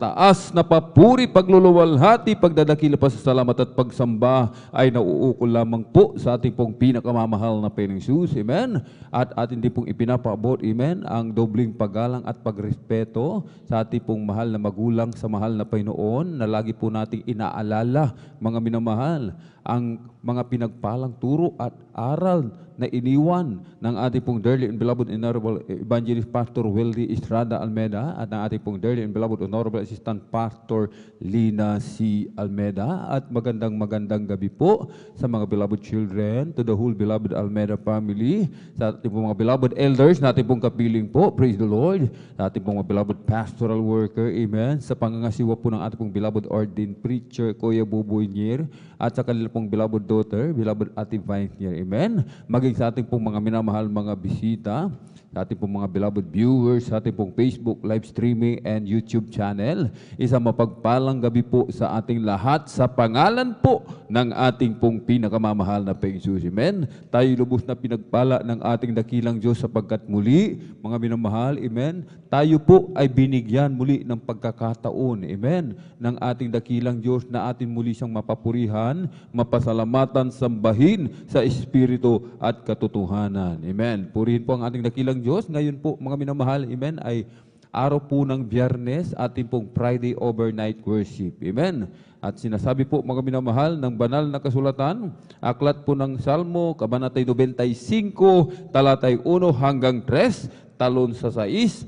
taas na papuri, pagluluwalhati, pagdadakila, pasasalamat at pagsamba ay nauukol lamang po sa ating pong pinakamamahal na Panginoong Jesus. Amen? At atin din pong ipinapaabot, amen, ang dobling paggalang at pagrespeto sa ating pong mahal na magulang sa mahal na Panginoon na lagi po nating inaalala, mga minamahal, ang mga pinagpalang turo at aral na iniwan ng ating pong dearly and beloved Honorable Evangelist Pastor Weldy Estrada Almeda at ng ating pong dearly and beloved Honorable Assistant Pastor Lina C. Almeda. At magandang gabi po sa mga beloved children, to the whole beloved Almeda family, sa ating pong mga beloved elders, na ating pong kapiling po, praise the Lord, sa ating pong mga beloved pastoral worker, amen, sa pangangasiwa po ng ating pong beloved ordained preacher, Kuya Buboy Nier, at sa kanila pong beloved daughter, beloved Ate Vines Nier, amen, maging sa ating pong mga minamahal mga bisita, sa ating pong mga beloved viewers, sa ating pong Facebook live streaming and YouTube channel. Isang mapagpalang gabi po sa ating lahat sa pangalan po ng ating pong pinakamamahal na Panginoong Jesus. Amen. Tayo lubos na pinagpala ng ating dakilang Diyos sapagkat muli, mga minamahal, amen, tayo po ay binigyan muli ng pagkakataon, amen, ng ating dakilang Diyos na atin muli siyang mapapurihan, mapasalamatan, sambahin sa Espiritu at katotohanan. Amen. Purihin po ang ating dakilang Diyos. Ngayon po, mga minamahal, amen, ay araw po ng Biyernes, ating pong Friday overnight worship. Amen. At sinasabi po, mga minamahal, ng banal na kasulatan, aklat po ng Salmo, Kabanatay 95, talatay 1 hanggang 3, talon sa 6.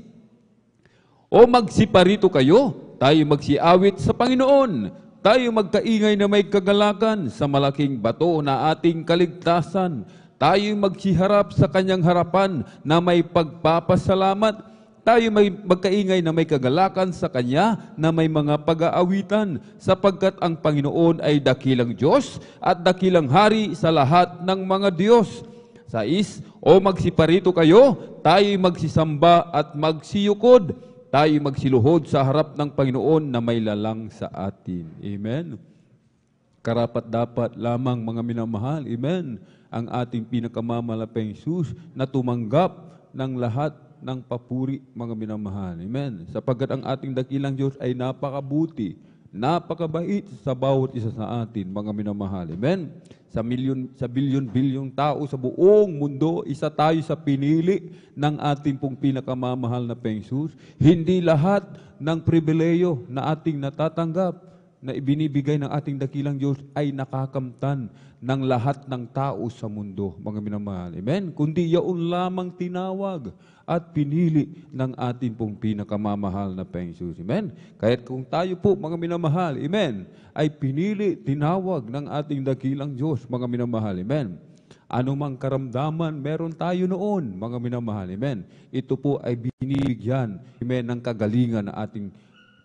O magsiparito kayo, tayo magsiawit sa Panginoon, tayo magkaingay na may kagalakan sa malaking bato na ating kaligtasan. Tayo magsiharap sa kanyang harapan na may pagpapasalamat. Tayo magkaingay na may kagalakan sa kanya na may mga pag-aawitan, sapagkat ang Panginoon ay dakilang Diyos at dakilang Hari sa lahat ng mga Diyos. 6. O magsiparito kayo, tayo magsisamba at magsiyukod. Tayo magsiluhod sa harap ng Panginoon na may lalang sa atin. Amen. Karapat dapat lamang, mga minamahal, amen, ang ating pinakamamalaking Jesus na tumanggap ng lahat ng papuri, mga minamahal. Amen. Sapagkat ang ating dakilang Diyos ay napakabuti, napakabait sa bawat isa sa atin, mga minamahal. Amen. Sa bilyon-bilyong tao sa buong mundo, isa tayo sa pinili ng ating pong pinakamamahal na Jesus. Hindi lahat ng pribileyo na ating natatanggap na ibinibigay ng ating dakilang Diyos ay nakakamtan ng lahat ng tao sa mundo, mga minamahal. Amen? Kundi yaon lamang tinawag at pinili ng ating pong pinakamamahal na Panginoong Jesus. Amen? Kaya't kung tayo po, mga minamahal, amen, ay pinili, tinawag ng ating dakilang Diyos, mga minamahal. Amen? Anumang karamdaman meron tayo noon, mga minamahal. Amen? Ito po ay binibigyan, amen, ng kagalingan na ating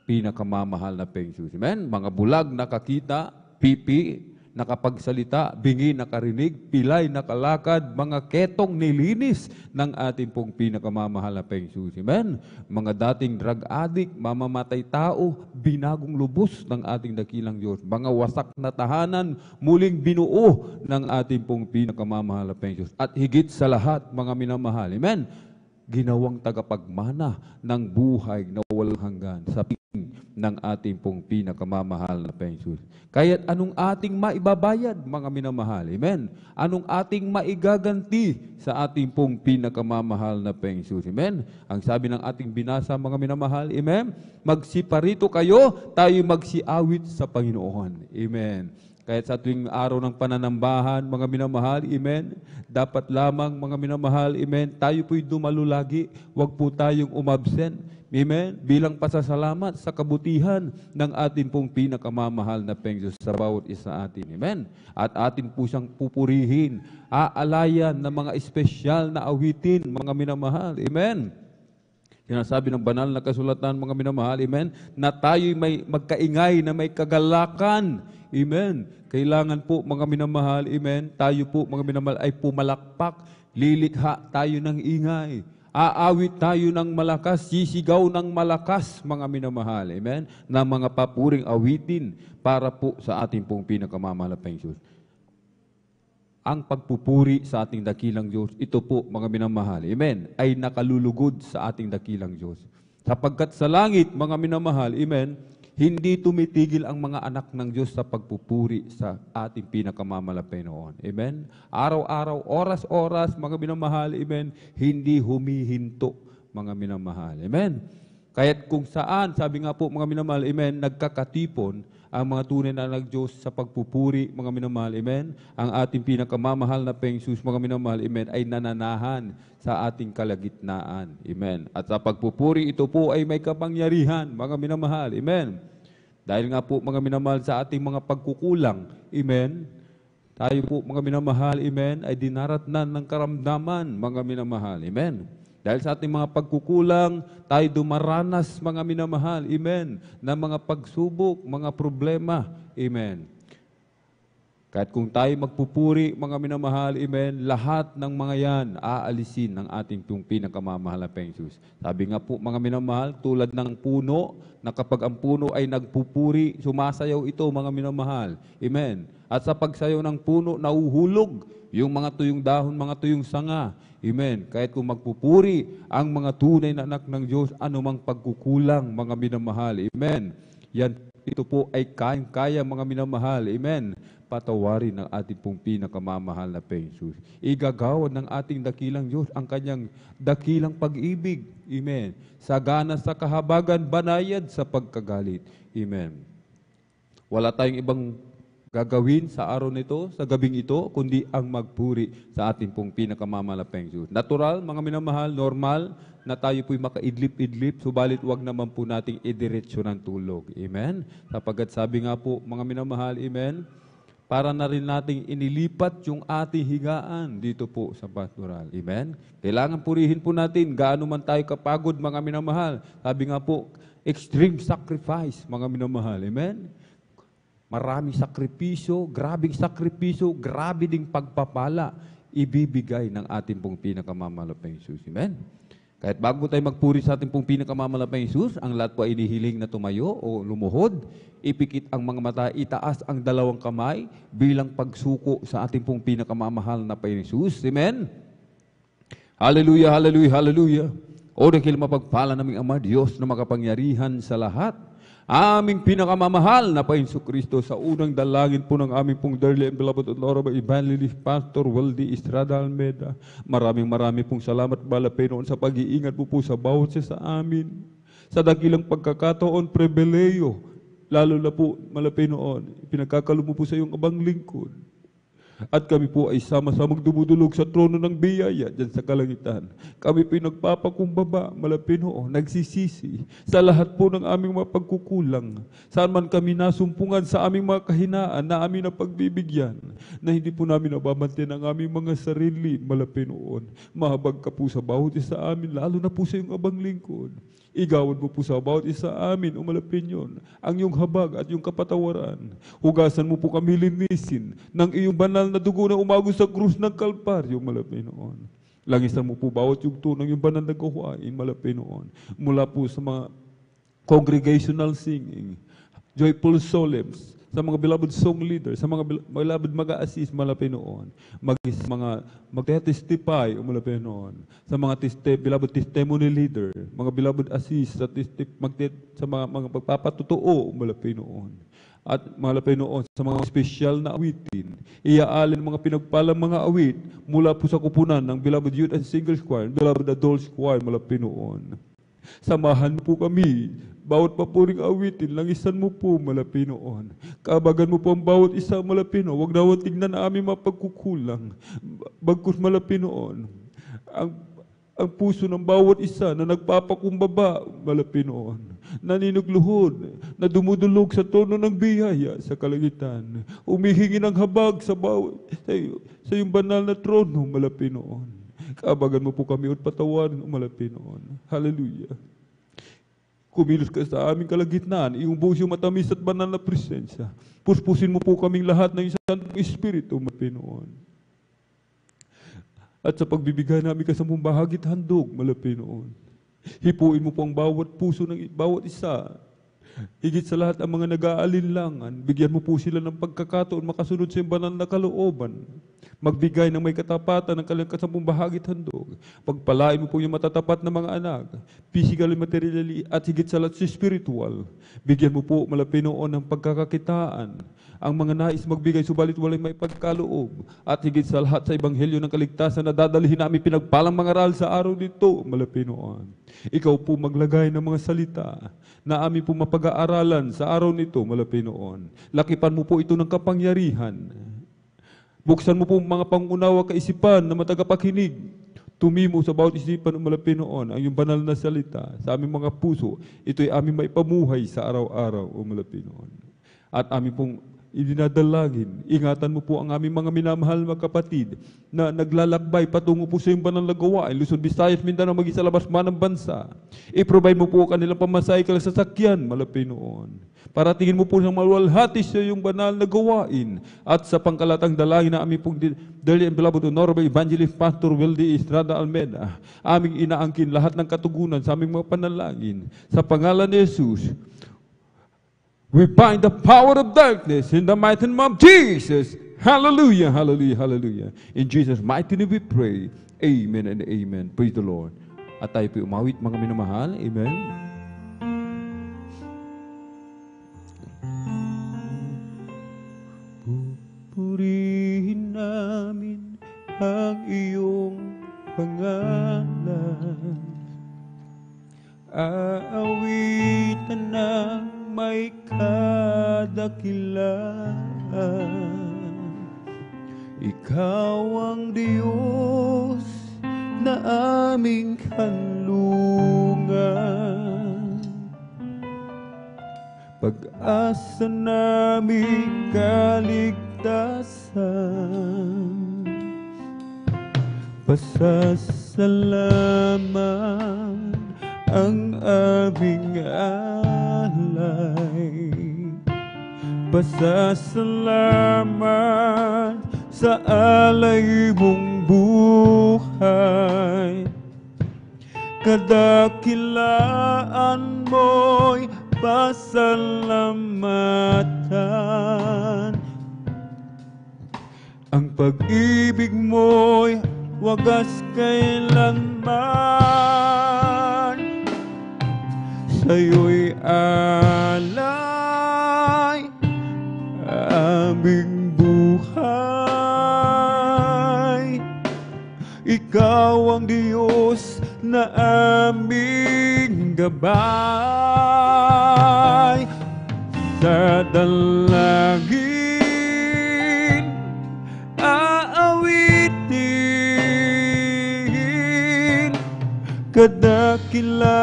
pinakamamahal na Panginoong Jesus. Amen? Mga bulag nakakita, pipi nakapagsalita, bingi nakarinig, pilay nakalakad, mga ketong nilinis ng ating pong pinakamamahal na Panginoong Jesus. Amen? Mga dating drug addict, mamamatay tao, binagong lubos ng ating dakilang Diyos. Mga wasak na tahanan, muling binuo ng ating pong pinakamamahal na Panginoong Jesus. At higit sa lahat, mga minamahal, amen, ginawang tagapagmana ng buhay na walang hanggan sa piling ng ating pong pinakamamahal na Panginoon. Kaya't anong ating maibabayad, mga minamahal? Amen? Anong ating maigaganti sa ating pong pinakamamahal na Panginoon? Amen? Ang sabi ng ating binasa, mga minamahal, amen? Magsiparito kayo, tayo magsiawit sa Panginoon. Amen? Kahit sa tuwing araw ng pananambahan, mga minamahal, amen, dapat lamang, mga minamahal, amen, tayo po'y dumalo lagi, huwag po tayong umabsent, amen, bilang pasasalamat sa kabutihan ng atin pong pinakamamahal na Panginoon sa bawat isa atin, amen. At atin po siyang pupurihin, aalayan ng mga espesyal na awitin, mga minamahal, amen. Sinasabi ng banal na kasulatan, mga minamahal, amen, na tayo'y may magkaingay na may kagalakan. Amen. Kailangan po, mga minamahal, amen, tayo po, mga minamahal, ay pumalakpak, lilikha tayo ng ingay, aawit tayo ng malakas, sisigaw ng malakas, mga minamahal, amen, na mga papuring awitin para po sa ating pong pinakamamahal na Panginoon. Ang pagpupuri sa ating dakilang Diyos, ito po, mga minamahal, amen, ay nakalulugod sa ating dakilang Diyos. Sapagkat sa langit, mga minamahal, amen, hindi tumitigil ang mga anak ng Diyos sa pagpupuri sa ating pinakamamalapay noon. Amen? Araw-araw, oras-oras, mga minamahal, amen, hindi humihinto, mga minamahal. Amen? Kaya't kung saan, sabi nga po, mga minamahal, amen, nagkakatipon ang mga tunay na anak Diyos sa pagpupuri, mga minamahal, amen, ang ating pinakamamahal na Pengsus, mga minamahal, amen, ay nananahan sa ating kalagitnaan. Amen. At sa pagpupuri, ito po ay may kapangyarihan, mga minamahal. Amen. Dahil nga po, mga minamahal, sa ating mga pagkukulang, amen, tayo po, mga minamahal, amen, ay dinaratnan ng karamdaman, mga minamahal. Amen. Dahil sa ating mga pagkukulang, tayo dumaranas, mga minamahal, amen, na mga pagsubok, mga problema, amen. Kahit kung tayo magpupuri, mga minamahal, amen, lahat ng mga yan, aalisin ng ating pinakamamahal na Pengsus. Sabi nga po, mga minamahal, tulad ng puno, na kapag ang puno ay nagpupuri, sumasayaw ito, mga minamahal. Amen. At sa pagsayaw ng puno, nauhulog yung mga tuyong dahon, mga tuyong sanga. Amen. Kahit kung magpupuri ang mga tunay na anak ng Diyos, anumang pagkukulang, mga minamahal. Amen. Yan, ito po ay kayang-kaya, mga minamahal. Amen. Patawarin ng ating pong pinakamamahal na Pengsus. Igagawad ng ating dakilang Diyos ang kanyang dakilang pag-ibig. Amen. Sagana sa kahabagan, banayad sa pagkagalit. Amen. Wala tayong ibang gagawin sa araw nito, sa gabing ito, kundi ang magpuri sa ating pong pinakamamahal na Pengsus. Natural, mga minamahal, normal, na tayo po'y makaidlip-idlip, subalit wag naman po nating idiretso ng tulog. Amen. Sapagkat sabi nga po, mga minamahal, amen, para na rin nating inilipat yung ating higaan dito po sa pastoral. Amen? Kailangan purihin po natin gaano man tayo kapagod, mga minamahal. Sabi nga po, extreme sacrifice, mga minamahal. Amen? Maraming sakripisyo, grabe ding pagpapala ibibigay ng ating pong pinakamamahal na Pengsus. Amen? Kahit bago tayo magpuri sa ating pong pinakamamahal na Pengsus, ang lahat po ay inihiling na tumayo o lumuhod, ipikit ang mga mata, itaas ang dalawang kamay bilang pagsuko sa ating pong pinakamamahal na Pengsus. Amen? Hallelujah, hallelujah, hallelujah. O dahil mapagpala naming Ama, Diyos na makapangyarihan sa lahat, aming pinakamamahal na Panginoon Kristo, sa unang dalangin po ng aming pong dearly and beloved Honorable Evangelist Pastor Waldy Estrada Almeda. Maraming pong salamat, Panginoon, sa pag-iingat po sa bawat sa amin. Sa dakilang pagkakataon, pribileyo, lalo na po, Panginoon, pinagkakalo mo po sa iyong abang lingkod. At kami po ay sama-samang dumudulog sa trono ng biyaya dyan sa kalangitan. Kami po ay nagpapakumbaba, Panginoon, nagsisisi sa lahat po ng aming mga pagkukulang. Saan man kami nasumpungan sa aming mga kahinaan na aming napagbibigyan, na hindi po namin nababantin ang aming mga sarili, Panginoon. Mahabag ka po sa bawat isa amin, lalo na po sa iyong abang lingkod. Igawad mo po sa bawat isa amin, Panginoon, ang iyong habag at iyong kapatawaran. Hugasan mo po kami linisin ng iyong banal na dugo na umagos sa krus ng Kalbaryo, Panginoon. Langisan mo po bawat yugto ng iyong banal na gawain, Panginoon. Mula po sa mga congregational singing, joyful solemns, sa mga beloved song leaders, sa mga beloved mag-a-assist, Panginoon, mag-testify, Panginoon, sa mga beloved testimony leader, mga beloved assist, sa mga pagpapatutuo, Panginoon. At Panginoon, sa mga special na awitin, iaalin mga pinagpalang mga awit mula po sa kupunan ng beloved youth and singles choir, beloved adults choir, Panginoon. Samahan po kami, bawat papuring awitin, langisan mo po, Panginoon. Kabagan mo po ang bawat isa, Panginoon. Huwag na tignan na aming mapagkukulang. Bagkus, Panginoon, ang puso ng bawat isa na nagpapakumbaba, Panginoon, naninugluhod, na dumudulog sa trono ng biyaya sa kalangitan, umihingi ng habag sa iyong banal na trono, Panginoon. Kabagan mo po kami at patawarin, Panginoon. Hallelujah. Kumilos ka sa aming kalagitnaan, iyong buhos yung matamis at banal na presensya. Puspusin mo po kaming lahat ng isang Espiritu, Panginoon. At sa pagbibigay namin ka sa mong bahagit handog, Panginoon. Hipuin mo po ang bawat puso ng bawat isa Higit sa lahat ang mga nag-aalinlangan, bigyan mo po sila ng pagkakataon makasunod sa iyong banal na kalooban. Magbigay ng may katapatan ng kanilang kasampung bahagi at handog. Pagpalain mo po yung matatapat na mga anak, physically, materially, at higit sa lahat spiritual. Bigyan mo po malapinoon ng pagkakakitaan. Ang mga nais magbigay, subalit walay may pagkaloob. At higit sa lahat sa ebanghelyo ng kaligtasan na dadalhin namin pinagpalang mga aral sa araw nito, malapinoon. Ikaw po maglagay ng mga salita na amin po mapag-aaralan sa araw nito, malapinoon. Lakipan mo po ito ng kapangyarihan. Buksan mo po mga pangunawa kaisipan na matagapakinig. Tumimo sa bawat isipan ng malapinoon ang iyong banal na salita sa aming mga puso. Ito'y aming maipamuhay sa araw-araw, o malapinoon. At aming pong idinadalangin, ingatan mo po ang aming mga minamahal na kapatid na naglalakbay patungo po sa iyong banal na gawain, Luzon, Visayas, Mindanao, maging sa labas man ng bansa. I-provide mo po kanilang pamasahe kala sasakyan, malapinoon. Paratingin mo po ng maluwalhati sa iyong banal na gawain. At sa pangkalatang dalangin na aming pong Dearly and Beloved Honorable Evangelist Pastor Wildy Estrada Almeida, aming inaangkin lahat ng katugunan sa aming mga panalangin. Sa pangalan ni Jesus, we bind the power of darkness in the mighty name of Jesus. Hallelujah, hallelujah, hallelujah. In Jesus' mighty name we pray. Amen and amen. Praise the Lord. At tayo po umawit, mga minamahal. Amen. Pupurihin namin ang iyong pangalan. Aawitan ng may kadakilaan. Ikaw ang Diyos na aming kanlungan. Pag-asa naming kaligtasan. Pasasalamat ang aming alay. Pasasalamat sa alay mong buhay. Kadakilaan mo'y pasalamatan. Ang pag-ibig mo'y wagas kailanman. Sa'yo'y alay aming buhay. Ikaw ang Diyos na aming gabay. Sa dalangin aawitin, kadakilaan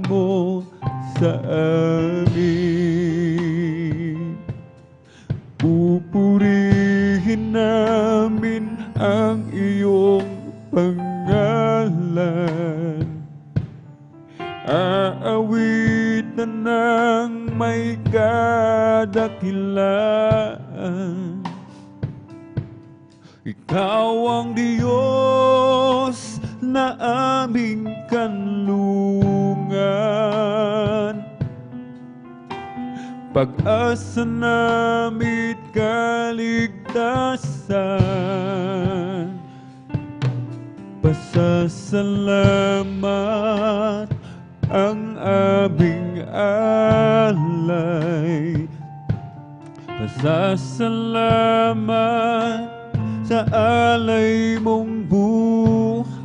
mo sa amin. Pupurihin namin ang iyong pangalan. Aawitan ng may kadakilaan. Ikaw ang Diyos na aming kanlungan. Pag-asa namit kaligtasan. Pasasalamat ang aming alay. Pasasalamat sa alay mong buhay.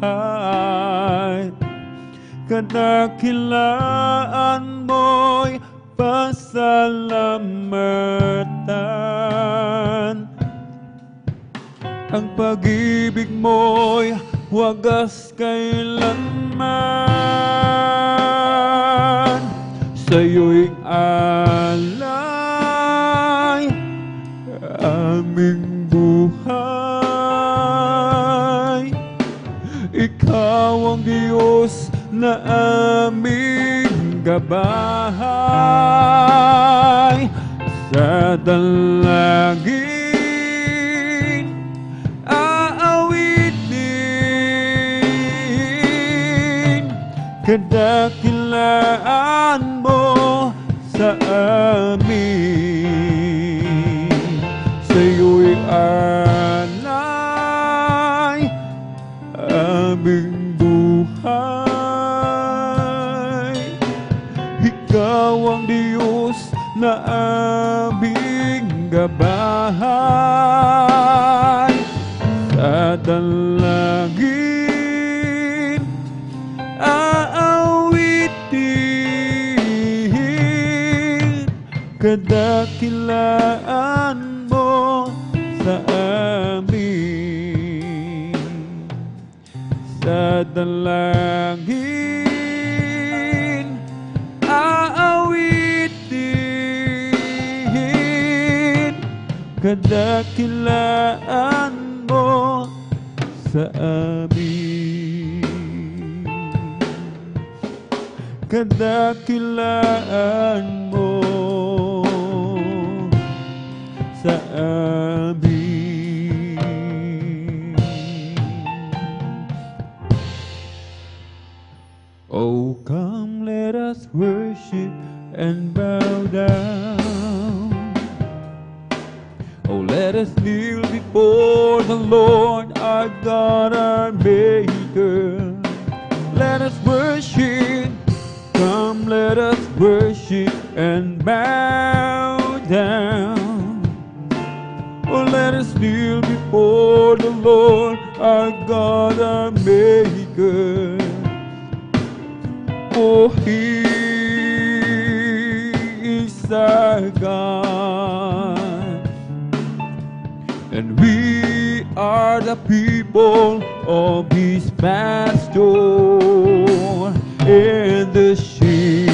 Kadakilaan mo'y pasalamatan. Ang pag-ibig mo'y wagas kailanman. Sa'yo'y alay aming buhay. Ikaw ang Diyos na aming gabay. Sa dalangin aawitin, kadakilaan mo sa amin. Sa'yo'y alay aming buhay. Ikaw ang Diyos na aming gabay. Sa dalangin aawitin kadakilaan mo sa amin. Sa dalangin aawitin kadakilaan mo sa amin. Kadakilaan mo sa amin. Oh, come, let us worship and bow down. Oh, let us kneel before the Lord our God, our Maker. Let us worship, come, let us worship and bow down. Oh, let us kneel before the Lord our God, our Maker. For He is our God, and we are the people of His pasture, and the sheep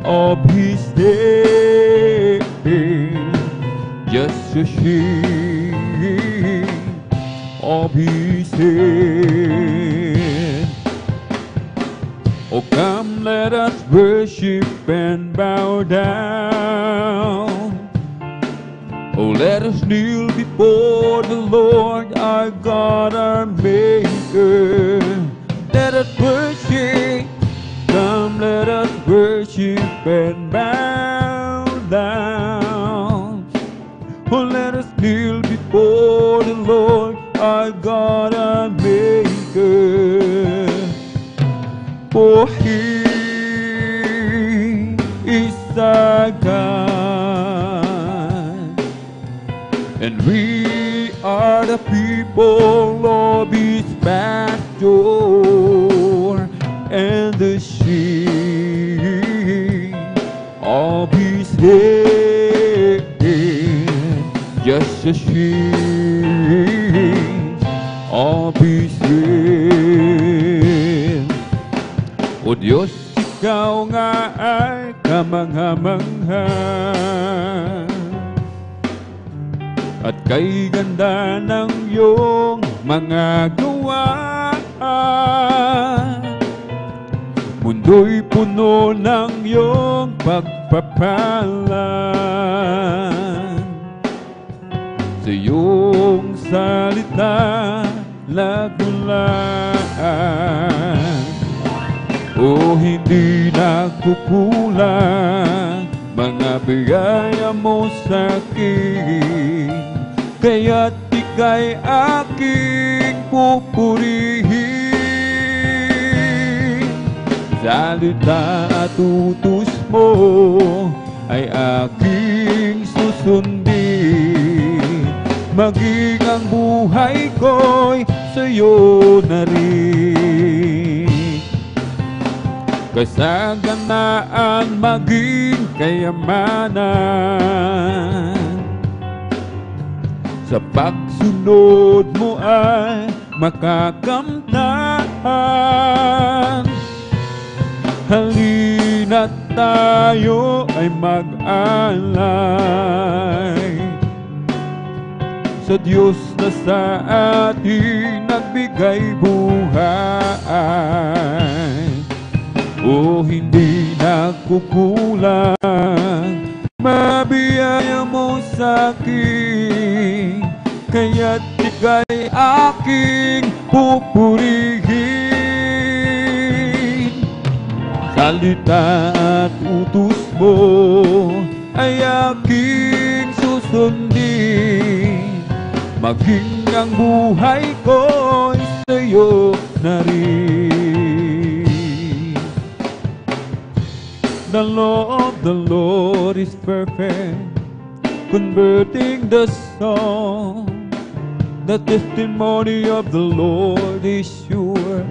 of His day, just a sheep of His hand. Oh, come, let us worship and bow down. Oh, let us kneel before the Lord our God, our Maker. Let us worship, come, let us worship and bow down. Oh, let us kneel before the Lord our God, our Maker. For He is our God, and we are the people of His pasture, and the sheep of His hand, just a sheep of His hand. O Diyos, Ikaw nga ay kamangha-mangha, at kay ganda ng iyong mga gawa. Mundo'y puno ng iyong pagpapalan. Sa iyong salita nagulaan. O hindi nagkukulang mga biyaya mo sa akin, kaya't ika'y aking pupurihin. Salita at utos mo ay aking susundin, maging ang buhay ko'y sa'yo na rin. Kasaganaan maging kayamanan, sa pagsunod mo ay makakamtan. Halina't tayo ay mag-alay sa Diyos na sa atin nagbigay buhay. O hindi nagkukulang mabiyaya mo sa akin, kaya't ika'y aking pupurihin. salita at utos mo ay aking susundin. Maging ang buhay ko'y sa'yo na rin. The law of the Lord is perfect, converting the soul. The testimony of the Lord is sure,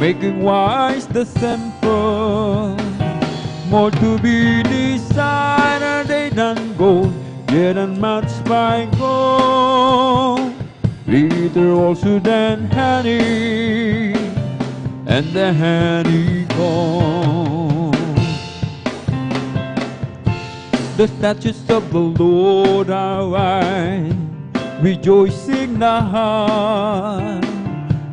making wise the simple. More to be desired are they than gold, yet unmatched by gold. Sweeter also than honey, and the honeycomb. The statutes of the Lord are wise, rejoicing the heart.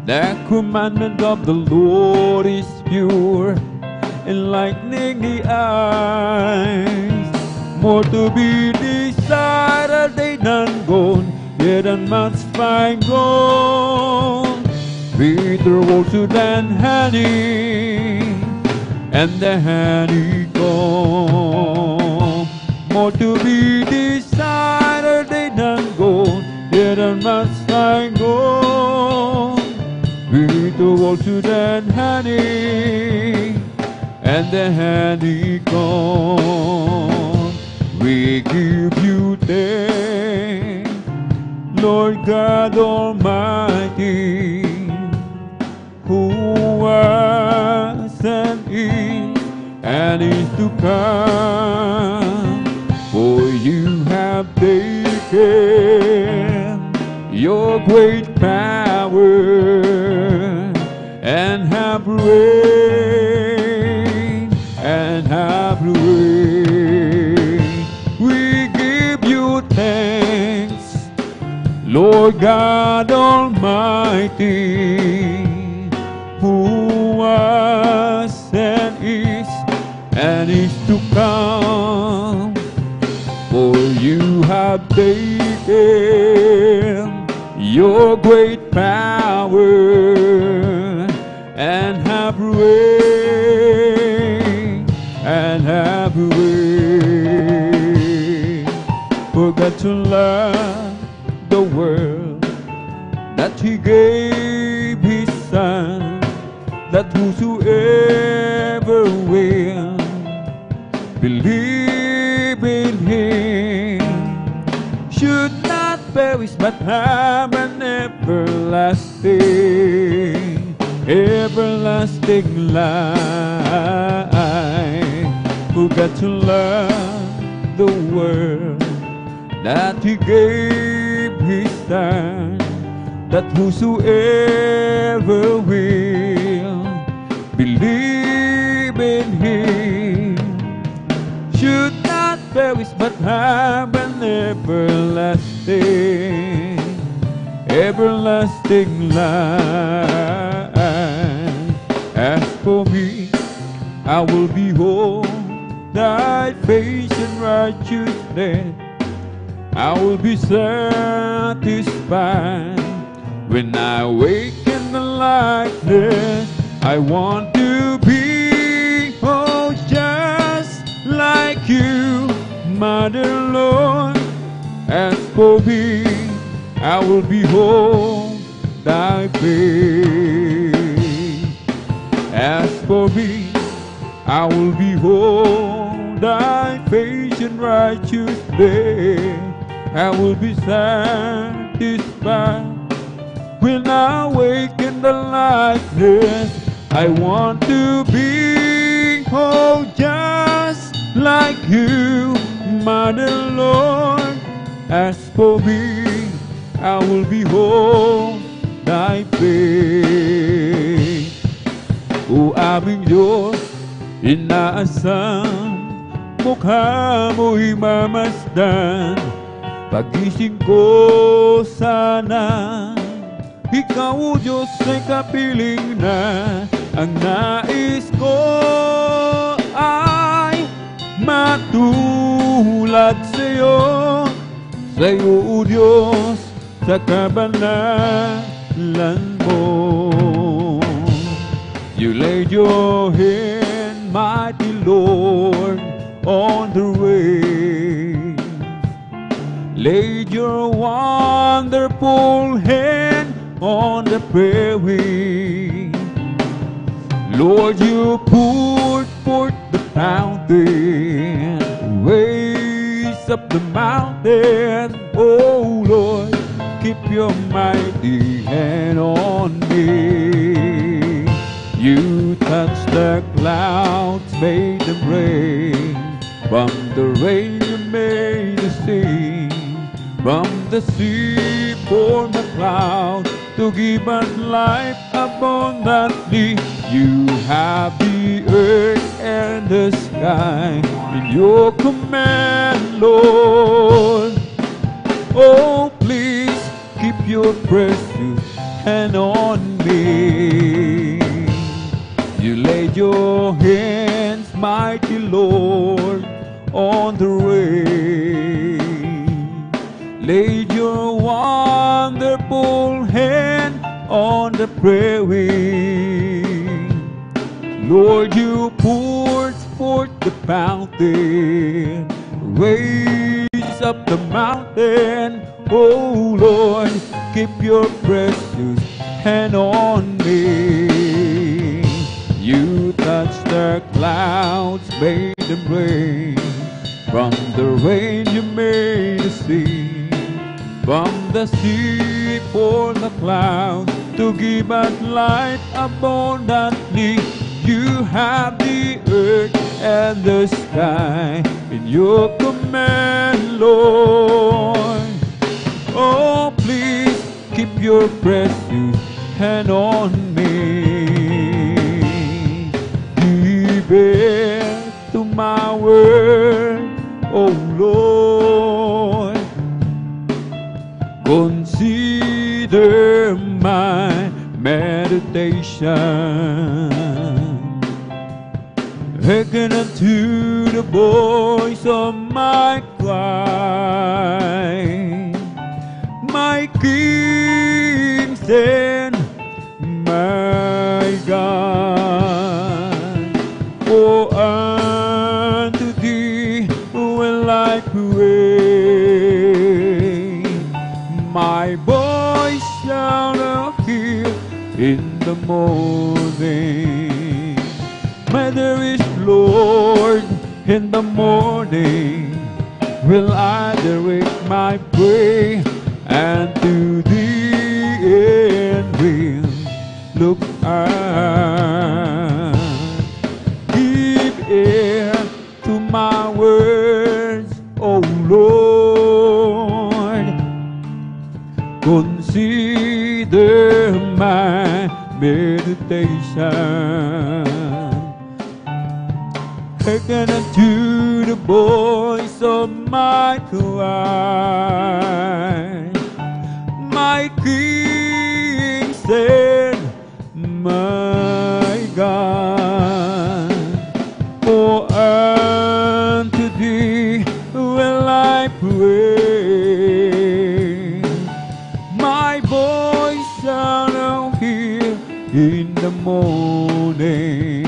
The commandment of the Lord is pure, enlightening the eyes. More to be desired are they than gold, yet unmatched by gold. Sweeter also than honey, and the honeycomb. More to be desired are they than gold, yet unmatched by gold. Sweeter also than honey, and the honeycomb. We give you thanks, Lord God Almighty, who was and is to come. For you have taken your great power and have reigned and have reigned. We give you thanks, Lord God Almighty, who was and is to come. For you have taken your great power and have reigned and have reigned. For God to love the world that He gave His Son, that whosoever will believe in Him should not perish but have an everlasting, everlasting life. Who got to love the world that He gave His Son, that whosoever will believe in Him should not perish but have an everlasting, everlasting life. As for me, I will behold Thy face in righteousness. I will be satisfied when I wake in the likeness. I want to be, oh, just like you, my dear Lord. As for me, I will behold Thy face. As for me, I will behold Thy face in righteousness. I will be satisfied when I wake in the likeness. I want to be, oh, just like you, my dear Lord. As for me, I will behold Thy face. O aming Diyos, inaasam, mukha mo'y mamasdan. Pagising ko sana, Ikaw, O Diyos, ay kapiling na. Ang nais ko ay matulad sa'yo. Sa'yo, O Diyos, sa kabanalan mo. You laid your hand in my Lord, on the waves. Laid your wonderful hand on the prairie. Lord, you poured forth the fountain, raised up the mountain. Oh Lord, keep your mighty hand on me. You touched the clouds, made them rain. From the rain you made the sea. From the sea poured the cloud to give us life abundantly. You have the earth and the sky in your command, Lord. Oh, please keep your precious hand on me. You laid your hands, mighty Lord, on the way. Laid your wonderful hand on the prairie. Lord, you poured forth the fountain, raised up the mountain. Oh Lord, keep your precious hand on me. You touched the clouds, made them rain. From the rain you made the sea. From the sea poured the clouds to give us light abundantly. You have the earth and the sky in your command, Lord. Oh, please keep your precious hand on me. Give ear to my word, oh Lord. Consider my meditation. Hearken unto the voice of my cry. My King and my God. For unto thee will I pray. My voice shall I hear in the morning. My there is Lord in the morning. Will I direct my prayer, and to thee end will look out. Give ear to my words, O Lord. Consider my meditation. Hearken unto the voice of my cry. My King and my God. For unto thee will I pray. My voice shall I hear in the morning.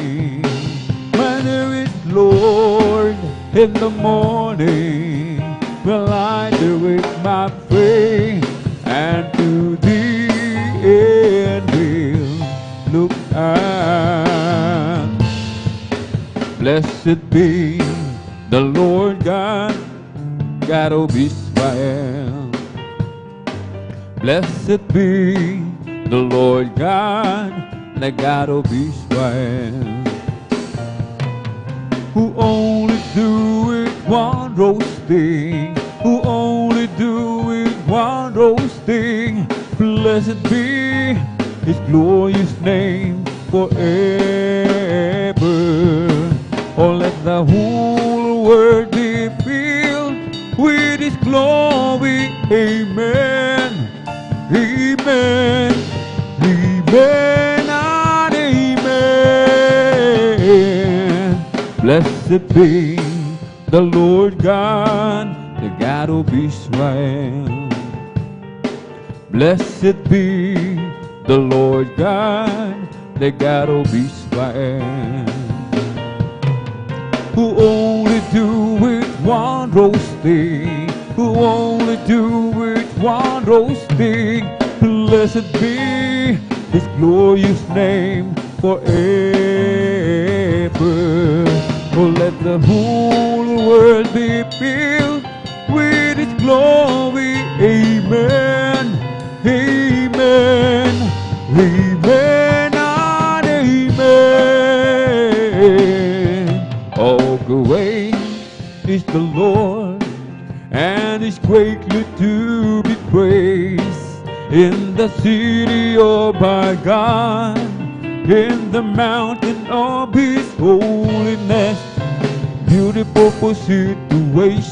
When there is Lord in the morning, will I direct my prayer, and to thee end will look out. Blessed be the Lord God, God of Israel. Blessed be the Lord God, the God of Israel. Who only do it one roasting, who only do it one roasting. Blessed be His glorious name forever. Oh, let the whole world be filled with His glory. Amen, amen, amen, and amen. Blessed be the Lord God, the God of Israel. Blessed be the Lord God, the God of Israel. who only do it one roasting, who only do it one roasting. Blessed be His glorious name forever. Oh, let the whole world be filled with His glory. Amen, amen, amen, and amen. All great is the Lord, and is greatly to be praised. In the city of our God, in the mountain of His holiness, beautiful situation,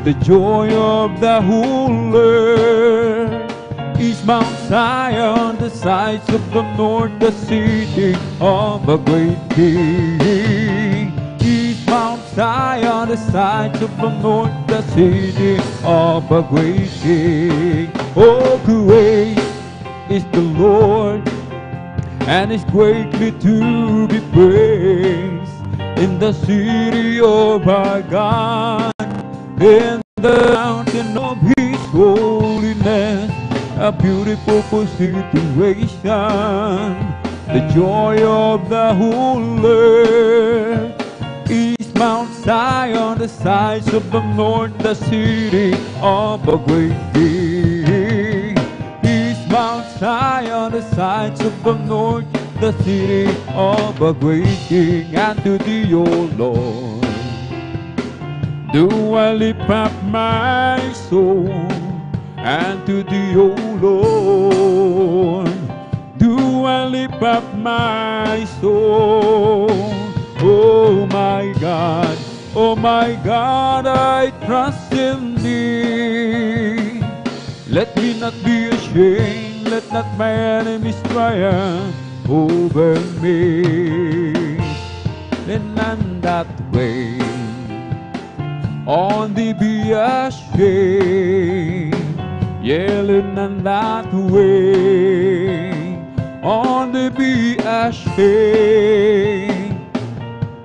the joy of the whole earth is Mount Zion, the sides of the north, the city of a great King. Is Mount Zion, the sides of the north, the city of a great King. Oh, great is the Lord, and is greatly to be praised. In the city of our God, in the mountain of His holiness, a beautiful situation, the joy of the whole earth is Mount Zion, the sides of the north, the city of a great King. Is Mount Zion, the sides of the north, the city of a great King. And to Thee, O Lord, do I lift up my soul, and to Thee, O Lord, do I lift up my soul. Oh my God, I trust in Thee. Let me not be ashamed, let not my enemies triumph over me. Then none that way on Thee be ashamed. Yeah, let none that way on Thee be ashamed.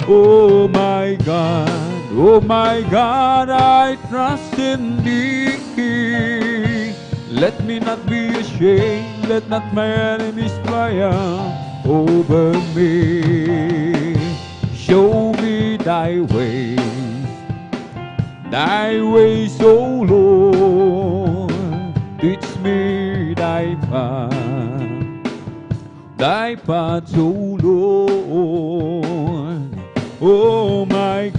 Oh my God, I trust in Thee. Let me not be ashamed, let not my enemies triumph over me. Show me Thy ways, O Lord. Teach me Thy paths, O Lord. Oh my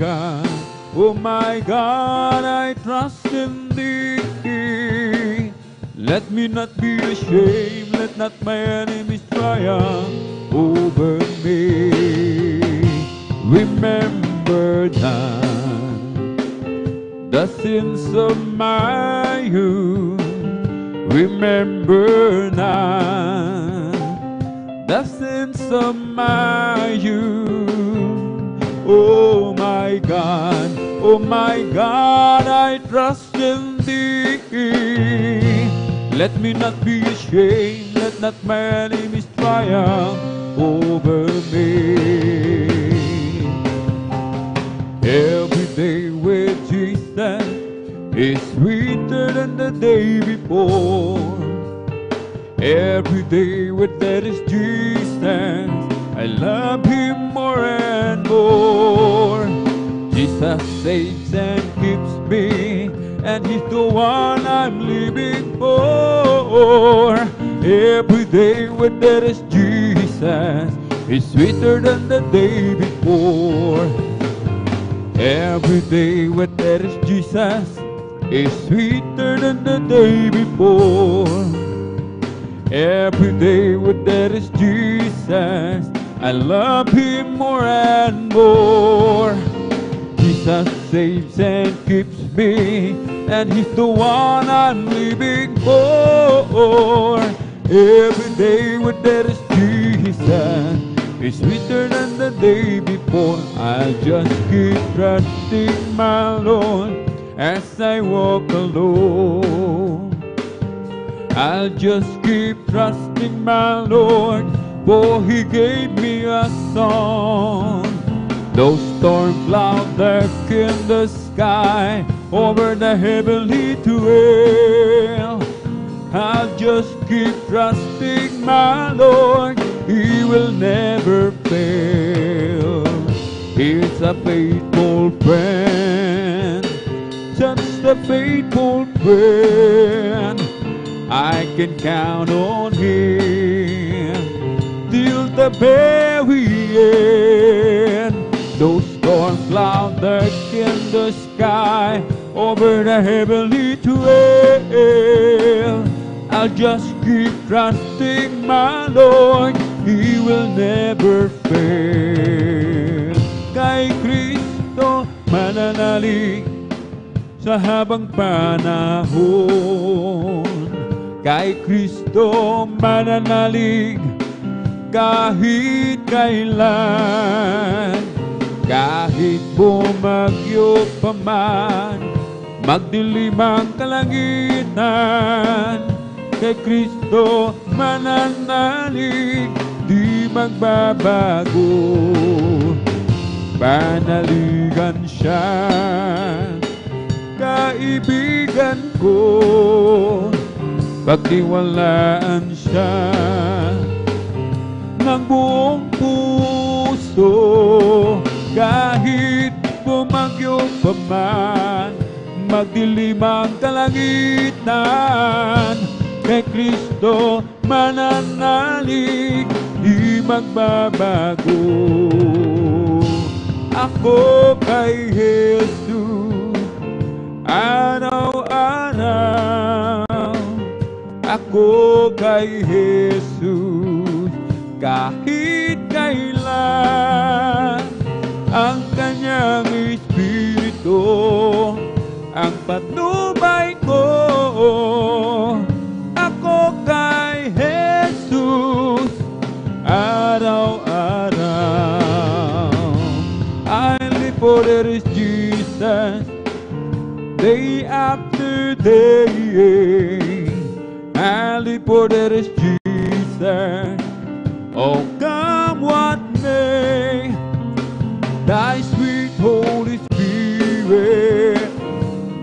God, I trust in Thee. Let me not be ashamed, let not my enemies triumph over me. Remember not the sins of my youth. Remember not the sins of my youth. Oh my God, I trust in Thee. Let me not be ashamed, let not my enemies triumph over me. Every day with Jesus is sweeter than the day before. Every day with that is Jesus, I love Him more and more. Jesus saves and keeps me, and He's the one I'm living for. Every day with that is Jesus is sweeter than the day before. Every day with that is Jesus is sweeter than the day before. Every day with that is Jesus, I love Him more and more. Jesus saves and keeps me, and He's the one I'm living for. Every day with that is Jesus is sweeter than the day before. I'll just keep trusting my Lord as I walk alone. I'll just keep trusting my Lord, for He gave me a song. Those storm clouds dark in the sky over the heavenly dwell. I'll just keep trusting my Lord, He will never fail. He's a faithful friend, just a faithful friend. I can count on Him till the very end. Those storm clouds dark in the sky over the heavenly dwell. I'll just keep trusting my Lord, He will never fail. Kay Kristo mananalig sa habang panahon. Kay Kristo mananalig kahit kailan. Kahit bumagyo pa man, magdilim ang kalangitan, kay Kristo mananalig, di magbabago. Panaligan siya, kaibigan ko, pagtiwalaan siya ng buong puso. Kahit bumagyo pa man, magdilim ang kalangitan, kay Kristo mananalig, di magbabago. Ako kay Jesus araw-araw. Ako kay Jesus kahit kailan. Ang kanyang Espiritu ang patnubay ko. Ako kay Jesus araw-araw. I live for there is Jesus day after day. I live for there is Jesus. Oh, come what may, Thy sweet Holy Spirit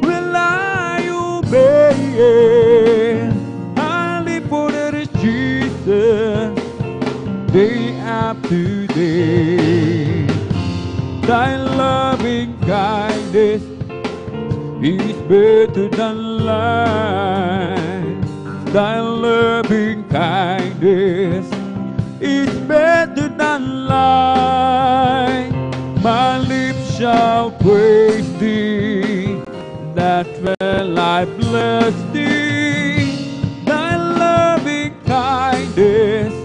will I obey. I live for there is Jesus day after day. Thy loving kindness is better than life. Thy loving kindness is better than life. My lips shall praise Thee, that will I bless Thee. Thy loving kindness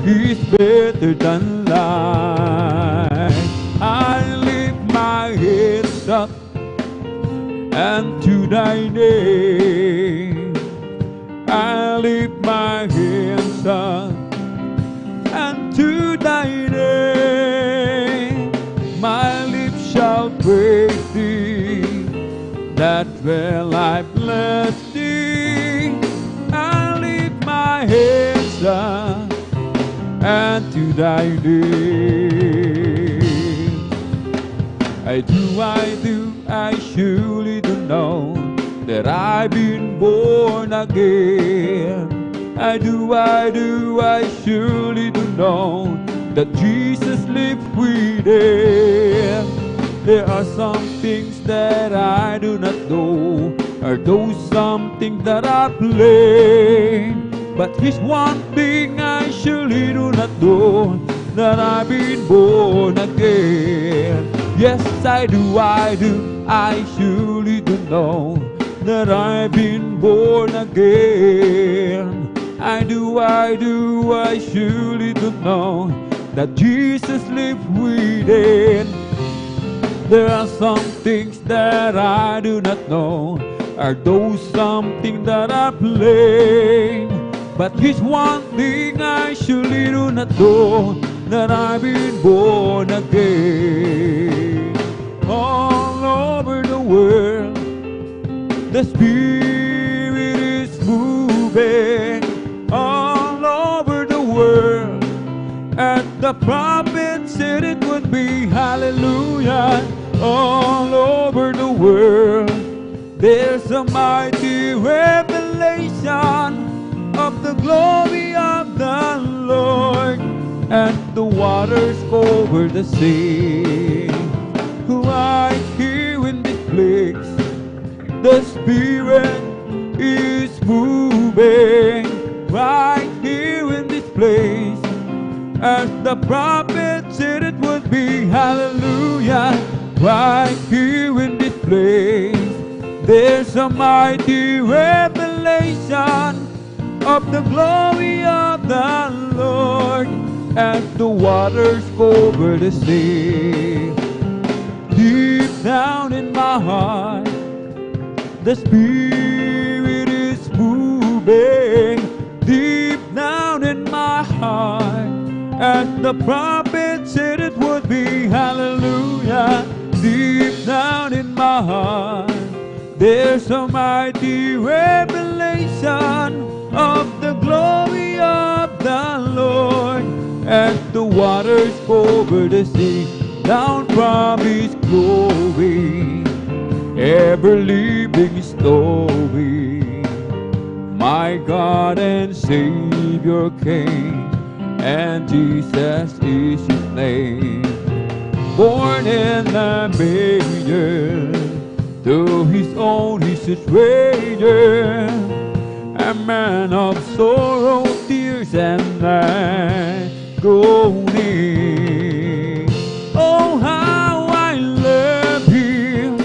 is better than life. I lift my head up and to Thy name. I lift my hands up and to Thy name. My lips shall praise Thee, that will I bless Thee. I lift my hands up and to Thy name. I surely do know that I've been born again. I surely do know that Jesus lives within. There are some things that I do not know, or those some things that are plain. But here's one thing I surely do not know, that I've been born again. Yes, I surely do know that I've been born again. I surely do know that Jesus lives within. There are some things that I do not know, are those something that are plain. But here's one thing I surely do not know, that I've been born again. All over the world, the Spirit is moving. All over the world, at the prophets said it would be. Hallelujah. All over the world, there's a mighty revelation of the glory of the Lord, and the waters over the sea. Right here in this place, the Spirit is moving. Right here in this place, as the prophet said it would be. Hallelujah. Right here in this place, there's a mighty revelation of the glory of the Lord, as the waters cover the sea. Deep down in my heart, the Spirit is moving. Deep down in my heart, as the prophet said it would be. Hallelujah. Deep down in my heart, there's a mighty revelation of the glory of the Lord, as the waters cover the sea. Down from His glory, ever-living story, my God and Savior came, and Jesus is His name. Born in a manger, to His own He's a stranger, a man of sorrow, tears, and agony. Oh, how I love Him,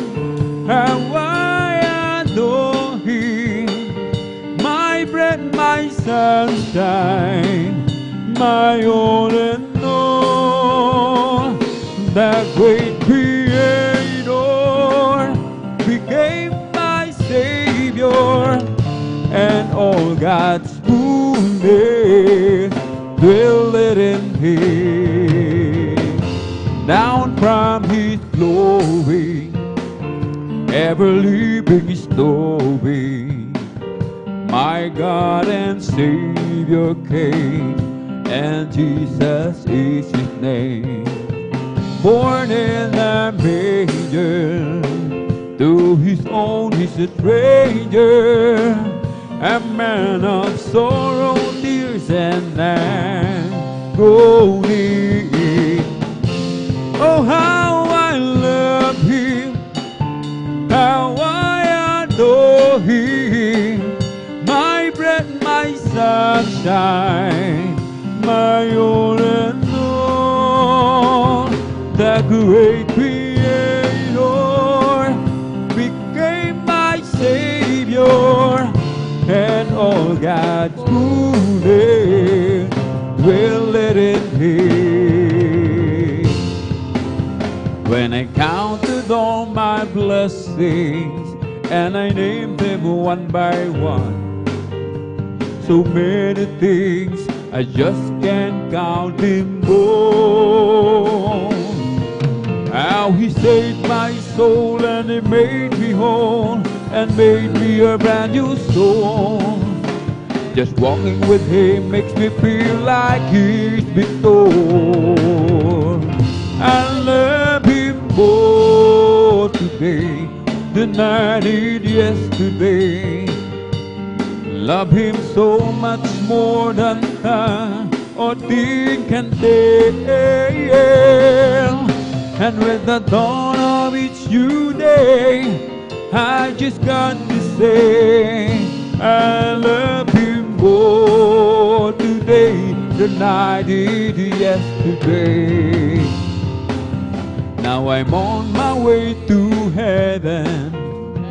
how I adore Him, my bread, my sunshine, my all and all. The great Creator became my Savior, and all God's fullness dwelleth in Him. Down from His glory, ever-living story, my God and Savior came, and Jesus is His name. Born in a manger, to His own He's a stranger, a man of sorrow, tears, and agony. Oh, how I love Him, how I adore Him, my bread, my sunshine, my all and all. The great Creator became my Savior, and all God's goodness dwelleth in Him. When I counted all my blessings, and I named them one by one, so many things I just can't count them all. How He saved my soul, and He made me whole, and made me a brand new soul. Just walking with Him makes me feel like He's been told. I love Him more today than I did yesterday. Love Him so much more than time or thing can tell. And with the dawn of each new day, I just got to say, I love Him more today than I did yesterday. Now I'm on my way to heaven,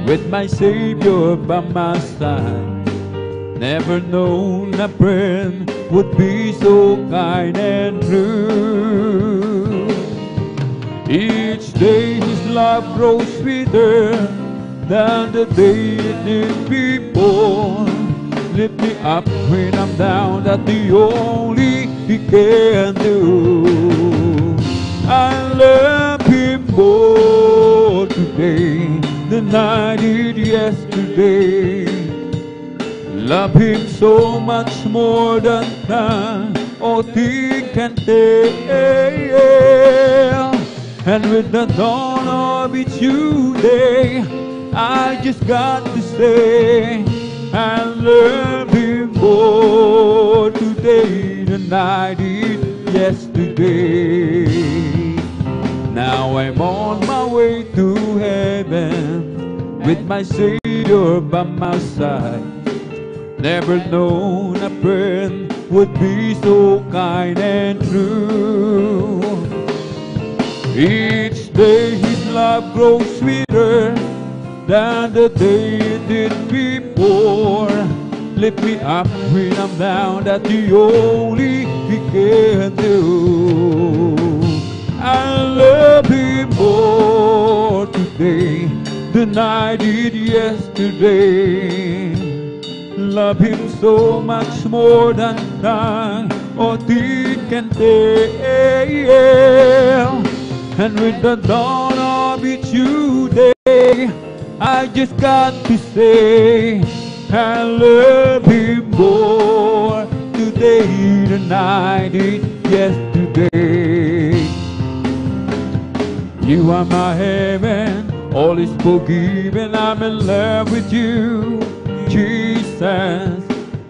with my Savior by my side. Never known a friend would be so kind and true. Each day His love grows sweeter than the day it did before. Lift me up when I'm down, that's the only He can do. I love Him more today than I did yesterday. Love Him so much more than time thing can tell. And with the dawn of each new day, I just got to say I love Him more today than I did yesterday. Now I'm on my way to heaven with my Savior by my side. Never known a friend would be so kind and true. Each day His love grows sweeter than the day it did before. Lift me up when I'm down, that's the only He can do. I love Him more today than I did yesterday. Love Him so much more than time or thing can tell. And with the dawn of each new day, I just got to say I love Him more today than I did yesterday. You are my heaven, all is forgiven, I'm in love with you, Jesus.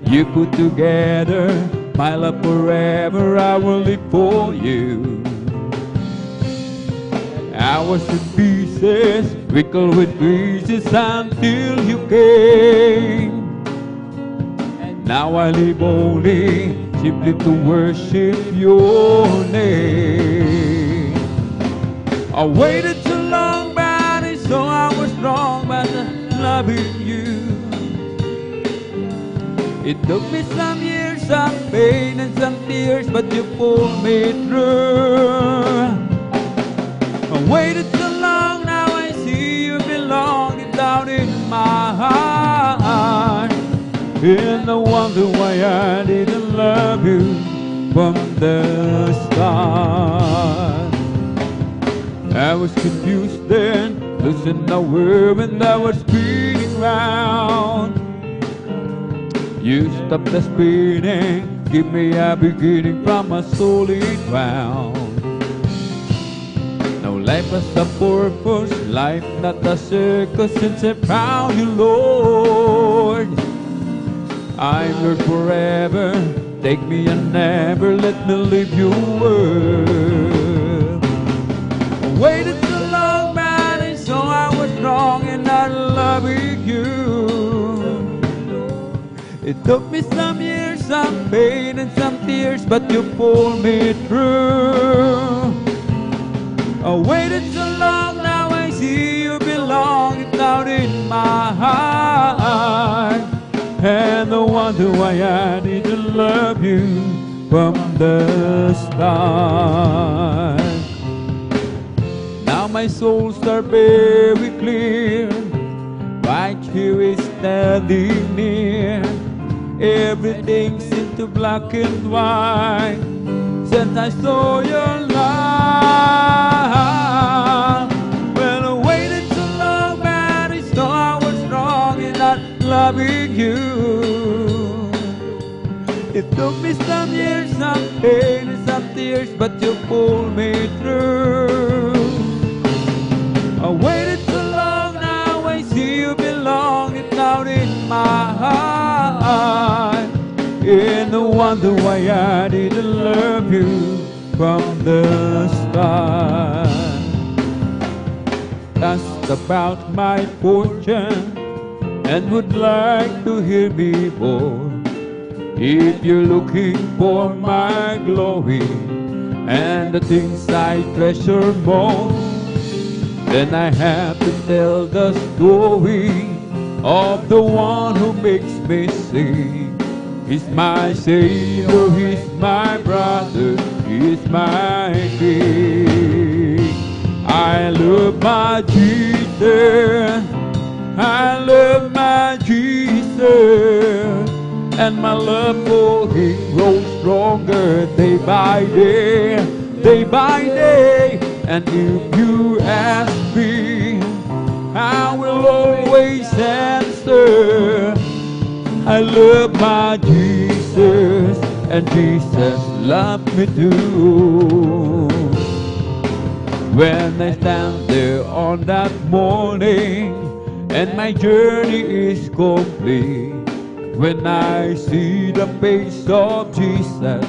You put together my love forever, I will live for you. I was in pieces, wrinkled with creases until you came. Now I live only, simply to worship your name. I waited too long, but I saw I was wrong, but loving you. It took me some years, some pain and some tears, but you pulled me through. I waited too long, now I see you belong deep down in my heart. And I wonder why I didn't love you from the start. I was confused then, losing the word when I was spinning round. You stopped the spinning, give me a beginning from a solid ground. Now life has a purpose, life not a circus, since I found you, Lord. I'm yours forever, take me and never let me leave your world. I waited too long, man, and so I was wrong in not loving you. It took me some years, some pain and some tears, but you pulled me through. I waited so long, now I see you belong down in my heart. And I wonder why I didn't love you from the start. Now my soul's are very clear, right here is standing near. Everything seemed to black and white since I saw your light. Well, I waited so long, but I saw I was wrong in not loving you. It took me some years, some pain and some tears, but you pulled me through. I waited so long, now I see you belong down in my heart. And I wonder why I didn't love you from the start. Asked about my fortune and would like to hear me more. If you're looking for my glory and the things I treasure most, then I have to tell the story of the one who makes me sing. He's my Savior, He's my brother, He's my King. I love my Jesus, I love my Jesus, and my love for Him grows stronger day by day, day by day. And if you ask me, I will always answer. I love my Jesus, and Jesus loved me too. When I stand there on that morning and my journey is complete, when I see the face of Jesus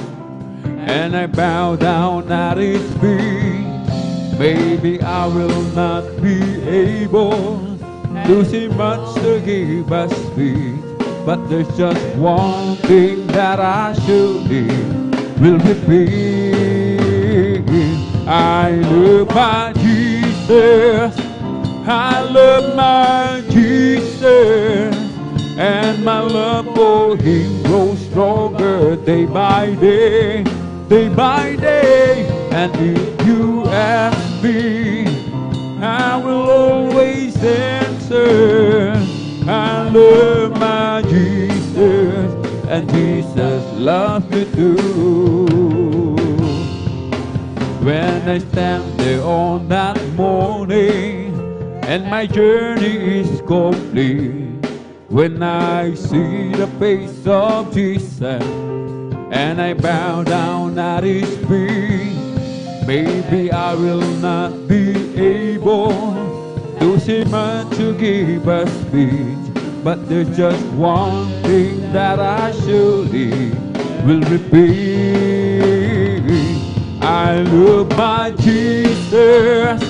and I bow down at His feet, maybe I will not be able to see much to give us speech, but there's just one thing that I surely will repeat. I love my Jesus, I love my Jesus, and my love for Him grows stronger day by day, day by day. And if you ask me, I will always answer, I love my Jesus, and Jesus loves me too. When I stand there on that morning and my journey is complete, when I see the face of Jesus and I bow down at His feet, maybe I will not be able to say much to give a speech, but there's just one thing that I surely will repeat. I love my Jesus,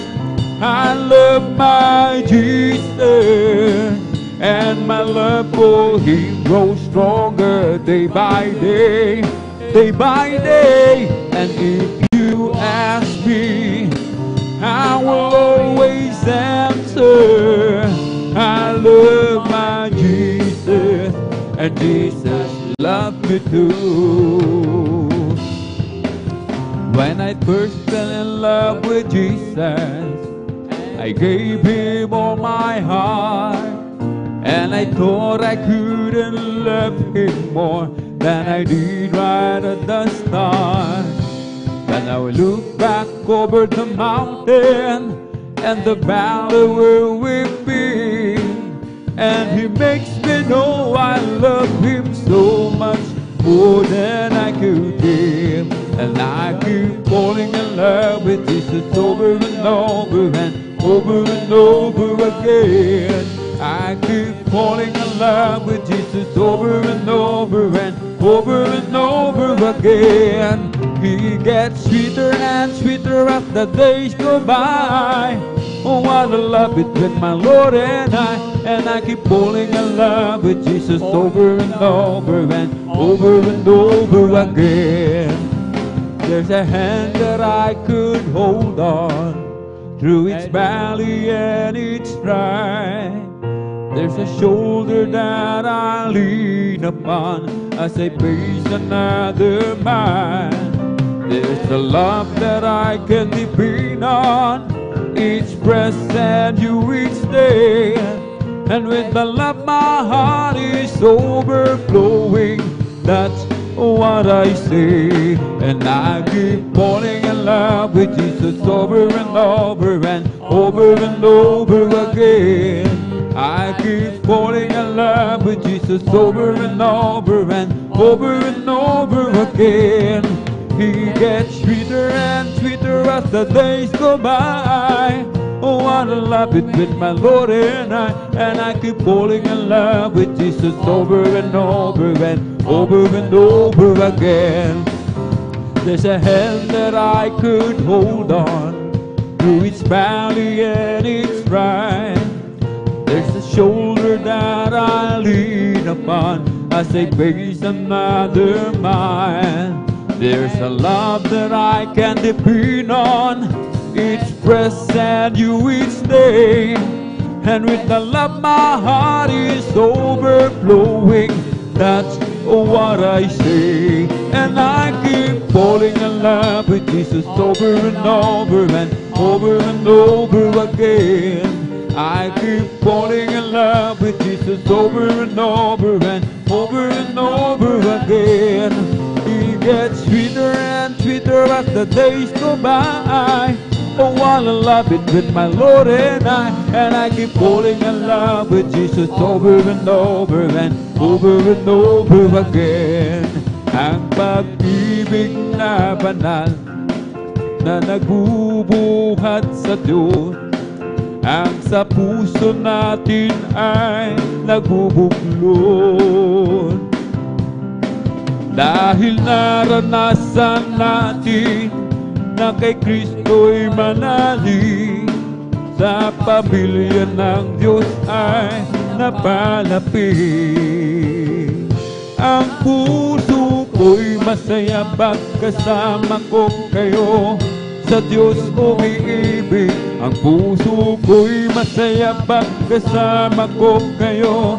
I love my Jesus, and my love for Him grows stronger day by day, day by day. And if you ask me, I will always answer, I love my Jesus, and Jesus loves me too. When I first fell in love with Jesus, I gave Him all my heart, and I thought I couldn't love Him more than I did right at the start. But now I look back over the mountain and the valley where we've been, and He makes me know I love Him so much more than I could give. And I keep falling in love with Jesus over and over and over and over again. I keep falling in love with Jesus over and over and over and over again. He gets sweeter and sweeter as the days go by. Oh, what a love between my Lord and I keep falling in love with Jesus over and over and over and over again. There's a hand that I could hold on through its valley and its strife. There's a shoulder that I lean upon as I face another man. There's a love that I can depend on, each breath and you each day. And with the love my heart is overflowing, that's what I say. And I keep falling in love with Jesus over and over and over and over again. I keep falling in love with Jesus over and over and over and over again. He gets sweeter and sweeter as the days go by. Oh, what a love between my Lord and I keep falling in love with Jesus over and over and over and over again. There's a hand that I could hold on through its valley and its strife. There's a shoulder that I lean upon as I face another man. There's a love that I can depend on, each breath and you each day. And with the love my heart is overflowing, that's what I say. And I keep falling in love with Jesus over and over and over and over again. I keep falling in love with Jesus over and over and over and over again. He gets sweeter and sweeter as the days go by. Oh, what a love between my Lord and I keep falling in love with Jesus over and over and over and over again. ang pag-ibig na banal na nagbubuhat sa Diyos, ang sa puso natin ay nagbubuklod. Dahil naranasan natin na kay Kristo'y manali, sa pamilya ng Diyos ay napalapit. Ang puso ko'y masaya pagkasama ko kayo, sa Diyos umiibig. Ang puso ko'y masaya pagkasama ko kayo,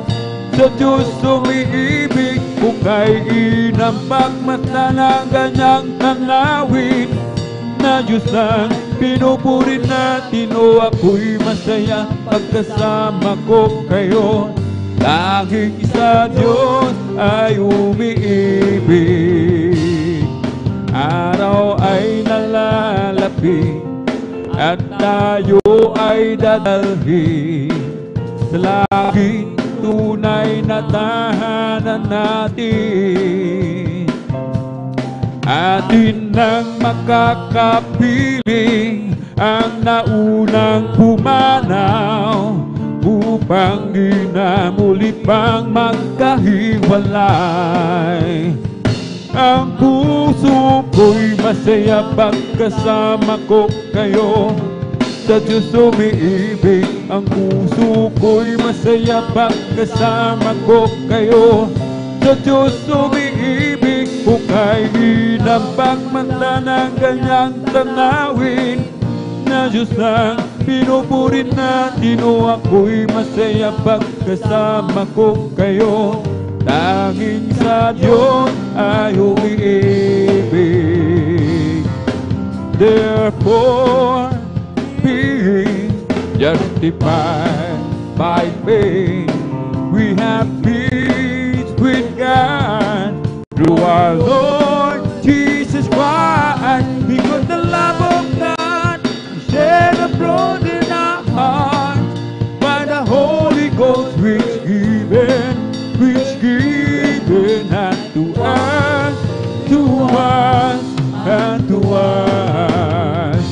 sa Diyos umiibig. Kung kay inambag mata ng ganyang tanawin, na Diyos ang pinupuri natin. O ako'y masaya pagkasama ko kayo, tanging sa Diyos ay umiibig. Araw ay nalalapit at tayo ay dadalhin sa langit, tunay na tahanan natin. Atin nang makakapiling ang naunang pumanaw, upang di na muli pang magkahiwalay. Ang puso ko'y masaya pagkasama ko kayo, sa Diyos umiibig. Ang puso ko'y masaya pagkasama ko kayo, sa Diyos umiibig. Kung kay inambag mata ng ganyang tanawin, na Diyos ang pinupuri natin. O ako'y masaya pagkasama ko kayo, tanging sa Diyos ay umiibig. Therefore, being justified by faith, we have peace with God through our Lord Jesus Christ. Because the love of God is shed abroad in our hearts by the Holy Ghost, which given unto us, unto us.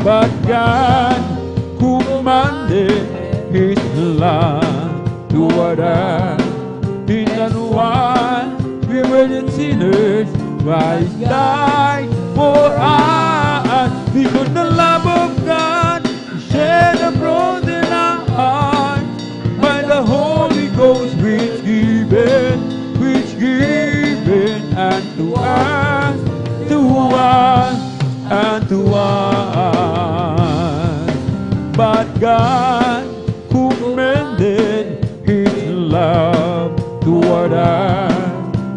But God commanded His love toward us, in that while we were yet sinners, Christ died for us. Because the love of God is shed abroad in our hearts by the Holy Ghost, which given unto us, unto us. But God commended His love toward us,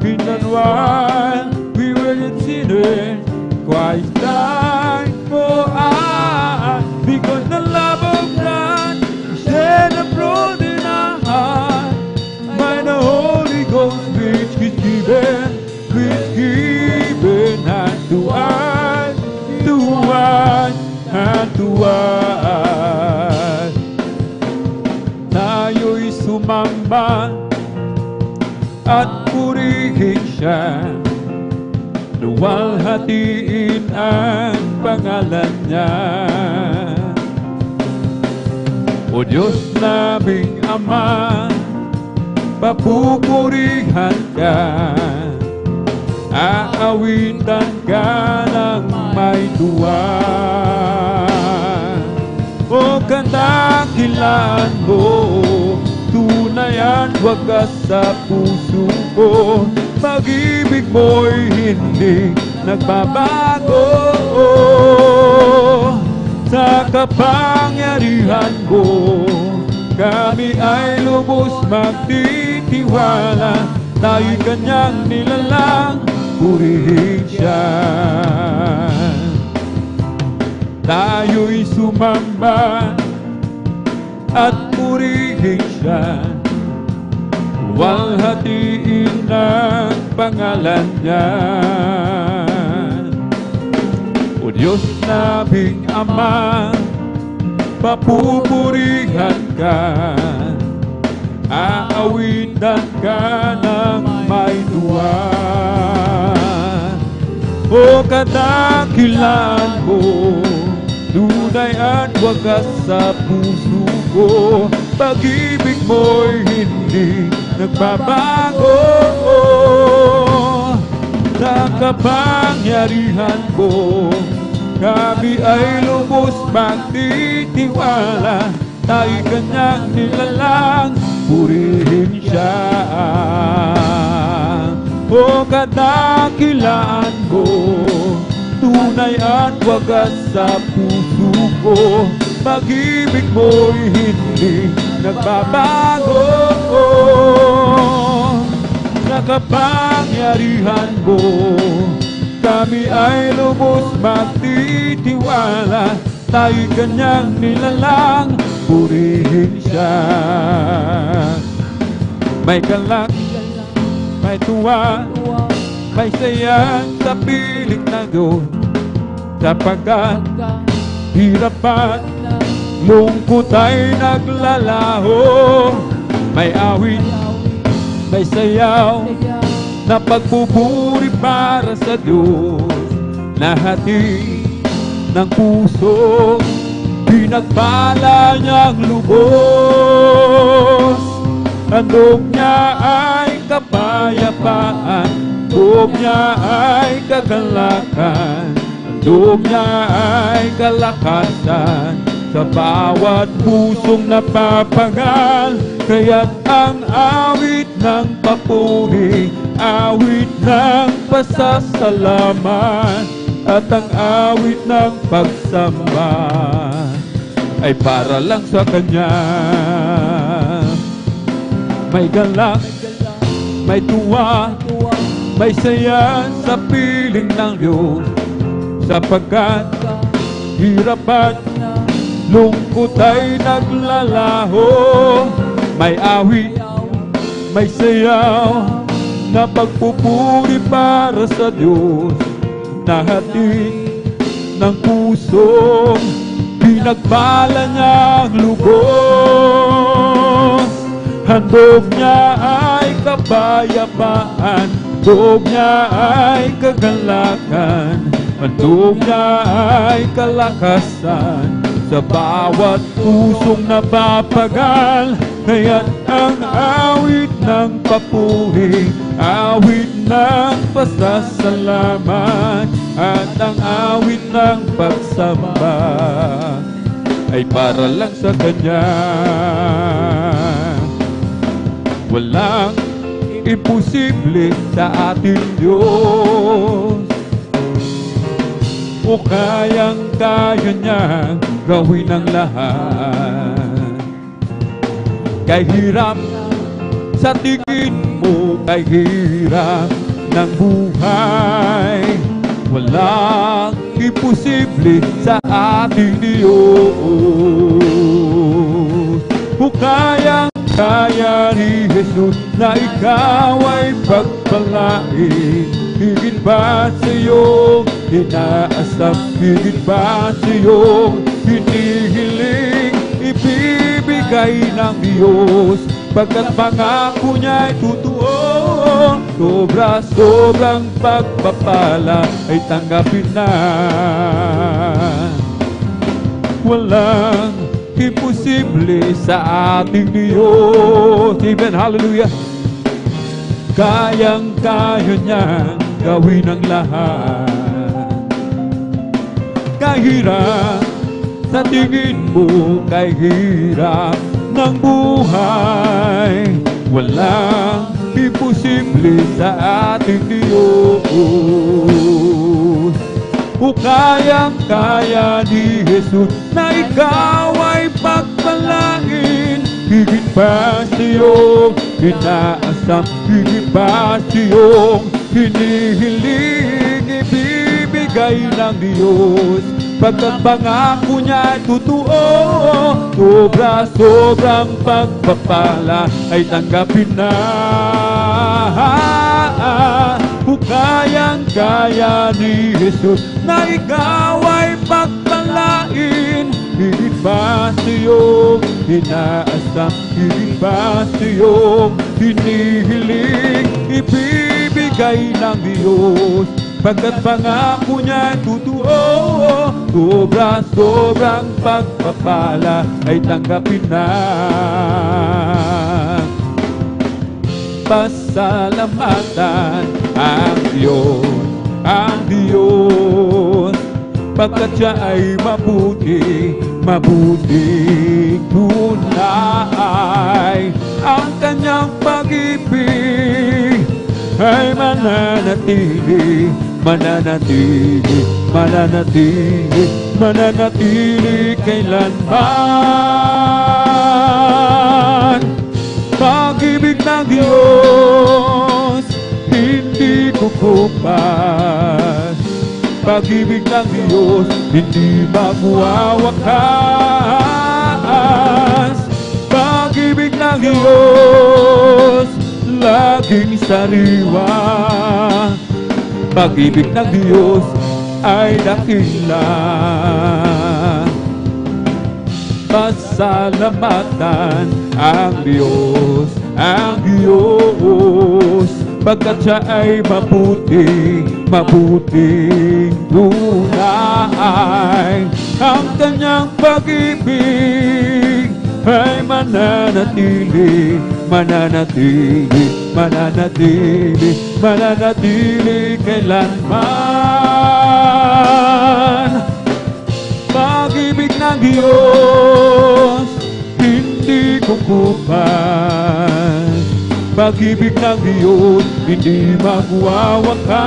in that while we were yet sinners, Christ died for us. Because the love of God is shed abroad in our hearts by the Holy Ghost, which is given unto us, unto us. Tayo'y sumamba at purihin siya, luwalhatiin ang pangalan niya. O Diyos naming Ama, papupurihan ka, aawitan ka ng may tuwa. O kandakilan mo, tunayan wagas sa puso ko, pag-ibig mo'y hindi nagbabago. Sa kapangyarihan mo, kami ay lubos magtitiwala. Tayo'y kanyang nilalang, purihin siya. Tayo'y sumamba at purihin siya, luwalhatiin ang pangalan niya. O Diyos naming Ama, papupurihan ka, aawitan ka ng may may tuwa. O kadakilan mo, tunay at wagas sa puso ko. Pag-ibig mo'y hindi nagbabago. Sa kapangyarihan mo, kami ay lubos magtitiwala. Tayo'y kanyang nilalang, purihin siya. O kadakilaan mo, tunay at wagas sa puso ko. Pag-ibig mo'y hindi nagbabago. Sa kapangyarihan mo, kami ay lubos magtitiwala. Tayo'y kanyang nilalang, purihin siya. May galak, may tuwa, may saya sa piling na Diyos. Sapagkat hirap at lungkot ay naglalaho. May awit, may sayaw na pagpupuri para sa Diyos. Nahati ng puso, pinagpala niyang lubos. Handog niya ay kapayapaan, handog niya ay kagalakan, handog niya ay kalakasan sa bawat pusong napapagal. Kaya't ang awit ng papuri, awit ng pasasalamat, at ang awit ng pagsamba ay para lang sa Kanya. May galak, may tuwa, may saya sa piling ng Diyos. Sapagkat hirap at lungkot ay naglalaho. May awit, may sayaw na pagpupuri para sa Diyos. Nahatid ng puso, pinagpala niyang lubos. Handog niya ay kapayapaan, handog niya ay kagalakan, handog niya ay kalakasan sa bawat pusong napapagal. Kaya't ang awit ng papuri, awit ng pasasalamat, at ang awit ng pagsamba ay para lang sa Kanya. Walang imposible sa ating Diyos, o kayang-kaya niyang gawin ang lahat. Kay hirap sa tingin mo, kay hirap ng buhay, walang imposible sa ating Diyos. O kayang-kaya ni Jesus na ikaw ay pagpalain. Higit ba sa iyong inaasam, higit ba sa iyong hinihiling, ibibigay ng Diyos, pagkat pangako niya ay totoo. Sobra-sobrang pagpapala ay tanggapin na. Walang imposible sa ating Diyos. Amen, hallelujah. Kayang-kaya niyang gawin ang lahat. Kahirap sa tingin mo, kahirap ng buhay, walang imposible sa ating Diyos. O kayang-kaya ni Jesus na ikaw ay pagpalain. Higit pa sa iyong inaasam, higit pa sa iyong hinihiling, ibibigay ng Diyos, pagkat pangako niya ay totoo. Sobra-sobrang pagpapala ay tanggapin na. O kayang-kaya ni Jesus na ikaw ay pagpalain. higit pa sa iyong inaasam, higit pa sa iyong hinihiling, ibibigay ng Diyos. Pagkat pangako niya totoo, sobra-sobrang pagpapala ay tanggapin na. Pasalamatan ang Diyos, pagkat siya ay mabuti, mabuting tunay. Ang kanyang pag-ibig ay mananatili, mananatili, mananatili, mananatili kailanman. Pag-ibig ng Diyos, hindi kukupas. Pag-ibig ng Diyos, hindi magwawakas. Pag-ibig ng Diyos, laging sariwa. Pag-ibig ng Diyos ay dakila. Pasalamatan ang Diyos, pagkat siya ay mabuti, mabuting tunay. Ang kanyang pag-ibig ay mananatili, mananatili, mananatili, mananatili kailanman. Pag-ibig ng Diyos, hindi kukupas. Pag-ibig ng Diyos, hindi magwawakas.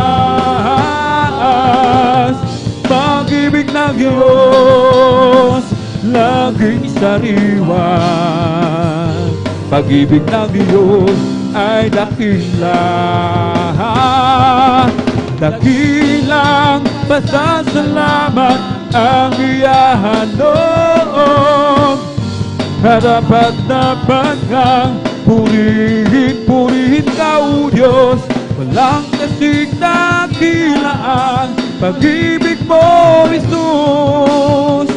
Pag-ibig ng Diyos, laging sariwa. Pag-ibig ng Diyos ay dakila. Dakilang pasasalamat ang iyahanong. Dapat kang purihin, purihin ka o Diyos. Walang kasing dakilaan pag-ibig mo, Jesus.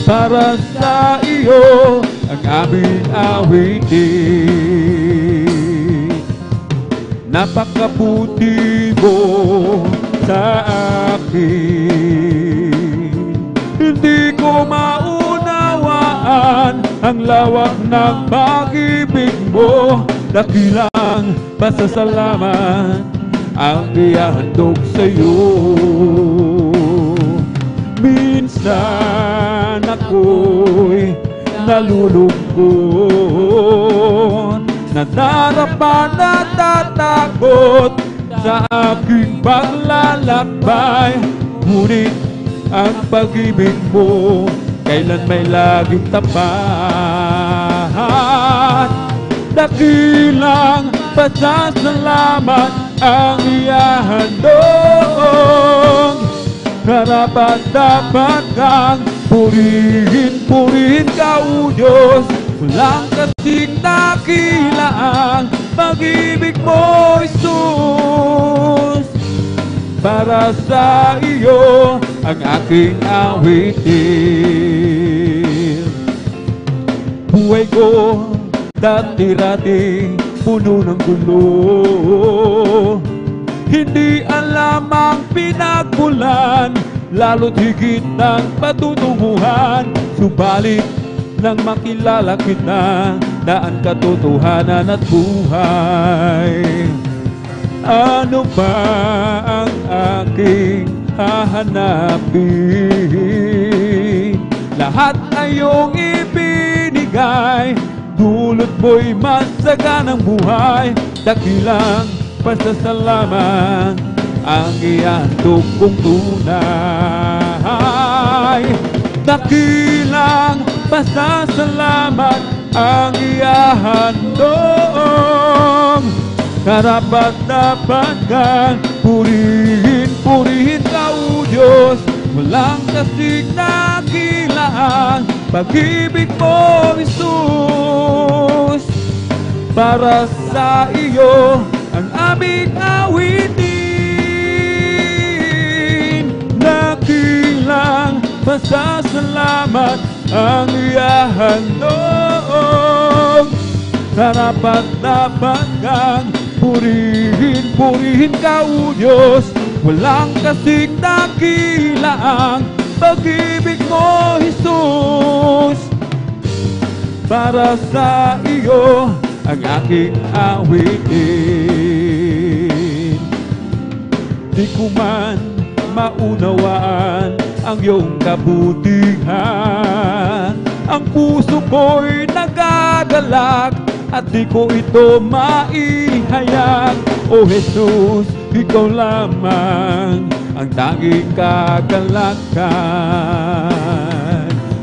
Para sa iyo ang aming awitin. Napakabuti mo sa akin. Hindi ko maunawaan ang lawak ng pag-ibig mo. Dakilang pasasalamat ang ihahandog sa'yo. Minsan ako'y nalulungkot, nadarapa, natatakot sa aking paglalakbay. Ngunit ang pag-ibig mo kailan may laging tapat. Dakilang pasasalamat ang ihahandog. Dapat kang purihin, purihin ka o Diyos. Walang kasing dakilaan pag-ibig mo, Jesus. Para sa iyo ang aking awitin. Buhay ko dati-rati puno ng gulo. Hindi alam ang pinagmulan, lalo't higit ng patutunguhan. Subalit nang makilala kita, daan katotohanan at buhay. Ano ba ang aking hahanapin? Lahat ay iyong ibinigay, dulot mo'y masaganang buhay. Dakilang pasasalamat ang ihandog kong tunay. Dakilang pasasalamat ang ihahandog. Karapat-dapat kang purihin, purihin ka o Diyos. Walang kasing dakilaan pag-ibig mo, Jesus. Para sa iyo ang aming awitin. Dakilang pasasalamat ang ihahandog. Karapat-dapat kang purihin, purihin ka, O Diyos. Walang kasing dakila ang pag-ibig mo, Jesus. Para sa iyo ang aking awitin. Di ko man maunawaan ang iyong kabutihan. Ang puso ko'y nagagalak at di ko ito maihayag. O Jesus, ikaw lamang ang tanging kagalakan.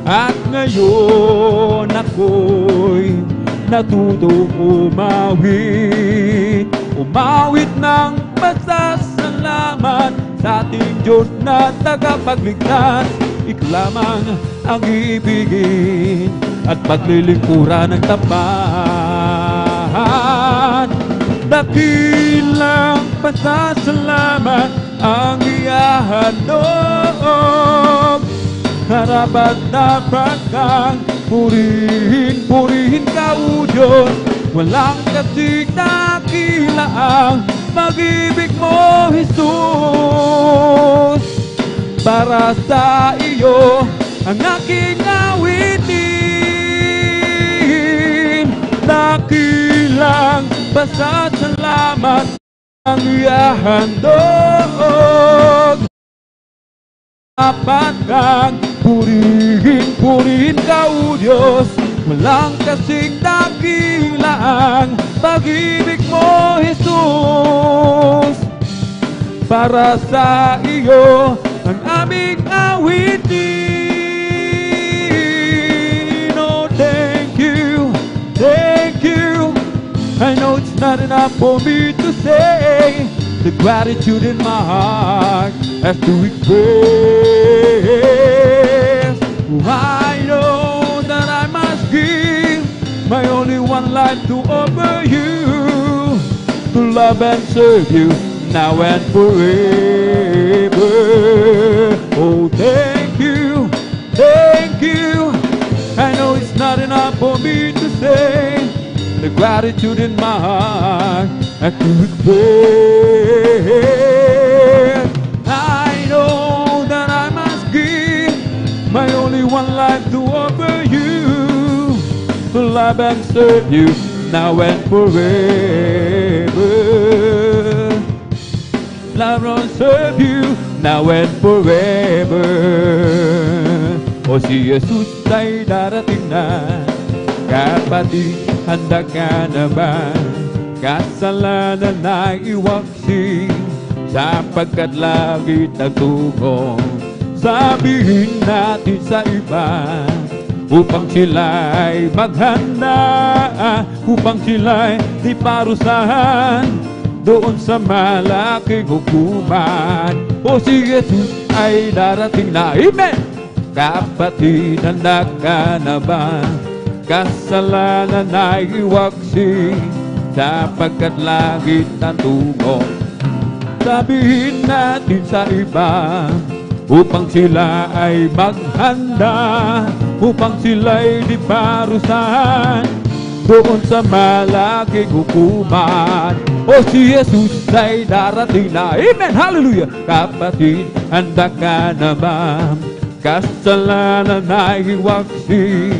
At ngayon ako'y natutong umawit, umawit ng pasasalamat sa ating Diyos na tagapagligtas. Ikaw lamang ang iibigin at paglilingkuran ng tapat. Dakilang pasasalamat ang ihahandog. Karapat-dapat kang purihin, purihin ka, O Diyos. Walang kasing dakila ang pag-ibig mo, Jesus. Para sa iyo ang aking awitin. Dakilang pasasalamat ang ihahandog. Dapat kang purihin, purihin ka, O Diyos. Walang kasing dakila ang pag-ibig mo, Jesus. Para sa iyo ang aming awitin. Oh, thank you, thank you. I know it's not enough for me to say the gratitude in my heart has to express. I know that I must give my only one life to offer you, to love and serve you now and forever. Oh, thank you, thank you. I know it's not enough for me to say the gratitude in my heart has to express. I know that I must give my only one life to offer you, to love and serve you now and forever. Love and serve you now and forever. O si Jesus ay darating na, kapatid, handa ka na ba? Kasalanan ay iwaksi, sapagkat lagi nagtugong. Sabihin natin sa iba, upang sila'y maghanda, upang sila'y di parusahan doon sa malaking hukuman. O si Jesus ay darating na, amen! Kapatid, handa ka na ba? Kasalanan ay iwaksi, sapagkat langit ang tungo. Sabihin natin sa iba, upang sila ay maghanda, upang sila'y di parusahan doon sa malaking hukuman. O si Jesus ay darating na, amen, hallelujah! Kapatid, handa ka na ba? Kasalanan ay iwaksi,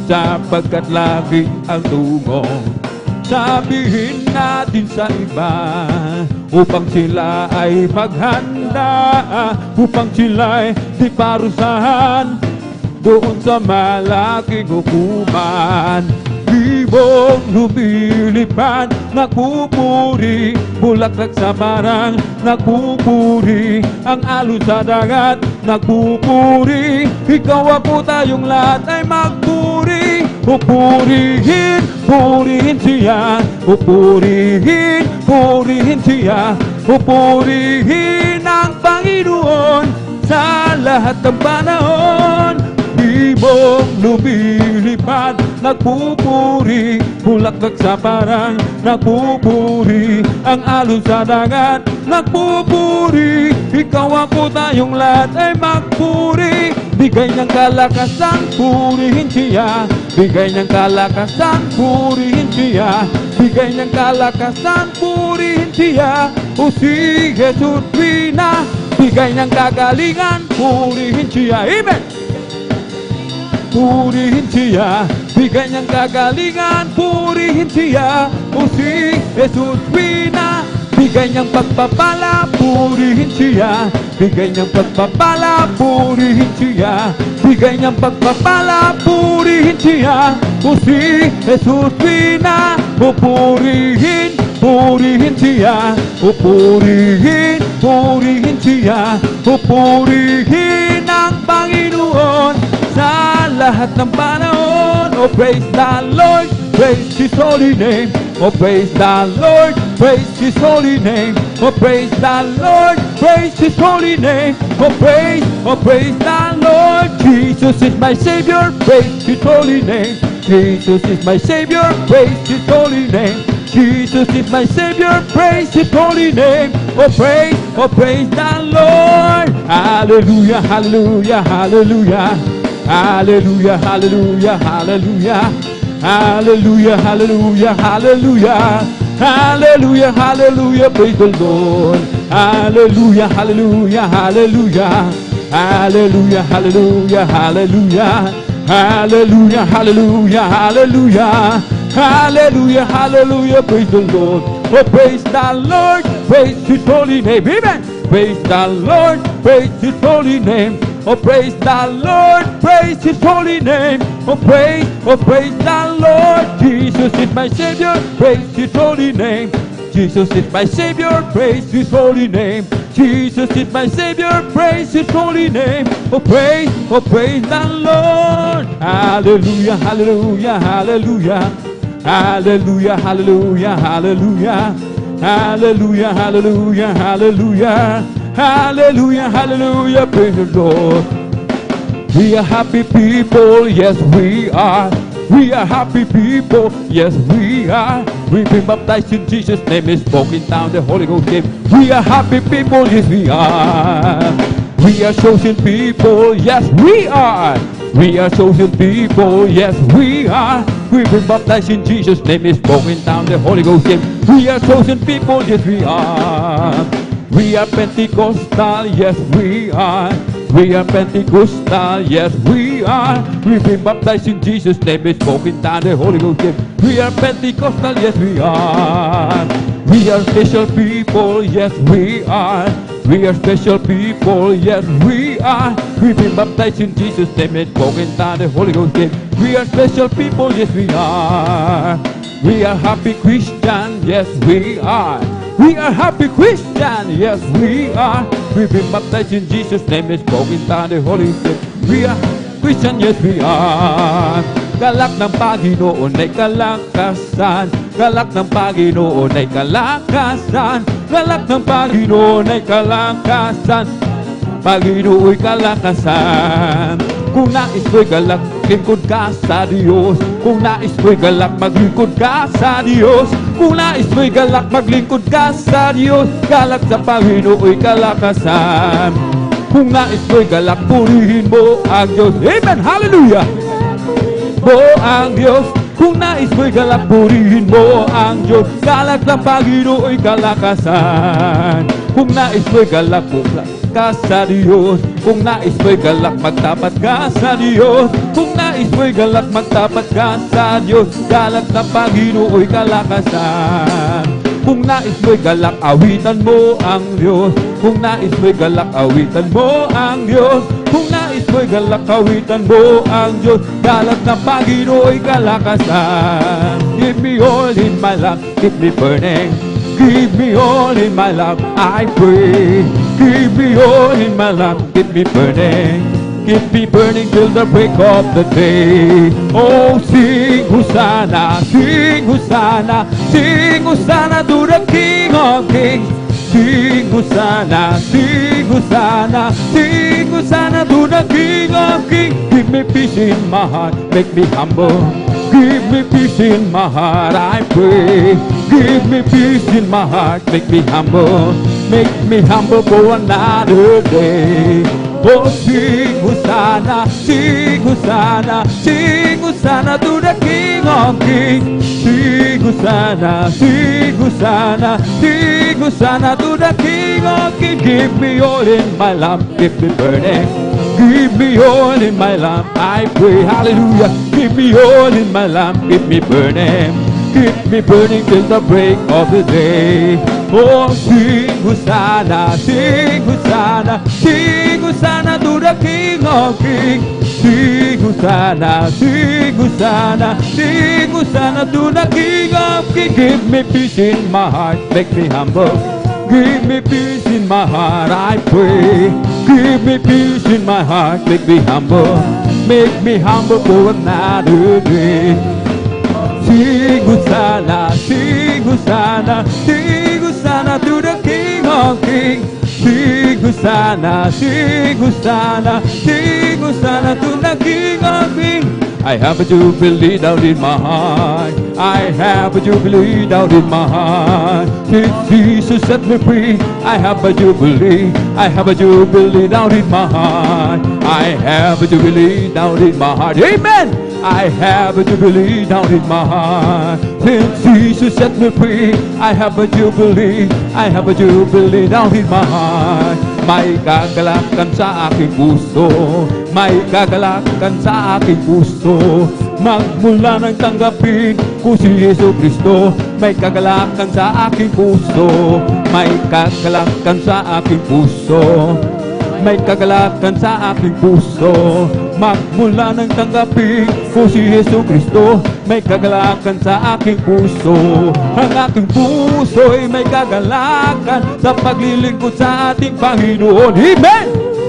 sapagkat langit ang tungo. Sabihin natin sa iba, upang sila ay maghanda, upang sila ay di parusahan doon sa malaking hukuman. Ibong lumilipad, nagpupuri, bulaklak sa barang, nagpupuri, ang alon sa dagat, nagpupuri, ikaw ako tayong lahat ay magpuri. Pupurihin, purihin siya, pupurihin, purihin siya, pupurihin ang Panginoon sa lahat ng panahon. Ibong lumilipad, nagpupuri, bulaklak sa parang nagpupuri, ang alon sa dagat nagpupuri, ikaw ako tayong lahat ay magpuri. Bigay ng kalakasan, purihin siya. Bigay ng kalakasan, purihin siya. Bigay ng kalakasan, purihin siya. O si Jesus Pina, bigay ng kagalingan, purihin siya. Amen! Purihin siya, bigay niyang kagalingan, purihin siya. O si Jesus Pina, bigay niyang pagpapala, purihin siya. Bigay niyang pagpapala, purihin siya. Bigay niyang pagpapala, purihin siya. O si Jesus Pina, o purihin, purihin siya. O purihin, purihin siya. O purihin ang Panginoon sa lahat ng panahon. Oh, praise the Lord, praise His holy name. Oh, praise the Lord, praise His holy name. Oh, praise the Lord, praise His holy name. Oh, praise the Lord. Jesus is my Savior, praise His holy name. Jesus is my Savior, praise His holy name. Jesus is my Savior, praise His holy name. Oh, praise the Lord. Hallelujah, hallelujah, hallelujah. Hallelujah, hallelujah, hallelujah. Hallelujah, hallelujah, hallelujah. Hallelujah, hallelujah, praise the Lord. Hallelujah, hallelujah, hallelujah. Hallelujah, hallelujah, hallelujah. Hallelujah, hallelujah, hallelujah. Hallelujah, hallelujah, praise the Lord. Oh, praise the Lord, praise His holy name. Amen. Praise the Lord, praise His holy name. Oh, praise the Lord, praise His holy name. Oh, praise the Lord. Jesus is my Savior, praise His holy name. Jesus is my Savior, praise His holy name. Jesus is my Savior, praise His holy name. Oh, praise the Lord. Hallelujah, hallelujah, hallelujah. Hallelujah, hallelujah, hallelujah. Hallelujah, hallelujah, hallelujah. Hallelujah, hallelujah, praise the Lord. We are happy people, yes we are. We are happy people, yes we are. We've been baptized in Jesus' name, is spoken down the Holy Ghost name. We are happy people, yes we are. We are chosen people, yes we are. We are chosen people, yes we are. We've been baptized in Jesus' name, is spoken down the Holy Ghost name. We are chosen people, yes we are. We are Pentecostal, yes we are. We are Pentecostal, yes we are. We've been baptized in Jesus' name, is spoken down the Holy Ghost name. We are Pentecostal, yes we are. We are special people, yes we are. We are special people, yes we are. We've been baptized in Jesus' name, is spoken down the Holy Ghost name. We are special people, yes we are. We are happy Christian, yes we are. We are happy Christian, yes we are. We've been baptized in Jesus' name, is spoken down the Holy Spirit. We are Christian, yes we are. Galak ng Panginoon ay kalakasan. Galak ng Panginoon ay kalakasan. Galak ng Panginoon ay kalakasan. Panginoon ay kalakasan. Kung nais mo'y galak, lingkod ka sa Diyos. Kung nais mo'y galak, maglingkod ka sa Diyos. Kung nais mo'y galak, maglingkod ka sa Diyos. Galak sa Panginoon'y kalakasan. Kung nais mo'y galak, purihin mo ang Diyos. Amen! Hallelujah! Mo ang Diyos. Kung nais mo'y galak, purihin mo ang Diyos. Galak ng Panginoon'y kalakasan. Kung nais mo'y galak, ka sa Diyos. Kung nais mo'y galak, magtapat ka sa Diyos. Kung nais mo'y galak, magtapat ka sa Diyos. Galak ng Panginoon'y kalakasan. Kung nais mo'y galak, awitan mo ang Diyos. Kung nais mo'y galak, awitan mo ang Diyos. Kung nais mo'y galak, awitan mo ang Diyos. Galak ng Panginoon'y kalakasan. Give me all in my life, keep me burning. Give me all in my life, I pray. Give me all in my life, keep me burning. Keep me burning till the break of the day. Oh, sing Hosanna, sing Hosanna, sing Hosanna to the King of Kings. Sing Hosanna, sing Hosanna, sing Hosanna to the King of Kings. Give me peace in my heart, make me humble. Give me peace in my heart, I pray. Give me peace in my heart, make me humble for another day. Oh, sing Hosanna, sing Hosanna, sing Hosanna to the King of Kings. Sing Hosanna, sing Hosanna, sing Hosanna to the King of Kings. Give me oil in my lamp, keep me burning. Give me oil in my lamp, I pray, hallelujah. Give me oil in my lamp, keep me burning. Keep me burning till the break of the day. Oh, sing Hosanna, sing Hosanna, sing Hosanna to the King of Kings. Sing Hosanna, sing Hosanna, sing Hosanna to the King of Kings. Give me peace in my heart, make me humble. Give me peace in my heart, I pray. Give me peace in my heart, make me humble. Make me humble for another day. Sing Hosanna, sing Hosanna, sing Hosanna to the King of Kings. Sing Hosanna, sing Hosanna, sing Hosanna to the King of Kings. I have a jubilee down in my heart. I have a jubilee down in my heart. Since Jesus set me free, I have a jubilee. I have a jubilee down in my heart. I have a jubilee down in my heart. Amen. I have a jubilee down in my heart. Since Jesus set me free, I have a jubilee. I have a jubilee down in my heart. May kagalakan sa aking puso. May kagalakan sa aking puso. Magmula nang tanggapin ko si Yesu Kristo. May kagalakan sa aking puso. May kagalakan sa aking puso. May kagalakan sa aking puso. Magmula nang tanggapin ko si Yesu Kristo. May kagalakan sa aking puso. Ang aking puso'y may kagalakan sa paglilingkod sa ating Panginoon. Amen!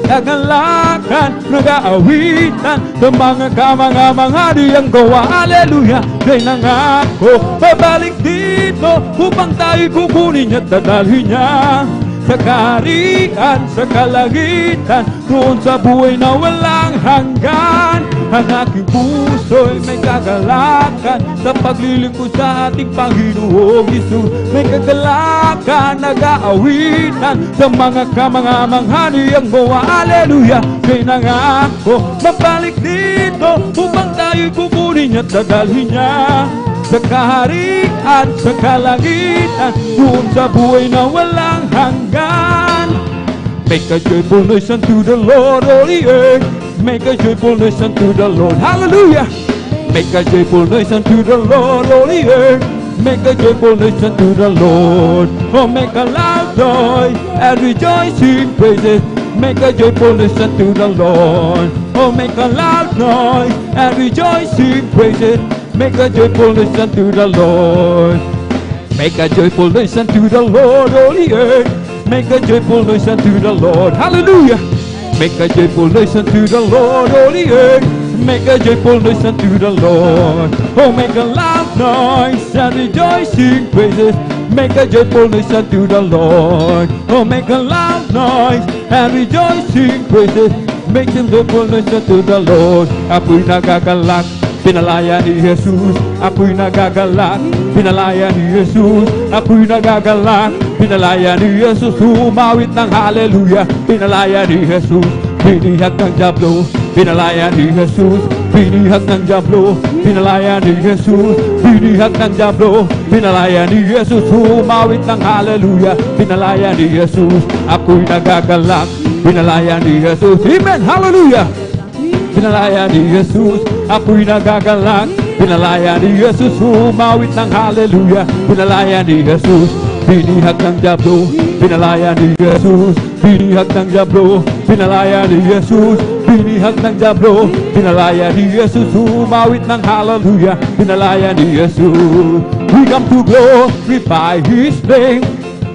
Kagalakan, nag-aawitan sa mga kamang-amanghari ang gawa. Hallelujah! Kaya nangako, babalik dito upang tayo'y kukunin at dadalhin niya sa kaharian, sa kalangitan, doon sa buhay na walang hanggan. Ang aking puso'y may kagalakan sa paglilingkod sa ating Panginoong Hesus. May kagalakan, nag-aawitan sa mga kamang-amanghari ang gawa. Hallelujah! Kaya nangako, mabalik dito upang tayo'y kukunin at dadalhin niya sa kaharian, sa kalangitan, doon sa buhay na walang hanggan. Make a joyful noise unto the Lord, all the earth. Make a joyful noise unto the Lord. Hallelujah! Make a joyful noise unto the Lord, all the earth. Make a joyful noise unto the Lord. Oh, make a loud noise and rejoice in praises. Make a joyful noise unto the Lord. Oh, make a loud noise and rejoice in praises. Make a joyful noise unto the Lord. Make a joyful noise unto the Lord, all the earth. Make a joyful noise unto the Lord. Hallelujah! Make a joyful noise unto the Lord, all the earth. Make a joyful noise unto the Lord. Oh, make a loud noise and rejoice in praises. Make a joyful noise unto the Lord. Oh, make a loud noise and rejoice in praises. Make a joyful noise unto the Lord. Ako'y nagagalak, pinalaya ni Jesus. Ako'y nagagalak, pinalaya ni Jesus. Ako'y nagagalak, pinalaya ni Jesus. Umawit ng hallelujah, pinalaya ni Jesus. Binihag ng diablo, pinalaya ni Jesus. Binihag ng diablo, pinalaya ni Jesus. Binihag ng diablo, pinalaya ni Jesus. Umawit ng hallelujah, pinalaya ni Jesus. Ako'y nagagalak, pinalaya ni Jesus. Amen, hallelujah. Pinalaya ni Jesus, ako'y nagagalak. Pinalaya ni Jesus, umawit ng hallelujah. Pinalaya ni Jesus. Binihag ng diablo, pinalaya ni Jesus. Binihag ng diablo, pinalaya ni Jesus. Binihag ng diablo, pinalaya ni Jesus. Umawit ng hallelujah, pinalaya ni Jesus. We come to glorify His name.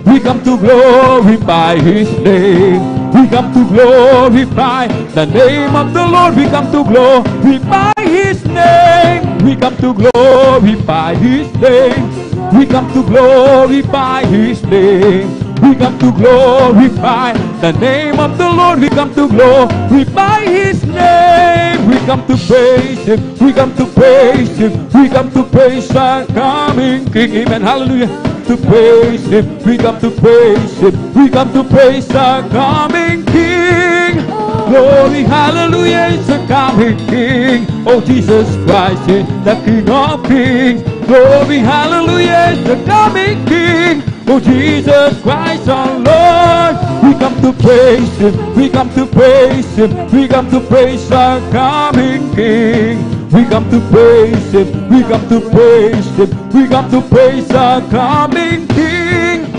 We come to glorify His name. We come to glorify the name of the Lord. We come to glorify His name. We come to glorify His name. We come to glorify His name. We come to glorify the name of the Lord. We come to glorify His name. We come to praise Him, we come to praise Him, we come to praise our coming King. Amen, hallelujah. To praise Him, we come to praise Him, we come to praise our coming King. Glory, hallelujah, it's a coming King. Oh, Jesus Christ is the King of Kings. Glory, hallelujah, it's the coming King. Oh, Jesus Christ our Lord. We come to praise Him, we come to praise Him, we come to praise our coming King. We come to praise Him, we come to praise Him, we come to praise our coming King.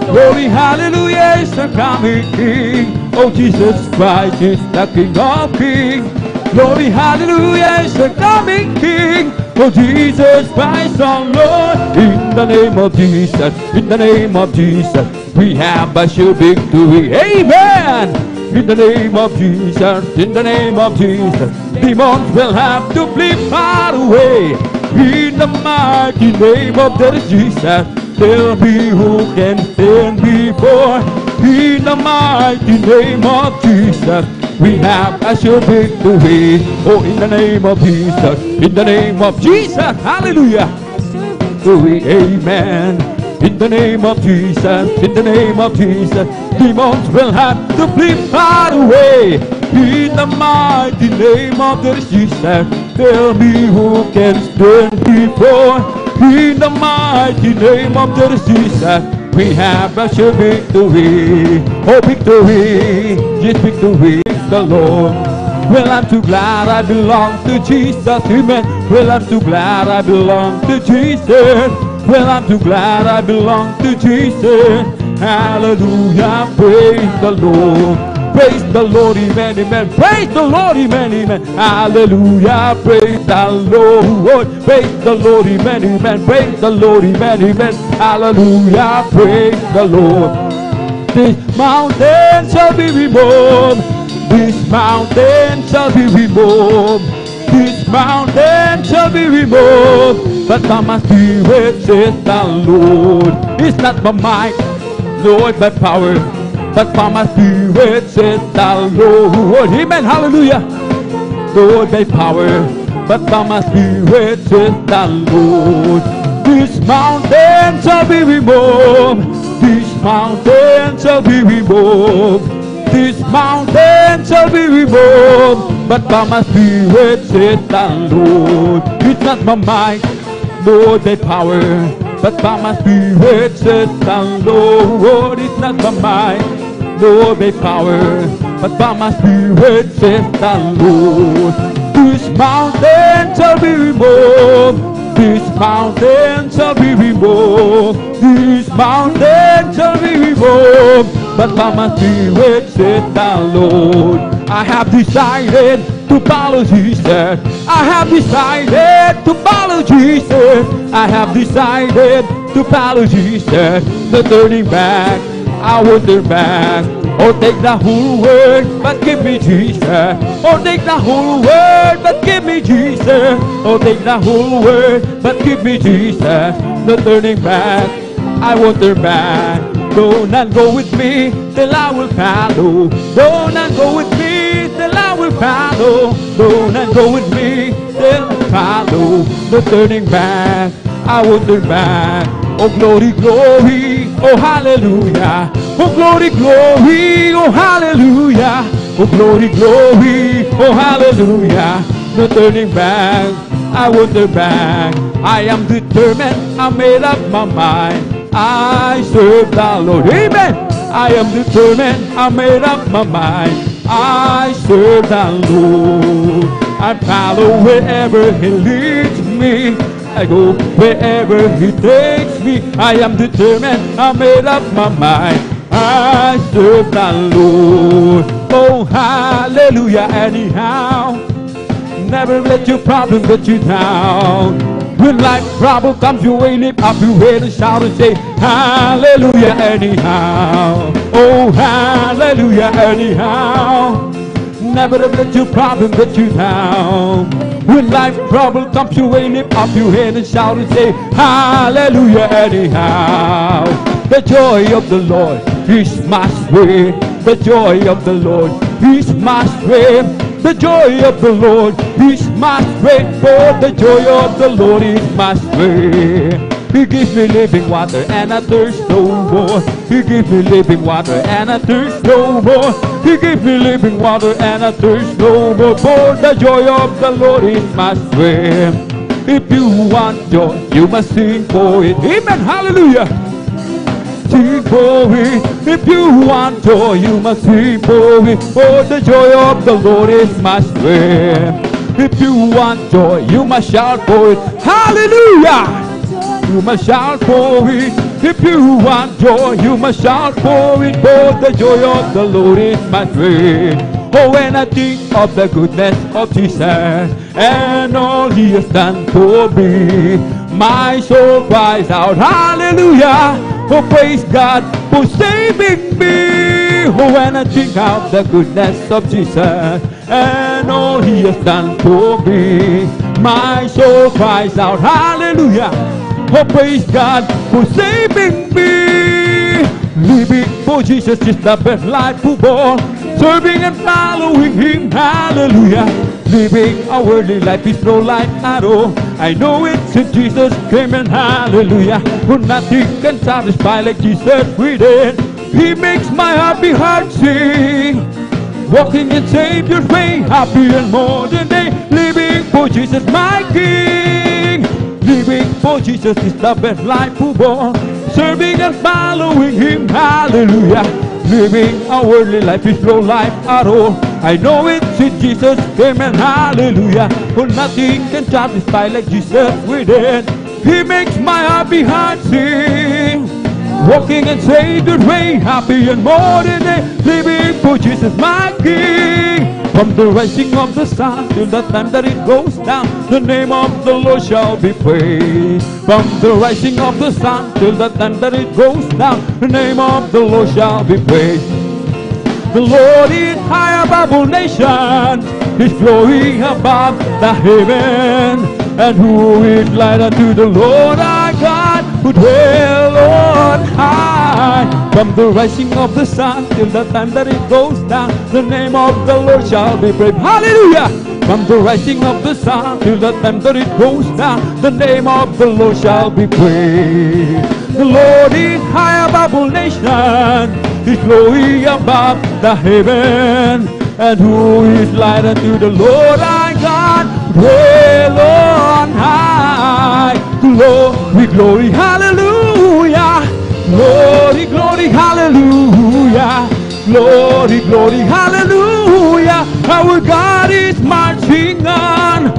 Glory, hallelujah, is the coming King. Oh, Jesus Christ is the King of Kings. Glory, hallelujah, is the coming King. Oh, Jesus Christ our Lord. In the name of Jesus, in the name of Jesus, we have a sure victory. Amen. In the name of Jesus, in the name of Jesus, demons will have to flee far away. In the mighty name of the Jesus, tell me who can stand before. In the mighty name of Jesus, we have a sure victory. Oh, in the name of Jesus, in the name of Jesus, hallelujah. Victory, amen. In the name of Jesus, in the name of Jesus, demons will have to flee far away. In the mighty name of the Jesus, tell me who can stand before. In the mighty name of the Jesus, we have a sure victory. Oh, victory, yes, victory is the Lord. Well, I'm too glad I belong to Jesus, amen. Well, I'm too glad I belong to Jesus. Well, I'm too glad I belong to Jesus. Hallelujah, praise the Lord. Praise the Lord, amen, amen. Praise the Lord, amen, amen. Hallelujah, praise the Lord. Praise the Lord, amen, amen. Praise the Lord, amen, amen. Hallelujah, praise the Lord. This mountain shall be removed. This mountain shall be removed. This mountain shall be removed. But by my spirit, says the Lord. It's not by might, Lord, but power. But by my spirit, says the Lord. Amen, hallelujah. Lord, by power. But by my spirit, says the Lord. This mountain shall be removed. This mountain shall be removed. This mountain shall be removed. But by my spirit, says the Lord. It's not by might, Lord, by power. But by my spirit, says the Lord. It's not by might, Lord, by power. But by my spirit, says the Lord. This mountain shall be removed. This mountain shall be removed. This mountain shall be removed. But by my spirit, says the Lord. I have decided to follow Jesus. I have decided to follow Jesus. I have decided to follow Jesus. No turning back, I won't turn back. Oh, take the whole world, but give me Jesus. Oh, take the whole world, but give me Jesus. Oh, take the whole world, but give me Jesus. No turning back, I won't turn back. Don't not go with me, till I will follow. Don't not go with me, till I will follow. Don't not go with me, till I follow. No turning back, I won't turn back. Oh, glory, glory, oh, hallelujah. Oh, glory, glory, oh, hallelujah. Oh, glory, glory, oh, hallelujah. No turning back, I won't turn back. I am determined, I made up my mind. I serve the Lord. Amen. I am determined, I made up my mind. I serve the Lord. I follow wherever He leads me. I go wherever He takes me. I am determined, I made up my mind. I serve the Lord. Oh, hallelujah, anyhow. Never let your problem get you down. When life problem comes your way, lift up your head and shout and say, hallelujah, anyhow. Oh, hallelujah, anyhow. Never let your problem get you down. When life trouble comes your way, lift up your head and shout and say, hallelujah, anyhow. The joy of the Lord is my strength. The joy of the Lord is my strength. The joy of the Lord is my strength, for the joy of the Lord is my strength. He gives me living water and I thirst no more. He gives me living water and I thirst no more. He gives me living water and I thirst no more. For the joy of the Lord is my strength. If you want joy, you must sing for it. Amen. Hallelujah. Sing for it. If you want joy, you must sing for it. For the joy of the Lord is my strength. If you want joy, you must shout for it. Hallelujah. You must shout for it. If you want joy, you must shout for it. For the joy of the Lord is my strength. Oh, when I think of the goodness of Jesus and all He has done for me, my soul cries out, hallelujah. Oh, praise God for saving me. Oh, when I think of the goodness of Jesus and all He has done for me, my soul cries out, hallelujah. Oh, praise God for saving me. Living for Jesus is the best life of all. Serving and following Him, hallelujah. Living a worldly life is no life at all. I know it's in Jesus came and hallelujah. For nothing can satisfy like Jesus within. He makes my happy heart sing. Walking in Savior's way, happy and more than day. Living for Jesus, my King. Living for Jesus is the best life of all. Serving and following Him, hallelujah. Living a worldly life is no life at all. I know it's in Jesus came and hallelujah. For nothing can satisfy like Jesus within. He makes my happy heart sing. Walking in Savior's way, happy and more than day. Living for Jesus, my King. From the rising of the sun till the time that it goes down, the name of the Lord shall be praised. From the rising of the sun till the time that it goes down, the name of the Lord shall be praised. The Lord is high above all nations, His glory above the heaven. And who is like unto the Lord our God, who dwell on high? From the rising of the sun till the time that it goes down, the name of the Lord shall be praised. Hallelujah! From the rising of the sun till the time that it goes down, the name of the Lord shall be praised. The Lord is high above all nations, His glory above the heaven. And who is like unto the Lord our God, dwell on high. Glory, glory, hallelujah. Glory, glory, hallelujah. Glory, glory, hallelujah. Our God is marching on.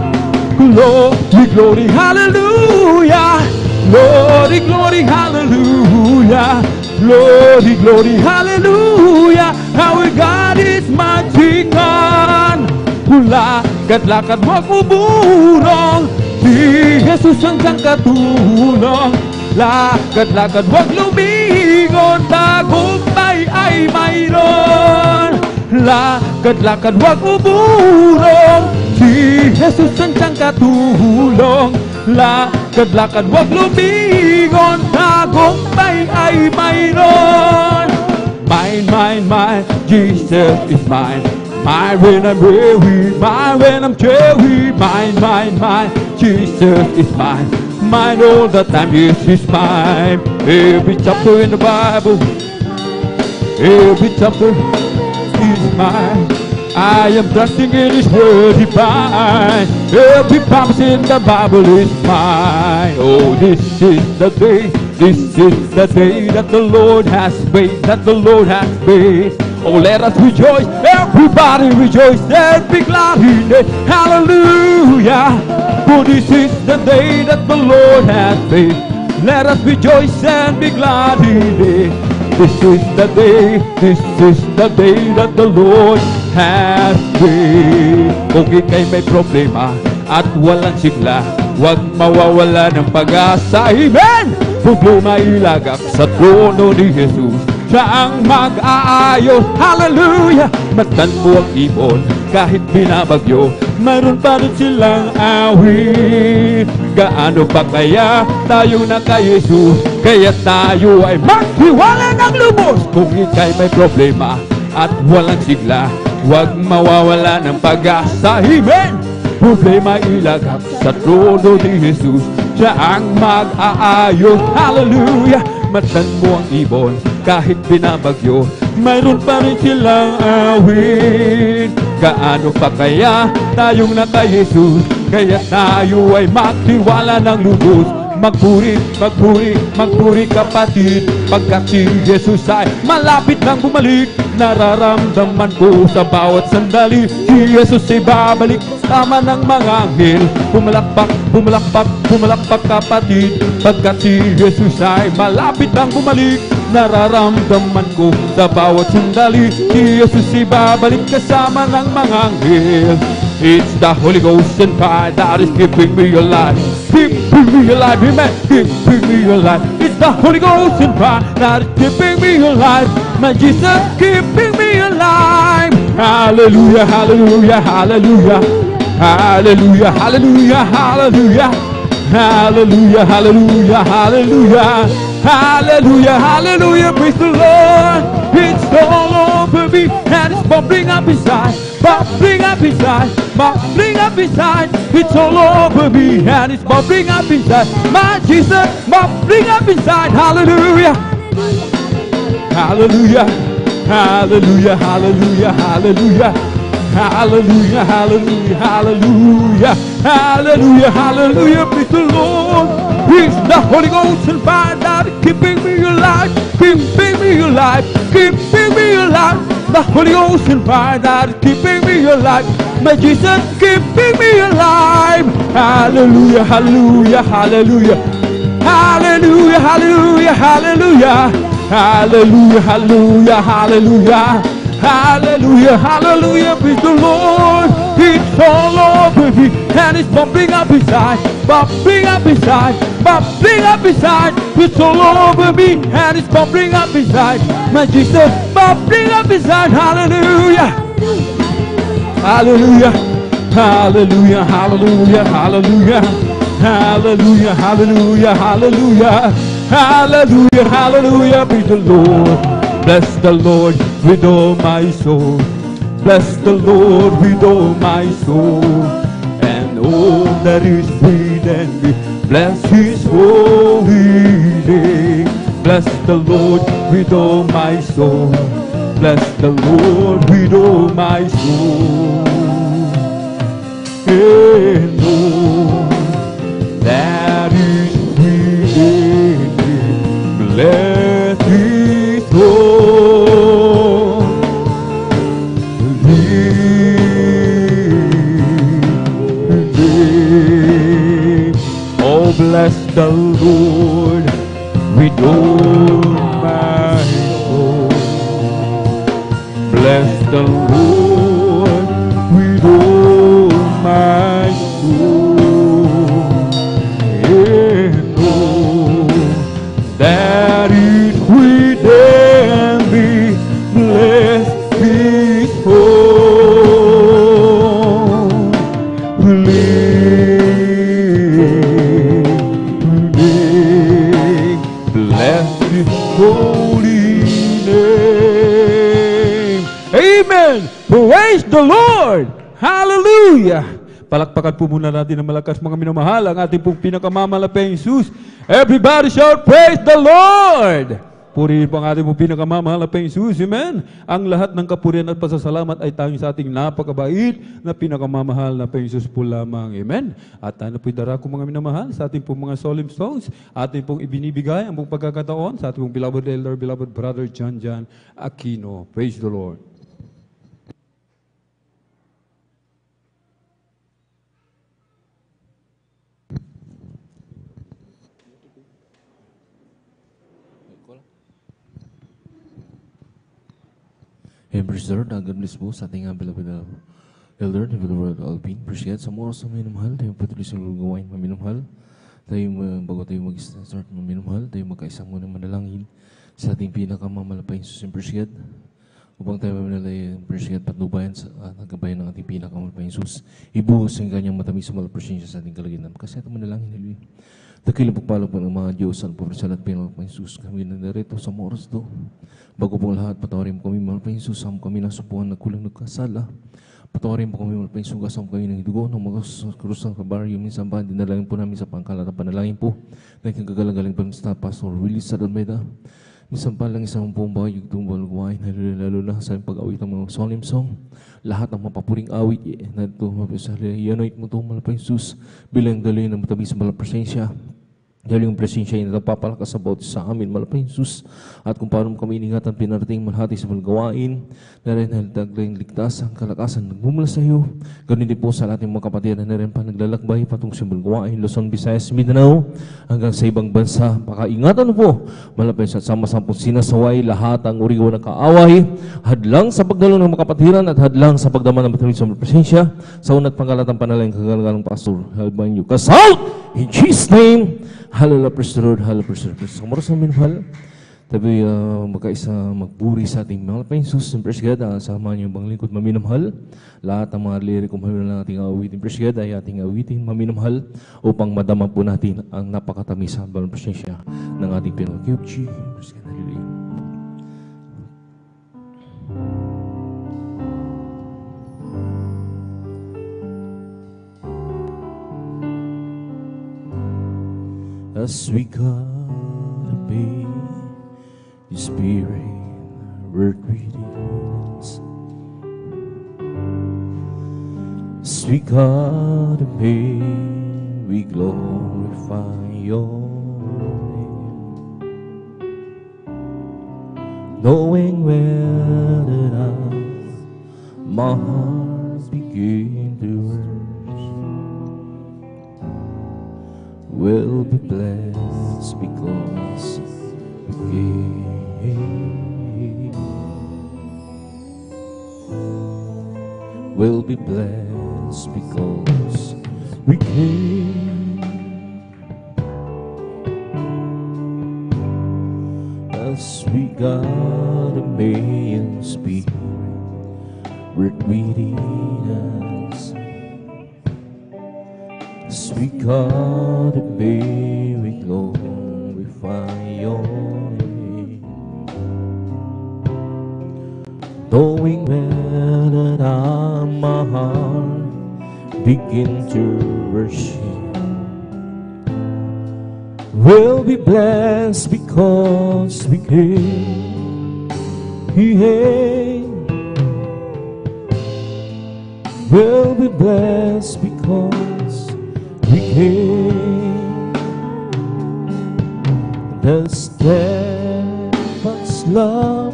Glory, glory, hallelujah. Glory, glory, hallelujah. Glory, glory, hallelujah. Our God is marching on. Lakad-lakad mo bubulong, si Jesus ang siyang katulong. Lakad-lakad huwag lumingon, tagumpay ay mayroon. Lakad-lakad huwag bubulong, si Jesus ang siyang katulong. Lakad-lakad huwag lumingon, tagumpay ay mayroon. Mine, mine, mine, Jesus is mine. Mine when I'm weary, mine when I'm cheery. Mine, mine, mine, Jesus is mine. Mine all the time, yes, He's mine. Every chapter in the Bible, every chapter is mine. I am trusting in His word divine. Every promise in the Bible is mine. Oh, this is the day, this is the day that the Lord has made, that the Lord has made. Oh, let us rejoice, everybody rejoice and be glad in it. Hallelujah. For this is the day that the Lord has made. Let us rejoice and be glad in it. This is the day, this is the day that the Lord has made. Kung ika'y may problema at walang sigla, huwag mawawala ng pag-asa. Amen! Problema ilagak sa trono ni Jesus, siya ang mag-aayos. Hallelujah! Matan mo ang ibon kahit binabagyo, mayroon pa rin silang awit. Gaano pa kaya tayo na kay Jesus, kaya tayo ay maghiwala ng lubos. Kung ika'y may problema at walang sigla, Huwag mawawala ng pag-asa. Amen! Problema ilagak sa trono ni Jesus. Siya ang mag-aayos. Hallelujah! Matan mo ang ibon kahit binabagyo, mayroon pa rin silang awit. Gaano pa kaya tayong naka Jesus, kaya tayo ay magtiwala ng lubos. Magpuri, magpuri, magpuri kapatid, pagkat si Jesus ay malapit nang bumalik. Nararamdaman ko sa bawat sandali, si Jesus ay babalik tama ng mga anghel. Pumalakpak, pumalakpak, pumalakpak kapatid, pagkat si Jesus ay malapit nang bumalik. Nararamdaman ko sa bawat sandali, si Jesus ay babalik kasama ng mga anghel. It's the Holy Ghost and fire that is keeping me alive. Keeping me alive, amen. Keeping me alive. It's the Holy Ghost and fire that is keeping me alive. My Jesus keeping me alive. Hallelujah, hallelujah, hallelujah. Hallelujah, hallelujah, hallelujah. Hallelujah, hallelujah, hallelujah. Hallelujah, hallelujah, praise the Lord. It's all over me and it's bubbling up inside, bubbling up inside, bubbling up inside. It's all over me and it's bubbling up inside. My Jesus, bubbling up inside. Hallelujah, hallelujah, hallelujah, hallelujah, hallelujah. Hallelujah, hallelujah, hallelujah, hallelujah, hallelujah, praise the Lord. He's the Holy Ghost and fire that is keeping me alive, keeping me alive, keeping me alive. The Holy Ghost and fire that is keeping me alive. My Jesus keeping me alive. Hallelujah, hallelujah, hallelujah. Hallelujah, hallelujah, hallelujah. Hallelujah, hallelujah, hallelujah. Hallelujah, hallelujah, praise the Lord. It's all over me and it's bubbling up inside, bubbling up inside, bubbling up inside. It's all over me and it's bubbling up inside. My Jesus, bubbling up inside. Hallelujah, hallelujah, hallelujah, hallelujah, hallelujah. Hallelujah, hallelujah, hallelujah. Hallelujah, hallelujah, praise the Lord. Bless the Lord with all my soul. Bless the Lord with all my soul. And all that is within me, bless His holy name. Bless the Lord with all my soul. Bless the Lord with all my soul. And all that is within me, bless His holy name. Oh, bless the Lord with all my soul. Bless the Lord with all my soul. And all that is within me, bless His holy name. Bless His holy name. Amen. Praise the Lord. Hallelujah. Palakpakan po muna natin ng malakas mga minamahal ang ating pong pinakamamalapeng Jesus. Everybody shout, praise the Lord! Purihin po ang ating pong pinakamamahal na Jesus. Amen? Ang lahat ng kapurihan at pasasalamat ay tanging sa ating napakabait na pinakamamahal na Jesus po lamang. Amen? At ano po'y darako mga minamahal sa ating pong mga solemn songs, ating pong ibinibigay ang pong pagkakataon sa ating pong beloved elder, beloved brother John Aquino. Praise the Lord. Praise the Lord, God bless po sa ating beloved elder, beloved Alvin. Appreciate sa mga oras na minamahal, tayo patuloy sa gawain maminamahal. Tayo, bago tayo mag-start maminamahal, tayo magkaisang muna manalangin sa ating pinakamamalapay Jesus. Appreciate upang tayo maminalay, appreciate patnubayan sa nagabayan ng ating pinakamamalapay Jesus. Ibuhos ang kanyang matamis sa malaprosensya sa ating kalagitnaan. Kasi ito manalangin, hallelujah. Dakilang pagpalo po ng mga Diyos, ang pagpasal at pinal pa Jesus, kami na narito sa mga oras to. Bago pong lahat, patawarin mo kami, mahal pa Jesus, ang kami nasupuan, nagkulang nagkasala. Patawarin mo kami, mahal pa Jesus, ang kami ng hidugo, ng mga krusang kabaryo, minsan pa, dinalangin po namin sa pangkalat at panalangin po, na ikagagalang-galing pa ng staff, Pastor Willie Sadalmeda. Minsan pa lang isang pong bayog tumbal guwain, lalo na sa pag-awit ng mga solemn song. Lahat ng mapapuring awit na ito, mapasali, yanoit mo ito, mahal pa Jesus, bilang daloy ng matamis sa malang presensya. Dahil yung presensya ay nagpapalakas sa bawat sa amin, mahal pa Jesus. At kung paano kami iningatan pinarating malhati sa malgawain, na rin nagdaglang ligtas ang kalakasan, nagmumula sa iyo. Ganun din po sa ating mga kapatid na rin pa naglalakbay patong sa malgawain, Luzon, Visayas, Mindanao, hanggang sa ibang bansa. Pakaingatan po, mahal pa Jesus, at sama-sampung sinasaway lahat ang uriwa ng kaaway, hadlang sa pagdalo ng mga kapatiran at hadlang sa pagdaman ng matamis sa presensya, sa unat pangkalatang panalangin kagalagang Pastor Helban Yu. Kasal! In Jesus' name, hallelujah, praise the Lord, hallelujah, praise the Lord. Sumara sa amin, mahal. Tabi, magkaisa magburi sa ating mahal pa Jesus. Praise God, sama niyo bang lingkod maminamahal. Lahat ng mga lirik kung mahal na ating awitin. Praise God, ay ating awitin maminamahal upang madama po natin ang napakatamis sa balang presensya ng ating pinag-kiyopchi. Praise God, hallelujah. As we gotta be His Spirit, word readings. As we gotta be, we glorify Your name, knowing where that my heart begin to worship. Will be blessed because we came. Will be blessed because we came. As we got a million spirit, we're leading us. As we gotta be, we glorify Your name, knowing well that my heart begin to worship. We'll be blessed because we came. We'll be blessed because we came. The steadfast love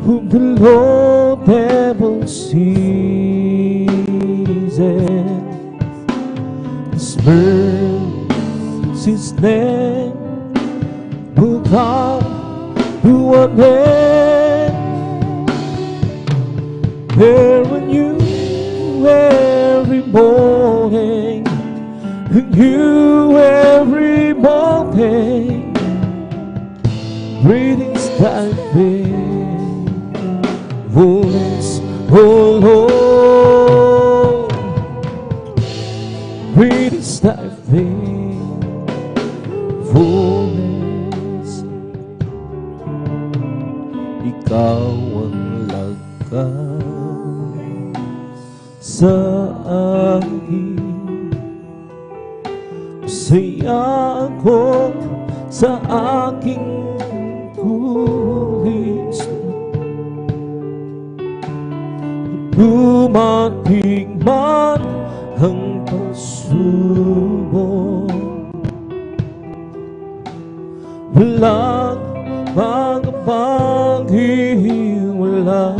whom the Lord never ceases, His mercy's name will come to an end. There when you every morning, you every morning, greetings thy faithfulness, oh Lord, greetings thy faithfulness. Ikaw ang lakas sa akin, saya ako sa aking tulis. Dumating man ang pagsubok, walang magpaghiwala,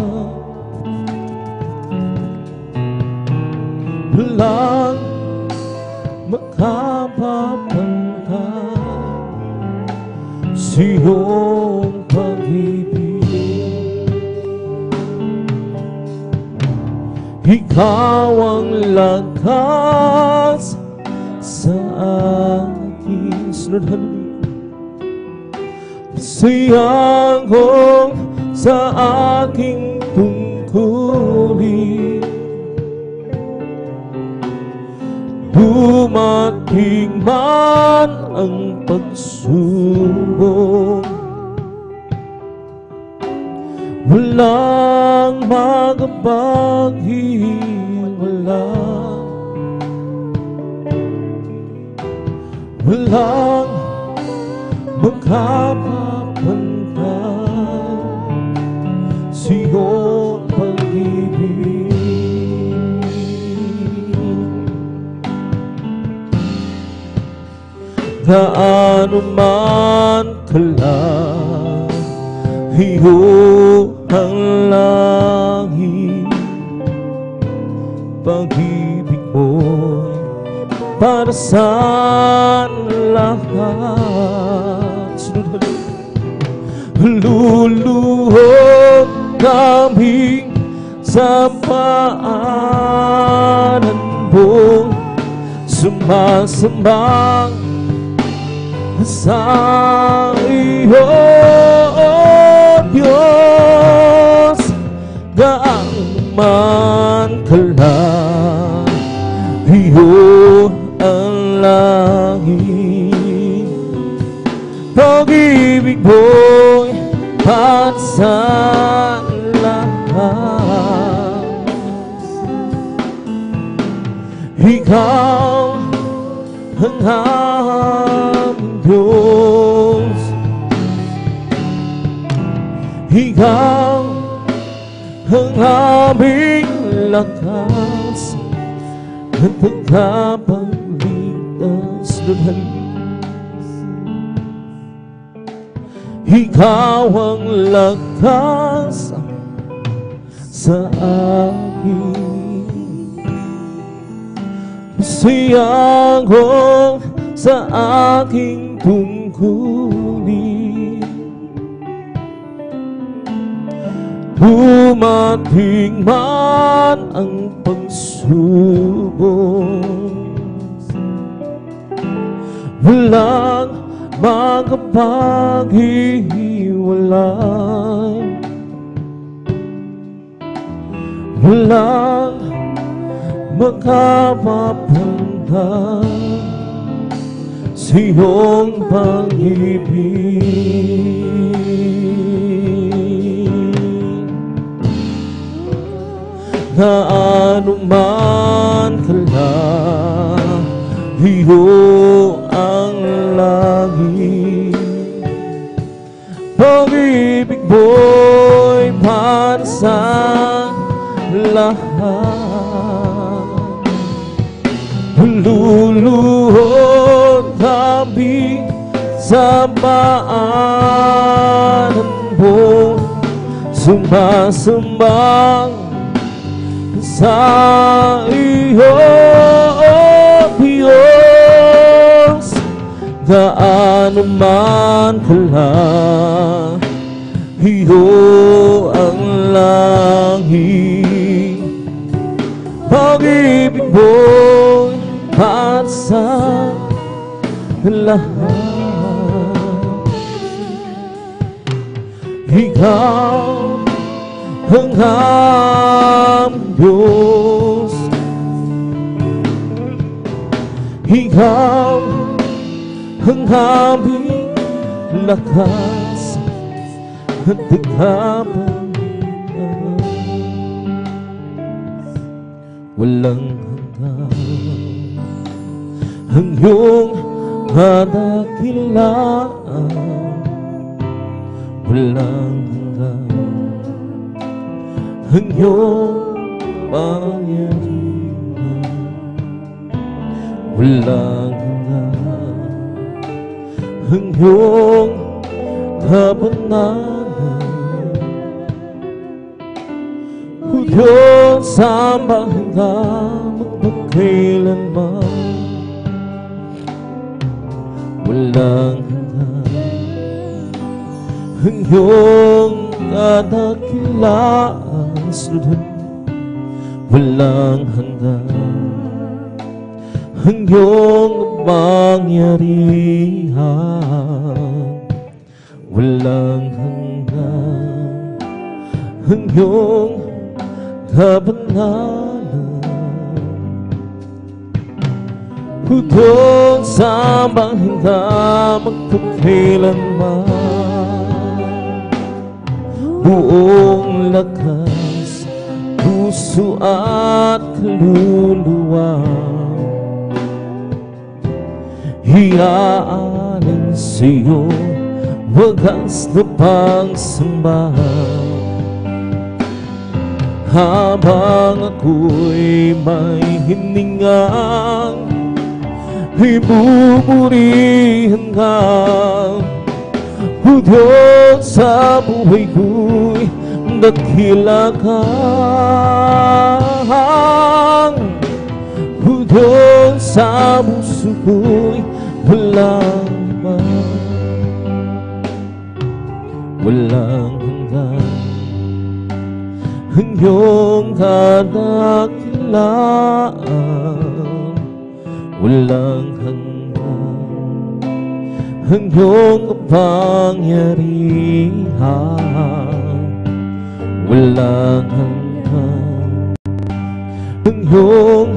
walang makapapantay sa iyong pag-ibig. Ikaw ang lakas sa akin. Sunod, sayang ko sa aking tungkulin. Dumating dumating man ang pagsubok, walang makapaghiwala, walang makapapantay sa'yo pag-ibig. Gaano man kalayo ang langit, pag-ibig mo'y para sa lahat. Luluhod kami sa paanan mo, sumasambang sa iyo, Diyos. Gaano man kalayo ang langit, pag-ibig mo'y para sa lahat. Ikaw ang aming Diyos, ikaw ang aming lakas at pagkapagligtas. Ikaw ang lakas sa akin. Masaya ako sa aking tungkulin, dumating man ang pagsubok, walang makapaghiwalay, walang makapapantay sa iyong pag-ibig. Gaano man kalayo ang langit, pag-ibig mo'y para sa lahat. Luluhod kami sa paanan mo, sumasambang sa iyo, Diyos. Gaano man kalayo ang langit, pag-ibig mo'y para sa lahat. Ikaw ang aming Diyos, ikaw ang aming lakas at pagkapagligtas. Walang ang iyong kadakilaan, walang hanggan ang iyong pangyarihan, walang hanggan ang iyong kabanalan. O Diyos, sambahin ka magpagkailanman, walang hanggan ang iyong kadakilaan, walang hanggan ang iyong pangyarihan, walang hanggan ang iyong kabanalan. Doon sa banghinda magpakailanman, buong lakas, puso at kaluluwa, hiyain sa'yo wagas na pagsamba. Habang ako'y may hiningang, ibuburihan ka. O Diyos, sa buhay ko'y dakila ka. O Diyos, sa puso ko'y walang iba, walang hanggan ang iyong kadakilaan, walang hanggan ang iyong kapangyarihan, walang hanggan ang iyong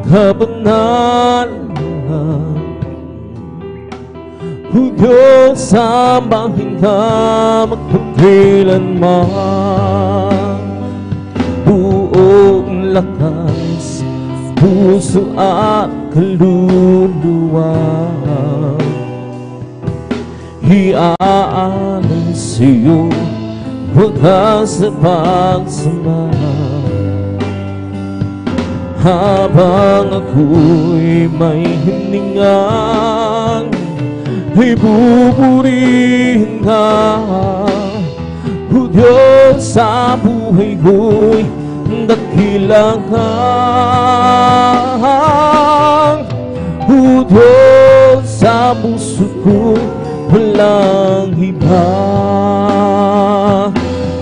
kabanalan. O Diyos, sambahin ka magpakailanman, buong lakas, puso at kaluluwa, hiyain sa'yo wagas na pagsamba. Habang ako'y may hiningang, ibuburihin ka. O Diyos, sa buhay ko'y dakila ka. O Diyos, sa puso ko'y walang iba,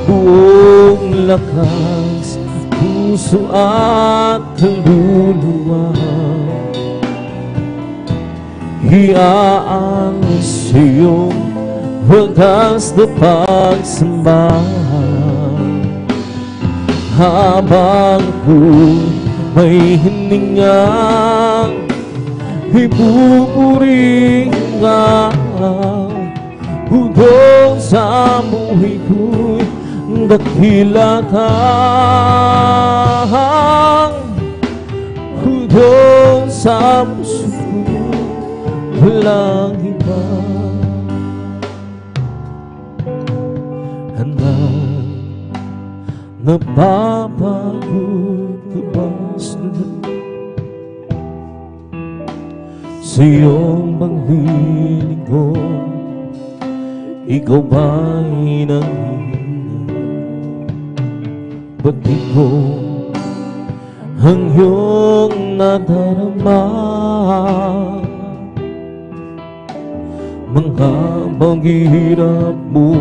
buong lakas, puso at kaluluwa, hiyaan sa'yo wagas na pagsamba. Habang ako'y may hiningang, ibuburihin ka. O Diyos, sa buhay ko'y dakila ka. O Diyos, sa puso ko'y walang iba, handa napapagod ka ba sa iyong paglilingkod? Ikaw ba'y nanghihina? Ba't di ko ang iyong nadarama? Mga paghihirap mo,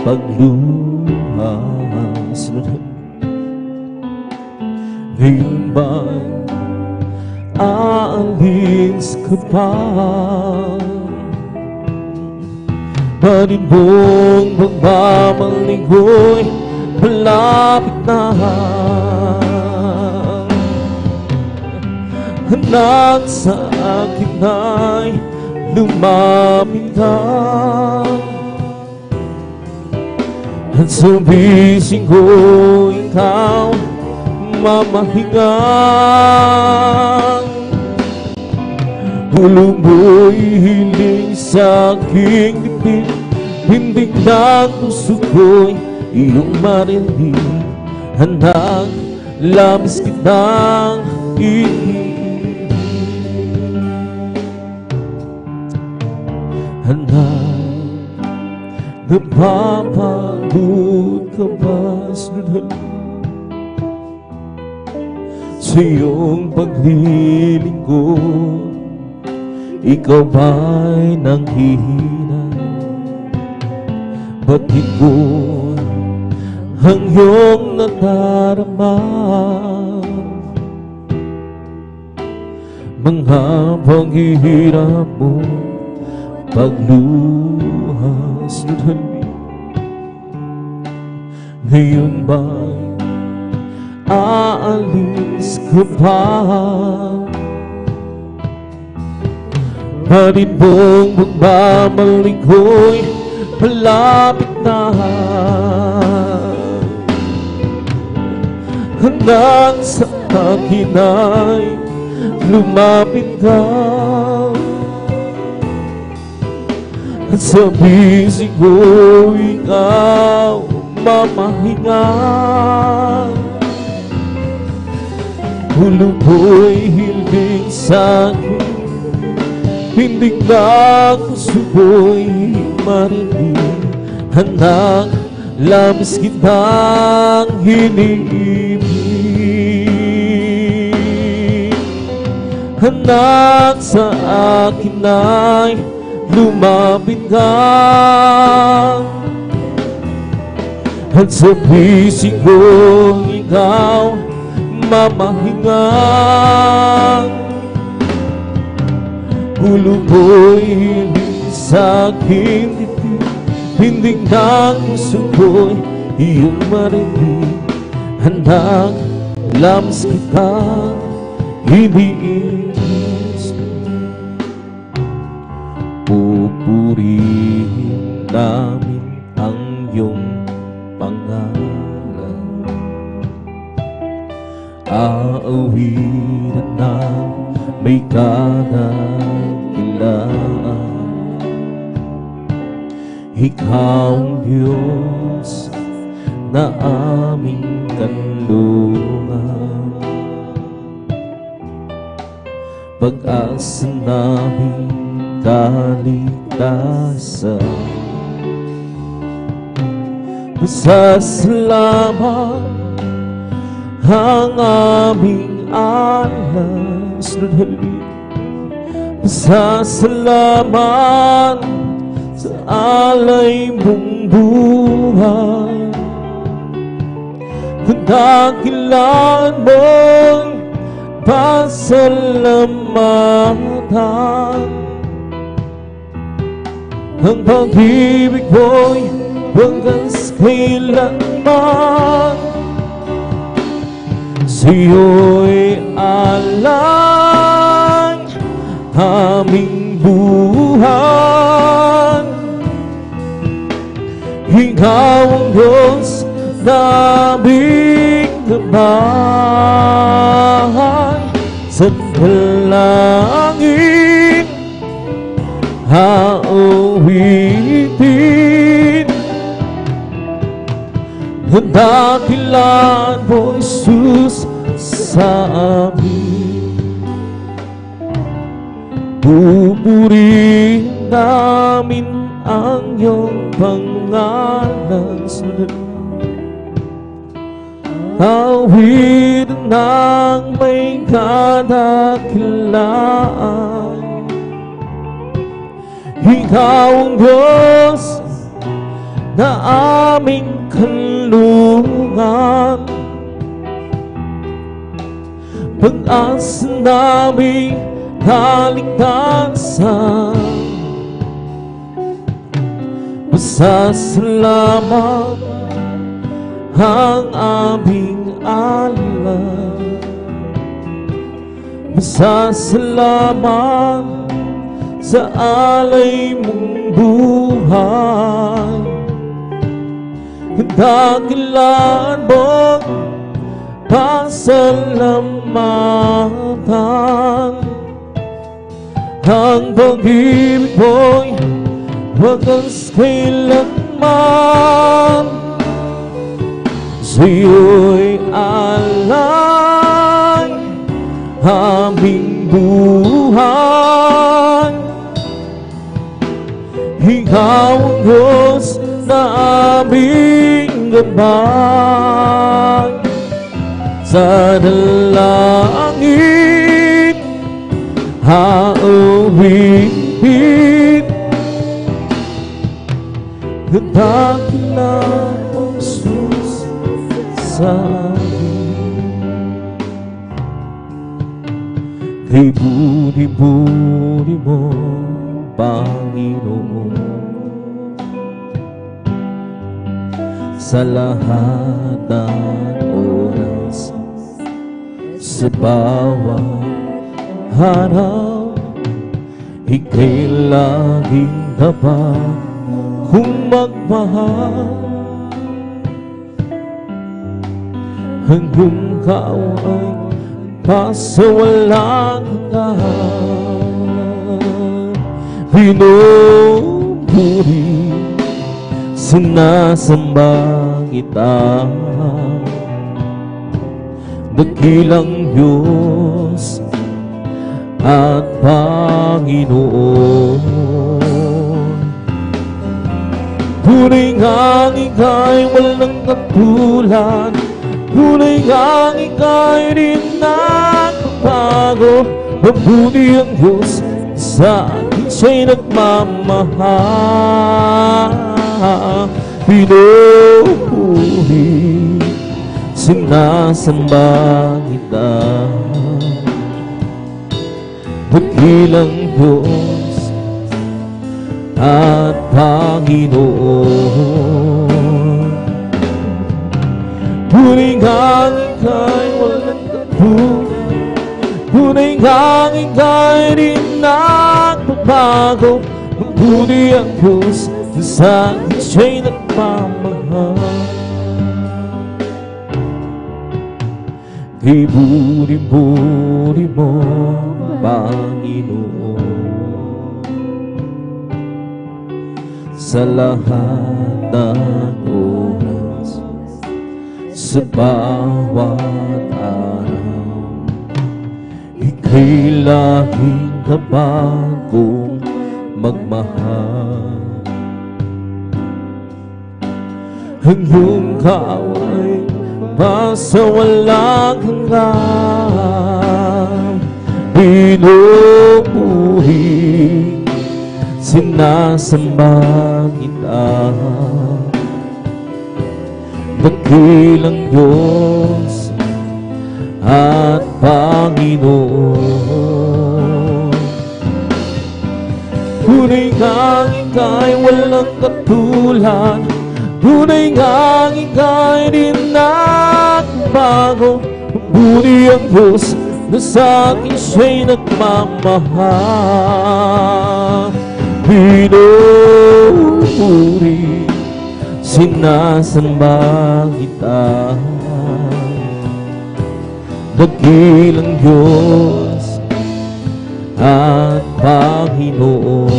pagluha, ngayon ba'y aalis ka pa? Bakit mong pagbabalik ko'y malapit na? Anak, sa akin ay lumapit ka, at sabihin ko ikaw mamahingang. Ulo mo'y hiling sa aking dibdib, hindi ng puso ko'y iyong marinig. Anak, labis kitang iibig. Anak, napapagod ka ba sa iyong paglilingkod? Ikaw ba'y nanghihina? Ba't ko ang iyong nadarama? Mga paghihirap mo, pagluha sa dali, ngayon ba'y aalis ka pa? Hatid mong pagbabalik ko'y malapit na. Hanggang sa akin ay lumapit ka. At sa bisig ko ikaw mamahinga. Ulo ko'y hiling sa'kin, hindi na gusto ko'y marinig. Handang labis kitang hinihimig. Handang sa akin ay lumapit ka. At sa bisig ko ikaw mamahinga. Ulo ko'y hiling sa'king dibdib, hindi na gusto ko'y iyong marinig. Handang labis kitang iniibig. Pupurihin namin ang iyong pangalan. Aawitan na may kadakilaan. Ikaw ang Diyos na aming kanlungan. Pag-asa namin kaligtasan. Masasalamat ang aming alas. Masasalamat sa alay mong buhay. Kung dakilan mo'y pasalamatan. Ang pag-ibig mo'y hanggang kailanman. Sa'yo'y alay aming buhay. Ikaw ang Diyos na aming gabay. Sa dalangin hauwitin ang dakilan mo, Jesus, sa amin. Pupurihin namin ang iyong pangalan. Awit ng may kadakilaan. Ikaw ang Diyos na aming kanlungan. Pag-asa naming kaligtasan. Masasalamat ang aming alam. Masasalamat sa alay mong buhay. Dakilan mo pasalamatan. Ang pag-ibig mo'y wagas kailanman. Sa'yo'y alay aming buhay. Ikaw ang Diyos na aming gabay. Sa dalangin hauwitin ang dakilan mong Jesus sa amin. Kay buni-buni mo, Panginoon, sa lahat ng oras, sa bawat harap, Ika'y laging dapat kung magmahal hanggang ikaw ay pasawalang hanggan. Pinupuri, sinasamba kita, dakilang Diyos at Panginoon. Tunay ngang ika'y walang katulad, tunay ngang ika'y rin nagbabago. Mabuti ang Diyos sa akin, siya'y nagmamahal. Pinupuri, sinasamba kita, dakilang Diyos at Panginoon. Tunay ngang ika'y walang katulad, tunay ngang ika'y rin nagbabago. Mabuti ang Diyos sa akin, siya'y nagmamahal. Kay buri-buri mo, Panginoon, sa lahat ng oras, sa bawat araw, ika'y laging kabagong magmahal. Ang iyong kaaway pasawalang hanggan. Pinupuri, sinasamba kita, dakilang Diyos at Panginoon. Tunay ngang ika'y walang katulad, tunay ngang ika'y rin nagbago. Mabuti ang Diyos na sa akin, siya'y nagmamahal. Pinupuri, sinasamba kita, dakilang Diyos at Panginoon.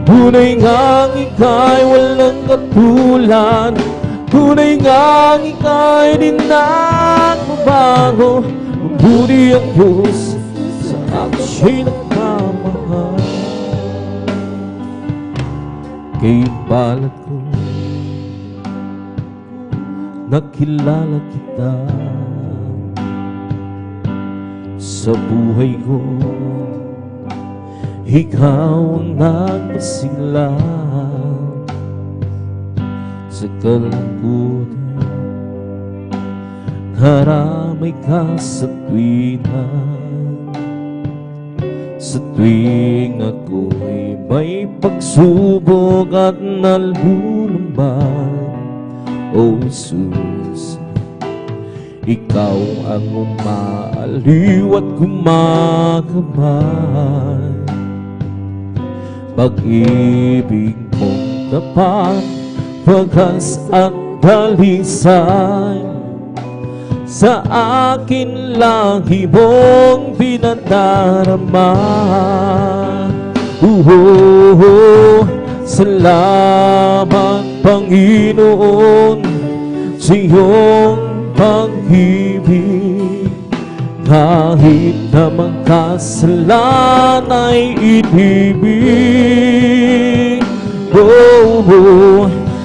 Tunay ngang ika'y walang katulad, tunay ngang ika'y di nagbabago. Mabuti ang Diyos sa akin, siya'y nagmamahal. Kay balat ko nakilala kita, sa buhay ko ikaw ang nagpasigla. Sa kalangkutan haramay ka sa tuwing ako'y may pagsubok at nalulumban. O Jesus, ikaw ang umaaliw at gumagabay. Pag-ibig mong tapat, wagas at dalisay, sa akin lagi mong pinadarama. Salamat Panginoon sa iyong pag-ibig. Kahit na magkasalan ay inibig.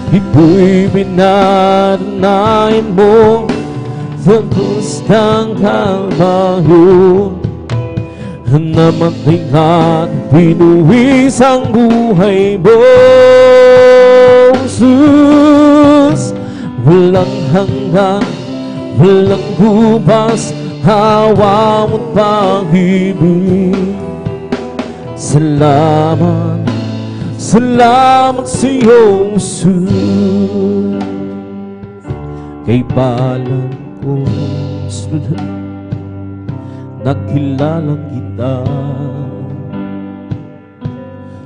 Ito'y pinaranayan mo sa krus ng Kalbaryo, namatay at pinuwis ang buhay mo. Jesus, walang hanggan, walang hubas, hawa mo't pag-ibig. Salamat, salamat sa iyong Jesus. Kay balang ko sunod, nakilala kita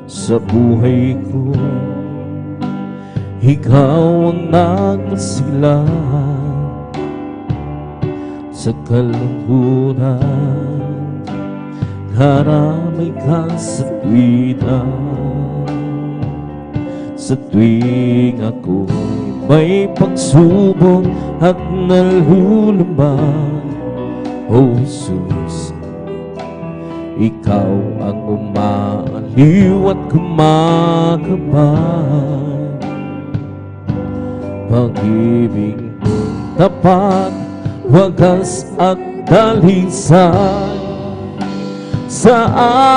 sa buhay ko. Ikaw ang nagmasilahan sa kalungkutan, karamay ka sa tuwing ako'y may pagsubok at nalulumban. O Jesus, ikaw ang umaaliw at kumakabay. Pag-ibig mong tapat, wagas at dalisay, sa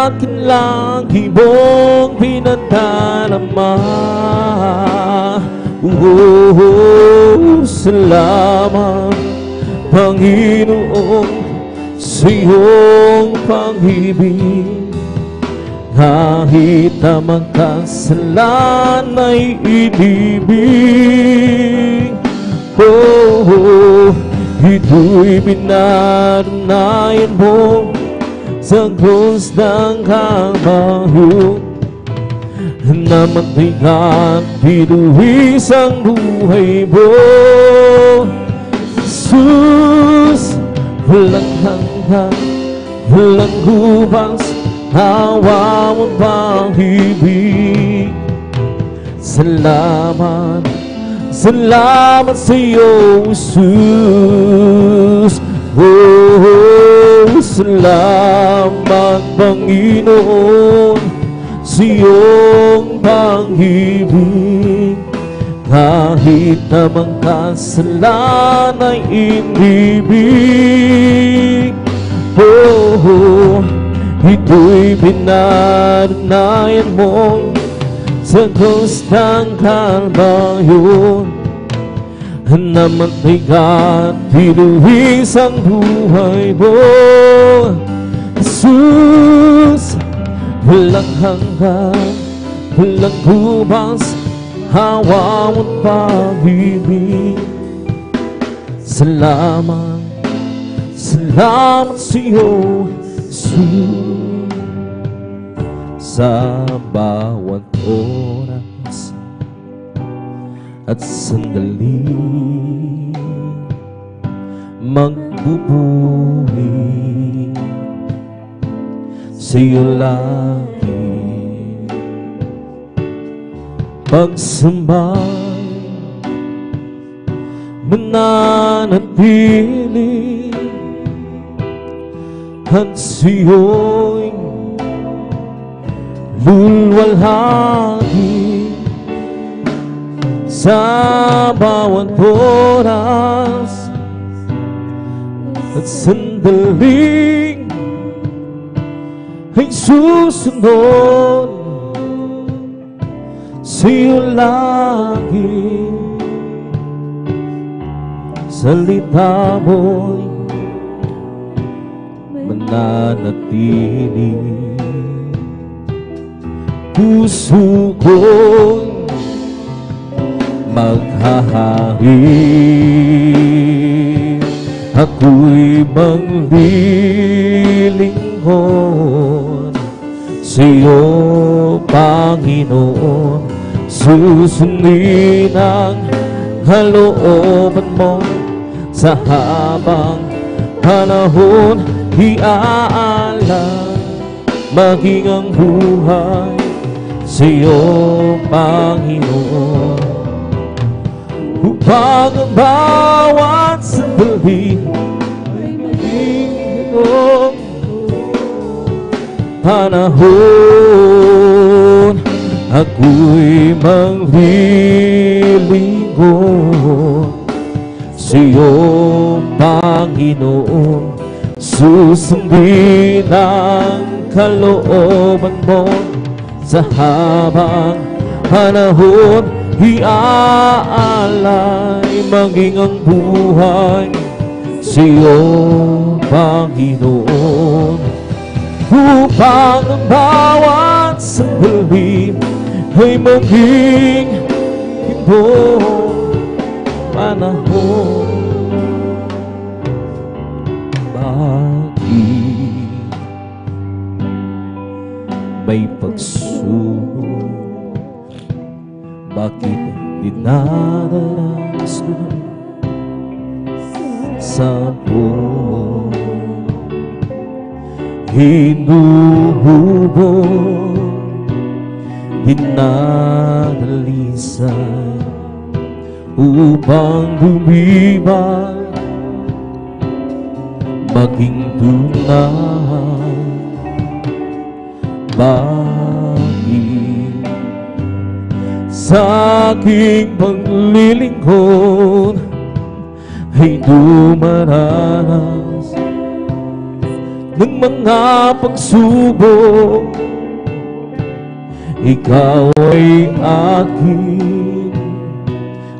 akin lang hibong pinadarama. Salamat, Panginoon, sa iyong pag-ibig. Kahit na magkasalan ay inibig. Ito'y pinatunayan mo sa krus ng Kalbaryo, na matigang binuwis ang buhay mo. Jesus, walang hanggan, walang hubas, hawa mo pag-ibig. Salamat, salamat sa iyo, Jesus. Salamat, Panginoon, sa iyong pag-ibig. Kahit na magkasalan ay inibig. Ito'y pinatunayan mo sa krus ng Kalbaryo, na matigang binuwis ang buhay mo. Jesus, walang hanggan, walang hubas, hawa mo't pag-ibig. Salamat, salamat sa iyo, Jesus. Sa bawat oras at sandali, magbubuhay sa iyo lagi. Pagsamba, mananatili, at sa iyo'y lulwalhati sa bawat oras at sandaling ay susunod sa iyo lagi. Salita mo'y mananatili, puso ko'y maghahari. Ako'y maglilingkod sa iyo, Panginoon. Susundin ang kalooban mo sa habang panahon. Iaalay maging ang buhay sa iyo, Panginoon, upang ang bawat sandali ay maging iyong panahon. Ako'y maglilingkod sa iyo, Panginoon. Susundin ang kalooban mo sa habang panahon. Iaalay maging ang buhay sa iyo, Panginoon, upang ang bawat sandali ay maging ibang panahon. Pag-ibig may pagsubok. Bakit dinadanas ko sa buong hinuhubog, dinadalisan upang lumibay, maging tunay. Bakit sa aking paglilingkod ay dumaranas ng mga pagsubok? Ikaw ay aking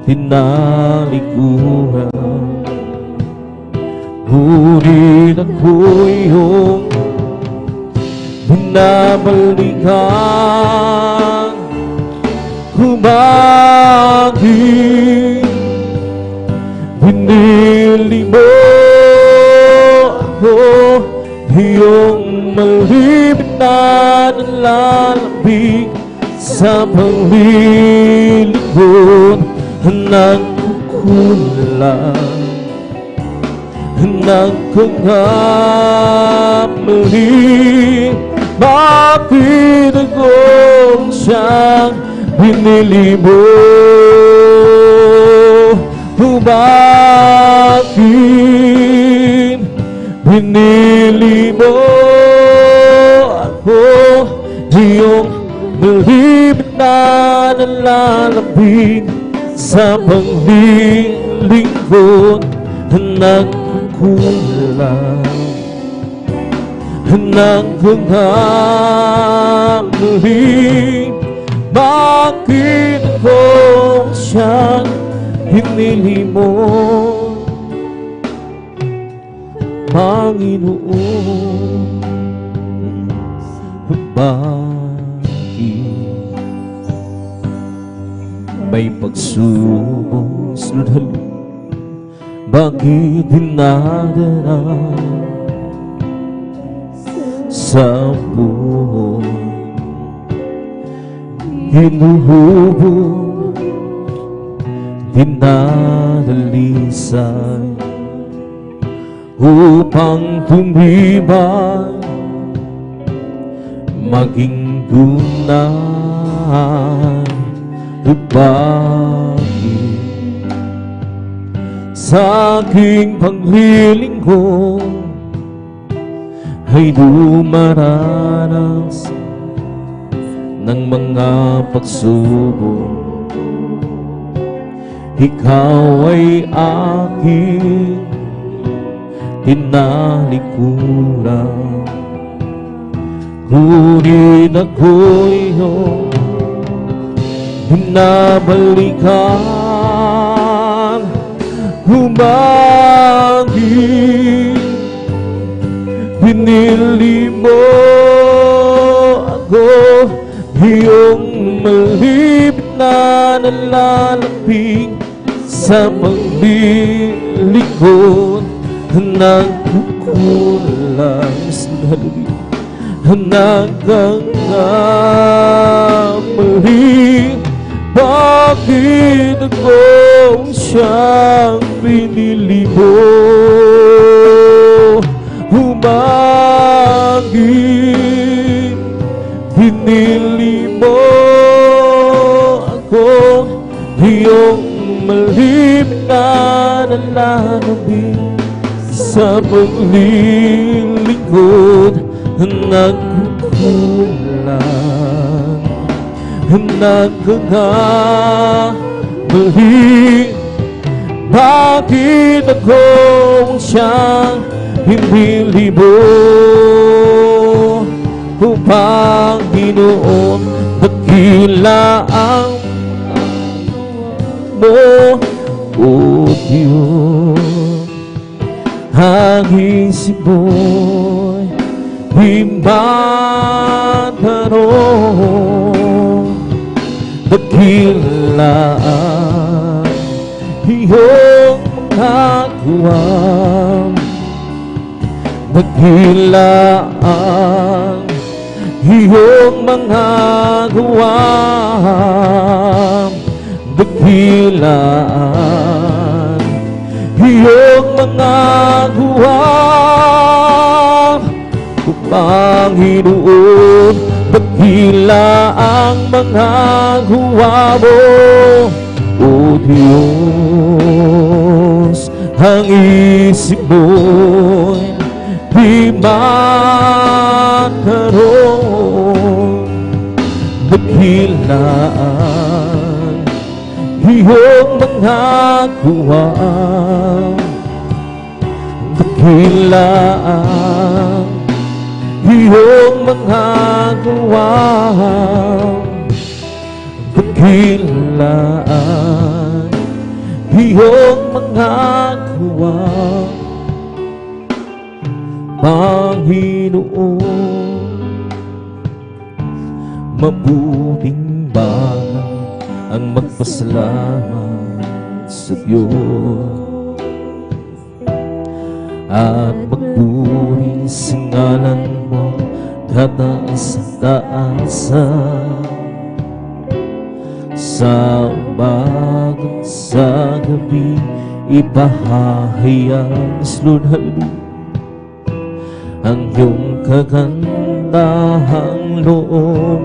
tinalikuran, ngunit ako'y iyong binabalikan. Humagin, binili mo ako, iyong malibit na nalalambing sa paglilingkod ng kulang, ng kakamali. Bakit akong siyang binili mo? Bakit binili mo ako, iyong malibit na nalalambing sa paglilingkod ng kulang, ng kakamali. Bakit ako siyang hinili mo, Panginoon? Bakit may pagsubok sunod halip? Bakit dinadala sa buhay, hinuhubog, dinadalisan upang tumibay, maging tunay? Bakit sa aking paglilingkod ay dumaranas ng mga pagsubok? Ikaw ay aking tinalikuran, ngunit ako'y iyong binabalikan. Humagin, binili mo ako, iyong malibit na nalalambing sa paglilingkod ng kulang, ng kakamali. Bakit akong siyang binili mo? Humagin, binili mo ako, iyong malibit na nalalambing sa paglilingkod ng kulang, nagkakamali. Bakit akong siyang hinili mo, Panginoon? Dakila ang mo, O Diyos. Hangin siboy, himbantarong, dakila ang iyong mga tuwang, dakila ang iyong mga gawang dakilaan, iyong mga gawang o Panginoon, dakila ang mga gawa mo, O Diyos. Ang isip mo'y di makaroon, dakilaan iyong mga gawa, dakilaan iyong mga gawa, dakilaan iyong mga gawa, Panginoon. Mabuting bagay ang magpasalamat sa Diyos at magpuri sa ngalan mo kataas-taasan, sa umaga sa gabi ipahahayag Lord, hallelujah, ang iyong kagandahang loob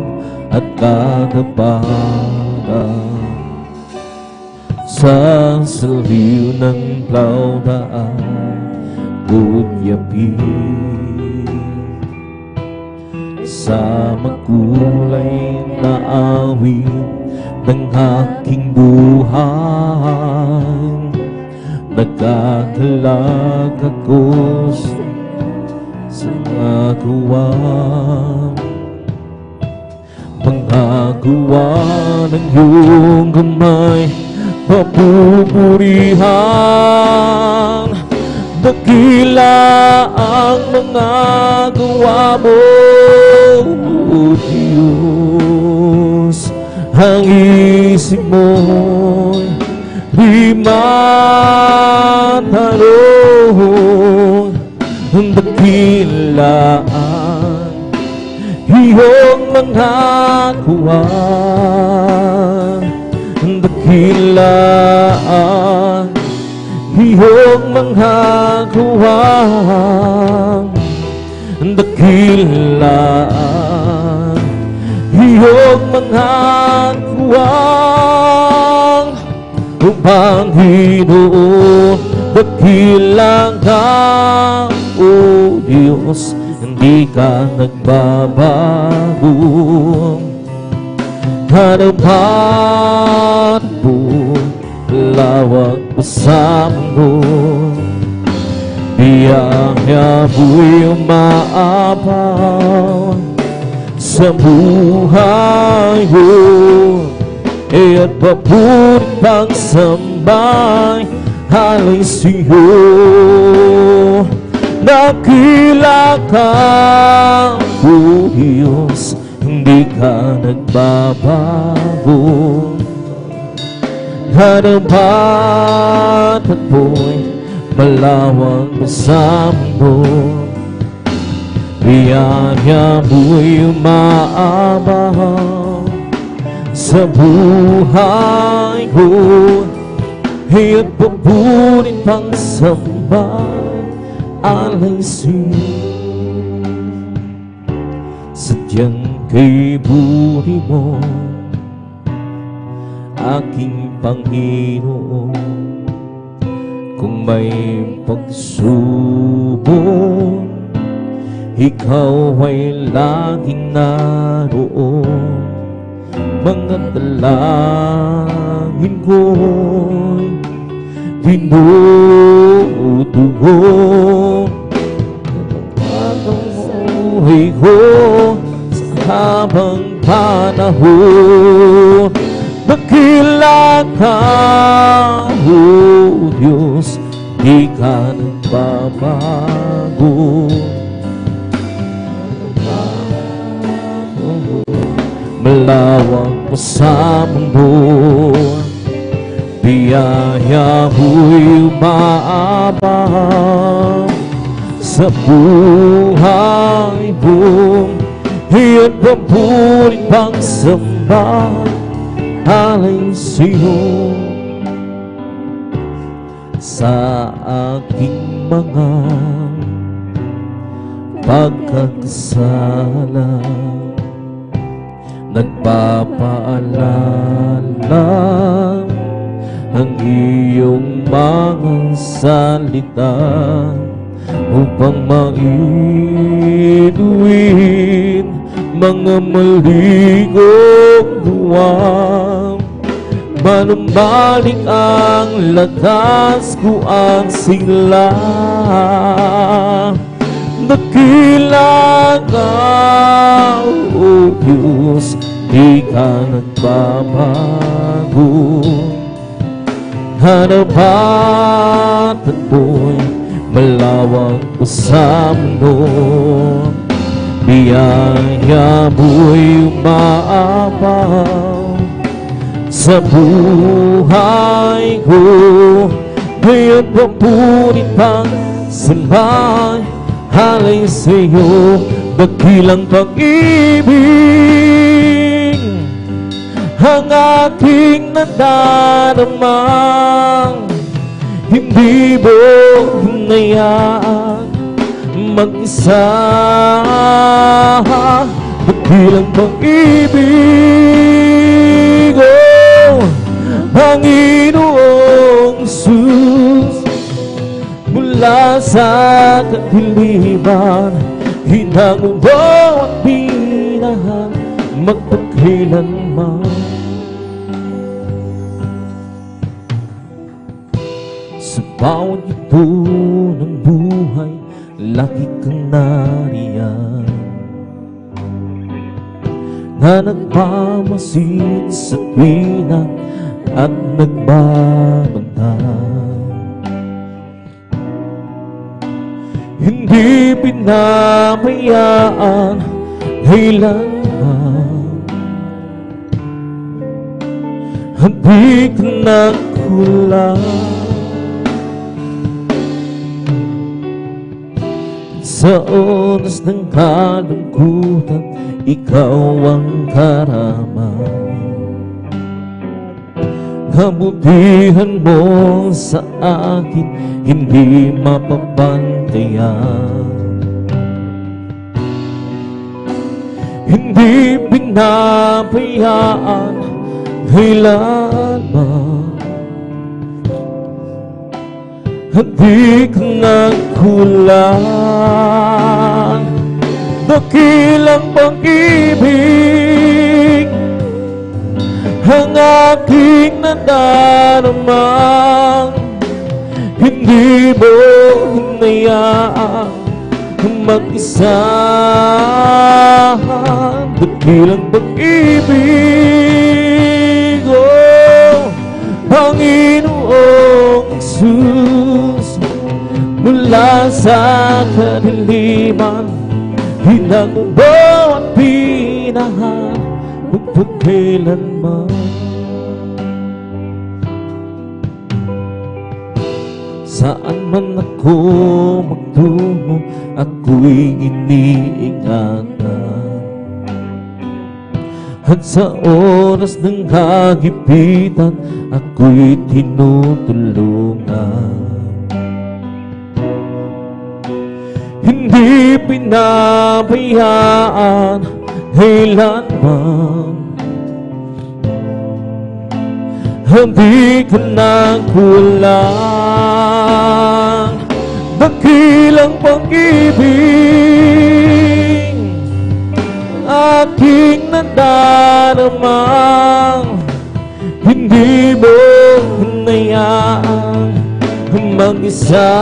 at katapangan. Sa saliw ng plaudaan kunyapin, sa makulay na awit ng aking buhay, nagkakalag ako sa mga gawa ng iyong kamay, papupurihan, dakila ang mga gawa mo, O Diyos. Ang isip mo'y di matanong, dakilaan iyong mga gawa, dakilaan iyong mga gawa, dakilaan iyong mga gawa, O Panginoon, dakilang ka, O Diyos, hindi ka nagbabago. Hanapat mo, lawak pa sa mundo, biyaya mo'y umaapaw sa buhay mo, at papurit pagsambay alay sa'yo. Dakila ka, O Diyos, hindi ka nagbabago. Hanapatan mo'y malawak sa mundo, biyaya mo'y umaabaw sa buhay ko, at papurit pagsambay alay sa'yo. Sadyang kay buri mo, aking Panginoon, kung may pagsubok, ikaw ay laging naroon. Mga dalangin ko'y tinutugon, buhay ko sa habang panahon. Dakila ka, O Diyos, di ka nagbabago. Malawak pa sa mundo, biyaya mo'y umaabaw sa buhay mo, Iyan papulit pagsamba alay sa'yo sa aking mga pagkakasala. Nagpapaalala ang iyong mga salita upang maiduin mga mali kong duwang. Manumbalik ang lakas ko ang sigla, dakila ka, O Diyos, di ka nagbabago. Hanap at ako'y malawak ko sa mundo, biyaya mo'y umaapaw sa buhay ko. Ngayon papunit pang sambay alay sa'yo, dakilang pag-ibig ang aking nadaramang. Hindi mo hinayaan mag-isa, dakilang pag-ibig, oh Panginoong Jesus. Mula sa kadiliman, hinang mo at binahan magpagkailanman. Sa bawat ito ng buhay, lagi kang nariyan, na nagmamasid sa tuwina at nagbabantay. Hindi pinabayaan kailanman, hindi ka nagkulang. Sa oras ng kalungkutan, ikaw ang karaman. Kabutihan mo sa akin hindi mapapantayan. Hindi pinabayaan kailanman, hindi ka nagkulang. Dakilang pag-ibig ang aking nadaramang. Hindi mo hinayaan mag-isa, dakilang pag-ibig, oh Panginoong Jesus. Mula sa kadiliman, hinang mo at binahan magpagkailanman. Saan man ako magtungo, ako'y iniingatan. At sa oras ng kagipitan, ako'y tinutulungan. Hindi pinabayaan kailanman, hindi ka nagkulang. Dakilang pag-ibig aking nadaramang. Hindi mo hinayaan mag-isa,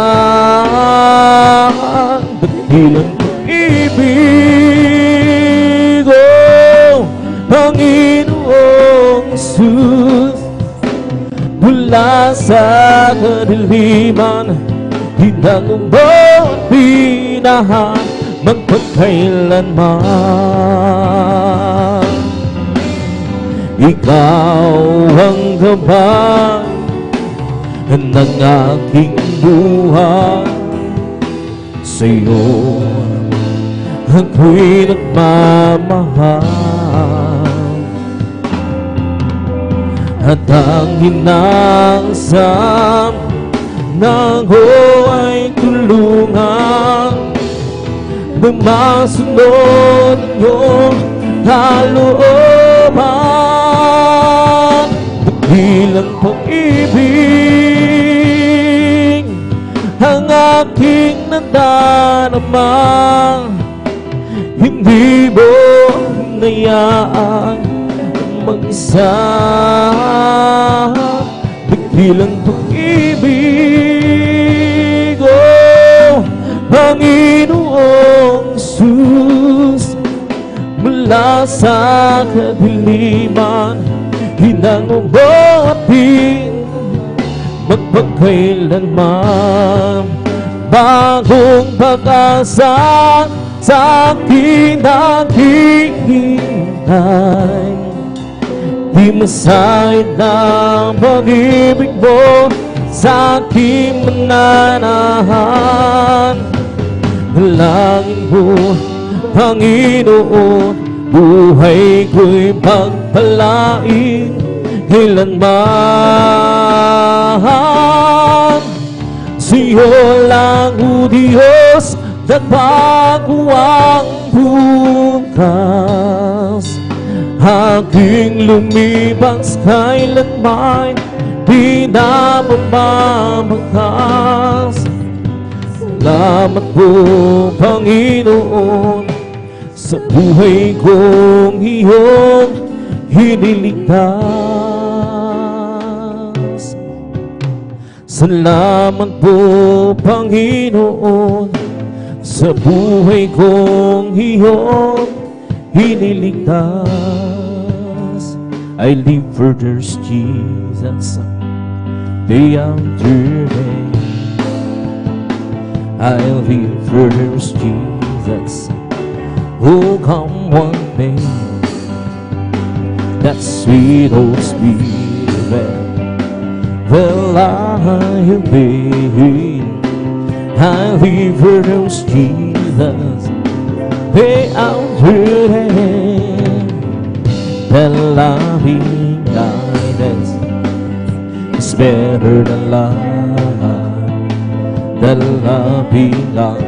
dakilang pag-ibig, oh Panginoong Jesus. Mula sa kadiliman, hinang mo at binahan magpagkailanman. Ikaw ang gabay ng aking buhay, sa'yo ako'y nagmamahal. At ang inaasam nako ay tulungan na masunod ang iyong kalooban. Dakilang pag-ibig ang aking nadarama, hindi mo hinayaan mag-isa. Dakilang pag-ibig, oh Panginoong Jesus, mula sa kadiliman hinango mo ating magpagkailanman. Bagong pag-asa sa akin naghihintay, di masayad ng pag-ibig mo sa aking mananahan. Dalangin mo, Panginoon, buhay ko'y pagpalain kailanman. Sa'yo lang, O Diyos, nagbago ang bukas. Aking lumibas kailanman, di na mamamakas. Salamat po, Panginoon, sa buhay kong iyong hiniligtas. Salamat po, Panginoon, sa buhay kong iyong hiniligtas. I live for there's Jesus day after day. I live for there's Jesus who come one day. That sweet old spirit will I obey. I live for those Jesus day after day. The loving guidance is better than love. The loving God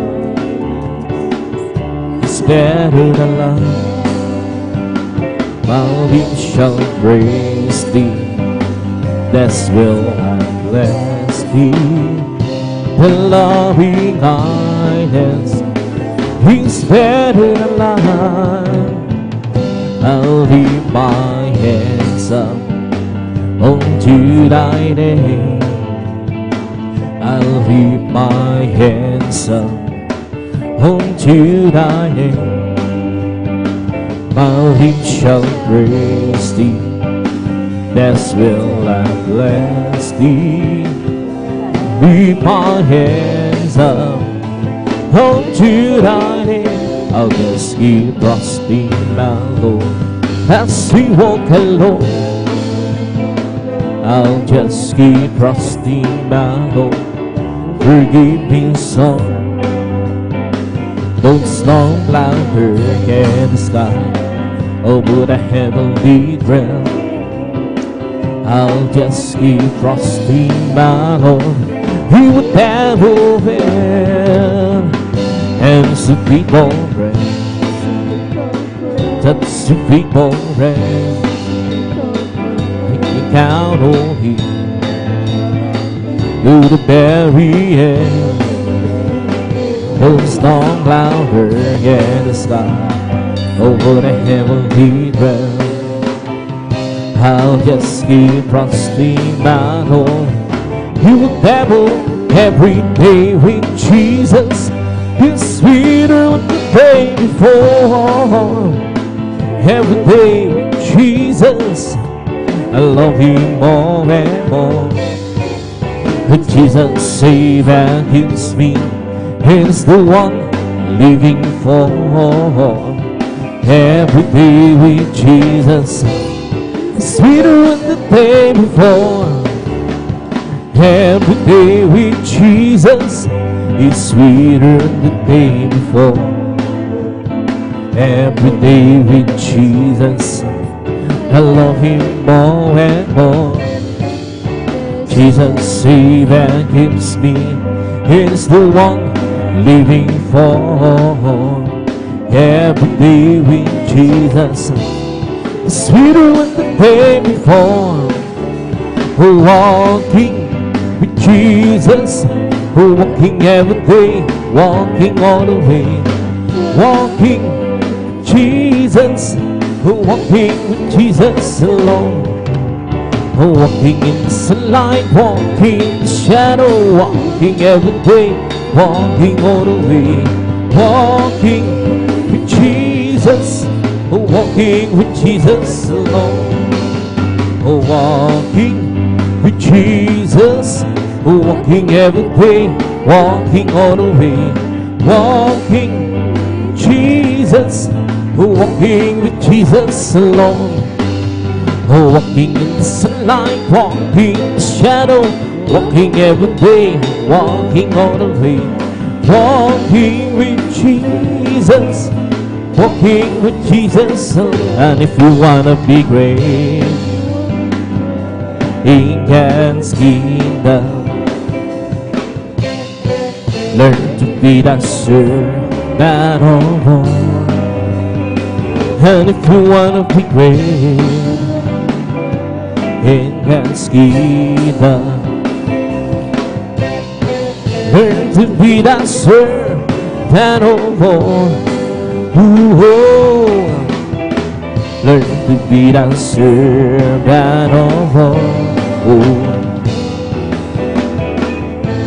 is better than love. Mountains shall praise thee, that's will I bless thee. The loving kindness is better than life. I'll lift my hands up unto thy name. I'll lift my hands up unto thy name. My lips shall praise thee, that's will I bless thee. Lift my hands up unto thy name. I'll just keep trusting my Lord as we walk alone. I'll just keep trusting my Lord. Forgive me some. Those storm louder in the sky over the heavenly realm. I'll just keep trusting my Lord. He would never fail. And sweet breath, that sweet breath, make me count on Him to the very end. Those storm louder in the sky over the heavenly realm. I'll just keep trusting my Lord. He will never every day with Jesus. It's sweeter than the day before. Every day with Jesus, I love Him more and more. But Jesus save and heals me is the one living for. Every day with Jesus, it's sweeter than the day before. Every day with Jesus, it's sweeter than the day before. Every day with Jesus, I love Him more and more. Jesus saves and keeps me, He's the one living for. Every day with Jesus is sweeter than the day before. Walking with Jesus, walking every day, walking all the way. Walking with Jesus, walking with Jesus alone. Walking in the sunlight, walking in the shadow, walking every day, walking all the way. Walking with Jesus, walking with Jesus alone. Walking with Jesus, walking every day, walking all the way. Walking with Jesus, walking with Jesus alone. Walking in the sunlight, walking in the shadow, walking every day, walking all the way. Walking with Jesus, walking with Jesus alone. And if you wanna be great in God's kingdom, learn to be that servant of all. And if you wanna be great in God's kingdom, learn to be that servant of all. Ooh, learn to be that servant of all.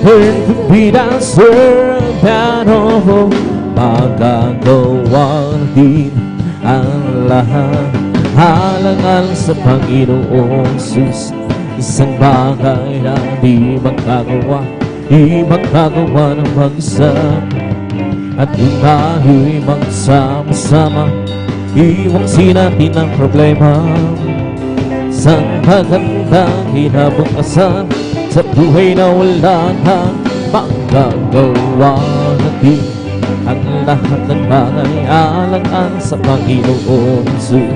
Learn to be that servant of all. Magagawa din ang lahat alang-alang sa Panginoong Sus. Isang bagay na di magagawa, di magagawa ng mag-isa. At kung tayo'y magsama-sama, iwangsin natin ang problema. Sa magandang kinabukasan, sa buhay na wala kang magagawa natin ang lahat ng bagay alang-alang sa Panginoong Sus.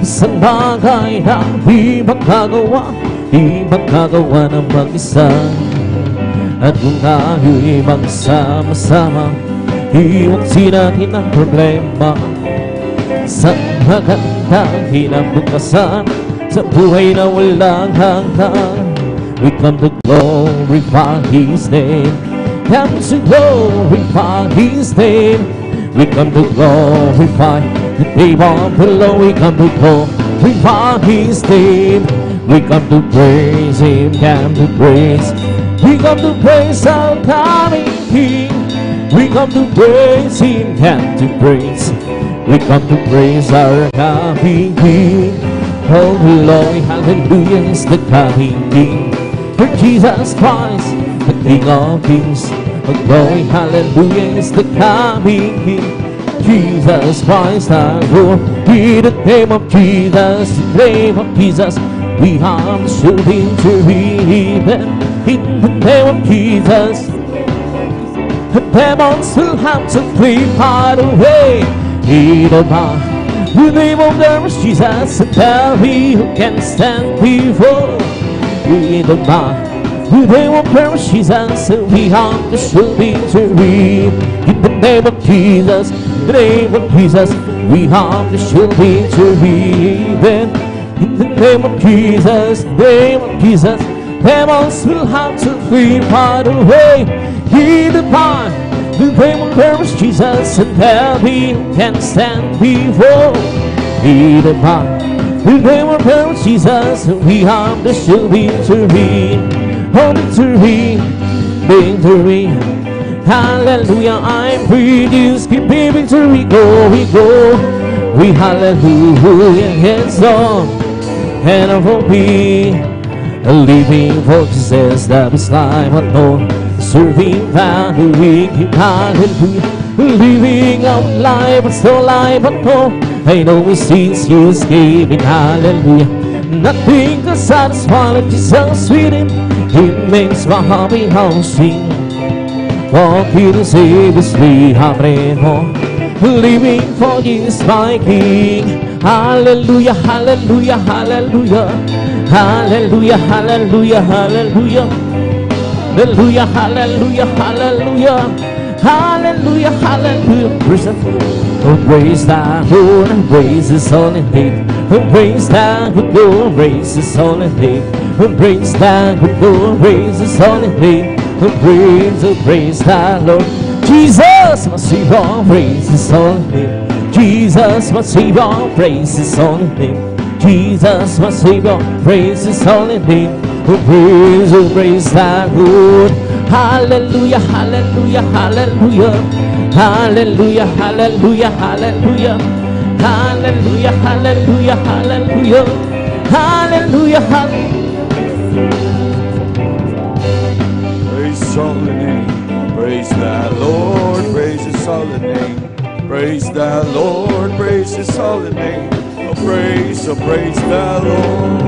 Isang bagay na di magagawa, di magagawa ng mag-isa. At kung tayo'y magsama-sama, iwangsin natin ang problema. Sa magandang kinabukasan, sa buhay na walang hanggan, we come to glorify His name. Come to glorify His name. We come to glorify the name of the Lord. We come to glorify His name. We come to praise Him, come to praise. We come to praise our coming King. We come to praise Him, come to praise. We come to praise our coming King. Oh glory, hallelujah is the coming King. For Jesus Christ, the King of Kings. Oh glory, hallelujah is the coming King. Jesus Christ our Lord. In the name of Jesus, in the name of Jesus, we have the victory. In the name of Jesus, the demons will have to flee far away. In the name of the Lord Jesus, and tell me who can stand before. In the name of the Lord Jesus, we have the victory. In the name of Jesus, in the name of Jesus, we have the victory. In the name of Jesus, in the name of Jesus, demons will have to flee far away. In the name of the Lord Jesus, and heaven can stand before. In the name of the Lord Jesus, we have the victory. Oh, victory, victory. Hallelujah, I'm free. Just keep me victory. Go, we go. We hallelujah, hands on. And I will be a living for Jesus that is life unknown. Serving value, hallelujah. Living out life, but still life unknown. I know His sins He is giving, hallelujah. Nothing can satisfy like Jesus within. It makes my heart be sing. Walk in the save us, we have it all. living for Jesus my King. Hallelujah, hallelujah, hallelujah. Hallelujah, hallelujah, hallelujah. Hallelujah, hallelujah, hallelujah. Hallelujah, hallelujah. Praise thy Lord, praise his holy name. Praise thy Lord, praise his holy name. Praise thy Lord, praise his holy name. Praise thy Lord. Jesus, my Savior, praise his holy name. Jesus, my Savior, praise his holy name. Jesus, my Savior, praise his holy name. Praise thy Lord. Hallelujah, hallelujah, hallelujah. Hallelujah, hallelujah, hallelujah. Hallelujah, hallelujah, hallelujah. Hallelujah, hallelujah. Praise his holy name. Praise the Lord. Praise his holy name. Praise the Lord. Praise his holy name. Oh, praise the Lord.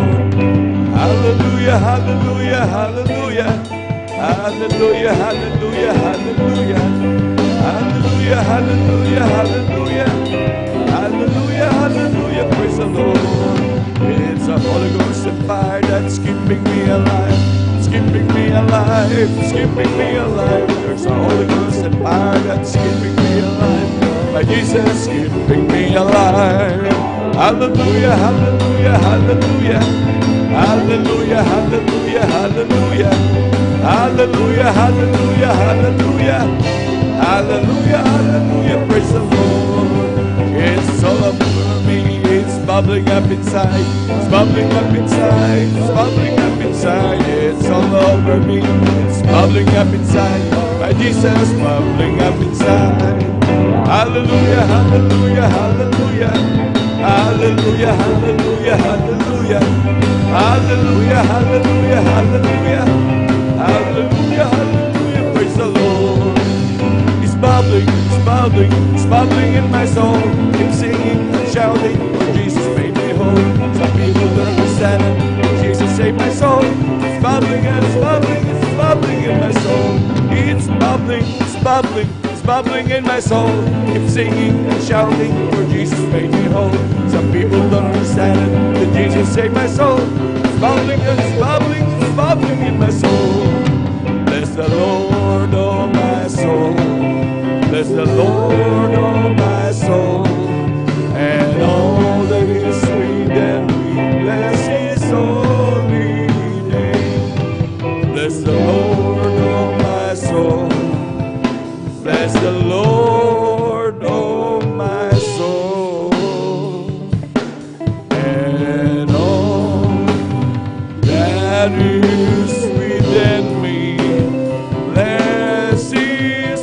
Hallelujah, hallelujah, hallelujah. Hallelujah, hallelujah, hallelujah. Hallelujah, hallelujah, hallelujah. Hallelujah, hallelujah. Praise the Lord. It's a Holy Ghost and fire that's keeping me alive. It's keeping me alive. It's keeping me alive. There's a Holy Ghost and fire that's keeping me alive. My Jesus keeping me alive. Hallelujah, hallelujah, hallelujah. Hallelujah, hallelujah, hallelujah. Hallelujah, hallelujah, hallelujah. Hallelujah, hallelujah. Praise the Lord. It's all over me. It's bubbling up inside. It's bubbling up inside. It's bubbling up inside. It's all over me. It's bubbling up inside. My Jesus bubbling up inside. Hallelujah, hallelujah, hallelujah. Hallelujah, hallelujah, hallelujah. Hallelujah, hallelujah, hallelujah. Hallelujah, hallelujah. Praise the Lord. It's bubbling, it's bubbling, it's bubbling in my soul. Keep singing and shouting, for Jesus made me whole. Some people don't understand it. Jesus saved my soul. It's bubbling and it's bubbling, it's bubbling in my soul. It's bubbling, it's bubbling, it's bubbling in my soul. Keep singing and shouting, for Jesus made me whole. Some people don't understand it. That Jesus saved my soul. It's bubbling and it's bubbling, it's bubbling in my soul. Bless the Lord, oh my soul. Bless the Lord, oh my soul. And all that is within me, bless his holy name. Bless the Lord, oh my soul. Bless the Lord, oh my soul. And all that is within me, bless his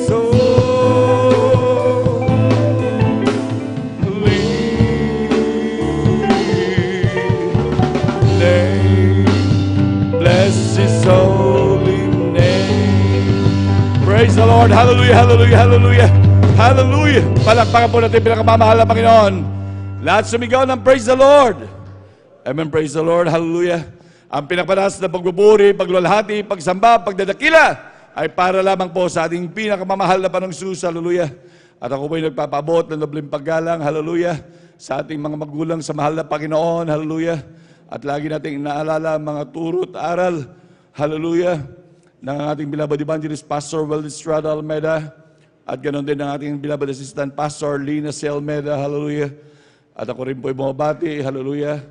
bless his holy name. Praise the Lord. Hallelujah, hallelujah, hallelujah. Hallelujah. Palakpakan po natin pinakamamahal na Panginoon. Lahat sumigaw ng praise the Lord. Amen, praise the Lord. Hallelujah. Ang pinakapanas na pagbuburi, pagluwalhati, pagsamba, pagdadakila ay para lamang po sa ating pinakamamahal na Panginoon. Hallelujah. At ako po'y nagpapaabot ng nobling paggalang. Hallelujah. Sa ating mga magulang sa mahal na Panginoon. Hallelujah. At lagi nating inaalala ang mga turo at aral. Hallelujah. Ng ating beloved evangelist, Pastor Wel Estrada Almeida. At ganoon din ng ating beloved assistant, Pastor Lina C. Almeida. Hallelujah. At ako rin po'y bumabati. Hallelujah.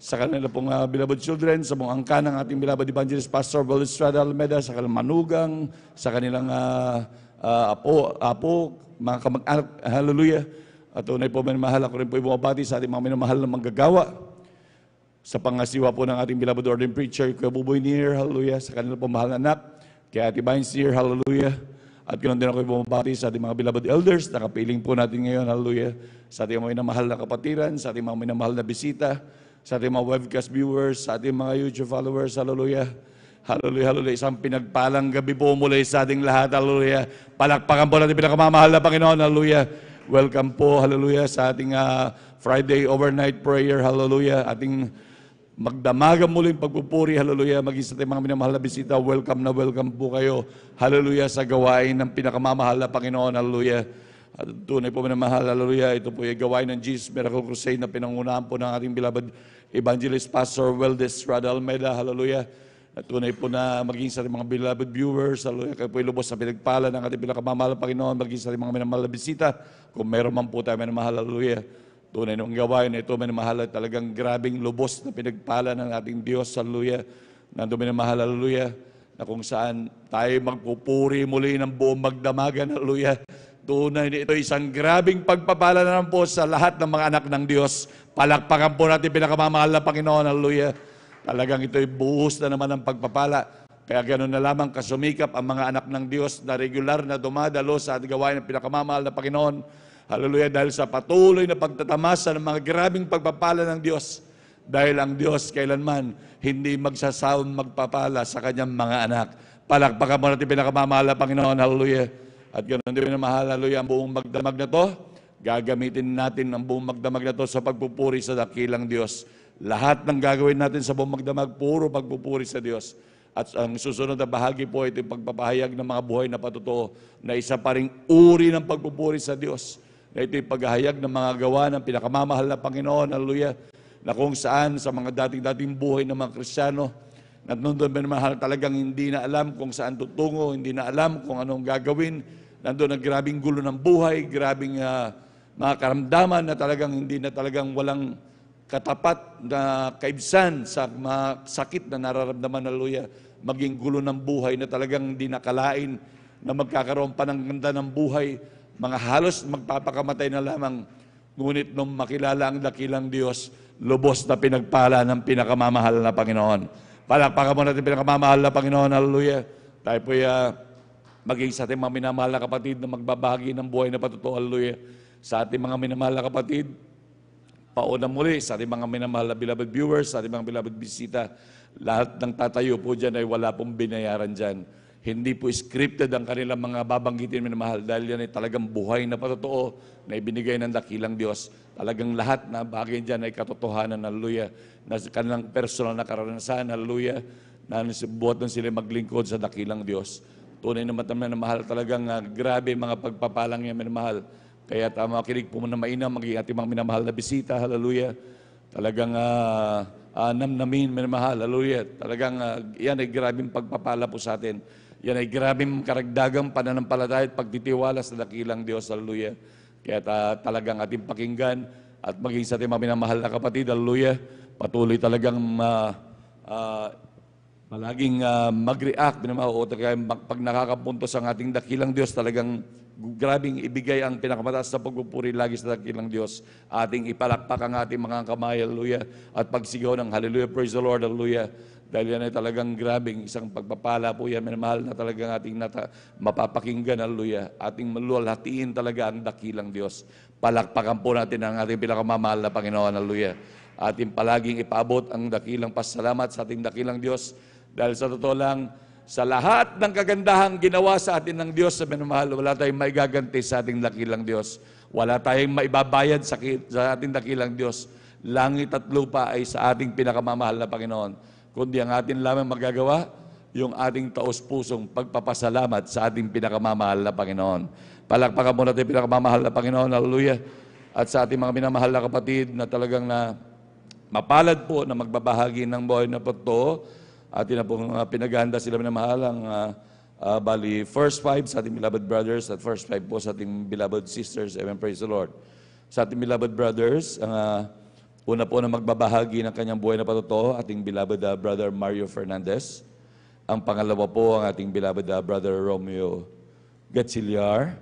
Sa kanila pong beloved children, sa mga angka ng ating beloved evangelist, Pastor Wel Estrada Almeida, sa kanilang manugang, sa kanilang apo, mga kamag-anak. Hallelujah. At tunay po minamahal, ako rin po'y bumabati sa ating mga minamahal na manggagawa. Sa pangasiwa po ng ating beloved ordained preacher, Kuya Buboy Nier, hallelujah, sa kanila pong mahal na anak, kaya Ate Vines Nier, hallelujah. At ganoon din ako bumabati sa ating mga beloved elders, nakapiling po natin ngayon, hallelujah, sa ating mga minamahal na kapatiran, sa ating mga minamahal na bisita, sa ating mga webcast viewers, sa ating mga YouTube followers, hallelujah. Hallelujah, hallelujah. Isang pinagpalang gabi po muli sa ating lahat, hallelujah. Palakpakan po natin pinakamamahal na Panginoon, hallelujah. Welcome po, hallelujah, sa ating Friday overnight prayer, hallelujah. Ating magdamagan muling pagpupuri, hallelujah. Maging sa ating mga minamahal na bisita, welcome na welcome po kayo, hallelujah, sa gawain ng pinakamamahal na Panginoon, hallelujah. At tunay po minamahal, hallelujah, ito po yung gawain ng Jesus Miracle Crusade na pinangunahan po ng ating beloved Evangelist Pastor Weldes Rada Almeida, hallelujah. At tunay po na maging sa ating mga beloved viewers, hallelujah, kayo po lubos sa pinagpala ng ating pinakamamahal na Panginoon, maging sa ating mga minamahal na bisita, kung meron man po tayo minamahal, hallelujah. Tunay nung gawain na ito, minamahal, talagang grabing lubos na pinagpala ng ating Diyos, hallelujah. Nandun minamahal, hallelujah, na kung saan tayo magpupuri muli ng buong magdamagan, hallelujah. Tunay ito isang grabing pagpapala na po sa lahat ng mga anak ng Diyos. Palakpakan po natin pinakamamahal na Panginoon, hallelujah. Talagang ito'y buhos na naman ng pagpapala. Kaya ganoon na lamang kasumikap ang mga anak ng Diyos na regular na dumadalo sa ating gawain ng pinakamamahal na Panginoon. Hallelujah, dahil sa patuloy na pagtatamasa ng mga grabing pagpapala ng Diyos. Dahil ang Diyos kailanman hindi magsasawang magpapala sa kanyang mga anak. Palakpakan mo natin pinakamamahal na Panginoon, hallelujah. At ganoon din na mahal, hallelujah, ang buong magdamag na to, gagamitin natin ang buong magdamag na to sa pagpupuri sa dakilang Diyos. Lahat ng gagawin natin sa buong magdamag, puro pagpupuri sa Diyos. At ang susunod na bahagi po, ito yung pagpapahayag ng mga buhay na patotoo na isa pa ring uri ng pagpupuri sa Diyos. Na ito yung paghahayag ng mga gawa ng pinakamamahal na Panginoon, hallelujah, na kung saan sa mga dating buhay ng mga Kristiyano, at nandun mahal talagang hindi na alam kung saan tutungo, hindi na alam kung anong gagawin. Nandun ang grabing gulo ng buhay, grabing mga karamdaman na talagang hindi na talagang walang katapat na kaibsan sa mga sakit na nararamdaman, hallelujah. Maging gulo ng buhay na talagang hindi nakalain na magkakaroon pa ng ganda ng buhay. Mga halos magpapakamatay na lamang. Ngunit nung makilala ang dakilang Diyos, lubos na pinagpala ng pinakamamahal na Panginoon. Palakpakan mo natin pinakamamahal na Panginoon, hallelujah. Tayo po'y maging sa ating mga minamahal na kapatid na magbabahagi ng buhay na patotoo, hallelujah. Sa ating mga minamahal na kapatid, pauna muli sa ating mga minamahal na beloved viewers, sa ating mga beloved bisita, lahat ng tatayo po dyan ay wala pong binayaran dyan. Hindi po scripted ang kanilang mga babanggitin minamahal dahil yan ay talagang buhay na patotoo na ibinigay ng dakilang Diyos. Talagang lahat na bagay dyan ay katotohanan, hallelujah, na kanilang personal na karanasan, hallelujah, na buhat ng sila maglingkod sa dakilang Diyos. Tunay naman na mahal talagang grabe mga pagpapalang yan minamahal. Kaya makinig po muna mainam, maging ating mga minamahal na bisita, hallelujah. Talagang namnamin minamahal, hallelujah. Talagang yan ay grabing pagpapala po sa atin. Yan ay grabing karagdagang pananampalataya at pagtitiwala sa dakilang Diyos, hallelujah. Kaya talagang ating pakinggan at maging sa ating mga minamahal na kapatid, hallelujah. Patuloy talagang palaging mag-react, o pag nakakapuntos ang ating dakilang Diyos, talagang grabing ibigay ang pinakamataas na pagpupuri lagi sa dakilang Diyos. Ating ipalakpak ang ating mga kamay, hallelujah, at pagsigaw ng hallelujah, praise the Lord, hallelujah. Dahil yan ay talagang grabing isang pagpapala po yan, minamahal na talagang ating mapapakinggan, hallelujah. Ating maluwalhatiin talaga ang dakilang Diyos. Palakpakan po natin ang ating pinakamamahal na Panginoon, hallelujah. Ating palaging ipaabot ang dakilang pasalamat sa ating dakilang Diyos. Dahil sa totoo lang, sa lahat ng kagandahang ginawa sa atin ng Diyos sa minamahal, wala tayong maigaganti sa ating dakilang Diyos. Wala tayong maibabayad sa ating dakilang Diyos. Langit at lupa ay sa ating pinakamamahal na Panginoon. Kundi ang atin lamang magagawa, yung ating taos-pusong pagpapasalamat sa ating pinakamamahal na Panginoon. Palakpakan mo natin pinakamamahal na Panginoon, hallelujah. At sa ating mga minamahal na kapatid na talagang mapalad po na magbabahagi ng buhay na totoo, atin na pong pinaghahanda sila minamahal ang bali first 5 sa ating beloved brothers at first 5 po sa ating beloved sisters. Amen, praise the Lord. Sa ating beloved brothers, ang una po na magbabahagi ng kanyang buhay na patotoo, ating beloved brother Mario Fernandez. Ang pangalawa po ang ating beloved brother Romeo Gatchiliar.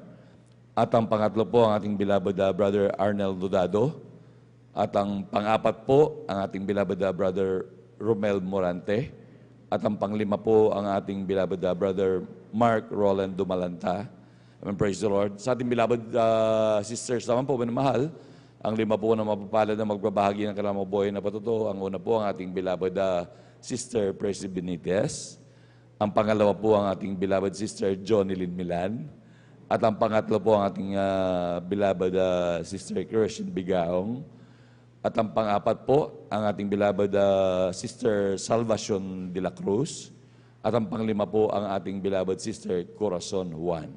At ang pangatlo po ang ating beloved brother Arnel Dudado. At ang pang-apat po ang ating beloved brother Romel Morante. At ang panglima po ang ating beloved brother Mark Roland Dumalanta. Amen, praise the Lord. Sa ating beloved sisters naman po, minamahal, ang lima po na mapapalad na magbabahagi ng kanilang buhay na patotoo. Ang una po ang ating beloved sister Presi Benitez. Ang pangalawa po ang ating beloved sister Johnny Lynn Milan. At ang pangatlo po ang ating beloved sister Christian Bigaong. At ang pang-apat po, ang ating beloved Sister Salvacion de la Cruz. At ang panglima po, ang ating beloved Sister Corazon Juan.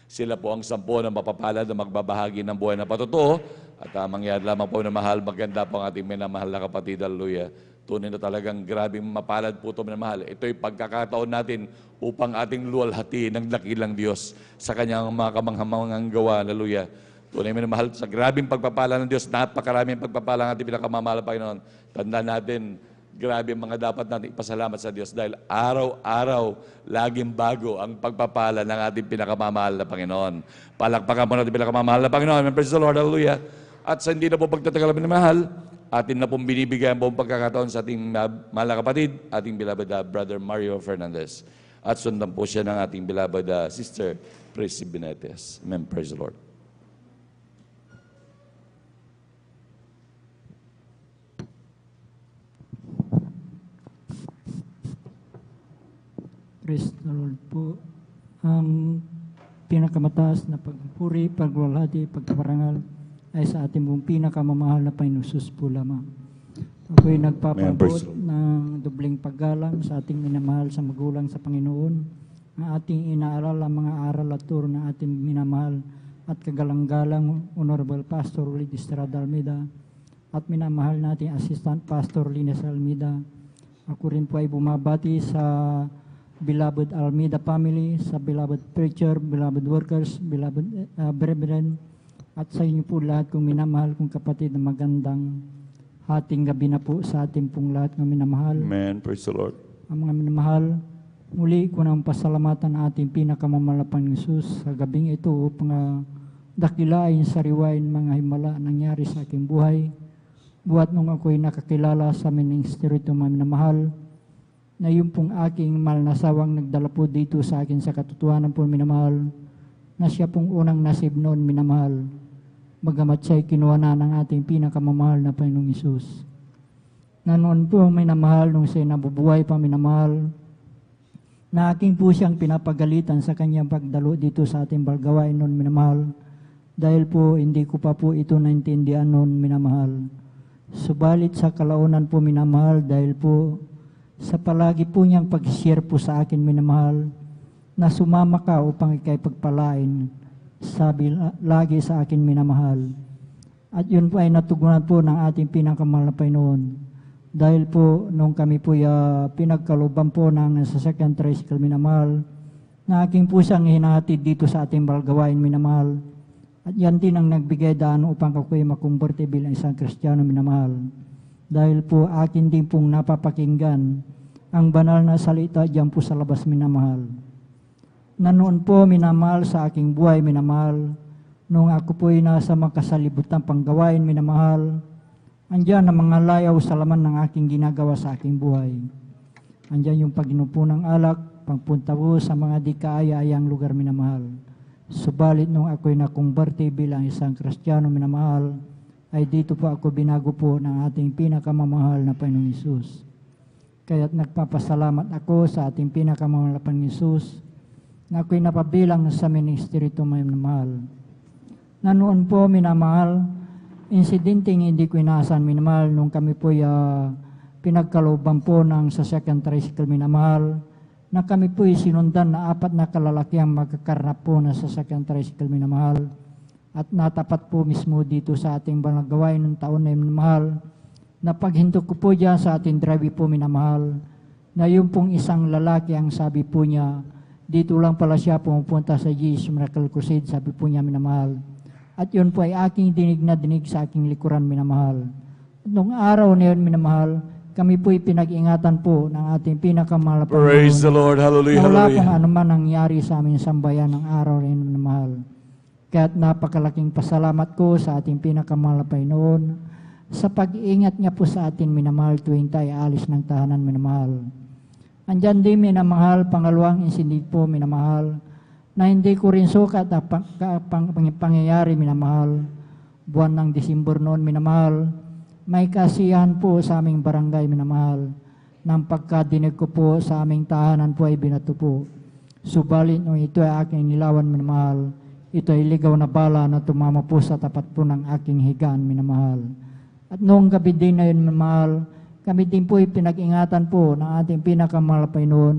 Sila po ang 10 na mapapalad na magbabahagi ng buhay na patotoo. At mangyari lamang po na mahal, maganda po ang ating minamahal na kapatid. Hallelujah. Tunay na talagang grabing mapalad po ito minamahal. Ito'y pagkakataon natin upang ating luwalhati ng dakilang Diyos sa kanyang mga kamanghamangang gawa. Hallelujah. Tunay minamahal sa grabing pagpapala ng Diyos, napakaraming pagpapala ng ating pinakamamahal na Panginoon. Tandaan natin, grabe mga dapat natin ipasalamat sa Diyos dahil araw-araw, laging bago ang pagpapala ng ating pinakamamahal na Panginoon. Palakpakan po natin pinakamamahal na Panginoon. Praise the Lord. Hallelujah. At sa hindi na po pagtatagal minamahal, atin na pong binibigyan po ang pagkakataon sa ating mahal na kapatid, ating beloved Brother Mario Fernandez. At sundan po siya ng ating beloved Sister Prissy Benetes. Amen. Praise the Lord. Praise the Lord po. Ang pinakamataas na pagpuri, pagwalhati, pagpaparangal ay sa ating pong pinakamamahal na Panginoon Jesus po lamang. Ako'y nagpapabot ng dobling paggalang sa ating minamahal sa magulang sa Panginoon, ang ating inaaral ang mga aral at turo ng ating minamahal at kagalang-galang Honorable Pastor Lid Estrada Almeida at minamahal nating Assistant Pastor Lines Almeida. Ako rin po ay bumabati sa beloved Almeida family, sa beloved preacher, beloved workers, beloved brethren, at sa inyo po lahat kong minamahal kong kapatid na magandang hating gabi na po sa ating pong lahat ng minamahal. Amen. Praise the Lord. Ang mga minamahal, muli ko nang pasalamatan ang ating pinakamalapang Jesus sa gabing ito upang dakilain, sariwain mga himala nangyari sa aking buhay. Buhat nung ako'y nakakilala sa ministeryo mga minamahal, na yung pong aking malnasawang nagdala po dito sa akin sa katotohanan po minamahal, na siya pong unang nasib noon minamahal, bagamat siya'y kinuha na ng ating pinakamamahal na Panginoong Isus. Na noon po minamahal, nung siya'y nabubuhay pa minamahal, na aking po siyang pinapagalitan sa kanyang pagdalo dito sa ating balgawain noon minamahal, dahil po hindi ko pa po ito naintindihan noon minamahal. Subalit sa kalaunan po minamahal, dahil po sa palagi po niyang pag-share po sa akin minamahal, na sumama ka upang ikay pagpalain, sabi lagi sa akin minamahal. At yun po ay natugunan po ng ating pinakamahal na Panginoon. Dahil po nung kami po pinagkaluban po ng sasakyan tricycle minamahal, na aking po siyang hinahatid dito sa ating balgawain minamahal. At yan din ang nagbigay daan upang ako'y makumberte bilang isang Kristiyano minamahal. Dahil po akin din pong napapakinggan ang banal na salita diyan po sa labas minamahal. Na noon po minamahal sa aking buhay minamahal, nung ako po'y nasa makasalibutan panggawain minamahal, andyan ang mga layaw sa laman ng aking ginagawa sa aking buhay. Andyan yung pag-inupo ng alak, pagpunta po sa mga di kaaya-ayang lugar minamahal. Subalit nung ako'y nakumberte bilang isang Kristiyano minamahal, ay dito po ako binago po ng ating pinakamamahal na Panginoong Isus. Kaya't nagpapasalamat ako sa ating pinakamamahal na Panginoong Isus, na ako'y napabilang sa ministeryo minamahal. Na noon po minamahal, insidenteng hindi ko inaasahan minamahal, nung kami po pinagkalooban po ng sasakyan tricycle minamahal, na kami po sinundan na 4 na kalalakiang magkakarnap po na sasakyan tricycle minamahal, at natapat po mismo dito sa ating balagawain ng taon na minamahal, na paghinto ko po dyan sa ating drive po minamahal, na yung pong isang lalaki ang sabi po niya, dito lang pala siya pumupunta sa Jesus Miracle Crusade, sabi po niya minamahal. At yun po ay aking dinig na dinig sa aking likuran minamahal. At nung araw na yun minamahal, kami po pinag-ingatan po ng ating pinakamahal na Panginoon. Praise the Lord. Hallelujah. Wala Hallelujah. pong anuman nangyari sa aming sambayan ng araw na yun minamahal. Kaya't napakalaking pasalamat ko sa ating pinakamahal na Panginoon sa pag-iingat niya po sa atin minamahal tuwing tayo alis ng tahanan minamahal. Andyan din minamahal, pangalawang insidente po minamahal, na hindi ko rin sukat ang pangyayari minamahal. Buwan ng Disyembre noon minamahal, may kasiyahan po sa aming barangay minamahal. Nang pagkadinig ko po sa aming tahanan po ay binato po. Subalit nung ito ay aking nilawan minamahal, ito ay ligaw na bala na tumama po sa tapat po ng aking higaan minamahal. At noong gabi din na yun minamahal, kami din po ay pinag-ingatan po ng ating pinakamahal na Panginoon,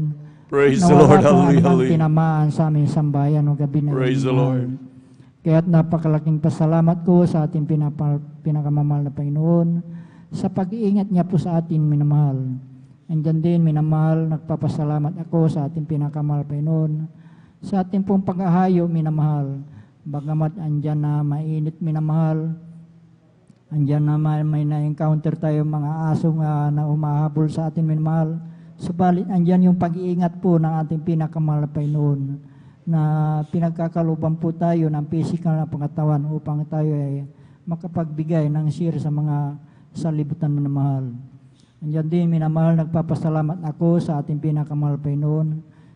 Praise the Nawala Lord. po Hallelujah. ang Hallelujah. tinamaan sa aming sambayan o gabi na Praise the minamahal. Lord. Kaya't napakalaking pasalamat ko sa ating pinakamamahal na Panginoon sa pag-iingat niya po sa atin minamahal. Andyan din minamahal, nagpapasalamat ako sa ating pinakamamahal na Panginoon sa ating pong pag-ahayo minamahal. Bagamat andyan na mainit minamahal, andyan na may na-encounter tayo mga asong na umahabol sa atin minamahal. Subalit andyan yung pag-iingat po ng ating pinakamahal na Panginoon na pinagkakaluban po tayo ng physical na pangatawan upang tayo ay makapagbigay ng share sa mga salibutan na mahal. Andyan din minamahal, nagpapasalamat ako sa ating pinakamahal na Panginoon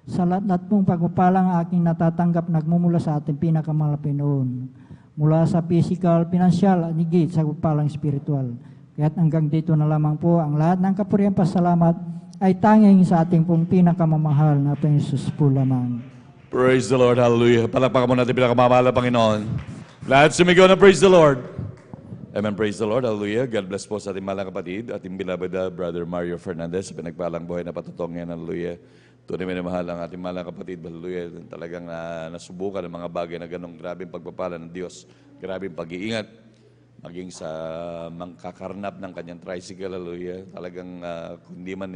sa lahat pong pagpapalang aking natatanggap nagmumula sa ating pinakamahal na Panginoon. Mula sa physical, financial, at higit sa pagpapalang spiritual. Kaya't hanggang dito na lamang po ang lahat ng kapurihan pasalamat ay tanging sa ating pong pinakamamahal na Panginoon po lamang. Praise the Lord. Hallelujah. Palakpakan mo natin pinakamamahal na Panginoon. Lahat sumigaw na praise the Lord. Amen. Praise the Lord. Hallelujah. God bless po sa ating mahal na kapatid, ating beloved Brother Mario Fernandez, sa pinagpalang buhay na patutong yan. Hallelujah. Tunay minamahal ang ating mahal na kapatid. Hallelujah. Talagang nasubukan ng mga bagay na ganong grabing pagpapala ng Diyos. Grabing pag-iingat. Maging sa mangkakarnap ng kanyang tricycle. Hallelujah. Talagang kung hindi man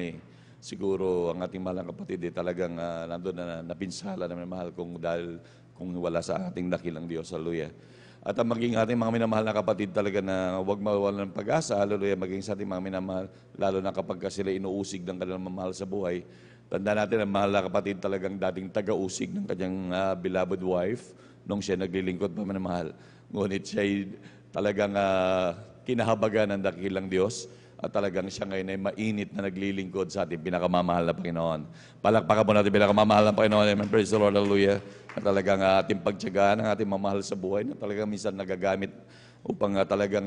siguro ang ating mahal na kapatid talagang nandun na napinsala na minamahal kung dahil kung wala sa ating dakilang Diyos. Hallelujah. At ang maging ating mga minamahal na kapatid talaga na huwag mawalan ng pag-asa. Hallelujah. Maging sa ating mga minamahal, lalo na kapag sila inuusig ng kanilang mamahal sa buhay. Tanda natin ang mahal na kapatid talagang dating taga-usig ng kanyang beloved wife nung siya naglilingkod pa minamahal. Ngunit siya talagang kinahabagan ng dakilang Diyos. At talagang siya ngayon ay mainit na naglilingkod sa ating pinakamamahal na Panginoon. Palakpakan po natin pinakamamahal na Panginoon. Amen. Praise the Lord. Hallelujah. At talagang ating pagtiyagaan ng ating mamahal sa buhay na talagang minsan nagagamit upang talagang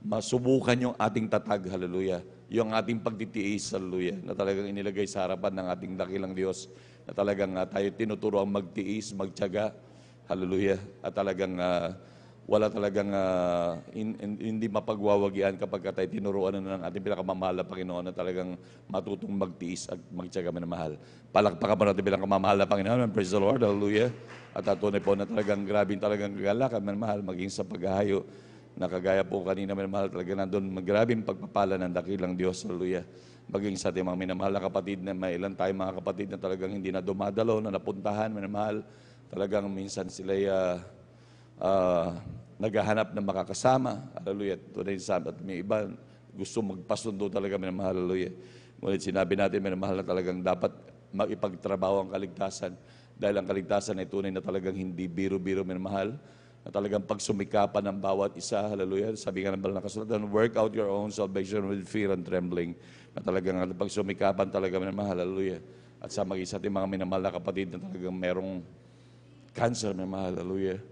masubukan yung ating tatag. Hallelujah. Yung ating pagtitiis. Hallelujah. Na talagang inilagay sa harapan ng ating dakilang Diyos. Na talagang tayo tinuturo ang magtiis, magtiyaga. Hallelujah. At talagang wala talagang hindi mapagwawagian kapag tayo tinuruan na ng ating pinakamamahal na Panginoon na talagang matutong magtiis at magtiyaga minamahal. Palakpakan po natin pinakamamahal na Panginoon. Praise the Lord. Hallelujah. At tunay po na talagang grabing talagang kagalakan minamahal maging sa paghahayo na kagaya po kanina minamahal talaga nandun grabing pagpapala ng dakilang Diyos. Hallelujah. Maging sa ating mga minamahal na kapatid na may ilan tayong mga kapatid na talagang hindi na dumadalo, na napuntahan minamahal. Talagang minsan sila'y naghahanap ng makakasama. Hallelujah. Tunay sa at may iba gusto magpasundo talaga minamahal. Hallelujah. Ngunit sinabi natin minamahal na talagang dapat maipagtrabaho ang kaligtasan dahil ang kaligtasan ay tunay na talagang hindi biro-biro minamahal. Na talagang pagsumikapan ng bawat isa. Hallelujah. Sabi nga ng banal na kasulatan, work out your own salvation with fear and trembling. Na talagang pagsumikapan talaga minamahal. Hallelujah. At sa mag-isa ating mga minamahal na kapatid na talagang merong cancer minamahal. Hallelujah.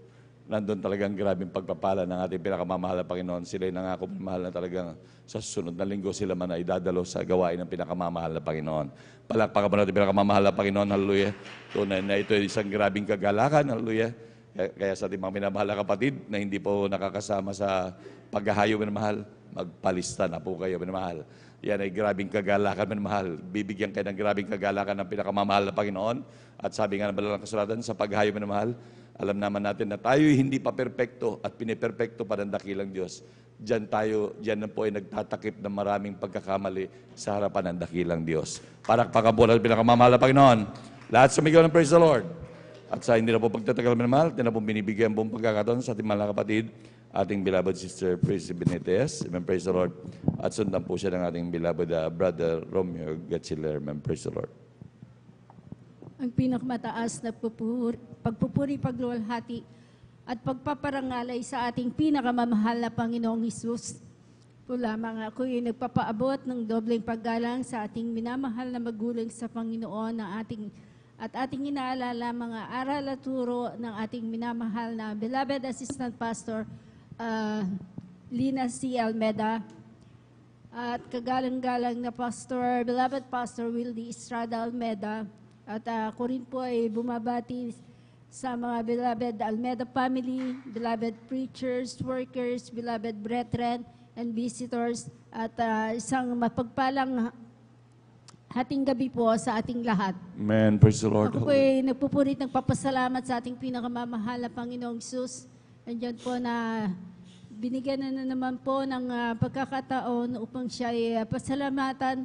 Nandun talagang grabing pagpapala ng ating pinakamamahal na Panginoon. Sila'y nangako mahal na talagang sa susunod na linggo sila man ay dadalo sa gawain ng pinakamamahal na Panginoon. Palakpakan po natin pinakamamahal na Panginoon. Hallelujah. Tunay na ito ay isang grabing kagalakan. Hallelujah. Kaya sa ating mga minamahal na kapatid na hindi po nakakasama sa paghahayo minamahal, magpalista na po kayo minamahal. Yan ay grabing kagalakan minamahal. Bibigyan kayo ng grabing kagalakan ng pinakamamahal na Panginoon. At sabi nga ng banal na kasulatan, sa paghahayo minamahal, alam naman natin na tayo hindi pa perpekto at piniperpekto pa ng dakilang Diyos. Diyan na po ay nagtatakip ng maraming pagkakamali sa harapan ng dakilang Diyos. Palakpakan po natin pinakamamahal na Panginoon. Lahat sumigaw ng praise the Lord. At sa hindi na po pagtatagal minamahal, hindi na po binibigyan pong pagkakataon sa ating mga kapatid, ating beloved sister Prissy Benitez. Amen, praise the Lord. At sundan po siya ng ating beloved brother Romeo Gatchiller. Amen, praise the Lord. Ang pinakamataas na pagpupuri, pagluwalhati at pagpaparangalay sa ating pinakamamahal na Panginoong Hesus. Po lamang ako ay nagpapaabot ng dobleng paggalang sa ating minamahal na magulang sa Panginoon at ating inaalala mga aral at turo ng ating minamahal na beloved Assistant Pastor Lina C. Almeda at kagalang-galang na beloved Pastor Wildy Estrada Almeda. At ako rin po ay bumabati sa mga beloved Almeda family, beloved preachers, workers, beloved brethren, and visitors. At isang mapagpalang hating gabi po sa ating lahat. Amen. Praise the Lord. Ako po ay nagpupurit nagpapasalamat sa ating pinakamamahal na Panginoong Hesus. Nandiyan po na binigyan na naman po ng pagkakataon upang siya ay pasalamatan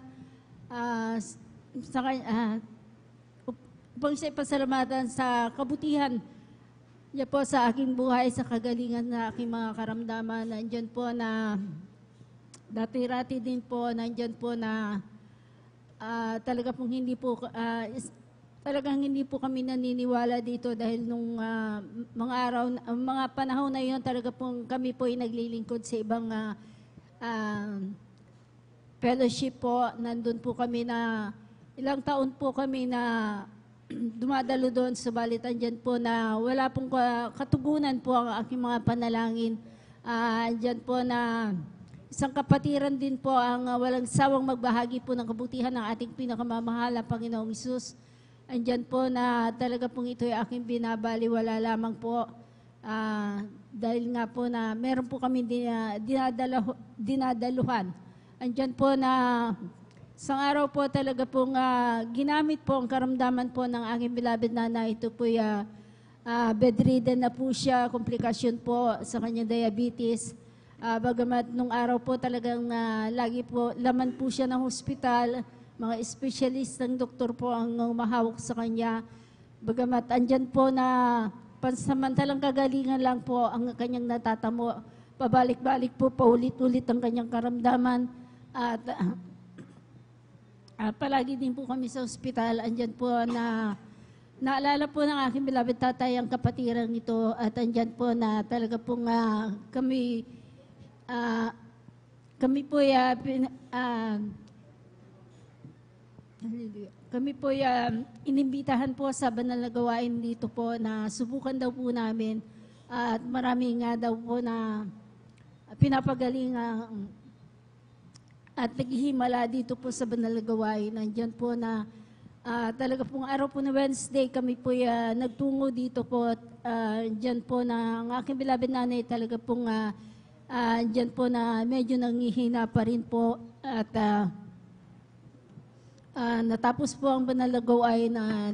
upang siya ay pasalamatan sa kabutihan niya po sa aking buhay, sa kagalingan na aking mga karamdaman. Nandiyan po na dati-rati din po, nandiyan po na talaga pong talagang hindi po kami naniniwala dito dahil nung mga panahon na yon talaga pong kami po ay naglilingkod sa ibang fellowship po. Nandun po kami na ilang taon po kami na dumadalo doon, subalit andyan po na wala pong katugunan po ang aking mga panalangin. Andyan po na isang kapatiran din po ang walang sawang magbahagi po ng kabutihan ng ating pinakamamahal na Panginoong Hesus. Andyan po na talaga pong ito ay aking binabaliwala lamang po. Dahil nga po na meron po kami dinadaluhan. Andyan po na isang araw po talaga pong ginamit po ang karamdaman po ng aking beloved nanay. Ito po bedridden na po siya, komplikasyon po sa kanyang diabetes. Bagamat nung araw po talagang lagi po laman po siya ng hospital, mga espesyalistang doktor po ang mahawak sa kanya. Bagamat andyan po na pansamantalang kagalingan lang po ang kanyang natatamo. Pabalik-balik po, paulit-ulit ang kanyang karamdaman. At palagi din po kami sa ospital. Andyan po na naalala po ng aking beloved tatay ang kapatirang ito. At andyan po na talaga pong kami po inimbitahan po sa banal na gawain dito po na subukan daw po namin. At marami nga daw po na pinapagaling at naghihimala dito po sa banal na gawain. Nandiyan po na talaga pong araw po na Wednesday kami po nagtungo dito po. Diyan po na ang aking beloved nanay talaga pong diyan po na medyo nangihina pa rin po. At natapos po ang banal na gawain na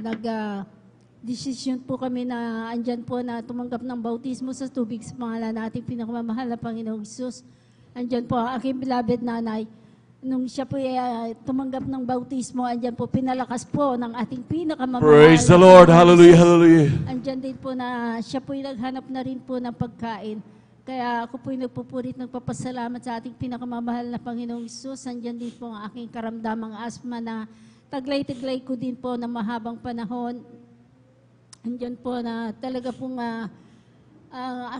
desisyon po kami na andyan po na tumanggap ng bautismo sa tubig sa pangalan nating pinakamamahal na Panginoong Hesus. Andyan po ang aking beloved nanay. Nung siya po tumanggap ng bautismo, andyan po pinalakas po ng ating pinakamamahal. Praise the Lord. Hallelujah, hallelujah. Andyan din po na siya po naghanap na rin po ng pagkain. Kaya ako po nagpupurit, nagpapasalamat sa ating pinakamamahal na Panginoong Hesus. Andyan din po ang aking karamdamang asma na taglay-taglay ko din po na mahabang panahon. Andyan po na talaga pong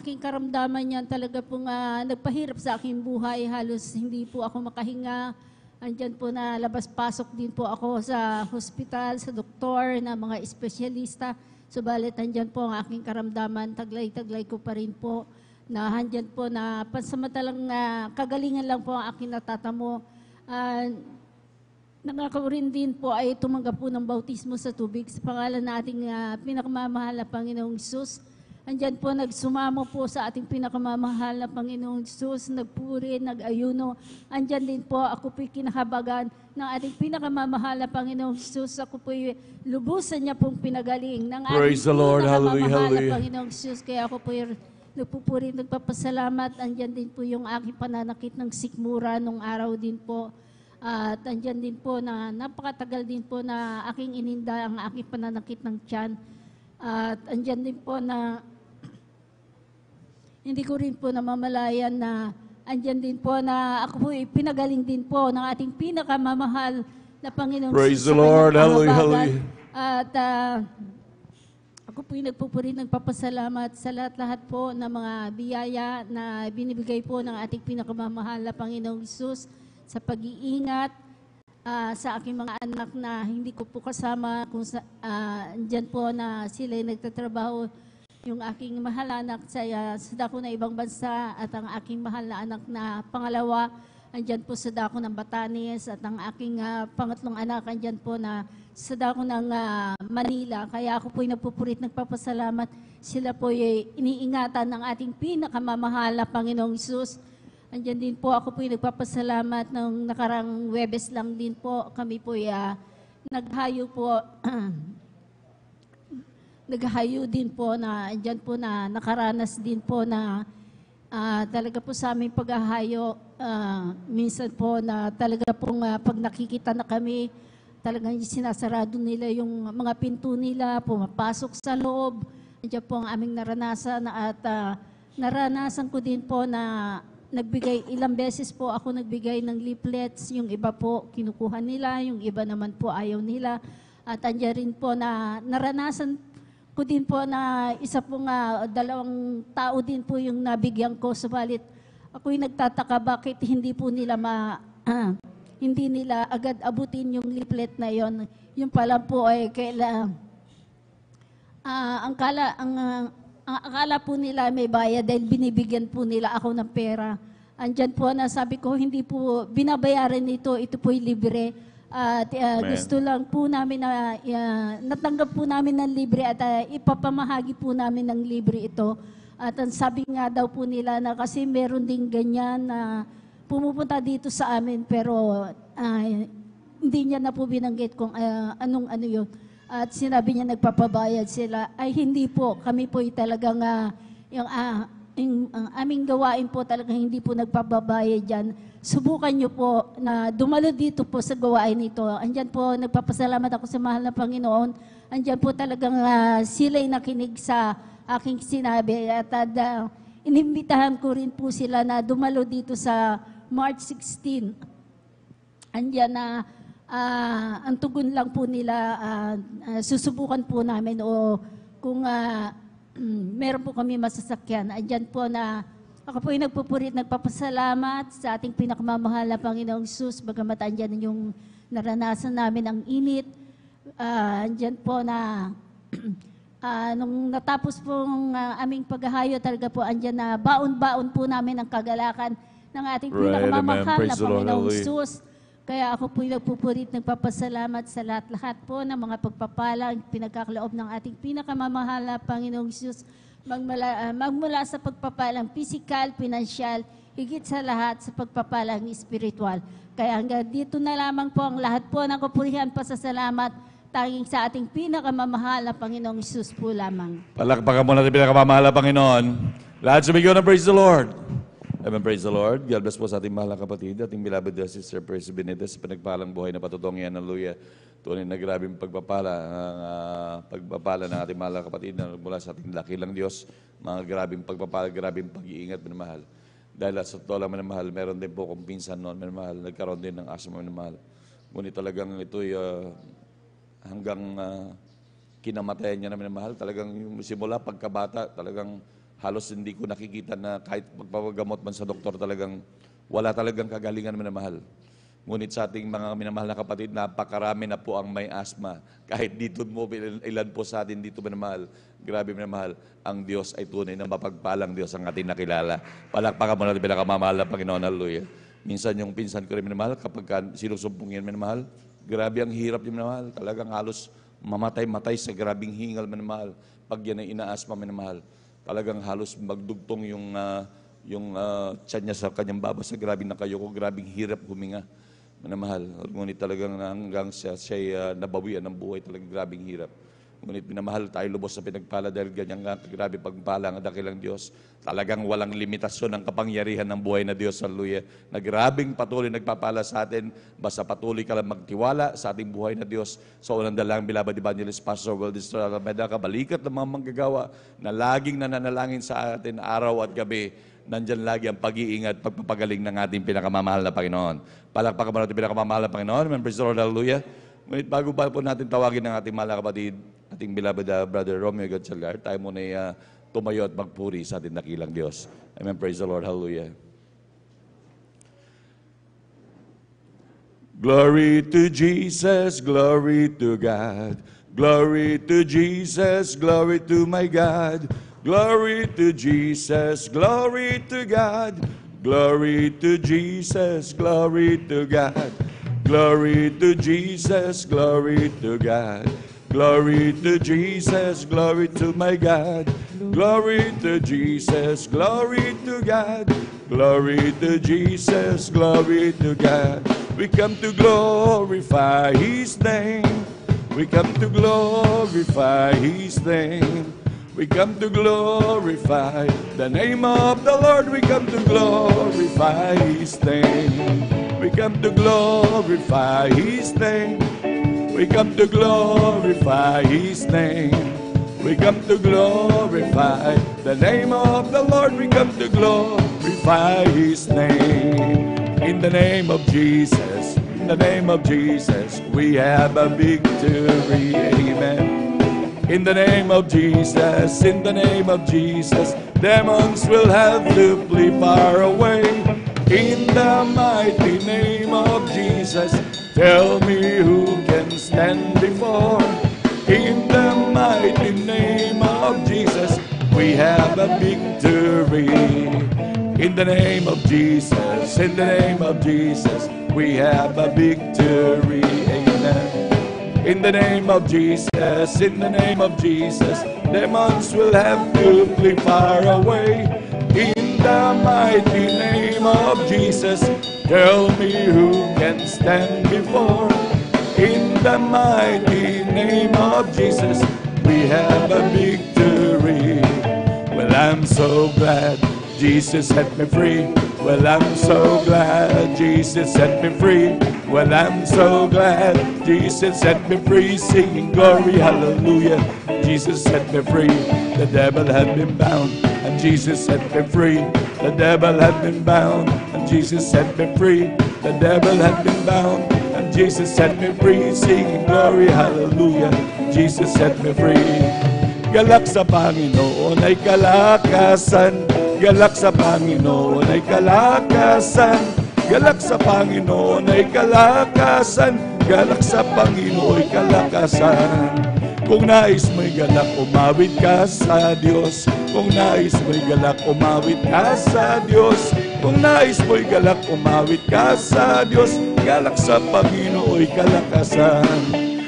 aking karamdaman niyan talaga pong nagpahirap sa aking buhay. Halos hindi po ako makahinga. Andyan po na labas-pasok din po ako sa hospital, sa doktor, na mga espesyalista. Subalit andyan po ang aking karamdaman. Taglay-taglay ko pa rin po. Na andyan po na pansamantalang kagalingan lang po ang aking natatamo. Nangako rin din po ay tumanggap po ng bautismo sa tubig sa pangalan na ating pinakamamahal na Panginoong Hesus. Andyan po, nagsumamo po sa ating pinakamamahal na Panginoong Hesus, nagpuri, nag-ayuno. Andyan din po, ako po'y kinahabagan ng ating pinakamamahal na Panginoong Hesus. Ako po'y lubusan niya pong pinagaling ng Praise the ating Lord. Hallelujah, pinakamamahal na hallelujah. Panginoong Hesus. Kaya ako po'y nagpupuri, nagpapasalamat. Andyan din po yung aking pananakit ng sikmura nung araw din po. At andyan din po na napakatagal din po na aking ininda ang aking pananakit ng tiyan. At andyan din po na hindi ko rin po namamalayan na andyan din po na ako po pinagaling din po ng ating pinakamamahal na Panginoong Praise sa the Lord. kanyang Hallelujah, kahabagan. hallelujah. At ako po nagpupuri, nagpapasalamat sa lahat-lahat po ng mga biyaya na binibigay po ng ating pinakamamahal na Panginoong Hesus sa pag-iingat sa aking mga anak na hindi ko po kasama kung andyan po na sila nagtatrabaho. Yung aking mahal na anak sa dako na ibang bansa at ang aking mahal na anak na pangalawa andyan po sa dako ng Batanes at ang aking pangatlong anak andyan po na sa dako ng Manila. Kaya ako po'y nagpupurit, nagpapasalamat. Sila po'y iniingatan ng ating pinakamamahal na Panginoong Hesus. Andyan din po, ako po yung nagpapasalamat ng nakarang Webes lang din po. Kami po naghayo po, naghayo din po na, andyan po na nakaranas din po na talaga po sa aming paghahayo, minsan po na talaga pong pag nakikita na kami, talagang sinasarado nila yung mga pinto nila, pumapasok sa loob. Andyan po ang aming naranasan at naranasan ko din po na ilang beses po ako nagbigay ng leaflets, yung iba po kinukuha nila, yung iba naman po ayaw nila. At andyan rin po na naranasan ko din po na isa po dalawang tao din po yung nabigyan ko. Subalit ako'y nagtataka bakit hindi po nila hindi nila agad abutin yung leaflet na yon. Yung pala po ay ang akala po nila may bayad dahil binibigyan po nila ako ng pera. Andyan po na sabi ko, hindi po binabayaran ito po'y libre. At gusto lang po namin na natanggap po namin ng libre at ipapamahagi po namin ng libre ito. At ang sabi nga daw po nila na kasi meron ding ganyan na pumupunta dito sa amin pero hindi niya na po binanggit kung anong yun. At sinabi niya nagpapabayad sila. Ay hindi po, kami po talagang yung aming gawain po talagang hindi po nagpapabayad dyan. Subukan niyo po na dumalo dito po sa gawain ito. Andyan po, nagpapasalamat ako sa mahal na Panginoon. Andyan po talagang sila'y nakinig sa aking sinabi. At inimbitahan ko rin po sila na dumalo dito sa March 16. Andyan na ang tugon lang po nila, susubukan po namin o kung meron po kami masasakyan. Andyan po na ako po yung nagpapasalamat sa ating pinakamamahal na Panginoong Jesus, bagamat andyan yung naranasan namin ang init. Andyan po na nung natapos pong aming paghahayo, talaga po andyan na baon-baon po namin ang kagalakan ng ating pinakamamahal na Panginoong Jesus. Kaya ako po yung nagpapasalamat sa lahat-lahat po ng mga pagpapalang pinagkakaloob ng ating pinakamamahal na Panginoong Jesus. Magmula sa pagpapalang physical, pinansyal, higit sa lahat sa pagpapalang spiritual. Kaya hanggang dito na lamang po ang lahat po ng kapurihan, pasasalamat, tanging sa ating pinakamamahal na Panginoong Jesus po lamang. Palakpakan mo natin pinakamamahal na Panginoon. Lahat sumigaw na praise the Lord. Amen, praise the Lord. God bless po sa ating mahal na kapatid, ating beloved sister Percy Benitez, sa pinagpalang buhay na patutong yan. Hallelujah. Tunay na grabing pagpapala ng ating mahal na kapatid na mula sa ating dakilang Diyos. Mga grabing pagpapala, grabing pag-iingat, minamahal. Dahil sa totoo lang, minamahal, meron din po kong pinsan noon, minamahal. Nagkaroon din ng asma, minamahal. Ngunit talagang ito'y hanggang kinamatayan niya na minamahal. Talagang simula pagkabata, talagang halos hindi ko nakikita na kahit magpapagamot man sa doktor, talagang wala talagang kagalingan minamahal. Ngunit sa ating mga minamahal na kapatid, napakarami na po ang may asma. Kahit dito mo, ilan po sa atin dito minamahal, grabe minamahal, ang Diyos ay tunay na mapagpalang Diyos ang ating nakilala. Palakpakan mo natin pinakamamahal na Panginoon, hallelujah. Minsan yung pinsan ko rin minamahal, kapag sinusumpong yan minamahal, grabe ang hirap yung minamahal. Talagang halos mamatay-matay sa grabing hingal minamahal. Pag yan ay inaasma minamahal, talagang halos magdugtong yung tiyan niya sa kanyang baba sa grabing nakayoko, grabing hirap huminga. Minamahal. Ngunit talagang hanggang siya nabawian ng buhay, talagang grabing hirap. Ngunit minamahal tayo lubos sa pinagpala dahil ganyan nga grabe pagpala ang dakilang Diyos. Talagang walang limitasyon ang kapangyarihan ng buhay na Diyos. Hallelujah. Na grabing patuloy nagpapala sa atin. Basta patuloy ka lang magtiwala sa ating buhay na Diyos. So unang dalang beloved evangelist Pastor Will Distrada Meda, kabalikat ng mga manggagawa na laging nananalangin sa atin araw at gabi. Nandyan lagi ang pag-iingat, pagpapagaling ng ating pinakamamahal na Panginoon. Palakpakan mo natin pinakamamahal na Panginoon. Amen. Praise the Lord. Hallelujah. Ngunit bago pa po natin tawagin ng ating mahal na kapatid, ating beloved Brother Romeo Gatchagar, tayo muna tumayo at magpuri sa ating dakilang Diyos. Amen. Praise the Lord. Hallelujah. Glory to Jesus, glory to God. Glory to Jesus, glory to my God. Glory to Jesus, glory to God. Glory to Jesus, glory to God. Glory to Jesus, glory to God. Glory to Jesus, glory to my God. Glory to Jesus, glory to God. Glory to Jesus, glory to God. We come to glorify His name. We come to glorify His name. We come to glorify the name of the Lord. We come to glorify His name. We come to glorify His name. We come to glorify His name. We come to glorify the name of the Lord. We come to glorify His name. In the name of Jesus, in the name of Jesus, we have a victory. Amen. In the name of Jesus, in the name of Jesus, demons will have to flee far away. In the mighty name of Jesus, tell me who can stand before. In the mighty name of Jesus, we have a victory. In the name of Jesus, in the name of Jesus, we have a victory. Amen. In the name of Jesus, in the name of Jesus, demons will have to flee far away. In the mighty name of Jesus, tell me who can stand before. In the mighty name of Jesus, we have a victory. Well, I'm so glad Jesus set me free. Well, I'm so glad Jesus set me free. Well, I'm so glad Jesus set me free. Singing glory, hallelujah. Jesus set me free. The devil had been bound, and Jesus set me free. The devil had been bound, and Jesus set me free. The devil had been bound, and Jesus set me free. Singing glory, hallelujah. Jesus set me free. Galak sa Panginoon ay kalakasan. Galak sa Panginoon ay kalakasan. Galak sa Panginoon ay kalakasan. Galak sa Panginoon ay kalakasan. Kung nais mo'y galak, umawit ka sa Diyos. Kung nais mo'y galak, umawit ka sa Diyos. Kung nais mo'y galak, umawit ka sa Diyos. Galak sa Panginoon ay kalakasan.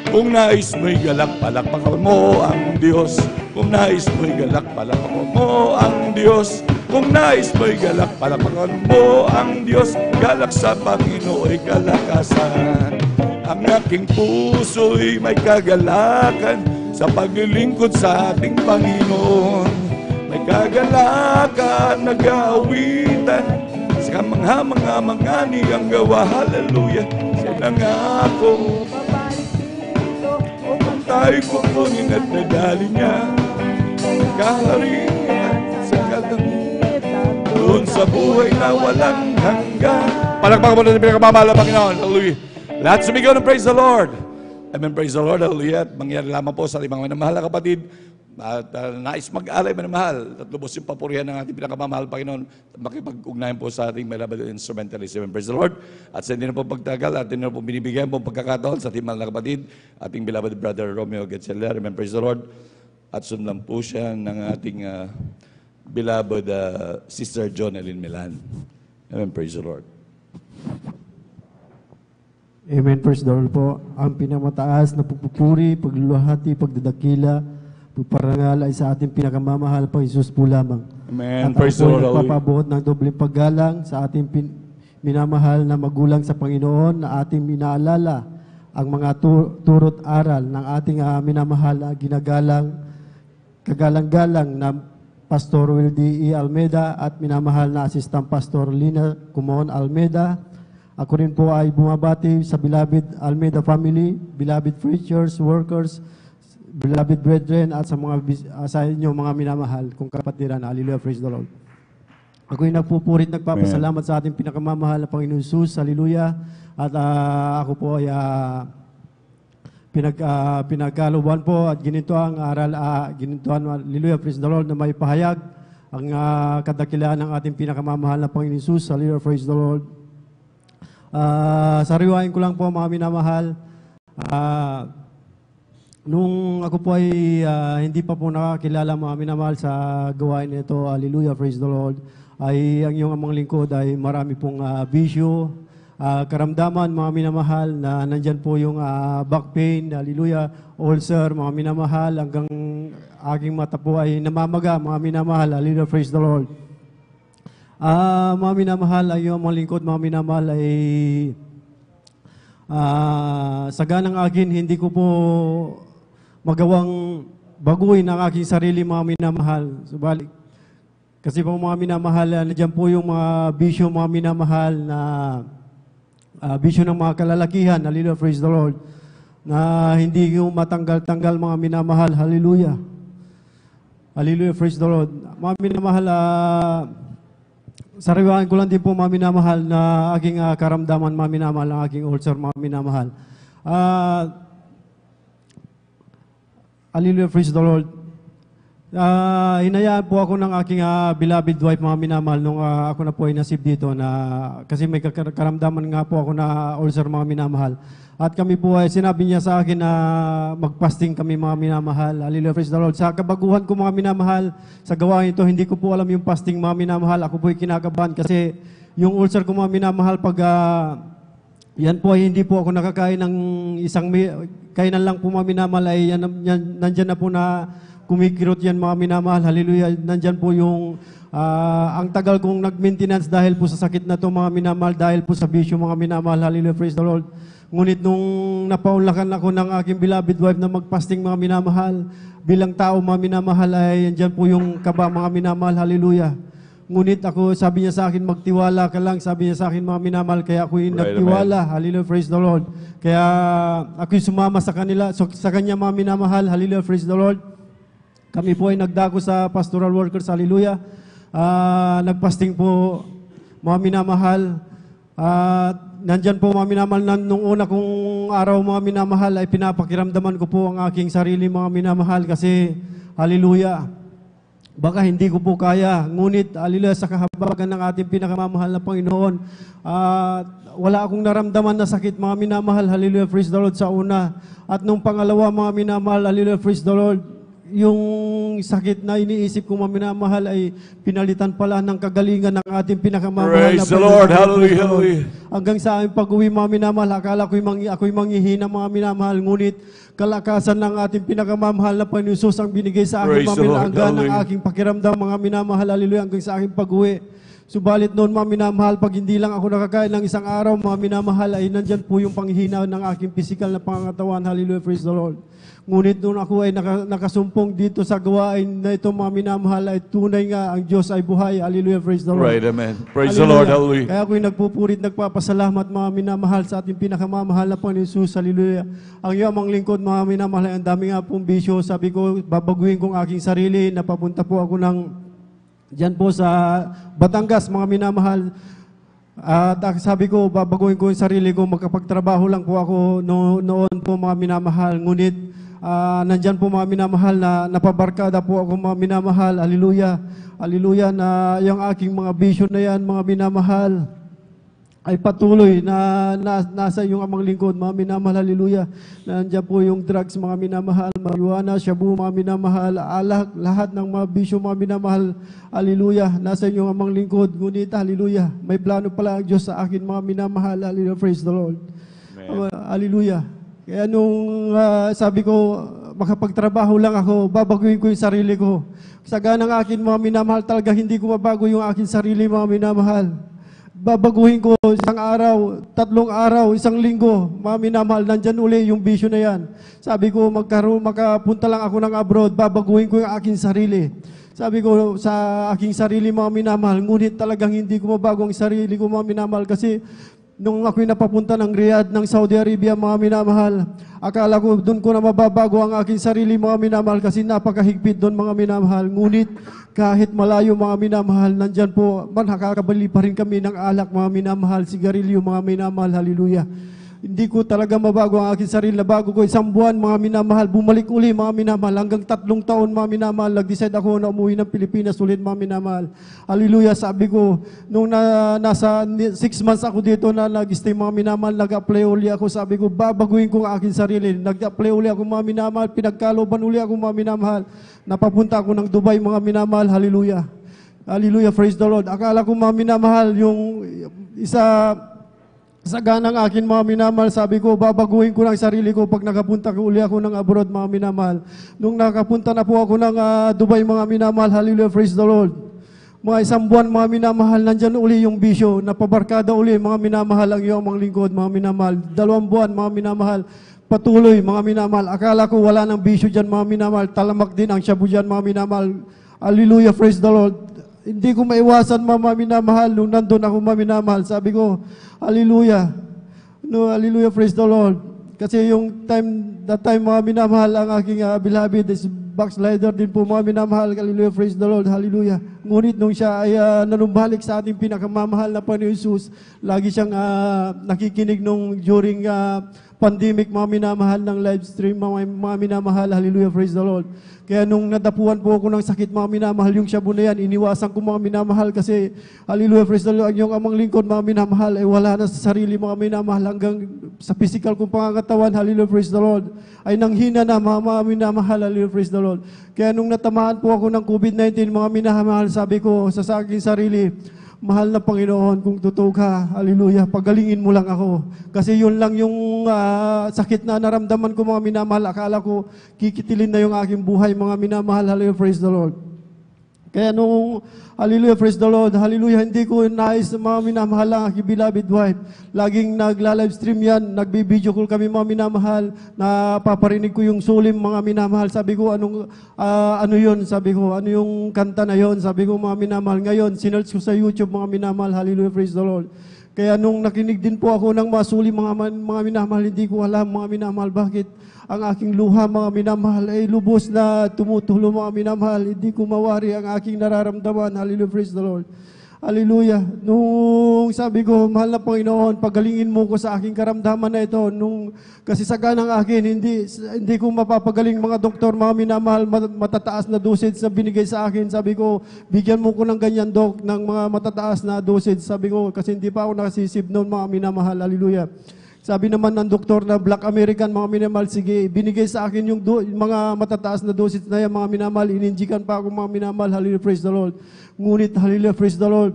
Kung nais mo'y galak, palakpakan mo ang Diyos. Kung nais mo'y galak, palakpakan mo ang Diyos. Kung nais mo'y galak, palakpakan mo ang Diyos. Galak sa Panginoon ay kalakasan. Ang aking puso'y may kagalakan sa paglilingkod sa ating Panginoon. May kagalakan, nag-aawitan sa kamangha-mangani ang gawa. Hallelujah! Siya na nga ako tayo kukunin at nadali niya kaharian sa kalangitan doon sa buhay na walang hanggan. Palakpakan mo na ng pinakamamahal na Panginoon. Hallelujah. Lahat sumigaw ng praise the Lord. Amen, praise the Lord. Hallelujah. At mangyari lamang po sa ating mga minamahal na kapatid at nais mag-alay minamahal at lubos yung papurihan ng ating pinakamamahal Panginoon. Makipag-ugnayan po sa ating beloved instrumentalist. Amen, praise the Lord. At sa hindi na po pagtagal, at hindi na po binibigyan po pagkakataon sa ating mahal na kapatid, ating beloved brother Romeo Gatzeler. Amen, praise the Lord. At sundan po siya ng ating beloved Sister Jonelyn Milan. Amen, praise the Lord. Amen, praise the Lord po. Ang pinamataas na pagpupuri, pagluluhati, pagdadakila, pagparangal ay sa ating pinakamamahal pang Jesus po lamang. Amen, At praise the ako Lord. ay nagpapabuot ng dobling paggalang sa ating minamahal na magulang sa Panginoon na ating minaalala ang mga turot aral ng ating minamahal na ginagalang, kagalang-galang na Pastor Wildy E. Almeida at minamahal na Assistant Pastor Lina Kumon Almeida. Ako rin po ay bumabati sa beloved Almeida family, beloved preachers, workers, beloved brethren, at sa inyo mga minamahal kong kapatiran. Hallelujah, praise the Lord. Ako'y nagpupurit, nagpapasalamat sa ating pinakamamahal na Panginoon Jesus. Hallelujah. At ako po ay pinagkaluban po at ginito ang aral, ginintuan, hallelujah, praise the Lord, na may pahayag ang kadakilaan ng ating pinakamamahal na Panginoon Jesus. Hallelujah, praise the Lord. Sariwain ko lang po mga minamahal. Nung ako po ay hindi pa po nakakilala mga minamahal sa gawain nito, hallelujah, praise the Lord, ay ang iyong amang lingkod ay marami pong bisyo karamdaman, mga minamahal, na nandyan po yung back pain, hallelujah, ulcer, mga minamahal, hanggang aking mata po ay namamaga, mga minamahal, hallelujah, praise the Lord. Mga minamahal, ay yung mga lingkod, mga minamahal, ay sa ganang akin, hindi ko po magawang baguhin ang aking sarili, mga minamahal. Subalit, kasi po mga minamahal, nandiyan po yung mga bisyo, mga minamahal, na bisyo ng mga kalalakihan, hallelujah, praise the Lord, na hindi yung matanggal-tanggal, mga minamahal, hallelujah. Hallelujah, praise the Lord. Mga minamahal, sariwaan ko lang din po, mga minamahal, na aking karamdaman, mga minamahal, ang aking ulcer, mga minamahal. Hallelujah, praise the Lord. Hinayaan po ako ng aking beloved wife, mga minamahal, nung ako na po ay nasib dito, na kasi may karamdaman nga po ako na ulcer, mga minamahal. At kami po ay sinabi niya sa akin na magpasting kami, mga minamahal. Hallelujah, praise the Lord. Sa kabaguhan ko, mga minamahal, sa gawain ito, hindi ko po alam yung fasting, mga minamahal. Ako po ay kinakabahan kasi yung ulcer ko, mga minamahal, pag yan po ay hindi po ako nakakain ng kainan lang po, mga minamahal, ay nandyan na po na kumikirot yan, mga minamahal. Hallelujah. Nandyan po yung ang tagal kong nag-maintenance dahil po sa sakit na to, mga minamahal, dahil po sa bisyo, mga minamahal. Hallelujah, praise the Lord. Ngunit nung napaunlakan ako ng aking beloved wife na magpasting, mga minamahal, bilang tao, mga minamahal, ay andyan po yung kaba, mga minamahal. Hallelujah. Ngunit ako, sabi niya sa akin, magtiwala ka lang. Sabi niya sa akin, mga minamahal, kaya ako'y nagtiwala. Hallelujah, praise the Lord. Kaya ako'y sumama sa kanila, sa kanya, mga minamahal. Hallelujah, praise the Lord. Kami po ay nagdago sa pastoral workers, hallelujah. Nagpasting po, mga minamahal. Nandyan po, mga minamahal, nung una kong araw, mga minamahal, ay pinapakiramdaman ko po ang aking sarili, mga minamahal, kasi, hallelujah, baka hindi ko po kaya. Ngunit, hallelujah, sa kahabagan ng ating pinakamamahal na Panginoon, wala akong naramdaman na sakit, mga minamahal, hallelujah, praise the Lord, sa una. At nung pangalawa, mga minamahal, hallelujah, praise the Lord, yung sakit na iniisip ko, mga minamahal, ay pinalitan pala ng kagalingan ng ating pinakamamahal Praise na the Lord, hallelujah, hallelujah. Hanggang sa aming pag-uwi, mga minamahal, akala ako'y manghihina, mga minamahal, ngunit kalakasan ng ating pinakamamahal na Panginoon Jesus ang binigay sa akin, Praise mga the Lord, minamahal, ng hallelujah. aking pakiramdam, mga minamahal, hallelujah, hanggang sa aking pag-uwi. Subalit noon, mga minamahal, pag hindi lang ako nakakain ng isang araw, mga minamahal, ay nandyan po yung panghihina ng aking physical na pangangatawan, hallelujah, praise the Lord. Ngunit noon ako ay nakasumpong dito sa gawain na ito, mga minamahal, ay tunay nga ang Diyos ay buhay. Hallelujah, praise the Lord. Right, amen. Praise the Lord, hallelujah. Kaya ako'y nagpupurit, nagpapasalamat, mga minamahal, sa ating pinakamamahal na Panginoon Jesus. Hallelujah. Ang yamang lingkod, mga minamahal, ang dami nga pong bisyo. Sabi ko, babaguhin kong aking sarili. Napapunta po ako dyan po sa Batangas, mga minamahal. At sabi ko, babaguhin ko yung sarili ko. Magkapagtrabaho lang po ako noon po, mga minamahal. Ngunit, nandyan po, mga minamahal, na napabarkada po ako, mga minamahal. Hallelujah. Hallelujah, na yung aking mga bisyo na yan, mga minamahal, ay patuloy na nasa yung amang lingkod, mga minamahal. Hallelujah. Nandyan po yung drugs, mga minamahal, marijuana, shabu, mga minamahal, alak, lahat ng mga bisyo, mga minamahal. Hallelujah. Nasa yung amang lingkod. Ngunit, hallelujah, may plano pala ang Diyos sa akin, mga minamahal. Hallelujah. Praise the Lord. Hallelujah. Kaya nung sabi ko, makapagtrabaho lang ako, babaguhin ko yung sarili ko. Sa ganang akin, mga minamahal, talaga hindi ko mabago yung akin sarili, mga minamahal. Babaguhin ko isang araw, 3 araw, 1 linggo, mga minamahal, nandyan uli yung bisyo na yan. Sabi ko, makapunta lang ako ng abroad, babaguhin ko yung akin sarili. Sabi ko sa aking sarili, mga minamahal, ngunit talagang hindi ko mabago ang sarili ko, mga minamahal, kasi nung ako'y napapunta ng Riyadh, ng Saudi Arabia, mga minamahal, akala ko doon ko na mababago ang aking sarili, mga minamahal, kasi napakahigpit doon, mga minamahal. Ngunit kahit malayo, mga minamahal, nandyan po, nakakabali pa rin kami ng alak, mga minamahal, sigarilyo, mga minamahal, hallelujah. Hindi ko talaga mabago ang aking sarili. Nabago ko 1 buwan, mga minamahal. Bumalik uli, mga minamahal. Hanggang 3 taon, mga minamahal. Nag-decide ako na umuwi ng Pilipinas ulit, mga minamahal. Hallelujah. Sabi ko, nung nasa 6 months ako dito na nag-stay, mga minamahal, nag-apply uli ako. Sabi ko, babaguhin ko ang aking sarili. Nag-apply uli ako, mga minamahal. Pinagkaloban uli ako, mga minamahal. Napapunta ako ng Dubai, mga minamahal. Hallelujah. Hallelujah. Praise the Lord. Akala ko, mga minamahal, yung Sagana ng akin mga minamahal, sabi ko, babaguhin ko ng sarili ko pag nakapunta ko uli ako ng abroad mga minamahal. Nung nakapunta na po ako ng Dubai mga minamahal, hallelujah, praise the Lord. Mga isang buwan mga minamahal, nandyan uli yung bisyo, napabarkada uli mga minamahal ang iyong mga lingkod mga minamahal. 2 buwan mga minamahal, patuloy mga minamahal. Akala ko wala ng bisyo dyan mga minamahal, talamak din ang shabu dyan mga minamahal. Hallelujah, praise the Lord. Hindi ko maiwasan mga minamahal, nung nandun ako mga minamahal, sabi ko, hallelujah. No, hallelujah, praise the Lord. Kasi yung that time mga minamahal, ang aking beloved is backslider din po mga minamahal. Hallelujah, praise the Lord, hallelujah. Ngunit nung siya ay nanumbalik sa ating pinakamamahal na Panginoon Jesus, lagi siyang nakikinig nung during pandemic mga minamahal ng live stream mga minamahal. Hallelujah, praise the Lord. Kaya nung nadapuan po ako ng sakit mga minamahal, yung shabu na yan, iniwasan ko mga minamahal kasi hallelujah, praise the Lord, ang iyong amang lingkod mga minamahal ay wala na sa sarili mga minamahal hanggang sa physical kong pangangatawan, hallelujah, praise the Lord, ay nanghina na mga minamahal, hallelujah, praise the Lord. Kaya nung natamaan po ako ng COVID-19 mga minamahal, sabi ko sa aking sarili, mahal na Panginoon, kung totoo ka, hallelujah, pagalingin mo lang ako. Kasi yun lang yung sakit na naramdaman ko mga minamahal. Akala ko kikitilin na yung aking buhay mga minamahal. Hallelujah, praise the Lord. Kaya nung, hallelujah, praise the Lord, hallelujah, hindi ko nais mga minamahal ang aking beloved wife. Laging nagla-live stream yan, nagbi-video call kami mga minamahal, napaparinig ko yung sulim mga minamahal. Sabi ko, ano yun? Sabi ko, ano yung kanta na yun? Sabi ko, mga minamahal. Ngayon, sinerch ko sa YouTube mga minamahal, hallelujah, praise the Lord. Kaya nung nakinig din po ako ng masuli mga minamahal, hindi ko alam mga minamahal bakit ang aking luha mga minamahal ay lubos na tumutulo mga minamahal. Hindi ko mawari ang aking nararamdaman. Hallelujah, praise the Lord. Hallelujah. Nung sabi ko, mahal na Panginoon, pagalingin mo ko sa aking karamdaman na ito. Kasi saganang akin, hindi ko mapapagaling mga doktor, mga minamahal, matataas na dosage na binigay sa akin. Sabi ko, bigyan mo ko ng ganyan, Dok, ng mga matataas na dosage. Sabi ko, kasi hindi pa ako nakasisip noon, mga minamahal. Hallelujah. Sabi naman ng doktor na Black American, mga minamahal, sige, binigay sa akin yung mga matataas na dosage na yan, mga minamahal, ininjikan pa ako mga minamahal, hallelujah, praise the Lord. Ngunit, hallelujah, praise the Lord,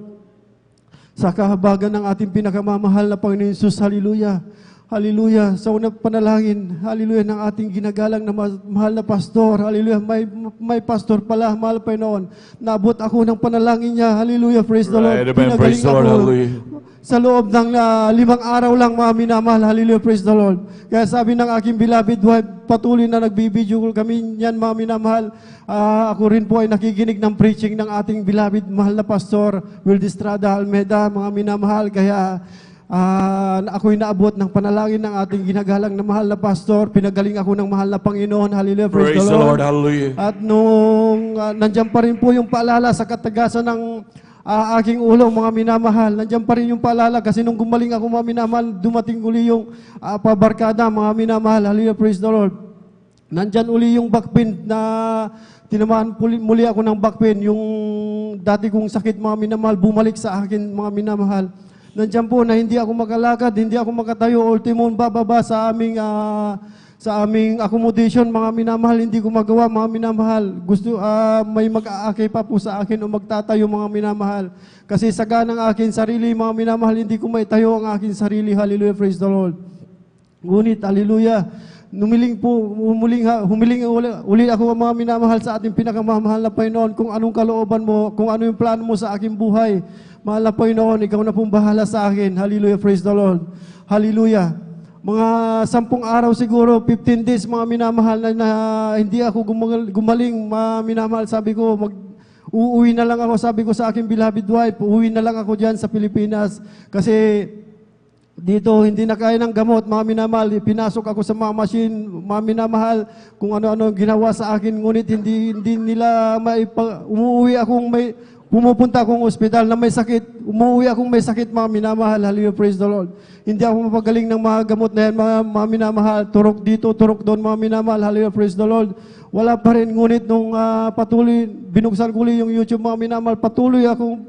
sa kahabagan ng ating pinakamamahal na Panginoon Jesus, hallelujah, hallelujah, sa unang panalangin, hallelujah, ng ating ginagalang na mahal na pastor, hallelujah, may pastor pala, mahal Panginoon, naabot ako ng panalangin niya, hallelujah, praise the Lord, Praise the Lord, hallelujah. Sa loob ng 5 araw lang mga minamahal, hallelujah, praise the Lord. Kaya sabi ng aking beloved wife, patuloy na nagbibideo kami yan mga minamahal. Ako rin po ay nakikinig ng preaching ng ating beloved mahal na pastor, Wilde Estrada Almeda, mga minamahal. Kaya ako'y naabot ng panalangin ng ating ginagalang na mahal na pastor. Pinagaling ako ng mahal na Panginoon, hallelujah, praise the Lord. Hallelujah. At nung nandiyan pa rin po yung paalala sa katagasan ng aking ulo, mga minamahal, nandiyan pa rin yung paalala kasi nung gumaling ako mga minamahal, dumating uli yung pabarkada mga minamahal, hallelujah, praise the Lord. Nandiyan uli yung back pain na tinamaan muli ako ng back pain, yung dati kong sakit mga minamahal, bumalik sa akin mga minamahal. Nandiyan po na hindi ako makalakad, hindi ako makatayo, ultimo bababa sa aming accommodation, mga minamahal, hindi ko magawa, mga minamahal. Gusto, may mag-aakay pa po sa akin o magtatayo, mga minamahal. Kasi saga ng akin sarili, mga minamahal, hindi ko maitayo ang akin sarili. Hallelujah, praise the Lord. Ngunit, hallelujah, humiling uli ako, mga minamahal, sa ating pinakamamahal na Panginoon, kung anong kalooban mo, kung ano yung plano mo sa aking buhay. Mahal na Panginoon, ikaw na pong bahala sa akin. Hallelujah, praise the Lord. Hallelujah. Mga 10 araw siguro, 15 days mga minamahal na hindi ako gumaling, mga minamahal. Sabi ko, uuwi na lang ako, sabi ko sa aking beloved wife, uuwi na lang ako dyan sa Pilipinas. Kasi dito hindi na kaya ng gamot, mga minamahal. Pinasok ako sa mga machine, mga minamahal, kung ano-ano ginawa sa akin. Ngunit hindi nila umuwi akong pumupunta akong ospital na may sakit, umuwi akong may sakit, mga minamahal, hallelujah, praise the Lord. Hindi ako mapagaling ng mga gamot na yan, mga minamahal, turok dito, turok doon, mga minamahal, hallelujah, praise the Lord. Wala pa rin, ngunit nung patuloy, binuksan ko yung YouTube, mga minamahal, patuloy akong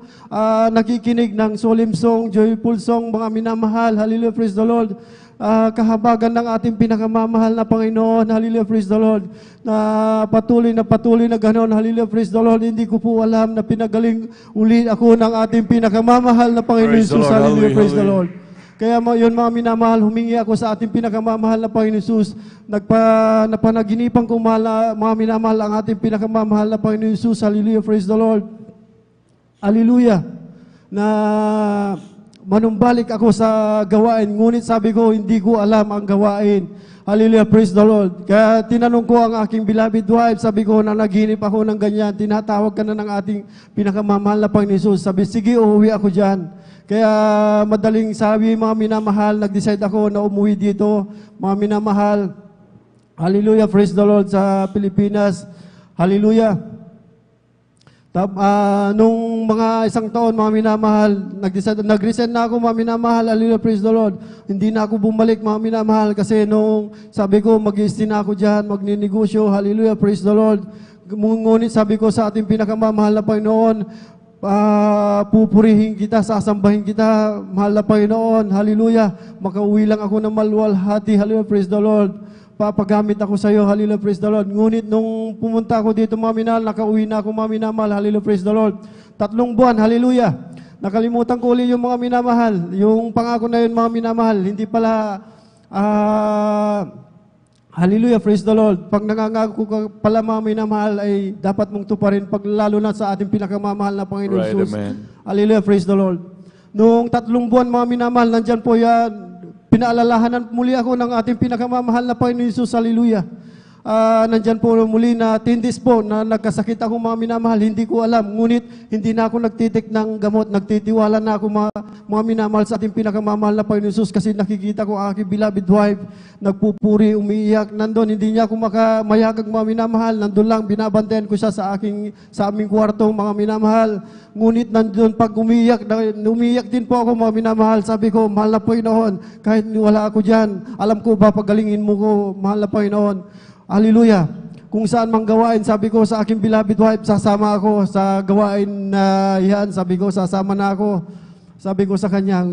nakikinig ng solemn song, joyful song, mga minamahal, hallelujah, praise the Lord. Kahabagan ng ating pinakamamahal na Panginoon, hallelujah, praise the Lord, na patuloy na ganoon, hallelujah, praise the Lord. Hindi ko po alam na pinagaling uli ako ng ating pinakamamahal na Panginoon Jesus, hallelujah, praise the Lord. Kaya yun mga minamahal, humingi ako sa ating pinakamamahal na Panginoon Jesus. Napanaginipan ko mga minamahal ang ating pinakamamahal na Panginoon Jesus. Hallelujah, praise the Lord. Hallelujah. Na manumbalik ako sa gawain, ngunit sabi ko, hindi ko alam ang gawain. Hallelujah, praise the Lord. Kaya tinanong ko ang aking beloved wife, sabi ko na naginip ako ng ganyan, tinatawag ka na ng ating pinakamamahal na Panginoon Jesus. Sabi, sige, uuwi ako dyan. Kaya madaling sabi, mga minamahal, nag-decide ako na umuwi dito. Mga minamahal, hallelujah, praise the Lord sa Pilipinas. Hallelujah. Nung mga isang taon, mga minamahal, nag-resign na ako, mga minamahal, hallelujah, praise the Lord. Hindi na ako bumalik, mga minamahal, kasi nung sabi ko, mag-i-stay na ako dyan, magninegosyo, hallelujah, praise the Lord. Ngunit sabi ko sa ating pinakamamahal na Panginoon, pupurihin kita, sasambahin kita, mahal na Panginoon, hallelujah. Makauwi lang ako ng maluwalhati, hallelujah, praise the Lord. Papagamit ako sa iyo, hallelujah, praise the Lord. Ngunit nung pumunta ako dito, mga minahal, nakauwi na ako, mga minamahal, hallelujah, praise the Lord. 3 buwan, hallelujah. Nakalimutan ko ulit yung mga minamahal. Yung pangako na yun, mga minamahal, hindi pala, hallelujah, praise the Lord. Pag nangangako ka pala, mga minamahal, ay dapat mong tuparin, pag lalo na sa ating pinakamamahal na Panginoon Right, Jesus. amen. Hallelujah, praise the Lord. Noong 3 buwan, mga minamahal, nandyan po yan, pinaalalahanan muli ako ng ating pinakamamahal na Panginoon Jesus, hallelujah. Nandyan po muli na 10 days po na nagkasakit ako, mga minamahal, hindi ko alam. Ngunit hindi na ako nagtitik ng gamot, nagtitiwala na ako, mga minamahal, sa ating pinakamamahal na Panginoon Jesus, kasi nakikita ko ang aking beloved wife, nagpupuri, umiiyak, nandun, hindi niya ako mayagag, mga minamahal, nandun lang, binabantayan ko siya sa aming kwarto, mga minamahal. Ngunit nandun, pag umiiyak din po ako, mga minamahal, sabi ko, mahal na Panginoon, kahit wala ako dyan, alam ko ba, pagalingin mo ko, mahal na Panginoon. Hallelujah. Kung saan mang gawain, sabi ko sa aking beloved wife, sasama ako sa gawain na yan. Sabi ko, sasama na ako. Sabi ko sa kanya,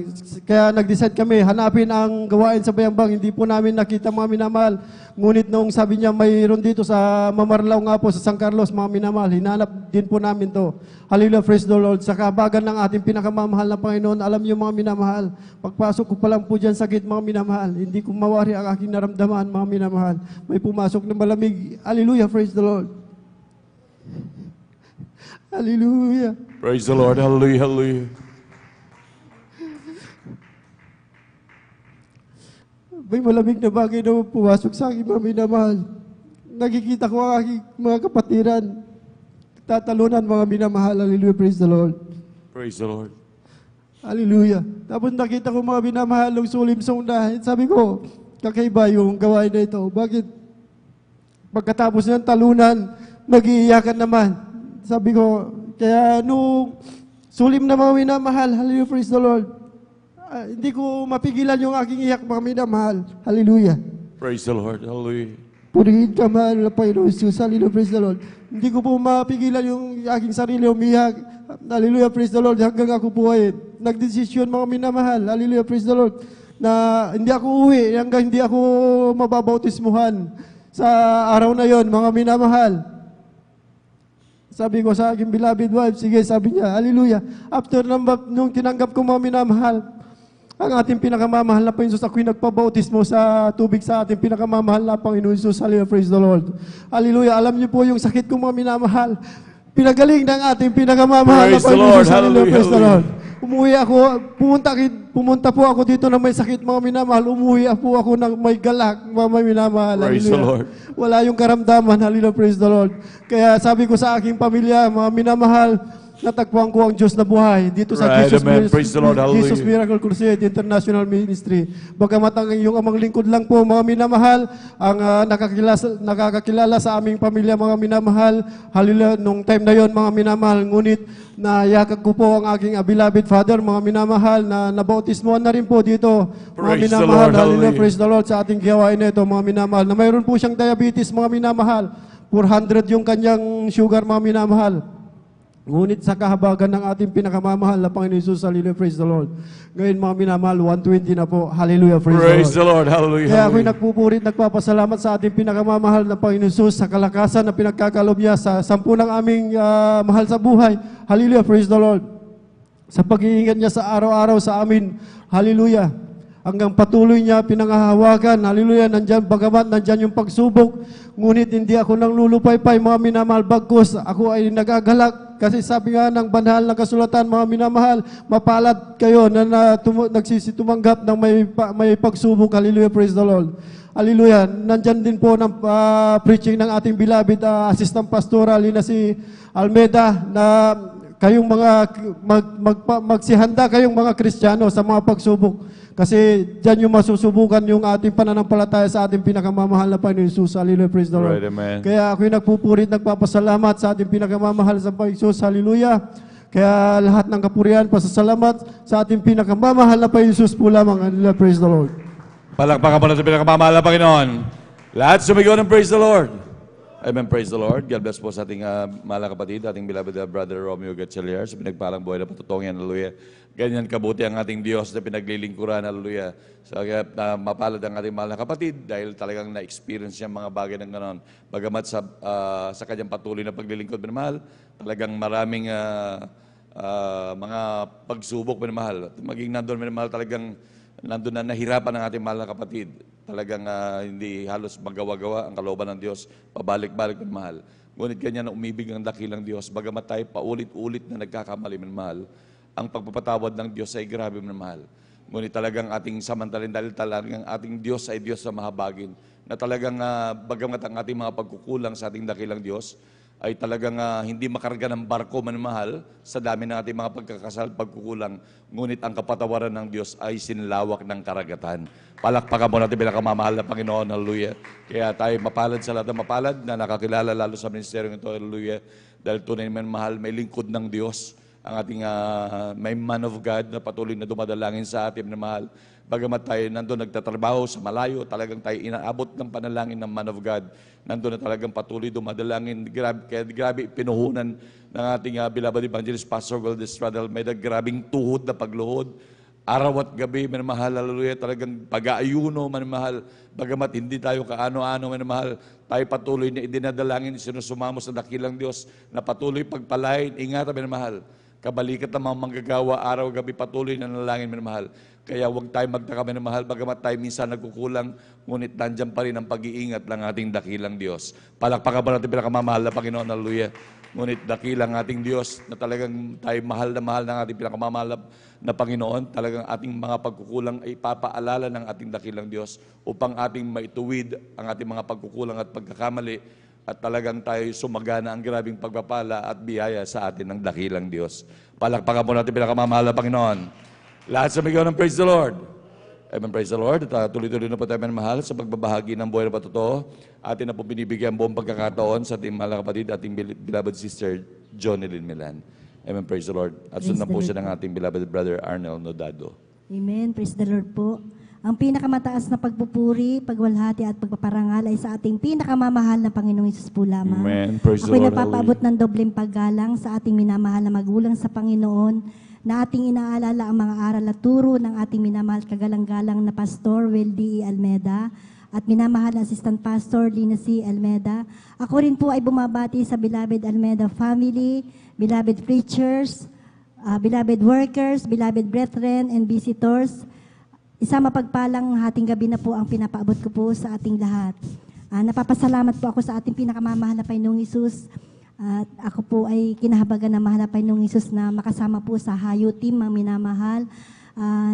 kaya nag-decide kami, hanapin ang gawain sa Bayambang. Hindi po namin nakita, mga minamahal. Ngunit nung sabi niya, mayroon dito sa Mamarlao nga po, sa San Carlos, mga minamahal, hinanap din po namin to. Hallelujah, praise the Lord. Sa kabagan ng ating pinakamamahal na Panginoon, alam niyo, mga minamahal, pagpasok ko pa lang po dyan sa gate, mga minamahal, hindi ko mawari ang aking naramdaman, mga minamahal. May pumasok na malamig. Hallelujah, praise the Lord. Hallelujah. Praise the Lord. Hallelujah, hallelujah. May malamig na bagay na pumasok sa aking, mga minamahal. Nakikita ko ang aking mga kapatiran. Tatalunan, mga minamahal. Hallelujah, praise the Lord. Praise the Lord. Hallelujah. Tapos nakita ko, mga minamahal, ng sulimsong na. Sabi ko, kakaiba yung gawain na ito. Bakit? Pagkatapos ng talunan, nag-iiyakan naman. Sabi ko, kaya nung sulim na, mga minamahal, hallelujah, praise the Lord. Hindi ko mapigilan yung aking iyak, mga minamahal. Hallelujah. Praise the Lord. Hallelujah. Purihin ka, mahal na Panginoon Jesus. Hallelujah, praise the Lord. Hindi ko po mapigilan yung aking sarili umiyak. Hallelujah, praise the Lord. Hanggang ako po ay nagdesisyon, mga minamahal. Hallelujah, praise the Lord. Na hindi ako uwi hanggang hindi ako mababautismuhan sa araw na yon, mga minamahal. Sabi ko sa aking beloved wife, sige, sabi niya, hallelujah. After nung tinanggap ko, mga minamahal, ang ating pinakamamahal na Panginoon Jesus, ako'y nagpabautismo sa tubig sa ating pinakamamahal na Panginoon Jesus. Hallelujah, praise the Lord. Hallelujah. Alam niyo po yung sakit kong, mga minamahal. Pinagaling ng ating pinakamamahal na Praise the Panginoon Lord. Jesus. Hallelujah, praise the Hallelujah. Lord. Umuwi ako, pumunta po ako dito na may sakit, mga minamahal. Umuwi po ako ng may galak, mga minamahal. Praise the Lord. Wala yung karamdaman. Hallelujah, praise the Lord. Kaya sabi ko sa aking pamilya, mga minamahal, natagpuan ko ang Diyos na buhay dito sa Right, amen. Praise the Lord. Jesus Hallelujah. Miracle Crusade International Ministry. Bagamat ang iyong amang lingkod lang po, mga minamahal, ang nakakakilala sa aming pamilya, mga minamahal. Hallelujah, nung time na yon, mga minamahal. Ngunit nayakag ko po ang aking beloved father, mga minamahal, na nabautismoan na rin po dito, mga Praise the minamahal. Lord. Hallelujah, Hallelujah. praise the Lord, sa ating gawain na ito, mga minamahal. Na mayroon po siyang diabetes, mga minamahal. 400 yung kanyang sugar, mga minamahal. Ngunit sa kahabagan ng ating pinakamamahal na Panginoon Jesus, hallelujah, praise the Lord. Ngayon, mga minamahal, 120 na po. Hallelujah, Praise the the Lord. Lord. Hallelujah. Kaya ako'y hallelujah. nagpupurit, nagpapasalamat sa ating pinakamamahal na Panginoon Jesus sa kalakasan na pinagkakalob niya sa 10 ng aming mahal sa buhay. Hallelujah, praise the Lord. Sa pag-iingat niya sa araw-araw sa amin. Hallelujah. hanggang patuloy niya pinangahawakan. Hallelujah, nandyan, bagamat nandyan yung pagsubok, ngunit hindi ako nang lulupaypay, mga minamahal, bagkus ako ay nagagalak. Kasi sabi nga ng banal na kasulatan, mga minamahal, mapalad kayo na, nagsisitumanggap ng may pagsubok. Hallelujah, praise the Lord. Hallelujah. Nandyan din po ng preaching ng ating beloved assistant pastoral, na si Almeida, na kayong mga magsihanda kayong mga Kristiyano sa mga pagsubok. Kasi diyan yung masusubukan yung ating pananampalataya sa ating pinakamamahal na Panginoon Jesus. Hallelujah, praise the Lord. Right, amen. Kaya ako'y nagpupurit, nagpapasalamat sa ating pinakamamahal sa Panginoon Jesus. Hallelujah. Kaya lahat ng kapurihan, pasasalamat sa ating pinakamamahal na Panginoon Jesus po lamang. Hallelujah, praise the Lord. Palakpakan po natin pinakamamahal na Panginoon. Lahat sumigaw ng praise the Lord. Amen, praise the Lord. God bless po sa ating mahal na kapatid, ating beloved Brother Romeo Gatchalier, sa pinagpalang buhay na patutong yan, hallelujah. Ganyan kabuti ang ating Diyos na pinaglilingkuran, hallelujah. So, kaya mapalad ang ating mahal na kapatid dahil talagang na-experience niya mga bagay ng ganon. Bagamat sa kanyang patuloy na paglilingkod, minamahal, talagang maraming mga pagsubok, minamahal. At maging nandun, minamahal, talagang nandun na nahirapan ang ating mahal na kapatid. Talagang hindi halos magawa-gawa ang kalooban ng Diyos, pabalik-balik, minamahal. Ngunit ganyan na umibig ang dakilang Diyos, bagamat tayo paulit-ulit na nagkakamali, minamahal. Ang pagpapatawad ng Diyos ay grabe, minamahal. Ngunit talagang ating samantalin, dahil talagang ating Diyos ay Diyos sa mahabagin, na talagang bagamat ang ating mga pagkukulang sa ating dakilang Diyos, ay talagang hindi makarga ng barko, minamahal, sa dami ng ating mga pagkakasal, pagkukulang. Ngunit ang kapatawaran ng Diyos ay sinlawak ng karagatan. Palakpakan mo natin bilang kamamahal na Panginoon, hallelujah. Kaya tayo mapalad sa lahat ng mapalad na nakakilala lalo sa ministeryo ito, hallelujah. Dahil tunay naman mahal, may lingkod ng Diyos. Ang ating may man of God na patuloy na dumadalangin sa atin na mahal. Bagamat tayo nandun nagtatrabaho sa malayo, talagang tayo inaabot ng panalangin ng man of God. Nandun na talagang patuloy dumadalangin. Kaya grabe pinuhunan ng ating beloved evangelist Pastor Will Estrada Almeida. Grabing tuhod na pagluhod. Araw at gabi, manamahal, hallelujah, talagang pag-aayuno, manamahal. Bagamat hindi tayo kaano-ano, manamahal, tayo patuloy na idinadalangin, sinusumamo sa dakilang Diyos na patuloy pagpalain, ingatan, manamahal. Kabalikat ng mga manggagawa, araw, gabi, patuloy na nalangin, minamahal. Kaya huwag tayo magtaka, minamahal, bagamat tayo minsan nagkukulang, ngunit nandyan pa rin ang pag-iingat ng ating dakilang Diyos. Palakpakan ba natin pinakamamahal na Panginoon, hallelujah. Ngunit dakilang ating Diyos na talagang tayo mahal ng ating pinakamamahal na Panginoon, talagang ating mga pagkukulang ay papaalala ng ating dakilang Diyos upang ating maituwid ang ating mga pagkukulang at pagkakamali at talagang tayo sumagana ang grabing pagpapala at biyaya sa atin ng dakilang Diyos. Palakpakan po natin pinakamamahal na Panginoon. Lahat sumigaw ng praise the Lord. Amen, praise the Lord. At tuloy-tuloy na po tayo mahal sa pagbabahagi ng buhay na patotoo. Atin na po binibigyan buong pagkakataon sa ating mahal na kapatid, ating beloved sister, Jonelyn Milan. Amen, praise the Lord. At sundan po siya ng ating beloved brother, Arnel Nodado. Amen, praise the Lord po. Ang pinakamataas na pagpupuri, pagwalhati at pagpaparangal ay sa ating pinakamamahal na Panginoong Hesus po lamang. Amen. Praise the Ako'y Lord. napapaabot ng dobleng paggalang sa ating minamahal na magulang sa Panginoon na ating inaalala ang mga aral at turo ng ating minamahal kagalang-galang na Pastor Weldy E. Almeida at minamahal na Assistant Pastor Lina C. Almeida. Ako rin po ay bumabati sa beloved Almeida family, beloved preachers, beloved workers, beloved brethren and visitors. Isa mapagpalang hating gabi na po ang pinapaabot ko po sa ating lahat. Napapasalamat po ako sa ating pinakamamahal na Panginoong Hesus. At ako po ay kinahabagan na mahal na Panginoong Hesus na makasama po sa Hayo Team, mga minamahal.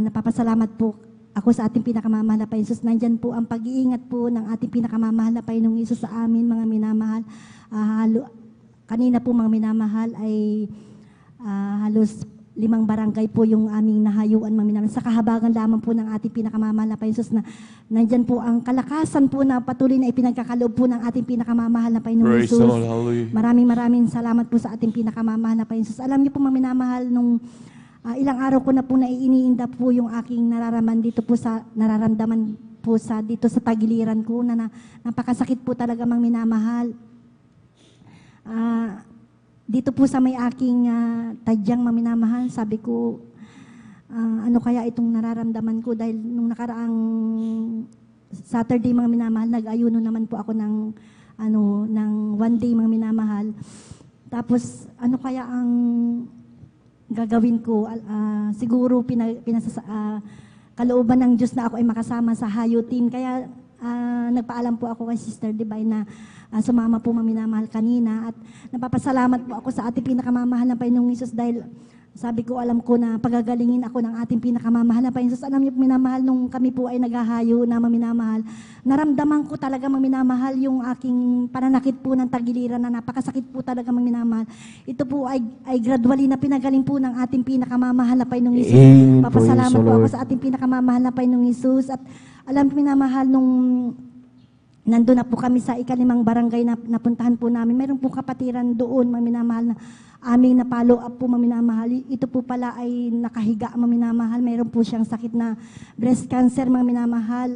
Napapasalamat po ako sa ating pinakamamahal na Panginoong Hesus. Nandyan po ang pag-iingat po ng ating pinakamamahal na Panginoong Hesus sa amin, mga minamahal. Kanina po mga minamahal ay halos 5 barangay po yung aming nahayuan, mga minamahal. Sa kahabagan lamang po ng ating pinakamamahal na Panginoong Hesus na nandyan po ang kalakasan po na patuloy na ipinagkakaloob po ng ating pinakamamahal na Panginoong Praise Hesus. the Lord, hallelujah. Maraming salamat po sa ating pinakamamahal na Panginoong Hesus. Alam niyo po mga minamahal, nung ilang araw ko na po iniinda po yung aking nararamdaman po dito sa tagiliran ko na napakasakit po talaga mga minamahal. Dito po sa may aking tadyang maminamahal, sabi ko, ano kaya itong nararamdaman ko dahil nung nakaraang Saturday mga minamahal, nag-ayuno naman po ako ng 1 day mga minamahal. Tapos ano kaya ang gagawin ko? Siguro kalooban ng Diyos na ako ay makasama sa Hayo team. Kaya nagpaalam po ako kay Sister Divine na sumama po maminamahal kanina. At napapasalamat po ako sa ating pinakamamahal na Panginoong Hesus dahil sabi ko, alam ko na pagagalingin ako ng ating pinakamamahal na Panginoon. Alam niyo, minamahal, nung kami po ay naghahayo na maminamahal, naramdaman ko talaga maminamahal yung aking pananakit po ng tagiliran na napakasakit po talaga maminamahal. Ito po ay gradually na pinagaling po ng ating pinakamamahal na Panginoong Hesus. Amen. Papasalamat Praise the po ako Lord. sa ating pinakamamahal na Panginoong Hesus. At alam niyo, minamahal, nung nandun na po kami sa ikalimang barangay na napuntahan po namin, mayroon po kapatiran doon, maminamahal, na aming na-follow up po, maminamahal. Ito po pala ay nakahiga, maminamahal. Mayroon po siyang sakit na breast cancer, maminamahal.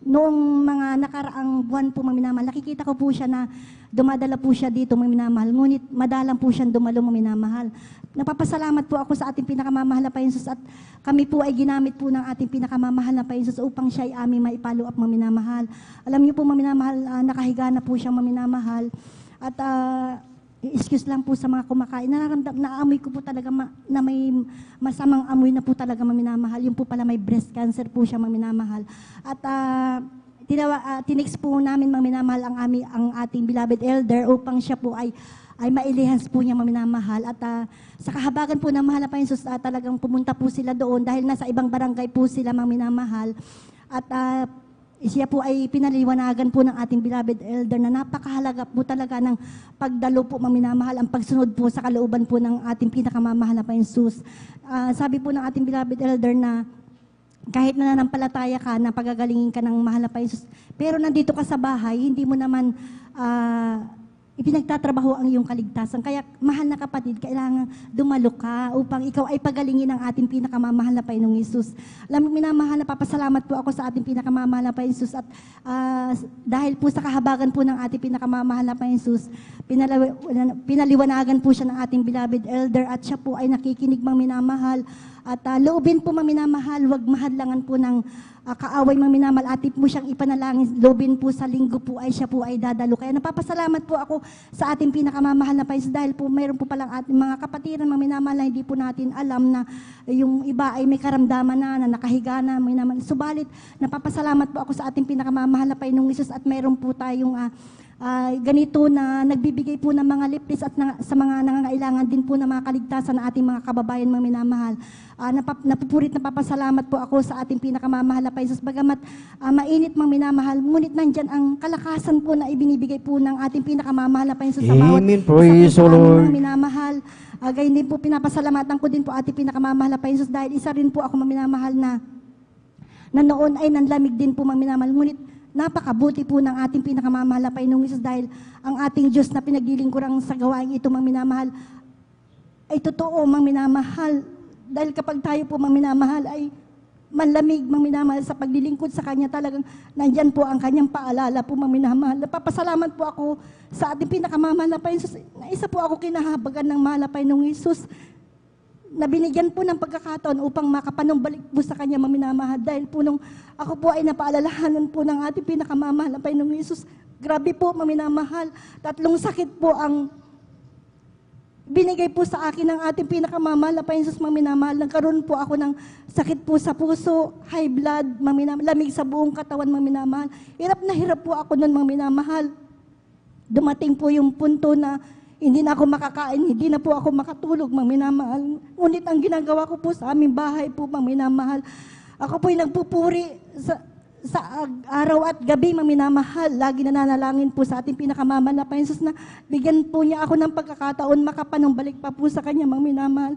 Noong mga nakaraang buwan po, maminamahal, nakikita ko po siya na dumadala po siya dito, maminamahal. Ngunit madalang po siyang dumalo, maminamahal. Napapasalamat po ako sa ating pinakamamahal na Panginoon at kami po ay ginamit po ng ating pinakamamahal na Panginoon upang siya ay aming maipalo up, maminamahal. Alam niyo po, maminamahal, nakahiga na po siyang maminamahal. At excuse lang po sa mga kumakain. Naamoy ko po talaga na may masamang amoy na po talaga, maminamahal. Yung po pala may breast cancer po siya, maminamahal. At tinext po namin, maminamahal, ang ating beloved elder upang siya po ay mailihans po niya, maminamahal. At sa kahabagan po ng mahal na Panginoon, talagang pumunta po sila doon dahil nasa ibang barangay po sila, maminamahal. At siya po ay pinaliwanagan po ng ating beloved elder na napakahalaga po talaga ng pagdalo po, maminamahal, ang pagsunod po sa kalooban po ng ating pinakamamahal na Panginoon. Sabi po ng ating beloved elder na kahit nananampalataya ka na pagagalingin ka ng mahal na Panginoon, pero nandito ka sa bahay, hindi mo naman ipinagtatrabaho ang iyong kaligtasan. Kaya, mahal na kapatid, kailangan dumalo ka upang ikaw ay pagalingin ng ating pinakamamahal na Panginoong Hesus. Alam mo, minamahal, napapasalamat po ako sa ating pinakamamahal na Panginoong Hesus at dahil po sa kahabagan po ng ating pinakamamahal na Panginoong Hesus, pinaliwanagan po siya ng ating beloved elder at siya po ay nakikinig, minamahal. At loobin po, maminamahal, wag mahadlangan po ng kaaway, maminamahal, atip mo siyang ipanalangin, loobin po sa linggo po ay siya po ay dadalo. Kaya napapasalamat po ako sa ating pinakamamahal na Panginoon dahil po mayroon po palang ating mga kapatiran, maminamahal, na hindi po natin alam na yung iba ay may karamdaman na nakahiga na, maminamahal. Subalit, napapasalamat po ako sa ating pinakamamahal na Panginoong Hesus at mayroon po tayong ganito na nagbibigay po ng mga lipis at sa mga nangangailangan din po ng mga kaligtasan ng ating mga kababayan, mga minamahal. Napupurit na papasalamat po ako sa ating pinakamamahal na Panginoon. Bagamat mainit, mga minamahal, ngunit nandyan ang kalakasan po na ibinibigay po ng ating pinakamamahal na Panginoon sa bawat Amen. Praise the sakit, Lord. mga minamahal. Gayon din po, pinapasalamatan ko din po ating pinakamamahal na Panginoon dahil isa rin po ako, mga minamahal, na noon ay nanlamig din po, mga minamahal. Ngunit napakabuti po ng ating pinakamamahal na Panginoong Hesus dahil ang ating Diyos na pinaglilingkurang sa gawain ito, mga minamahal, ay totoo, mga minamahal. Dahil kapag tayo po, mga minamahal, ay manlamig, mga minamahal, sa paglilingkod sa Kanya, talagang nandyan po ang Kanyang paalala po, mga minamahal. Napapasalamat po ako sa ating pinakamamahal na Panginoong Hesus. Na isa po ako kinahabagan ng mahal na Panginoong Hesus na binigyan po ng pagkakataon upang makapanumbalik po sa Kanya, mga minamahal. Dahil po nung ako po ay napaalalahanan po ng ating pinakamamahal na Panginoong Hesus, grabe po, mga minamahal, 3 sakit po ang binigay po sa akin ng ating pinakamamahal na Panginoon Hesus, mga minamahal. Nagkaroon po ako ng sakit po sa puso, high blood, mga minamahal, lamig sa buong katawan, mga minamahal. Hirap na hirap po ako nun, mga minamahal. Dumating po yung punto na hindi na ako makakain, hindi na po ako makatulog, mga minamahal. Ngunit ang ginagawa ko po sa aming bahay po, mga minamahal, ako po'y nagpupuri sa araw at gabi, mga minamahal. Lagi nananalangin po sa ating pinakamamahal na Panginoon na bigyan po niya ako ng pagkakataon makapanumbalik pa po sa Kanya, mga minamahal.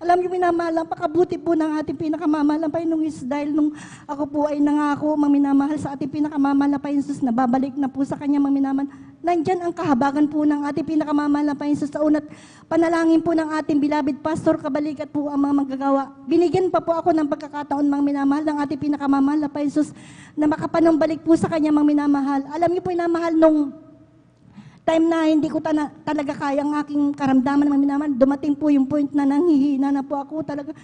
Alam niyo, minamahal, napakabuti po ng ating pinakamamahal na Panginoong Hesus dahil nung ako po ay nangako, mga minamahal, sa ating pinakamamahal na Panginoong Hesus na babalik na po sa Kanya, mga minamahal. Nandyan ang kahabagan po ng ating pinakamamahal na Panginoon Hesus sa unat panalangin po ng ating beloved Pastor Kabalikat po ang mga manggagawa. Binigyan pa po ako ng pagkakataon, mga minamahal, ng ating pinakamamahal na Panginoong Hesus na makapanumbalik po sa Kanya, mga minamahal. Alam niyo po, minamahal, nung time na hindi ko talaga kaya ang aking karamdaman, mga minamahal, dumating po yung point na nanghihina na po ako talaga.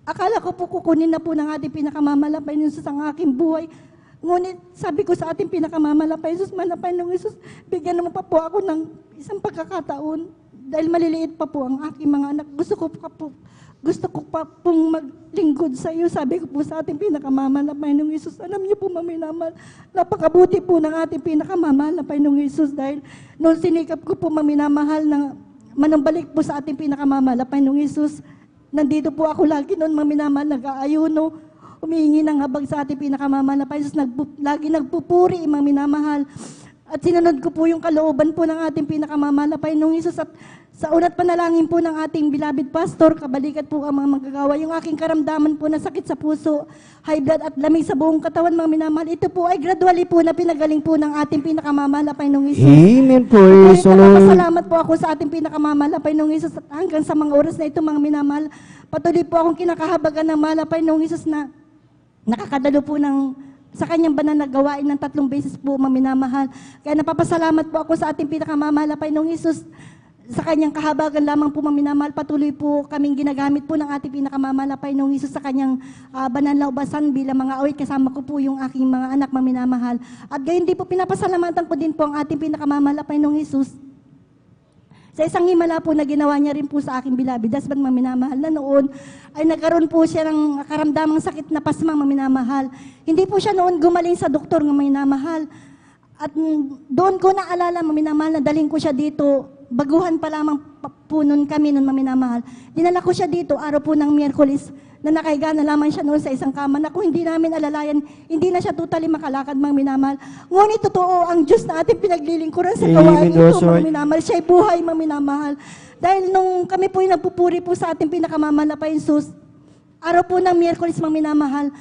Akala ko po kukunin na po ng ating pinakamamahal na Panginoon Hesus ang aking buhay. Ngunit sabi ko sa ating pinakamamahal na Panginoon Hesus, Panginoong Hesus, bigyan naman pa po ako ng isang pagkakataon. dahil maliliit pa po ang aking mga anak. Gusto ko pa pong maglingkod sa iyo. Sabi ko po sa ating pinakamamahal na Panginoong Hesus, alam niyo po, maminamahal, napakabuti po ng ating pinakamamahal na Panginoong Hesus, dahil noong sinikap ko po maminamahal na manumbalik po sa ating pinakamamahal na Panginoong Hesus, nandito po ako lagi noon maminamahal, nag-aayuno, humihingi ng habag sa ating pinakamamahal na Panginoong Hesus, lagi nagpupuri, maminamahal. At sinunod ko po yung kalooban po ng ating pinakamamahal na Panginoong Hesus, at sa unat panalangin po ng ating beloved pastor, kabalikat po ang mga magagawa, yung aking karamdaman po na sakit sa puso, high blood at lamig sa buong katawan, mga minamahal, ito po ay gradually po na pinagaling po ng ating pinakamamahal na Panginoong Hesus. Amen. Praise the Lord. Nagpapasalamat po ako sa ating pinakamamahal na Panginoong Hesus, at hanggang sa mga oras na ito, mga minamahal, patuloy po akong kinakahabagan ng mahal na Panginoong Hesus na nakakadalo po sa kanyang banal na gawain ng 3 beses po, maminamahal. Kaya napapasalamat po ako sa ating pinakamamahal na Panginoong Hesus, sa kanyang kahabagan lamang po, maminamahal. Patuloy po kaming ginagamit po ng ating pinakamamahal na Panginoong Hesus sa kanyang banal na ubasan bilang mga awit. Kasama ko po yung aking mga anak, maminamahal. At gayon din po, pinapasalamatan ko din po ang ating pinakamamahal na Panginoong Hesus sa isang himala po na ginawa niya rin po sa aking beloved husband, maminamahal, na noon ay nagkaroon po siya ng karamdamang sakit na pasmang, maminamahal. Hindi po siya noon gumaling sa doktor, maminamahal. At doon ko naalala, maminamahal, na daling ko siya dito. Baguhan pa lamang po nun kami, nun maminamahal. Dinala ko siya dito, araw po ng Miyerkules, na nakahiga na lamang siya noon sa isang kama, na kung hindi namin alalayan, hindi na siya totally makalakad, mga minamahal. Ngunit totoo ang Diyos na ating pinaglilingkuran sa gawain ito, mga minamahal. Siya'y buhay, mga minamahal. Dahil nung kami po yung nagpupuri po sa ating pinakamamahal na Panginoon, araw po ng Miyerkules, mga minamahal,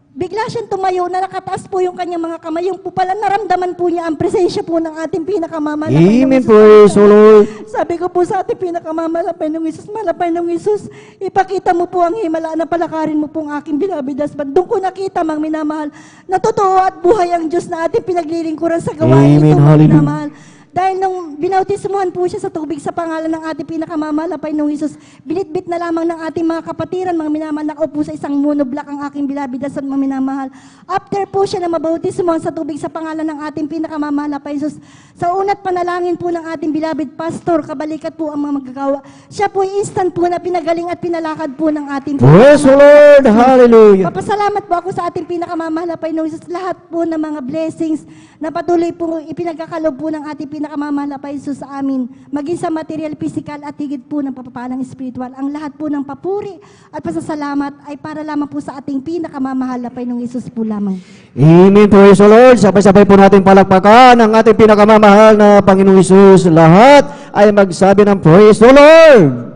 bigla siyang tumayo na nakataas po yung kanyang mga kamay. Yung po pala naramdaman po niya ang presensya po ng ating pinakamamahal na Panginoong Amen. Praise the Lord. Sabi ko po sa ating pinakamamahal na Panginoong Hesus, mahal na Panginoong Hesus, ipakita mo po ang himala na palakarin mo po ang aking beloved husband. Doon ko nakita, mga minamahal, na totoo at buhay ang Diyos na ating pinaglilingkuran sa gawain ito, mga minamahal. Dahil nung binautismuhan po siya sa tubig sa pangalan ng ating pinakamamahal na Panginoong Hesus, binitbit na lamang ng ating mga kapatiran, mga minamahal, nakaupo sa isang monoblak ang aking beloved husband, mga minamahal. After po siya na mabautismuhan sa tubig sa pangalan ng ating pinakamamahal na Panginoong Hesus, sa unat panalangin po ng ating beloved pastor, kabalikat po ang mga magagawa, siya po instant po na pinagaling at pinalakad po ng ating Praise the Lord. Hallelujah. Papasalamat po ako sa ating pinakamamahal na Panginoong Hesus, lahat po ng mga blessings na patuloy po ipinagkakalob po ng ating pinakamamahal na Panginoon sa amin, maging sa material, physical at higit po ng papapalang spiritual. Ang lahat po ng papuri at pasasalamat ay para lamang po sa ating pinakamamahal na Panginoong Hesus po lamang. Amen. Praise the Lord. Sabay-sabay po natin palakpakan ang ating pinakamamahal na Panginoong Hesus. Lahat ay magsabi ng praise the Lord.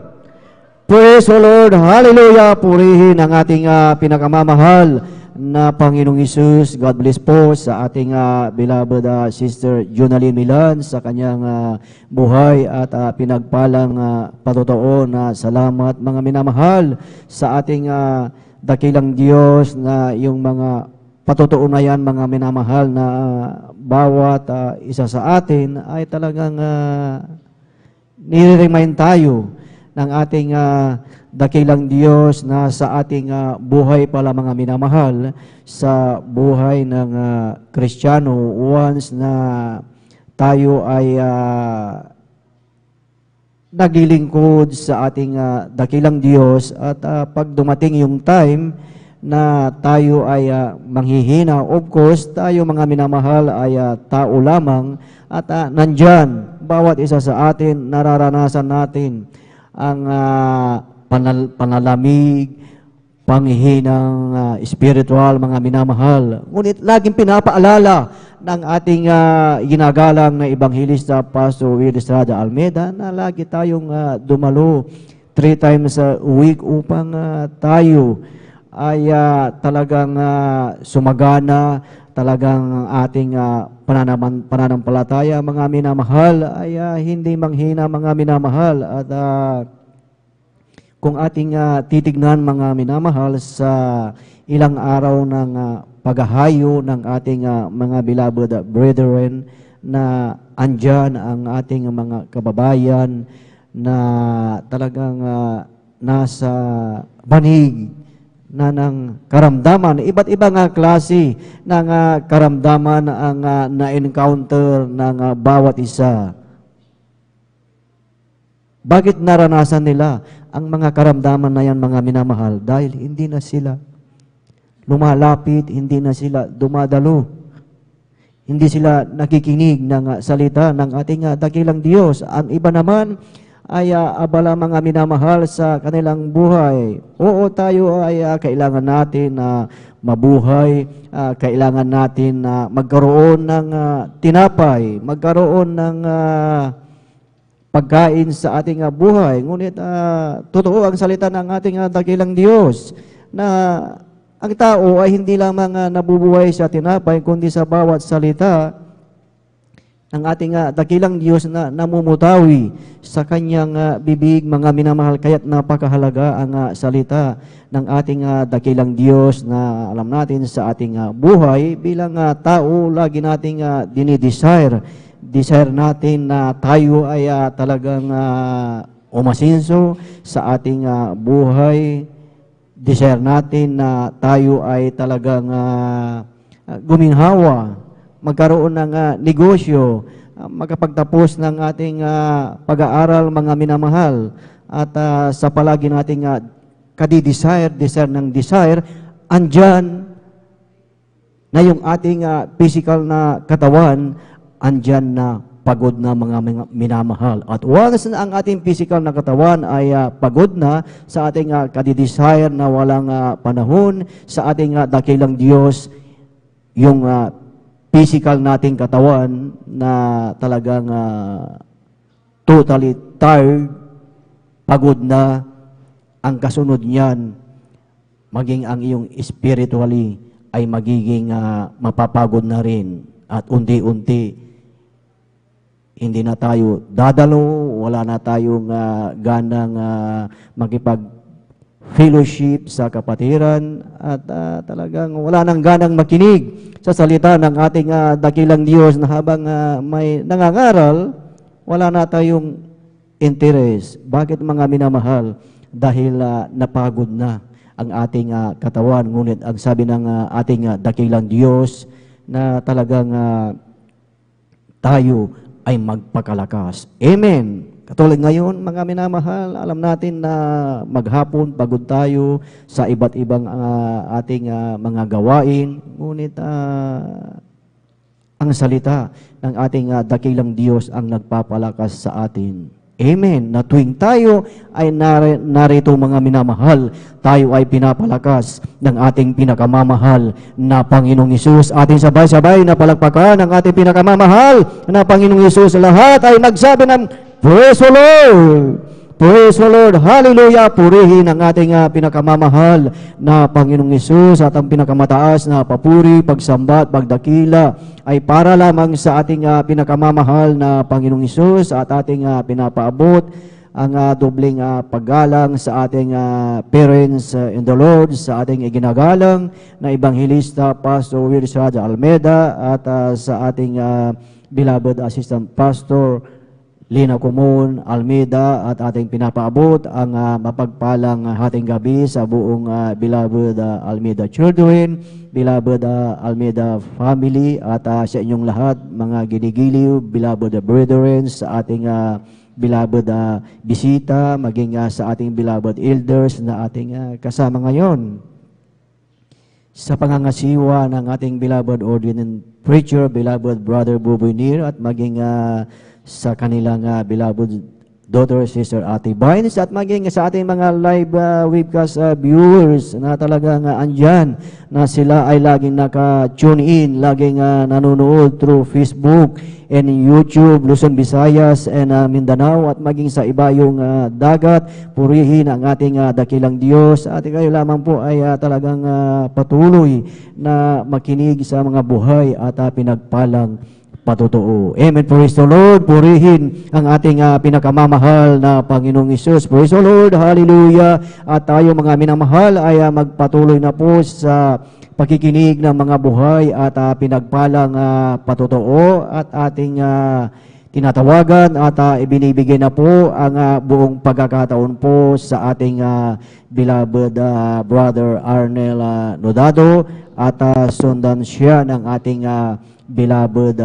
Praise the Lord. Hallelujah. Purihin ang ating pinakamamahal na Panginoong Hesus. God bless po sa ating beloved Sister Jonaline Milan sa kanyang buhay at pinagpalang patotoo na salamat, mga minamahal, sa ating dakilang Diyos, na yung mga patotoo na yan, mga minamahal, na bawat isa sa atin ay talagang nire-remind tayo ng ating dakilang Diyos na sa ating buhay pala, mga minamahal, sa buhay ng Kristiyano, once na tayo ay naglilingkod sa ating dakilang Diyos, at pag dumating yung time na tayo ay manghihina, of course, tayo, mga minamahal, ay tao lamang, at nandyan, bawat isa sa atin, nararanasan natin ang panalamig, panghihinang spiritual, mga minamahal. Ngunit laging pinapaalala ng ating ginagalang na Ebanghilista Pastor Will Estrada Almeida na lagi tayong dumalo 3 times a week upang tayo ay talagang sumagana, talagang ating pananampalataya, mga minamahal, ay hindi manghina, mga minamahal. At kung ating titignan, mga minamahal, sa ilang araw ng paghahayo ng ating mga beloved brethren, na andyan ang ating mga kababayan na talagang nasa banig na ng karamdaman, iba't ibang klase ng karamdaman ang na-encounter ng bawat isa. Bakit naranasan nila ang mga karamdaman na yan, mga minamahal? Dahil hindi na sila lumalapit, hindi na sila dumadalo. Hindi sila nakikinig ng salita ng ating dakilang Diyos. Ang iba naman ay abala, mga minamahal, sa kanilang buhay. Oo, tayo ay kailangan natin na mabuhay, kailangan natin na magkaroon ng tinapay, magkaroon ng pagkain sa ating buhay. Ngunit totoo ang salita ng ating dakilang Diyos na ang tao ay hindi lamang nabubuhay sa tinapay, kundi sa bawat salita ng ating dakilang Diyos na namumutawi sa kanyang bibig, mga minamahal. Kaya't napakahalaga ang salita ng ating dakilang Diyos na alam natin sa ating buhay bilang tao. Lagi nating dinidesire. Desire natin na tayo ay talagang umasinso sa ating buhay. Desire natin na tayo ay talagang guminhawa, magkaroon ng negosyo, makapagtapos ng ating pag-aaral, mga minamahal. At sa palagi nating desire ng desire, andyan na yung ating physical na katawan, andyan na pagod na, mga minamahal. At once na ang ating physical na katawan ay pagod na sa ating desire na walang panahon sa ating dakilang Diyos, yung physical nating katawan na talagang totally tired, pagod na, ang kasunod niyan, maging ang iyong spiritually ay magiging mapapagod na rin. At unti-unti, hindi na tayo dadalo, wala na tayong ganang makipag-fellowship sa kapatiran, at talagang wala nang ganang makinig sa salita ng ating dakilang Diyos, na habang may nangangaral, wala na tayong interest. Bakit, mga minamahal? Dahil napagod na ang ating katawan. Ngunit ang sabi ng ating dakilang Diyos na talagang tayo ay magpakalakas. Amen. Katulad ngayon, mga minamahal, alam natin na maghapon pagod tayo sa iba't ibang ating mga gawain. Ngunit ang salita ng ating dakilang Diyos ang nagpapalakas sa atin. Amen. Na tuwing tayo ay narito, mga minamahal, tayo ay pinapalakas ng ating pinakamamahal na Panginoong Hesus. Ating sabay-sabay na palakpakan ng ating pinakamamahal na Panginoong Hesus. Lahat ay nagsabi ng Praise the Lord! Praise the Lord! Hallelujah! Purihin ang ating pinakamamahal na Panginoong Hesus, at ang pinakamataas na papuri, pagsamba at pagdakila ay para lamang sa ating pinakamamahal na Panginoong Hesus, at ating pinapaabot ang dobleng paggalang sa ating parents in the Lord, sa ating iginagalang na Evangelista Pastor Wilson Almeida, at sa ating beloved Assistant Pastor Lina Comun Almeida, at ating pinapaabot ang mapagpalang hating gabi sa buong beloved Almeida Children, beloved Almeida family, at sa inyong lahat, mga ginigiliw, beloved brethren, sa ating beloved bisita, maging sa ating beloved elders na ating kasama ngayon sa pangangasiwa ng ating beloved ordinary preacher, beloved Brother Buboy Nir, at maging sa kanilang beloved daughter, Sister Ate Vines, at maging sa ating mga live webcast viewers na talagang andyan, na sila ay laging naka-tune in, laging nanonood through Facebook and YouTube, Luzon, Visayas, and Mindanao, at maging sa iba yung dagat. Purihin ang ating dakilang Diyos, at kayo lamang po ay talagang patuloy na makinig sa mga buhay at pinagpalang patotoo. Amen. Praise the Lord. Purihin ang ating pinakamamahal na Panginoong Hesus. Praise the Lord. Hallelujah. At tayo, mga minamahal, ay magpatuloy na po sa pakikinig ng mga buhay at pinagpalang patotoo, at ating tinatawagan at ibinibigay na po ang buong pagkakataon po sa ating beloved Brother Arnel Nodado, at sundan siya ng ating beloved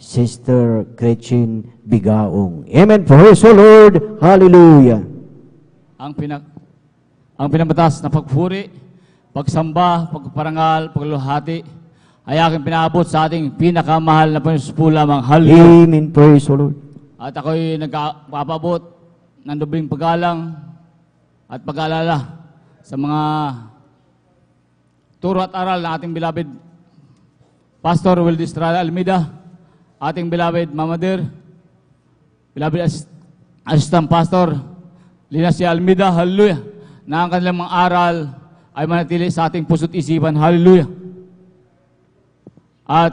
Sister Gretchen Bigaong. Amen. Praise the Lord. Hallelujah. Ang pinamatas na pagpuri, pagsamba, pagparangal, pagluluhati ay aking pinaabot sa ating pinakamahal na Panginoon po lamang. Hallelujah. Amen. Praise the Lord. At ako'y nagpapabot ng dobling paggalang at pag-aalala sa mga turo at aral na ating beloved Pastor Wildy Estrada Almeida, ating beloved Mama Dear, beloved Assistant Pastor Lina C. Almeida, hallelujah, na ang kanilang mga aral ay manatili sa ating puso't isipan, hallelujah. At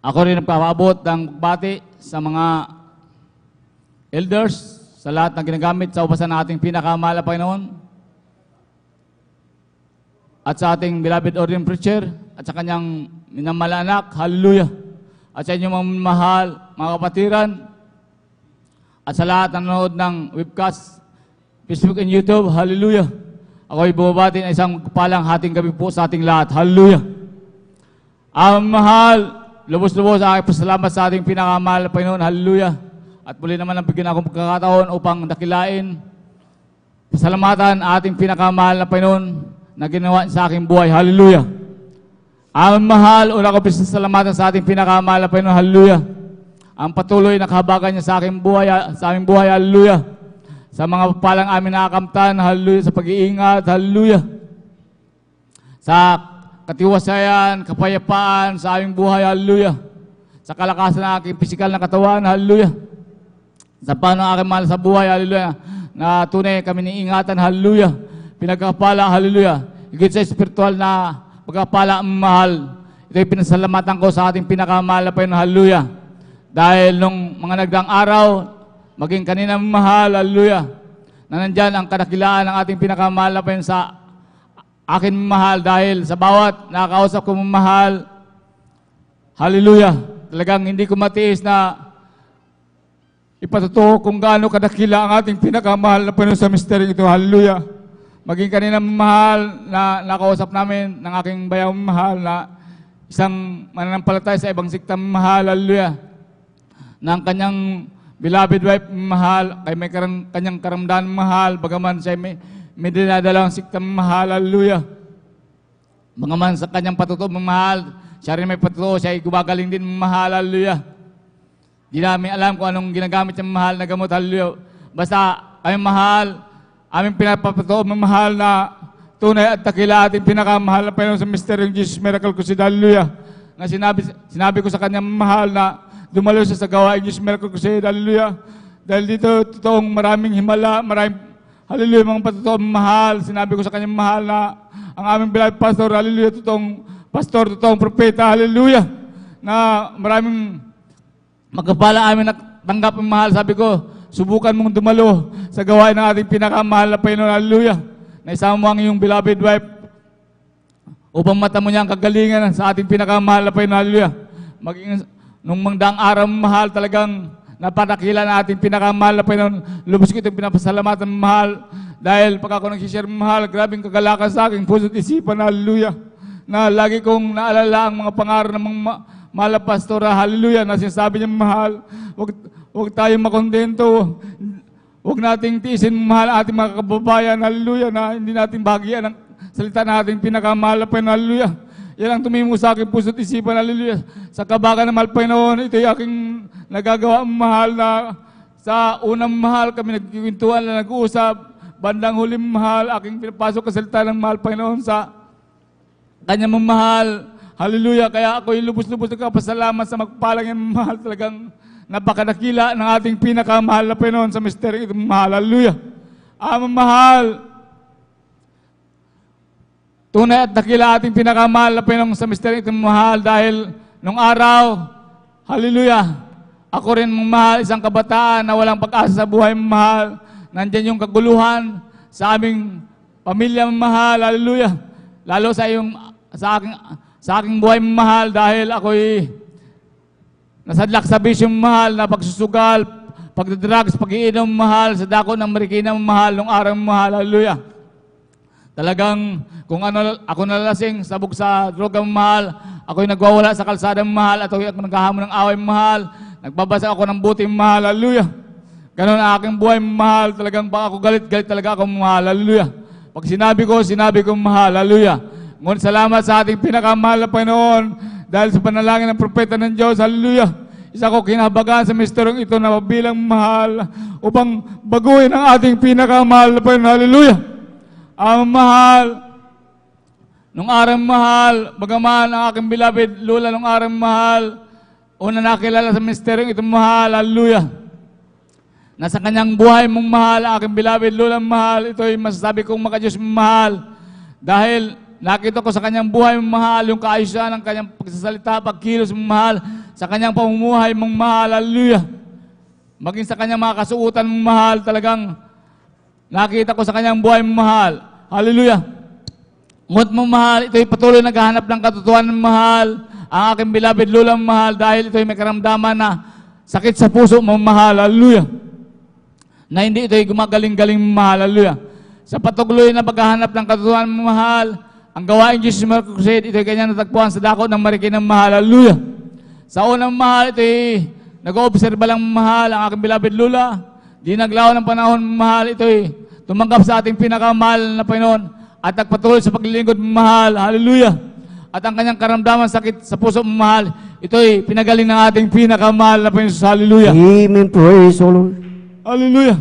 ako rin nagpapabot ng pagbati sa mga elders, sa lahat ng ginagamit sa upasan ng ating pinakamahal na Panginoon, at sa ating beloved ordained preacher, at sa kanyang minamahal anak, hallelujah. At sa inyong mga mahal, mga kapatiran, at sa lahat ng nanonood ng webcast, Facebook and YouTube, hallelujah. Ako'y bumabati ng isang palang hating gabi po sa ating lahat, hallelujah. Ang mahal, lubos-lubos ang pasalamat sa ating pinakamahal na Panginoon, hallelujah. At muli naman ang bigyan akong pagkakataon upang dakilain, pasalamatan ating pinakamahal na Panginoon na ginawa sa aking buhay, hallelujah. Ang mahal, una ko pasalamatan sa ating pinakamahal na Panginoon, hallelujah. Ang patuloy na kahabagan niya sa aking buhay, sa aming buhay, hallelujah. Sa mga palang amin nakakamtan, hallelujah. Sa pag-iingat, hallelujah. Sa katiwasayan, kapayapaan sa aming buhay, hallelujah. Sa kalakasan ng aking pisikal na katawan, hallelujah. Sa paano aking mahal sa buhay, hallelujah. Na tunay kami niingatan, hallelujah. Pinagkapala, hallelujah. Higit sa espiritual na pagkapala ang mahal. Ito'y pinasalamatan ko sa ating pinakamahal na Panginoon, hallelujah. Dahil nung mga nagdaang araw, maging kanina mahal, hallelujah, na nandyan ang kadakilaan ng ating pinakamahal na Panginoon sa akin mahal. Dahil sa bawat nakakausap ko mahal, hallelujah, talagang hindi ko matiis na ipatutuho kung gaano kadakila ang ating pinakamahal na Panginoon sa misteryong ito, hallelujah. Maging kanina mahal na nakausap namin ng aking bayang mahal na isang mananampalataya sa ibang sikta mahal, hallelujah, ng kanyang beloved wife mahal, kay may kanyang karamdaman mahal, bagaman siya may dinadalang sikta mahal, hallelujah. Bagaman sa kanyang patutuo mahal, siya rin may patutuo, siya ay gumagaling din mahal, hallelujah. Di namin alam kung anong ginagamit ng mahal na gamot, hallelujah. Basta ay mahal, aming pinapapatuo mahal na tunay at takila ating pinakamahal na Panginoon sa misteryong Jesus Miracle Crusade, hallelujah. Na sinabi ko sa kanyang mahal na dumalo siya sa gawain Jesus Miracle Crusade, hallelujah. Dahil dito, totoong maraming himala, maraming, hallelujah, mga patutuo mahal. Sinabi ko sa kanyang mahal na ang aming beloved pastor, hallelujah, totoong pastor, totoong propeta, hallelujah, na maraming magkapala amin natanggap ang mahal. Sabi ko, subukan mong dumalo sa gawain ng ating pinakamahal na Panginoon, hallelujah, na isama mo ang iyong beloved wife upang mata mo niya ang kagalingan sa ating pinakamahal na Panginoon, hallelujah. Maging nung mangdaang araw mahal, talagang napatakila na ating pinakamahal na Panginoon. Lubos ko itong pinapasalamatan mahal dahil pag ako nagsishare mahal, grabing kagalakan sa aking puso't isipan, hallelujah, na lagi kong naalala ang mga pangaral ng mga mahal na pastora, hallelujah, na sinasabi niya mahal, huwag tayong makondento, huwag nating tiisin mahal ating mga kababayan, hallelujah, na hindi natin bahagian ang salita na ating pinakamahal na Panginoon, hallelujah. Yan ang tumimo sa aking puso't isipan, hallelujah. Sa kabagan ng mahal Panginoon, ito'y aking nagagawa mahal na sa unang mahal kami nagkikwentuhan na nag-uusap, bandang huling mahal, aking pinapasok ang salita ng mahal Panginoon sa kanyang mahal, hallelujah. Kaya ako'y lubos-lubos nagkapasalamat sa magpalang yan mahal, talagang napakadakila ng ating pinakamahal na Panginoon sa misteryong itong mahal, hallelujah. Amang mahal, tunay at dakila ating pinakamahal na Panginoon sa misteryo itong mahal dahil nung araw, hallelujah, ako rin mahal, isang kabataan na walang pag-asa sa buhay mahal. Nandyan yung kaguluhan sa aming pamilya mahal, hallelujah. Lalo sa aking buhay mahal dahil ako'y nasadlak sa bisyong mahal na pagsusugal, pagdadrugs, pag-iinom mahal, sa dako ng marikina mahal, nung araw mahal, hallelujah. Talagang kung ano, ako nalasing, sabog sa droga mahal, ako'y nagwawala sa kalsada mahal, at ako naghahamon ng away mahal, nagbabasa ako ng buti mahal, hallelujah. Ganon ang aking buhay mahal, talagang pag ako galit talaga ako mahal, hallelujah. Pag sinabi ko mahal, hallelujah. Ngunit salamat sa ating pinakamahal na Panginoon, dahil sa panalangin ng propeta ng Diyos, hallelujah. Isa ko kinabagaan sa misteryong ito na bilang mahal, upang baguhin ang ating pinakamahal na Panginoon, hallelujah. Ang mahal, nung araw mahal, bagaman ang aking beloved Lula nung araw mahal, una nakilala sa misteryong ito mahal, hallelujah. Nasa kanyang buhay mong mahal, aking beloved Lula mahal, ito'y masasabi kong makadiyos mahal. Dahil nakita ko sa kanyang buhay mong mahal, yung kaayusan ng kanyang pagsasalita, pagkilos mong mahal, sa kanyang pamumuhay mong mahal, hallelujah. Maging sa kanyang mga kasuutan mong mahal, talagang nakita ko sa kanyang buhay mong mahal, hallelujah. Ngunit mong mahal, ito'y patuloy naghahanap ng katotohanan mong mahal, ang aking beloved Lula mong mahal, dahil ito'y may karamdaman na sakit sa puso mong mahal, hallelujah. Na hindi ito'y gumagaling-galing mahal, hallelujah. Sa patuloy na paghahanap ng katotohanan mong mahal, ang gawain Jesus Miracle Crusade, ito'y kanyang natagpuan sa dako ng Marikina mahal, hallelujah. Sa unang mahal, ito'y nag-oobserba lang mahal, ang aking beloved Lula, di naglaw ng panahon mahal, ito'y tumanggap sa ating pinakamahal na Panginoon at nagpatuloy sa paglilingkod mahal, hallelujah. At ang kanyang karamdaman sakit sa puso mahal, ito'y pinagaling ng ating pinakamahal na Panginoon, hallelujah. Amen. Praise the Lord. Hallelujah.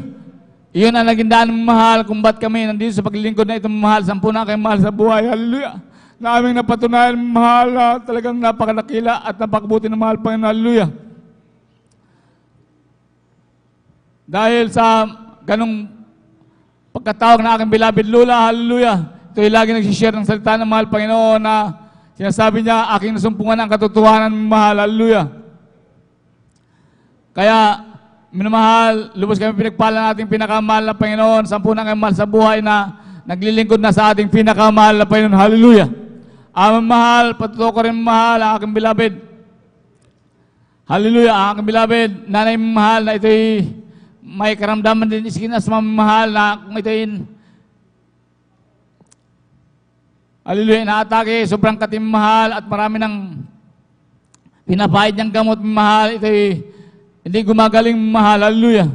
Iyon ang naging daan mahal kung ba't kami nandito sa paglilingkod na itong mahal, 10 na kayo mahal sa buhay, hallelujah. Na aming napatunayan mahal na talagang napakanakila at napakabuti na mahal Panginoon, hallelujah. Dahil sa ganong pagkatawag na aking beloved Lula, hallelujah, ito'y lagi nagsishare ng salita ng mahal Panginoon na sinasabi niya, aking nasumpungan ang katotohanan mahal, hallelujah. Kaya, minamahal, lubos kami pinagpala nating pinakamahal na Panginoon, 10 na kayo mahal sa buhay na naglilingkod na sa ating pinakamahal na Panginoon, hallelujah. Amang mahal, patuto ko rin mahal, ang aking beloved, hallelujah, ang aking beloved, nanay mahal na ito'y may karamdaman din isikinas mamahal na kung ito'y hallelujah, naatake, sobrang katimahal at marami ng pinapahid niyang gamot mahal, ito'y hindi gumagaling mahal, hallelujah.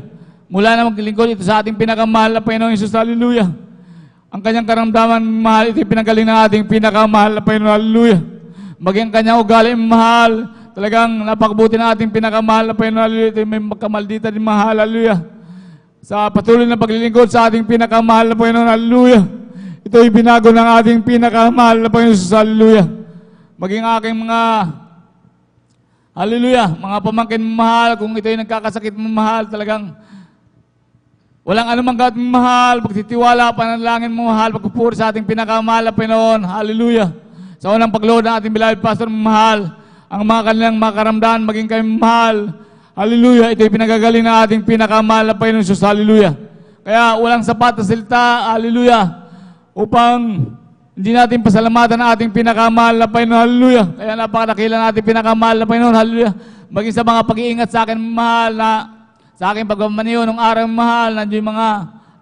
Mula na maglingkod ito sa ating pinakamahal na Panginoong Hesus, hallelujah. Ang kanyang karamdaman mahal, ito'y pinagaling ng ating pinakamahal na Panginoon, hallelujah. Maging kanyang ugali mahal, talagang napakabuti ng ating pinakamahal na Panginoon, hallelujah. Ito'y may magkamaldita din mahal, hallelujah. Sa patuloy na paglilingkod sa ating pinakamahal na Panginoon, hallelujah. Ito'y binago ng ating pinakamahal na Panginoon, hallelujah. Maging aking mga hallelujah, mga pamangkin mahal, kung ito'y nagkakasakit mahal, talagang walang anumang gawin mahal, pagtitiwala, panalangin mahal, pagpupuri sa ating pinakamahal na Panginoon, hallelujah. Sa unang paglood ng ating beloved pastor mahal, ang mga kanilang makaramdaman, maging kayo mahal, hallelujah, ito'y pinagagaling ng ating pinakamahal na Panginoon, hallelujah. Kaya walang sapat na salita, hallelujah, upang hindi natin pasalamatan ang ating pinakamahal na Panginoon, hallelujah. Kaya napakadakila natin pinakamahal na Panginoon, hallelujah. Maging sa mga pag-iingat sa akin mahal na sa aking pagmamaniyo ng araw mahal, nandiyo yung mga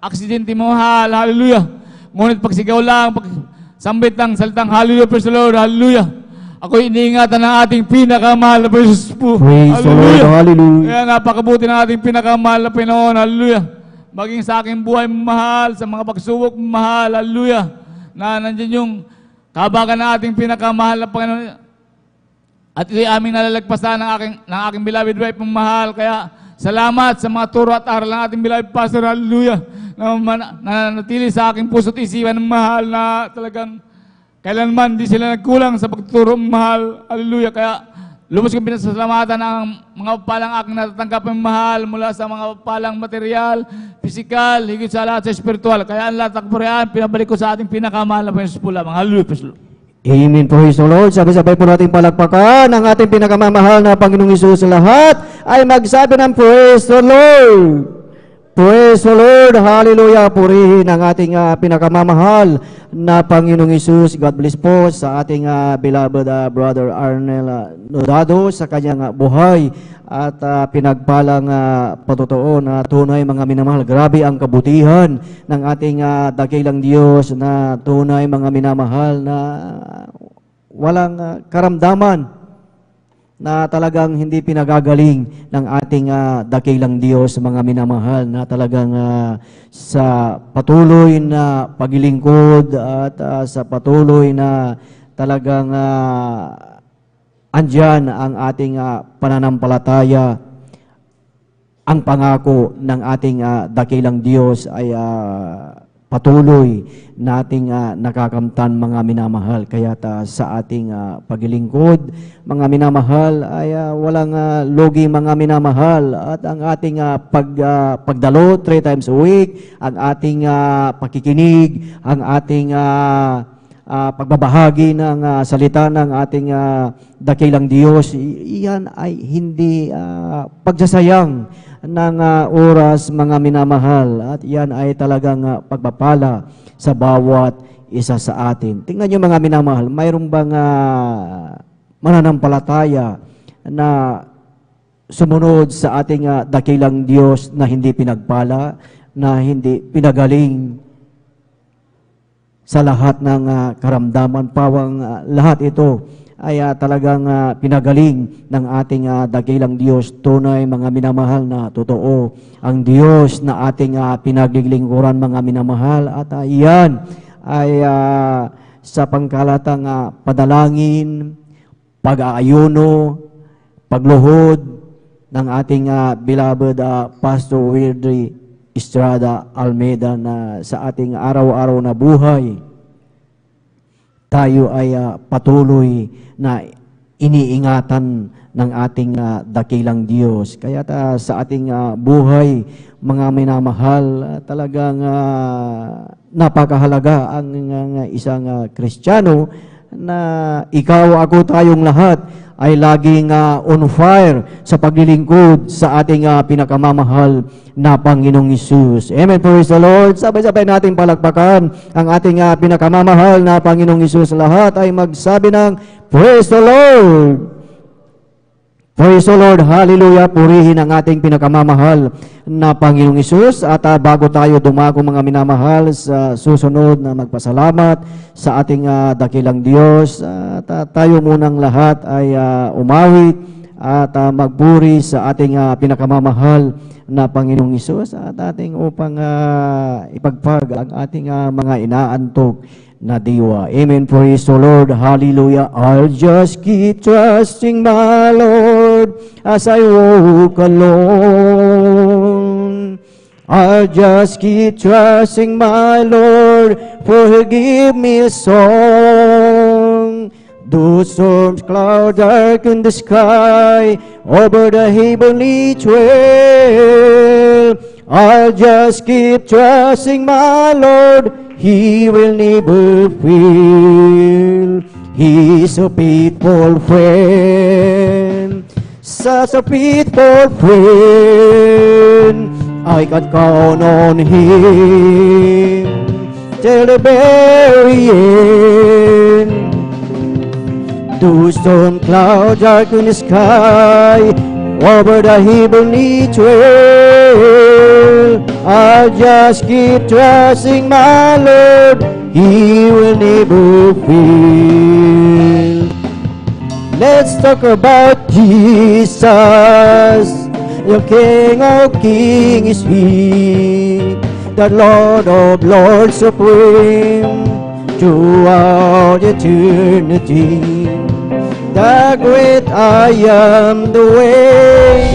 aksidente mahal, hallelujah. Ngunit pagsigaw lang, pagsambit ng salitang hallelujah, praise the Lord, hallelujah. Ako'y iniingatan ng ating pinakamahal na Panginoon po, hallelujah. Hallelujah. Kaya napakabuti ng ating pinakamahal na Panginoon, hallelujah. Maging sa aking buhay mahal, sa mga pagsubok mahal, hallelujah. Na nandiyan yung kabagan ng ating pinakamahal na Panginoon. At ito'y aming nalalagpasan ng aking beloved wife mong mahal. Kaya salamat sa mga turo at aral ng ating beloved pastor, hallelujah, na nanatili sa aking puso't isipan ng mahal na talagang kailanman di sila nagkulang sa pagtuturo ng mahal, hallelujah. Kaya lubos kong pinasasalamatan ang mga palang aking natatanggap ng mahal mula sa mga palang material, physical, higit sa lahat sa spiritual. Kaya ang lahat takpurian, pinabalik ko sa ating pinakamahal na Panginoon po lamang. Hallelujah, praise the Lord. Amen. Praise the Lord. Sabay-sabay po natin palakpakan ang ating pinakamamahal na Panginoong Hesus. Lahat ay magsabi ng praise the Lord. Praise the Lord. Hallelujah. Purihin ang ating pinakamamahal na Panginoong Hesus. God bless po sa ating beloved Brother Arnel Nodado sa kanyang buhay at pinagpalang patotoo na tunay mga minamahal. Grabe ang kabutihan ng ating dakilang Diyos na tunay mga minamahal na walang karamdaman na talagang hindi pinagagaling ng ating dakilang Diyos, mga minamahal, na talagang sa patuloy na paglilingkod at sa patuloy na talagang andyan ang ating pananampalataya. Ang pangako ng ating dakilang Diyos ay patuloy nating nakakamtan, mga minamahal. Kaya sa ating paglilingkod, mga minamahal, ay walang logi, mga minamahal. At ang ating pagdalo 3 times a week, ang ating pakikinig, ang ating pagbabahagi ng salita ng ating dakilang Diyos, iyan ay hindi pagsasayang ng oras, mga minamahal, at yan ay talagang pagpapala sa bawat isa sa atin. Tingnan nyo, mga minamahal, mayroon bang mananampalataya na sumunod sa ating dakilang Diyos na hindi pinagpala, na hindi pinagaling sa lahat ng karamdaman? Pawang lahat ito ay talagang pinagaling ng ating dakilang Diyos. Tunay, mga minamahal, na totoo ang Diyos na ating pinaglilingkuran, mga minamahal. At iyan ay sa pangkalatang padalangin, pag-aayuno, pagluhod ng ating beloved Pastor Weirdry Estrada Almeida, na sa ating araw-araw na buhay tayo ay patuloy na iniingatan ng ating dakilang Diyos. Kaya sa ating buhay, mga minamahal, talagang napakahalaga ang isang Kristiyano na ikaw, ako, tayong lahat ay laging on fire sa paglilingkod sa ating pinakamamahal na Panginoong Hesus. Amen. Praise the Lord. Sabay-sabay natin palakpakan ang ating pinakamamahal na Panginoong Hesus. Lahat ay magsabi ng Praise the Lord. Praise the Lord. Hallelujah. Purihin ang ating pinakamamahal na Panginoong Hesus. At bago tayo dumako, mga minamahal, sa susunod na magpasalamat sa ating dakilang Diyos, tayo munang lahat ay umawit at magpuri sa ating pinakamamahal na Panginoong Hesus at ating upang ipagpag ang ating mga inaantok na diwa. Amen. Praise the Lord. Hallelujah. I'll just keep trusting my Lord as I walk alone. I'll just keep trusting my Lord, for He'll give me a song. Those storms cloud darken the sky over the heavenly trail. I'll just keep trusting my Lord, He will never fail. He's a faithful friend, such a faithful friend. I can count on Him till the very end. Those storm clouds darken the sky over the heavenly trail. I'll just keep trusting my Lord, He will never fail. Let's talk about Jesus, the King of Kings is He, the Lord of Lords supreme, throughout eternity. The great I am, the way.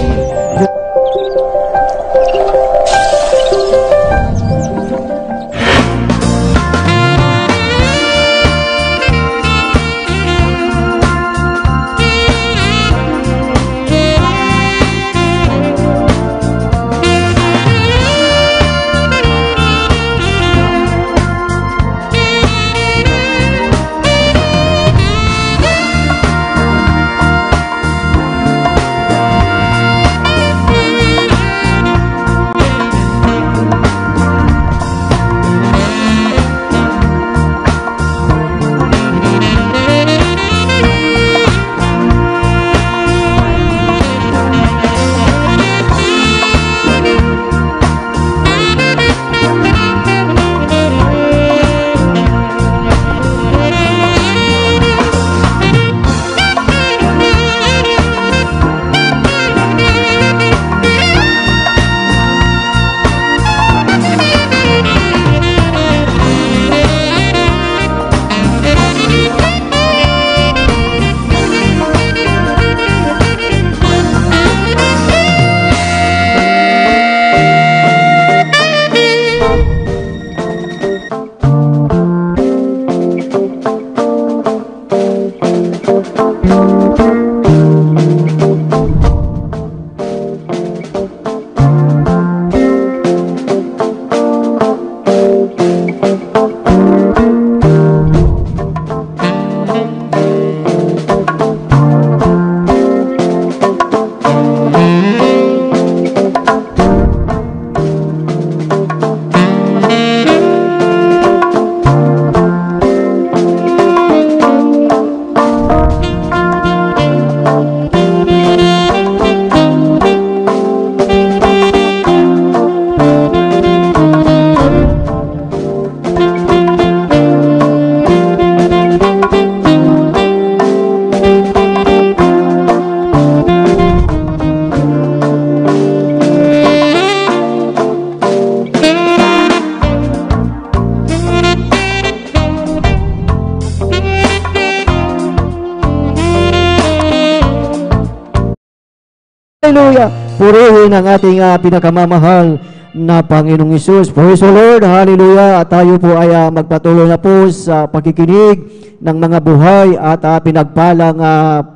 Hallelujah! Purihin ang ating pinakamamahal na Panginoong Hesus. Praise the Lord. Hallelujah. At tayo po ay magpatuloy na po sa pakikinig ng mga buhay at pinagpalang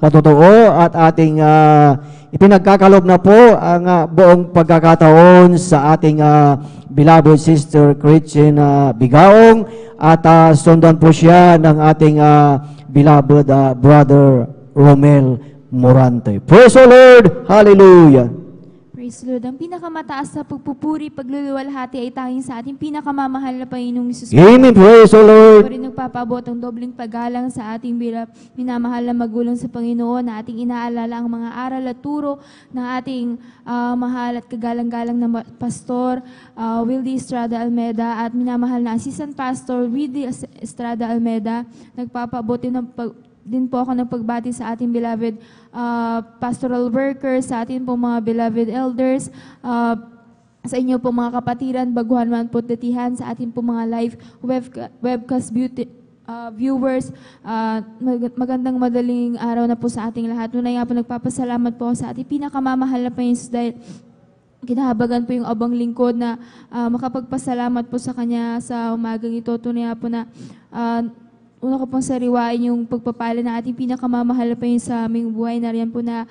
patotoo at ating ipinagkakalob na po ang buong pagkakataon sa ating beloved sister Christian Bigaong at sundan po siya ng ating beloved brother Romel Morante. Praise the Lord. Hallelujah. Praise the Lord. Ang pinakamataas na pagpupuri, pagluluwalhati ay tanging sa ating pinakamamahal na Panginoong Hesus. Amen. Praise the Lord. Pa rin nagpapabot ang dobling paggalang sa ating minamahal na magulang sa Panginoon na ating inaalala ang mga aral at turo ng ating mahal at kagalang-galang na Pastor Wildy Estrada Almeda at minamahal na Assistant Pastor Wildy Estrada Almeda. Nagpapabot din po ako ng pagbati sa ating beloved pastoral workers, sa ating po mga beloved elders, sa inyo po mga kapatiran, baguhan man po datihan, sa ating po mga live webcast viewers. Magandang madaling araw na po sa ating lahat. Muna nga po nagpapasalamat po sa ating pinakamamahal na Panginoon dahil kinahabagan po yung abang lingkod na makapagpasalamat po sa Kanya sa umagang ito. Tunay nga po na una ko pong sariwain yung pagpapala na ating pinakamamahal pa yun sa aming buhay na riyan po na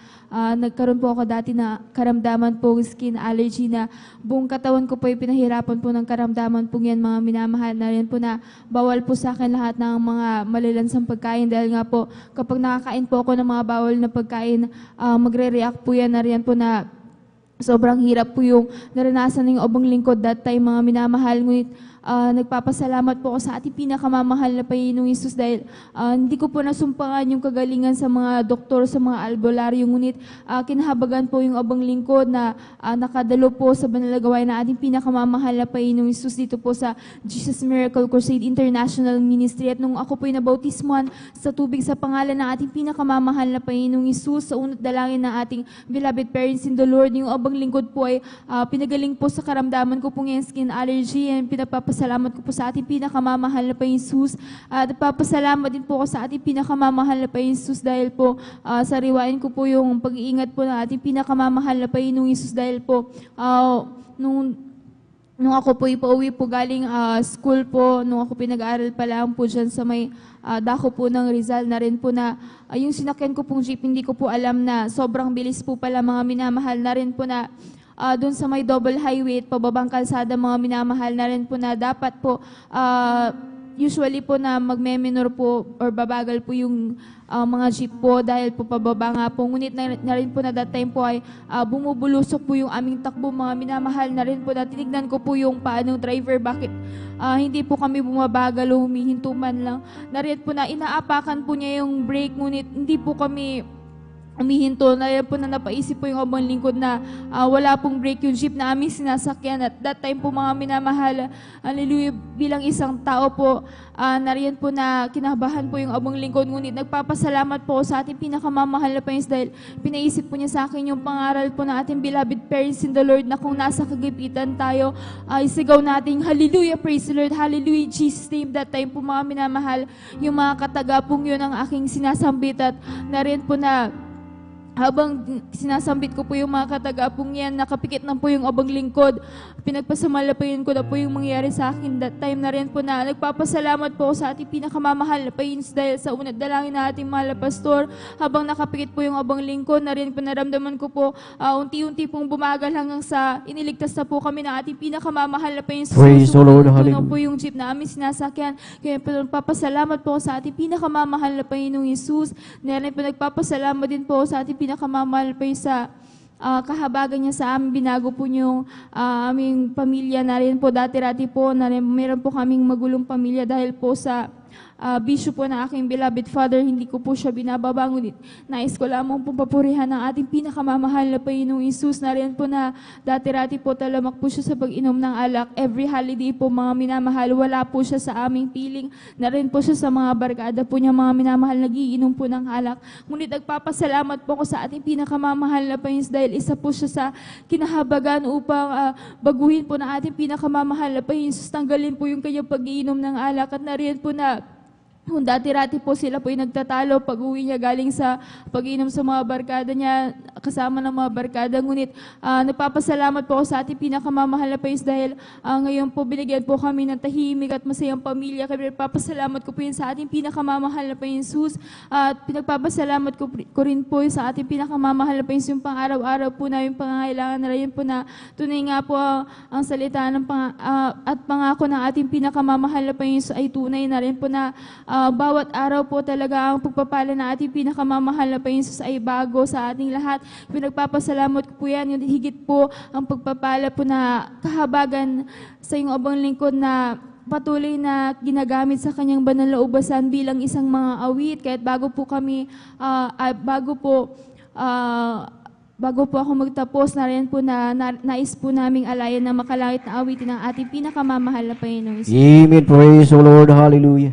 nagkaroon po ako dati na karamdaman po, skin allergy na buong katawan ko po yung pinahirapan po ng karamdaman po yan mga minamahal na riyan po na bawal po sa akin lahat ng mga malalansang pagkain dahil nga po kapag nakakain po ako ng mga bawal na pagkain, magre-react po yan na riyan po na sobrang hirap po yung naranasan ng obang lingkod that time mga minamahal. Ngunit nagpapasalamat po ako sa ating pinakamamahal na Panginoong Hesus dahil hindi ko po nasumpangan yung kagalingan sa mga doktor, sa mga albularyo. Ngunit kinahabagan po yung abang lingkod na nakadalo po sa banal na gawain na ating pinakamamahal na Panginoong Hesus dito po sa Jesus Miracle Crusade International Ministry. At nung ako po'y nabautismuhan sa tubig sa pangalan ng ating pinakamamahal na Panginoong Hesus, sa unat dalangin ng ating beloved parents in the Lord, yung abang lingkod po ay pinagaling po sa karamdaman ko po ngayon skin allergy, and pinagpapasalamat ko po sa ating pinakamamahal na Panginoong Hesus. At nagpapasalamat din po ako sa ating pinakamamahal na Panginoong Hesus dahil po sariwain ko po yung pag-iingat po ng ating pinakamamahal na Panginoong Hesus dahil po nung ako po ipauwi po galing school po, nung ako pinag-aaral pa lang po dyan sa may dako po ng Rizal na rin po na yung sinakyan ko pong jeep, hindi ko po alam na sobrang bilis po pala mga minamahal na rin po na doon sa may double highway at pababang kalsada mga minamahal na rin po na dapat po usually po na magme-minor po or babagal po yung mga jeep po dahil po pababa nga po. Ngunit na rin po na that time po ay bumubulusok po yung aming takbo mga minamahal na rin po na tinignan ko po yung paanong driver bakit hindi po kami bumabagal o humihinto man lang. Na rin po na inaapakan po niya yung brake ngunit hindi po kami umihinto. Na rin po na napaisip po yung abang lingkod na wala pong brake yung jeep na aming sinasakyan. At that time po mga minamahal, hallelujah, bilang isang tao po, nariyan po na kinabahan po yung abang lingkod. Ngunit nagpapasalamat po sa ating pinakamamahal na Panginoon dahil pinaisip po niya sa akin yung pangaral po ng ating beloved parents in the Lord na kung nasa kagipitan tayo, isigaw natin, hallelujah, praise the Lord, hallelujah, Jesus name. That time po mga minamahal, yung mga katagapong yun ang aking sinasambit at nariyan po na habang sinasambit ko po yung mga katagapong yan, nakapikit na po yung abang lingkod. Pinagpasamalapayin ko na po yung mangyari sa akin that time na rin po na nagpapasalamat po sa ating pinakamamahal na Panginoon dahil sa unat dalangin na ating mahal na pastor. Habang nakapikit po yung abang lingkod, na rin po naramdaman ko po unti-unti pong bumagal hanggang sa iniligtas na po kami ng ating pinakamamahal na Panginoon. Praise the Lord, hallelujah. Po yung jeep na aming sinasakyan. Kaya po nagpapasalamat po sa ating pinakamamahal na Panginoong Hesus. Na rin po nagpapasalamat din po sa ating pinakamamahal pa sa kahabagan niya sa amin. Binago po yung aming pamilya na rin po dati-rati po na rin, meron po kaming magulong pamilya dahil po sa bisyo po ng aking beloved father, hindi ko po siya binababa. Ngunit nais ko lamang po papurihan ng ating pinakamamahal na Panginoong Hesus na rin po na dati-rati po talamak po siya sa pag-inom ng alak. Every holiday po mga minamahal, wala po siya sa aming piling. Na rin po siya sa mga barkada po niya mga minamahal, nagiinom po ng alak. Ngunit nagpapasalamat po ko sa ating pinakamamahal na Panginoon dahil isa po siya sa kinahabagan upang baguhin po na ating pinakamamahal na Panginoon. Tanggalin po yung kanyang pag-iinom ng alak at na rin po na Kung dati-rati po sila po yung nagtatalo pag uwi niya galing sa pag-inom sa mga barkada niya, kasama ng mga barkada. Ngunit nagpapasalamat po ako sa ating pinakamamahal na Panginoon dahil ngayon po binigyan po kami ng tahimik at masayang pamilya. Kaya nagpapasalamat ko po yun sa ating pinakamamahal na Panginoon Jesus. At pinagpapasalamat ko rin po sa ating pinakamamahal na Panginoon yung pang-araw-araw po namin pangangailangan na rin po na tunay nga po ang salita ng at pangako ng ating pinakamamahal na Panginoon ay tunay na rin po na bawat araw po talaga ang pagpapala ng ating pinakamamahal na Panginoon ay bago sa ating lahat. Pinagpapasalamat ko po yan, yung higit po ang pagpapala po na kahabagan sa iyong abang lingkod na patuloy na ginagamit sa kanyang banal na ubasan bilang isang mga awit. Kahit bago po ako magtapos, na rin po nais po naming alayan na makalangit na awitin ng ating pinakamamahal na Panginoon. Amen. Praise the Lord. Hallelujah.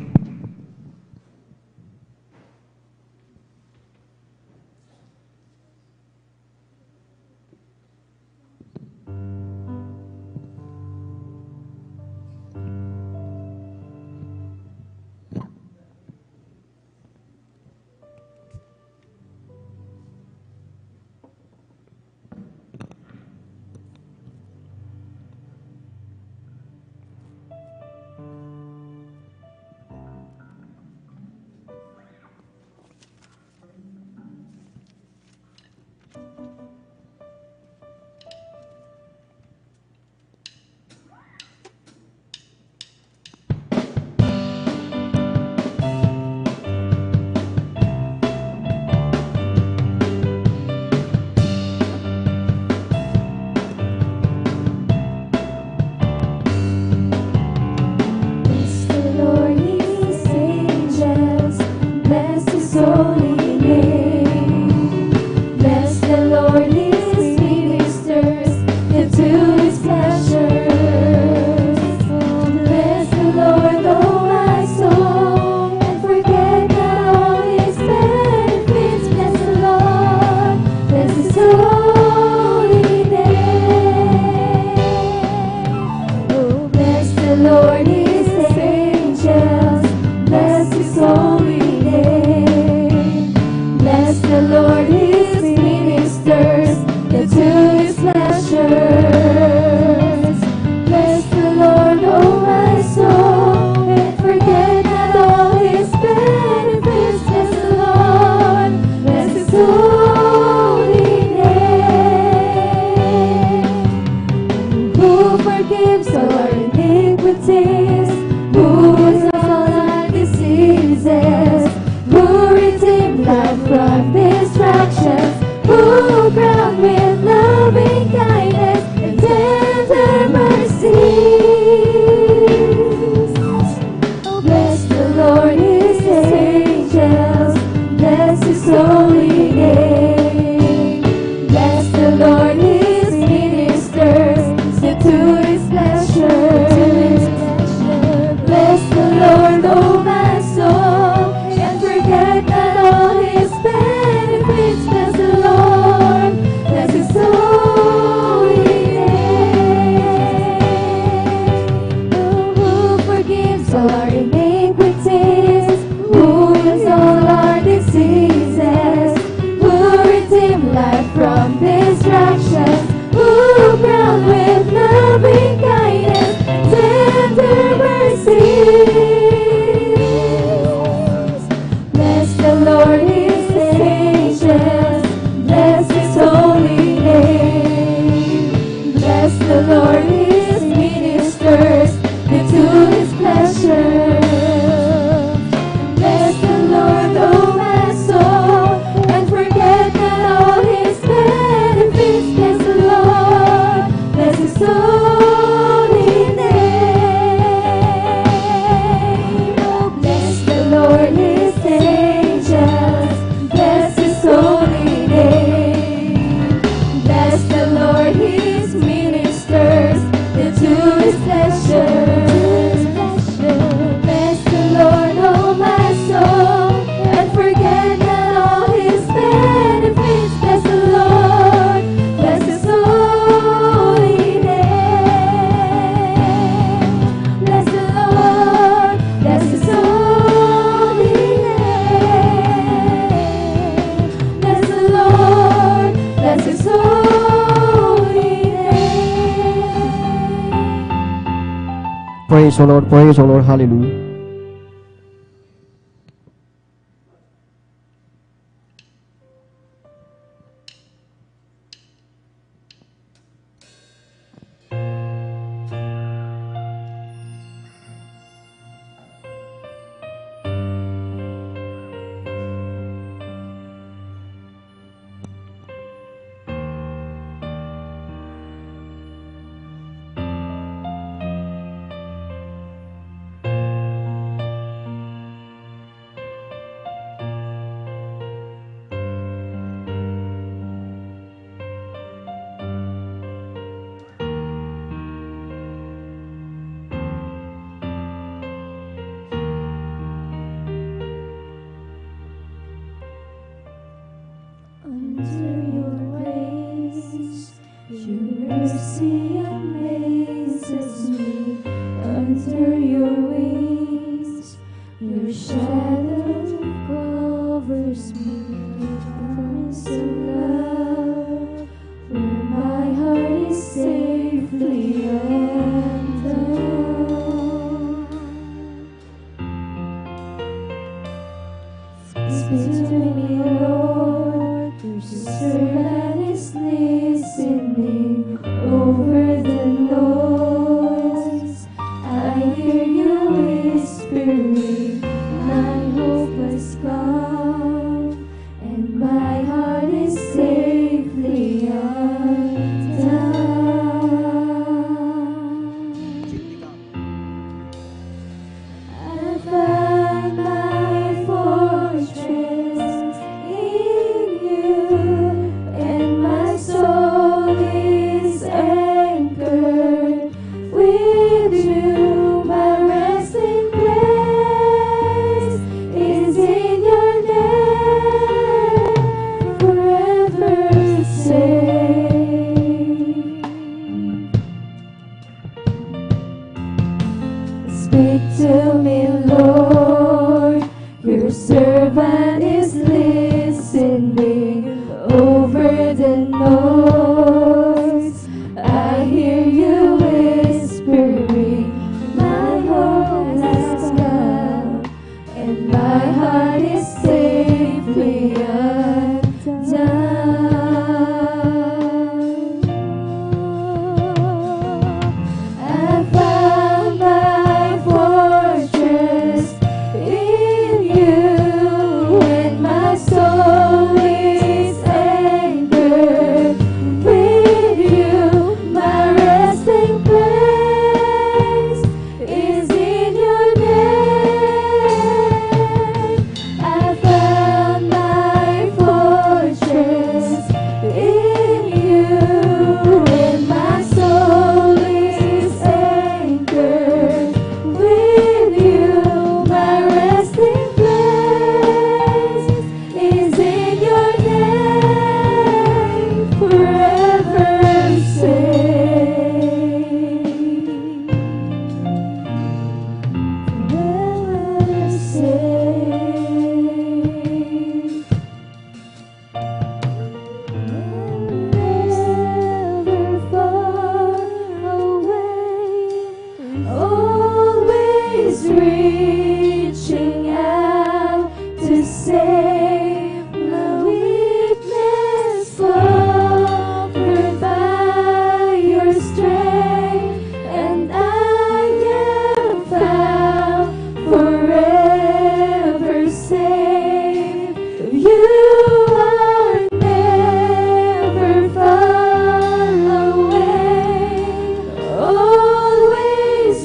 Forgives our iniquity. Praise the Lord, hallelujah.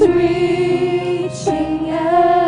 Reaching out.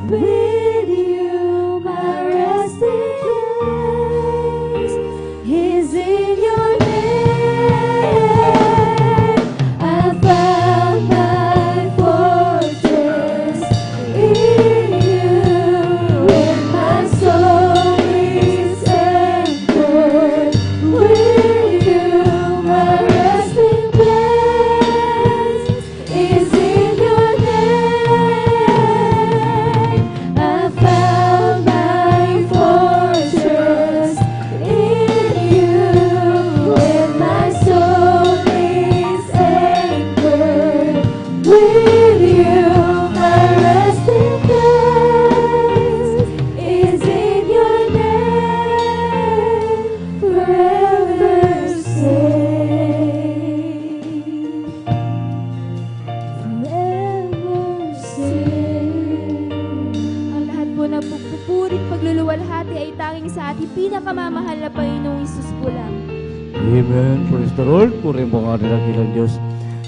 With you, my resting place is in your name. I found my fortress in you. When my soul is anchored, with you, my resting place is in your name. I found my fortress in you. When my soul is anchored, with you, my resting place is in your name. Forever safe. Forever safe. Ang lahat po ng pagpupuri at pagluluwalhati ay tanging sa ating pinakamamahal na Panginoong Isus po lang. Amen. Praise the Lord. Puri po nga rin ang ilang Diyos.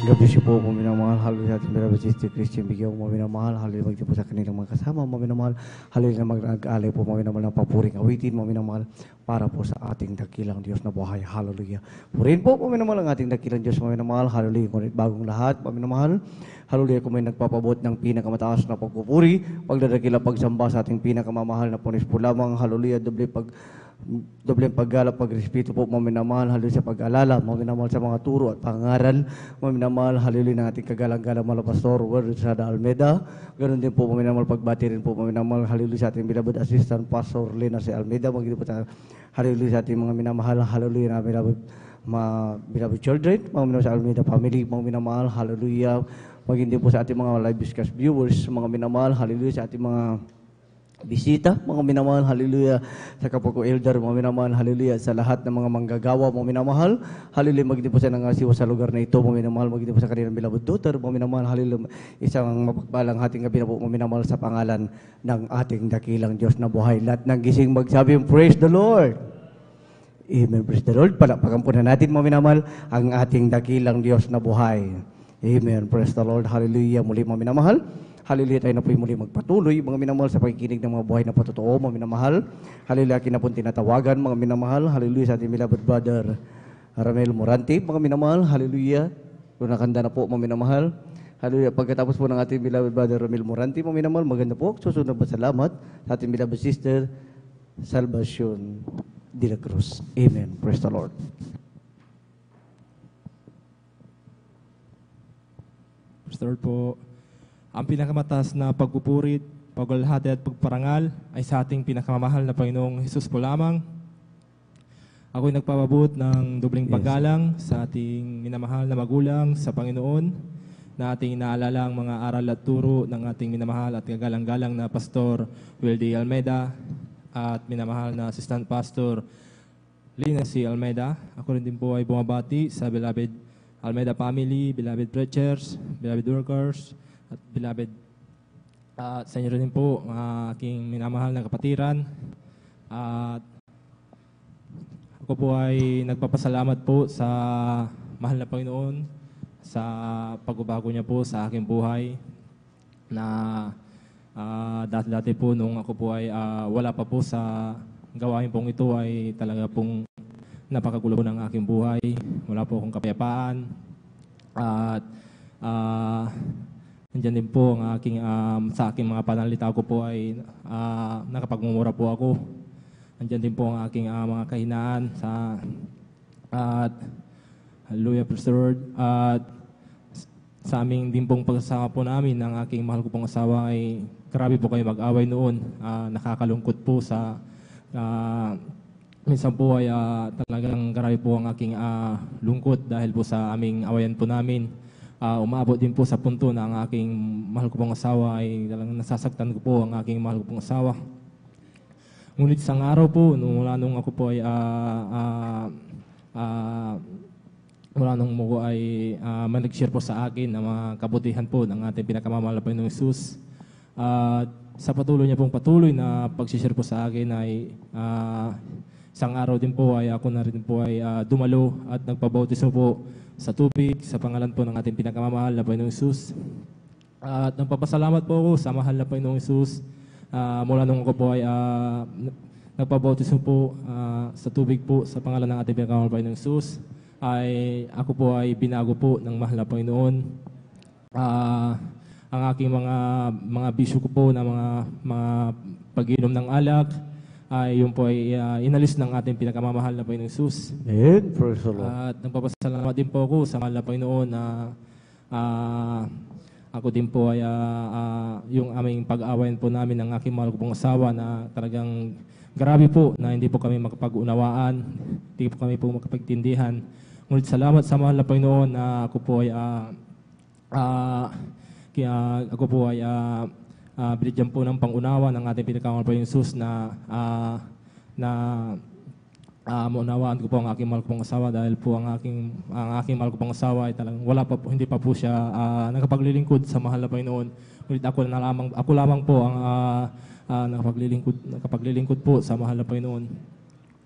Gabi siya po kung minamahal. Hallelujah. Ating Beloved Sister Christian, bigyan ko minamahal. Hallelujah. Magdi po sa kanilang mga kasama. Minamahal. Hallelujah. Mag-alay po minamahal ng papuring awitin. Minamahal para po sa ating dakilang Diyos na buhay. Hallelujah. Purihin po minamahal ang ating dakilang Diyos. Minamahal. Hallelujah. Ngunit bagong lahat. Minamahal. Hallelujah. Kung may nagpapabot ng pinakamataas na pagpupuri, pagdadakila, pagsamba sa ating pinakamamahal na punis po lamang. Hallelujah. Doble paggala, pagrespeto po, maminamahal, hallelujah, sa pag-alala, maminamahal sa mga turo at pangaral, maminamahal, hallelujah, ng ating kagalang-galang mga pastor, Word Sada Almeida, ganoon din po, maminamahal, pagbati rin po, maminamahal, hallelujah, sa ating beloved assistant, Pastor Lena si Almeida, magiging po tayo, hallelujah, sa ating mga minamahal, hallelujah, na beloved children, mga minamahal sa Almeida family, mga minamahal, hallelujah, magiging din po sa ating mga live discuss viewers, mga minamahal, hallelujah, sa ating mga bisita, mga minamahal, hallelujah, sa kapwa ko elder, mga minamahal, hallelujah, sa lahat ng mga manggagawa, mga minamahal, hallelujah, magiging po sa nangasiwa sa lugar na ito, mga minamahal, magiging po sa kanilang beloved daughter, mga minamahal, hallelujah, isang mapagpalang hating gabi na po, mga minamahal, sa pangalan ng ating dakilang Diyos na buhay. Lahat ng gising magsabi, praise the Lord. Amen, praise the Lord. Palakpakan po na natin, mga minamahal, ang ating dakilang Diyos na buhay. Amen, praise the Lord, hallelujah. Muli, mga minamahal, hallelujah, tayo na po muli magpatuloy, mga minamahal, sa pakikinig ng mga buhay na patotoo, mga minamahal. Hallelujah, akin na po tinatawagan, mga minamahal. Hallelujah, sa ating beloved brother Ramel Morante, mga minamahal. Hallelujah, kung nakanda na po, mga minamahal. Hallelujah, pagkatapos po ng ating beloved brother Ramel Morante, mga minamahal, maganda po, susunod ba salamat sa ating beloved sister Salvacion de la Cruz. Amen, praise the Lord. Praise the Lord po. Ang pinakamataas na pagpupuri, pagwalhati at pagparangal ay sa ating pinakamamahal na Panginoong Hesus po lamang. Ako'y nagpapabot ng dobling paggalang sa ating minamahal na magulang sa Panginoon, na ating inaalala ang mga aral at turo ng ating minamahal at kagalang-galang na Pastor Wildy Almeida at minamahal na Assistant Pastor Lina C. Almeida. Ako rin din po ay bumabati sa beloved Almeida family, beloved preachers, beloved workers, at beloved, sa inyo rin po, aking minamahal na kapatiran. At ako po ay nagpapasalamat po sa mahal na Panginoon sa pagbabago niya po sa aking buhay, na dati-dati po nung ako po ay wala pa po sa gawain pong ito, ay talaga pong napakagulo ng aking buhay. Wala po akong kapayapaan. At nandiyan din po ang aking, sa aking mga panalita ko po ay nakapagmumura po ako. Nandiyan din po ang aking mga kahinaan at hallelujah, praise the Lord. At sa aming din pong pagsasama po namin ng aking mahal ko pong asawa ay grabe po kayo mag-away noon. Nakakalungkot po sa minsan po ay talagang grabe po ang aking lungkot dahil po sa aming awayan po namin. Umabot din po sa punto na ang aking mahal ko pong asawa ay talagang nasasaktan ko po ang aking mahal ko pong asawa. Ngunit isang araw po, mula nung ako po ay mula nung mo ay nag-share po sa akin ang mga kabutihan po ng ating pinakamamahal na Panginoong Hesus. Sa patuloy niya pong patuloy na pag-share po sa akin ay isang araw din po ay ako na rin po ay dumalo at nagpabautismo po sa tubig sa pangalan po ng ating pinakamamahal na Panginoong Hesus. At nagpapasalamat po ako sa mahal na Panginoong Hesus mula nung ako po ay nagpabautismo po sa tubig po sa pangalan ng ating pinakamamahal na Panginoong Jesus, ay ako po ay binago po ng mahal na Panginoon. Ang aking mga bisyo ko po na mga pag-inom ng alak ay yun po ay inalis ng ating pinakamamahal na Panginoong Jesus. Amen. Praise the Lord. At nagpapasalamat din po ako sa mahal na Panginoon na ako din po ay yung aming pag-awayan po namin ng aking mahal ko pong asawa na talagang grabe po na hindi po kami makapag-unawaan, hindi po kami po makapagtindihan. Ngunit salamat sa mahal na Panginoon na ako po ay binigyan po ng pangunawa ng ating pinakamamahal na Panginoong Jesus na maunawaan ko po ang aking mahal ko pong asawa dahil po ang aking mahal ko pong asawa ay talagang hindi pa po siya nakapaglilingkod sa mahal na Panginoon. Ngunit ako lamang po ang nakapaglilingkod po sa mahal na Panginoon.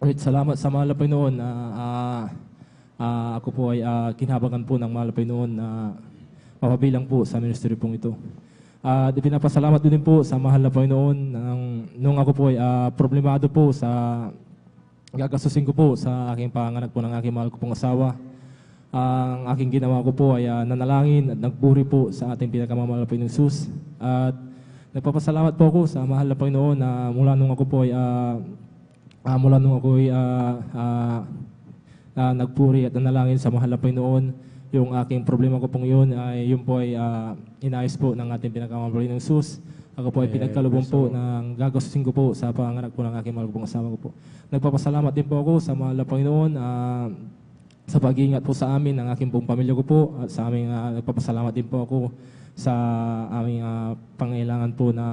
Ngunit salamat sa mahal na Panginoon na ako po ay kinahabagan po ng mahal na Panginoon na mapabilang po sa ministry pong ito. At pinapasalamat din po sa mahal na Panginoon nung ako po ay problemado po sa gagastusin ko po sa aking panganak po ng aking mahal ko pong asawa. Ang aking ginawa ko po ay nanalangin at nagburi po sa ating pinakamamahal na Panginoong Jesus. At nagpapasalamat po ako sa mahal na Panginoon na mula nung ako po ay nagpuri at nanalangin sa mahal na Panginoon, yung aking problema ko pong yun ay yun po ay inayos po ng ating pinakamamahal na Panginoong Jesus. Ako po ay pinagkalubong po ng gagastusin ko po sa panganak po ng aking mahal ko pong asawa ko po. Nagpapasalamat din po ako sa mahal na Panginoon sa pag-iingat po sa amin ng aking pong pamilya ko po at sa aming nagpapasalamat din po ako sa aming pangailangan po na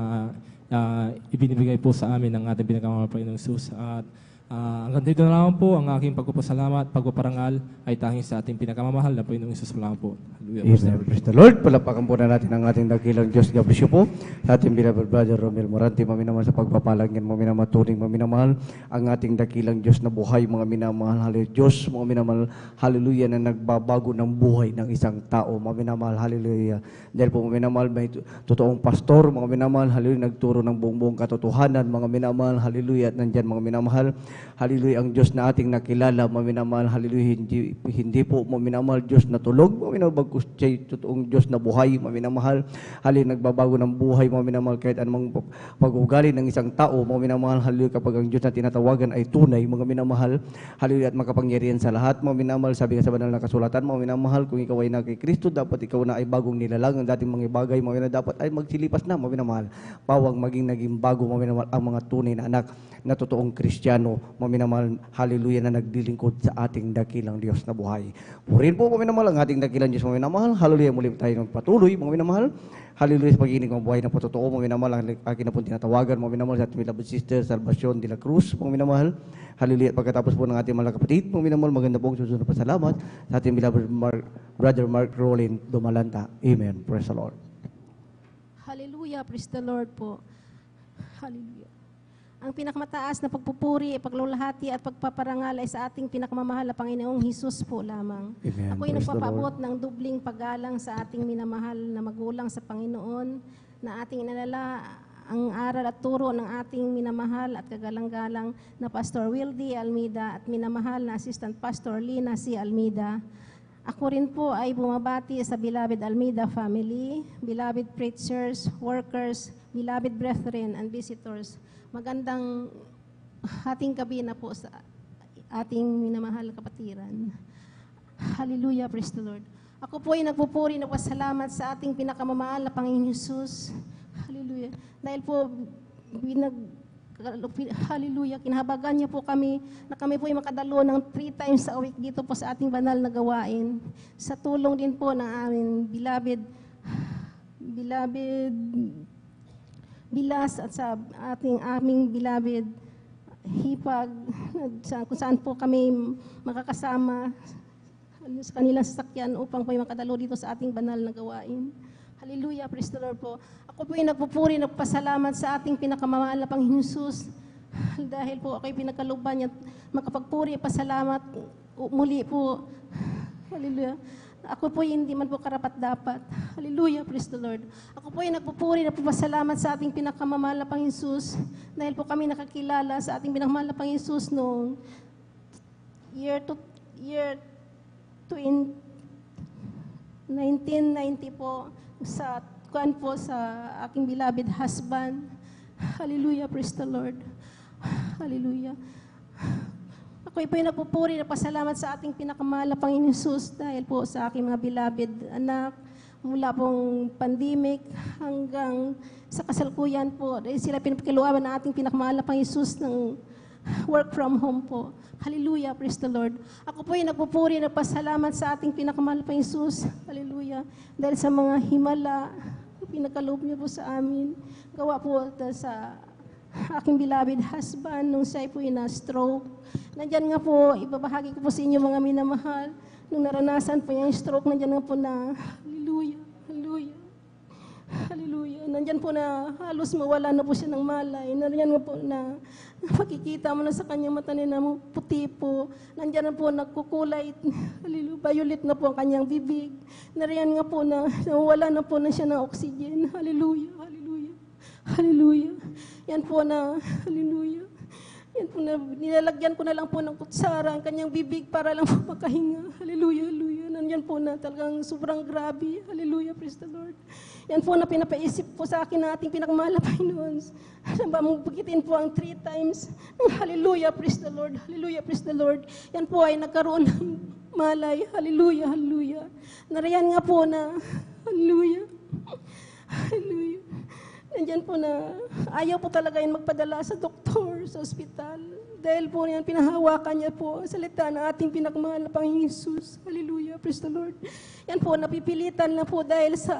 ibinibigay po sa amin ng ating pinakamamahal na Panginoong Jesus. At hanggang dito na lang po ang aking pagpapasalamat, pagpaparangal ay tanging sa ating pinakamamahal na Panginoong Jesus lang po. Amen. Praise the Lord. Palapakan po na natin ang ating dakilang Diyos. God bless you po. Sa ating beloved brother Romel Morante, maminamahal sa pagpapalagyan, maminamaturing, maminamahal ang ating dakilang Diyos na buhay, mga minamahal, hallelujah. Diyos, mga minamahal, hallelujah, na nagbabago ng buhay ng isang tao, mga minamahal, hallelujah. Dahil po, mga minamahal, may totoong pastor, mga minamahal, hallelujah, nagturo ng buong katotohanan, mga minamahal, hallelujah, at nandyan, mga minamahal, hallelujah, ang Diyos na ating nakilala, mga minamahal, hallelujah, hindi po, mga minamahal, Diyos na tulog, mga minamahal, siya totoong Diyos na buhay, mga minamahal, hallelujah, nagbabago ng buhay, mga minamahal, kahit anumang pag-ugali ng isang tao, mga minamahal, hallelujah, kapag ang Diyos na tinatawagan ay tunay, mga minamahal, hallelujah, at makapangyarihan sa lahat, mga minamahal, sabi nga sa banal na kasulatan, mga minamahal, kung ikaw ay na kay Kristo, dapat ikaw na ay bagong nilalang, ang dating mga bagay, mga minamahal, dapat ay magsilipas na, mga minamahal, pawang naging bago, mga minamahal, ang mga tunay na anak na totoong Kristiyano, mga minamahal, hallelujah, na naglilingkod sa ating dakilang Diyos na buhay. Purin po, mga minamahal, ang ating dakilang Diyos, mga minamahal, hallelujah, muli tayo magpatuloy, mga minamahal, hallelujah, sa pag-inig ng buhay na patotoo, mga minamahal, ang akin na po tinatawagan, mga minamahal, sa ating beloved sister, Salvacion de la Cruz, mga minamahal, hallelujah, at pagkatapos po ng ating mga kapatid, mga minamahal, maganda po ang susunod na pasalamat sa ating beloved brother Mark Rolin Dumalanta. Amen. Praise the Lord. Hallelujah, praise the Lord po. Hallelujah. Ang pinakamataas na pagpupuri, paglulahati at pagpaparangal ay sa ating pinakamamahal na Panginoong Hesus po lamang. Amen. Ako ay Praise the nagpapaabot ng dubling paggalang sa ating minamahal na magulang sa Panginoon na ating inalala ang aral at turo ng ating minamahal at kagalang-galang na Pastor Wildy Almeida at minamahal na Assistant Pastor Lina C. Almeida. Ako rin po ay bumabati sa beloved Almeida family, beloved preachers, workers, beloved brethren and visitors. Magandang hating gabi na po sa ating minamahal kapatiran. Hallelujah, praise the Lord. Ako po ay nagpupuri na pasalamat sa ating pinakamamahal na Panginoong Hesus. Hallelujah. Dahil po, hallelujah, kinahabagan niya po kami na kami po ay makadalo ng 3 times a week dito po sa ating banal na gawain. Sa tulong din po ng aming beloved Bilas at sa aming beloved Hipag, kung saan po kami makakasama sa kanilang sasakyan upang po ay makadalo dito sa ating banal na gawain. Hallelujah, praise the Lord po. Ako po ay nagpupuri, nagpasalamat sa ating pinakamamahal na Panginoong Hesus dahil po ako ay pinagkalooban niya makapagpuri, pasalamat muli po. Hallelujah. ako po hindi man po karapat-dapat. Hallelujah, praise the Lord. Ako po nagpupuri na papasalamat sa ating pinakamamahal na Panginoon Jesus dahil po kami nakakilala sa ating pinakamamahal na Panginoon Jesus noong year 1990 po sa aking beloved husband. Hallelujah, praise the Lord. Hallelujah. Ako po yung nagpupuri na pasalamat sa ating pinakamahal na Panginoon Jesus dahil po sa aking mga beloved anak mula pong pandemic hanggang sa kasalukuyan po. Dahil sila pinapakiluaban ng ating pinakamahal na Panginoon Jesus ng work from home po. Hallelujah, praise the Lord. Ako po yung nagpupuri na pasalamat sa ating pinakamahal na Panginoon Jesus. Hallelujah. Dahil sa mga himala, pinagkaloob niyo po sa amin. Gawa po sa aking beloved husband nung siya po na-stroke. Nandyan nga po, ibabahagi ko po sa inyo mga minamahal. Nung naranasan po yung stroke, nandyan nga po na, hallelujah, hallelujah, hallelujah. Nandyan po na halos mawala na po siya ng malay. Nandyan nga po na makikita mo na sa kanyang mata na puti po. Nandyan na po nagkukulay, hallelujah, violet na po ang kanyang bibig. Nariyan nga po na nawala na po na siya ng oxygen. Hallelujah, hallelujah, hallelujah. Yan po na, hallelujah. Yan po na, nilalagyan ko na lang po ng kutsara ang kanyang bibig para lang po makahinga. Hallelujah, hallelujah. Nandiyan po na talagang sobrang grabe. Hallelujah, praise the Lord. Yan po na pinapaisip po sa akin na ating pinakamahal na Panginoon. Bagitin po ang 3 times. Hallelujah, praise the Lord. Hallelujah, praise the Lord. Yan po ay nagkaroon ng malay. Hallelujah, hallelujah. Nariyan nga po na, hallelujah, hallelujah. Nandiyan po na ayaw po talaga yung magpadala sa doktor, sa ospital. Dahil po yan, pinahawakan niya po ang salita ng ating pinakamahal na Panginoon Jesus. Hallelujah, praise the Lord. Yan po, napipilitan na po dahil sa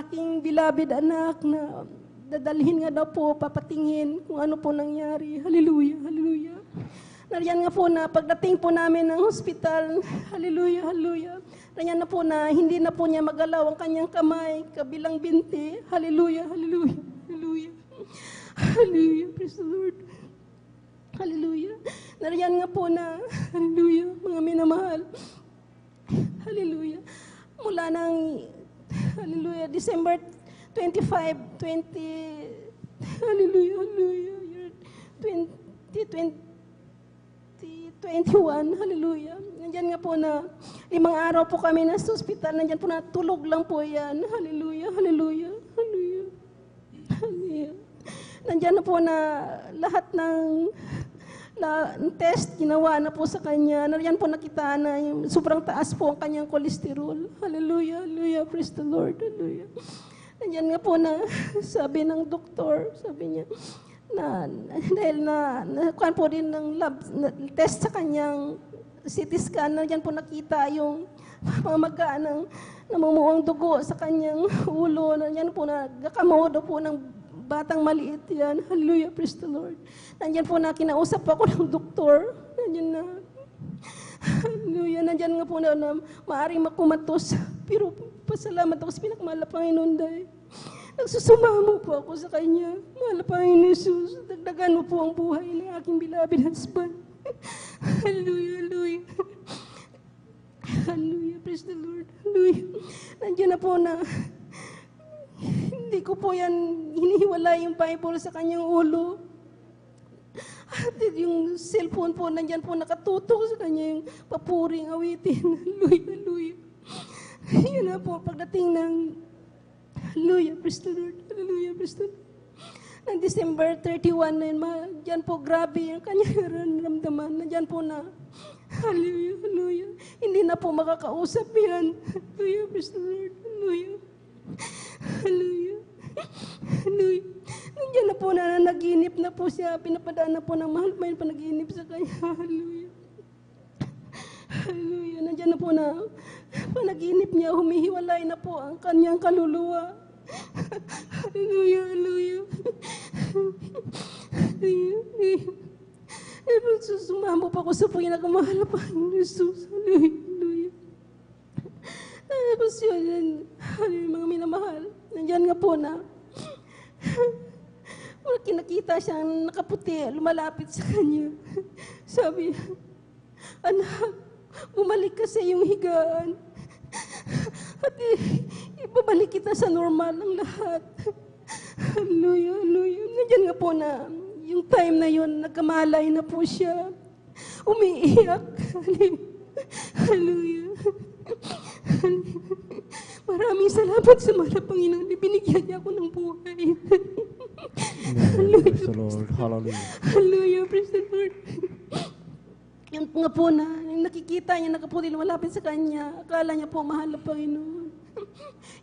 aking beloved anak na dadalhin nga daw po, papatingin kung ano po nangyari. Hallelujah, hallelujah. Nariyan nga po na pagdating po namin ng hospital, hallelujah, hallelujah. Nariyan na po na hindi na po niya magalaw ang kanyang kamay, kabilang binti. Hallelujah, hallelujah, hallelujah. Hallelujah, praise the Lord. Hallelujah. Nariyan nga po na, hallelujah, mga minamahal. Hallelujah. Mula ng, hallelujah, December 25, 20, hallelujah, hallelujah, year 2021, hallelujah. Nandiyan nga po na 5 araw po kami nasa hospital. Nandiyan po na tulog lang po yan. Hallelujah, hallelujah, hallelujah, hallelujah. Nandiyan na po na lahat ng test ginawa na po sa kanya. Nandiyan po nakita na yung sobrang taas po ang kanyang cholesterol. Hallelujah, hallelujah, praise the Lord, hallelujah. Nandiyan nga po na sabi ng doktor, sabi niya, dahil nakuhan po din ng lab test sa kanyang CT scan, nandiyan po nakita yung pamaga ng namumuong dugo sa kanyang ulo. Nandiyan po nagkakamodo po ng batang maliit yan. Hallelujah, praise the Lord. Nandiyan po na kinausap ako ng doktor. Nandiyan na, hallelujah, nandiyan nga po na maaaring makumatos. Pero pasalamat ako sa pinakamahal na Panginoon dahil nagsusumamo po ako sa Kanya. Mahal na Panginoon Jesus, dagdagan mo po ang buhay ng aking beloved husband. Hallelujah, hallelujah. Hallelujah, praise the Lord. Hallelujah. Nandiyan na po na hindi ko po yan hinihiwala yung Bible sa kanyang ulo. At yung cellphone po, nandiyan po nakatutok sa kanya yung papuring awitin. Hallelujah, hallelujah. Yun na po, pagdating ng hallelujah, praise the Lord. Hallelujah, praise the Lord. Ng December 31 na yun, dyan po grabe yung kanyang ramdaman. Nandyan po na, hallelujah, hallelujah. Hindi na po makakausap yan. Hallelujah, praise the Lord. Hallelujah. Hallelujah. Hallelujah. Nandyan na po na naginip na po siya. Pinapadaan na po ng mahal pa yung panaginip sa kanya. Hallelujah. Hallelujah. Nandyan na po na panaginip niya, humihiwalay na po ang kanyang kaluluwa. Hallelujah, hallelujah. Sumamo pa ko sa pinakamahal na Panginoon Jesus. Hallelujah, hallelujah. Tapos yun, mga minamahal, nandyan nga po na kinakita siyang nakaputi, lumalapit sa kanya. Sabi, anak, bumalik ka sa iyong higaan. At ibabalik kita sa normal ng lahat. Hallelujah, hallelujah. Nandiyan nga po na, yung time na yun, nagkamalay na po siya. Umiiyak. Hallelujah. Maraming salamat sa mga Panginoon. Binigyan niya ako ng buhay. Amen. Praise the Lord. Hallelujah. Hallelujah. Praise the Lord. Yung nga po na, yung nakikita niya, nakaputi lumalapit sa kanya, akala niya po mahal na Panginoon.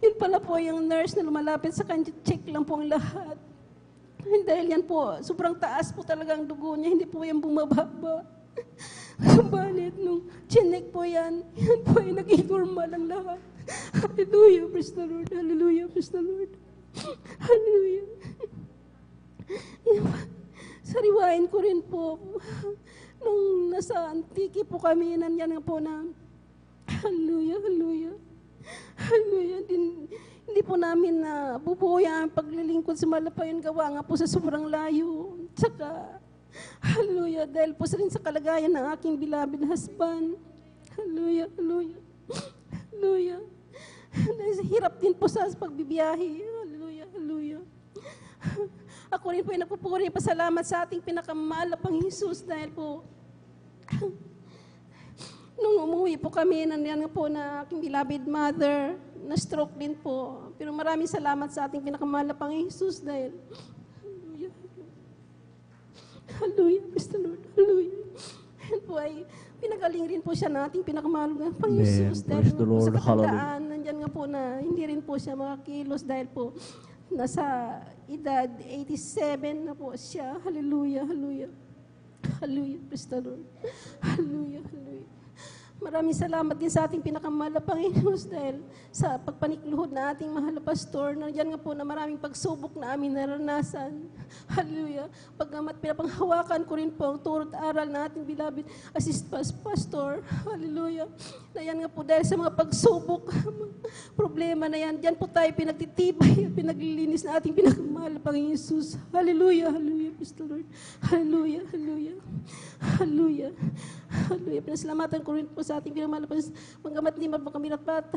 Yun pala po yung nurse na lumalapit sa kanya, check lang po ang lahat. Dahil yan po, sobrang taas po talaga ang dugo niya, hindi po yan bumababa. Subalit, nung chinek po yan po ay naging normal ang lahat. Hallelujah, praise the Lord. Hallelujah, praise the Lord. Hallelujah. Sariwain ko rin po, nung nasa Antique po kami, nandiyan nga po na, hallelujah, hallelujah. Hallelujah. Hindi po namin na bubuya ang paglilingkod sa Malapayon, gawa nga po sa sobrang layo. Tsaka, hallelujah, dahil po rin sa kalagayan ng aking beloved husband. Hallelujah, hallelujah. Hallelujah. Hirap din po sa pagbibiyahe. Hallelujah, hallelujah. Ako rin po ay nagpupuri, pasalamat sa ating pinakamahal na Panginoong Hesus dahil po nung umuwi po kami, nandiyan nga po na aking beloved mother, na-stroke din po. Pero maraming salamat sa ating pinakamahal na Panginoong Hesus dahil hallelujah. Hallelujah, praise the Lord. Hallelujah. Yan po ay pinagaling rin po siya ng ating pinakamahal na Panginoong Hesus dahil Praise the Lord. sa katandaan, Hallelujah. nandiyan nga po na hindi rin po siya makakilos dahil po nasa edad 87 na po siya. Hallelujah, hallelujah. Hallelujah, praise the Lord. Hallelujah, hallelujah. Maraming salamat din sa ating pinakamahal na Panginoon dahil sa pagpanikluhod na ating mahal na pastor. Nandiyan nga po na maraming pagsubok na aming naranasan. Hallelujah. Pagkamat pinapanghawakan ko rin po ang turot aral na ating beloved pastor. Hallelujah. Na yan nga po dahil sa mga pagsubok, problema na yan. Diyan po tayo pinagtitibay at pinaglilinis na ating pinakamahal na Panginoon Jesus. Hallelujah. Hallelujah. Praise the Lord. Hallelujah. Hallelujah. Hallelujah. Hallelujah. Pinasalamatan ko rin po sa ating pinamahal na panggamat ni Mabang kami at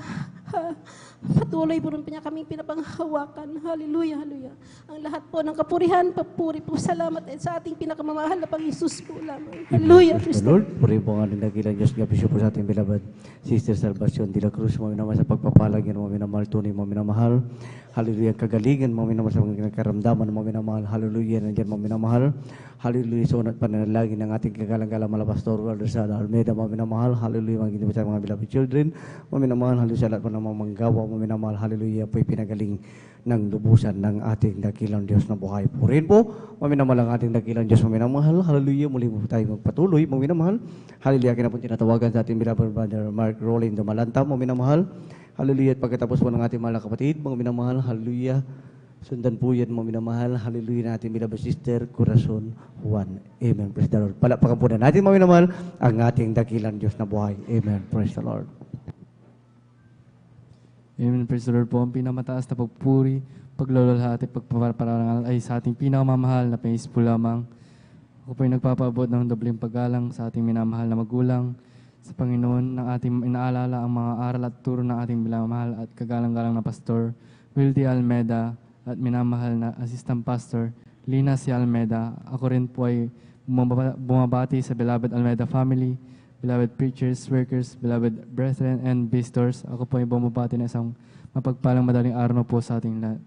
patuloy po rin niya kaming pinapanghawakan. Hallelujah, hallelujah. Ang lahat po ng kapurihan, papuri po, salamat sa ating pinakamamahal na Pang-Isus po lamang. Hallelujah. Praise the Lord. Puri po nga ng dakilang Diyos. Gapisyo po sa ating beloved Sister Salvacion de la Cruz. Mga minamahal sa pagpapalagyan, mga minamahal, tunay mga minamahal. Hallelujah. Kagalingan, mga minamahal sa mga karamdaman, mga minamahal. Hallelujah. Nandiyan mga minamahal. Hallelujah. Sunat pananalangin ng ating kagalang-galang malapastor sa Almeida, mga minamahal. Hallelujah. Mga ginibig sa mga beloved children. Mga minamahal. Hallelujah. Sa lahat po ng mga manggawa, mga minamahal. Hallelujah. Po'y pinagaling ng lubusan ng ating dakilang Diyos na buhay. Purin po, mga minamahal ang ating dakilang Diyos, mga minamahal. Hallelujah. Muli po tayo magpatuloy, mga minamahal. Hallelujah. Kaya na po tinatawagan sa ating beloved brother Mark Rolling Dumalanta, mga minamahal. Hallelujah. At pagkatapos po ng ating mga kapatid, mga minamahal. Hallelujah. Sundan po yan, mga minamahal. Hallelujah natin, beloved sister, Corazon Juan. Amen. Praise the Lord. Palakpakan po na natin, mga minamahal, ang ating dakilang Diyos na buhay. Amen. Praise the Lord. Amen. Praise the Lord po. Ang pinamataas na pagpuri, paglalulhati, pagpaparangal ay sa ating pinakamamahal na Panginoon po lamang. Ako po ay nagpapaabot ng dobleng paggalang sa ating minamahal na magulang, sa Panginoon ng ating inaalala ang mga aral at turo ng ating minamahal at kagalang-galang na Pastor Wildy Almeida at minamahal na Assistant Pastor Lina C. Almeida. Ako rin po ay bumabati sa beloved Almeida family, beloved preachers, workers, beloved brethren, and visitors. Ako po ay bumabati na isang mapagpalang madaling araw po sa ating lahat.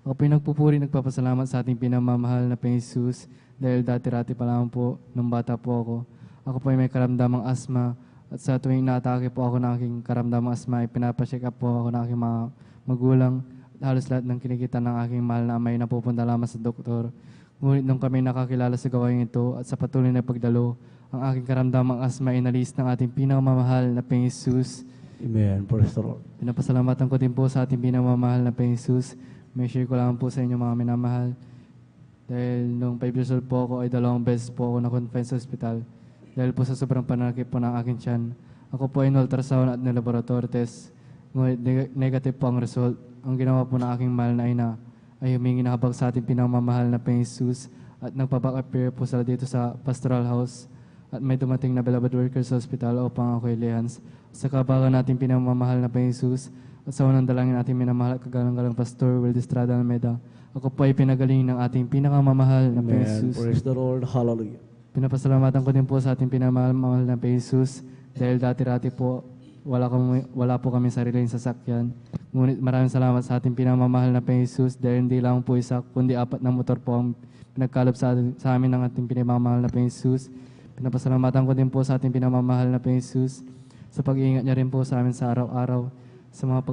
Ako po ay nagpupuri, nagpapasalamat sa ating pinamamahal na Panginoon Jesus dahil dati-rati pa lang po, nung bata po ako. Ako po ay may karamdamang asma at sa tuwing naatake po ako ng aking karamdamang asma ay pinapacheck up po ako ng aking mga magulang. Halos lahat ng kinikita ng aking mahal na amay na pupunta lamang sa doktor. Ngunit nung kami nakakilala sa gawain ito at sa patuloy na pagdalo, ang aking karamdamang asma ay inalis ng ating pinakamamahal na Panginoong Jesus. Amen. Praise the Lord. Pinapasalamatan ko din po sa ating pinamamahal na Panginoong Jesus. May share ko lang po sa inyo mga minamahal. Dahil nung 5 years old po ako ay 2 beses po ako na-confine sa hospital. Dahil po sa sobrang pananakit po ng aking tiyan. Ako po ay ultrasound at laboratory test. Ngunit negative po ang result. Ang ginawa po ng aking mahal na ina ay humingi na habag sa ating pinamamahal na Panginoong Jesus at nagpaback-appear po sila dito sa pastoral house. at may dumating na beloved workers sa ospital upang ako ilihans. Sa kabagan natin pinamamahal na Panginoong Jesus, at sa unang dalangin natin minamahal at kagalang-galang Pastor Will Estrada Almeda, ako po ay pinagaling ng ating pinakamamahal na Panginoong Jesus. Praise the Lord. Hallelujah. Pinapasalamatan ko din po sa ating pinamamahal na Panginoong Jesus dahil dati-rati po wala po kami sariling sasakyan. Ngunit maraming salamat sa ating pinamamahal na Panginoong Jesus dahil hindi lang po isa kundi 4 na motor po ang pinagkaloob sa amin ng ating pinamamahal na Panginoong Jesus. Pinapasalamatan ko din po sa ating pinamamahal na Panginoong Jesus sa pag-iingat niya rin po sa amin sa araw-araw, sa mga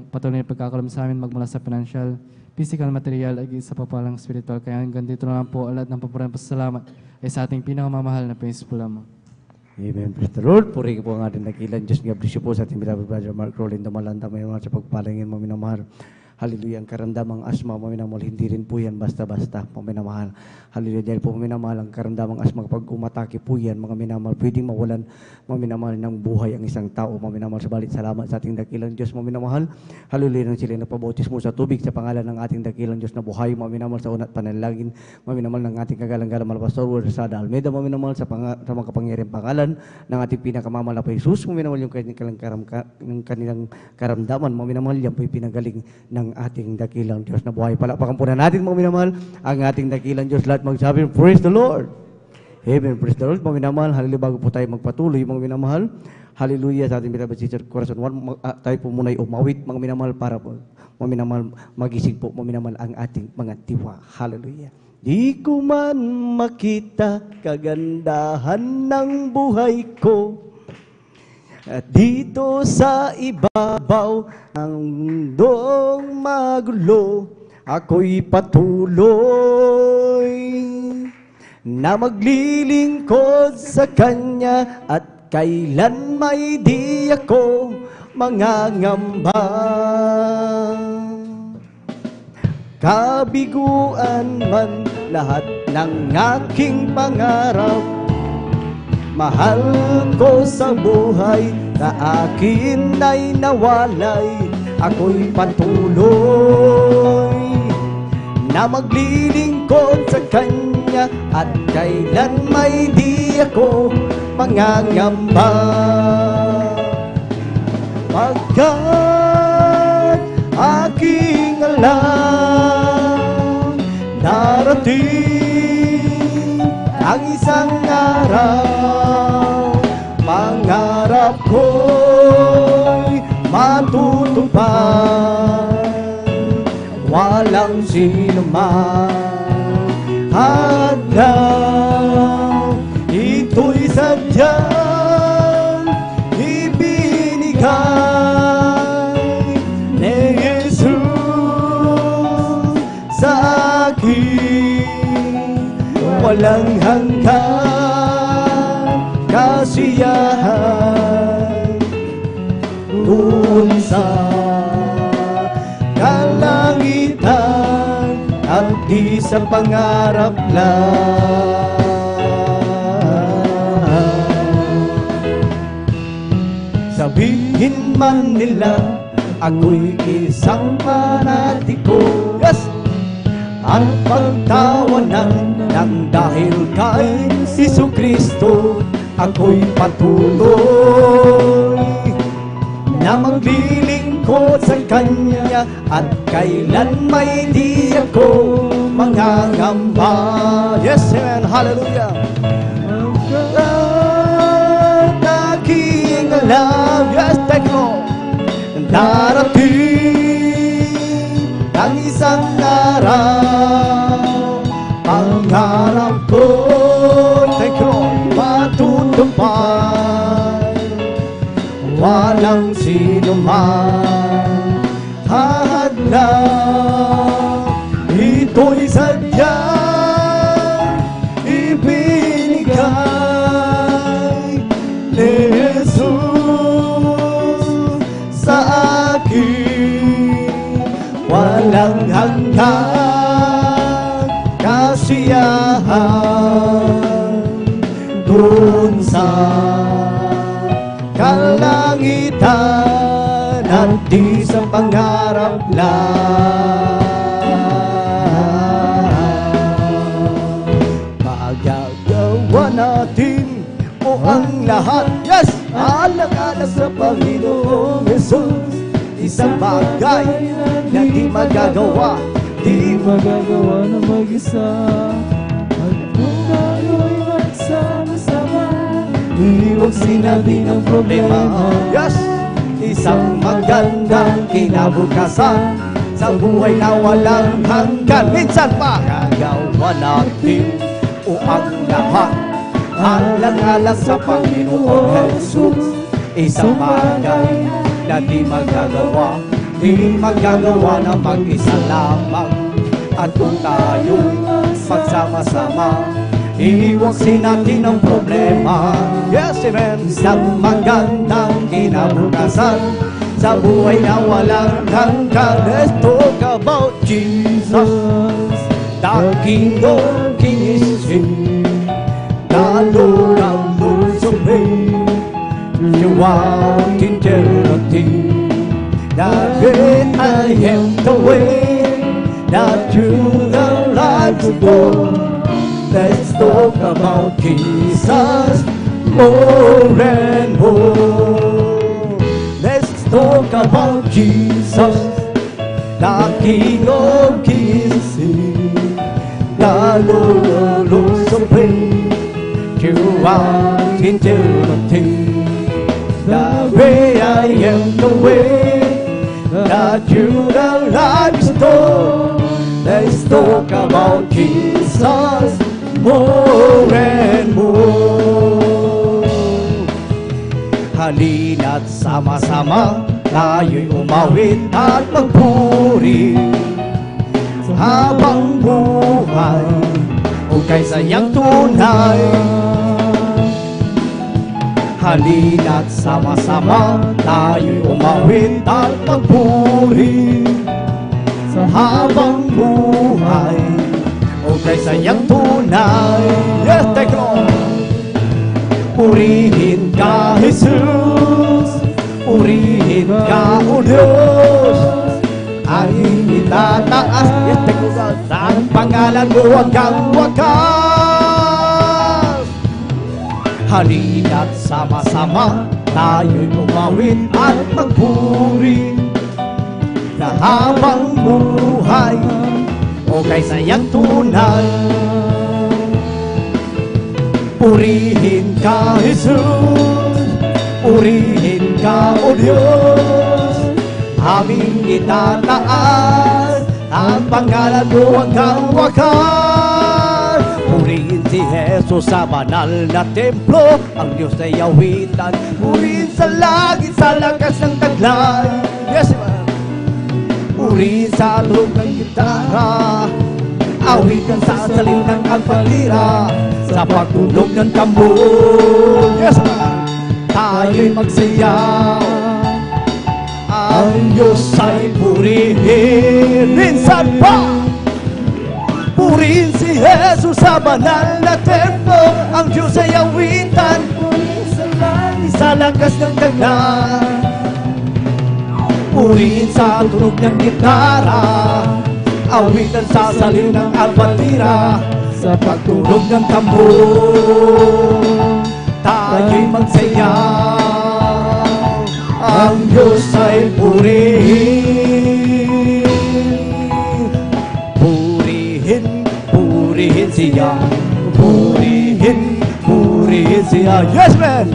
patuloy na pagkakalam sa amin magmula sa financial, physical, material, at sa papalang spiritual. Kaya hanggang dito na lang po, lahat ng papurang pasasalamat ay sa ating pinakamamahal na Panginoong Jesus po lamang. Amen. Praise the Lord. Puri po ang ating nakilan. Diyos nga bless you po sa ating beloved brother Mark Rolando Malanta. May mga sa pagpalangin mo minamahal. Hallelujah. Ang karamdamang asma, maminamahal, hindi rin po yan basta-basta, maminamahal. Hallelujah. Dahil po maminamahal, ang karamdamang asma, kapag umatake po yan, mga minamahal, pwedeng mawalan, maminamahal ng buhay ang isang tao, maminamahal. Sabalit, salamat sa ating dakilang Diyos, maminamahal. Hallelujah. Nang sila nagpabautismo sa tubig sa pangalan ng ating dakilang Diyos na buhay, maminamahal sa unat panalangin, maminamahal ng ating kagalang-galang Pastor Will Estrada Almeda, maminamahal sa mga kapangyarihang pangalan ng ating pinakamamahal na Jesus, maminamahal yung kanilang karamdaman, maminamahal yan po'y pinagaling ng ating dakilang Diyos na buhay. Palakpakan po na natin, mga minamahal, ang ating dakilang Diyos. Lahat magsabi, praise the Lord. Amen. Praise the Lord. Mga minamahal, hallelujah, bago po tayo magpatuloy, mga minamahal, hallelujah, sa ating beloved sister, Corazon 1, tayo po muna umawit, mga minamahal, para po, mga minamahal, magising po, mga minamahal, ang ating mga diwa. Hallelujah. Di ko man makita kagandahan ng buhay ko, at dito sa ibabaw ang mundong magulo, ako'y patuloy na maglilingkod sa Kanya at kailan may di ako mangangamba. Kabiguan man lahat ng aking pangarap, mahal ko sa buhay na akin ay nawalay, ako'y patuloy na maglilingkod sa Kanya at kailan may di ako mangangamba. Pagkat aking alam, darating ang isang araw, pangarap ko'y matutupad, walang sino man hadlang. Ito'y sadyang ibinigay ni Jesus sa akin, walang hanggang kasiyahan doon sa kalangitan at di sa pangarap lang. Sabihin man nila ako'y isang panatiko, yes! Ang pagtawanan ng dahil kay Jesucristo, ako'y patuloy na maglilingkod sa Kanya at kailan may di ako mangangamba. Yes, amen, hallelujah. At aking alam, yes, take Lord, darating ang isang araw, pangarap ko, take Lord, matutupad, walang sino man hadlang. Ito'y sadyang ibinigay ni Jesus sa akin, walang hanggang kasiyahan doon sa kalangitan at di sa pangarap lang. Magagawa natin lahat. Yes! Alang-alang sa Panginoong Jesus, isang bagay na di magagawa. Di magagawa na mag-isa. At kung tayo'y magsama-sama, huwag sinabi ng problema. Yes! Isang magandang kinabukasan sa buhay na walang hanggan. Minsan magagawa natin o ang lahat. Alang-alang sa Panginoong Jesus, isang bagay na di magagawa. Di magagawa na mag-isa lamang. At kung tayo'y magsama-sama, iiwagsin natin ang problema. Yes, amen. Isang magandang kinabukasan sa buhay na walang hanggan. Let's talk about Jesus, the King of Kings, the Lord of Lords of Reign. You walk in eternity. That great I am the way, that through the life to go. Let's talk about Jesus more and more. Let's talk about Jesus, the King of Kings, the Lord of Lords of Reign. You are eternity. The way I am the way, that you the life is told. Let's talk about Jesus more and more. Halina't sama-sama tayo'y umawit at magpuri habang buhay o kay sayang tunay. Halina't sama-sama tayo'y umawit at magpuri habang buhay o kay sayang tunay. Yes, take on. Purihin ka, Jesus, purihin ka, O Diyos, aming itataas. Yes, take on. Sa pangalan mo hanggang wakas. Halina't sama-sama tayo'y umawit at magpuri na habang buhay o kay sayang tunay. Purihin ka, Jesus, purihin ka, O Diyos, aming itataas ang pangalan mo hanggang wakas. Purihin si Jesus sa banal na templo, ang Diyos ay awitan. Purihin sa langit, sa lakas ng taglay. Yes, man. Purihin sa loob ng gitara, awitan sa salim ng alpatira, sa pagtulog ng tambor. Yes, man. Tayo'y magsayaw, ang Diyos ay purihin. Minsan pa, purihin si Jesus sa banal na templo, ang Diyos ay awitan. Purihin sa langit, sa lakas ng taglay. Purihin sa tunog ng gitara, awitan sa salim ng alpatira, sa pagtulog ng tambor. Tayo'y magsayaw, ang Diyos ay purihin. Purihin siya, purihin siya. Yes, man!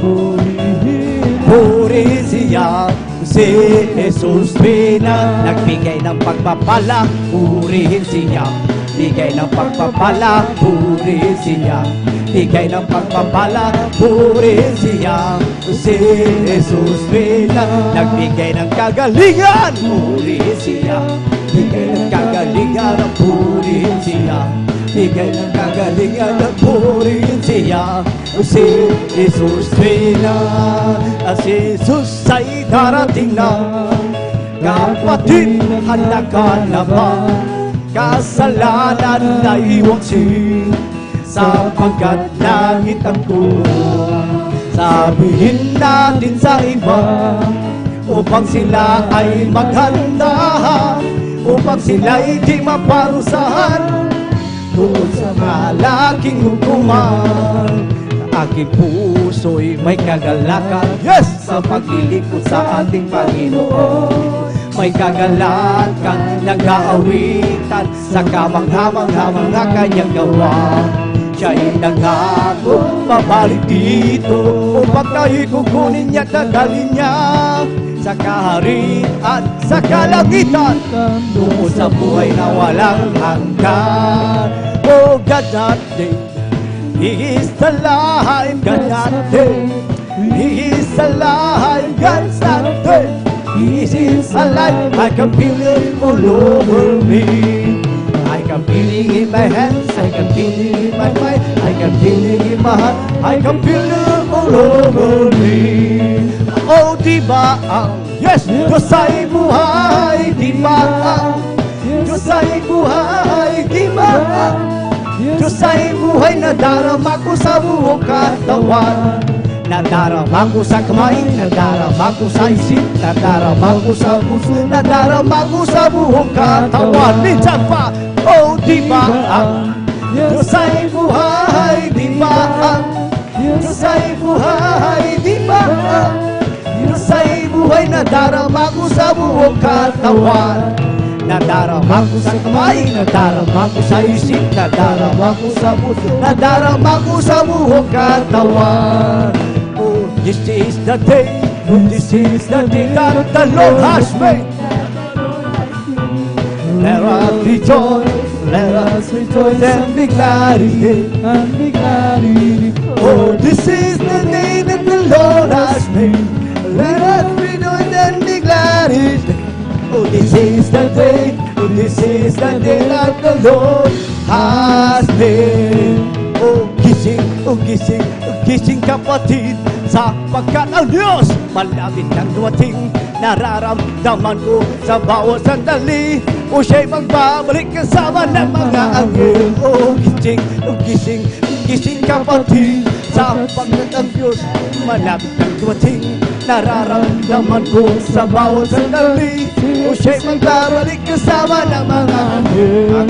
Purihin siya. Si Jesus nagbigay ng pagpapala. Purihin siya, bigay ng pagpapala. Purihin siya, bigay ng pagpapala. Purihin siya. Si Jesus nagbigay ng kagalingan. Purihin siya, bigay ng kagalingan. Purihin siya, bigay ng kagalingan. Purihin siya. Si Jesus si Jesus ay darating na. Kapatid, handa ka na ba? Kasalanan na iwagsin, sapagkat langit ang tuon. Sabihin natin sa iba, upang sila ay maghanda, upang sila'y di maparusahan doon sa malaking hukuman. aking puso'y may kagalakan. Yes! Sa paglilingkod sa ating Panginoon. May kagalakan, nag-aawitan sa kamangha-mangha mga kanyang gawa. Siya'y nangako, babalik dito upang tayo'y kukunin niya at dadalhin niya sa kaharian, sa kalangitan, tungo sa buhay na walang hanggan. Oh, God, that day, He is alive. God, that day, He is alive. God, that day, He is alive. I can feel it all over me. I can feel it in my hands, I can feel it in my mind, I can feel it in my heart, I can feel it all over me. Oh, di ba ang yes, Diyos ay buhay, di ba ang Diyos ay buhay, di ba ang Diyos ay buhay, nadarama ko sa buong katawan. Nadarama ko sa kamay, nadarama ko sa isip, nadarama ko sa puso, nadarama ko sa buong katawan. Minsan pa, oh, di ba ang Diyos ay buhay, di ba ang Diyos ay buhay, di ba ang Diyos ay buhay, nadarama ko sa buong katawan. Nadarama ko sa kamay, nadarama ko sa isip, nadarama ko sa puso, nadarama ko sa buong katawan. Oh, this is the day, this is the day that the Lord has made. Let us rejoice, let us rejoice and be glad in it, and be glad in it. Oh, this is the day that the Lord has made. Let us rejoice and be glad in it. Oh, this is the day, oh, this is the day that the Lord has made. Oh, gising kapatid, sapagkat ang Diyos malapit nang dumating. Nararamdaman ko sa bawat sandali, o siya'y magbabalik kasama ng mga anghel. Oh, gising kapatid, sapagkat ang Diyos malapit nang dumating. Nararamdaman ko sa bawat sandali, o siya'y magbabalik kasama ng mga anghel. Ang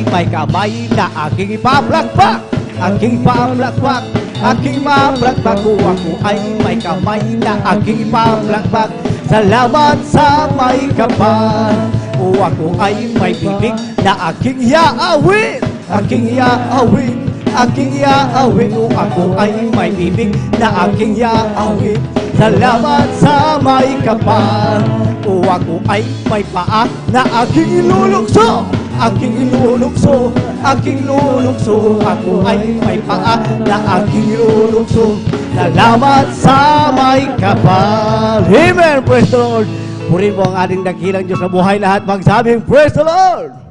may kamay na aking ipaplakpak, aking ipaplakpak, aking maplakpak. Ko ako ay may kamay na aking ipaplakpak. Salamat sa may kapal. O ako ay may bibig na aking iaawit, aking iaawit, aking iaawit. O ako ay may bibig na aking iaawit. Salamat sa may kapal. O ako ay may paa na aking ilulukso, aking ilulukso, aking ilulukso. Ako ay may paa na aking ilulukso. Salamat sa may kapal. Amen. Praise the Lord. Purihin po ang ating dakilang Diyos na buhay. Lahat magsabing, praise the Lord.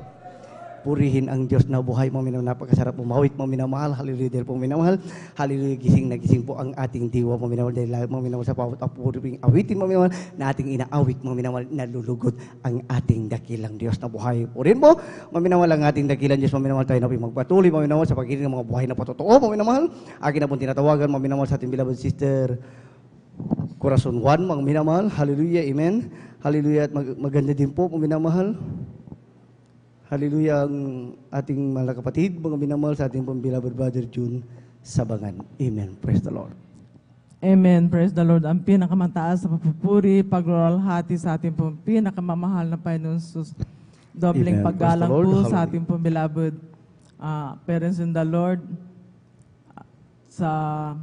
Purihin ang Diyos na buhay mo, minamahal. Napakasarap mo mawit mo, minamahal. Hallelujah, dahil po minamahal. Hallelujah, gising na gising po ang ating diwa mo, minamahal. Dahil lahat mo, minamahal, sa bawat apuring awitin mo, minamahal, na ating inaawit mo, minamahal, nalulugod ang ating dakilang Diyos na buhay. Purihin mo, minamahal, ang ating dakilang Diyos, minamahal, tayo na magpatuloy, minamahal, sa pagkikinig ng mga buhay na patotoo, minamahal. Akin na pong tinatawagan, minamahal, sa ating beloved sister, Corazon Juan, mga minamahal. Hallelujah, amen. Hallelujah, at maganda din po, minamahal. Hallelujah, ang ating mga kapatid, mga minamahal, sa ating pong beloved brother June Sabangan. Amen. Praise the Lord. Amen. Praise the Lord. Ang pinakamataas na papupuri, paglulwalhati sa ating pong pinakamamahal na Panginoon Jesus. Dobling Amen. paggalang Praise the Lord. po sa ating pong beloved parents in the Lord. Sa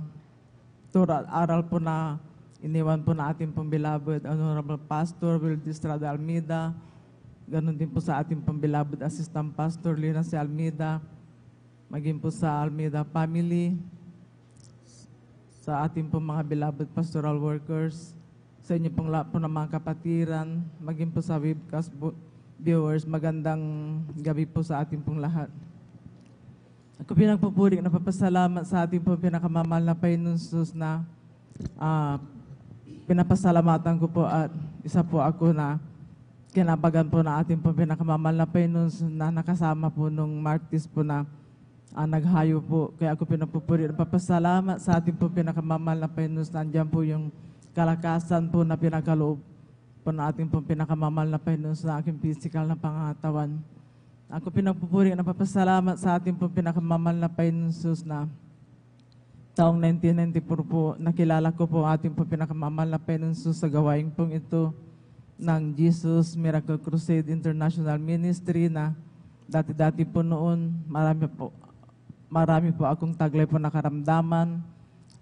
aral po na iniwan po na ating pong beloved Honorable Pastor Will Distrada Almeida. Ganon din po sa ating pambilabod Assistant Pastor Lina C. Almeida, maging po sa Almeida family, sa ating pong mga beloved pastoral workers, sa inyo pong lahat po ng mga kapatiran, maging po sa webcast viewers, magandang gabi po sa ating pong lahat. Ako pinagpupuri, napapasalamat sa ating pong pinakamamahal na Panginoon Jesus na pinapasalamatan ko po at isa po ako na kinabagan po na ating po pinakamamahal na Panginoon na nakasama po nung Martis po na naghayo po. Kaya ako pinapupuri at papasalamat sa ating po pinakamamahal na Panginoon. Nandiyan po yung kalakasan po na pinakaloob po na ating po pinakamamahal na Panginoon sa aking physical na pangatawan. Ako pinapupuri at papasalamat sa ating po pinakamamahal na Panginoon na taong 1994 po, nakilala ko po ating po pinakamamahal na Panginoon Jesus sa gawain pong ito ng Jesus Miracle Crusade International Ministry na dati-dati po noon, marami po akong taglay po nakaramdaman.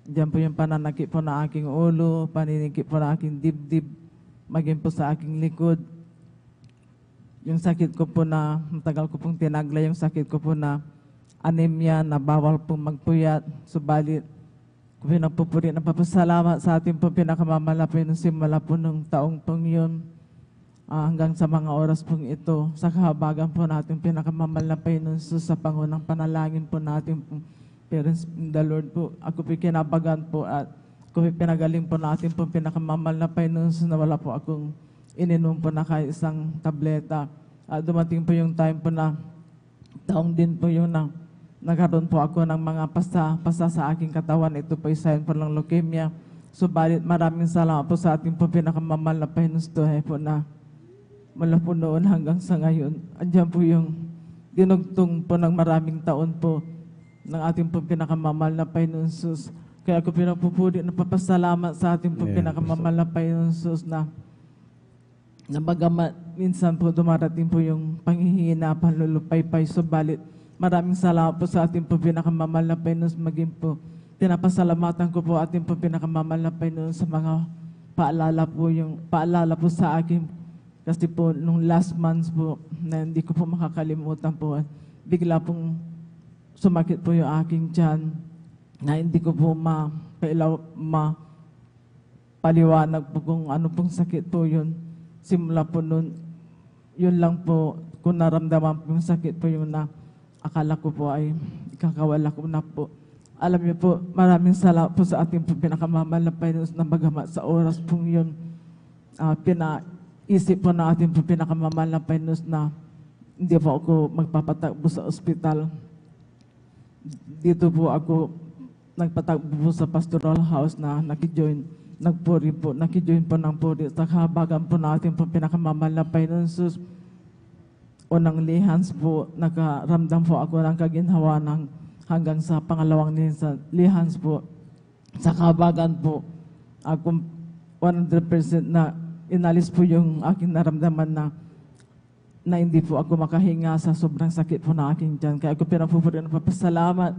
Diyan po yung pananakit po na aking ulo, paninikip po na aking dibdib, maging po sa aking likod. Yung sakit ko po na, matagal ko pong tinaglay, yung sakit ko po na anemia, na bawal pong magpuyat. Subalit, pinapupuri, napapasalamat sa ating pong pinakamalapit ng simula po nung taong pong yun hanggang sa mga oras pong ito. Sa kahabagan po natin pinakamalapit ng Jesus sa pangunang panalangin po natin pong parents in the Lord po. Ako po kinabagan po at ako po pinagaling po natin po pinakamalapit ng Jesus na wala po akong ininom po na kahit isang tableta. At dumating po yung time po na taong din po yung nagkaroon po ako ng mga pasta sa aking katawan. Ito po sign po ng leukemia. Subalit maraming salamat po sa ating po pinakamamahal na Panginoon po na mula po noon hanggang sa ngayon. Andiyan po yung dinugtong po ng maraming taon po ng ating po pinakamamahal na Panginoon Jesus. Kaya ako pinapupuri, napapasalamat sa ating po pinakamamahal na Panginoon Jesus na bagamat minsan po dumarating po yung panghihina, panlulupaypay, subalit maraming salamat po sa ating po pinakamamahal na Panginoon. Maging po, pinapasalamatan ko po ating po pinakamamahal na Panginoon sa mga paalala po sa akin. Kasi po, nung last month po, na hindi ko po makakalimutan po, bigla pong sumakit po yung aking tiyan, na hindi ko po mapaliwanag po kung ano pong sakit po yun. Simula po nun, yun lang po, kung naramdaman po yung sakit po yun na akala ko po ay ikakawala ko na po. Alam niyo po, maraming salamat po sa ating po pinakamamahal na Panginoon na bagamat sa oras pong yun, pinaisip po na ating po pinakamamahal na Panginoon na hindi po ako magpapatakbo sa ospital. Dito po ako nagpatakbo po sa pastoral house na nakijoin po ng puri. Sa kahabagan po natin po pinakamamahal na Panginoon Jesus, unang lihans po, nakaramdam po ako ng kaginhawa hanggang sa pangalawang lihans po. Sa kabagan po, ako 100% na inalis po yung aking naramdaman na hindi po ako makahinga sa sobrang sakit po na aking tiyan. Kaya ako pinapupuri na papasalamat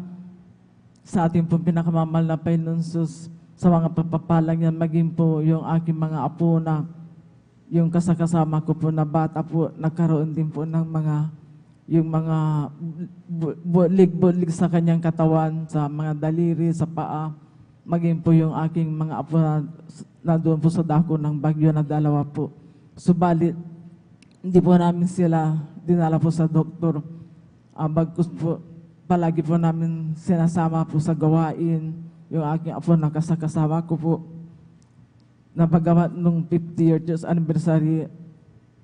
sa ating po pinakamamahal na Panginoon Jesus sa mga papapalang yan, maging po yung aking mga apo na yung kasakasama ko po na bata po, nagkaroon din po ng yung mga bulig sa kanyang katawan, sa mga daliri, sa paa. Maging po yung aking mga apo na doon po sa dako ng bagyo na dalawa po. Subalit, hindi po namin sila dinala po sa doktor. Bagkus po, palagi po namin sinasama po sa gawain. Yung aking apo na kasakasama ko po, na bagamat nung 50 years anniversary,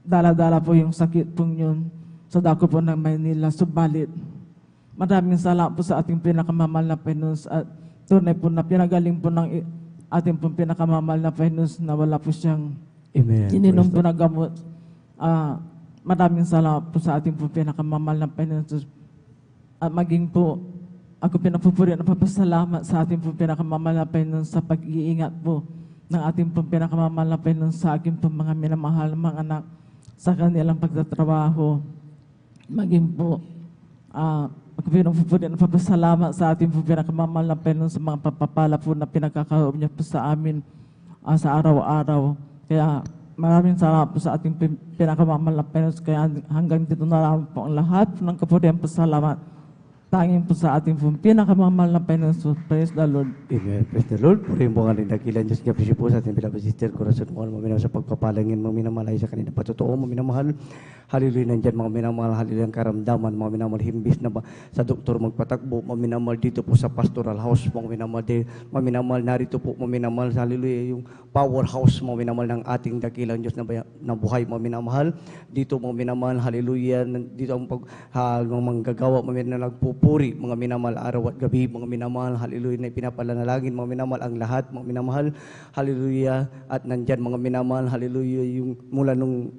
dala-dala po yung sakit pong yun sa dako po ng Maynila. Subalit, maraming salamat po sa ating pinakamamahal na Panginoon at tunay po na pinagaling po ng ating pong pinakamamahal na Panginoon na wala po siyang ininom po na gamot. Maraming salamat po sa ating pong pinakamamahal na Panginoon at maging po ako pinapupuri at napapasalamat sa ating pong pinakamamahal na Panginoon sa pag-iingat po ng ating pong pinakamamahal na Panginoon sa aking pong mga minamahal na mga anak sa kanilang pagtatrabaho. Maging po, ako pinapupuri at napapasalamat sa ating pong pinakamamahal na Panginoon sa mga papapala po na pinagkakaroon niya po sa amin sa araw-araw. Kaya maraming salamat po sa ating pinakamamahal na Panginoon. Kaya hanggang dito na lang po ang lahat ng kapurihan po salamat. Tanging po sa ating pong pinakamamahal na Panginoon. So, praise the Lord. Amen. Praise the Lord. Purihin po nga rin dakilan. Diyos nga po sa ating pinapasister, corazon mo, maminamahal sa pagpapalangin, maminamalay sa kanina patotoo, maminamahal. Hallelujah, nandyan mga minamahal, hallelujah, karamdaman, mga minamahal, himbis na ba sa doktor magpatakbo, maminamahal dito po sa pastoral house, mga maminamahal narito po, maminamahal, hallelujah, yung powerhouse, mga minamahal ng ating dakilan Diyos na buhay, mga minamahal. Dito mga minamahal, hallelujah, dito ang manggagawa, mga nagpupuri, mga minamahal, araw at gabi, mga minamahal, hallelujah, na pinapalanalangin, mga minamahal, ang lahat, mga minamahal, hallelujah, at nandyan mga minamahal, hallelujah, yung mula nung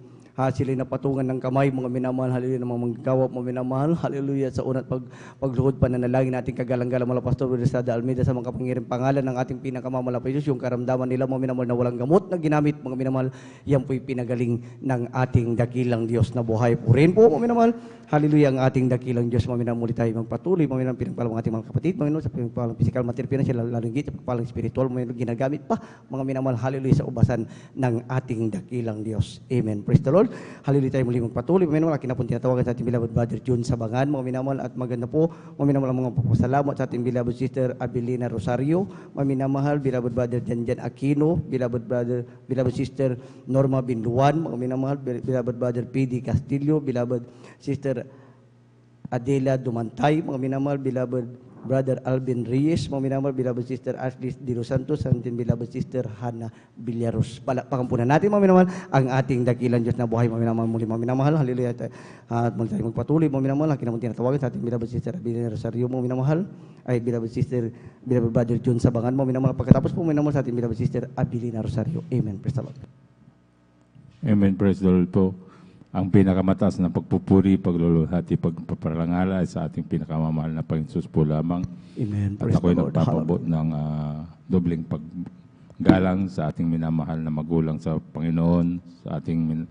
sila napatungan ng kamay, mga minamahal, hallelujah, ng mga manggagawa, mga minamahal, hallelujah, sa unat pagluhod pananalangin natin kagalang-galang mga Pastor Wilsada Almeida sa mga kapangyarihang pangalan ng ating pinakamamahal na Panginoon, yung karamdaman nila, mga minamahal, na walang gamot na ginamit, mga minamahal, yan po'y pinagaling ng ating dakilang Diyos na buhay. Purin po, mga minamahal, hallelujah, ang ating dakilang Diyos, mga minamahal, muli tayo magpatuloy, mga minamahal, pinagpalang ating mga kapatid, mga minamahal, sa pinagpalang physical, material, financial, lalong sa pagpalang spiritual, mga minamahal, ginagamit pa, mga minamahal, hallelujah, sa ubasan ng ating dakilang Diyos. Amen. Praise the Lord. Hallelujah, tayo muli magpatuloy. Mga minamahal, akin na po tinatawagan sa ating beloved brother June Sabangan, mga minamahal, at maganda po, mga minamahal, ang mga papasalamat sa ating beloved sister Abilina Rosario, mga minamahal, beloved brother Janjan Aquino, beloved sister Norma Binduan, mga minamahal, beloved brother PD Castillo, beloved sister Adela Dumantay, mga minamahal, beloved brother Alvin Reyes, mga minamahal, beloved sister Ashley De Los Santos, and beloved sister Hannah Villaros. Palakpakan po na natin, mga minamahal, ang ating dakilang Diyos na buhay, mga minamahal, muli, mga minamahal, hallelujah, at magpatuloy, mga minamahal, akin naman tinatawagan sa ating beloved sister Abilina Rosario, mga minamahal, ay beloved brother John Sabangan, mga minamahal, pagkatapos po, mga minamahal, sa ating beloved sister Abilina Rosario. Amen. Praise the Lord. Amen. Praise the Lord po. Ang pinakamataas na pagpupuri, pagluluhati, pagpaparangal ay sa ating pinakamamahal na Panginoon Jesus po lamang. Amen. At ako'y nagpapabot ng dobling paggalang sa ating minamahal na magulang sa Panginoon, sa ating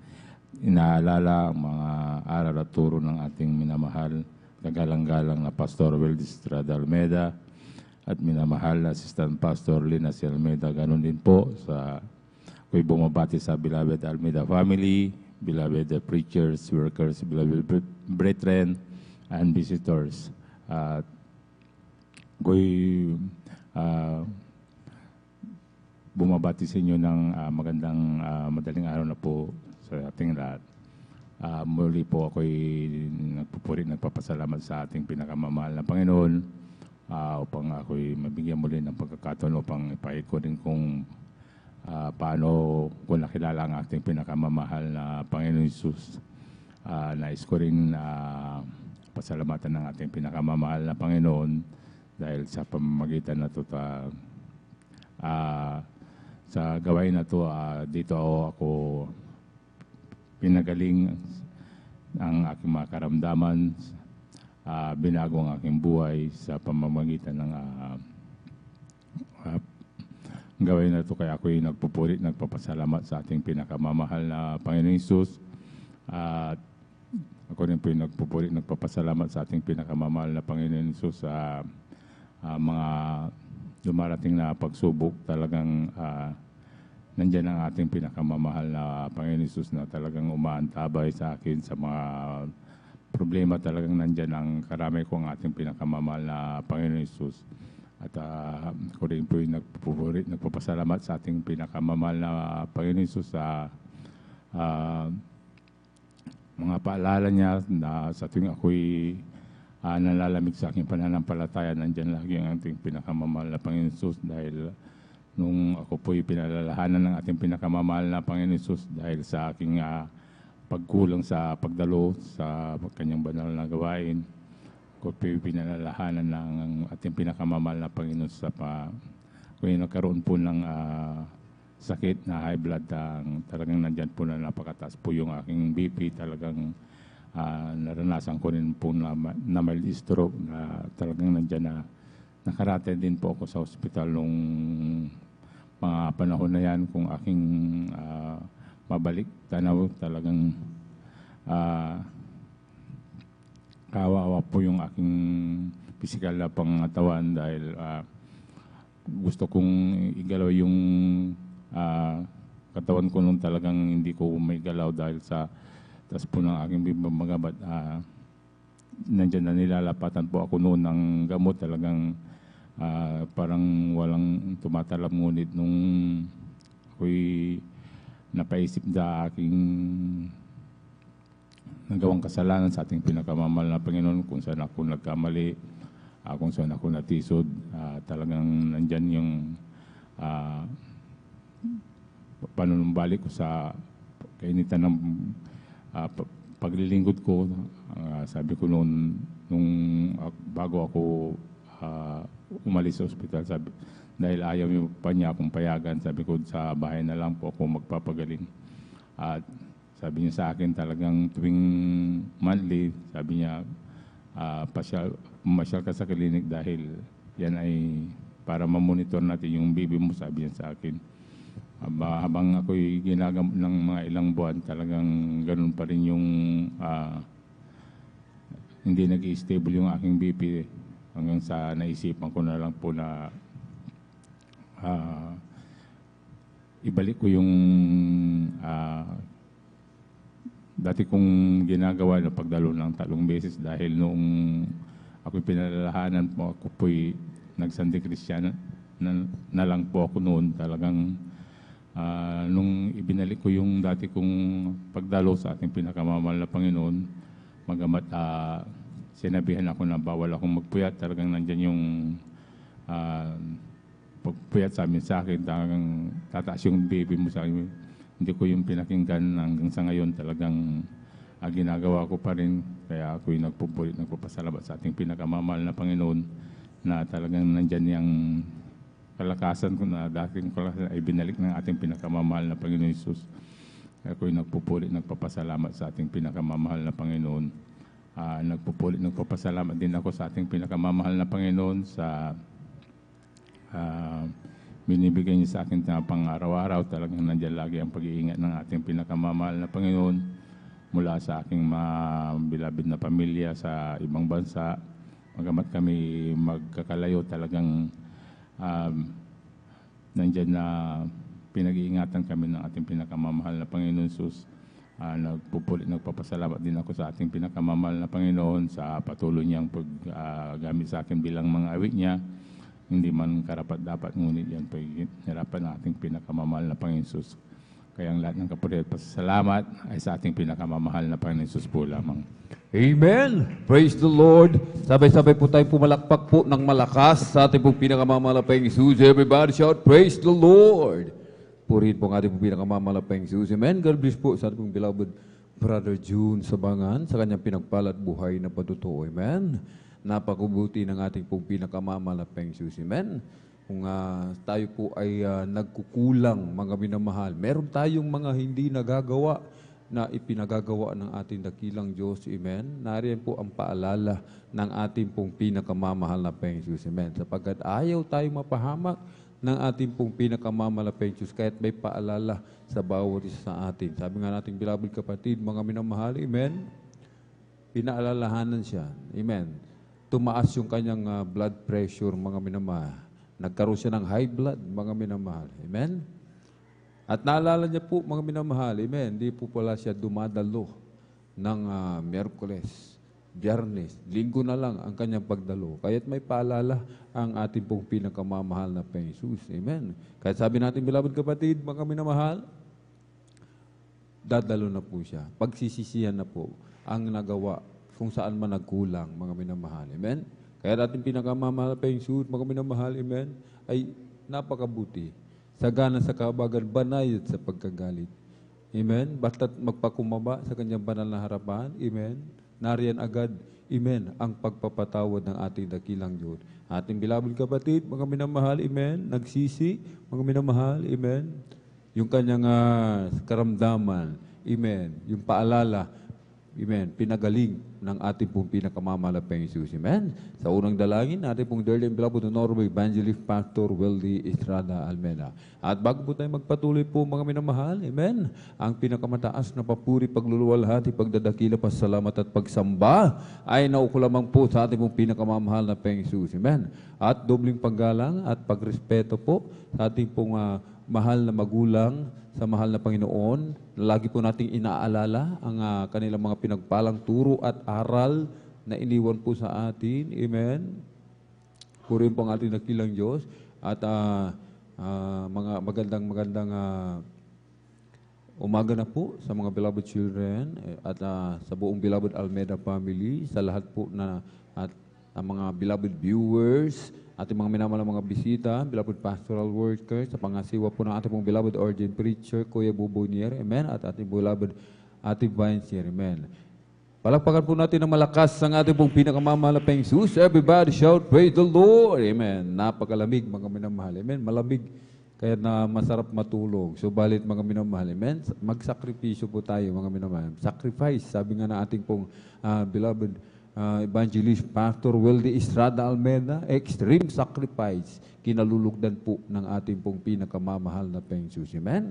inaalala ang mga aral at turo ng ating minamahal, kagalang-galang na Pastor Weldy Estrada Almeida, at minamahal na Assistant Pastor Lina C. Almeida. Ganon din po sa ako'y bumabati sa beloved Almeida family, beloved preachers, workers, beloved brethren, and visitors. Ako'y bumabati sa inyo ng magandang madaling araw na po sa ating lahat. Muli po ako'y nagpupuri, nagpapasalamat sa ating pinakamamahal na Panginoon upang ako'y mabigyan muli ng pagkakataon upang ipahid ko rin kung paano ko nakilala ang ating pinakamamahal na Panginoon Jesus. Nais ko rin pasalamatan ng ating pinakamamahal na Panginoon dahil sa pamamagitan na ito sa gawain na ito, dito ako pinagaling ang aking mga karamdaman, binago ang aking buhay sa pamamagitan ng gawin na ito, kaya ako'y nagpupuri, nagpapasalamat sa ating pinakamamahal na Panginoon Jesus. At ako rin po'y nagpupuri, nagpapasalamat sa ating pinakamamahal na Panginoon Jesus sa mga dumarating na pagsubok. Talagang nandyan ang ating pinakamamahal na Panginoon Jesus na talagang umaantabay sa akin sa mga problema. Talagang nandyan ang karami ko ang ating pinakamamahal na Panginoon Jesus. At ako rin po'y nagpapasalamat sa ating pinakamamahal na Panginoon Jesus sa mga paalala niya na sa tuwing ako'y nalalamig sa aking pananampalataya, nandyan lagi ang ating pinakamamahal na Panginoon Jesus dahil nung ako po'y pinalalahanan ng ating pinakamamahal na Panginoon Jesus dahil sa aking pagkulang sa pagdalo sa kanyang banal na gawain. Ko pinalalahanan ng ating pinakamamahal na Panginoon sa kung nagkaroon po ng sakit na high blood, talagang nandyan po na napakataas po yung aking BP. Talagang naranasan ko rin po na mild stroke na talagang nandyan na nakarate din po ako sa hospital nung mga panahon na yan. Kung aking mabalik tanaw, talagang kawawa po yung aking physical na pangatawan dahil gusto kong igalaw yung katawan ko nung talagang hindi ko may galaw dahil sa taas po ng aking bibamaga. Nandiyan na nilalapatan po ako noon ng gamot. Talagang parang walang tumatalab, ngunit nung ako'y napaisip na aking nagawang kasalanan sa ating pinakamamahal na Panginoon, kung saan ako nagkamali, kung saan ako natisod, talagang nandyan yung panunumbalik ko sa kainitan ng paglilingkod ko. Sabi ko noon, nung bago ako umalis sa ospital, dahil ayaw pa niya akong payagan, sabi ko sa bahay na lang po ako magpapagaling. At sabi niya sa akin talagang tuwing monthly, sabi niya, pumasyal ka sa klinik dahil yan ay para mamonitor natin yung baby mo, sabi niya sa akin. Habang ako'y ginagamot ng mga ilang buwan, talagang ganun pa rin yung hindi nag-i-stable yung aking BP. Hanggang sa naisipan ko na lang po na ibalik ko yung dati kong ginagawa na pagdalo ng 3 beses dahil noong ako'y pinalalahanan po, ako po'y nag-Santi Cristiano na lang po ako noon. Talagang nung ibinalik ko yung dati kong pagdalo sa ating pinakamamahal na Panginoon, magamat sinabihan ako na bawal akong magpuyat, talagang nandyan yung pagpuyat sa akin, talagang tataas yung baby mo sa akin. Hindi ko yung pinakinggan hanggang sa ngayon, talagang ginagawa ko pa rin. Kaya ako'y nagpapasalamat sa ating pinakamamahal na Panginoon na talagang nandyan yung kalakasan ko na dating kalakasan ay binalik ng ating pinakamamahal na Panginoon Jesus. Kaya ako'y nagpapasalamat sa ating pinakamamahal na Panginoon. Nagpapasalamat din ako sa ating pinakamamahal na Panginoon sa binibigay niya sa akin na pang-araw-araw. Talagang nandiyan lagi ang pag-iingat ng ating pinakamamahal na Panginoon mula sa aking mga bilabid na pamilya sa ibang bansa. Magamat kami magkakalayo, talagang nandiyan na pinag-iingatan kami ng ating pinakamamahal na Panginoon Jesus. Nagpapasalamat din ako sa ating pinakamamahal na Panginoon sa patuloy niyang paggamit sa akin bilang mga awit niya. Hindi man karapat-dapat, ngunit yan po hirapan ng ating pinakamamahal na Panginoon Jesus. Kaya ang lahat ng kapurihan at pasasalamat ay sa ating pinakamamahal na Panginoon Jesus po lamang. Amen! Praise the Lord! Sabay-sabay po tayo pumalakpak po ng malakas sa ating pong pinakamamahal na Panginoon Jesus. Everybody shout, praise the Lord! Purihin po ang ating pong pinakamamahal na Panginoon Jesus. Amen! God bless po sa ating pong beloved Brother June Sabangan sa kanyang pinagpala at buhay na patutuo. Amen! Napakabuti ng ating pong pinakamamahal na Panginoon Jesus. Amen. Kung tayo po ay nagkukulang, mga minamahal, meron tayong mga hindi nagagawa na ipinagagawa ng ating dakilang Diyos. Amen. Nariyan po ang paalala ng ating pong pinakamamahal na Panginoon Jesus. Amen. Sapagkat ayaw tayo mapahamak ng ating pong pinakamamahal na Panginoon Jesus, kahit may paalala sa bawat isa sa atin. Sabi nga nating beloved kapatid, mga minamahal, amen, pinaalalahanan siya. Amen. Tumaas yung kanyang blood pressure, mga minamahal. Nagkaroon siya ng high blood, mga minamahal. Amen? At naalala niya po, mga minamahal, amen, hindi po pala siya dumadalo ng Miyerkules, Biyernes, Linggo na lang ang kanyang pagdalo. Kaya't may paalala ang ating pong pinakamamahal na Panginoon Jesus. Amen? Kahit sabi natin, beloved kapatid, mga minamahal, dadalo na po siya. Pagsisisihan na po ang nagawa kung saan man nagkulang, mga minamahal. Amen? Kaya natin pinakamamahal pa yung suit, mga minamahal, amen, ay napakabuti. Sagana sa kabagan, banayad sa pagkagalit. Amen? Basta't magpakumaba sa kanyang banal na harapan, amen, nariyan agad, amen, ang pagpapatawad ng ating dakilang Diyos. Ating beloved kapatid, mga minamahal, amen, nagsisi, mga minamahal, amen, yung kanyang karamdaman, amen, yung paalala, amen, pinagaling ng ating pong pinakamamahal na Panginoon Jesus. Amen. Sa unang dalangin, ating pong dearly and beloved Honorable Evangelist Pastor Weldy Estrada Almeda. At bago po tayo magpatuloy po, mga minamahal, amen, ang pinakamataas na papuri, pagluluwalhati, pagdadakila, pasalamat at pagsamba ay naukulamang po sa ating pong pinakamamahal na Panginoon Jesus. Amen. At dobling paggalang at pagrespeto po sa ating pong mahal na magulang, sa mahal na Panginoon, lagi po nating inaalala ang kanilang mga pinagpalang turo at aral na iniwan po sa atin. Amen. Purihin po ang ating dakilang Diyos at mga magandang umaga na po sa mga beloved children at sa buong beloved Almeda family, sa lahat po na at mga beloved viewers, ating mga minamalang mga bisita, beloved pastoral workers, sa pangasiwa po ng ating pong beloved ordained preacher, Kuya Bubonier, amen, at ating beloved Ate Vincier, amen. Palakpakan po natin ng malakas ang ating pong pinakamamahal na Panginoon Jesus. Everybody shout, praise the Lord, amen. Napakalamig, mga minamahal, amen. Malamig kaya na masarap matulog. Subalit mga minamahal, amen? Magsakripisyo po tayo mga minamahal. Sacrifice, sabi nga na ating pong beloved evangelist, Pastor Weldy Estrada Almeida, extreme sacrifice, kinalulugdan po ng ating pong pinakamamahal na Panginoon. Amen?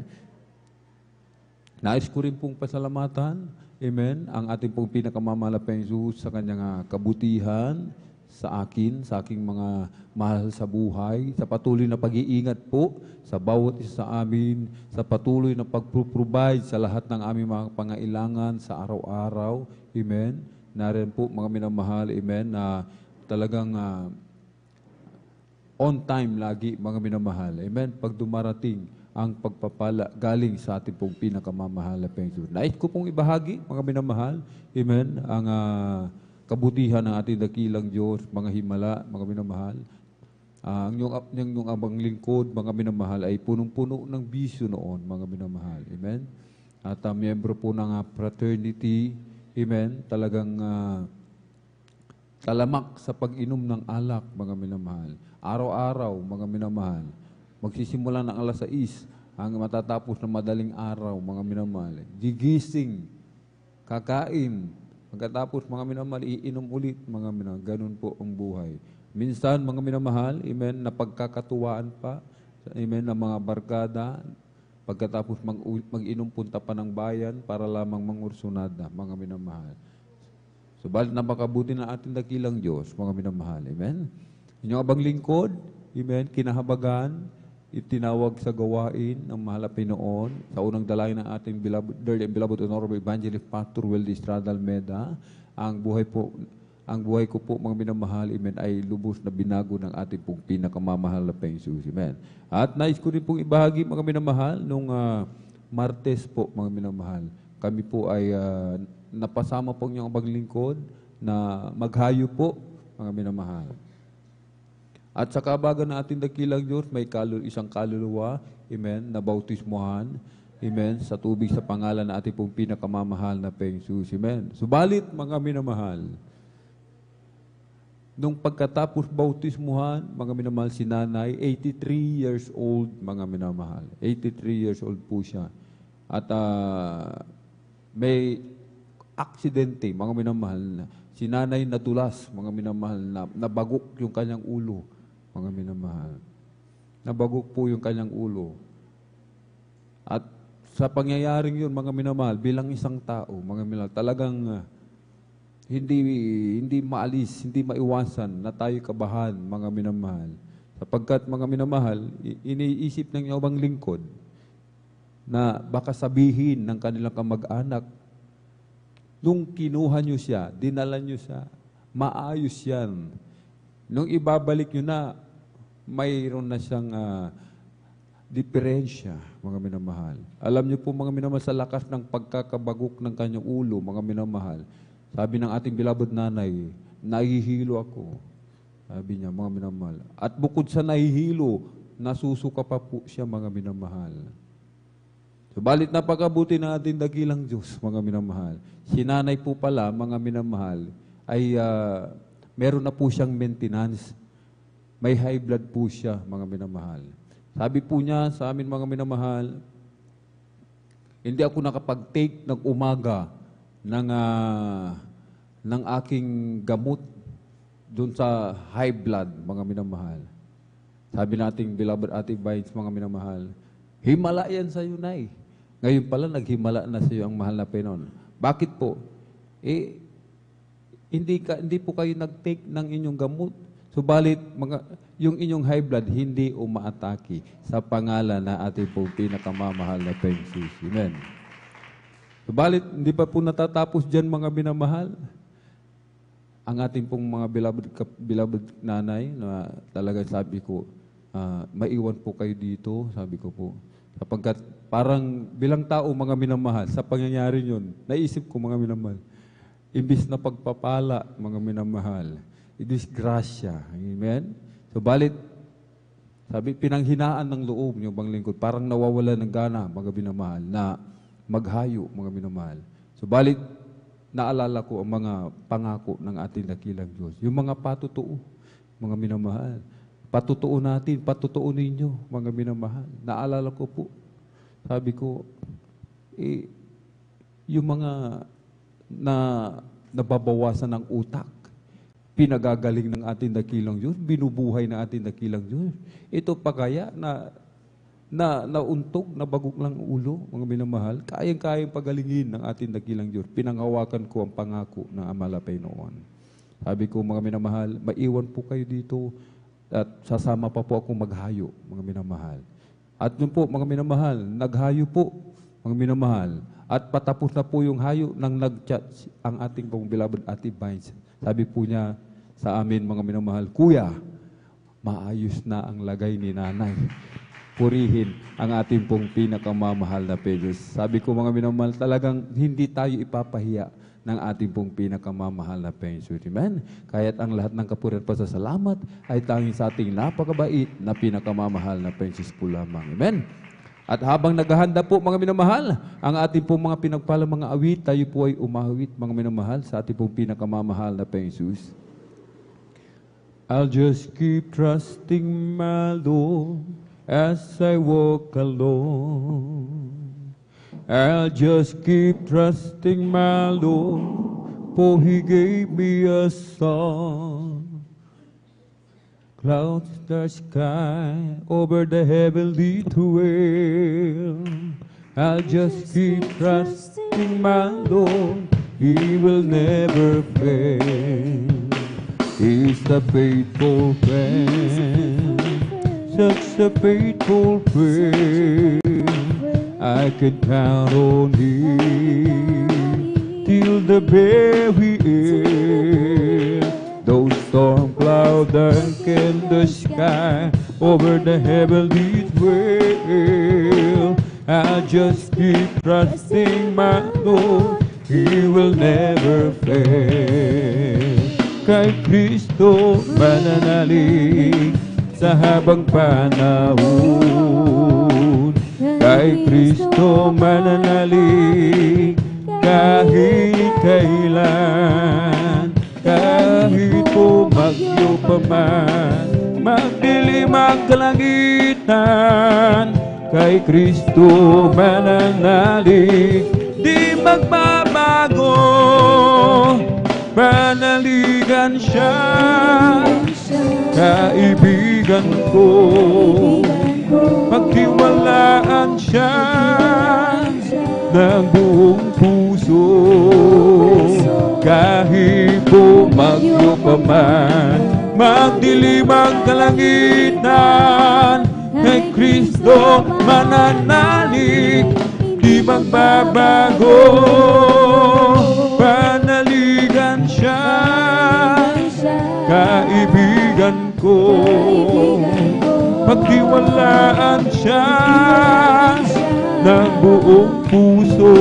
Nais ko rin pong pasalamatan, amen, ang ating pong pinakamamahal na Panginoon sa kanyang kabutihan, sa aking mga mahal sa buhay, sa patuloy na pag-iingat po sa bawat isa sa amin, sa patuloy na pag-provide sa lahat ng aming mga pangailangan sa araw-araw. Amen. Narin po mga minamahal, amen, na talagang on time lagi mga minamahal. Amen. Pag dumarating ang pagpapala galing sa ating pong pinakamamahal na Panginoon. Nais ko pong ibahagi mga minamahal, amen, ang kabutihan ng ating dakilang Diyos, mga himala, mga minamahal. Ang yung abang lingkod, mga minamahal, ay punong-puno ng bisyo noon, mga minamahal. Amen? At miyembro po ng fraternity, amen, talagang talamak sa pag-inom ng alak, mga minamahal. Araw-araw, mga minamahal. Magsisimula ng alas 6, hanggang matatapos ng madaling araw, mga minamahal. Gigising, kakain, pagkatapos mga minamahal, iinom ulit mga minamahal. Ganun po ang buhay. Minsan mga minamahal, amen, na pagkakatuwaan pa, amen, ng mga barkada, pagkatapos mag-inom punta pa ng bayan para lamang mangursunada, mga minamahal. Subalit na makabuti na ating dakilang Diyos, mga minamahal. Amen. Inyong abang lingkod, amen, kinahabagan, itinawag sa gawain ng mahal na Pinoon sa unang dalangin ng ating beloved Honorable Evangelist Pastor Weldy Estrada Almeida. Ang buhay ko po mga minamahal, amen, ay lubos na binago ng ating pong pinakamamahal na Panginoon. Amen. At nais ko rin pong ibahagi mga minamahal nung Martes po mga minamahal. Kami po ay napasama po niyong abang lingkod na maghayo po mga minamahal. At sa kabagan ng ating dakilang Diyos, may isang kaluluwa, amen, na bautismuhan, amen, sa tubig sa pangalan na ating pong pinakamamahal na Panginoon. Amen. Subalit, mga minamahal, nung pagkatapos bautismuhan, mga minamahal, si nanay, 83 years old, mga minamahal. 83 years old po siya. At may aksidente, mga minamahal, si nanay nadulas, mga minamahal, na nabagok yung kanyang ulo. Mga minamahal. Nabagok po yung kanyang ulo. At sa pangyayaring yun, mga minamahal, bilang isang tao, mga minamahal, talagang hindi maalis, hindi maiwasan na tayo kabahan, mga minamahal. Sapagkat, mga minamahal, iniisip ng ibang lingkod na baka sabihin ng kanilang kamag-anak, nung kinuha nyo siya, dinala nyo siya, maayos yan. Nung ibabalik nyo na, mayroon na siyang diferensya, mga minamahal. Alam niyo po, mga minamahal, sa lakas ng pagkakabagok ng kanyang ulo, mga minamahal, sabi ng ating beloved nanay, nahihilo ako. Sabi niya, mga minamahal. At bukod sa nahihilo, nasusuka pa po siya, mga minamahal. Subalit napakabuti ng ating dakilang Diyos, mga minamahal. Si nanay po pala, mga minamahal, ay meron na po siyang maintenance. May high blood po siya, mga minamahal. Sabi po niya sa amin, mga minamahal, hindi ako nakapag-take ng umaga ng aking gamot doon sa high blood, mga minamahal. Sabi nating beloved Ate Vines, mga minamahal, himala yan sa iyo, Nay. Ngayon pala, naghimala na sa iyo ang mahal na Panginoon. Bakit po? Hindi po kayo nag-take ng inyong gamot. Subalit, yung inyong high blood hindi umaatake sa pangalan na ating pong pinakamamahal na Panginoon. Amen. Subalit, hindi pa po natatapos dyan, mga minamahal. Ang ating pong mga beloved nanay na talaga sabi ko, maiwan po kayo dito, sabi ko po. Sapagkat parang bilang tao, mga minamahal, sa pangyayari yun, naisip ko, mga minamahal, imbis na pagpapala, mga minamahal, disgrasya. Amen? Subalit, sabi, pinanghinaan ng loob niyo bang lingkod, parang nawawala ng gana, mga minamahal, na maghayo, mga minamahal. Subalit, naalala ko ang mga pangako ng ating dakilang Diyos. Yung mga patutuo, mga minamahal. Patutuo natin, patutuo ninyo, mga minamahal. Naalala ko po, sabi ko, yung mga nababawasan ng utak, pinagagaling ng ating dakilang Diyos, binubuhay ng ating dakilang Diyos. Ito pa kaya na nauntog, nabagok lang ulo, mga minamahal, kayang-kayang pagalingin ng ating dakilang Diyos. Pinanghawakan ko ang pangako ng Amalapay noon. Sabi ko, mga minamahal, maiwan po kayo dito at sasama pa po akong maghayo, mga minamahal. At yun po, mga minamahal, naghayo po, mga minamahal. At patapos na po yung hayo nang nag-chat ang ating pong beloved Ate Vines. Sabi po niya sa amin, mga minamahal, Kuya, maayos na ang lagay ni nanay. Purihin ang ating pong pinakamamahal na Pedros. Sabi ko, mga minamahal, talagang hindi tayo ipapahiya ng ating pong pinakamamahal na Pedros. Amen? Kaya't ang lahat ng kapurihan at pasasalamat ay tanging sa ating napakabait na pinakamamahal na Pedros po lamang. Amen? At habang naghahanda po, mga minamahal, ang ating pong mga pinagpalang mga awit, tayo po ay umawit, mga minamahal, sa ating pong pinakamamahal na Jesus. I'll just keep trusting my Lord as I walk alone. I'll just keep trusting my Lord, for He gave me a song. Clouds in the sky, over the heavenly dwell. I'll just keep trusting my Lord, He will never fail. He's a faithful friend, such a faithful friend. I can count on Him till the very end. Those storm clouds darken the sky over the heavenly dwell. I'll just keep trusting my Lord, He will never fail. Kay Kristo mananalig sa habang panahon. Kay Kristo mananalig kahit kailan. Kahit bumagyo pa man, magdilim ang kalangitan, kay Kristo mananalig, di magbabago. Panaligan siya, kaibigan ko, pagtiwalaan siya ng buong puso. Kahit bumagyo pa man, magdilim ang kalangitan, kay Kristo mananalig, di magbabago. Panaligan siya, kaibigan ko, pagtiwalaan siya ng buong puso.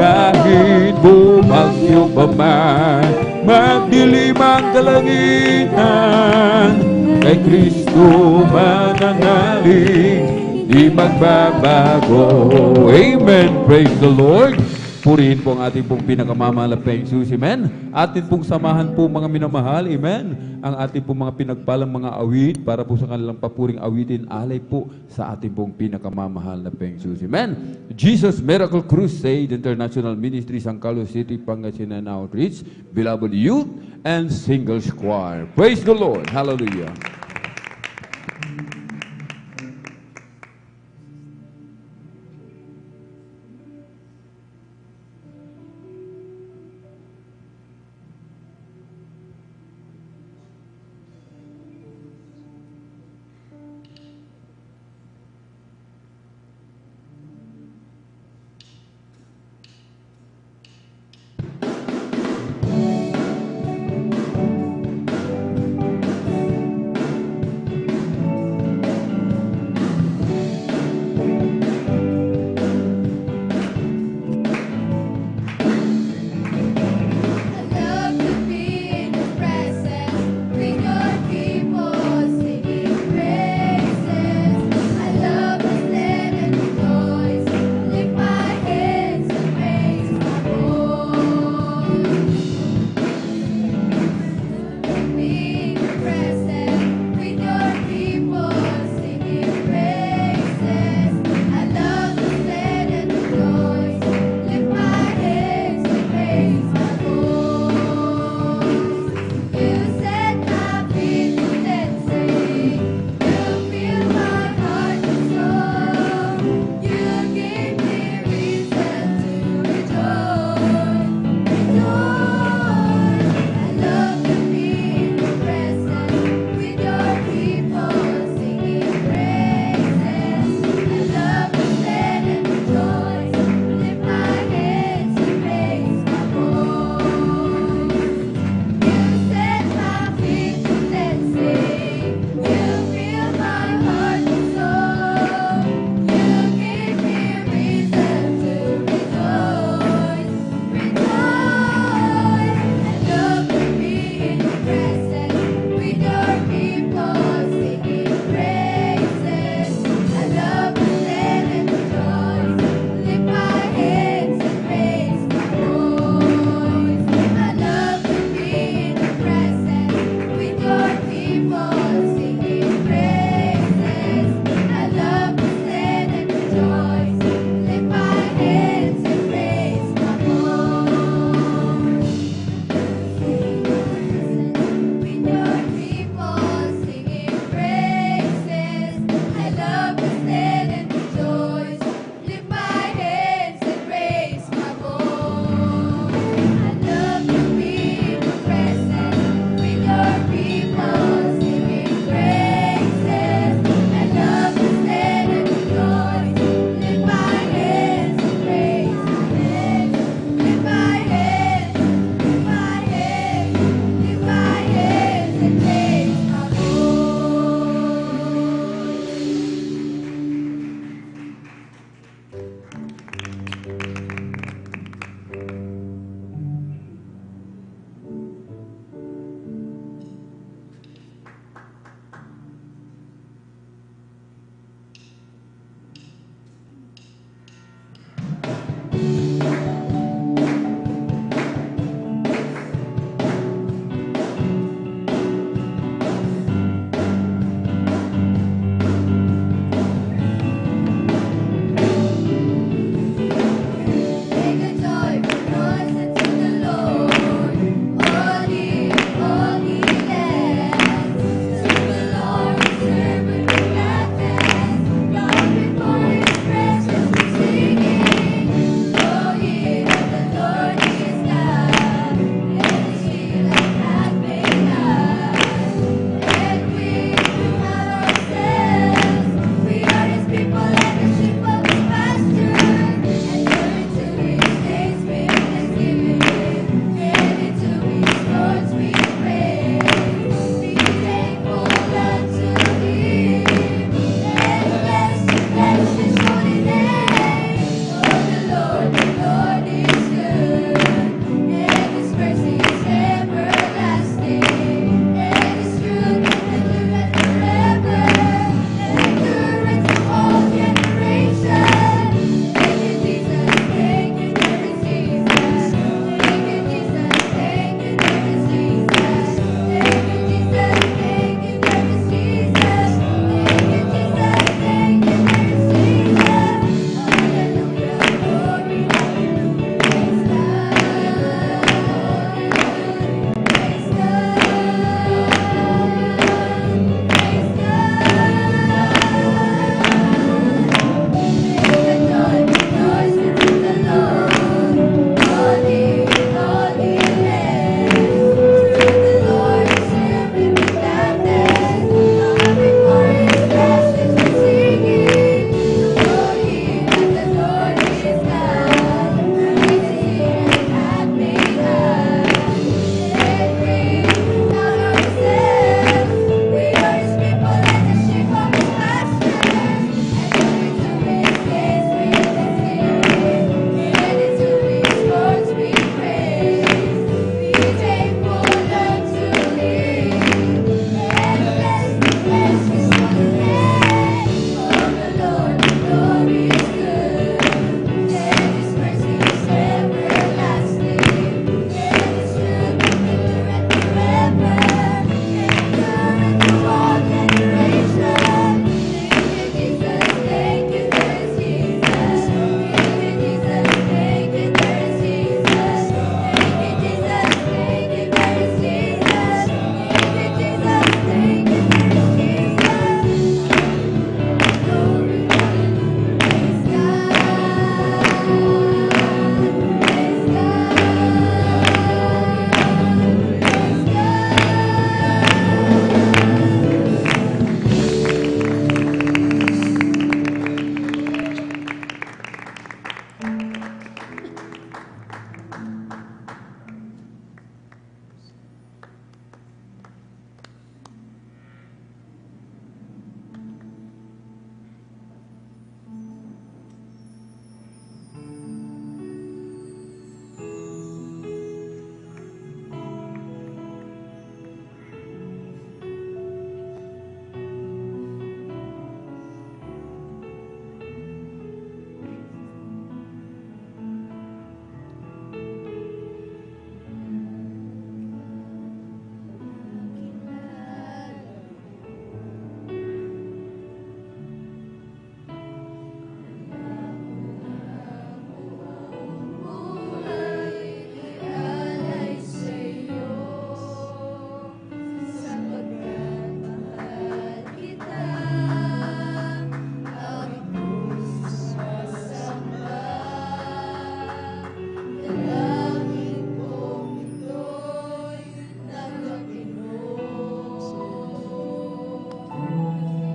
Kahit bumagyo pa man, magdilim ang kalangitan, kay Kristo mananalig, di magbabago. Amen. Praise the Lord. Purihin po ang ating pong pinakamamahal na Jesus. Amen. Atin pong samahan po, mga minamahal. Amen. Ang ating pong mga pinagpalang mga awit para po sa kanilang papuring awitin, alay po sa ating pong pinakamamahal na Jesus. Amen. Jesus Miracle Crusade International Ministry, San Carlos City, Pangasinan Outreach, beloved youth and singles choir. Praise the Lord. Hallelujah.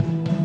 Ako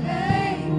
ay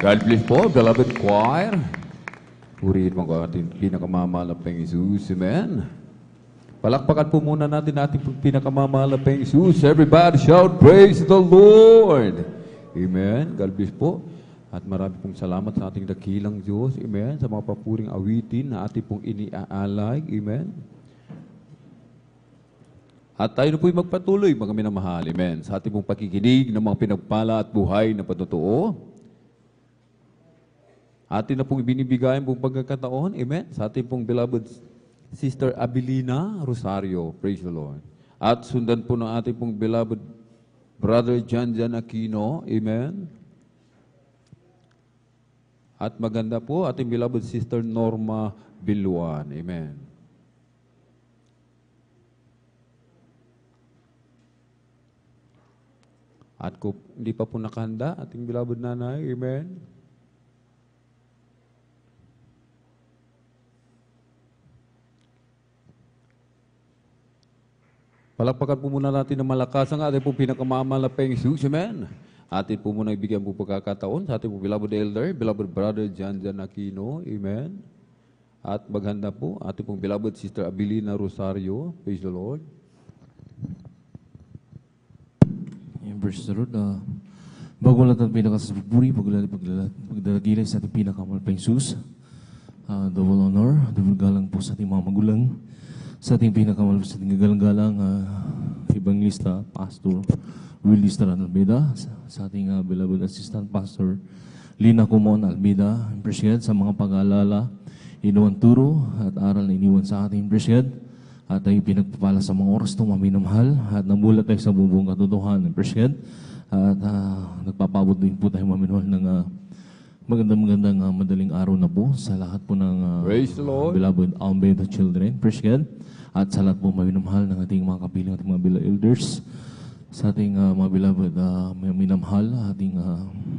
God bless po, beloved choir. Purihin mo ko ating pinakamamahal na Panginoong Jesus. Amen. Palakpakan po muna natin ating pinakamamahal na Panginoong Jesus. Everybody shout, praise the Lord. Amen. God bless po. At marami pong salamat sa ating dakilang Diyos. Amen. Sa mga papuring awitin na ating pong iniaalay. Amen. At tayo na po'y magpatuloy, mga minamahal. Amen. Sa ating pong pakikinig ng mga pinagpala at buhay na patotoo. Atin na pong ibinibigay ang pong pagkakataon. Amen. Sa ating pong beloved Sister Abilina Rosario. Praise the Lord. At sundan po ng ating pong beloved Brother Jan Aquino. Amen. At maganda po ating beloved Sister Norma Biluan. Amen. At kung hindi pa po nakahanda, ating beloved nanay, amen. Palakpakan po muna natin ng malakas ang ating po pinakamamahal na Panginoong Jesus, amen. Atin po muna ibigyan po pagkakataon sa ating po beloved elder, beloved brother Jan Aquino, amen. At maghanda po ating pong beloved Sister Abilina Rosario, praise the Lord. Praise the Lord. Bago lahat ang pinakasapuri, pagdalagilay sa ating pinakamahal na Jesus, double honor, double galang po sa ating mga magulang, sa ating pinakamahal sa ating galang-galang evangelista, Pastor Willie Staran Albeda, sa ating beloved assistant pastor Lina Kumon Albeda, appreciate sa mga pag-aalala, inuwan turo at aral na iniwan sa ating appreciate. At tayo pinagpapala sa mga oras itong maminamahal at namulat tayo sa buong katotohanan. Appreciate. At nagpapabot din po tayo maminamahal ng magandang madaling araw na po sa lahat po ng beloved Albeda children. Appreciate. At sa lahat po maminamahal ng ating mga kapiling, ating mga beloved elders, sa ating mga beloved minamahal, ating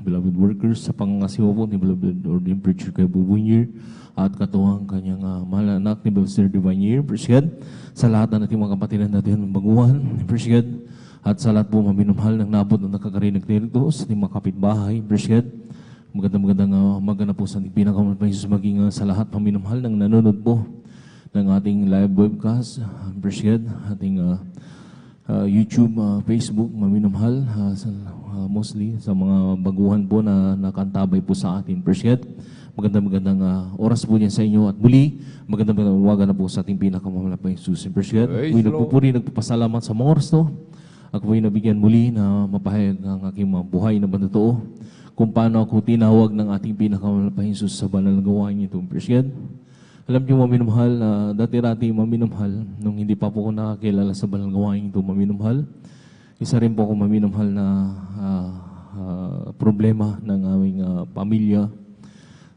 beloved workers, sa pangangasiwa po ni beloved ordained preacher kay Bubunyer, at katuwang kanyang mahal na anak ni Belser Divine, appreciate. Sa lahat ng ating mga kapatiran natin ng baguhan, appreciate. At sa lahat po maminamahal ng nabot na nakakarinig dito sa ating mga kapitbahay, appreciate. Magandang magana po sa ating pinakamahal na Jesus, maging sa lahat maminamahal ng nanonood po ng ating live webcast, appreciate. Ating YouTube, Facebook, maminamahal, mostly sa mga baguhan po na nakantabay po sa atin, appreciate. Magandang oras po niyan sa inyo at muli, magandang uwaga na po sa ating pinakamamahal na Jesus. Appreciate. Ako'y nagpupuri, nagpapasalamat sa mga oras to. Ako po'y nabigyan muli na mapahayag ang aking mga buhay na banatoo kung paano ako tinawag ng ating pinakamamahal na Jesus sa banal na gawain niyo. Appreciate. Alam niyo, maminamahal, dati-rati maminamahal, nung hindi pa po ako nakakilala sa banal na gawain ito, maminamahal. Isa rin po ako maminamahal na problema ng aming pamilya.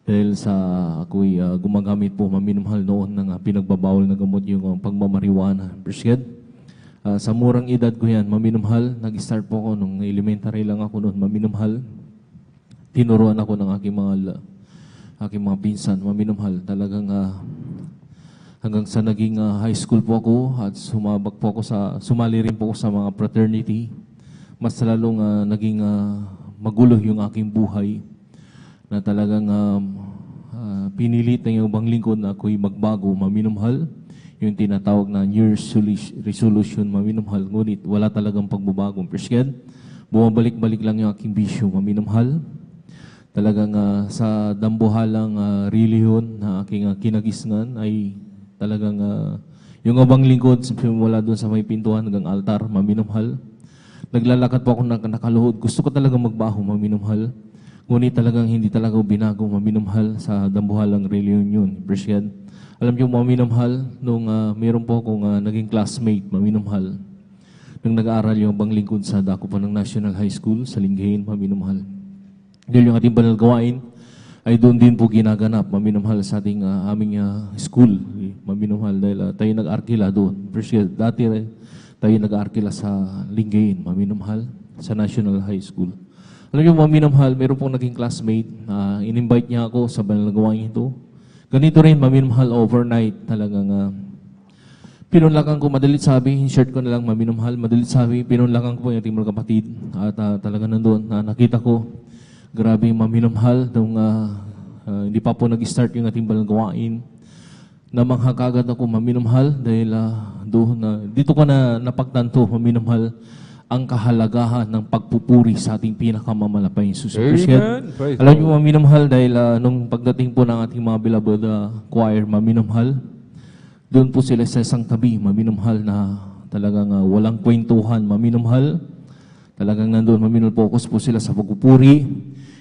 Dahil sa ako'y gumagamit po maminamahal noon ng pinagbabawal na gamot yung pagmamariwana. Appreciate. Sa murang edad ko yan, maminamahal. Nag-start po ako nung elementary lang ako noon, maminamahal. Tinuruan ako ng aking mga pinsan, maminamahal. Talagang hanggang sa naging high school po ako at sumali rin po ako sa mga fraternity. Mas lalong naging magulo yung aking buhay. Na talagang pinilit ng ibang lingkod na ako'y magbago, maminamahal. Yung tinatawag na New Year's resolution, maminamahal. Ngunit wala talagang pagbabago. Appreciate. Bumabalik-balik lang yung aking bisyo, maminamahal. Talagang sa dambuhalang reliyon na aking kinagisnan ay talagang yung ibang lingkod, wala doon sa may pintuan hanggang altar, maminamahal. Naglalakad po ako nakaluhod. Gusto ko talagang magbaho, maminamahal. Ngunit talagang hindi talaga binago, maminamahal sa dambuhalang reliyon yun. Appreciate. Alam niyo, maminamahal, nung meron po akong naging classmate, maminamahal. Nung nag-aaral yung bang lingkod sa dako pa ng National High School sa Lingayen, maminamahal. Dahil yung ating banal gawain ay doon din po ginaganap, maminamahal sa ating aming school, maminamahal. Dahil tayo nag-arkila doon. Appreciate. Dati tayo nag-arkila sa Lingayen, maminamahal, sa National High School. Alam niyo, maminamahal, meron pong naging classmate, in-invite niya ako sa banal na gawain ito. Ganito rin, maminamahal, overnight, talagang pinunlakan ko, madalit sabi, in-short ko na lang, maminamahal, madalit sabi, pinunlakan ko po yung ating mga kapatid. At talaga nandun, nakita ko, Grabe maminamahal, nung hindi pa po nag-start yung ating banal gawain. Namangha kagad ako maminamahal dahil dito ko na napagtanto maminamahal ang kahalagahan ng pagpupuri sa ating pinakamamalaking Jesus. Alam niyo maminamahal dahil nung pagdating po ng ating mga beloved choir, maminamahal, doon po sila sa isang tabi, maminamahal na talagang walang kwentuhan, maminamahal. Talagang nandun, focus po sila sa pagpupuri.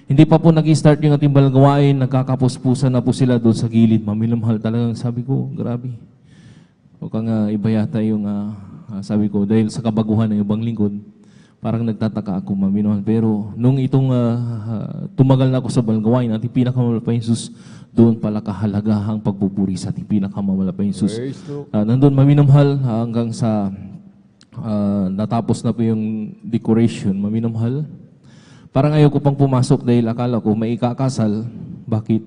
Hindi pa po nag-start yung ating banal gawain, nagkakapuspusan na po sila doon sa gilid, maminamahal. Talagang sabi ko, grabe. O kang iba yata yung sabi ko, dahil sa kabaguhan ng ibang lingkod, parang nagtataka ako, maminamahal. Pero nung itong tumagal na ako sa banal gawain, ating pinakamamalaking Jesus, doon pala kahalagahang pagpupuri sa ating pinakamamalaking Jesus. Nandun maminamahal hanggang sa natapos na po yung decoration, maminamahal. Parang ayaw ko pang pumasok dahil akala ko may ikakasal. Bakit?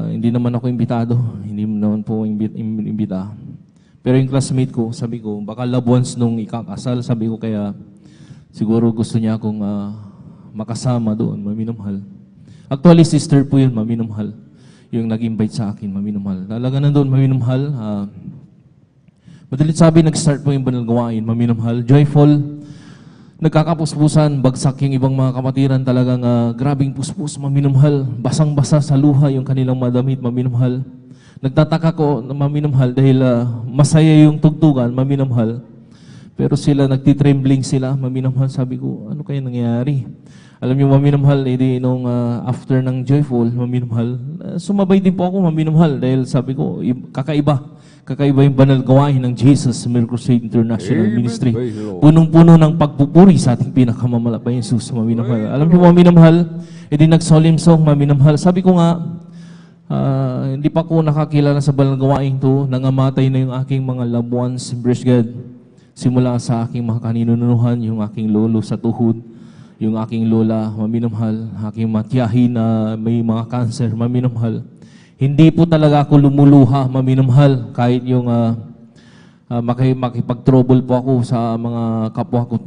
Hindi naman ako imbitado. Hindi naman po imbita. Pero yung classmate ko, sabi ko, baka loved ones nung ikakasal. Sabi ko kaya siguro gusto niya akong makasama doon, maminamahal. Actually, sister po yun, maminamahal. Yung nag-invite sa akin, maminamahal. Talaga na doon, maminamahal. Madalit sabi, nag-start po yung banal gawain, maminamahal. Joyful. Nagkakapuspusan, bagsak yung ibang mga kapatiran, talagang grabing puspus, maminamahal. Basang-basa sa luha yung kanilang madamit, maminamahal. Nagtataka ko na maminamahal dahil masaya yung tugtugan, maminamahal. Pero sila, nagtitrembling sila, maminamahal. Sabi ko, ano kaya nangyayari? Alam niyo, maminamahal, nung after ng joyful, maminamahal, sumabay din po ako, maminamahal. Dahil sabi ko, kakaiba. Kakaiba yung banal gawain ng Jesus Miracle Crusade International Ministry. Punong-puno ng pagpupuri sa ating pinakamamalaking Jesus, maminamahal. Alam niyo, maminamahal, edi nag-solemn song, maminamahal. Sabi ko nga, hindi pa ko nakakilala sa banal gawain to, nangamatay na yung aking mga loved ones, praise God. Simula sa aking mga kaninunuhan, yung aking lolo sa tuhod, yung aking lola, maminamahal, aking matiyahin na may mga cancer, maminamahal. Hindi po talaga ako lumuluha, maminamahal, kahit yung makipag-trouble po ako sa mga kapwa ko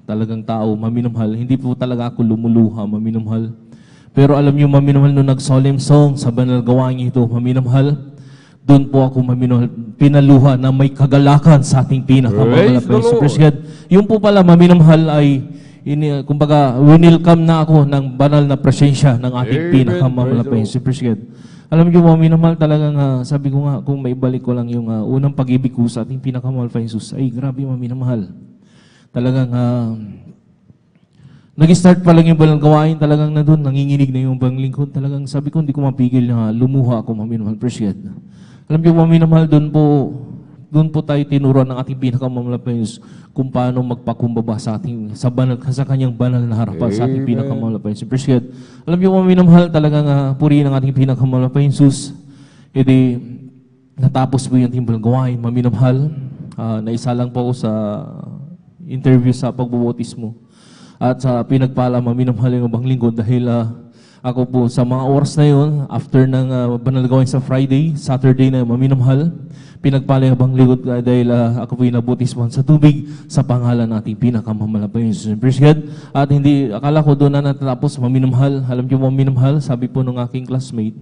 talagang tao, maminamahal. Hindi po talaga ako lumuluha, maminamahal. Pero alam niyo, maminamahal, nung nag-solemn song sa banal gawain ito, maminamahal, doon po ako maminamahal, pinaluha na may kagalakan sa ating pinakamamalaking praise God. Yung po pala, maminamahal, ay kumbaga, winelcome na ako ng banal na presensya ng ating pinakamamalaking praise God. Alam niyo, maminamahal, talagang sabi ko nga, kung maibalik ko lang yung unang pag-ibig ko sa ating pinakamamalaking Jesus, ay grabe, maminamahal. Talagang nag-start pa lang yung banal gawain, talagang na doon, nanginginig na yung bang lingkod. Talagang sabi ko, hindi ko mapigil na lumuha ako, maminamahal, praise God. Alam niyo, maminamahal, doon po tayo tinuruan ng ating pinakamamalaking Diyos kung paano magpakumbaba sa ating, sa kanyang banal na harapan, sa ating pinakamamalaking Diyos. Praise God. Alam niyo, maminamahal, talagang purihin ang ating pinakamamalaking Diyos. Edi, natapos po yung ating banal gawain, maminamahal. Naisa lang po ako sa interview sa pagbubotismo. At sa pinagpala, maminamahal yung ibang lingkod dahil ako po sa mga oras na yun, after ng banal gawain sa Friday, Saturday na maminamahal, pinagpala yung ibang lingkod dahil ako po yung nabutisman sa tubig sa pangalan nating pinakamamalaking Jesus. Praise God. At hindi, akala ko doon na natatapos, maminamahal. Alam niyo, maminamahal, sabi po ng aking classmate,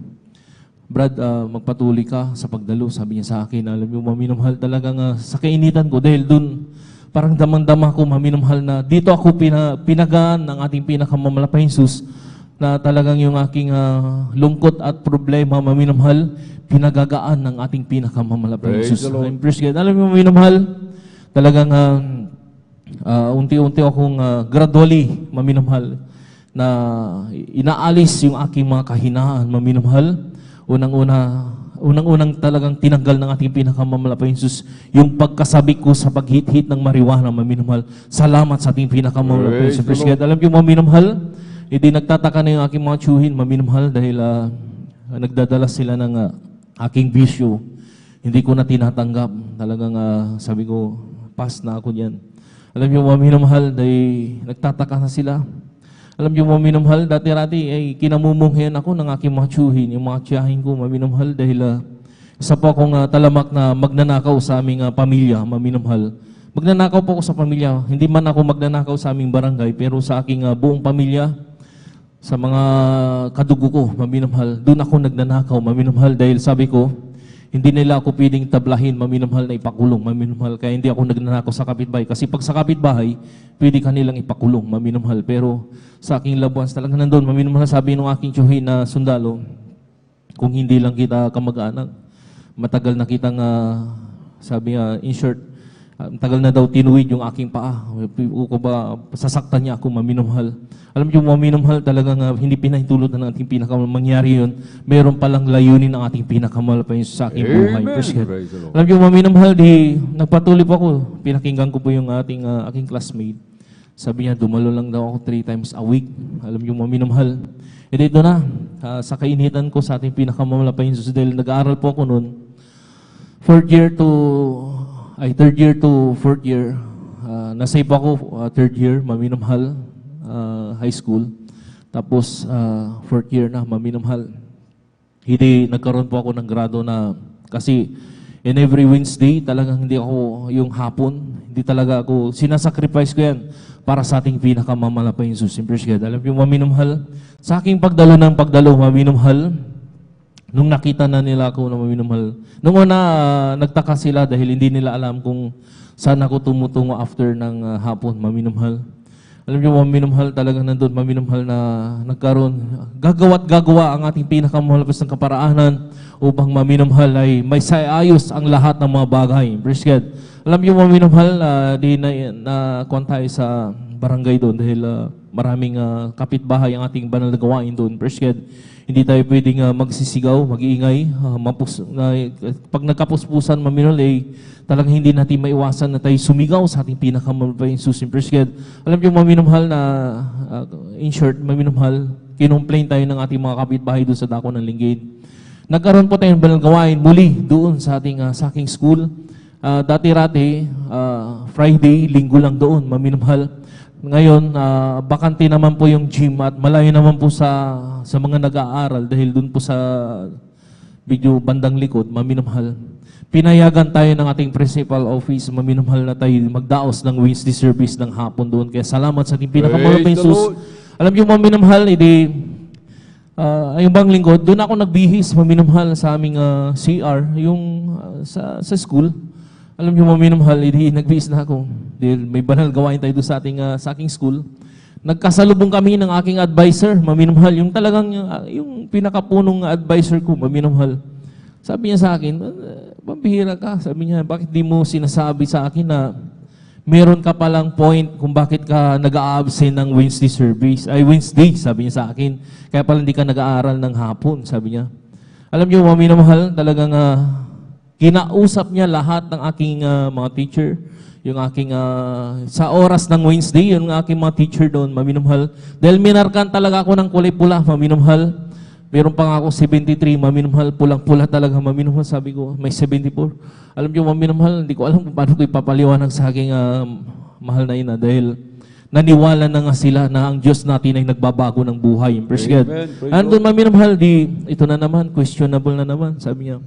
Brad, magpatuloy ka sa pagdalo, sabi niya sa akin. Alam niyo, maminamahal, talagang sa kainitan ko dahil doon, parang damang-dama ko, maminamahal, na dito ako pinagaan ng ating pinakamamalaking Jesus, na talagang yung aking lungkot at problema, maminamahal, pinagagaan ng ating pinakamamalaking Jesus. Praise God. Alam mo, maminamahal, talagang unti-unti akong gradually, maminamahal, na inaalis yung aking mga kahinaan, maminamahal. Unang-unang talagang tinanggal ng ating pinakamamalaking Jesus yung pagkasabik ko sa paghit-hit ng marijuana, maminamahal. Salamat sa ating pinakamamalaking Jesus. Praise God. Alam niyo, maminamahal, hindi nagtataka na yung aking mga tiyuhin, maminamahal, dahil nagdadala sila ng aking bisyo. Hindi ko na tinatanggap. Talagang sabi ko, pass na ako diyan. Alam niyo, maminamahal, dahil nagtataka na sila. Alam niyo, maminamahal, dati-rati ay kinamumunghen ako ng aking mga tiyuhin, yung mga tiyahin ko, maminamahal, dahil isa po akong talamak na magnanakaw sa aming pamilya, maminamahal. Magnanakaw po ako sa pamilya. Hindi man ako magnanakaw sa aming barangay, pero sa aking buong pamilya, sa mga kadugo ko, maminamahal, doon ako nagnanakaw, maminamahal, dahil sabi ko, hindi nila ako pwedeng tablahin, maminamahal, na ipakulong, maminamahal. Kaya hindi ako nagnanakaw sa kapitbahay. Kasi pag sa kapitbahay, pwede ka nilang ipakulong, maminamahal. Pero sa aking labuan, talagang nandun, maminamahal, sabi ng aking tiyuhin na sundalo, kung hindi lang kita kamag-anak, matagal na kitang, sabi nga, in short, tagal na daw tinuwid yung aking paa. O ba, sasaktan niya ako, maminamahal. Alam niyo, maminamahal talagang hindi pinahintulot na ng ating pinakamangyari yun. Meron palang layunin ng ating pinakamahal pa yun sa aking buhay. Alam niyo, maminamahal, nagpatuloy po ako. Pinakinggan ko po yung aking classmate. Sabi niya, dumalo lang daw ako 3 times a week. Alam niyo, maminamahal. E dito na, sa kainitan ko sa ating pinakamahal pa yun. Dahil nag-aaral po ako noon, third year to fourth year. Nasave ako third year, maminamahal, high school. Tapos fourth year na, maminamahal. Hindi, nagkaroon po ako ng grado na, kasi in every Wednesday, talagang hindi ako yung hapon, hindi talaga ako, sinasacrifice ko yan para sa ating pinakamamala pa yung Jesus. Alam niyo, maminamahal, sa aking pagdalo, maminamahal, nung nakita na nila ako na maminamahal, nung una, nagtaka sila dahil hindi nila alam kung saan ako tumutungo after ng hapon, maminamahal. Alam niyo, maminamahal talagang nandun, maminamahal na nagkaroon. Gagawa ang ating pinakamalapis ng kaparaanan upang maminamahal ay may sayayos ang lahat ng mga bagay. Praise God. Alam niyo, maminamahal, di na kuwan tayo sa barangay doon dahil maraming kapitbahay ang ating banal na gawain doon. Praise God. Hindi tayo pwedeng magsisigaw, mag-iingay. Pag nagkapuspusan, maminol, talagang hindi natin maiwasan na tayo sumigaw sa ating pinakamalapay Jesus. Praise God. Alam niyo, maminamahal na, in short, maminamahal, kinumplain tayo ng ating mga kapitbahay doon sa dako ng Linggid. Nagkaroon po tayong banal gawain muli doon sa aking school. Dati-rati, Friday, linggo lang doon, maminamahal. Ngayon, bakante naman po yung gym at malayo naman po sa mga nag-aaral dahil doon po sa video bandang likod, maminamahal. Pinayagan tayo ng ating principal office, maminamahal na tayo magdaos ng Wednesday service ng hapon doon. Kaya salamat sa ating pinakamalapay Jesus. Alam niyo, maminamahal, yung bang lingkod, doon ako nagbihis, maminamahal, sa aming CR, yung sa school. Alam niyo, maminamahal, nagbihis na ako. Dahil may banal gawain tayo doon sa aking school. Nagkasalubong kami ng aking advisor, maminamahal. Yung talagang, yung pinakapunong advisor ko, maminamahal. Sabi niya sa akin, pambihira ka. Sabi niya, bakit di mo sinasabi sa akin na meron ka palang point kung bakit ka nag-a-absent ng Wednesday service. Wednesday, sabi niya sa akin. Kaya pala hindi ka nag-aaral ng hapon, sabi niya. Alam niyo, maminamahal, talagang kinausap niya lahat ng aking mga teacher. Yung aking, sa oras ng Wednesday, yung aking mga teacher doon, maminamahal. Dahil minarkan talaga ako ng kulay pula, maminamahal. Meron pa nga ako 73, maminamahal, pulang-pula talaga, maminamahal. Sabi ko, may 74. Alam niyo, maminamahal, hindi ko alam kung paano ko ipapaliwanag sa aking mahal na ina. Dahil naniwala na nga sila na ang Diyos natin ay nagbabago ng buhay. Praise God. Andun, maminamahal, ito na naman, questionable na naman, sabi niya.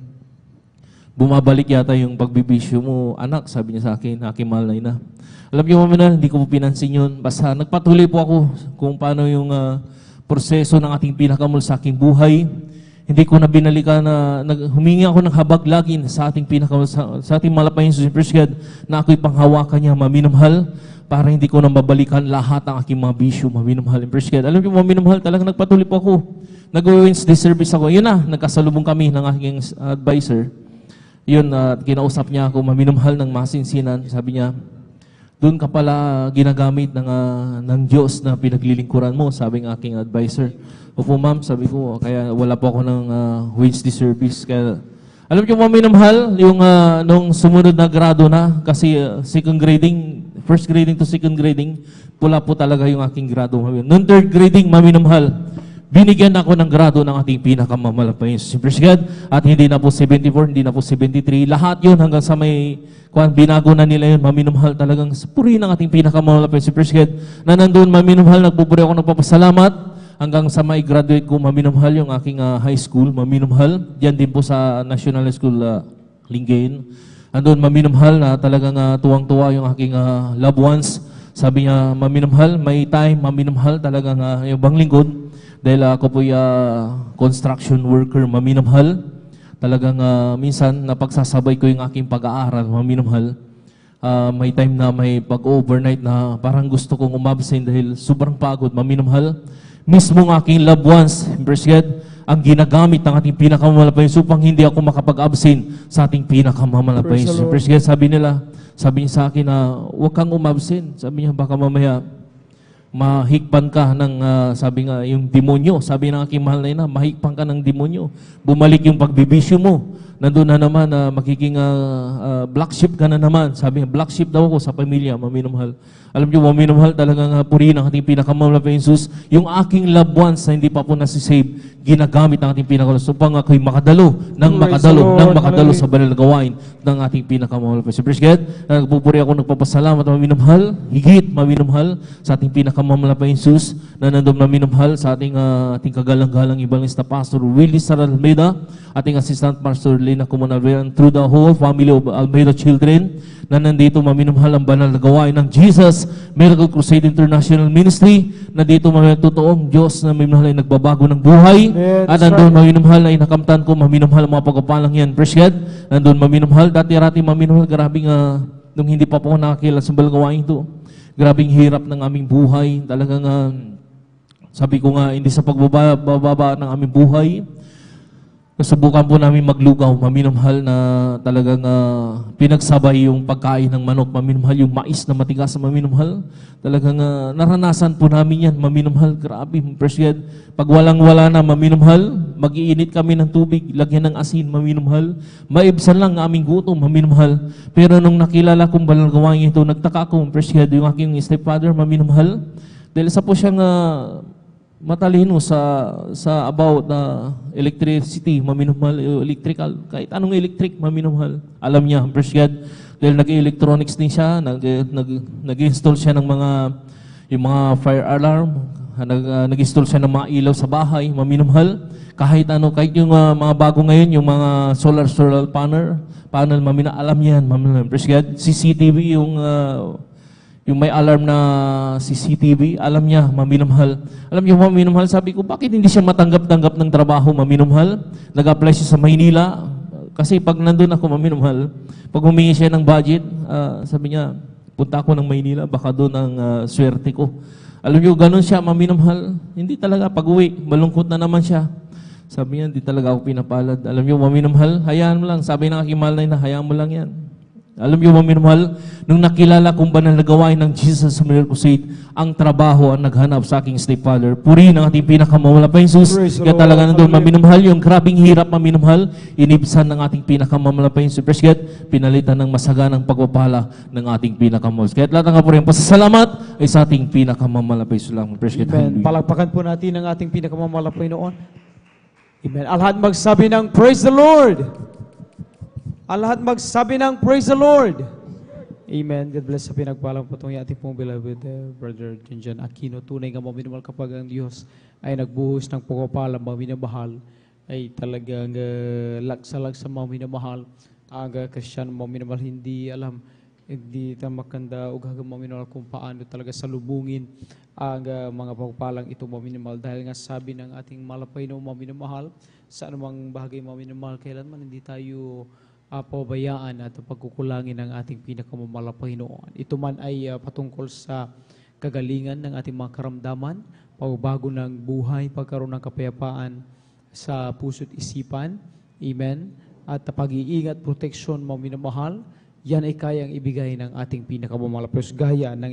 Bumabalik yata yung pagbibisyo mo, anak, sabi niya sa akin, aking mahal na ina. Alam niyo, maminamahal, hindi ko po pinansin yun. Basta nagpatuloy po ako kung paano yung proseso ng ating pinakamul sa aking buhay. Hindi ko na binalikan na humingi ako ng habag lagi sa ating pinakamul, sa ating malapay Jesus Praise God, na ako'y panghawakan niya, maminamahal, para hindi ko na mabalikan lahat ng aking mga bisyo, maminamahal. Praise God. Alam niyo, maminamahal, talagang nagpatuloy po ako. Nag-Wednesday service ako. Yun na, nagkasalubong kami ng aking advisor. Yun, kinausap niya ako, maminamahal ng masinsinan. Sabi niya, doon ka pala ginagamit ng Diyos na pinaglilingkuran mo, sabi ng aking advisor. Opo ma'am, sabi ko, kaya wala po ako ng Wednesday service. Kaya, alam niyo, maminamahal, yung nung sumunod na grado na, kasi second grading, first grading to second grading, pula po talaga yung aking grado. Noong third grading, maminamahal, binigyan ako ng grado ng ating pinakamamalapay Praise God. At hindi na po 74, hindi na po 73. Lahat yun hanggang sa may binago na nila yun. Maminamahal talagang puri ng ating pinakamamalapay Praise God. Na nandun, maminamahal, nagpupuri ako, nagpapasalamat. Hanggang sa may graduate ko, maminamahal yung aking high school. Maminamahal. Diyan din po sa National School Lingayen. andun maminamahal na talagang tuwang-tuwa yung aking loved ones. Sabi niya, maminamahal, may time, maminamahal talagang yung bang lingkod. Dahil ako po construction worker, maminamahal. Talagang minsan napagsasabay ko yung aking pag-aaral, maminamahal. May time na may pag-overnight na parang gusto kong umabsent dahil sobrang pagod, maminamahal. Mismo ng aking loved ones, praise God, ang ginagamit ng ating pinakamamalapay upang hindi ako makapag-absent sa ating pinakamamalapay. Praise God, sabi niya sa akin na huwag kang umabsent. Sabi niya, baka mamaya mahikpan ka ng, sabi nga, yung demonyo. Sabi ng aking mahal na ina, mahikpan ka ng demonyo. Bumalik yung pagbibisyo mo. Nandun na naman, magiging black sheep ka na naman. Sabi niya, black sheep daw ako sa pamilya, maminamahal. Alam niyo, maminamahal talagang purihin ang ating pinakamamalapay Jesus. Yung aking loved ones na hindi pa po nasisave, ginagamit ang ating pinakamamalapay Jesus upang ako'y makadalo sa banal na gawain ng ating pinakamamalapay Jesus. Praise God. Nagpupuri ako, nagpapasalamat, maminamahal, higit maminamahal sa ating pinakamamalapay Jesus na nandun maminamahal sa ating kagalang-galang Evangelista Pastor Willie Sara Almeida, ating Assistant Pastor Lena Cumanalveran, through the whole family of Almeida children, na nandito maminamahal ang banal na gawain ng Jesus Miracle Crusade International Ministry, na dito totoong Diyos na maminamahal ay nagbabago ng buhay. At nandun maminamahal ay nakamtan ko, maminamahal ang mga pagpapalang yan. Praise God. Nandun maminamahal, dati-rati maminamahal, grabing nung hindi pa po ako nakakilala sa banal gawain ito, grabing hirap ng aming buhay. Talagang sabi ko nga, hindi sa pagbababa ng aming buhay, nasubukan po namin maglugaw, maminamahal, na talagang pinagsabay yung pagkain ng manok, maminamahal, yung mais na matigas, maminamahal. Talagang naranasan po namin yan, maminamahal. Grabe, praise God. Pag walang-wala na, maminamahal, mag-iinit kami ng tubig, lagyan ng asin, maminamahal. Maibsan lang aming gutom, maminamahal. Pero nung nakilala kong banal gawain ito, nagtaka ko, praise God, yung aking stepfather, maminamahal. Dahil sa po siyang matalino sa about electricity, maminamahal, electrical, kahit anong electric, maminamahal. Alam niya, praise God. Dahil nag-electronics din siya, nag-install siya ng yung mga fire alarm, nag-install siya ng mga ilaw sa bahay, maminamahal. Kahit yung mga bago ngayon, yung mga solar panel, alam yan, maminamahal. Praise God. CCTV, yung may alarm na CCTV, alam niya, maminamahal. Alam niyo, maminamahal, sabi ko, bakit hindi siya matanggap-tanggap ng trabaho, maminamahal? Nag-apply siya sa Maynila. Kasi pag nandun ako, maminamahal, pag humingi siya ng budget, sabi niya, punta ako ng Maynila, baka doon ang swerte ko. Alam niyo, ganun siya, maminamahal. Hindi talaga, pag-uwi, malungkot na naman siya. Sabi niya, hindi talaga ako pinapalad. Alam niyo, maminamahal, hayaan mo lang. Sabi ng aking mahal na, hayaan mo lang yan. Alam niyo, maminamahal, nung nakilala kong banal na gawain ng Jesus sa Miracle Crusade, ang trabaho ang naghanap sa aking stepfather. Puri ng ating pinakamamalapay Jesus. Kaya talaga nandun, maminamahal, yung grabing hirap, maminamahal, inibsan ng ating pinakamamalapay Jesus. Praise God, pinalitan ng masaganang pagpapala ng ating pinakamamalapay. Kaya lahat ng kapurihan, pasasalamat ay sa ating pinakamamalapay Jesus lang. Praise God. Amen. Palakpakan po natin ang ating pinakamamalapay noon. Amen. Alhan magsabi ng Praise the Lord. Ang lahat magsabi ng Praise the Lord. Amen. God bless sa pinagpalang po itong ating pong beloved Brother Junjan Aquino. Tunay nga maminamahal kapag ang Diyos ay nagbuhos ng pagpapala, maminamahal, ay talagang laksa-laksa maminamahal. Ang Christian maminamahal, hindi alam, hindi tamakanda o gagang maminamahal kung paano talaga salubungin ang mga pagpapalang ito maminamahal. Dahil nga sabi ng ating malapay na maminamahal, sa anumang bahagi maminamahal, kailanman hindi tayo pabayaan at pagkukulangin ng ating pinakamamalapay noon. Ito man ay patungkol sa kagalingan ng ating mga karamdaman, pagbabago ng buhay, pagkaroon ng kapayapaan sa puso't isipan. Amen. At pag-iingat, proteksyon, maminamahal, yan ay kayang ibigay ng ating pinakamamalapay. Gaya ng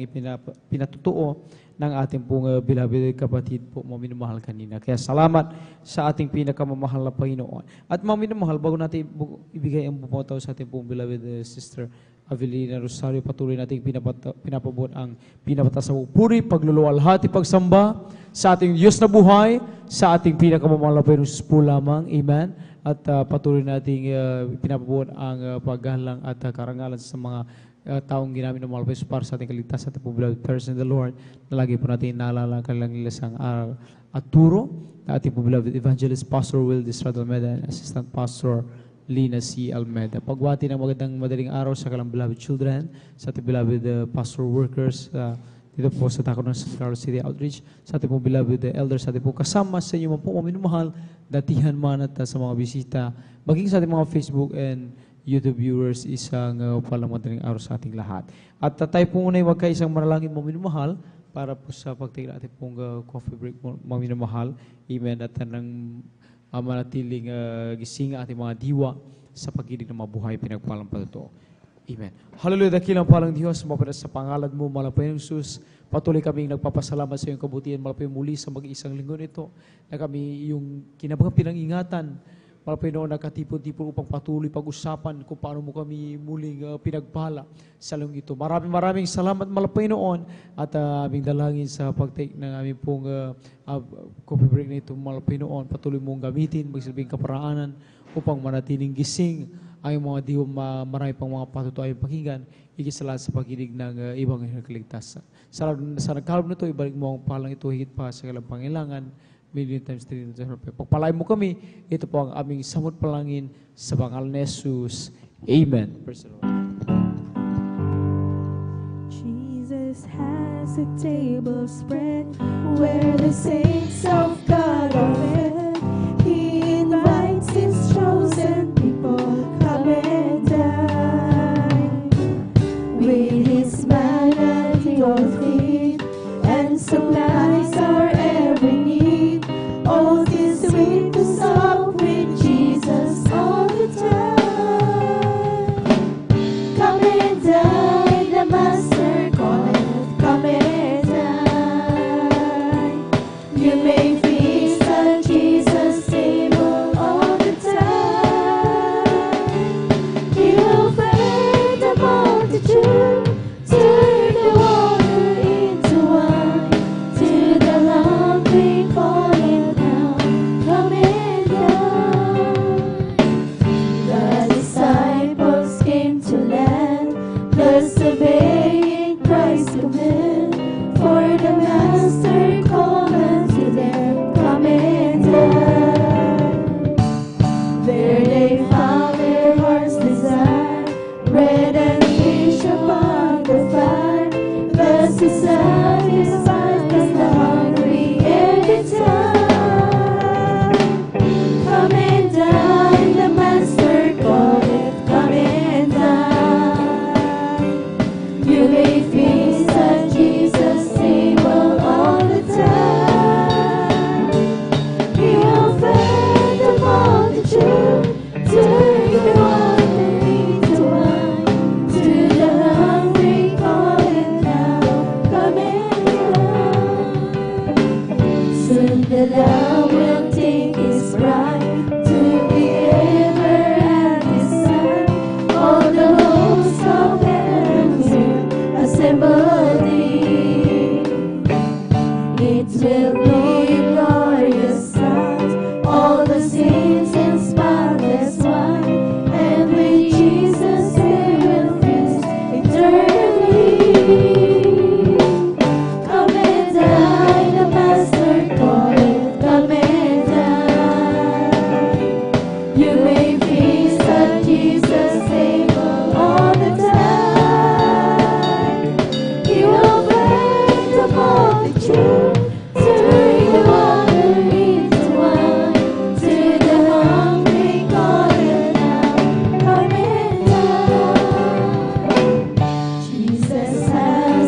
pinatutuo ng ating pong beloved kapatid po, maminamahal kanina. Kaya salamat sa ating pinakamamahal na Panginoon. At maminamahal, bago natin ibigay ang bumataw sa ating pong beloved Sister Avelina Rosario, patuloy natin pinapabot ang pinapataas na puri, pagluluwalhati, pagsamba sa ating Diyos na buhay, sa ating pinakamamahal na Panginoon po lamang. Amen. At patuloy nating pinapabot ang paggalang at karangalan sa mga taong ginamit ng mahal pa para sa ating kaligtasan at po beloved person in the Lord, na lagi po natin naalala ang kanilang nilasang aral at turo na ating po beloved Evangelist Pastor Will Almeida and Assistant Pastor Lina C. Almeda. Pagwati ng magandang madaling araw sa kalang beloved children, sa ating beloved pastor workers, dito po sa Tacloban ng Carlos City Outreach, sa ating pong beloved elders, sa ating pong kasama sa inyo po minumahal, datihan man at sa mga bisita, maging sa ating mga Facebook and YouTube viewers, isang palang madaling araw sa ating lahat. At tayo po muna ay magkaisang manalangin mo minumahal para po sa pagtigil ating pong coffee break mo minumahal. Amen. At nang manatiling gising ating mga diwa sa pagkilig ng mabuhay pinagpalang patuto. Amen. Hallelujah, dakilang palang Diyos, mapalas sa pangalan mo, malapay ng Jesus. Patuloy kaming nagpapasalamat sa iyong kabutihan, malapay muli sa mag-iisang linggo nito, na kami yung kinabagang pinangingatan, malapay noon nakatipon-tipon upang patuloy pag-usapan kung paano mo kami muling pinagpala sa linggo ito. Maraming salamat malapay noon at aming dalangin sa pag-take ng aming pong coffee break na ito malapay noon. Patuloy mong gamitin, magsilbing kaparaanan upang manatiling gising ay mga di marami pang mga patuto ay pakinggan, ikisalat sa pag-inig ng ibang kaligtasan. Sa nagkalab na ito, ibalik mo ang palang ito higit pa sa kalang pangailangan, million times 3. Pagpalain mo kami, ito po ang aming samot palangin sa pangalan ni Jesus. Amen. Praise the Lord. Jesus has a table spread where the saints of God are fed. He invites his chosen people, come and dine. With his manna he will feed and supplies our every need. All this witness up with Jesus all the time. Come and dine, the Master calleth, come and dine. You may feast at Jesus' table all the time. He will feed the multitude, turn the water into wine. To the hungry call him now, come and dine. The disciples came to land, thus obeying Christ's command. For the Master called to them, come and dine. There they found their heart's desire, bread and fish upon the fire. Thus he satisfied the hungry every time. Come and dine, the Master calleth, come and dine. You may feast at Jesus' table all the time. He will feed the multitude, turn the water into wine. To the hungry call it now, come and dine. Soon the Lamb will take his bride to the river at his side. All the hosts of heaven will assemble thee. It will be a glorious sight, all the saints in spotless white, and with Jesus we will feast eternally. Come and dine, the Master calleth, come and dine. You may feast at Jesus' table all the time. He will feed the multitude, turn the water into wine. To the hungry call it now, come and dine. Jesus has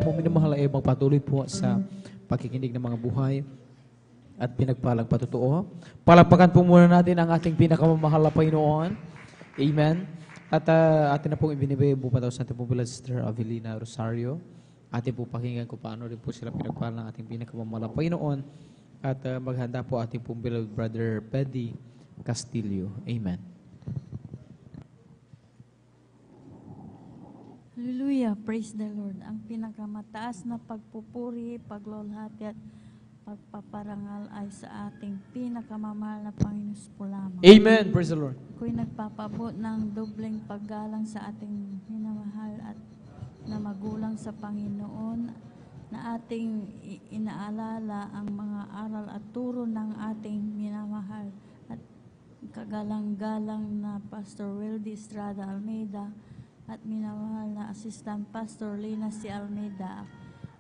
mo minamahal ay magpatuloy po sa pakikinig ng mga buhay at pinagpalang patotoo. Palakpakan po muna natin ang ating pinakamamahal na Panginoon. Amen. At atin na pong ibinibigay po pa daw sa ating po pala Sister Avelina Rosario. Atin po pakinggan kung paano rin po sila pinagpalang ng ating pinakamamahal na Panginoon. At maghanda po ating pong beloved brother Peddy Castillo. Amen. Hallelujah, praise the Lord. Ang pinakamataas na pagpupuri, paglulhati at pagpaparangal ay sa ating pinakamamahal na Panginoon po lamang. Amen, praise the Lord. Ako'y nagpapabot ng dobleng paggalang sa ating minamahal at na magulang sa Panginoon na ating inaalala ang mga aral at turo ng ating minamahal at kagalang-galang na Pastor Wildy Estrada Almeida at minamahal na Assistant Pastor Lina C. Almeida.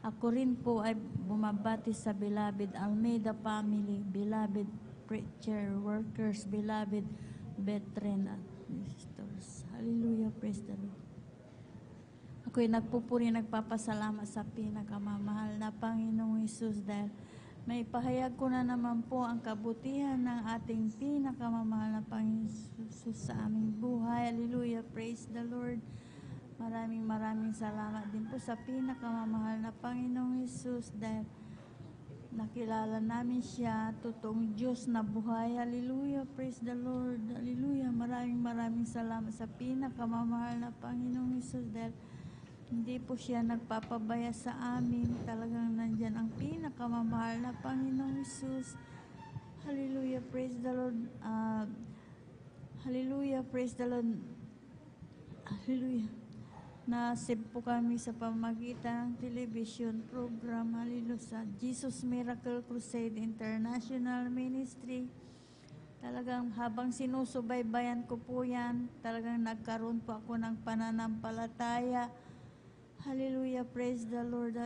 Ako rin po ay bumabati sa beloved Almeida family, beloved preacher workers, beloved veteran at ministers. Hallelujah, praise the Lord. Ako'y nagpupuri, nagpapasalamat sa pinakamamahal na Panginoong Hesus dahil may pahayag ko na naman po ang kabutihan ng ating pinakamamahal na Panginoong Hesus sa aming buhay. Hallelujah, praise the Lord. Maraming salamat din po sa pinakamamahal na Panginoong Hesus dahil nakilala namin siya, totoong Diyos na buhay. Hallelujah, praise the Lord. Hallelujah, maraming salamat sa pinakamamahal na Panginoong Hesus dahil hindi po siya nagpapabaya sa amin. Talagang nandyan ang pinakamamahal na Panginoong Hesus. Hallelujah, praise the Lord. Hallelujah, praise the Lord. Hallelujah. Nasave po kami sa pamagitan ng television program, hallelujah, sa Jesus Miracle Crusade International Ministry. Talagang habang sinusubaybayan ko po yan, talagang nagkaroon po ako ng pananampalataya. Hallelujah, praise the Lord.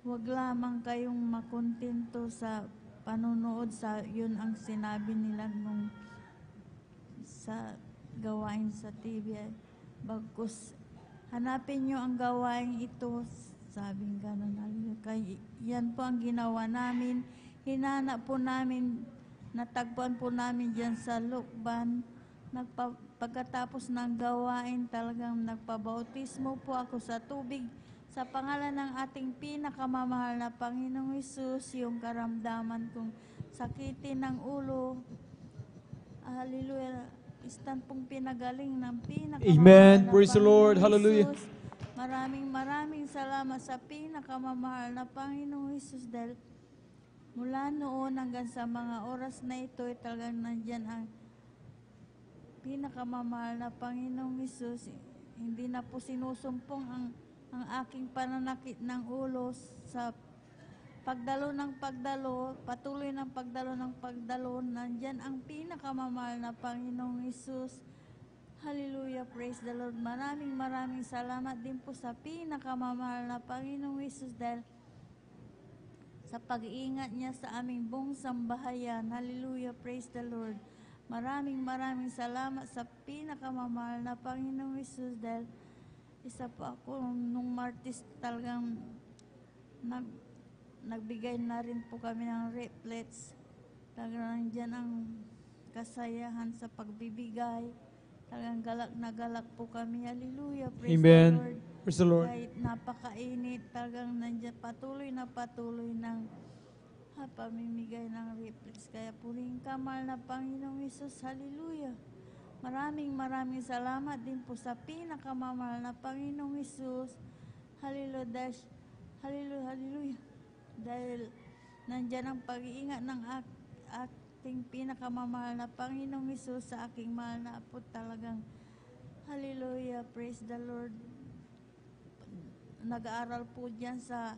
Huwag lamang kayong makontento sa panonood sa yun ang sinabi nila nung sa gawain sa TV. Bagkus hanapin nyo ang gawain ito, sabing gano'n. Yan po ang ginawa namin. Hinanap po namin, natagpuan po namin dyan sa Lukban. Pagkatapos ng gawain, talagang nagpabautismo po ako sa tubig. Sa pangalan ng ating pinakamamahal na Panginoong Hesus, yung karamdaman kong sakitin ng ulo. Hallelujah. Istan pong pinagaling ng pinakamamahal Amen. na Praise the Lord. Panginoong Hallelujah. Hesus. Maraming salamat sa pinakamamahal na Panginoong Hesus dahil mula noon hanggang sa mga oras na ito ay talagang nandyan ang pinakamamahal na Panginoong Hesus. Hindi na po sinusumpong ang aking pananakit ng ulo sa pagdalo ng pagdalo, patuloy ng pagdalo, nandyan ang pinakamamahal na Panginoong Hesus. Hallelujah, praise the Lord. Maraming salamat din po sa pinakamamahal na Panginoong Hesus dahil sa pag-iingat niya sa aming buong sambahayan. Hallelujah, praise the Lord. Maraming salamat sa pinakamamahal na Panginoong Hesus dahil isa po ako nung Martes talagang nagbigay na rin po kami ng replets. Talagang dyan ang kasayahan sa pagbibigay. Talagang galak po kami. Hallelujah. Praise Amen. the Lord. Praise the Lord. Kahit napakainit, talagang nandyan patuloy ng pamimigay ng replets. Kaya puring kamal na Panginoong Hesus. Hallelujah. Maraming salamat din po sa pinakamamahal na Panginoong Hesus. Hallelujah. Hallelujah. Dahil nandyan ang pag-iingat ng ating pinakamamahal na Panginoong Hesus sa aking mahal na apo. Talagang hallelujah, praise the Lord. Nag-aaral po dyan sa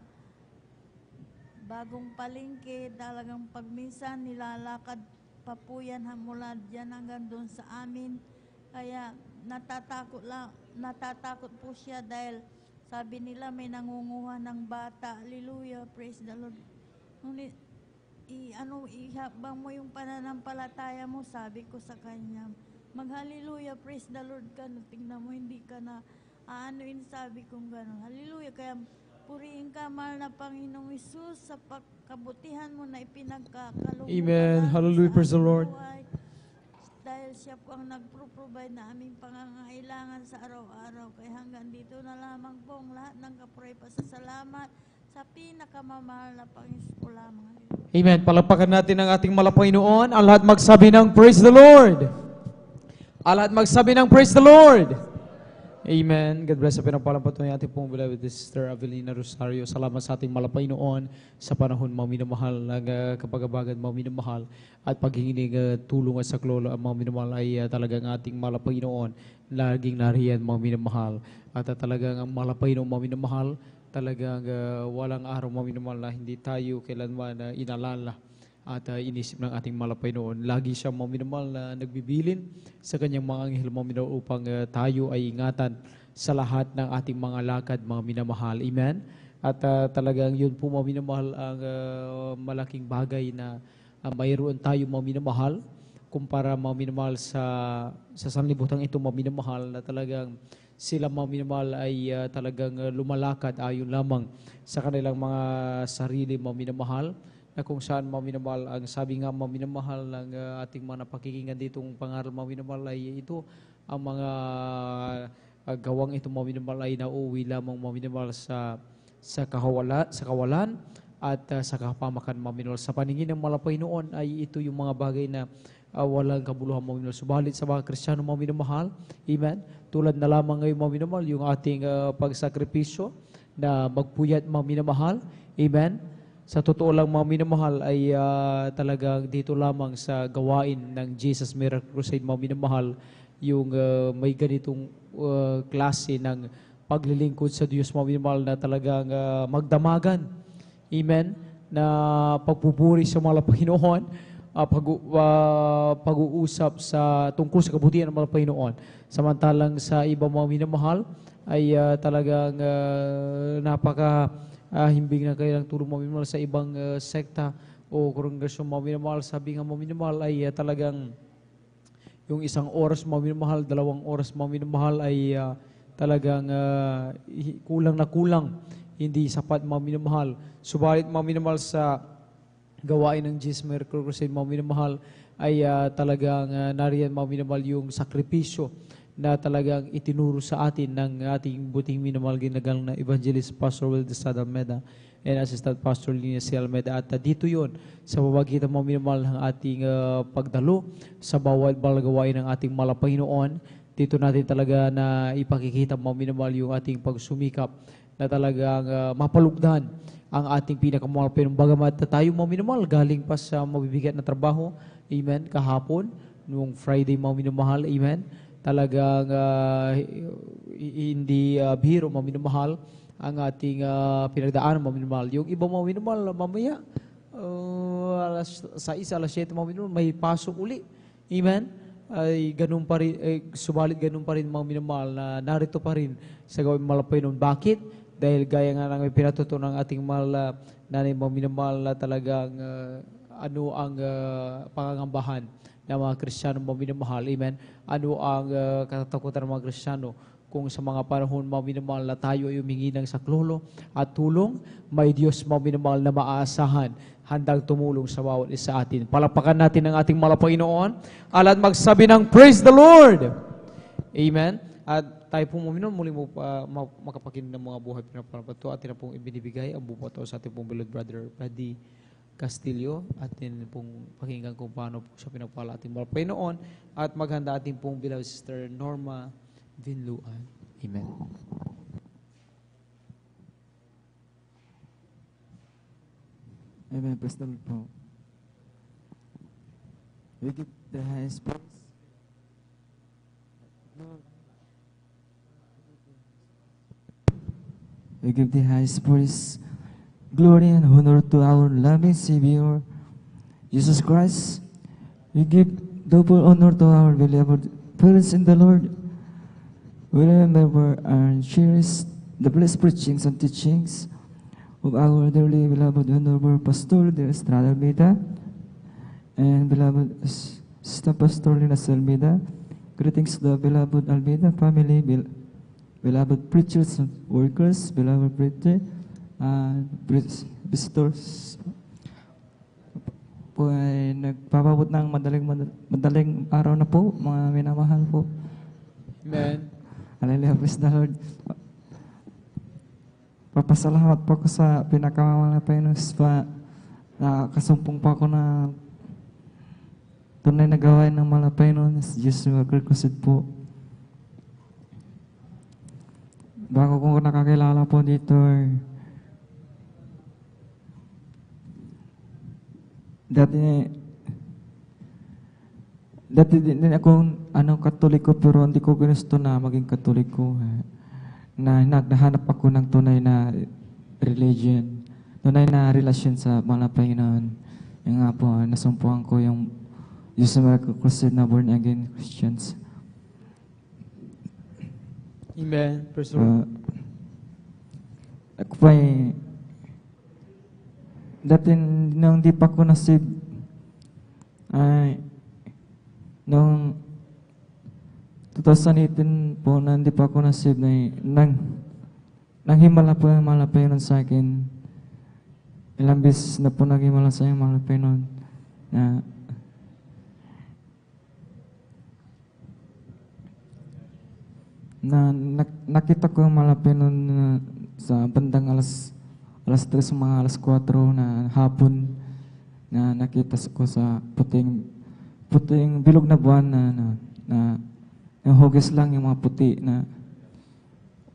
Bagong Palengke. Talagang pagminsan nilalakad pa po yan mula dyan hanggang doon sa amin. Kaya natatakot po siya dahil sabi nila may nangunguha ng bata. Hallelujah, praise the Lord. Ngunit, ihabang mo yung pananampalataya mo, sabi ko sa kanya. Mag-hallelujah, praise the Lord ka. Tingnan mo, hindi ka na aanuin, sabi kong gano'n. Hallelujah, kaya Purihin ka, mahal na Panginoong Isus, sa pagkabutihan mo na ipinagkakalooban. Amen. Hallelujah. Praise the Lord. Dahil siya po ang nagpro-provide na aming pangangailangan sa araw-araw. Kaya hanggang dito na lamang po ang lahat ng kapuray pasasalamat sa pinakamamahal na Panginoon po lamang. Amen. Palagpakan natin ang ating malapanginoon. Ang lahat magsabi ng praise the Lord. Ang lahat magsabi ng praise the Lord. Amen. God bless sa pinagpalang patuloy ating pong beloved Sister Avelina Rosario. Salamat sa ating malapanginoon sa panahon mga minamahal ng kapagabagan mga minamahal at paghinginig tulong at saklolo ang mga minamahal ay talagang ating malapanginoon laging nariyan mga minamahal at talagang ang malapanginoon mga minamahal talagang walang araw mga minamahal na hindi tayo kailanman inalala at inisip ng ating malapanginoon. Lagi siya mga minamahal na nagbibilin sa kanyang mga anghel mga minamahal upang tayo ay ingatan sa lahat ng ating mga lakad mga minamahal. Amen? At talagang yun po mga minamahal ang malaking bagay na mayroon tayo mga minamahal kumpara mga minamahal sa sanlibutan ito mga minamahal na talagang sila mga minamahal ay talagang lumalakad ayon lamang sa kanilang mga sarili mga minamahal na kung saan mga minamahal, ang sabi nga mga minamahal ng ating mga napakikinggan ditong pangaral mga minamahal ay ito, ang mga gawang ito mga minamahal ay nauwi lamang mga minamahal sa kawalan at sa kapamakan mga minamahal. Sa paningin ng malapanginoon ay ito yung mga bagay na walang kabuluhan mga minamahal. Subalit sa mga Kristiyano mga minamahal, amen, tulad na lamang ngayon mga minamahal, yung ating pagsakripisyo na magpuyat mga minamahal, amen. Sa totoo lang mga minamahal ay talagang dito lamang sa gawain ng Jesus Miracle Crusade mga minamahal yung may ganitong klase ng paglilingkod sa Diyos mga minamahal na talagang magdamagan. Amen? Na pagpupuri sa mga Panginoon, pag-uusap sa tungkol sa kabutihan ng mga Panginoon. Samantalang sa ibang mga minamahal ay talagang himbing na kailang tulong mga minamahal sa ibang sekta o kongregasyon mga minamahal. Sabi nga mga minamahal ay talagang yung 1 oras mga minamahal, 2 oras mga minamahal ay talagang kulang na kulang, hindi sapat mga minamahal. Subalit mga minamahal sa gawain ng Jesus Miracle Crusade mga minamahal ay talagang nariyan mga minamahal yung sakripisyo na talagang itinuro sa atin ng ating buting minamahal ginagalang na Evangelist Pastor Will de Sada Almeda and Assistant Pastor Linia C. Almeda. At dito yon sa pamagitan mga minamahal ng ating pagdalo sa bawat balagawain ng ating malapanginoon. Dito natin talaga na ipakikita mga minamahal yung ating pagsumikap na talagang mapalugdan ang ating pinakamahal. Pero bagamat tayo mga minamahal galing pa sa mabibigat na trabaho, amen, kahapon, noong Friday mga minamahal, amen, talagang hindi biro mga minamahal ang ating pinagdaanan mga minamahal. Yung iba mga minamahal, mamaya alas 6, alas 7 mga minamahal, may pasok uli. Amen? Ay ganun pa rin, subalit ganun pa rin mga minamahal na narito pa rin sa gawin malapay nun. Bakit? Dahil gaya nga ng pinatuto ng ating mahal nanay mga minamahal na talagang ano ang pangangambahan ng mga Kristiyano mga minamahal. Amen? Ano ang katatakutan ng mga Kristiyano kung sa mga panahon mga minamahal na tayo ay humingi ng saklolo at tulong, may Diyos mga minamahal na maaasahan, handang tumulong sa bawat isa atin. Palapakan natin ang ating malapanginoon at magsabi ng Praise the Lord! Amen? At tayo po mga minamahal, muli mo makapakinig ng mga buhay pinapalapato atin na pong ibinibigay ang bupato sa ating pong beloved brother Paddy Castillo, atin pong pakinggan kung paano po siya pinagpala ating malapanginoon at maghanda ating pong beloved sister Norma Vinluan. Amen. Amen. Praise the Lord po. We give the highest praise. We give the highest praise, glory and honor to our loving Savior, Jesus Christ. We give double honor to our beloved parents in the Lord. We remember and cherish the blessed preachings and teachings of our dearly beloved Honorable Pastor de Estrada Almeida and beloved Sister Pastor Linas Almeida. Greetings to the beloved Almeida family, beloved preachers and workers, beloved preacher, visitors po ay nagpapabot ng madaling araw na po, mga minamahal po. Amen. Hallelujah, praise the Lord. Papasalamat po ako sa pinakamamahal na Panginoon pa nakasumpong po ako na tunay na gawain ng mahal na Panginoon sa Diyos na magkusid po. Bago ko nakakilala po dito, dati din ako katoliko pero hindi ko gusto na maging katoliko. Na naghahanap ako ng tunay na religion, tunay na relasyon sa mga Panginoon. Yung nga po, nasumpuan ko yung Diyos na Crusade na born again Christians. Amen. Praise the Lord. Ako pa dati nung di pa ako nasib, ay nung 2018 po, na hindi pa ako nasib, nanghimala po yung mahal na Panginoon sa akin. Ilang beses na po naghimala sa yung mahal na Panginoon. Nakita ko yung mahal na Panginoon sa bandang alas 3, mga alas 4 na hapon, na nakita ko sa puting bilog na buwan na yung hugis lang, yung mga puti na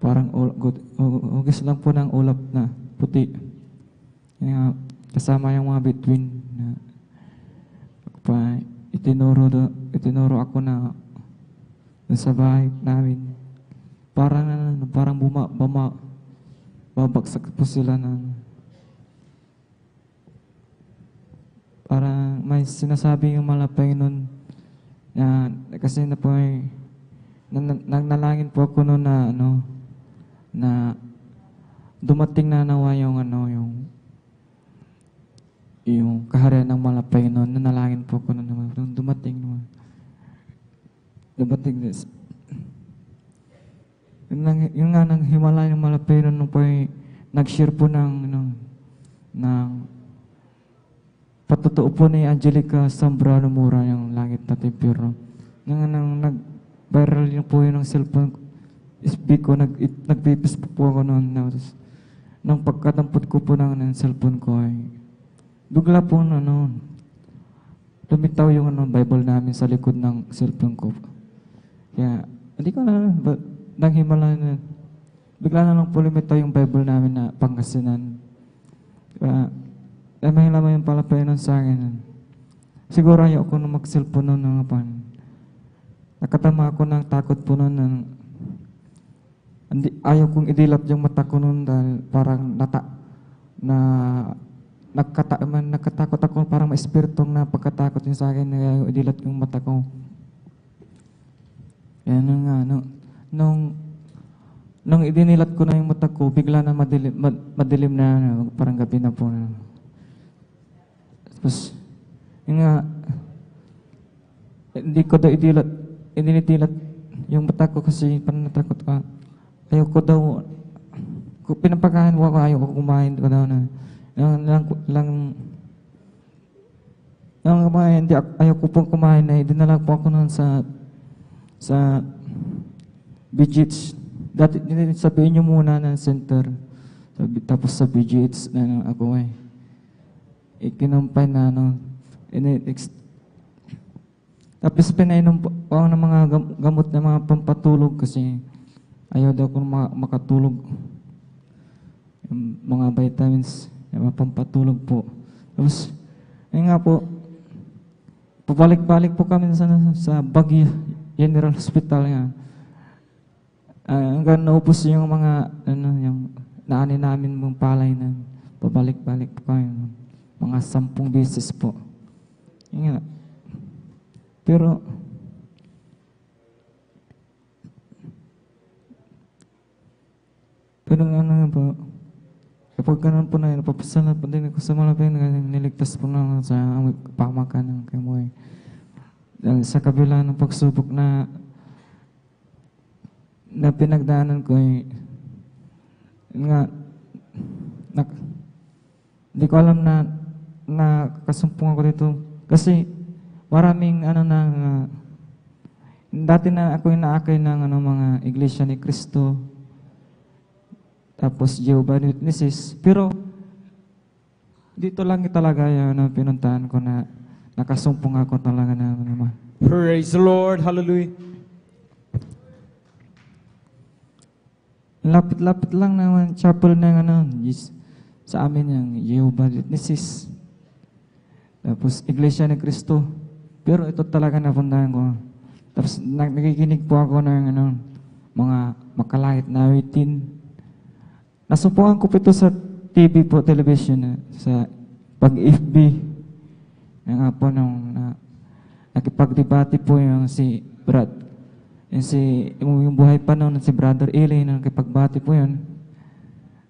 parang hugis lang po ng ulap na puti. Kasama yung mga bituin na itinuro ako na sa bahay namin. Parang babagsak po sila na parang may sinasabi yung mga Panginoon na kasi na po nanalangin po ako noon na dumating na nawa yung kaharian ng mga Panginoon. Nanalangin po ako noon dumating this. Yung nga nang himala yung mga Panginoon nung po nag-share po ng patotoo po ni Angelica Zambrano Mura yung Langit na Tempero. Nag-viral po yun ng cellphone. Speak ko, nagpipis po ako noon. Nang pagkatampot ko po ng cellphone ko bigla po lumitaw yung Bible namin sa likod ng cellphone ko. Kaya, hindi ko nang himala na bigla na lang po lumitaw yung Bible namin na Pangasinan. Kaya, may laman yung palapayanan sa akin. Siguro ayaw ko na mag-cellphone noon nakatama ako ng takot po noon ayaw kong idilap yung mata ko noon dahil parang nagkatakot ako, parang may espiritong na pagkatakot yun sa akin na ayaw idilat yung mata ko. Yan nga, nung idinilat ko na yung mata ko, bigla na madilim na, parang gabi na po. Tapos, yun nga, hindi ko daw idinidilat yung mata ko kasi parang natakot ka. Ayaw ko daw, pinapakain ko ako, ayaw ko kumain ko daw na. Ayaw ko pong kumain na, dinala po ako noon sa BGH. Dati sabihin nyo muna ng center. Tapos sa BGH na ako ikinumpay na tapos pinainom po ako ng mga gamot na mga pampatulog kasi ayaw daw ko makatulog. Yung mga vitamins, yung mga pampatulog po. Tapos, yun nga po, pabalik-balik po kami sa Baguio General Hospital nga. Hanggang naupos yung mga, yung naani namin mong palay na pabalik-balik po kami. Mga 10 beses po. Yun nga. Pero, nga po, kapag ganun po na, napapasalat po din ako sa malapit, niligtas po na sa pamakan ng kamoy. Sa kabila ng pagsubok na pinagdaanan ko, nga, Hindi ko alam na nakasumpong ako dito. Kasi maraming dati na ako inaakay ng mga Iglesia ni Cristo, tapos Jehovah's Witnesses. Pero dito lang talaga yan na pinuntahan ko na nakasumpong ako talaga na naman. Praise the Lord. Hallelujah. Lapit-lapit lang naman chapel ng sa amin yung Jehovah's Witnesses. Tapos Iglesia ni Cristo. Pero ito talaga napuntahan ko. Tapos nakikinig po ako ng mga makalangit na awitin. Nasumpungan ko po ito sa TV po, television, sa pag-FB. Nga po nakipagdebate po yung si Brad. Yung buhay pa noon, si Brother Eli, nakipagbati po yun.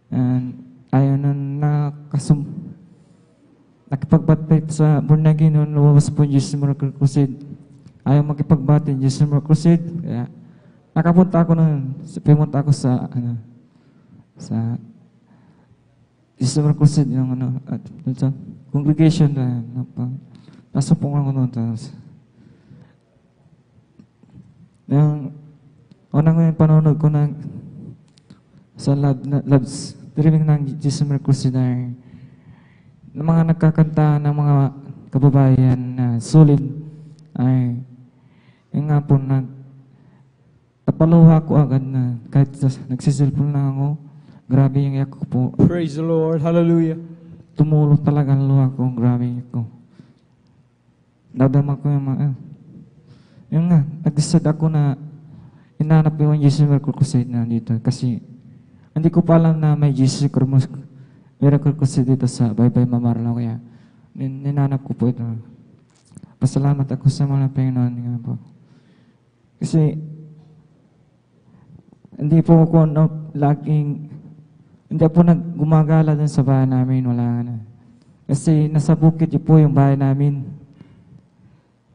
And ayaw nakipagbati sa born again noon, lumabas po yung Jesus Miracle Crusade. Ayaw makipagbati yung Jesus Miracle Crusade. Kaya nakapunta ako noon, pumunta ako sa Jesus Miracle Crusade, yung sa congregation na nasupungan ko noon. Tapos yung unang panonood ko sa labs streaming ng Jesus Miracle Crusade ng mga nagkakanta ng mga kababayan na sulit ay yung nga po napaluha ko agad na kahit nagsisilpon lang ako, grabe yung iyak ko po. Praise the Lord. Hallelujah. Tumulo talaga ang luha ko, grabe yung iyak ko. Dadama ko yung yung nga, nag-decide ako na hinanap yung Jesus Miracle Crusade na dito kasi hindi ko pa alam na may Jesus Miracle Crusade dito sa Baybay Mamarlaw, kaya ninanap ko po ito. Pasalamat ako sa mga Panginoon nga po. Kasi hindi po ako hindi po gumagala dun sa bahay namin, wala na. Kasi nasa bukid po yung bahay namin.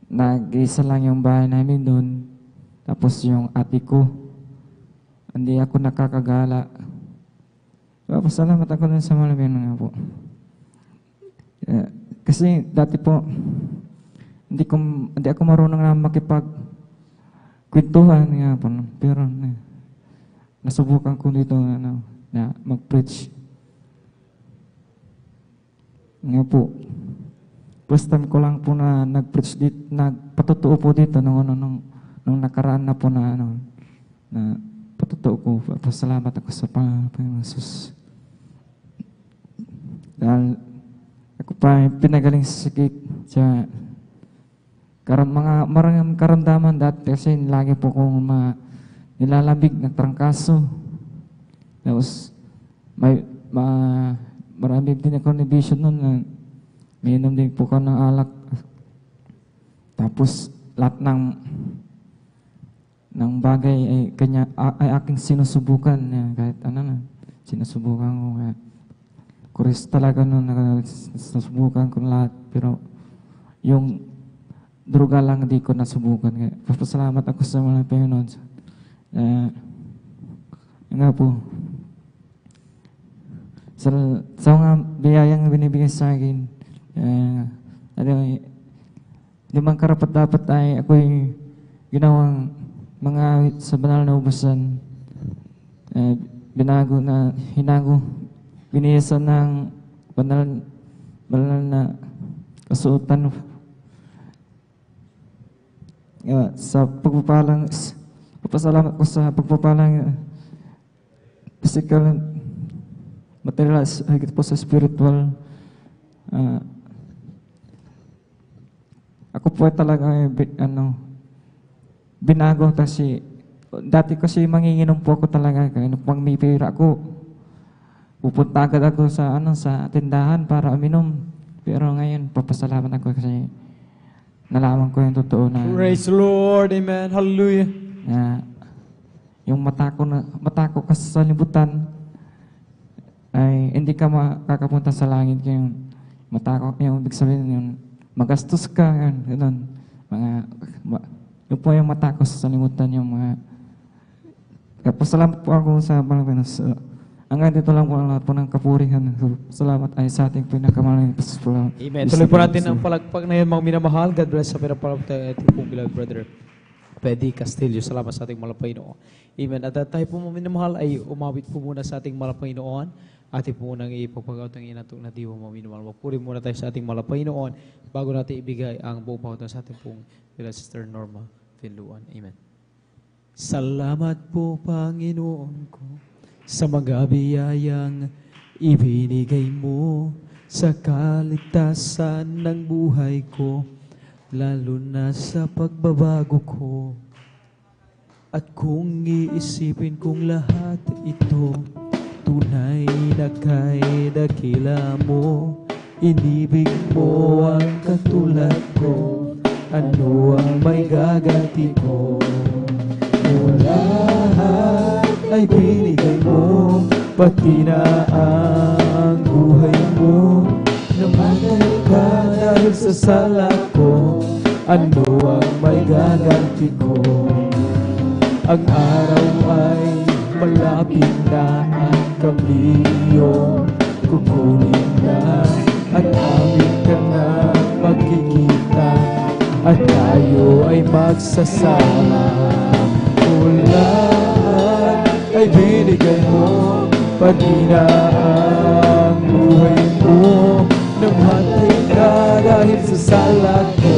Nag-isa lang yung bahay namin doon. Tapos yung ate ko, hindi ako nakakagala. Pasalamat ako dun sa mga nga po. Kasi dati po, hindi ako marunong na makipagkwentuhan nga po. Pero nasubukan ko dito na mag-preach. Nga po. First time ko lang po na nag-preach dito, nagpatotoo po dito nung nakaraan na po na patotoo ko. Pasalamat ako sa Panginoon Jesus. Dahil ako pa pinagaling sa sakit sa maraming karamdaman dati kasi lagi po kong nilalabig ng trangkaso. Tapos marami din ako na vision nun na miinom din po ko ng alak. Tapos lahat ng bagay ay aking sinusubukan. Kahit sinusubukan ko. Kuris talaga nun, sinusubukan ko lahat. Pero yung droga lang hindi ko nasubukan. Pasalamat ako sa mga Panginoon. Nga po. Sa mga biyayang binibigay sa akin, limang karapat dapat ay ako'y ginawang mga awit sa banal na ubusan, binihisan ng banal na kasuotan. Sa pagpapalang, papasalamat ko sa pagpapalang physical, material, higit po sa spiritual. Ako po talaga binago kasi dati kasi manginginom po ako talaga. Pag may pera ako, pupunta agad ako sa tindahan para uminom. Pero ngayon, papasalamat ako kasi nalaman ko yung totoo na praise the Lord. Amen. Hallelujah. Yung mata ko kasi sa libutan ay hindi ka makakapunta sa langit. Yung mata ko, yung ibig sabihin yung magastos ka, gano'n. Yung po yung mata ko sa limutan, yung mga... Pasalamat po ako sa Panginoon. Hanggang dito lang po ang lahat po ng kapurihan. Salamat ay sa ating pinakamalaking pasalamat. Amen. Tuloy po natin ang palagpag na yun, mga minamahal. God bless sa pinapalagpag ating pong beloved brother Pedi Castillo. Salamat sa ating Panginoon. Amen. At tayo po mga minamahal ay umawit po muna sa ating Panginoon. Ating po munang ipagpagawa ng inatong na diwa mga minamahal. Magpuri muna tayo sa ating Panginoon bago natin ibigay ang buong pangutang sa ating pong beloved Sister Norma Finluan. Amen. Salamat po Panginoon ko sa mga biyayang ibinigay mo sa kaligtasan ng buhay ko, lalo na sa pagbabago ko. At kung iisipin kong lahat ito, tunay na kay dakila mo, inibig mo ang katulad ko, ano ang may gaganti ko? Lahat ay binigay mo, pati na ang buhay mo. Namatay ka dahil sa sala ko, ano ang may gaganti ko? Ang araw ay malapit na at kami iyong kukunin na, at amin ka na magkikita, at tayo ay magsasama. Lahat ay binigay mo, pati na ang buhay mo. Namatay ka dahil sa sala ko,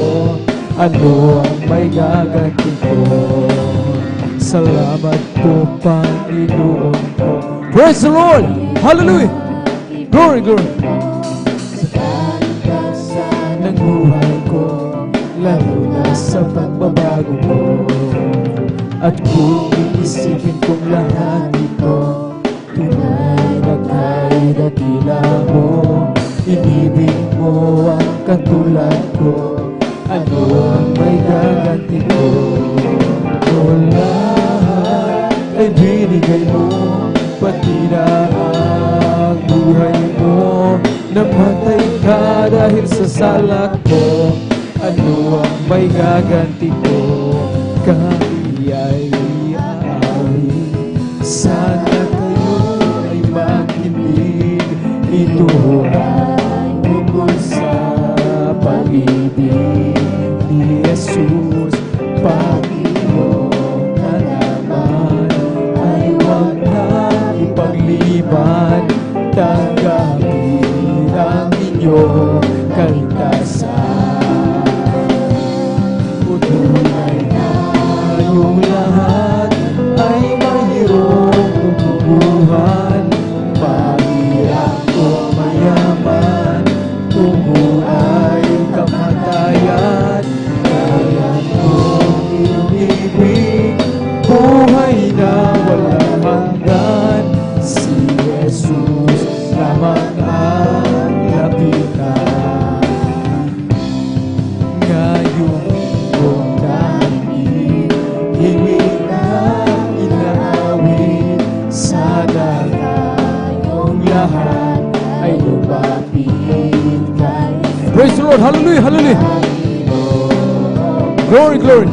ano ang may gaganti ko? Salamat po Panginoon ko. Praise the Lord! Hallelujah! Glory, glory! Sa kaligtasan ng buhay ko, lalo na sa pagbabago ko. At kung iisipin kong lahat ito, tunay na kay dakila mo, inibig mo ang katulad ko, ano ang may gaganti ko? O lahat ay binigay mo, pati na ang buhay mo. Namatay ka dahil sa sala ko, ano ang may gaganti ko? Ay aawi, sana kayo ay makinig. Ito ay tungkol sa pag-ibig ni Jesus. Panginoon na naman ay huwag na ipagliban. Tanggapin ang inyong kaligtasan. Tunay na yung lahat ay mayroong tutubuhan. Mahirap o mayaman, tungo ay kamatayan. Kaya kong inibig, buhay na walang hanggan. Si Jesus lamang ang lapitan. Ngayong kong namin, himig na inaawit, sana tayong lahat ay lumapit kay. Praise the Lord! Hallelujah! Hallelujah! Glory! Glory!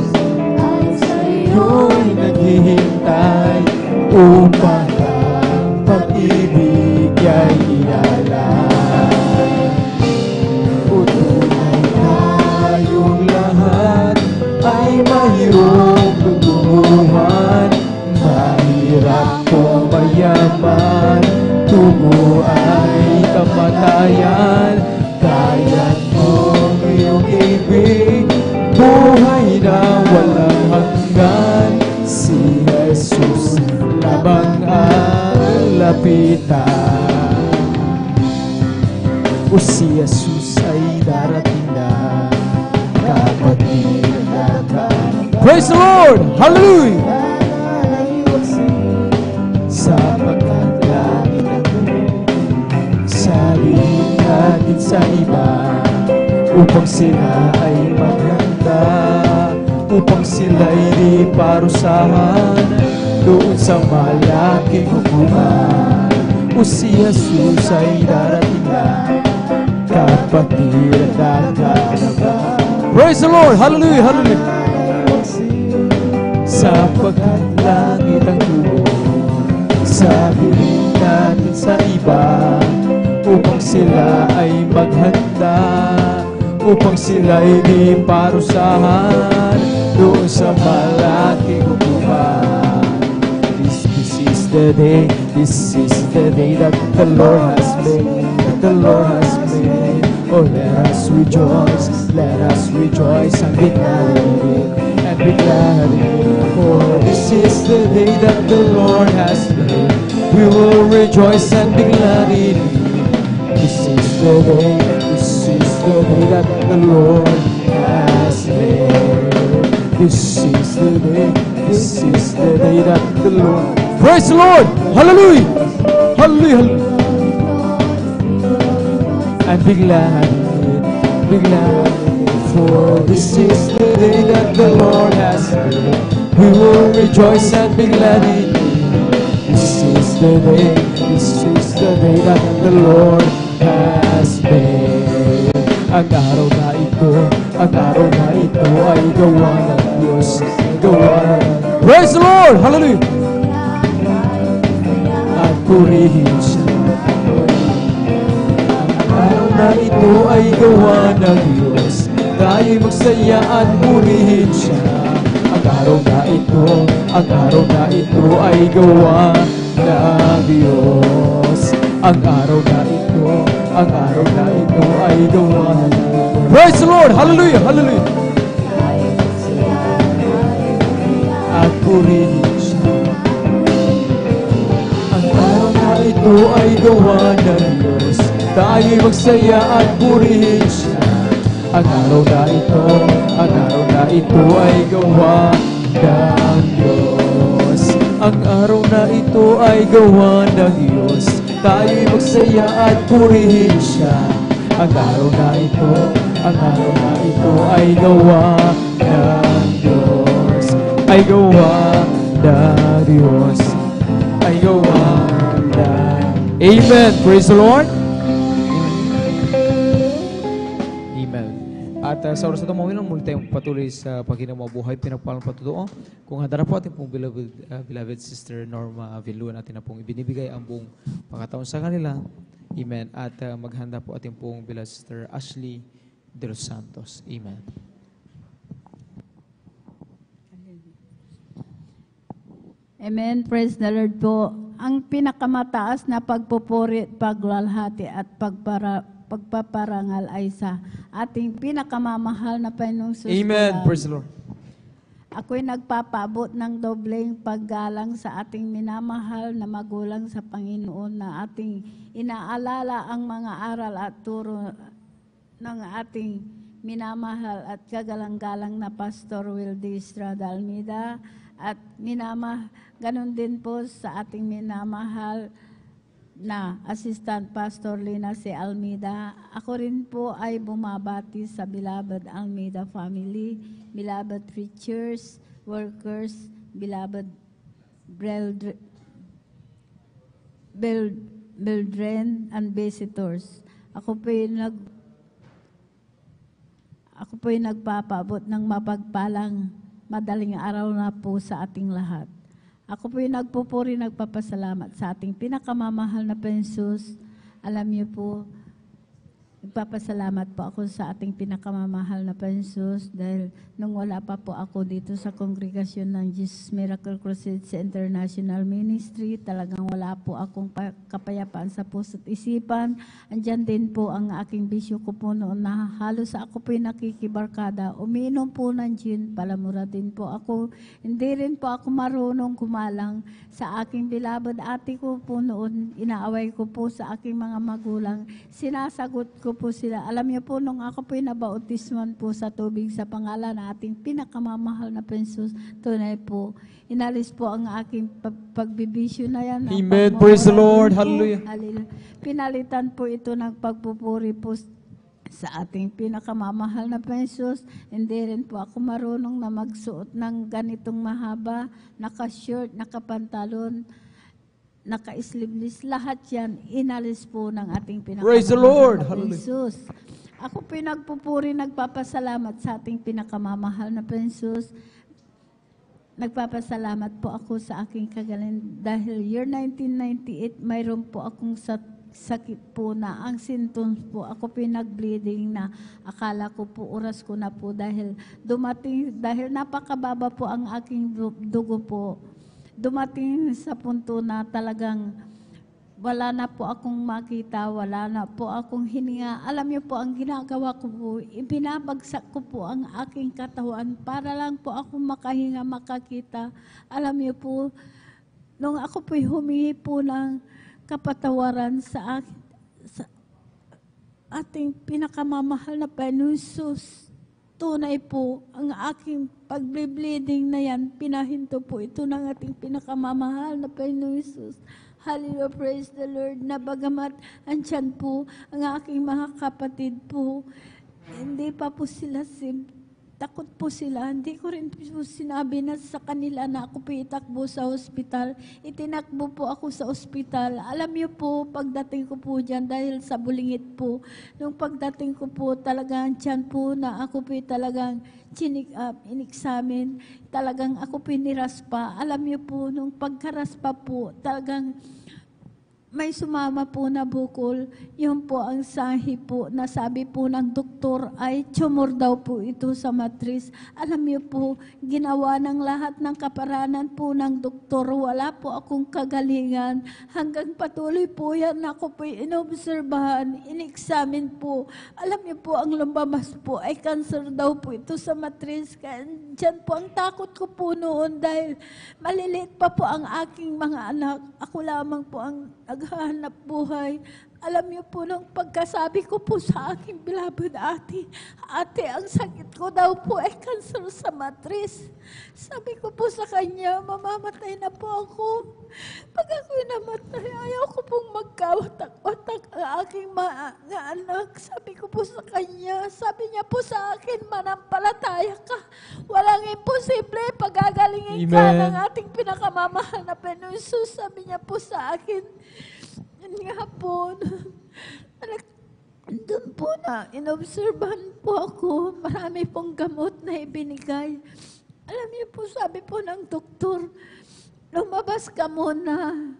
At sa'yo'y naghihintay upang ang pag-ibig ay ialay. O tunay tayong lahat ay mayroong tutubuhan. Mahirap o mayaman, tungo ay kamatayan. Kaya kong iyong ibig, buhay na walang hanggan. Si Jesus lamang ang lapitan. O si Jesus ay darating na, kapatid na tayo. Praise the Lord! Hallelujah! Sapagkat langit ang sabihin natin sa iba, upang sila ay maghanda, upang sila'y di parusahan doon sa malaking hukuman. O si Jesus ay darating na, kapatid at kanaga. Praise the Lord! Hallelujah! Hallelujah! Sapagkat langit ang tubo, sabihin natin sila ay maghanda upang sila'y di parusahan doon sa malaking hukuman. This is the day that the Lord has made, that the Lord has made. Oh, let us rejoice and be glad in it, and be glad in it. For this is the day that the Lord has made. We will rejoice and be glad in it. This is the day that the Lord has made. This is the day that the Lord. Praise the Lord! Hallelujah! Hallelujah! And be glad in it, for this is the day that the Lord has made. We will rejoice and be glad in it. This is the day that the Lord has made. Ang araw na ito ay gawa ng Diyos. Praise the Lord! Hallelujah! At purihin siya. Ang araw na ito ay gawa ng Diyos. Tayo magsaya at purihin siya. Ang araw na ito ay gawa ng Diyos. Ang araw na ito ay gawa ng Diyos. Praise the Lord! Hallelujah! Hallelujah! At purihin siya. Ang araw na ito ay gawa ng Diyos. Tayo'y magsaya at purihin siya. Ang araw na ito ay gawa ng Diyos. Ang araw na ito ay gawa ng Diyos. Tayo'y magsaya at purihin siya. Ang araw na ito ay gawa ng Diyos. Ay gawa ng Diyos. Ay gawa ng... Amen. Praise the Lord. At sa oras na ito, muli tayong patuloy sa pagkinabuhay, pinagpalang patutuo. Kung handa na po ating pong beloved Sister Norma Vilua, natin na pong ibinibigay ang buong pangataon sa kanila. Amen. At maghanda po ating pong beloved Sister Ashley de los Santos. Amen. Amen. Praise the Lord po. Ang pinakamataas na pagpupuri, paglalhati at pagpaparangal ay sa ating pinakamamahal na Panginoong Jesus. Amen. Praise the Lord. Ako'y nagpapaabot ng dobleng paggalang sa ating minamahal na magulang sa Panginoon na ating inaalala ang mga aral at turo ng ating minamahal at kagalang-galang na Pastor Wildy Estrada Almeida at ganon din po sa ating minamahal na Assistant Pastor Lina C. Almeida. Ako rin po ay bumabati sa beloved Almeida family, beloved preachers, workers, beloved brethren, and visitors. Ako po'y nagpapaabot ng mapagpalang madaling araw na po sa ating lahat. Ako po'y nagpupuri, nagpapasalamat sa ating pinakamamahal na Jesus. Alam niyo po, nagpapasalamat po ako sa ating pinakamamahal na Jesus dahil nung wala pa po ako dito sa kongregasyon ng Jesus Miracle Crusade sa International Ministry, talagang wala po akong kapayapaan sa puso't isipan. Andyan din po ang aking bisyo ko po noon na halos ako po'y nakikibarkada. Umiinom po ng gin, palamura din po ako. Hindi rin po ako marunong kumalang sa aking beloved ate ko po noon. Inaaway ko po sa aking mga magulang. Sinasagot ko po sila. Alam niyo po, nung ako po'y nabautisman po sa tubig sa pangalan na ating pinakamamahal na Jesus, tunay po, inalis po ang aking pagbibisyo na yan. Amen. Praise the Lord. Hallelujah. Hallelujah. Pinalitan po ito ng pagpupuri po sa ating pinakamamahal na Jesus. Hindi rin po ako marunong na magsuot ng ganitong mahaba, naka-shirt, naka-pantalon, naka-sleeveless, lahat yan, inalis po ng ating Praise the Lord. pinakamamahal na Hallelujah. Jesus. Ako po nagpupuri, nagpapasalamat sa ating pinakamamahal na Jesus. Nagpapasalamat po ako sa aking kagaling dahil year 1998, mayroon po akong sa sakit po na ang symptoms po. Ako po nag-bleeding na akala ko po oras ko na po dahil napakababa po ang aking dugo po. Dumating sa punto na talagang wala na po akong makita, wala na po akong hininga. Alam niyo po, ang ginagawa ko po, ibinabagsak ko po ang aking katawan para lang po ako makahinga, makakita. Alam niyo po, nung ako po humingi po ng kapatawaran sa ating pinakamamahal na Panginoon Jesus, tunay po ang aking pagbe-bleeding na yan, pinahinto po ito ng ating pinakamamahal na Panginoon Jesus. Hallelujah, praise the Lord, na bagamat andyan po ang aking mga kapatid po, hindi pa po sila takot po sila. Hindi ko rin po sinabi na sa kanila na ako po itakbo sa ospital. Itinakbo po ako sa ospital. Alam niyo po, pagdating ko po dyan, dahil sa bulingit po, nung pagdating ko po talagang dyan po na ako po talagang chinik up, in-examine, talagang ako po niraspa. Alam niyo po, nung pagkaraspa po, talagang may sumama po na bukol. Yun po ang sahi po na sabi po ng doktor ay tumor daw po ito sa matris. Alam niyo po, ginawa ng lahat ng kaparanan po ng doktor. Wala po akong kagalingan. Hanggang patuloy po yan ako po inobserbahan, in-examine po. Alam niyo po, ang lumabas po ay cancer daw po ito sa matris. Kaya dyan po ang takot ko po noon dahil maliliit pa po ang aking mga anak. Ako lamang po ang naghahanap buhay. Alam niyo po, nung pagkasabi ko po sa aking beloved ate, ang sakit ko daw po ay cancer sa matris. Sabi ko po sa kanya, mamamatay na po ako. Pag ako'y namatay, ayaw ko pong magkawatak-watak ang aking mga anak. Sabi ko po sa kanya, sabi niya po sa akin, manampalataya ka. Walang imposible, pagagalingin ka ng ating pinakamamahal na Panginoon Jesus. Sabi niya po sa akin, nga po, doon po na inobserbahan po ako, marami pong gamot na ibinigay. Alam niyo po, sabi po ng doktor, lumabas ka muna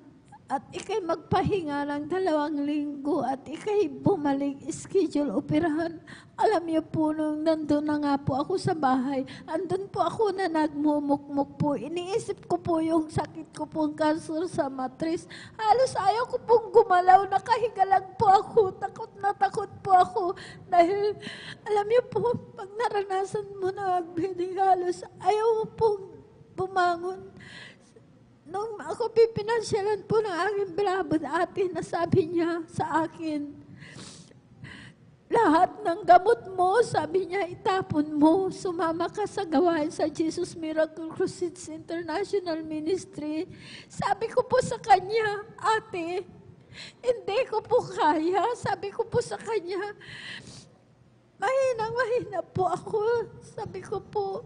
at ikay magpahinga ng 2 linggo at ikay bumalik, schedule, operahan. Alam niyo po, nung nandun na nga po ako sa bahay, andun po ako na nagmumukmuk po. Iniisip ko po yung sakit ko pong cancer sa matris. Halos ayaw ko pong gumalaw, nakahiga lang po ako. Takot na takot po ako. Dahil, alam niyo po, pag naranasan mo na bleeding, halos ayaw mo pong bumangon. Nung ako pipinansyalan po ng aking beloved ate, nasabi niya sa akin, lahat ng gamot mo, sabi niya, itapon mo. Sumama ka sa gawain sa Jesus Miracle Crusades International Ministry. Sabi ko po sa kanya, ate, hindi ko po kaya. Sabi ko po sa kanya, mahina po ako. Sabi ko po,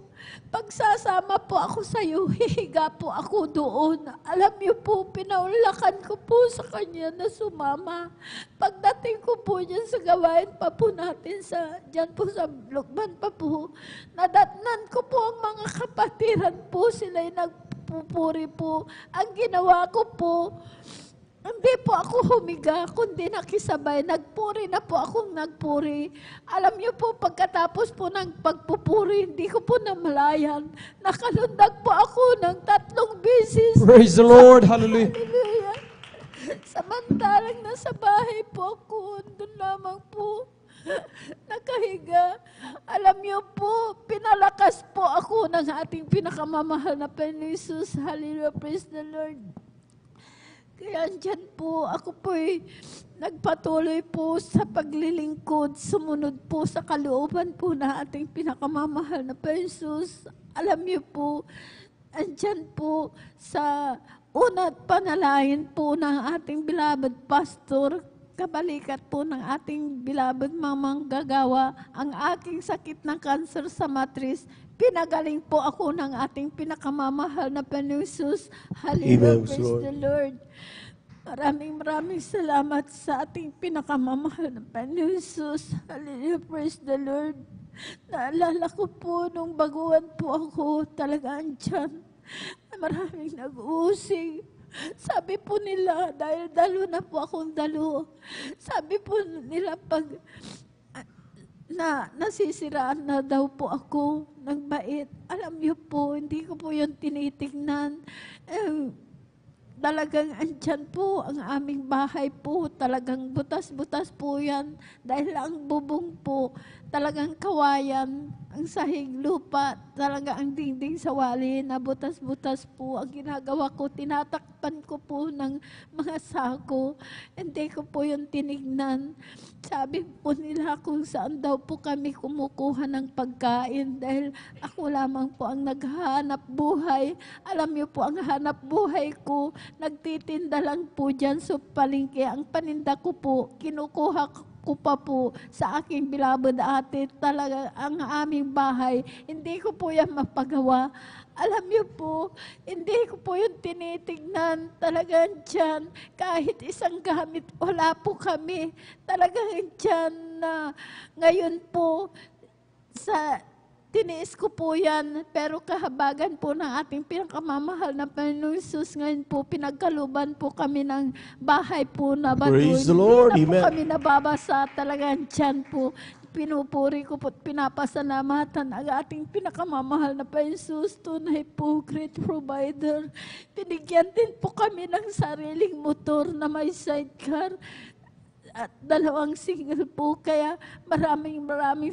pagsasama po ako sa iyo, hihiga po ako doon. Alam niyo po, pinaulakan ko po sa kanya na sumama. Pagdating ko po dyan sa gawain pa po natin, dyan po sa Lukban pa po, nadatnan ko po ang mga kapatiran po, sila'y nagpupuri po. Ang ginawa ko po, hindi po ako humiga, kundi nakisabay. Nagpuri na po akong nagpuri. Alam niyo po, pagkatapos po ng pagpupuri, hindi ko po namalayan. Nakalundag po ako ng 3 beses. Praise the Lord. Hallelujah. Hallelujah. Samantalang nasa bahay po ako, doon lamang po nakahiga. Alam niyo po, pinalakas po ako ng ating pinakamamahal na Panginoon Jesus. Hallelujah. Praise the Lord. Kaya andyan po, ako po'y nagpatuloy po sa paglilingkod, sumunod po sa kalooban po na ating pinakamamahal na Jesus. Alam niyo po, andyan po sa una't panalangin po ng ating beloved pastor, kabalikat po ng ating beloved mamang gagawa, ang aking sakit ng cancer sa matris, pinagaling po ako ng ating pinakamamahal na Panginoon Jesus. Hallelujah, praise the Lord. Maraming salamat sa ating pinakamamahal na Panginoon Jesus. Hallelujah, praise the Lord. Naalala ko po nung baguhan po ako, talaga andyan. Maraming nag-uusig. Sabi po nila, dahil dalo na po akong dalo, sabi po nila pag nasisiraan na daw po ako ng bait. Alam niyo po, hindi ko po yun tinitignan. Talagang andyan po ang aming bahay po. Talagang butas-butas po yan. Dahil ang bubong po, talagang kawayan. Ang sahig lupa, talaga ang dingding sa wali na butas-butas po. Ang ginagawa ko, tinatakpan ko po ng mga sako. Hindi ko po yung tinignan. Sabi po nila kung saan daw po kami kumukuha ng pagkain dahil ako lamang po ang naghahanap buhay. Alam niyo po, ang hanap buhay ko, nagtitinda lang po dyan sa palengke. Ang paninda ko po, kinukuha ko pa po sa aking bilabad ate, talaga ang aming bahay, hindi ko po yan mapagawa. Alam niyo po, hindi ko po yung tinitignan. Talagang dyan, kahit isang gamit, wala po kami. Talagang dyan na ngayon po, tiniis ko po yan, pero kahabagan po ng ating pinakamamahal na Panginoong Hesus, ngayon po, pinagkaluban po kami ng bahay po na bato. Praise the Lord. Hindi na po Amen. kami nababasa, talagang dyan po. Pinupuri ko po at pinapasalamatan ang ating pinakamamahal na Panginoong Hesus, tunay po, great provider. Binigyan din po kami ng sariling motor na may sidecar at 2 single po. Kaya maraming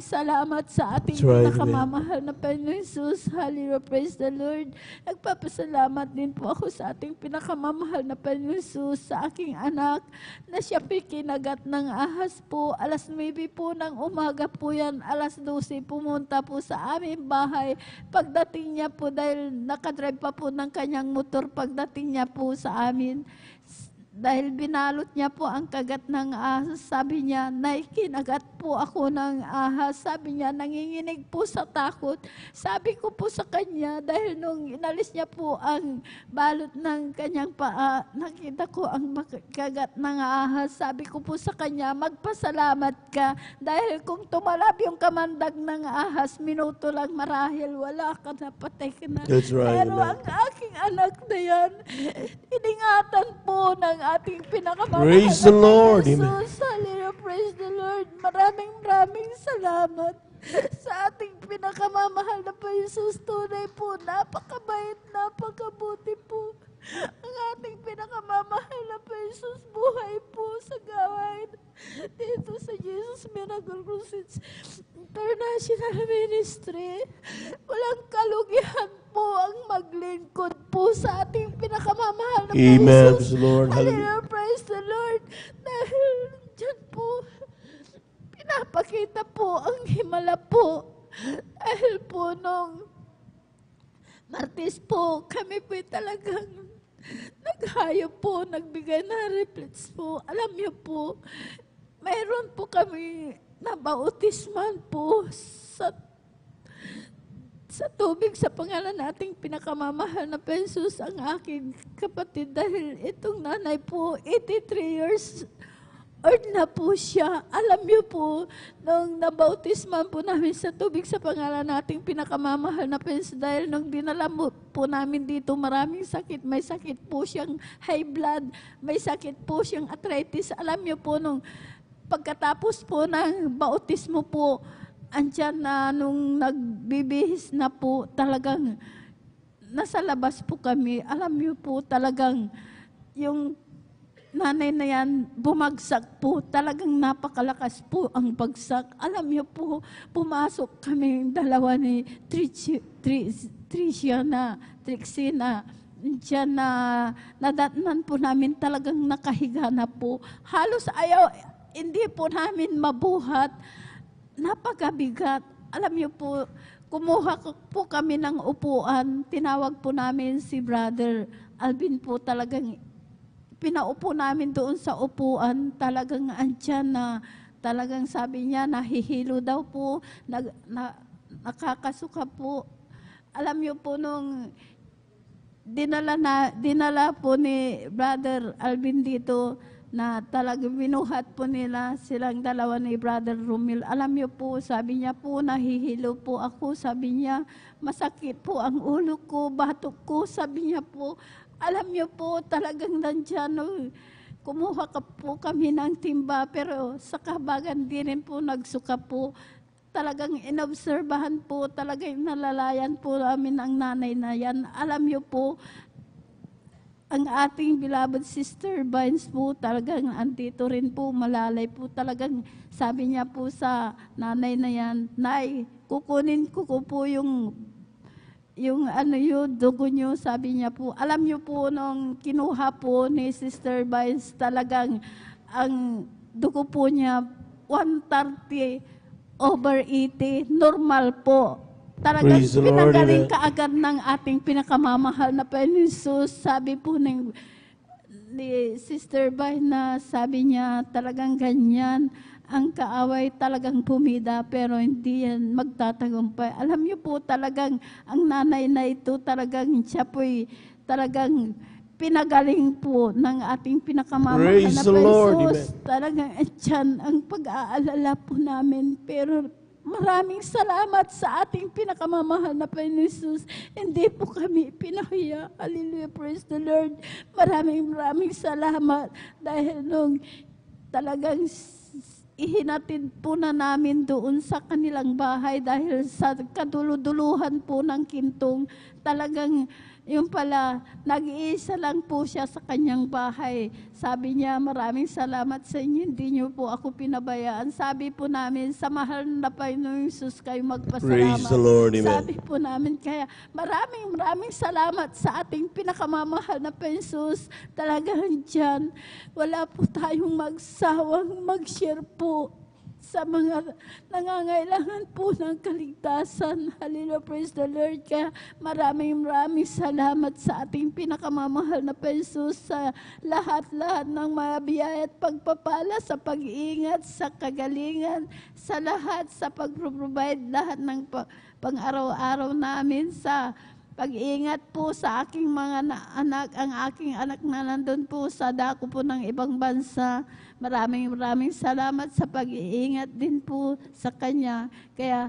salamat sa ating That's right, pinakamamahal na Panginoong Hesus. Hallelujah, praise the Lord. Nagpapasalamat din po ako sa ating pinakamamahal na Panginoong Hesus, sa aking anak na siya po kinagat ng ahas po. 9:00 po ng umaga po yan, 12:00 pumunta po sa aming bahay. Pagdating niya po, dahil nakadrive pa po ng kanyang motor, pagdating niya po sa amin, dahil binalot niya po ang kagat ng ahas, sabi niya, "Nay, kinagat po ako ng ahas." Sabi niya, nanginginig po sa takot. Sabi ko po sa kanya, dahil nung inalis niya po ang balot ng kanyang paa, nakita ko ang kagat ng ahas. Sabi ko po sa kanya, magpasalamat ka, dahil kung tumalab yung kamandag ng ahas, minuto lang marahil, wala ka na, patay ka na. That's right, Pero amen. ang aking anak na yan, iningatan po ng ating pinakamamahal Praise the na Lord. Panginoon Hesus. Hallelujah, praise the Lord. Maraming salamat sa ating pinakamamahal na Panginoon Hesus. Tunay po, napakabait, napakabuti po. Ang ating pinakamamahal na Panginoon Hesus, buhay po sa gawain dito sa Jesus Miracle Crusade International Ministry. Walang kalugihan po ang maglingkod po sa ating pinakamamahal na Amen. Panginoon Praise the Lord. Hallelujah, praise the Lord. Dahil dyan po, pinapakita po ang himala po. Dahil po nung Martes po, kami po talagang naghayo po, nagbigay na replets po. Alam niyo po, mayroon po kami nabautisman po sa tubig sa pangalan nating pinakamamahal na Panginoon Hesus, ang aking kapatid, dahil itong nanay po, 83 years old na po siya. Alam niyo po, nung nabautisman po namin sa tubig sa pangalan nating pinakamamahal na Panginoon, dahil nung dinala po namin dito, maraming sakit. May sakit po siyang high blood, may sakit po siyang arthritis. Alam niyo po, nung pagkatapos po ng bautismo po, andyan na nung nagbibihis na po, talagang nasa labas po kami. Alam niyo po, talagang yung nanay na yan, bumagsak po. Talagang napakalakas po ang bagsak. Alam niyo po, pumasok kami dalawa ni Trixina. Diyan na nadatnan po namin, talagang nakahiga na po. Halos hindi po namin mabuhat. Napakabigat. Alam niyo po, kumuha po kami ng upuan. Tinawag po namin si Brother Alvin po, talagang pinaupo namin doon sa upuan. Talagang andyan na, talagang sabi niya, nahihilo daw po, nakakasuka po. Alam niyo po, nung dinala po ni Brother Alvin dito, na talagang binuhat po nila silang dalawa ni Brother Romil. Alam niyo po, sabi niya po, nahihilo po ako. Sabi niya, masakit po ang ulo ko, batok ko. Sabi niya po, alam niyo po talagang nandyan, kumuha ka po kami ng timba, pero sa kabagan din rin po nagsuka po. Talagang inobserbahan po, talagang nalalayan po namin ang nanay na yan. Alam niyo po, ang ating beloved Sister Vines po, talagang andito rin po, malalay po. Talagang sabi niya po sa nanay na yan, Nay, kukunin ko po yung dugo nyo, sabi niya po. Alam niyo po, nung kinuha po ni Sister Vines, talagang ang dugo po niya, 130/80, normal po. Talagang Praise the Lord, pinagaling amen. kaagad ng ating pinakamamahal na Panginoon Jesus. Sabi po ni Sister Vines na sabi niya, talagang ganyan, ang kaaway talagang pumida pero hindi yan magtatagumpay. Alam niyo po talagang ang nanay na ito talagang siya po'y talagang pinagaling po ng ating pinakamamahal Praise na the Lord, Jesus. amen. Talagang tiyan ang pag-aalala po namin, pero maraming salamat sa ating pinakamamahal na Panginoon Jesus. Hindi po kami pinahiya. Hallelujah, praise the Lord. Maraming salamat dahil nung talagang ihinatid po na namin doon sa kanilang bahay dahil sa kaduluduluhan po ng Kintong. Talagang yung pala, nag-iisa lang po siya sa kanyang bahay. Sabi niya, maraming salamat sa inyo, hindi niyo po ako pinabayaan. Sabi po namin, sa mahal na Panginoong Jesus kayo magpasalamat. Praise the Lord, amen. Sabi po namin, kaya maraming salamat sa ating pinakamamahal na Panginoong Jesus. Talagang dyan, wala po tayong magsawang mag-share po sa mga nangangailangan po ng kaligtasan. Hallelujah, praise the Lord. Kaya maraming salamat sa ating pinakamamahal na Jesus sa lahat-lahat ng mga biyaya at pagpapala, sa pag-iingat, sa kagalingan, sa lahat, sa pag-provide lahat ng pang-araw-araw namin, sa pag-iingat po sa aking mga anak, ang aking anak na nandun po sa dako po ng ibang bansa. Maraming salamat sa pag-iingat din po sa kanya. Kaya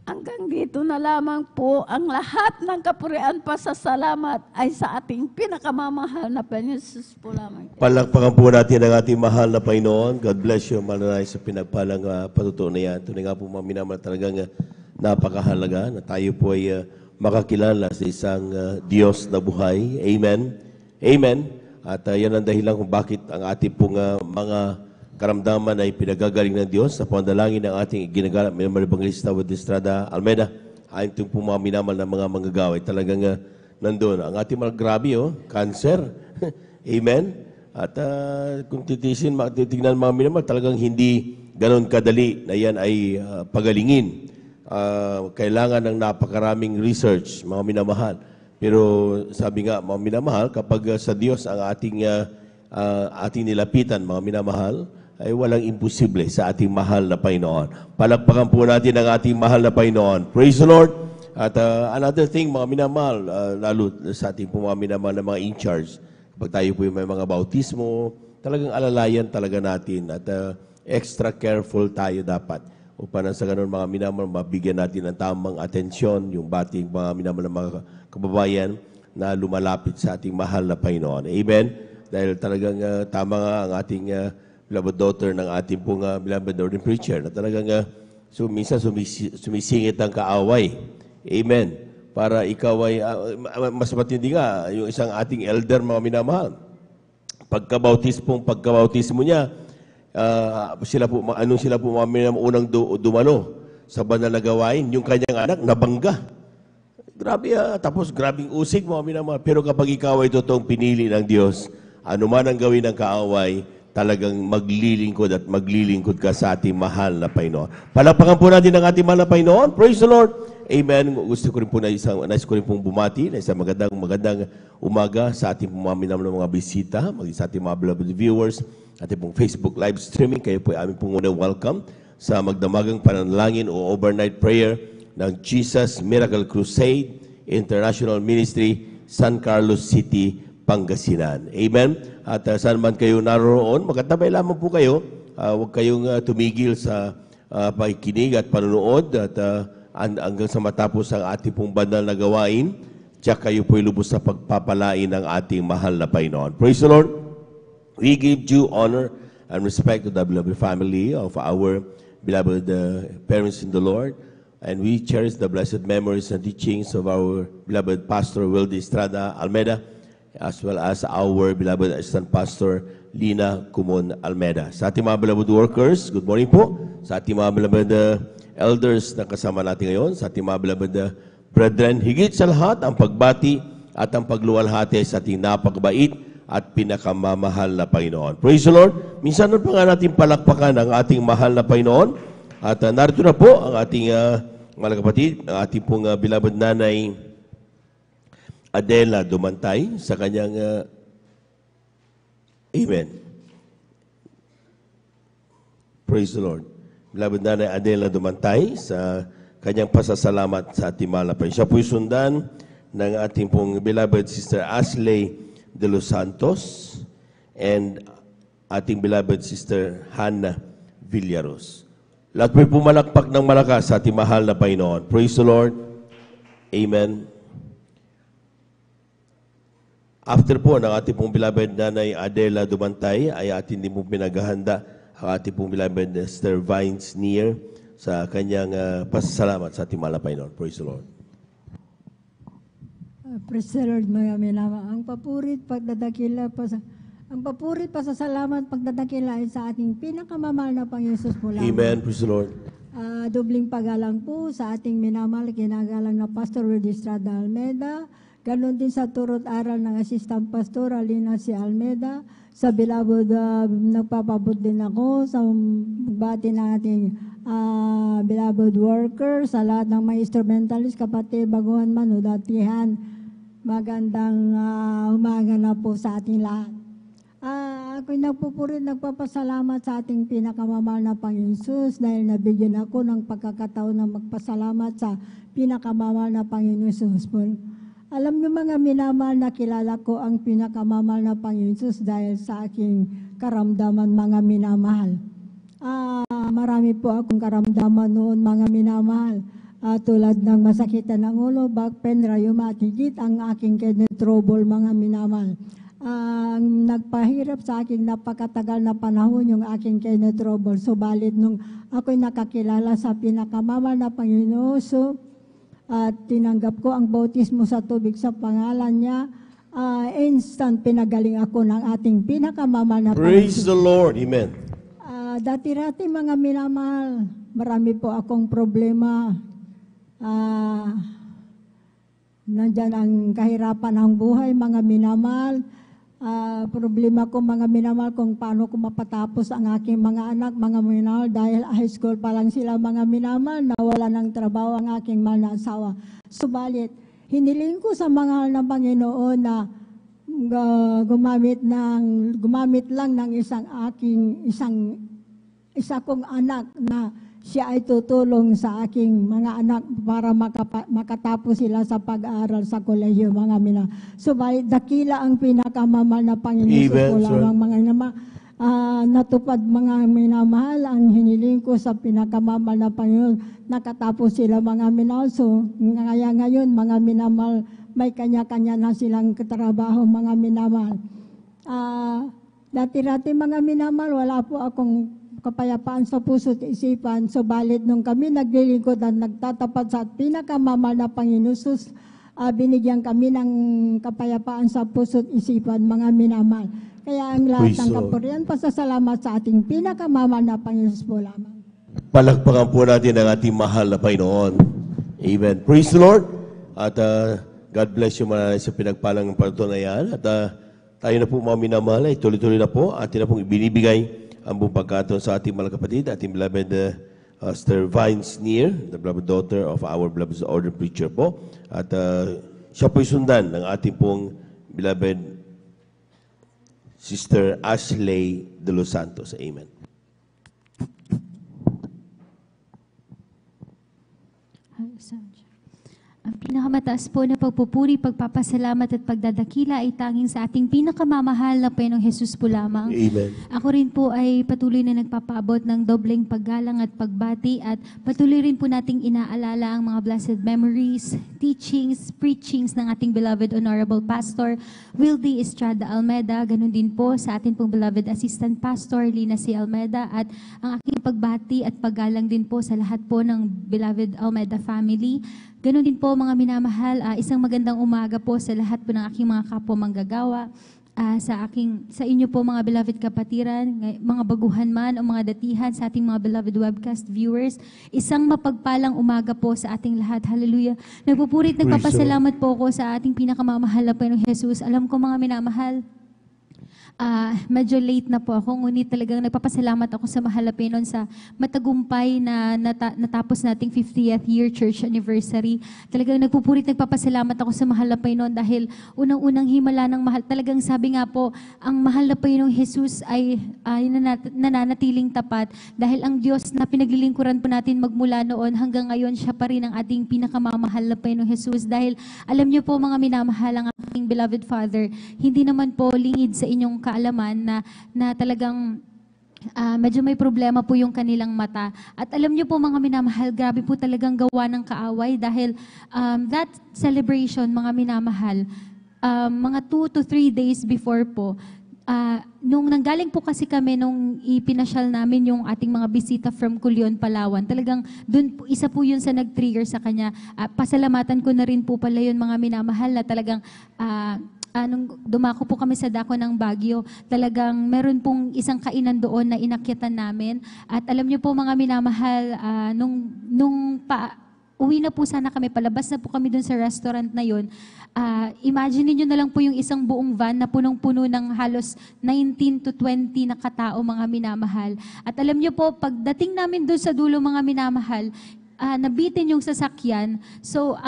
hanggang dito na lamang po, ang lahat ng kapurian pasasalamat ay sa ating pinakamamahal na Panginoon Jesus po lamang. Palakpakan po natin ang ating mahal na Panginoon. God bless you, mananay sa pinagpalang patutuo na yan. Tunay nga po mga minamahal, talagang napakahalaga na tayo po ay makakilala sa isang Diyos na buhay. Amen. Amen. At yan ang dahilan kung bakit ang ating pong mga karamdaman ay pinagagaling ng Diyos sa pandalangin ng ating ginagalap. Minamahal Evangelista Wed Estrada Almeida, ayon itong pong mga minamahal na mga manggagaway. Talagang nandun. Ang ating mga grabe, cancer. Amen. At kung titignan mga minamahal, talagang hindi ganon kadali na yan ay pagalingin. Kailangan ng napakaraming research, mga minamahal. Pero sabi nga, mga minamahal, kapag sa Diyos ang ating nilapitan, mga minamahal, ay walang imposible sa ating mahal na Panginoon. Palakpakan po natin ang ating mahal na Panginoon. Praise the Lord! At another thing, mga minamahal, lalo sa ating mga minamahal na mga in-charge, kapag tayo po may mga bautismo, talagang alalayan talaga natin at extra careful tayo dapat. Upang sa ganun mga minamahal, mabigyan natin ng tamang atensyon, yung bating mga minamahal na mga kababayan na lumalapit sa ating mahal na Panginoon. Amen? Dahil talagang tama nga ang ating beloved daughter ng ating pong beloved ordained preacher na talagang minsan sumisingit ang kaaway. Amen? Para ikaw ay, mas matindi nga, yung isang ating elder mga minamahal. Pagkabautismo niya, sila po unang dumalo sa banal na gawain, yung kanyang anak nabangga. Grabe tapos grabing usig mga minamahal. Pero kapag ikaw ay totoong pinili ng Diyos, ano man ang gawin ng kaaway, talagang maglilingkod ka sa ating mahal na Panginoon. Palakpakan po natin ang ating mahal na Panginoon. Praise the Lord. Amen. Gusto ko rin po nais ko rin pong bumati na isang magandang umaga sa ating mga minamahal mga bisita, sa ating mga beloved viewers, ating pong Facebook live streaming. Kayo po ay aming pong welcome sa magdamagang pananalangin o overnight prayer ng Jesus Miracle Crusade International Ministry, San Carlos City, Pangasinan. Amen? At saan man kayo naroon, magkatabay lamang po kayo. Huwag kayong tumigil sa pakikinig at panunood at hanggang sa matapos ang ating pong banal na gawain. Tiyak kayo po'y lubos sa pagpapalain ng ating mahal na Panginoon. Praise the Lord. We give due honor and respect to the beloved family of our beloved parents in the Lord. And we cherish the blessed memories and teachings of our beloved Pastor Wildy Estrada Almeda, as well as our beloved Assistant Pastor Lina Kumon Almeda. Sa ating mga beloved workers, good morning po. Sa ating mga beloved elders na kasama natin ngayon, sa ating mga beloved brethren, higit sa lahat ang pagbati at ang pagluwalhati sa ating napakabait at pinakamamahal na Panginoon. Praise the Lord. Minsan nun pa nga natin palakpakan ang ating mahal na Panginoon. At narito na po ang ating mga kapatid, ang ating pong beloved nanay Adela Dumantay sa kanyang Amen. Praise the Lord. Beloved nanay Adela Dumantay sa kanyang pasasalamat sa ating mahal na Panginoon. Siya po'y sundan ng ating pong beloved Sister Ashley de los Santos and ating beloved Sister Hannah Villaros. Lahat po'y pumalakpak ng malakas sa ating mahal na Panginoon. Praise the Lord. Amen. After po ng ating pong beloved nanay Adela Dumantay, ay ating din pong pinaghahanda ang ating pong beloved Sister Vines Near sa kanyang pasasalamat sa ating mahal na Panginoon. Praise the Lord. Praise the Lord, mga minamahal. Ang papurit, pagdadakila, ang papurit, pasasalamat, pagdadakila ay sa ating pinakamamahal na Panginoon Jesus po lamang. Amen. Praise the Lord. Dobling pagalang po sa ating minamahal, kinagalang na Pastor Wildy Estrada Almeda, ganon din sa turot aral ng Assistant Pastor Alina C. Almeda, sa bilabod, nagpapabot din ako sa bati ng ating beloved workers, sa lahat ng mga instrumentalist, kapatid, baguhan man o datihan, magandang umaga na po sa ating lahat. Ako'y nagpupurit, nagpapasalamat sa ating pinakamamahal na Panginoon Jesus dahil nabigyan ako ng pagkakataon na magpasalamat sa pinakamamahal na Panginoon Jesus po. Alam niyo mga minamahal, na kilala ko ang pinakamamahal na Panginoon Jesus dahil sa aking karamdaman mga minamahal. Marami po akong karamdaman noon mga minamahal. Tulad ng masakitan ng ulo, back pain, rayuma at higit ang aking kidney trouble mga minamahal. Ang nagpahirap sa aking napakatagal na panahon yung aking kidney trouble. Subalit nung ako'y nakakilala sa pinakamamahal na Panginoon at tinanggap ko ang bautismo sa tubig sa pangalan niya, instant pinagaling ako ng ating pinakamamahal na Panginoon. Praise the Lord. Amen. Dati-rati mga minamahal, marami po akong problema. Nandyan ang kahirapan ng buhay, mga minamahal. Problema ko mga minamahal kung paano ko mapatapos ang aking mga anak, mga minamahal, dahil high school pa lang sila mga minamahal, nawala ng trabaho ang aking mahal na asawa. Subalit, hiniling ko sa mga ng Panginoon na gumamit lang ng isa kong anak na siya ay tutulong sa aking mga anak para makatapos sila sa pag-aaral sa kolehiyo, mga mina. Subalit, dakila ang pinakamamahal na Panginoon Jesus po lamang, mga natupad mga minamahal ang hiniling ko sa pinakamamahal na Panginoon. Nakatapos sila mga minamahal. So, ngayon, mga minamahal, may kanya-kanya na silang katrabaho, mga minamahal. Dati-rati mga minamahal, wala po akong kapayapaan sa puso at isipan. Subalit nung kami naglilingkod at nagtatapat sa pinakamamahal na Panginoon Jesus, binigyan kami ng kapayapaan sa puso at isipan, mga minamahal. Kaya ang lahat ng kapurihan, pasasalamat sa ating pinakamamahal na Panginoon Jesus po lamang. Palakpakan po natin ang ating mahal na Panginoon. Amen. Praise the Lord. At God bless you mananay sa pinagpalang patutunayan. At tayo na po mga minamahal, ay tuloy-tuloy na po. Atin na pong ibinibigay ang buong pagkataon sa ating mga kapatid, ating beloved Sister Vines Near, the beloved daughter of our beloved order preacher po. At siya po'y sundan ng ating pong beloved Sister Ashley de los Santos. Amen. Ang pinakamataas po na pagpupuri, pagpapasalamat at pagdadakila ay tanging sa ating pinakamamahal na Panginoong Jesus po lamang. Amen. Ako rin po ay patuloy na nagpapaabot ng dobleng paggalang at pagbati at patuloy rin po nating inaalala ang mga blessed memories, teachings, preachings ng ating beloved Honorable Pastor Wildy Estrada Almeda. Ganun din po sa ating pong beloved Assistant Pastor Lina C. Almeda at ang aking pagbati at paggalang din po sa lahat po ng beloved Almeda family. Ganun din po mga minamahal, isang magandang umaga po sa lahat po ng aking mga kapwa manggagawa, sa inyo po mga beloved kapatiran, mga baguhan man o mga datihan sa ating mga beloved webcast viewers. Isang mapagpalang umaga po sa ating lahat. Hallelujah. Nagpupurit, nagpapasalamat po ako sa ating pinakamamahal na Panginoong Jesus. Alam ko mga minamahal, medyo late na po ako, ngunit talagang nagpapasalamat ako sa mahal na Panginoon sa matagumpay na natapos nating 50th year church anniversary. Talagang nagpupurit, nagpapasalamat ako sa mahal na Panginoon dahil unang-unang himala ng mahal. Talagang sabi nga po, ang mahal na Panginoong Jesus ay nananatiling tapat dahil ang Diyos na pinaglilingkuran po natin magmula noon hanggang ngayon, siya pa rin ang ating pinakamamahal na Panginoong Jesus. Dahil alam niyo po mga minamahal, ang aking beloved Father, hindi naman po lingid sa inyong kaalaman na talagang medyo may problema po yung kanilang mata. At alam niyo po mga minamahal, grabe po talagang gawa ng kaaway dahil that celebration, mga minamahal, mga 2 to 3 days before po, nung nanggaling po kasi kami nung ipinasyal namin yung ating mga bisita from Culion, Palawan, talagang dun, isa po yun sa nag-trigger sa kanya. Pasalamatan ko na rin po pala yun mga minamahal na talagang nung dumako po kami sa dako ng Baguio, talagang meron pong isang kainan doon na inakyatan namin. At alam niyo po mga minamahal, uwi na po sana kami, palabas na po kami doon sa restaurant na yun. Imagine niyo na lang po yung isang buong van na punong-puno ng halos 19 to 20 na katao mga minamahal. At alam niyo po, pagdating namin doon sa dulo mga minamahal, nabitin yung sasakyan. So,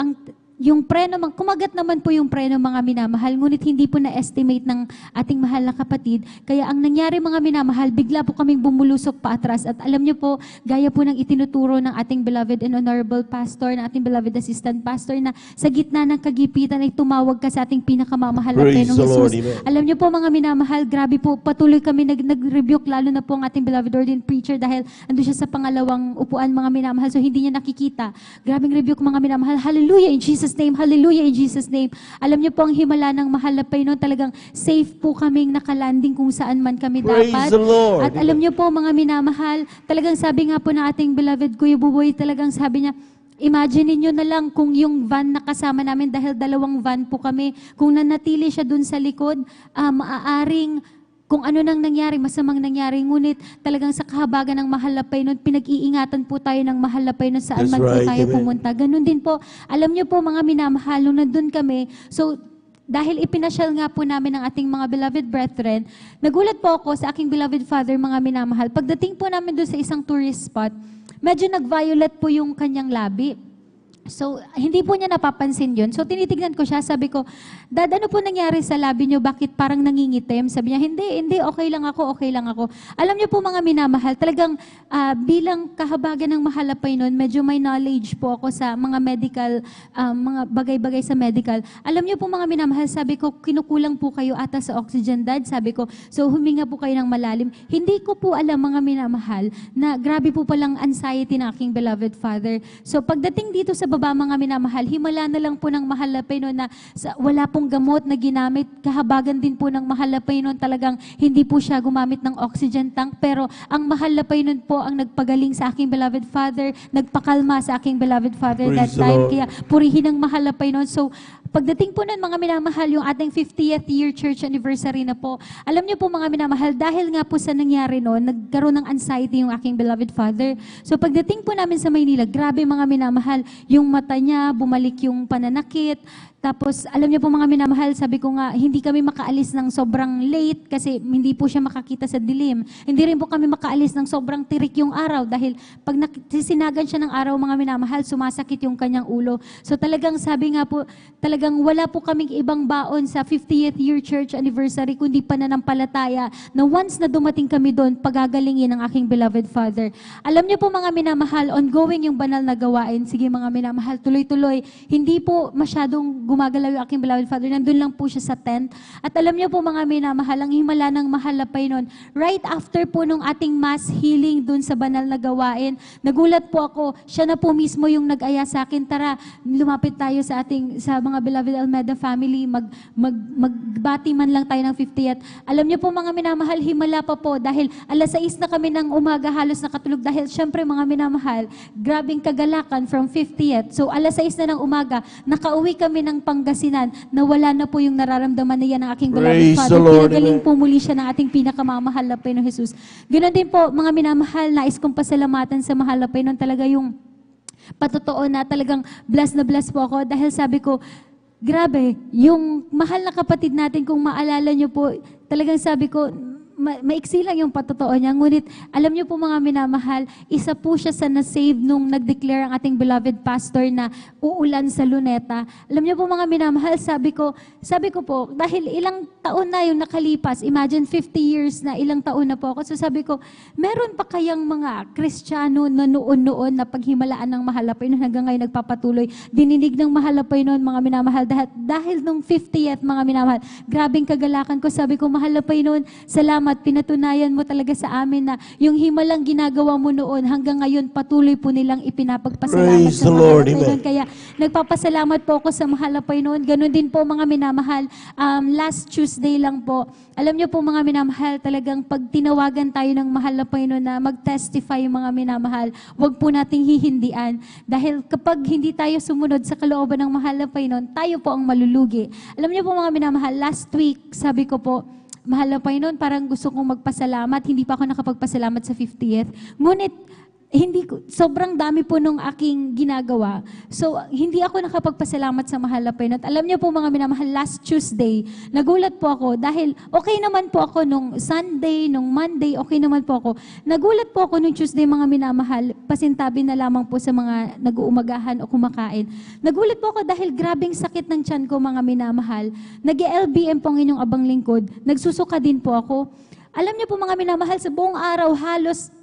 yung preno, kumagat naman po yung preno mga minamahal, ngunit hindi po na-estimate ng ating mahal na kapatid. Kaya ang nangyari mga minamahal, bigla po kaming bumulusok paatras. At alam niyo po, gaya po ng itinuturo ng ating beloved and honorable pastor, ng ating beloved assistant pastor, na sa gitna ng kagipitan ay tumawag ka sa ating pinakamamahal na Panginoong Jesus. Alam niyo po mga minamahal, grabe po, patuloy kami nag-rebuke, lalo na po ang ating beloved ordained preacher dahil ando siya sa pangalawang upuan mga minamahal, so hindi niya nakikita. Grabing rebuke mga minamahal. Hallelujah in Jesus' name, hallelujah in Jesus' name. Alam niyo po ang himala ng mahal na Panginoon, talagang safe po kaming nakalanding kung saan man kami dapat. At alam niyo po mga minamahal, talagang sabi nga po ng ating beloved Kuya Buboy, talagang sabi niya, imagine niyo na lang kung yung van na kasama namin, dahil 2 van po kami, kung nanatili siya dun sa likod, maaaring kung ano nang nangyari, masamang nangyari. Ngunit talagang sa kahabagan ng mahal na Panginoon, pinag-iingatan po tayo ng mahal na Panginoon saan man po tayo pumunta. Ganun din po, alam niyo po mga minamahal, nung nandun kami, so dahil ipinasyal nga po namin ang ating mga beloved brethren, nagulat po ako sa aking beloved father, mga minamahal. Pagdating po namin doon sa isang tourist spot, medyo nag-violet po yung kanyang labi. So, hindi po niya napapansin yun. So, tinitignan ko siya, sabi ko, Dad, ano po nangyari sa labi niyo? Bakit parang nangingitim? Sabi niya, hindi, okay lang ako. Alam niyo po mga minamahal, talagang bilang kahabagan ng mahal na Panginoon, medyo may knowledge po ako sa mga medical, mga bagay-bagay sa medical. Alam niyo po mga minamahal, sabi ko, kinukulang po kayo ata sa oxygen, Dad. Sabi ko, so huminga po kayo ng malalim. Hindi ko po alam mga minamahal na grabe po palang anxiety ng aking beloved father. So, pagdating dito sa baba mga minamahal, himala na lang po ng mahal na Panginoon na wala pong gamot na ginamit. Kahabagan din po ng mahal na Panginoon, talagang hindi po siya gumamit ng oxygen tank, pero ang mahal na Panginoon po ang nagpagaling sa aking beloved father, nagpakalma sa aking beloved father that time. Kaya purihin ang mahal na Panginoon. So, pagdating po nun mga minamahal, yung ating 50th year church anniversary na po, alam niyo po mga minamahal, dahil nga po sa nangyari noon, nagkaroon ng anxiety yung aking beloved father. So pagdating po namin sa Maynila, grabe mga minamahal, yung mata niya, bumalik yung pananakit. Tapos, alam niyo po mga minamahal, sabi ko nga, hindi kami makaalis ng sobrang late kasi hindi po siya makakita sa dilim. Hindi rin po kami makaalis ng sobrang tirik yung araw dahil pag sinagan siya ng araw mga minamahal, sumasakit yung kanyang ulo. So talagang sabi nga po, talagang talagang wala po kaming ibang baon sa 50th year church anniversary, kundi pananampalataya na once na dumating kami doon, pagagalingin ng aking beloved Father. Alam niyo po mga minamahal, ongoing yung banal na gawain. Sige mga minamahal, tuloy-tuloy. Hindi po masyadong gumagalaw yung aking beloved Father. Nandun lang po siya sa tent. At alam niyo po mga minamahal, ang himala ng mahal na Panginoon, right after po nung ating mass healing dun sa banal na gawain, nagulat po ako, siya na po mismo yung nag-aya sa akin, tara, lumapit tayo sa mga beloved Almeda family, magbati man lang tayo ng 50th. Alam niyo po mga minamahal, himala pa po dahil 6:00 na kami ng umaga halos nakatulog dahil syempre mga minamahal, grabing kagalakan from 50th. So 6:00 na ng umaga, nakauwi kami ng Pangasinan na wala na po yung nararamdaman na yan ng aking beloved Father. Pinagaling po muli siya ng ating pinakamamahal na Panginoon Jesus. Ganoon din po mga minamahal, nais kong pasalamatan sa mahal na Panginoon, talaga yung patotoo na talagang blessed na blessed po ako dahil sabi ko, grabe, yung mahal na kapatid natin, kung maalala nyo po, talagang sabi ko, maiksi lang yung patotoo niya. Ngunit, alam niyo po mga minamahal, isa po siya sa na-save nung nag-declare ang ating beloved pastor na uulan sa Luneta. Alam niyo po mga minamahal, sabi ko po, dahil ilang taon na yung nakalipas, imagine 50 years na, ilang taon na po ako. So sabi ko, meron pa kayang mga Kristiyano na noon-noon na paghimalaan ng mahal na Panginoon hanggang ngayon nagpapatuloy, dininig ng mahal na Panginoon mga minamahal. Dahil nung 50th mga minamahal, grabing kagalakan ko, sabi ko, mahal na Panginoon, salamat, pinatunayan mo talaga sa amin na yung himalang ginagawa mo noon hanggang ngayon patuloy po nilang ipinapagpasalamat sa mahal na Panginoon. Kaya nagpapasalamat po ako sa mahal na Panginoon. Ganon din po mga minamahal. Last Tuesday lang po, alam niyo po mga minamahal, talagang pag tinawagan tayo ng mahal na Panginoon na mag-testify mga minamahal, wag po nating hihindian. Dahil kapag hindi tayo sumunod sa kalooban ng mahal na Panginoon, tayo po ang malulugi. Alam niyo po mga minamahal, last week, sabi ko po, mahal na Panginoon, parang gusto kong magpasalamat. Hindi pa ako nakapagpasalamat sa 50th. Ngunit, sobrang dami po nung aking ginagawa. So, hindi ako nakapagpasalamat sa mahal na Panginoon. Alam niyo po mga minamahal, last Tuesday, nagulat po ako dahil okay naman po ako nung Sunday, nung Monday, okay naman po ako. Nagulat po ako nung Tuesday mga minamahal, pasintabi na lamang po sa mga nag-uumagahan o kumakain. Nagulat po ako dahil grabing sakit ng tiyan ko mga minamahal. Nag-LBM po ang inyong abang lingkod. Nagsusuka din po ako. Alam niyo po mga minamahal, sa buong araw halos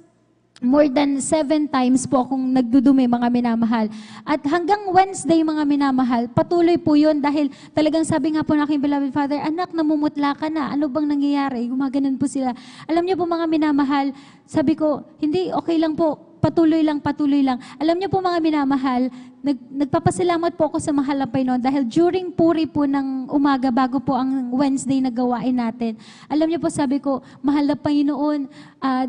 more than 7 times po akong nagdudumi mga minamahal. At hanggang Wednesday mga minamahal, patuloy po yun dahil talagang sabi nga po ng aking beloved Father, anak, namumutla ka na. Ano bang nangyayari? Gumaganon po sila. Alam niyo po mga minamahal, sabi ko, hindi, okay lang po. Patuloy lang, patuloy lang. Alam niyo po mga minamahal, nagpapasalamat po ako sa mahal na Panginoon dahil during puri po ng umaga bago po ang Wednesday na gawain natin. Alam niyo po sabi ko, mahal na Panginoon,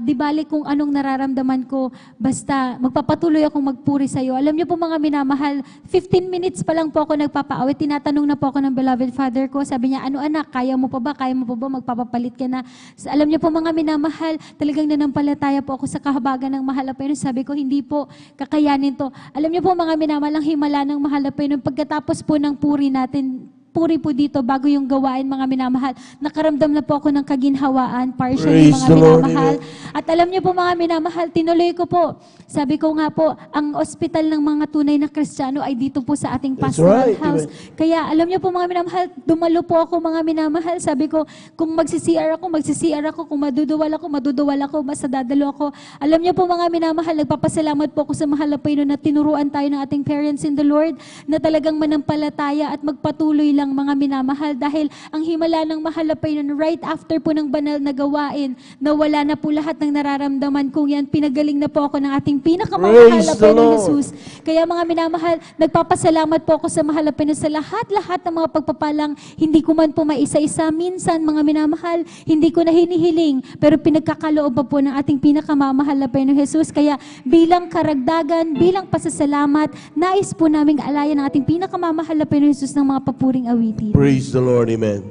di bali kung anong nararamdaman ko, basta magpapatuloy akong magpuri sa iyo. Alam niyo po mga minamahal, 15 minutes pa lang po ako nagpapaawit. Tinatanong na po ako ng beloved Father ko. Sabi niya, ano anak, kaya mo pa ba? Kaya mo pa ba? Magpapapalit ka na. Alam niyo po mga minamahal, talagang nanampalataya po ako sa kahabagan ng mahal na Panginoon. Sabi ko, hindi po kakayanin to. Alam niyo po mga minamahal, ang himala ng mahal na Panginoon, pagkatapos po ng puri natin, puri po dito bago yung gawain mga minamahal, nakaramdam na po ako ng kaginhawaan, partially mga minamahal. At alam niyo po mga minamahal, tinuloy ko po. Sabi ko nga po, ang ospital ng mga tunay na Kristiyano ay dito po sa ating pastoral house. Kaya alam niyo po mga minamahal, dumalo po ako mga minamahal. Sabi ko, kung magsi-CR ako, kung maduduwal ako, basta dadalo ako. Alam niyo po mga minamahal, nagpapasalamat po ako sa mahal na Panginoon na tinuruan tayo ng ating parents in the Lord na talagang manampalataya at magpatuloy lang mga minamahal dahil ang himala ng mahal na Panginoon right after po ng banal na gawain na wala na po lahat ng nararamdaman kong yan, pinagaling na po ako ng ating pinakamamahal na Panginoon Jesus. Kaya mga minamahal, nagpapasalamat po ako sa mahal na Panginoon sa lahat ng mga pagpapalang hindi ko man po maisa-isa. Minsan mga minamahal, hindi ko na hinihiling pero pinagkakaloob pa po ng ating pinakamamahal na Panginoon Jesus. Kaya bilang karagdagan, bilang pasasalamat, nais po naming alayan ang ating pinakamamahal na Panginoon Jesus ng mga papuring awitin. Praise the Lord, amen.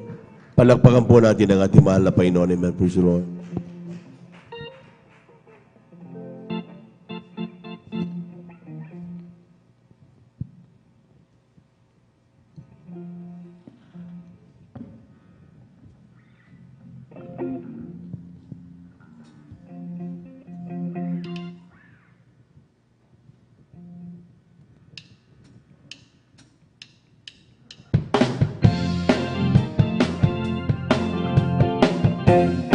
Palakpakan po natin ang ating mahal na Panginoon, amen. Praise the Lord. Amen.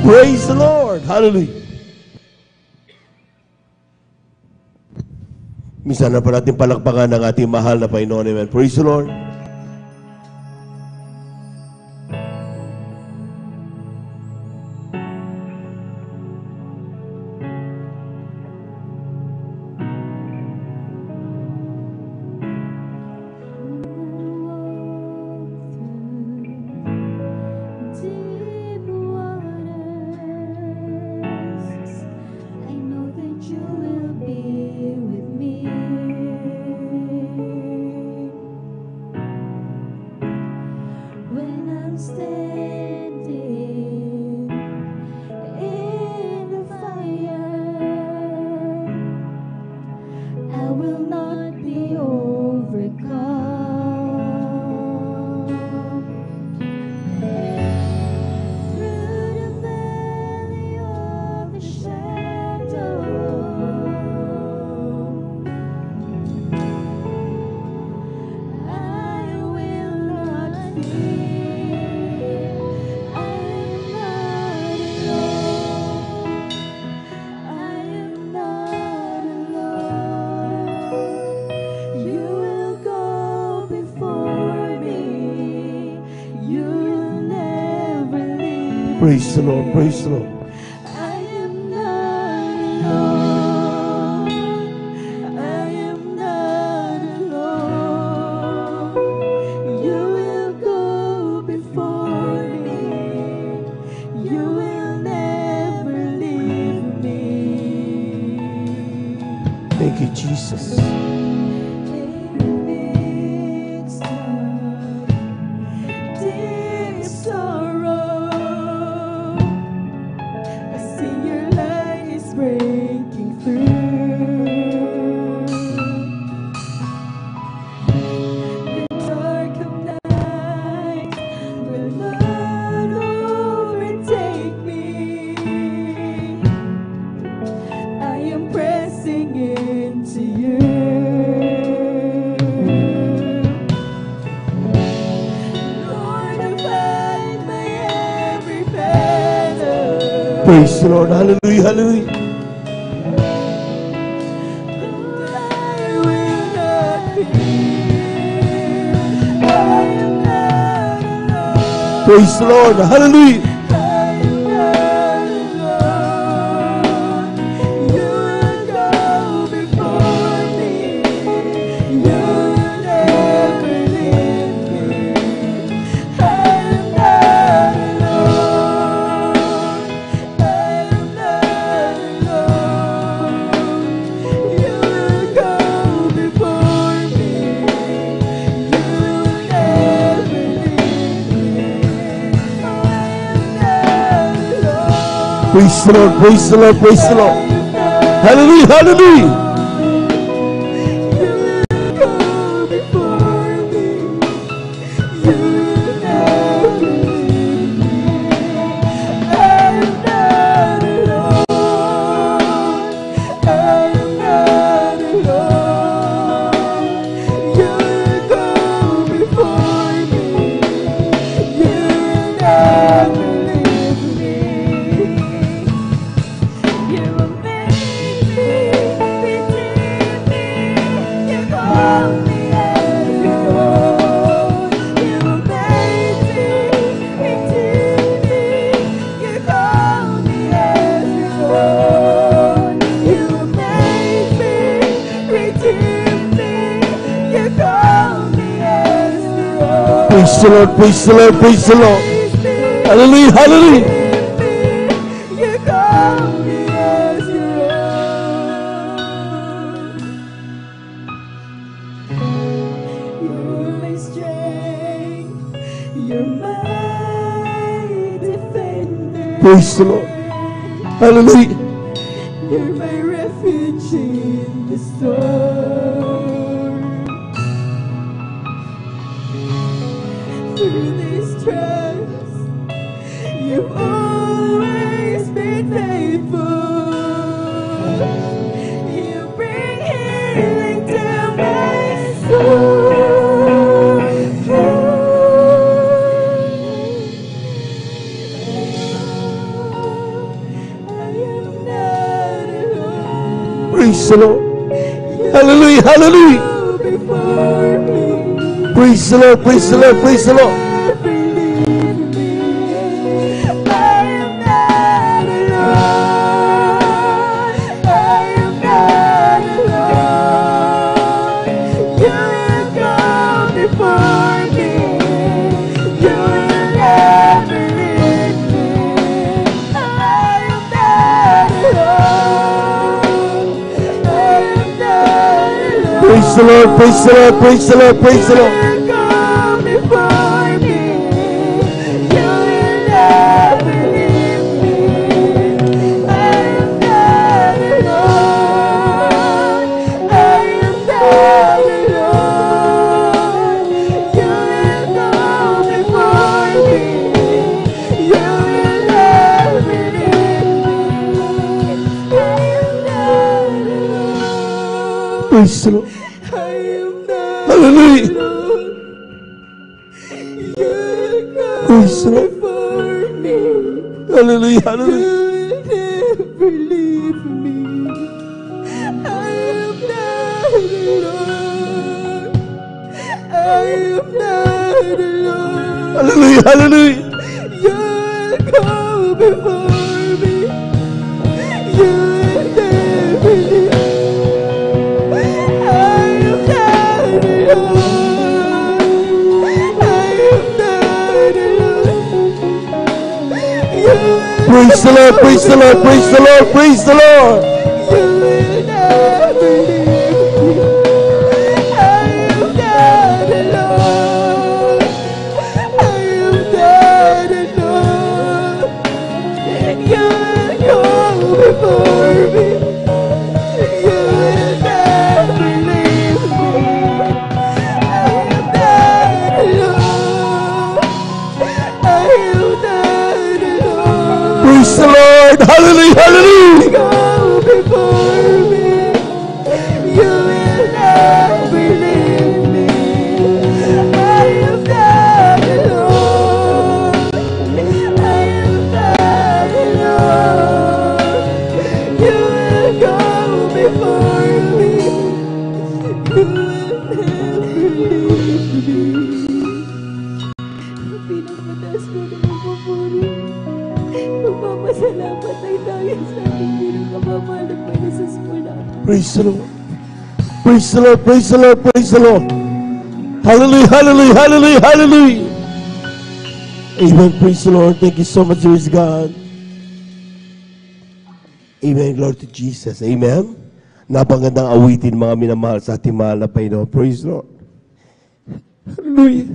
Praise the Lord. Hallelujah. Minsan na pa natin palakpakan ng ating mahal na Panginoon. Amen. Praise the Lord. Praise the Lord. Praise the Lord. Thank you, Jesus. Praise the Lord. Hallelujah, hallelujah. Praise the Lord. Hallelujah. Praise the Lord, praise the Lord, praise the Lord. Hallelujah, hallelujah. Praise the Lord, praise the Lord, praise the Lord. Hallelujah, hallelujah. Praise the Lord. Hallelujah. You're my refuge in the storm. Through these trials, you've always been faithful. You bring healing to my soul. Praise the Lord. Hallelujah, hallelujah. Praise the Lord, praise the Lord, praise the Lord. Praise the Lord, praise the Lord, praise the Lord, praise the Lord. Praise the Lord. Hallelujah. Praise the Lord. Hallelujah, hallelujah. Hallelujah, hallelujah. You go before me. You never leave. Praise the Lord, praise the Lord, praise the Lord, praise the Lord. You will never leave me. I am not alone. I am not alone. You will go before me. You will never leave me. I am not alone. I am not alone. Praise the Lord, hallelujah, hallelujah. Go before me. You will never leave me. I am not alone. I am not alone. Salamat ay dahil sa ating pinakamamahal na Panginoon Jesus po namin. Praise the Lord. Praise the Lord, praise the Lord, praise the Lord. Hallelujah, hallelujah, hallelujah, hallelujah. Amen, praise the Lord. Thank you so much, praise God. Amen, Lord to Jesus. Amen. Napagandang awitin mga minamahal sa ating mahal na Panginoon. Praise the Lord. Hallelujah.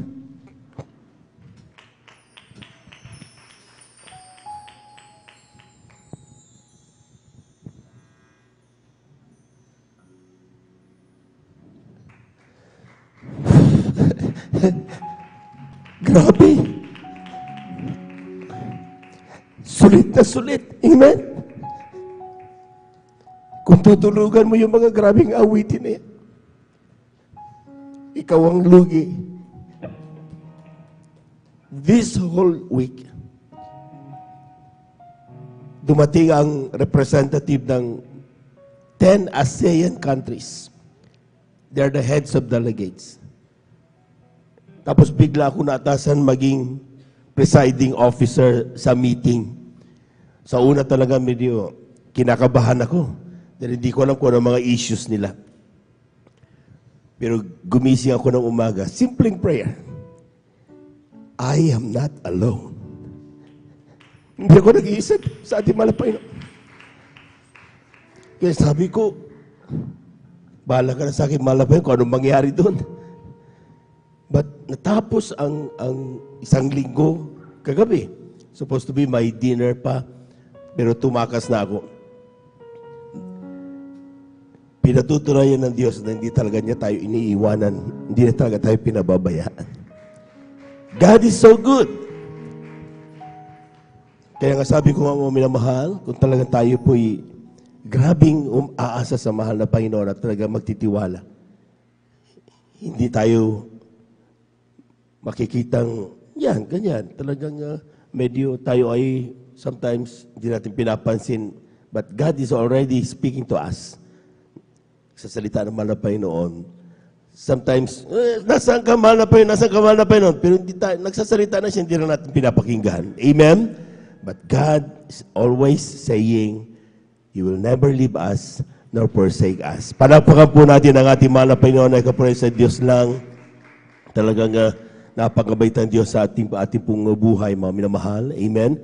Grabe. Sulit na sulit. Amen. Kung tutulugan mo yung mga grabing awitin na yan, ikaw ang lugi. This whole week, dumating ang representative ng 10 ASEAN countries. They're the heads of delegates. Tapos bigla ako naatasan maging presiding officer sa meeting. Sa una talaga medyo kinakabahan ako. Dahil hindi ko alam kung ano mga issues nila. Pero gumising ako ng umaga. Simpleng prayer. I am not alone. Hindi ako nag-iisip sa ating malapay. Kaya sabi ko, bahala ka na sa akin malapay kung anong mangyari doon. But natapos ang isang linggo kagabi. Supposed to be my dinner pa. Pero tumakas na ako. Pinatutunayan ng Diyos na hindi talaga niya tayo iniiwanan. Hindi na talaga tayo pinababayaan. God is so good. Kaya nga sabi ko mga minamahal, kung talaga tayo po'y grabing aasa sa mahal na Panginoon at talaga magtitiwala, hindi tayo makikitang yan, ganyan. Talagang medyo tayo ay sometimes hindi natin pinapansin, but God is already speaking to us. Sa salita ng mahal na Panginoon, sometimes, nasaan ka mahal na Panginoon, nasaan ka mahal na Panginoon, pero hindi tayo, nagsasalita na siya, hindi na natin pinapakinggan. Amen? But God is always saying, He will never leave us nor forsake us. Palakpakan po natin ang ating mahal na Panginoon ay kapure sa Diyos lang. Talagang napagabaitan Diyos sa ating pong buhay, mga minamahal. Amen?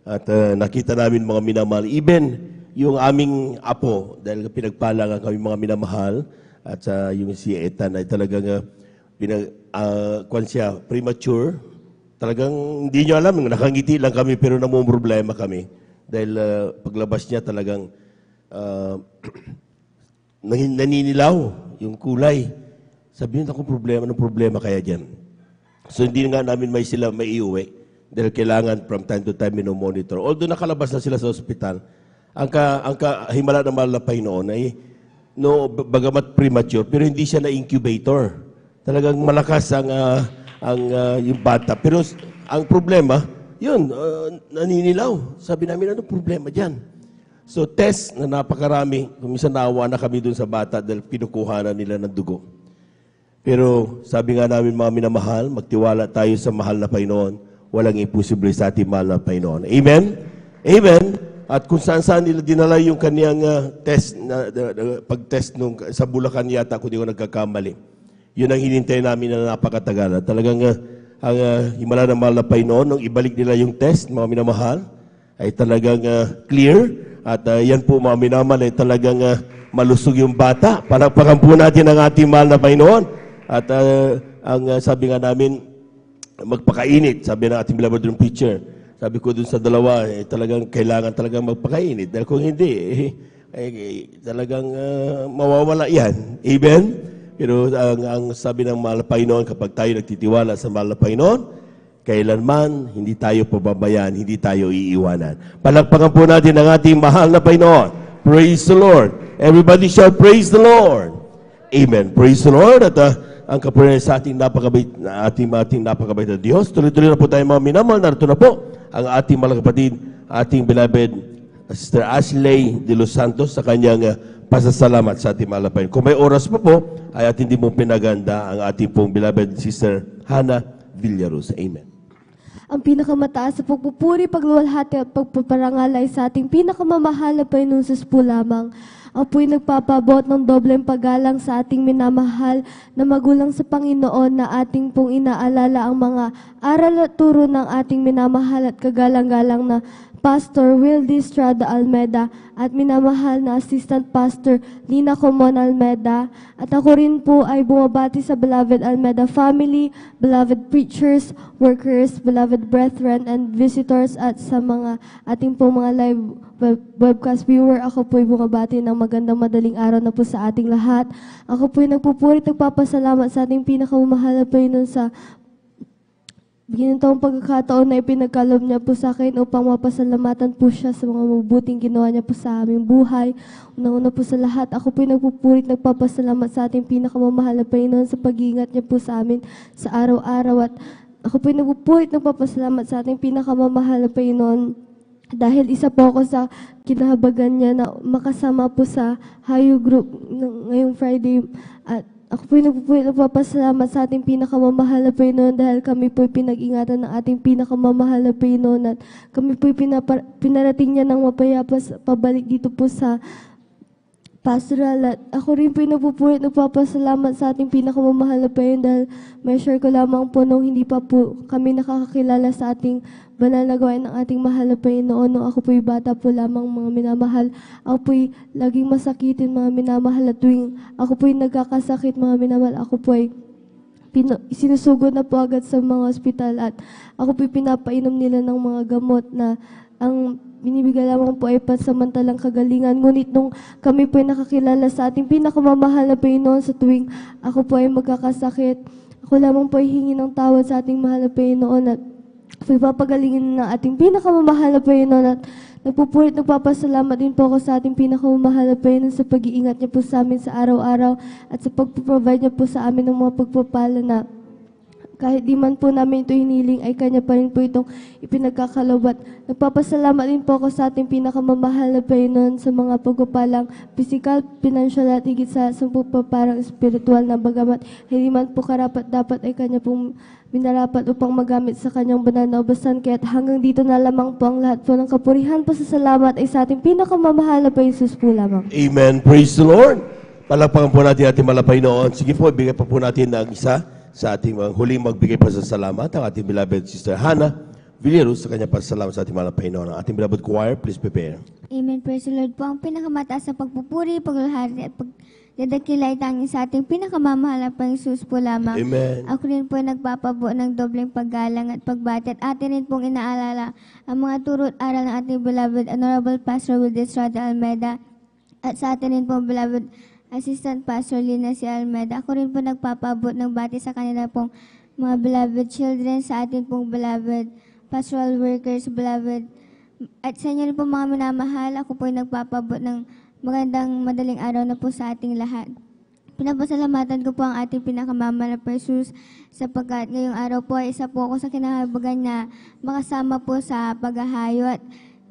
At nakita namin mga minamahal, even yung aming apo, dahil pinagpalangan kami mga minamahal, at yung si Ethan ay talagang siya, premature. Talagang hindi nyo alam, nakangiti lang kami pero namumroblema kami. Dahil paglabas niya talagang naninilaw yung kulay. Sabihin akong problema, anong problema kaya dyan? So hindi nga namin may sila maiuwi dahil kailangan from time to time minomonitor. Although nakalabas na sila sa ospital, ang himala ng mahal na Panginoon ay bagamat premature, pero hindi siya na incubator. Talagang malakas ang yung bata. Pero ang problema, yun, naninilaw. Sabi namin, ano problema dyan? So test na napakarami. Kuminsan naawa na kami dun sa bata dahil pinukuha na nila ng dugo. Pero sabi nga namin mga minamahal, magtiwala tayo sa mahal na Panginoon. Walang imposible sa ating mahal na Panginoon. Amen? Amen? At kung saan-saan nila dinala yung kaniyang test, pag-test sa Bulacan yata, kung di ko nagkakamali. Yun ang hinintay namin na napakatagal. Talagang ang himala ng mahal na Panginoon, nung ibalik nila yung test, mga minamahal, ay talagang clear. At yan po mga minamahal, ay talagang malusog yung bata. Palakpakan po natin ang ating mahal na Panginoon. At ang sabi nga namin, magpakainit, sabi ng ating beloved room preacher. Sabi ko dun sa dalawa, talagang kailangan talagang magpakainit. Dahil kung hindi, talagang mawawala yan. Amen? Pero ang sabi ng mahal na Panginoon, kapag tayo nagtitiwala sa mahal na Panginoon, kailanman hindi tayo pababayaan, hindi tayo iiwanan. Palakpakan po natin ang ating mahal na Panginoon. Praise the Lord. Everybody shout, praise the Lord. Amen. Praise the Lord. At ang kapurihan sa ating napakabait na Diyos. Tuloy-tuloy na po tayo mga minamahal. Narito na po ang ating mga kapatid, ating beloved Sister Ashley de Los Santos sa kanyang pasasalamat sa ating mahal na Panginoon. Kung may oras pa po, ay ating din mong pinaganda ang ating pong beloved Sister Hannah Villaros. Amen. Ang pinakamataas sa pagpupuri, pagluwalhati at pagpaparangal ay sa ating pinakamamahal na Panginoong Hesus po lamang. Ako po'y nagpapabot ng dobleng paggalang sa ating minamahal na magulang sa Panginoon na ating pong inaalala ang mga aral at turo ng ating minamahal at kagalang-galang na Pastor Wildy Estrada Almeda at minamahal na Assistant Pastor Lina Comon Almeda. At ako rin po ay bumabati sa beloved Almeda family, beloved preachers, workers, beloved brethren, and visitors at sa mga ating po mga live webcast viewer. Ako po ay bumabati ng magandang madaling araw na po sa ating lahat. Ako po ay nagpupuri at nagpapasalamat sa ating pinakamamahal na Panginoon sa ginitong pagkakataon na ipinagkaloob niya po sa akin upang mapasalamatan po siya sa mga mabuting ginawa niya po sa aming buhay. Unang-una po sa lahat, ako po nagpupurit, nagpapasalamat sa ating pinakamamahal na Panginoon sa pag-iingat niya po sa amin sa araw-araw. At ako po nagpupurit, nagpapasalamat sa ating pinakamamahal na Panginoon dahil isa po ako sa kinahabagan niya na makasama po sa Hayo Group ngayong Friday. At ako po nagpapasalamat sa ating pinakamamahal na Panginoon dahil kami po pinag-ingatan ng ating pinakamamahal na Panginoon at kami po pinarating niya ng mapayapa pabalik dito po sa pastoral. At ako rin po nagpapasalamat sa ating pinakamamahal na Panginoon dahil may share ko lamang po nung hindi pa po kami nakakakilala sa ating banal na gawain ng ating mahal na Panginoon. Nung ako po'y bata po lamang mga minamahal, ako po'y laging masakitin mga minamahal at tuwing ako po'y nagkakasakit mga minamahal, ako po'y sinusugod na po agad sa mga ospital at ako po'y pinapainom nila ng mga gamot na ang binibigay lamang po ay pansamantalang kagalingan. Ngunit nung kami po'y nakakilala sa ating pinakamamahal na Panginoon sa tuwing ako po ay magkakasakit, ako lamang po ay hingi ng tawad sa ating mahal na Panginoon at papagalingin ng ating pinakamamahal na Panginoon at nagpupulit, nagpapasalamat din po ako sa ating pinakamamahal na Panginoon sa pag-iingat niya po sa amin sa araw-araw at sa pag-provide niya po sa amin ng mga pagpapala na kahit di man po namin ito hiniling ay kanya pa rin po itong ipinagkakaloob. Nagpapasalamat din po ako sa ating pinakamamahal na Panginoon sa mga pagpapalang physical, financial at higit sa pagpaparang spiritual na bagamat hindi man po karapat dapat ay kanya pong minarapat upang magamit sa kanyang banal na ubasan. Kaya't hanggang dito na lamang po ang lahat po ng kapurihan, pasasalamat ay sa ating pinakamamahal na Panginoon po lamang. Amen. Praise the Lord. Palakpakan po natin ating malapay noon. Sige po, ibigay pa po natin ng isa sa ating huling magbigay pasasalamat, ang ating beloved Sister Hannah Villeros sa kanyang pasasalamat sa ating malapay noon. Ang ating beloved choir, please prepare. Amen. Praise the Lord po. Ang pinakamataas na pagpupuri, paglulhari at pagdadakila ay tanging sa ating pinakamamahal na Panginoon po lamang. Amen. Ako rin po nagpapabuo ng dobleng paggalang at pagbati at atin rin pong inaalala ang mga turo at aral ng ating beloved Honorable Pastor Wildy Estrada Almeda at sa atin rin pong beloved Assistant Pastor Lina C. Almeda. Ako rin po nagpapabot ng bati sa kanila pong mga beloved children, sa atin pong beloved pastoral workers, beloved, at sa inyo rin po mga minamahal. Ako po nagpapabot ng magandang madaling araw na po sa ating lahat. Pinapasalamatan ko po ang ating pinakamamahal na Jesus sapagkat ngayong araw po ay isa po ako sa kinahabagan na makasama po sa paghahayo at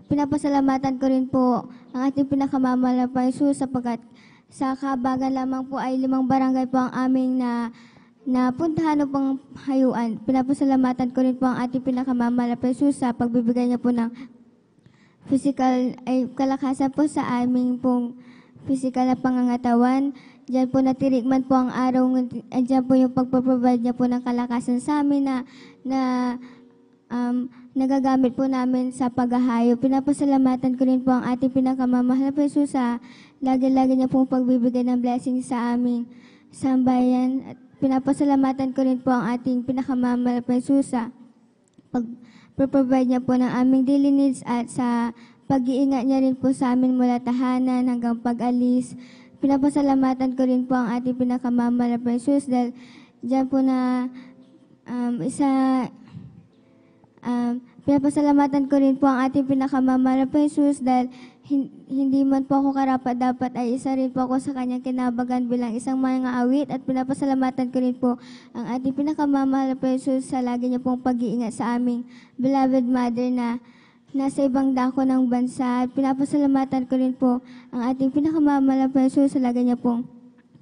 pinapasalamatan ko rin po ang ating pinakamamahal na Jesus sapagkat sa kahabagan lamang po ay 5 barangay po ang aming napuntahan upang hayuan. Pinapasalamatan ko rin po ang ating pinakamamahal na Jesus sa pagbibigay niya po ng physical ay kalakasan po sa aming pong physical na pangangatawan. Diyan po natirikman po ang araw, diyan po yung pagpaprovide niya po ng kalakasan sa amin na nagagamit po namin sa paghahayo. Pinapasalamatan ko rin po ang ating pinakamamahal na Jesus sa lagi-lagi niya pong pagbibigay ng blessing sa aming sambayan. At pinapasalamatan ko rin po ang ating pinakamamahal na Jesus sa pag-provide niya po ng aming daily needs at sa pag-iingat niya rin po sa amin mula tahanan hanggang pag-alis. Pinapasalamatan ko rin po ang ating pinakamamahal na Jesus dahil diyan po na pinapasalamatan ko rin po ang ating pinakamamahal na Jesus dahil hindi man po ako karapat dapat ay isa rin po ako sa kanyang kinabagan bilang isang mga awit at pinapasalamatan ko rin po ang ating pinakamamahal na Jesus sa lagi niya pong pag-iingat sa aming beloved mother na nasa ibang dako ng bansa. At pinapasalamatan ko rin po ang ating pinakamamahal na Jesus sa lagi niya pong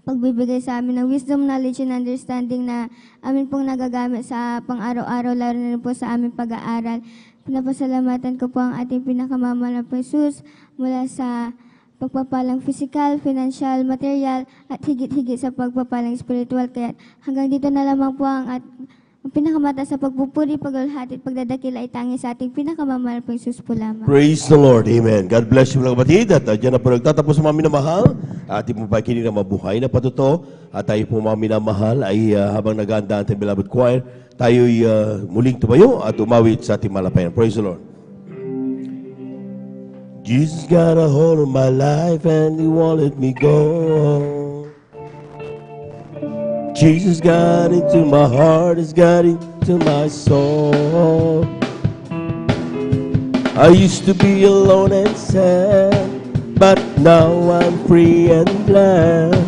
pagbibigay sa amin ng wisdom, knowledge, and understanding na amin pong nagagamit sa pang-araw-araw, lalo na rin po sa aming pag-aaral. Pinapasalamatan ko po ang ating pinakamamahal na Jesus mula sa pagpapalang physical, financial, material, at higit-higit sa pagpapalang spiritual. Kaya hanggang dito na lamang po ang pinakamataas sa pagpupuri, paglulhati at pagdadakila ay tanging sa ating pinakamamahal po Jesus po lamang. Praise the Lord. Amen. God bless you mga kapatid. At dyan na po nagtatapos mga minamahal. Ating po pakinig na mabuhay na patuto. At tayo po mga minamahal ay habang nag-aanda ating beloved choir, tayo'y muling tumayo at umawit sa ating malapayan. Praise the Lord. Jesus got a hold of my life and He won't let me go. Jesus got into my heart, He's got into my soul. I used to be alone and sad, but now I'm free and glad.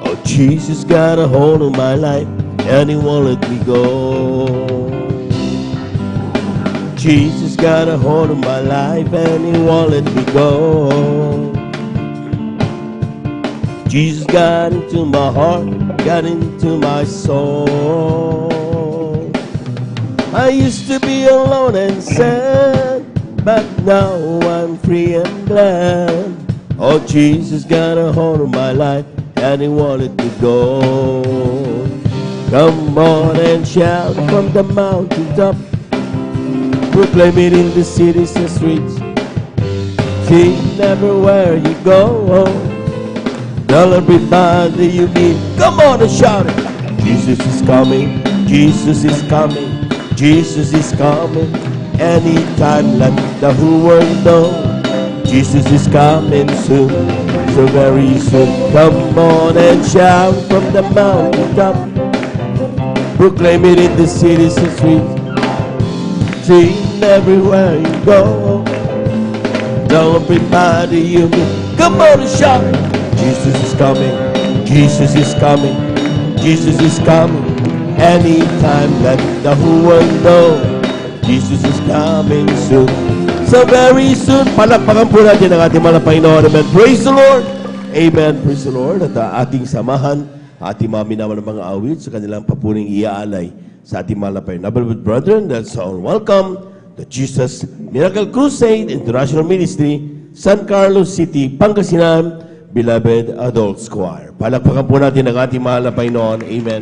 Oh, Jesus got a hold of my life and He won't let me go. Jesus got a hold of my life and He won't let me go. Jesus got into my heart, got into my soul. I used to be alone and sad, but now I'm free and glad. Oh, Jesus got a hold of my life and He wanted to go. Come on and shout from the mountaintop, proclaim it in the cities and streets. Sing everywhere you go. Tell everybody you meet. Come on and shout it. Jesus is coming. Jesus is coming. Jesus is coming. Anytime, let the whole world know. Jesus is coming soon. So very soon. Come on and shout from the mountaintop. Proclaim it in the cities and streets. Sing everywhere you go. Tell everybody you meet. Come on and shout it. Jesus is coming, Jesus is coming, Jesus is coming. Anytime, let the whole world know. Jesus is coming soon. So very soon, palakpakan po natin ang ating mga Panginoon. Amen. Praise the Lord. Amen. Praise the Lord. At ating samahan, ating mga minaman ng mga awit sa kanilang papuring iaalay sa ating mga Panginoon. Beloved brethren, that's all. Welcome to Jesus Miracle Crusade International Ministry, San Carlos City, Pangasinan, Beloved Adults Choir. Palakpakan po natin ang ating mahal na Panginoon. Amen.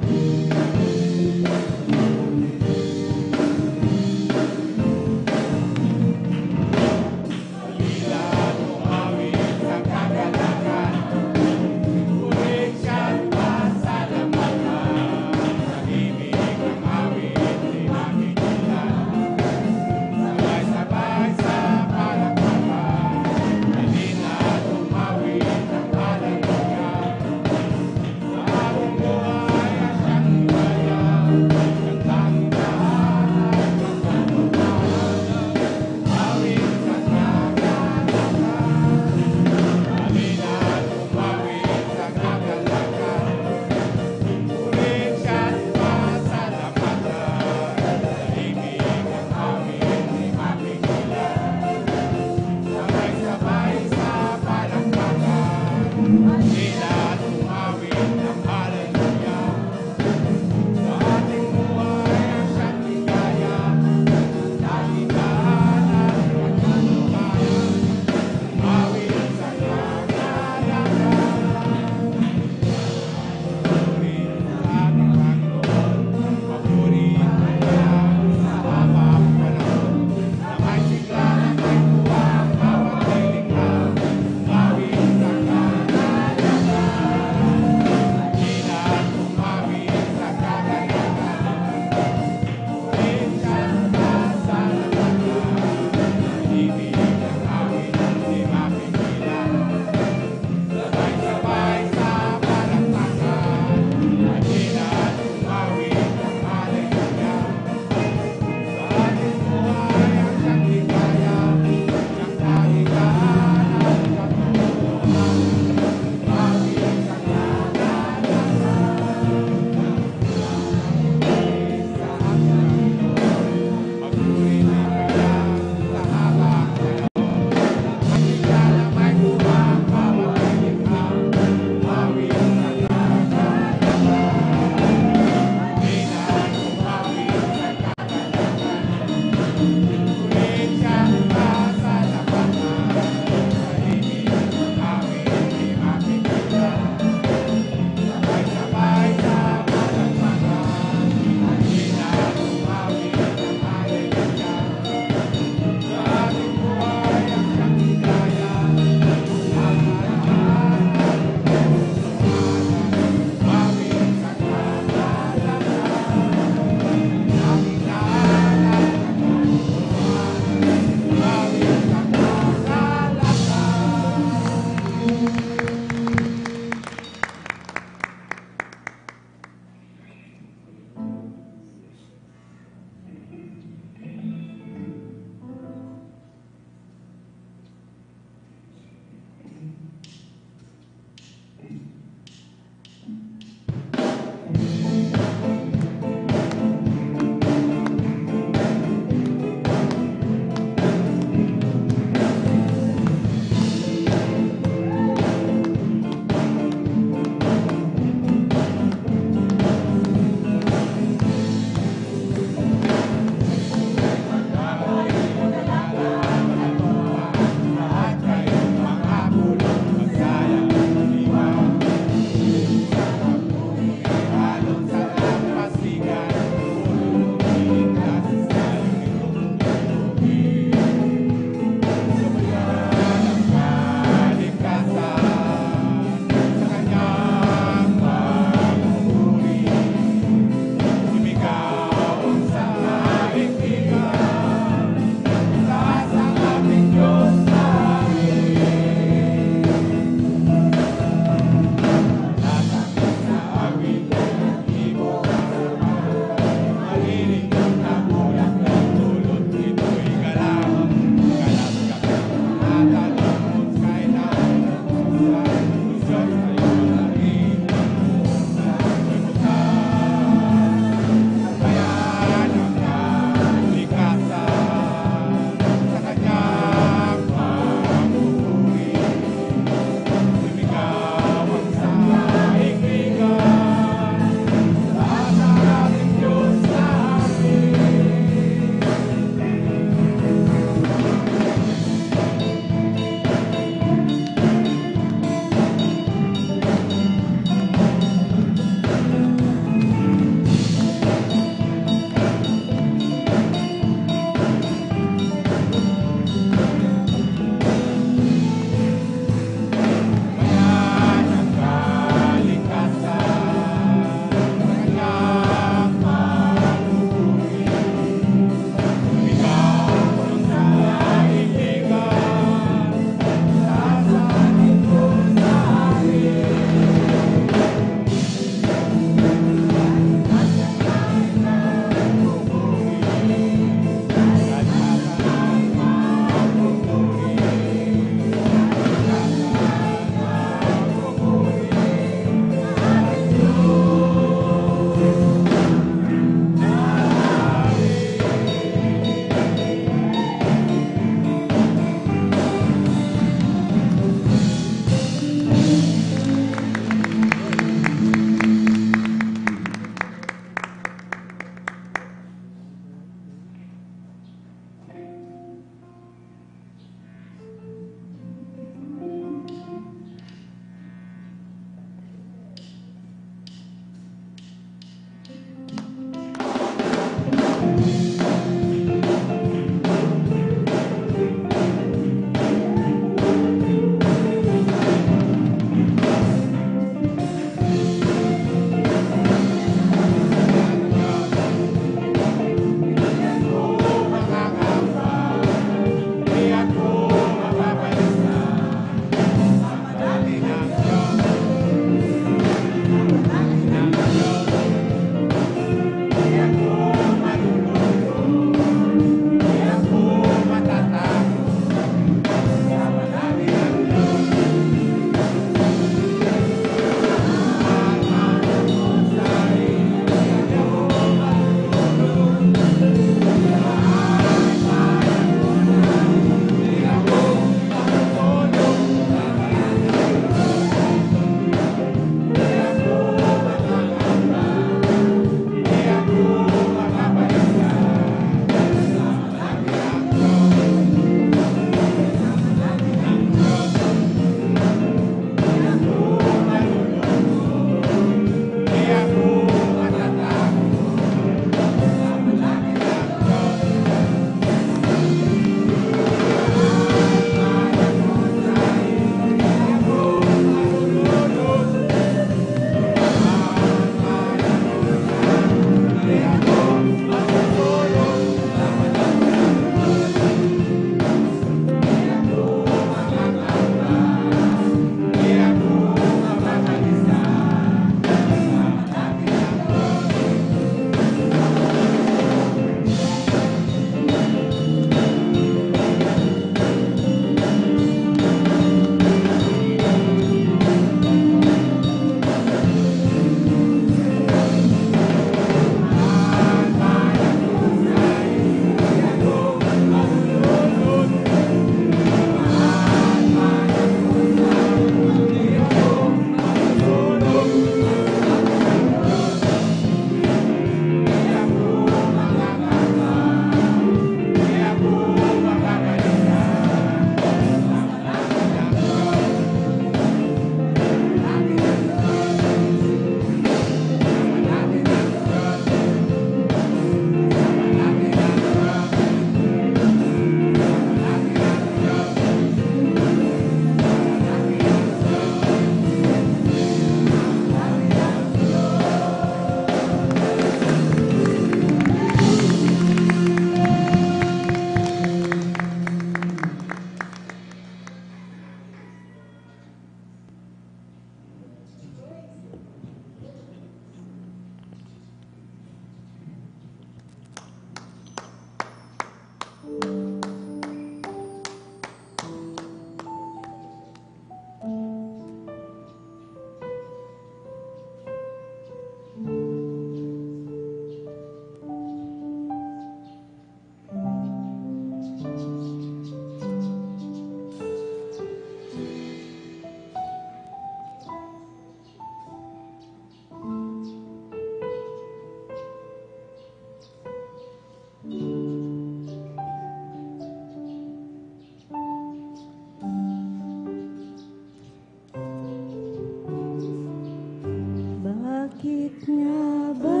Bakit nga ba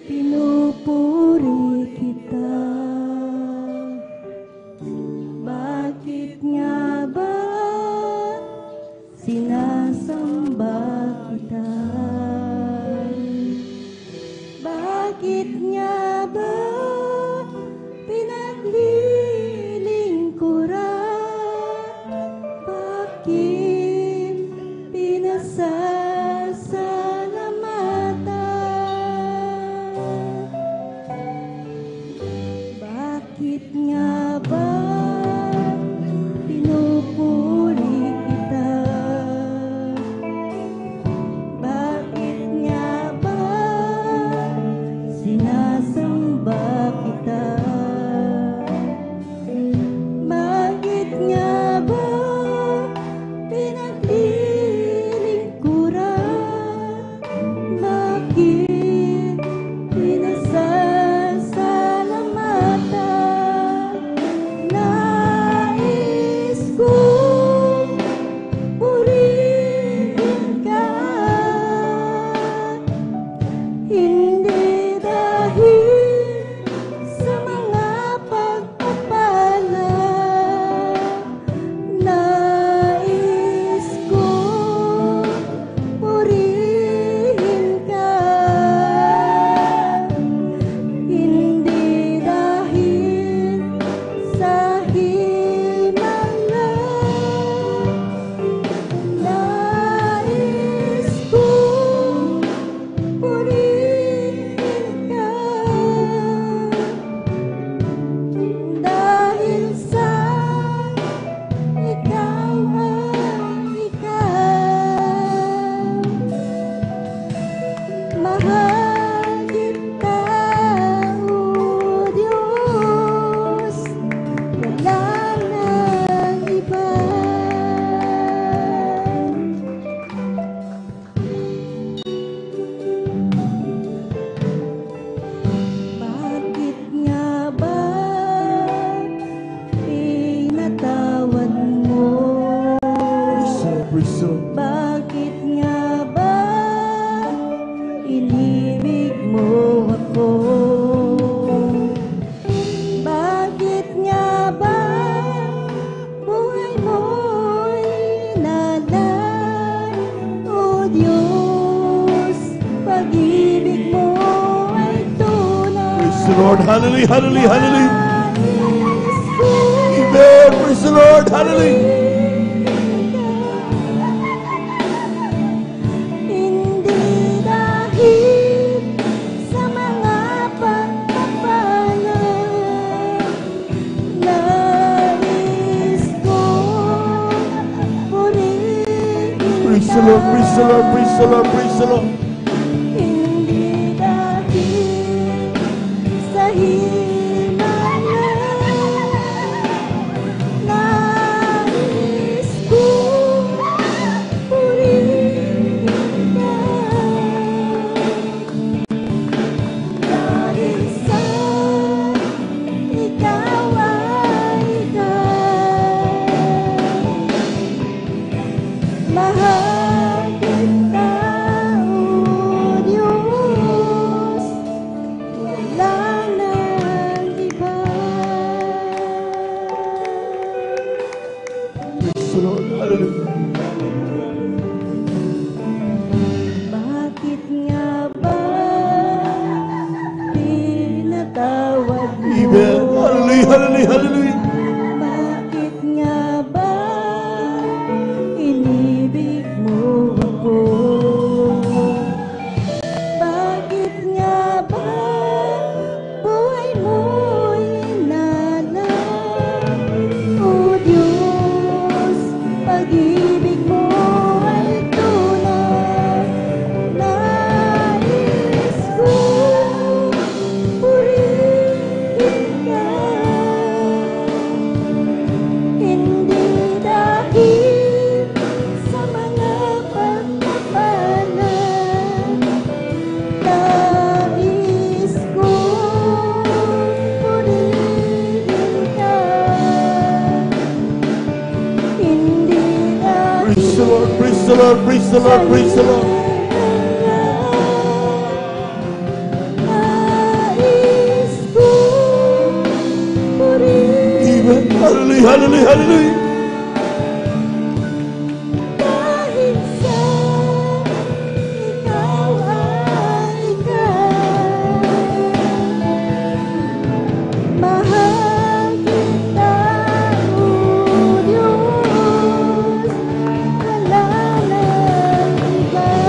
pinupuri kita? Bakit nga ba sinasamba kita? Bakit nga ba pinaglilingkuran? Bakit pinasasalamatan? Bakit nga ba pinupuri kita? Bakit nga ba sinasamba kita? Bakit nga ba pinaglilingkuran? Bakit pinasasalamatan? Nais kong purihin ka, hindi dahil sa mga pagpapala. Nais kong purihin ka, hindi dahil sa himala. Nais kong purihin ka, dahil sa ikaw ang ikaw. Mahal kita, O Diyos, wala nang iba. Bakit nga ba pinatawad mo? Bakit nga ba inibig mo ako? Bakit nga ba buhay mo'y nalay? O Diyos, pag-ibig mo ay tunay. Praise the Lord. Hallelujah, hallelujah, hallelujah. Amen. Praise the Lord. Hallelujah. Hindi dahil sa mga pagpapala. Nais kong purihin Praise the Lord, praise the Lord, praise the Lord, praise the Lord. hindi dahil sa himala. Nais kong purihin ka, dahil sa ikaw ay ikaw. Mahal kita, O Diyos, wala nang iba. Praise the Lord. Hallelujah. Bakit nga ba pinatawad mo? Amen. Hallelujah, hallelujah, hallelujah. Bakit nga ba inibig mo ako? Bakit nga ba buhay mo'y Praise the Lord, praise the Lord, praise the Lord. Amen. Hallelujah, hallelujah, hallelujah.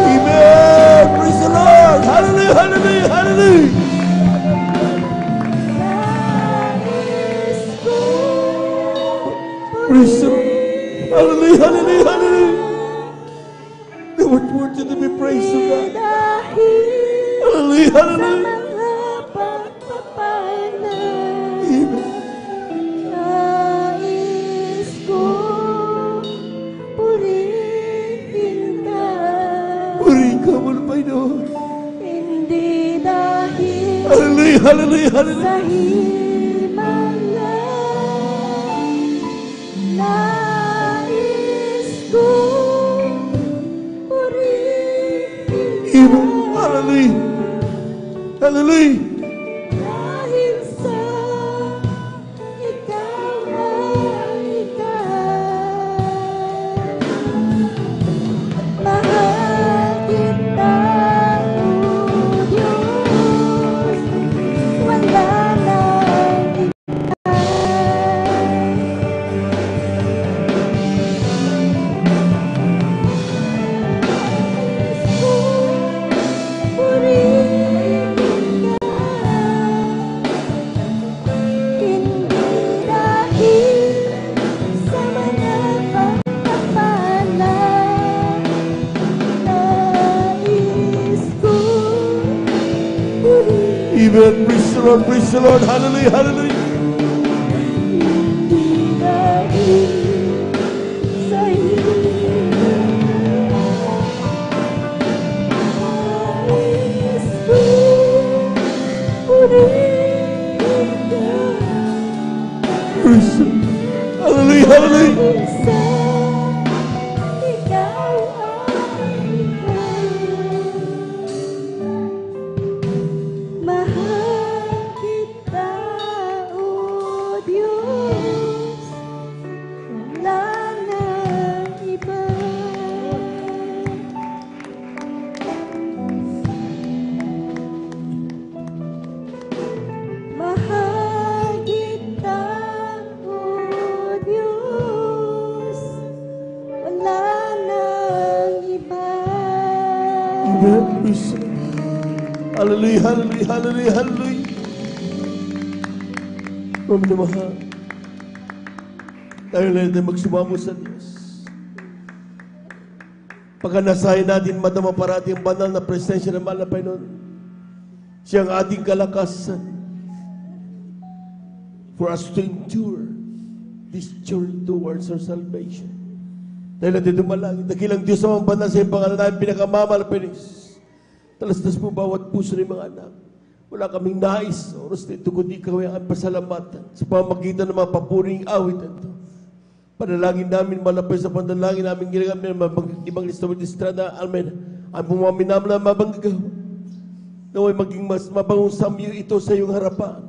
Amen. Praise the Lord. Hallelujah, hallelujah, hallelujah. Praise the Lord. Hallelujah, hallelujah, hallelujah. The word worthy to be praised, O God. Hallelujah, hallelujah. Purihin ka mo, Panginoon. Hindi dahil Hallelujah, hallelujah, hallelujah. sa himala, nais kong purihin Amen. Hallelujah. Hallelujah. dahil sa ikaw ang ikaw. Mahal kita, O Diyos, wala nang Amen. Praise the Lord, praise the Lord. Hallelujah, hallelujah. Praise the Lord. Hallelujah, hallelujah. Mahal kita, O Diyos, wala nang iba. Mahal kita, O Diyos, wala nang iba. Amen. Praise the Lord. Hallelujah, hallelujah, hallelujah, hallelujah. Maminamahal, tayo na natin magsumamo sa Diyos. Pagkanasahin natin, madama parati ang banal na presensya ng mahal na Panginoon. Siya ang ating kalakasan for us to endure this journey towards our salvation. Dahil natin dumalangin, dakilang Diyos ang banal sa iyong pangalan namin, pinakamamahal na Panginoon. Talastas po bawat puso ng mga anak. Wala kaming nais, oras nito, kundi kami ang pasalamatan sa pamagitan ng mga papuring awit ito. Panalangin namin, malapay sa panalangin namin, ginagamit ng ibang listawid estrada, amen. Ang pumamin namin na mabanggagawa. Naway maging mas mabangong samyo ito sa iyong harapan.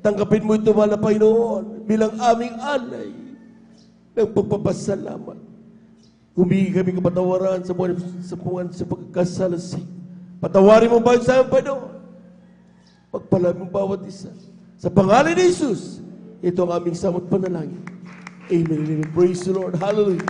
Tanggapin mo ito, mahal na Panginoon, bilang aming alay ng pagpapasalamat. Humingi kami kapatawaran sa pagkakasalasing. Patawarin mo ba sa amin, Panginoon? Pagpala mo bawat isa. Sa pangalan ni Jesus, ito ang aming samot panalangin. Amen. Amen. Praise the Lord. Hallelujah.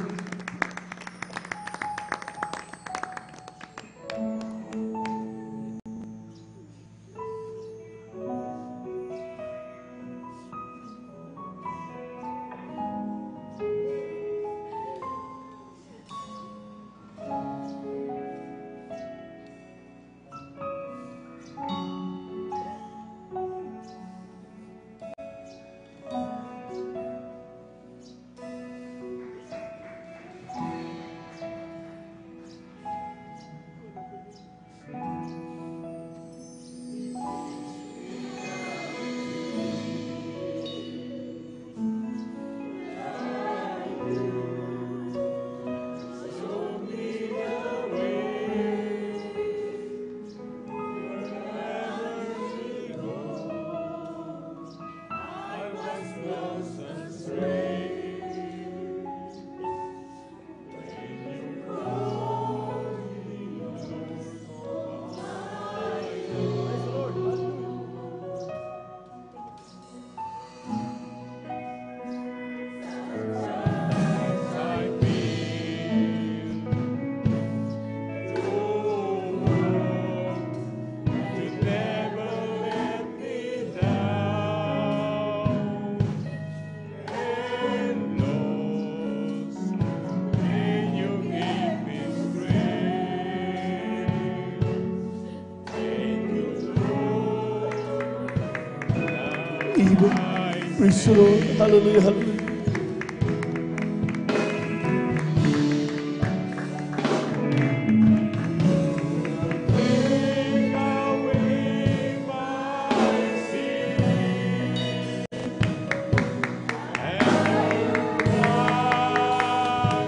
Amen. Praise the Lord. Hallelujah, hallelujah.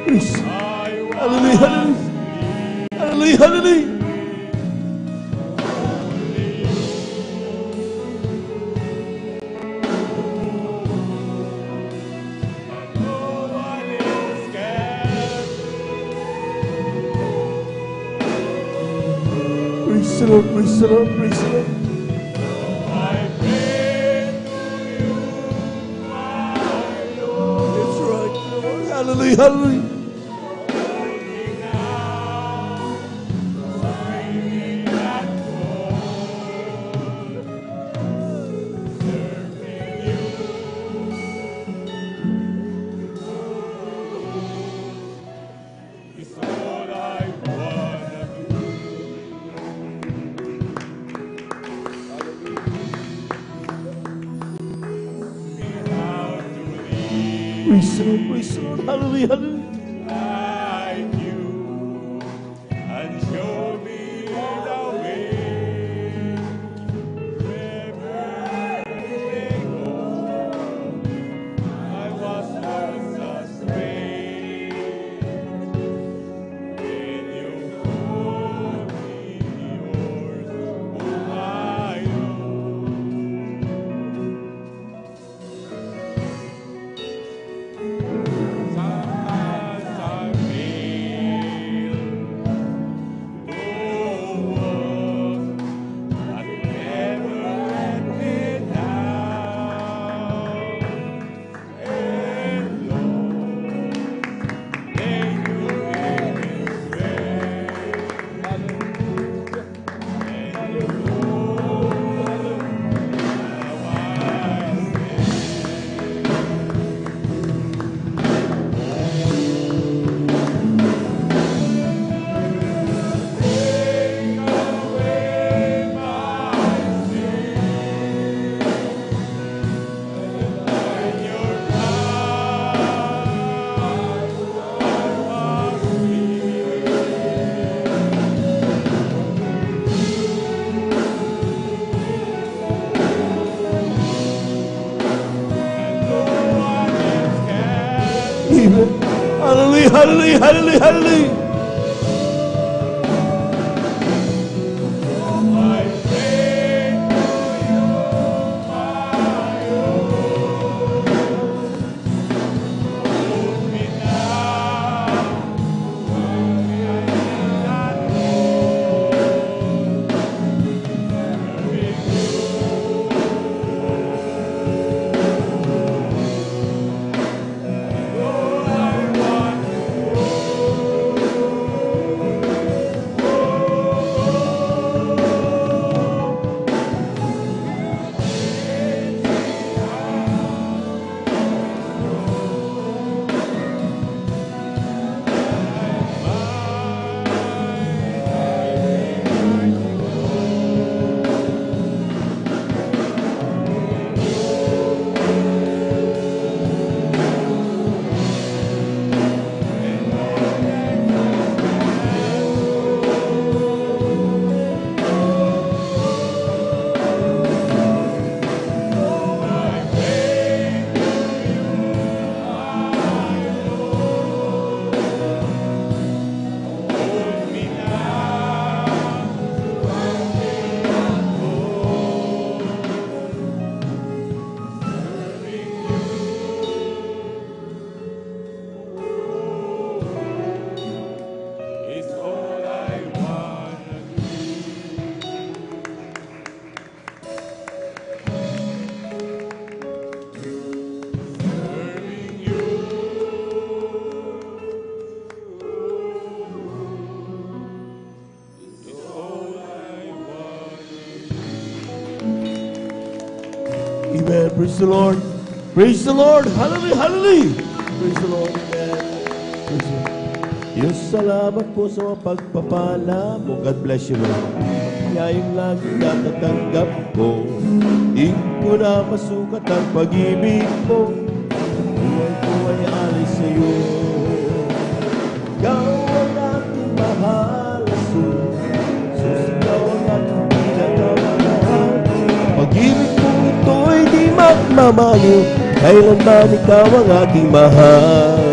Praise. Hallelujah, hallelujah. Hallelujah, hallelujah. Praise the Lord, praise the Lord, praise the Lord. That's right, Lord. Hallelujah, hallelujah. Praise the Lord, praise the Lord. Hallelujah, hallelujah. Amen. Hallelujah, hallelujah, hallelujah, hallelujah. Amen. Praise the Lord. Praise the Lord. Hallelujah. Hallelujah. Praise the Lord. Amen. Praise the Lord. Diyos, salamat po sa mga pagpapala mo. God bless you, Lord. biyayang lagi natatanggap ko. Di ko na masukat ang pag-ibig mo. Buhay ko ay alis sa'yo. Ikaw ang aking mahal na sus. Ikaw ang aking pinakamahal. Pag-ibig ko ito'y di magmamaliw. Kailanman ikaw ang aking mahal.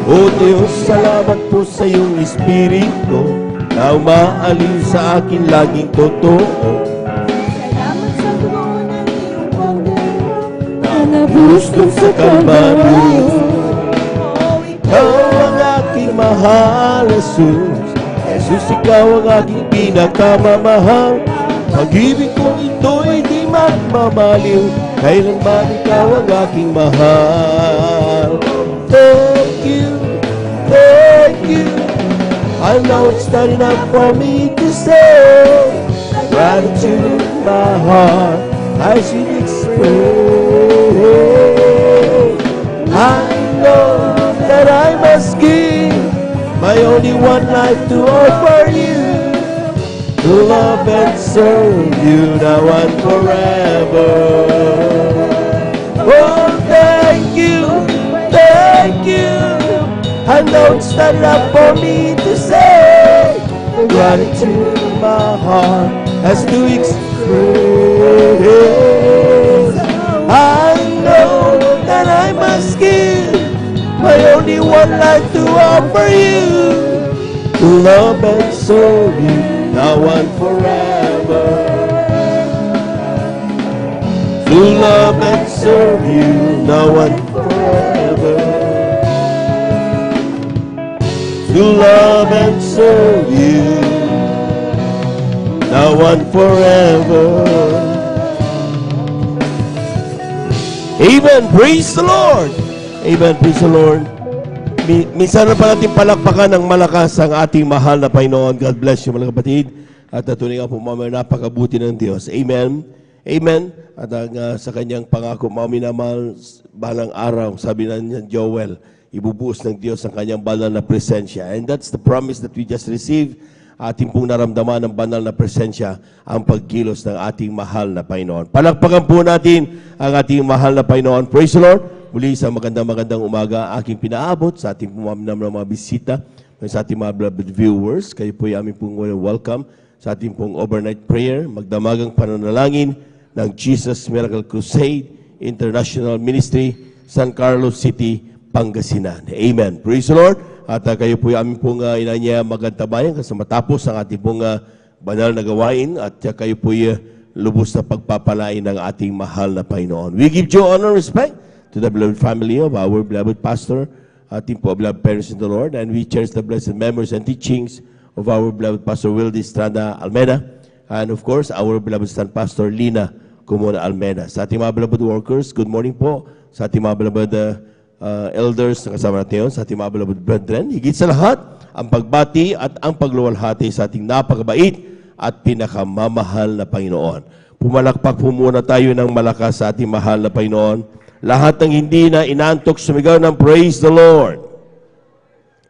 O Diyos, salamat po sa iyong Espiritu na umaaliw sa akin laging totoo. Salamat sa buo ng iyong pagdalo Na nabus dun sa Kalbaryo. Ikaw ang aking mahal, Jesus. Jesus, ikaw ang aking pinakamamahal. Pag-ibig kong ito'y di magmamaliw. Kailanman ikaw ang aking mahal. Thank you, thank you. I know it's not enough for me to say gratitude in my heart I should express. I know that I must give my only one life to offer you, to love and serve you now and forever. Oh, thank you, thank you. I know it's not enough for me to say gratitude in my heart has to express. I know that I must give my only one life to offer you, to love and serve you now and forever. To love and serve you now and forever. To love and serve you now and forever. Amen. Praise the Lord. Amen. Praise the Lord. Minsan na pa natin palakpakan ng malakas ang ating mahal na Panginoon. God bless you mga kapatid. At tunay nga po mamaya napakabuti ng Diyos. Amen. Amen. At sa kanyang pangako, mga minamahal, balang araw, sabi na niya Joel, ibubuhos ng Diyos ang kanyang banal na presensya. And that's the promise that we just received. Ating pong naramdaman ng banal na presensya ang pagkilos ng ating mahal na Panginoon. Palakpakan po natin ang ating mahal na Panginoon. Praise the Lord. Muli sa magandang umaga aking pinaabot sa ating mga bisita, sa ating mga beloved viewers. Kayo po ay aming pong welcome sa ating pong overnight prayer, magdamagang pananalangin ng Jesus Miracle Crusade International Ministry, San Carlos City, Pangasinan. Amen. Praise the Lord. At kayo po aming pong inanya magantabayan kasi matapos ang ating pong banal na gawain at kayo po lubos na pagpapalain ng ating mahal na Panginoon. We give due honor and respect to the beloved family of our beloved pastor, ating po beloved parents in the Lord, and we cherish the blessed memories and teachings of our beloved Pastor Wildy Estrada Almeida, and of course, our beloved son Pastor Lina Cumona Almeida. Sa ating mga beloved workers, good morning po. Sa ating mga beloved elders na kasama natin yun, sa ating mga beloved brethren, higit sa lahat, ang pagbati at ang pagluwalhati sa ating napakabait at pinakamamahal na Panginoon. Pumalakpak po muna tayo ng malakas sa ating mahal na Panginoon. Lahat ng hindi na inantok, sumigaw ng praise the Lord.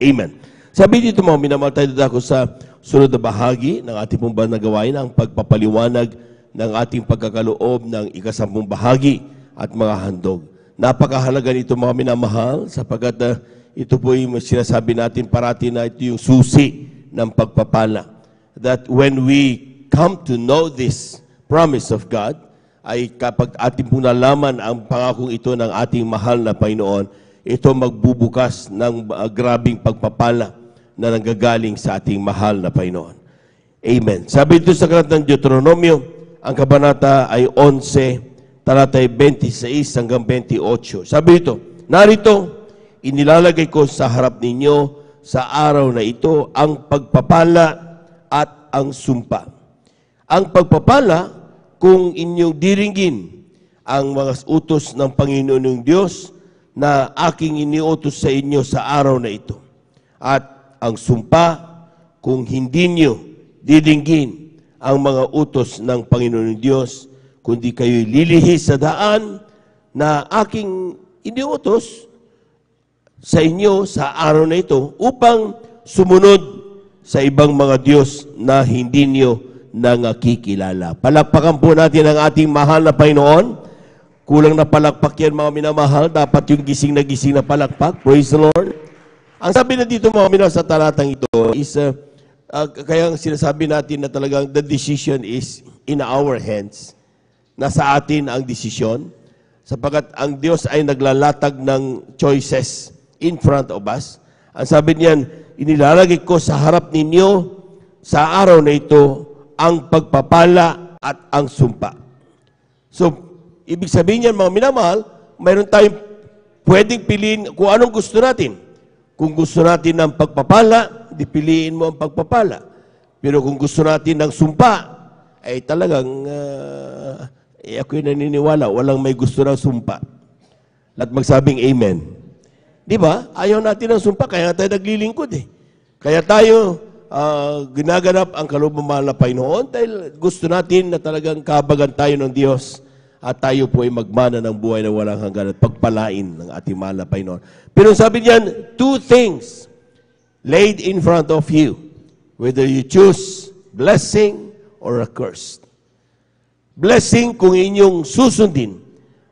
Amen. Sabi dito mga minamahal, tayo ako sa sunod na bahagi ng ating pong banal na gawain, ang pagpapaliwanag ng ating pagkakaloob ng ikasampung bahagi at mga handog. Napakahalaga nito mga minamahal sapagkat ito po yung sinasabi natin parati na ito yung susi ng pagpapala. That when we come to know this promise of God, ay kapag ating pong nalaman ang pangakong ito ng ating mahal na Panginoon, ito magbubukas ng grabing pagpapala na nanggagaling sa ating mahal na Panginoon. Amen. Sabi dito sa aklat ng Deuteronomio, ang kabanata ay 11, talatay 26 hanggang 28. Sabi ito, narito, inilalagay ko sa harap ninyo sa araw na ito ang pagpapala at ang sumpa. Ang pagpapala kung inyong diringgin ang mga utos ng Panginoon ng Diyos na aking iniutos sa inyo sa araw na ito. At ang sumpa kung hindi nyo diringgin ang mga utos ng Panginoon ng Diyos, kundi kayo'y lilihis sa daan na aking iniutos sa inyo sa araw na ito upang sumunod sa ibang mga Diyos na hindi niyo nangakikilala. Palakpakan po natin ang ating mahal na Panginoon. Kulang na palakpak yan, mga minamahal. Dapat yung gising na palakpak. Praise the Lord. Ang sabi na dito, mga minamahal, sa talatang ito is, kaya sinasabi natin na talagang the decision is in our hands. Nasa atin ang desisyon. Sapagkat ang Diyos ay naglalatag ng choices in front of us. Ang sabi niyan, inilalagay ko sa harap ninyo sa araw na ito ang pagpapala at ang sumpa. So, ibig sabihin niyan, mga minamahal, mayroon tayong pwedeng piliin kung anong gusto natin. Kung gusto natin ng pagpapala, di piliin mo ang pagpapala. Pero kung gusto natin ng sumpa, ay talagang ako'y naniniwala, walang may gusto ng sumpa. At magsabing amen. Di ba? Ayaw natin ng sumpa, kaya tayo naglilingkod eh. Kaya tayo ginaganap ang kalooban ng mahal na Panginoon dahil gusto natin na talagang kabagan tayo ng Diyos at tayo po ay magmana ng buhay na walang hanggan at pagpalain ng ating mahal na Panginoon. Pero sabi niyan, two things laid in front of you, whether you choose blessing or a curse. Blessing kung inyong susundin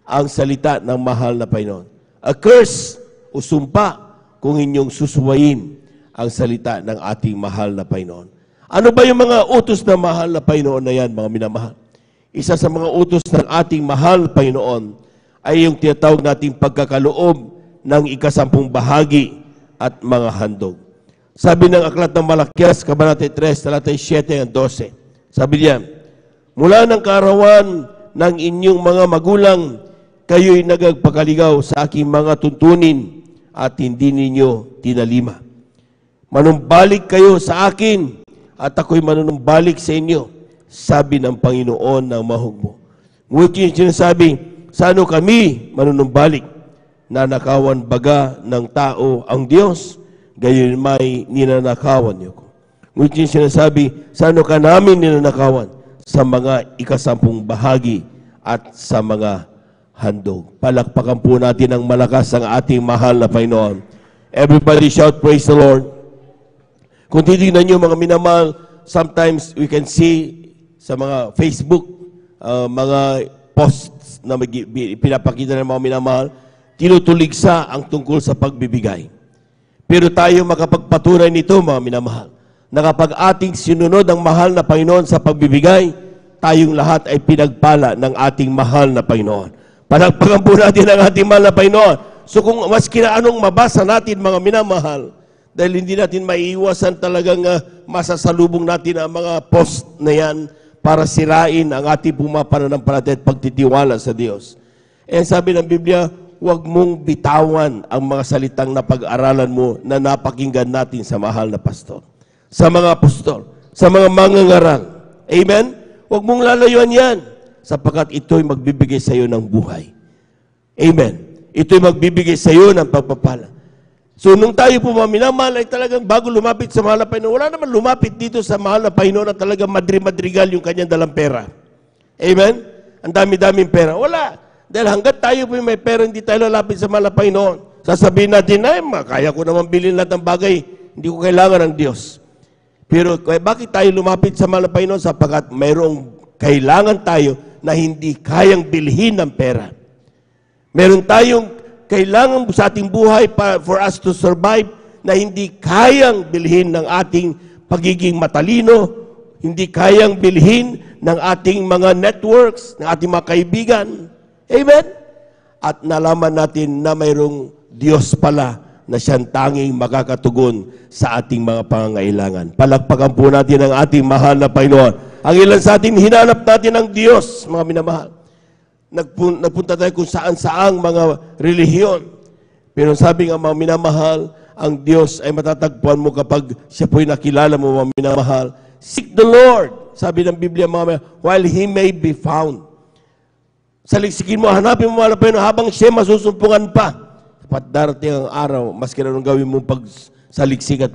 ang salita ng mahal na Panginoon. A curse o sumpa kung inyong susuwayin ang salita ng ating mahal na Panginoon. Ano ba yung mga utos ng mahal na Panginoon na yan, mga minamahal? Isa sa mga utos ng ating mahal na Panginoon ay yung tinatawag nating pagkakaloob ng ikasampung bahagi at mga handog. Sabi ng Aklat ng Malakias, Kabanata 3, talata 7 at 12. Sabi niya, mula ng kaarawan ng inyong mga magulang, kayo'y nagpakaligaw sa aking mga tuntunin at hindi ninyo tinalima. Manumbalik kayo sa akin at ako'y manunumbalik sa inyo, sabi ng Panginoon ng mahugbo. Ngunit yung sinasabi, saan kami manunumbalik? Nanakawan baga ng tao ang Diyos, gayon may ninanakawan niyo ko. Ngunit yung sinasabi, saan ka namin ninanakawan? Sa mga ikasampung bahagi at sa mga handog. Palakpakan po natin ang malakas ang ating mahal na Panginoon. Everybody shout, praise the Lord. Kung titignan nyo mga minamahal, sometimes we can see sa mga Facebook, mga posts na pinapakita ng mga minamahal, tinutuligsa ang tungkol sa pagbibigay. Pero tayo makapagpatunay nito, mga minamahal, na kapag ating sinunod ang mahal na Panginoon sa pagbibigay, tayong lahat ay pinagpala ng ating mahal na Panginoon. Palakpakan po natin ang ating mahal na Panginoon. So kung maski na anong mabasa natin, mga minamahal, dahil hindi natin maiiwasan talagang masasalubong natin ang mga post na yan para sirain ang ating pumapananampalataya at pagtitiwala sa Diyos. Eh sabi ng Biblia, huwag mong bitawan ang mga salitang napag-aralan mo na napakinggan natin sa mahal na pastor, sa mga apostol, sa mga mangangaral. Amen? Huwag mong lalayuan yan sapagkat ito'y magbibigay sa iyo ng buhay. Amen? Ito'y magbibigay sa iyo ng pagpapala. So, nung tayo po mga minamahal ay talagang bago lumapit sa mahal na Panginoon, wala naman lumapit dito sa mahal na Panginoon na talagang madrigal yung kanyang dalang pera. Amen? Ang dami-daming pera. Wala. Dahil hanggat tayo po may pera, hindi tayo lalapit sa mahal na Panginoon. Sasabihin natin, ay, kaya ko naman bilhin lahat ng bagay. Hindi ko kailangan ng Diyos. Pero bakit tayo lumapit sa mahal na Panginoon? Sapagkat mayroong kailangan tayo na hindi kayang bilhin ng pera. Meron tayong kailangan sa ating buhay for us to survive na hindi kayang bilhin ng ating pagiging matalino, hindi kayang bilhin ng ating mga networks, ng ating mga kaibigan. Amen? At nalaman natin na mayroong Diyos pala na siyang tanging makakatugon sa ating mga pangangailangan. Palakpakan po natin ang ating mahal na Panginoon. Ang ilan sa atin, hinanap natin ang Diyos, mga minamahal. Nagpunta tayo kung saan-saang mga relihiyon. Pero sabi nga mga minamahal, ang Diyos ay matatagpuan mo kapag siya po'y nakilala mo, mga minamahal. Seek the Lord, sabi ng Biblia, mga minamahal, while He may be found. Saliksikin mo, hanapin mo mga Panginoon habang siya masusumpungan pa. Dapat darating ang araw, maski na nung gawin mong pagsaliksik at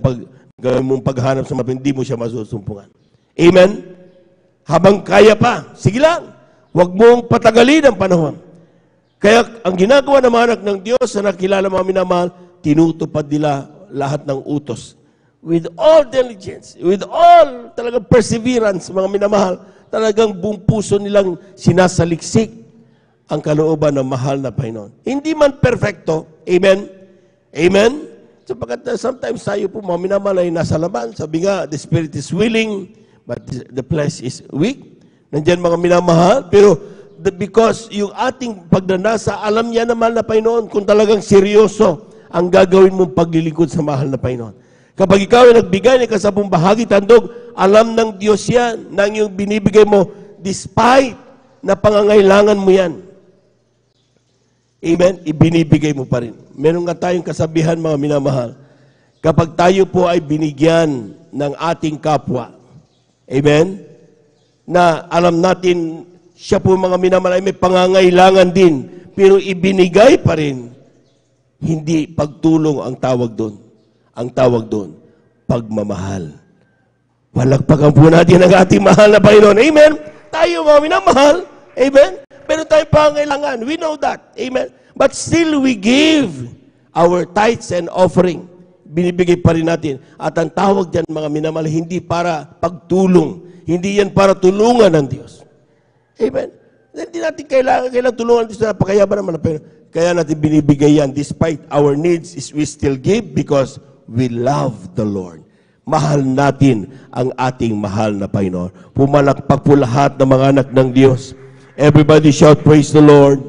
gawin mong paghanap sa mga, hindi mo siya masusumpungan. Amen? Habang kaya pa, sige lang. Huwag mong patagalin ang panahon. Kaya ang ginagawa ng mga anak ng Diyos na nakilala mga minamahal, tinutupad nila lahat ng utos. with all diligence, with all talagang perseverance, mga minamahal, talagang buong puso nilang sinasaliksik ang kalooban ng mahal na Panginoon. Hindi man perfecto, amen? Amen? Sapagkat sometimes tayo po, mga minamahal ay nasa laban. Sabi nga, the spirit is willing, but the flesh is weak. Nandiyan mga minamahal, pero because yung ating pagdanasa, alam niya naman na Panginoon kung talagang seryoso ang gagawin mong paglilingkod sa mahal na Panginoon. Kapag ikaw ay nagbigay ng kasabong bahagi, tandog, alam ng Diyos yan na yung binibigay mo despite na pangangailangan mo yan. Amen? Ibinibigay mo pa rin. Meron nga tayong kasabihan, mga minamahal. Kapag tayo po ay binigyan ng ating kapwa, amen? Na alam natin, siya po mga minamahal ay may pangangailangan din, pero ibinigay pa rin, hindi pagtulong ang tawag doon. Ang tawag doon, pagmamahal. Palakpakan po natin ang ating mahal na Panginoon. Amen? Tayo mga minamahal. Amen? Pero tayo pangangailangan. We know that. Amen? But still we give our tithes and offering. Binibigay pa rin natin. At ang tawag dyan mga minamahal, hindi para pagtulong. Hindi yan para tulungan ng Diyos. Amen? Hindi natin kailangan tulungan ng Diyos na napakayaban naman na Panginoon. Kaya natin binibigay yan. Despite our needs, we still give because we love the Lord. Mahal natin ang ating mahal na Panginoon. Pumalakpak po lahat ng mga anak ng Diyos. Everybody shout, praise the Lord.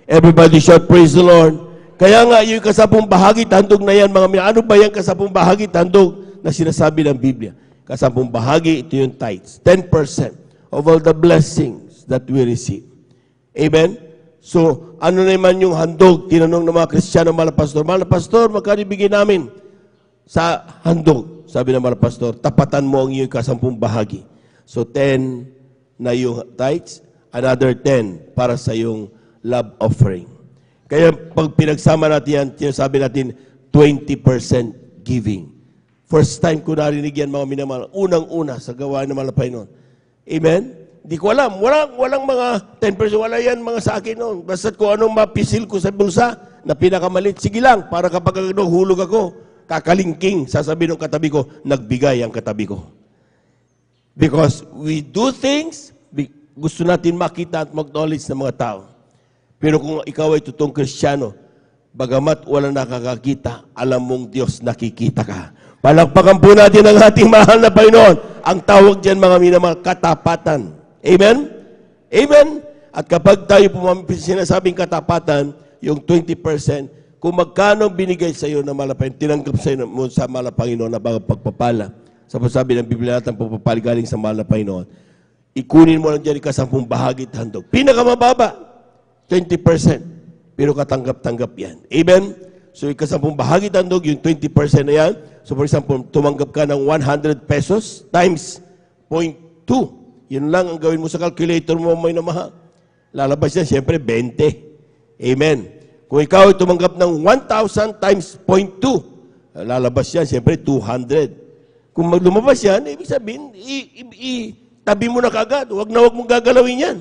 Everybody shout, praise the Lord. Kaya nga, yung kasapong bahagi, tandog na yan, mga minamahal. Ano ba yung kasapong bahagi, tandog na sinasabi ng Biblia? Kasapong bahagi, ito yung tithes. 10% of all the blessings that we receive. Amen? So, ano naman yung handog? Tinanong ng mga Kristiyano, mahal na pastor, magkano ibigay namin sa handog? Sabi ng mga pastor, tapatan mo ang iyong kasampung bahagi. So 10 na yung tithes, another 10 para sa yung love offering. Kaya pag pinagsama natin yan, sinasabi natin 20% giving. First time ko narinig yan mga minamahal, unang-una sa gawain ng mga Panginoon. Amen? Di ko alam. Walang mga 10%. Wala yan mga sa akin noon. Basta kung anong mapisil ko sa bulsa na pinakamalit, sige lang. Para kapag hulog ako, kakalingking, sasabihin ng katabi ko, nagbigay ang katabi ko. Because we do things, gusto natin makita at mag-knowledge ng mga tao. Pero kung ikaw ay totoong Kristiyano, bagamat wala nakakakita, alam mong Diyos nakikita ka. Palakpakan po natin ang ating mahal na Panginoon. Ang tawag dyan mga minamahal, katapatan. Amen? Amen? At kapag tayo sinasabing katapatan, yung 20%, kung magkano binigay sa iyo na malapay, tinanggap sa iyo mo sa mahal na Panginoon na bago pagpapala. Sa sabi ng Biblia natin, pagpapala galing sa mahal na Panginoon, ikunin mo lang dyan ikasangpung bahagi at handog. Pinakamababa, 20%. Pero katanggap-tanggap yan. Amen? So ikasangpung bahagi at handog, yung 20% na yan. So for example, tumanggap ka ng 100 pesos times 0.2. Yun lang ang gawin mo sa calculator mo, may namahal. Lalabas yan, siyempre, 20. Amen. Kung ikaw ay tumanggap ng 1,000 times 0.2, lalabas yan, siyempre, 200. Kung lumabas yan, ibig sabihin, tabi mo na kagad. Huwag mong gagalawin yan.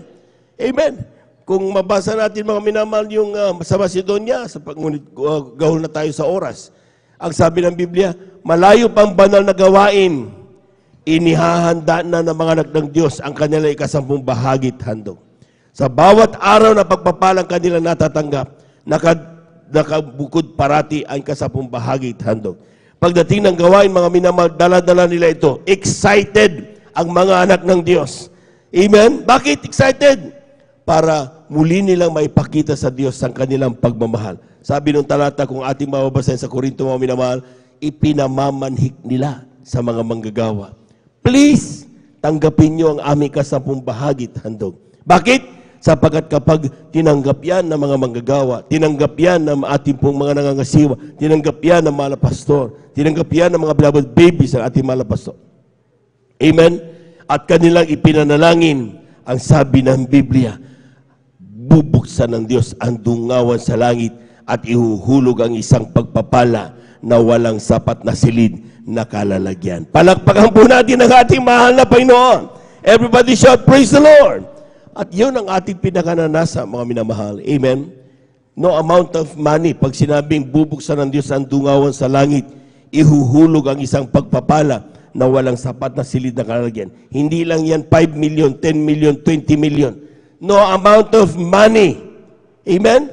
Amen. Kung mabasa natin mga minamahal yung sa Macedonia, sa gahol na tayo sa oras, ang sabi ng Biblia, malayo pang banal na gawain, inihahanda na ng mga anak ng Diyos ang kanila ikasampung bahagi at handog. Sa bawat araw na pagpapalang kanila natatanggap, nakabukod parati ang ikasampung bahagi at handog. Pagdating ng gawain, mga minamahal, dala-dala nila ito. Excited ang mga anak ng Diyos. Amen? Bakit excited? Para muli nilang maipakita sa Diyos ang kanilang pagmamahal. Sabi ng talata, kung ating mababasahin sa Korinto, mga minamahal, ipinamamanhik nila sa mga manggagawa. Please, tanggapin nyo ang aming kasampung bahagi at handog. Bakit? Sapagkat kapag tinanggap yan ng mga manggagawa, tinanggap yan ng ating pong mga nangangasiwa, tinanggap yan ng mga pastor, tinanggap yan ng mga beloved babies ng ating mga pastor. Amen? At kanilang ipinanalangin ang sabi ng Biblia, bubuksan ng Diyos ang dungawan sa langit at ihuhulog ang isang pagpapala na walang sapat na silid na kalalagyan. Palakpakan po natin ang ating mahal na Panginoon. Everybody shout, praise the Lord. At yun ang ating pinakananasa, mga minamahal. Amen? No amount of money, pag sinabing bubuksan ng Diyos ang dungawan sa langit, ihuhulog ang isang pagpapala na walang sapat na silid na kalalagyan. Hindi lang yan 5 million, 10 million, 20 million. No amount of money. Amen?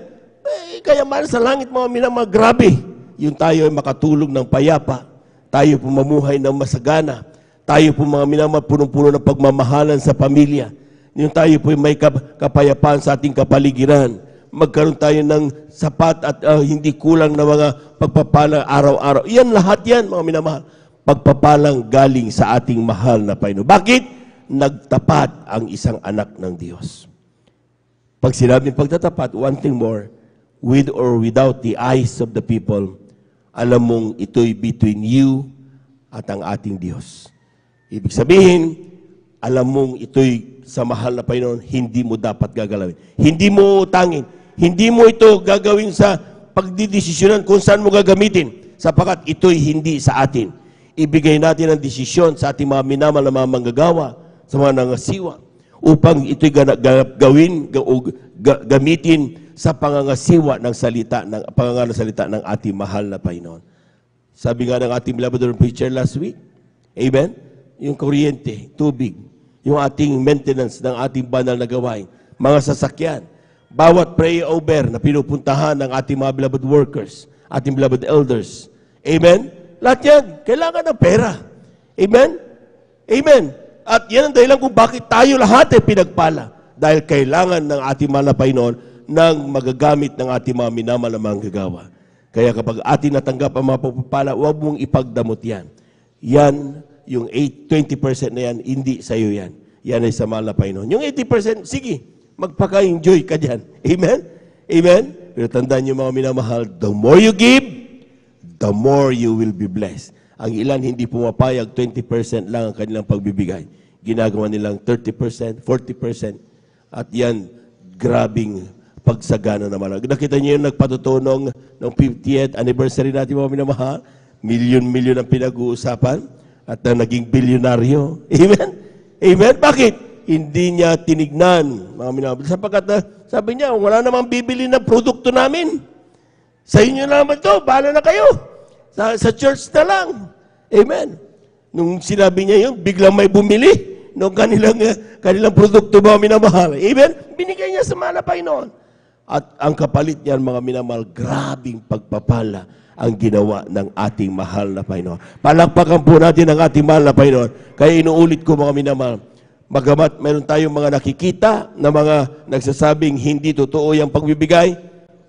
Kaya mahal sa langit mga minamahal, grabe. Yung tayo ay makatulog ng payapa. Tayo po mamuhay ng masagana. Tayo po mga minamahal, punong-puno ng pagmamahalan sa pamilya. Yung tayo po may kapayapaan sa ating kapaligiran. Magkaroon tayo ng sapat at hindi kulang na mga pagpapala araw-araw. Yan lahat yan mga minamahal. Pagpapalang galing sa ating mahal na Panginoon. Bakit? Nagtapat ang isang anak ng Diyos. Pag sinabing pagtatapat, one thing more, with or without the eyes of the people, alam mong ito'y between you at ang ating Diyos. Ibig sabihin, alam mong ito'y sa mahal na Panginoon, hindi mo dapat gagalawin. Hindi mo utangin. Hindi mo ito gagawin sa pagdidesisyonan kung saan mo gagamitin, sapagat ito'y hindi sa atin. Ibigay natin ang desisyon sa ating mga minamahal na mga manggagawa, sa mga nangasiwa, upang ito'y gamitin sa pangangasiwa ng salita, ng ating mahal na Panginoon. Sabi nga ng ating beloved preacher last week, amen? Yung kuryente, tubig, yung ating maintenance ng ating banal na gawain, mga sasakyan, bawat prayer over na pinupuntahan ng ating mga beloved workers, ating beloved elders, amen? Lahat yan, kailangan ng pera. Amen? Amen. At yan ang dahilan kung bakit tayo lahat ay pinagpala. Dahil kailangan ng ating mahal na Panginoon ng magagamit ng ating mga minamahal na manggagawa. Kaya kapag ating natanggap ang mga pagpapala, huwag mong ipagdamot yan. Yan, yung 20% na yan, hindi sa iyo yan. Yan ay sa mahal na Panginoon. Yung 80%, sige, magpaka-enjoy ka dyan. Amen? Amen? Pero tandaan niyo mga minamahal, the more you give, the more you will be blessed. Ang ilan hindi pumapayag, 20% lang ang kanilang pagbibigay. Ginagawa nilang 30%, 40%. At yan, grabing pagsagana naman. Nakita niyo yung nagpatutunong ng 50th anniversary natin mga minamahal? Milyon-milyon ang pinag-uusapan at naging bilyonaryo. Amen? Amen? Bakit? Hindi niya tinignan, mga minamahal. Sapagkat sabi niya, wala namang bibili ng produkto namin. Sa inyo naman to, bahala na kayo. Sa church na lang. Amen. Nung sinabi niya yun, biglang may bumili ng kanilang produkto mga minamahal. Amen. Binigay niya sa mahal na Panginoon. At ang kapalit niyan mga minamahal, grabing pagpapala ang ginawa ng ating mahal na Panginoon. Palakpakan po natin ang ating mahal na Panginoon. Kaya inuulit ko mga minamahal, magamat meron tayong mga nakikita na mga nagsasabing hindi totoo yung pagbibigay,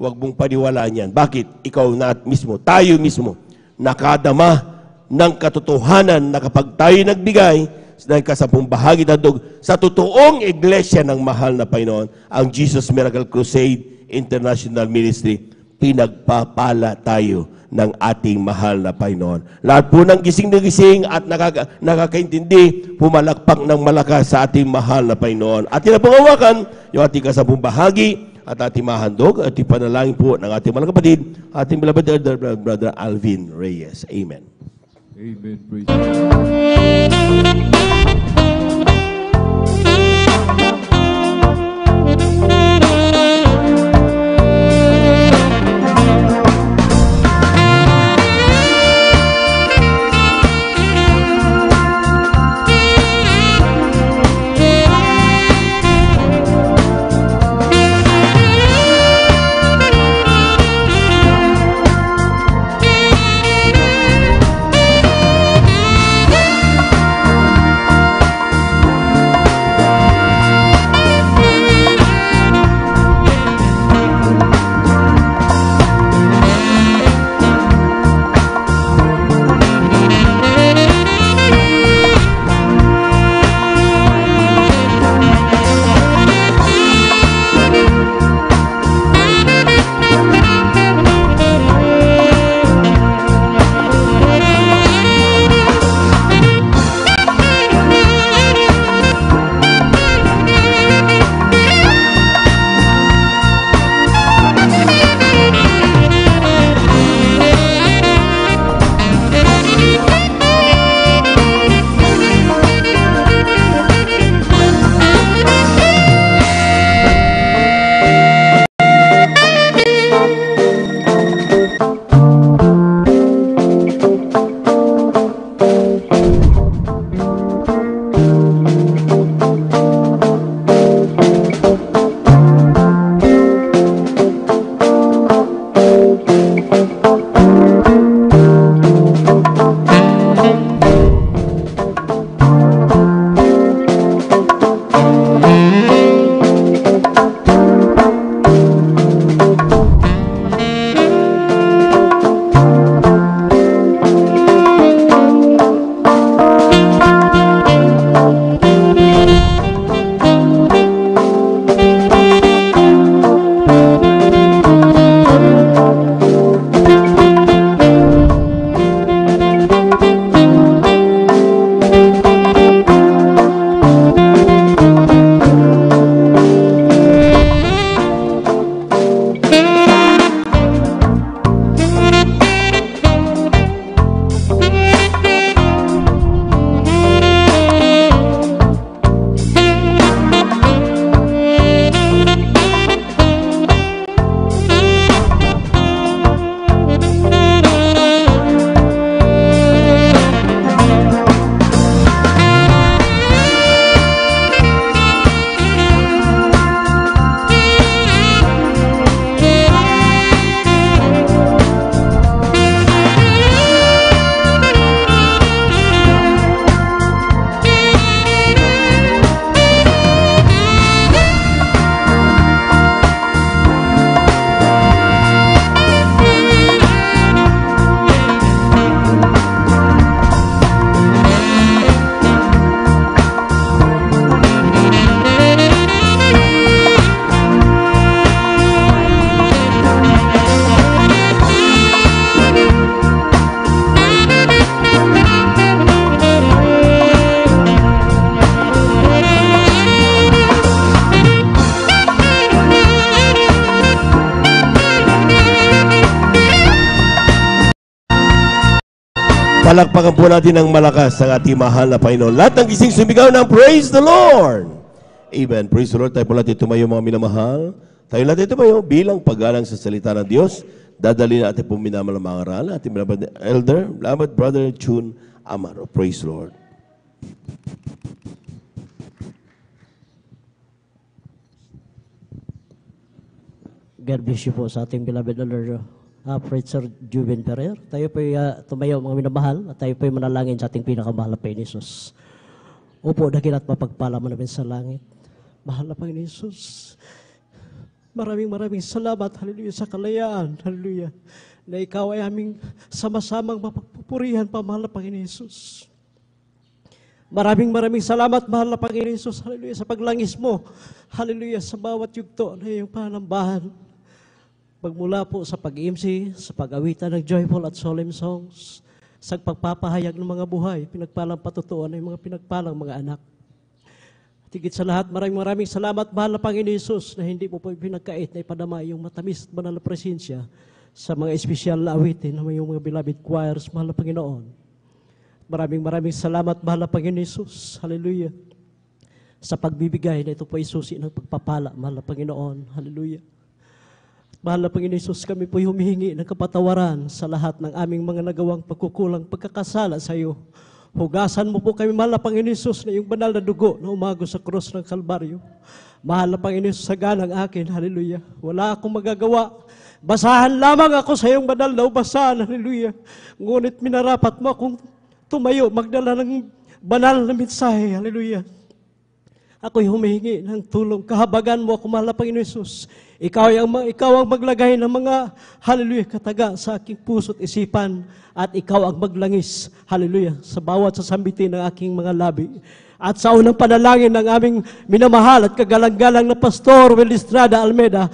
huwag mong paniwalaan yan. Bakit? Ikaw na mismo, tayo mismo, nakadama ng katotohanan na kapag tayo nagbigay ng kasampung bahagi tandog sa totoong iglesia ng mahal na Panginoon, ang Jesus Miracle Crusade International Ministry, pinagpapala tayo ng ating mahal na Panginoon. Lahat po ng gising na gising at nakakaintindi, pumalakpak ng malakas sa ating mahal na Panginoon. At tinapangawakan yung ating kasampung bahagi at ating mahandog at ipanalangin po ng ating mga kapatid, ating beloved elder, Brother Alvin Reyes. Amen. Amen. Praise Palakpakan po natin ng malakas ang ating mahal na Panginoon. Lahat ng gising sumigaw ng Praise the Lord! Amen. Praise the Lord. Tayo po natin tumayo mga minamahal. Tayo natin tumayo bilang paggalang sa salita ng Diyos. Dadali natin po minamahal ang mga aral. Ating beloved elder, beloved brother June Amaro. Praise the Lord. God bless you po sa ating beloved elder, Preacher Juven Ferrer. Tayo po tumayo mga minamahal at tayo po manalangin sa ating pinakamahal na Panginoon Jesus. Opo, dakil at mapagpala mo namin sa langit. Mahal na Panginoon Jesus, maraming salamat, hallelujah, sa kalayaan, hallelujah, na ikaw ay aming sama-samang mapagpupurihan pa, mahal na Panginoon Jesus. Maraming salamat, mahal na Panginoon Jesus, hallelujah, sa paglangis mo, hallelujah, sa bawat yugto na iyong panambahan. Magmula po sa pag-MC, sa pag-awitan ng joyful at solemn songs, sa pagpapahayag ng mga buhay, pinagpalang patutuan ng mga pinagpalang mga anak. Tigit sa lahat, maraming salamat, mahal na Panginoon Jesus, na hindi mo po pinagkait na ipadama yung matamis at banal na presensya sa mga espesyal na awitin ng iyong mga beloved choirs, mahal na Panginoon. Maraming salamat, mahal na Panginoon Jesus, hallelujah, sa pagbibigay na ito po ay susi ng pagpapala, mahal na Panginoon, hallelujah. Mahal na Panginoon Jesus, kami po humihingi ng kapatawaran sa lahat ng aming mga nagawang pagkukulang, pagkakasala sa iyo. Hugasan mo po kami, mahal na Panginoon Jesus, na yung banal na dugo na umago sa krus ng Kalbaryo. Mahal na Panginoon Jesus, sa ganang akin, hallelujah. Wala akong magagawa. Basahan lamang ako sa iyong banal na ubasan, hallelujah. Ngunit minarapat mo akong tumayo, magdala ng banal na mensahe, hallelujah. Ako'y humihingi ng tulong. Kahabagan mo ako, mahal na Panginoon Jesus. Ikaw ang maglagay ng mga, hallelujah, kataga sa aking puso't isipan. At ikaw ang maglangis, hallelujah, sa bawat sasambitin ng aking mga labi. At sa unang panalangin ng aming minamahal at kagalang-galang na Pastor Will Estrada Almeida,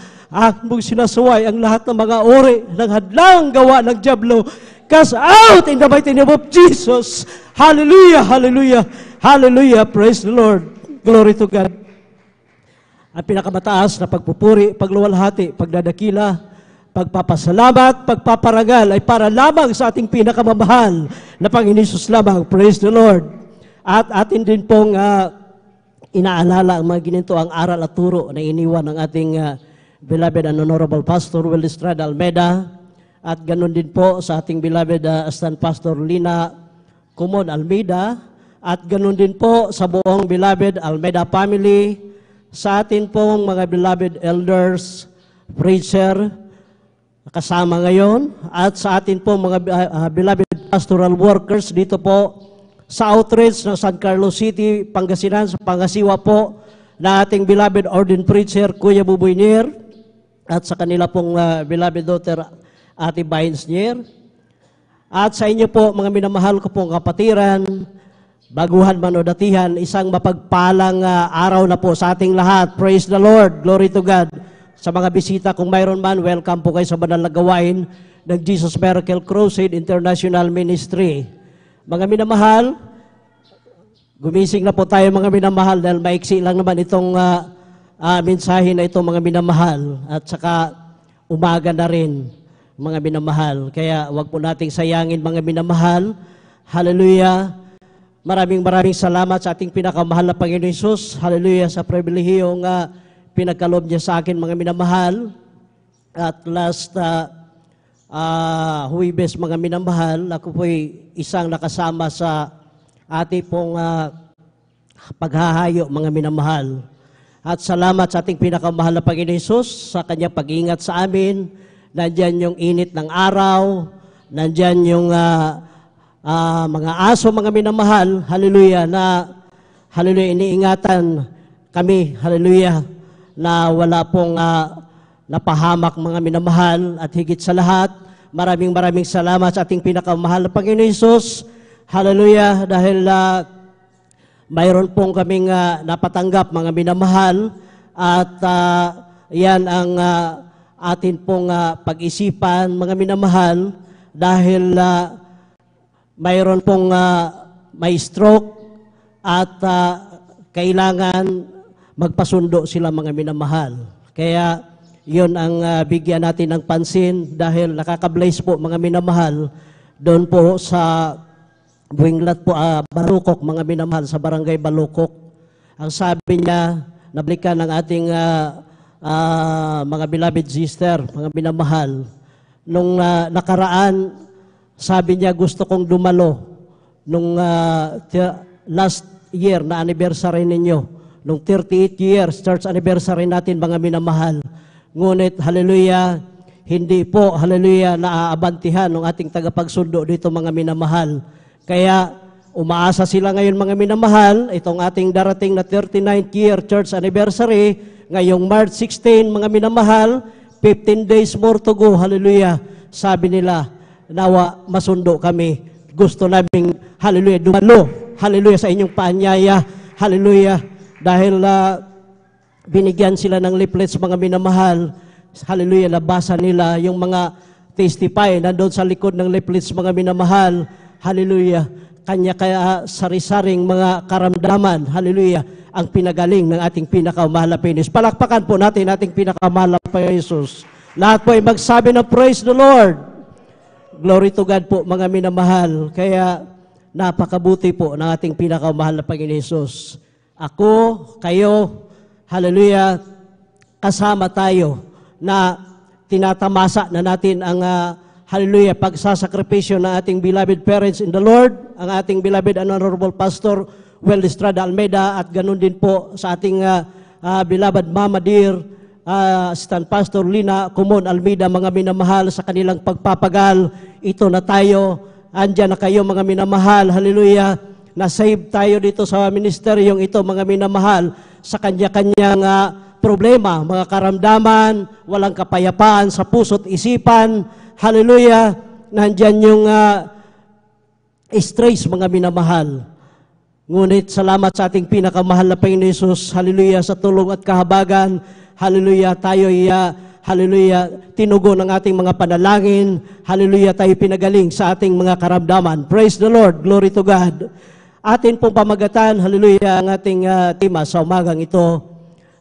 mong sinasaway ang lahat ng mga uri ng hadlang gawa ng dyablo. Cast out in the mighty name of Jesus. Hallelujah, hallelujah, hallelujah. Praise the Lord. Glory to God. Ang pinakamataas na pagpupuri, pagluwalhati, pagdadakila, pagpapasalamat, pagpaparangal ay para lamang sa ating pinakamamahal na Panginoon Jesus lamang. Praise the Lord. At atin din pong inaalala ang mga gininto ang aral at turo na iniwan ng ating beloved and honorable Pastor Will Estrada Almeida. At ganun din po sa ating beloved Assistant Pastor Lina Kumon Almeida. At ganun din po sa buong beloved Almeida family, sa atin pong mga beloved elders, preacher, kasama ngayon, at sa atin pong mga beloved pastoral workers dito po sa outreach ng San Carlos City, Pangasinan, sa Pangasiwa po, na ating beloved ordained preacher, Kuya Buboy Nier, at sa kanila pong beloved daughter, Ate Bynes Nier. At sa inyo po, mga minamahal ko pong kapatiran, baguhan man o datihan, isang mapagpalang araw na po sa ating lahat. Praise the Lord. Glory to God. Sa mga bisita, kung mayroon man, welcome po kayo sa banal na gawain ng Jesus Miracle Crusade International Ministry. Mga minamahal, gumising na po tayo mga minamahal dahil maiksi lang naman itong mensahe na ito mga minamahal. At saka umaga na rin mga minamahal. Kaya wag po nating sayangin mga minamahal. Hallelujah. Maraming salamat sa ating pinakamahal na Panginoon Jesus. Hallelujah, sa pribilehiyong pinagkaloob niya sa akin, mga minamahal. At last Huwebes, mga minamahal, ako po'y isang nakasama sa ating pong paghahayo, mga minamahal. At salamat sa ating pinakamahal na Panginoon Jesus sa kanyang pag-iingat sa amin. Nandyan yung init ng araw, nandyan yung mga aso, mga minamahal, hallelujah, na hallelujah, iniingatan kami, hallelujah, na wala pong napahamak mga minamahal. At higit sa lahat, maraming salamat sa ating pinakamahal na Panginoon Jesus, hallelujah, dahil mayroon pong kaming napatanggap mga minamahal at yan ang atin pong pag-isipan mga minamahal dahil mayroon pong may stroke at kailangan magpasundo sila mga minamahal. Kaya yun ang bigyan natin ng pansin dahil nakaka-bless po mga minamahal doon po sa Buwinglat po, Balukok, mga minamahal, sa barangay Balukok. Ang sabi niya, nablikan ng ating mga beloved sister, mga minamahal, nung nakaraan, sabi niya, gusto kong dumalo nung last year na anniversary ninyo, nung 38 years church anniversary natin, mga minamahal. Ngunit, hallelujah, hindi po, hallelujah, naaabantihan ng ating tagapagsundo dito, mga minamahal. Kaya umaasa sila ngayon, mga minamahal, itong ating darating na 39th year church anniversary, ngayong March 16, mga minamahal, 15 days more to go, hallelujah. Sabi nila, nawa masundo kami. Gusto naming, hallelujah, dumalo, hallelujah, sa inyong paanyaya, hallelujah, dahil binigyan sila ng leaflets, mga minamahal, hallelujah, nabasa nila yung mga testify nandun sa likod ng leaflets, mga minamahal, hallelujah, kanya kaya sari-saring mga karamdaman, hallelujah, ang pinagaling ng ating pinakamahal na Panginoon. Palakpakan po natin ating pinakamahal na Panginoon. Lahat po ay magsabi ng praise the Lord. Glory to God po, mga minamahal. Kaya napakabuti po ng ating pinakamahal na Panginoon Jesus. Ako, kayo, hallelujah, kasama tayo na tinatamasa na natin ang hallelujah, pagsasakripisyo ng ating beloved parents in the Lord, ang ating beloved and honorable Pastor Well Estrada Almeida, at ganun din po sa ating beloved Mama Dear, Assistant Pastor Lina Kumon Almeida, mga minamahal, sa kanilang pagpapagal. Ito na tayo, andyan na kayo, mga minamahal, hallelujah, na-save tayo dito sa ministeryong ito, mga minamahal, sa kanya-kanyang problema, mga karamdaman, walang kapayapaan sa puso't isipan, hallelujah, nandyan yung stress, mga minamahal. Ngunit salamat sa ating pinakamahal na Panginoon Jesus, hallelujah, sa tulong at kahabagan, hallelujah, tayo'y, hallelujah, tinugon ng ating mga panalangin, hallelujah, tayo pinagaling sa ating mga karamdaman. Praise the Lord, glory to God. Atin pong pamagatan, hallelujah, ang ating tema sa umagang ito.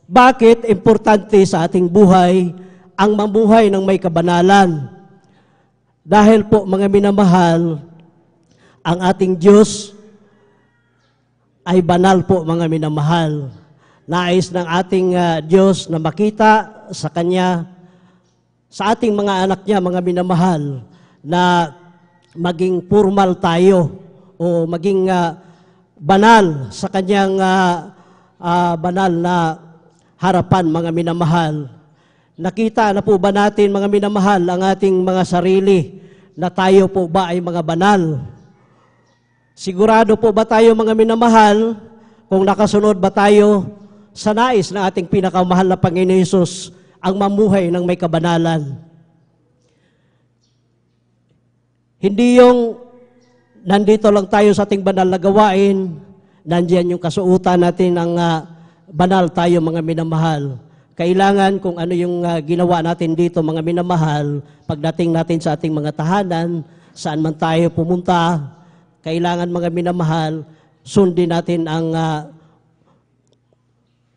Bakit importante sa ating buhay ang mamuhay ng may kabanalan? Dahil po, mga minamahal, ang ating Diyos ay banal po, mga minamahal. Nais ng ating Diyos na makita sa Kanya, sa ating mga anak niya, mga minamahal, na maging formal tayo o maging banal sa Kanyang banal na harapan, mga minamahal. Nakita na po ba natin, mga minamahal, ang ating mga sarili na tayo po ba ay mga banal? Sigurado po ba tayo, mga minamahal, kung nakasunod ba tayo sa nais ng ating pinakamahal na Panginoon Hesus, ang mamuhay ng may kabanalan? Hindi yung nandito lang tayo sa ating banal na gawain, nandiyan yung kasuutan natin ang banal tayo, mga minamahal. Kailangan kung ano yung ginawa natin dito, mga minamahal, pagdating natin sa ating mga tahanan, saan man tayo pumunta, kailangan, mga minamahal, sundin natin ang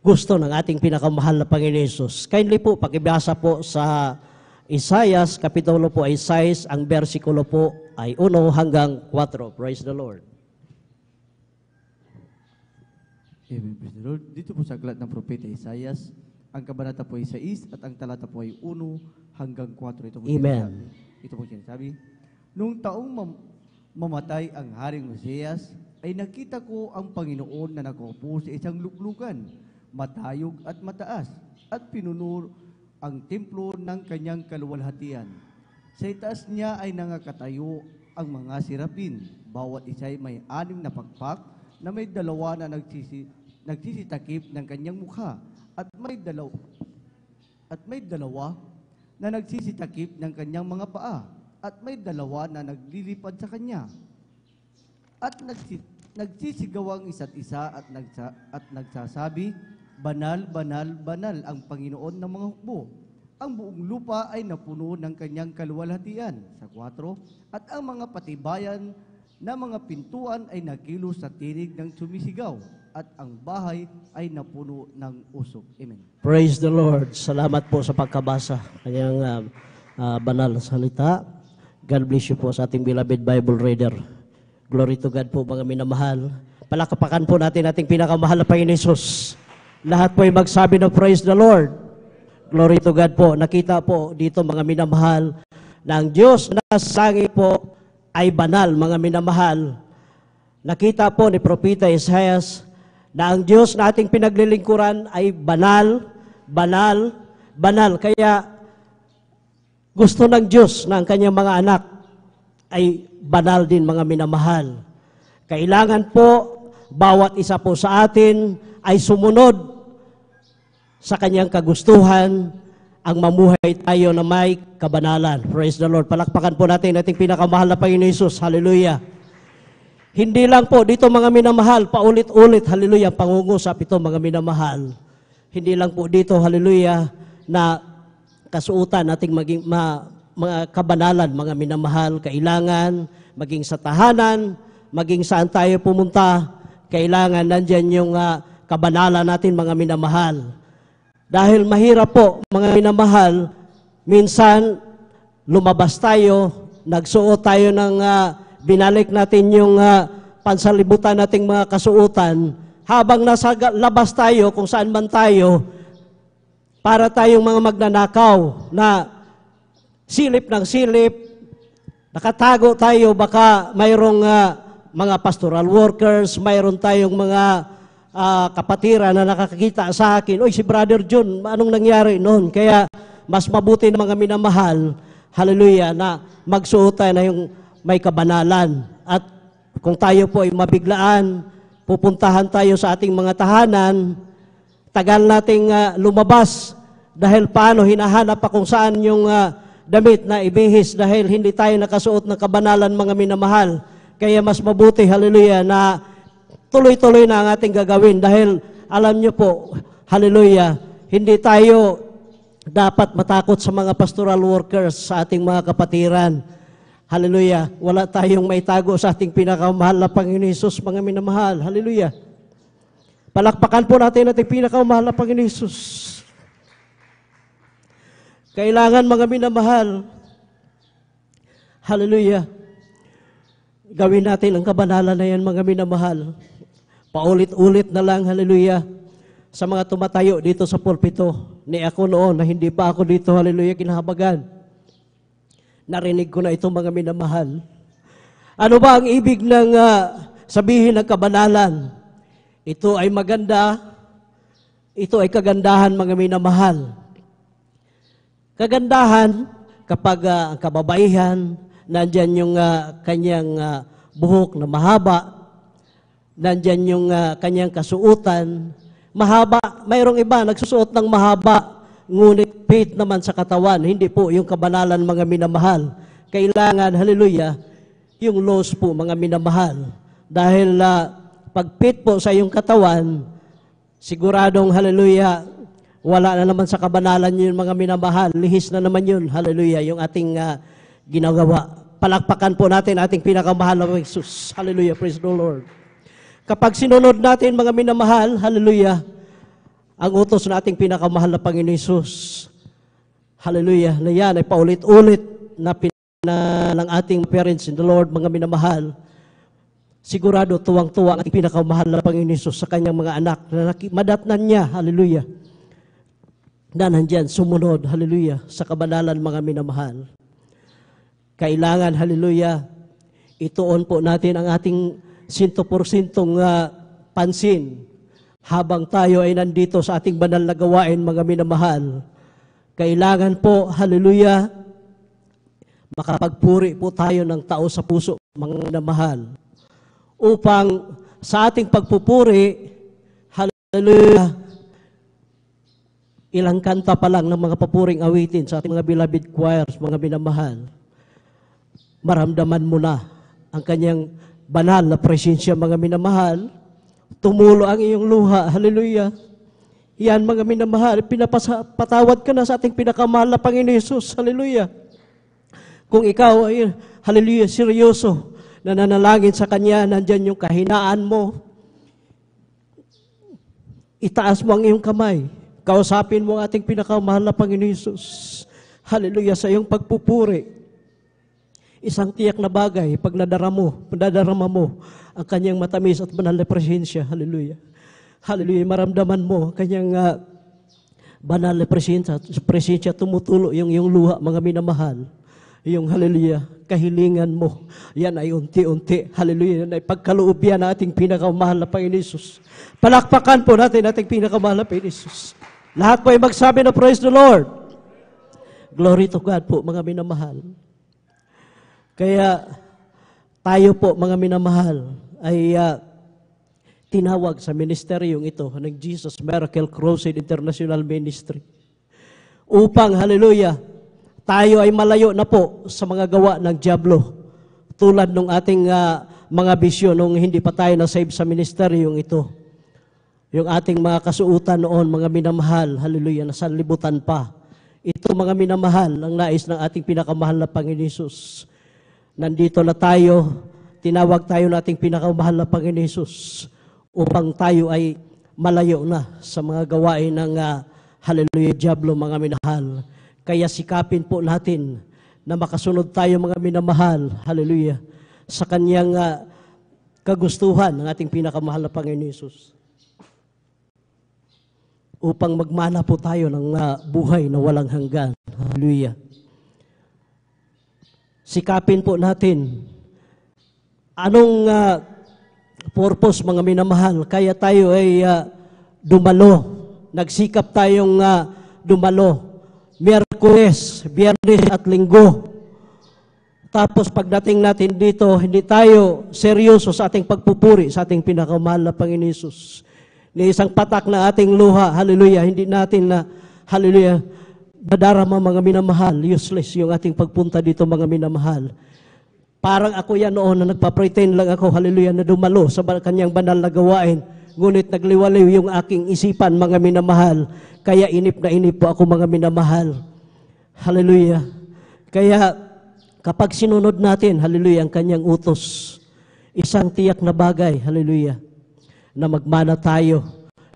gusto ng ating pinakamahal na Panginoon Jesus. Kindly po, pakibasa po sa Isaiah, kapitulo po ay 6, ang versikulo po ay 1 hanggang 4. Praise the Lord. Amen, praise the Lord. Dito po sa aklat ng propeta Isaiah, ang kabanata po ay 6 at ang talata po ay 1 hanggang 4. Ito po Amen. Ito po sinasabi. Nung taong mamatay ang Haring Mesias, ay nakita ko ang Panginoon na nakaupo sa isang luklukan, matayog at mataas, at pinuno ang templo ng kanyang kaluwalhatian. Sa itaas niya ay nangakatayo ang mga sirapin, bawat isa ay may 6 na pakpak na may 2 na nagsisitakip ng kanyang mukha, at may 2 na nagsisitakip ng kanyang mga paa, at may 2 na naglilipad sa kanya. At nagsisigaw ang isa't isa at nagsasabi, Banal, banal, banal ang Panginoon ng mga hukbo. Ang buong lupa ay napuno ng kanyang kaluwalhatian. Sa 4, at ang mga patibayan na mga pintuan ay nakilos sa tinig ng sumisigaw, at ang bahay ay napuno ng usok. Amen. Praise the Lord. Salamat po sa pagkabasa kanyang banal na salita. God bless you po sa ating beloved Bible reader. Glory to God po mga minamahal. Palakpakan po natin ating pinakamahal na Panginoon Jesus. Lahat po ay magsabi na praise the Lord. Glory to God po. Nakita po dito mga minamahal na ang Diyos na sa langit po ay banal mga minamahal. Nakita po ni Propeta Isaias na ang Diyos na ating pinaglilingkuran ay banal, banal, banal. Kaya gusto ng Diyos na ang kanyang mga anak ay banal din mga minamahal. Kailangan po bawat isa po sa atin ay sumunod sa kanyang kagustuhan ang mamuhay tayo na may kabanalan. Praise the Lord. Palakpakan po natin ating pinakamahal na Panginoon Jesus. Hallelujah. Hindi lang po dito mga minamahal, paulit-ulit, hallelujah, pangungusap ito mga minamahal. Hindi lang po dito, hallelujah, na kasuotan nating maging mga kabanalan, mga minamahal, kailangan maging sa tahanan, maging saan tayo pumunta, kailangan nandyan yung kabanalan natin, mga minamahal. Dahil mahirap po, mga minamahal, minsan lumabas tayo, nagsuot tayo ng binalik natin yung pansalibutan nating mga kasuotan, habang nasa labas tayo, kung saan man tayo, para tayong mga magnanakaw na silip ng silip, nakatago tayo, baka mayroong mga pastoral workers, mayroon tayong mga kapatiran na nakakita sa akin, oy si Brother John, anong nangyari noon? Kaya mas mabuti na mga minamahal, hallelujah, na magsuot tayo na yung may kabanalan. At kung tayo po ay mabiglaan, pupuntahan tayo sa ating mga tahanan, tagal nating lumabas dahil paano hinahanap pa kung saan yung damit na ibihis dahil hindi tayo nakasuot ng kabanalan mga minamahal. Kaya mas mabuti, hallelujah, na tuloy-tuloy na ang ating gagawin dahil alam nyo po, hallelujah, hindi tayo dapat matakot sa mga pastoral workers sa ating mga kapatiran. Hallelujah, wala tayong maitago sa ating pinakamahal na Panginoon Jesus, mga minamahal. Hallelujah. Palakpakan po natin ating pinakamahal na Panginoon Jesus. Kailangan mga minamahal, hallelujah, gawin natin ang kabanalan na yan mga minamahal. Paulit-ulit na lang, hallelujah, sa mga tumatayo dito sa pulpito. Ni ako noon na hindi pa ako dito, hallelujah, kinahabagan. Narinig ko na ito mga minamahal. Ano ba ang ibig ng sabihin ng kabanalan? Ito ay maganda, ito ay kagandahan mga minamahal. Kagandahan kapag ang kababaihan, nandyan yung kanyang buhok na mahaba, nandyan yung kanyang kasuotan, mahaba. Mayroong iba nagsusuot ng mahaba, ngunit fit naman sa katawan. Hindi po yung kabanalan mga minamahal. Kailangan, hallelujah, yung laws po mga minamahal. Dahil pag fit po sa iyong katawan, siguradong, hallelujah, wala na naman sa kabanalan yun mga minamahal. Lihis na naman yun, hallelujah, yung ating ginagawa. Palakpakan po natin ating pinakamahal na Jesus. Hallelujah, praise the Lord. Kapag sinunod natin mga minamahal, hallelujah, ang utos na ating pinakamahal na Panginoon Jesus, hallelujah, na yan ay paulit-ulit na ng ating parents in the Lord, mga minamahal, sigurado tuwang-tuwa ang ating pinakamahal na Panginoon Jesus sa kanyang mga anak na madatnan niya, hallelujah, na nandyan, sumunod, hallelujah, sa kabanalan mga minamahal. Kailangan, hallelujah, ituon po natin ang ating 100% pansin habang tayo ay nandito sa ating banal na gawain, mga minamahal. Kailangan po, hallelujah, makapagpuri po tayo ng tao sa puso, mga minamahal. Upang sa ating pagpupuri, hallelujah, ilang kanta pa lang ng mga papuring awitin sa ating mga beloved choirs, mga minamahal, maramdaman mo na ang kanyang banal na presensya, mga minamahal. Tumulo ang iyong luha, hallelujah. Yan mga minamahal, pinapatawad ka na sa ating pinakamahal na Panginoon Jesus, hallelujah. Kung ikaw ay, hallelujah, seryoso, na nanalangin sa Kanya, nandyan yung kahinaan mo, itaas mo ang iyong kamay, kausapin mo ang ating pinakamahal na Panginoon Jesus, hallelujah, sa iyong pagpupuri. Isang tiyak na bagay pag nadarama mo ang kanyang matamis at banal na presensya. Hallelujah. Hallelujah. Maramdaman mo ang kanyang banal na presensya, tumutulo yung luha, mga minamahal. Yung hallelujah, kahilingan mo, yan ay unti-unti. Hallelujah, yan ay pagkaloob yan ng ating pinakamahal na Panginoon Jesus. Palakpakan po natin ating pinakamahal na Panginoon Jesus. Lahat po ay magsabi na praise the Lord. Glory to God po, mga minamahal. Kaya tayo po, mga minamahal, ay tinawag sa ministeryong ito ng Jesus Miracle Crusade International Ministry upang, hallelujah, tayo ay malayo na po sa mga gawa ng dyablo tulad ng ating mga bisyo nung hindi pa tayo na-save sa ministeryong ito. Yung ating mga kasuutan noon, mga minamahal, hallelujah, nasanlibutan pa. Ito, mga minamahal, ang nais ng ating pinakamahal na Panginoon Jesus. Nandito na tayo, tinawag tayo ng ating pinakamahal na Panginoon Jesus upang tayo ay malayo na sa mga gawain ng hallelujah, dyablo, mga minamahal. Kaya sikapin po natin na makasunod tayo, mga minamahal, hallelujah, sa kanyang kagustuhan ng ating pinakamahal na Panginoon Jesus. Upang magmana po tayo ng buhay na walang hanggan. Hallelujah. Sikapin po natin anong purpose, mga minamahal, kaya tayo ay dumalo. Nagsikap tayong dumalo. Miyerkules, Biyernes at Linggo. Tapos pagdating natin dito, hindi tayo seryoso sa ating pagpupuri sa ating pinakamahal na Panginoon Jesus. Ni isang patak na ating luha, hallelujah, hindi natin na, hallelujah, nadarama, mga minamahal, useless yung ating pagpunta dito, mga minamahal. Parang ako yan noon na nagpa-pretend lang ako, hallelujah, na dumalo sa kanyang banal na gawain. Ngunit nagliwaliw yung aking isipan, mga minamahal. Kaya inip na inip po ako, mga minamahal. Hallelujah. Kaya kapag sinunod natin, hallelujah, ang kanyang utos, isang tiyak na bagay, hallelujah, na magmana tayo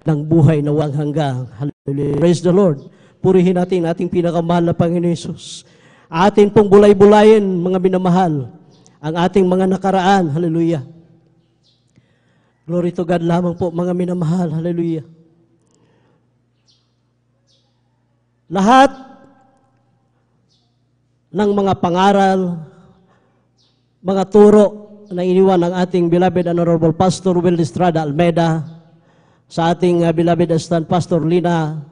ng buhay na walang hanggang. Hallelujah. Praise the Lord. Purihin natin ating pinakamahal na Panginoon Jesus. Atin pong bulay-bulayin, mga minamahal, ang ating mga nakaraan. Hallelujah. Glory to God lamang po, mga minamahal. Hallelujah. Lahat ng mga pangaral, mga turo na iniwan ng ating beloved Honorable Pastor Will Estrada Almeida, sa ating beloved Assistant Pastor Lina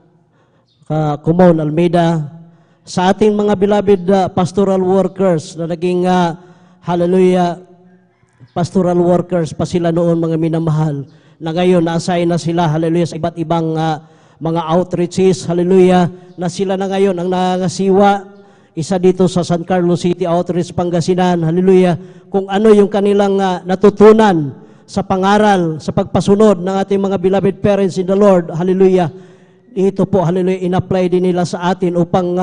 Kumon Almeida, sa ating mga beloved pastoral workers na naging hallelujah, pastoral workers pa sila noon, mga minamahal, na ngayon na-assign na sila, hallelujah, sa iba't ibang mga outreaches, hallelujah, na sila na ngayon ang nangasiwa, isa dito sa San Carlos City Outreach, Pangasinan, hallelujah, kung ano yung kanilang natutunan sa pangaral, sa pagpasunod ng ating mga beloved parents in the Lord, hallelujah, ito po, hallelujah, in-apply din nila sa atin upang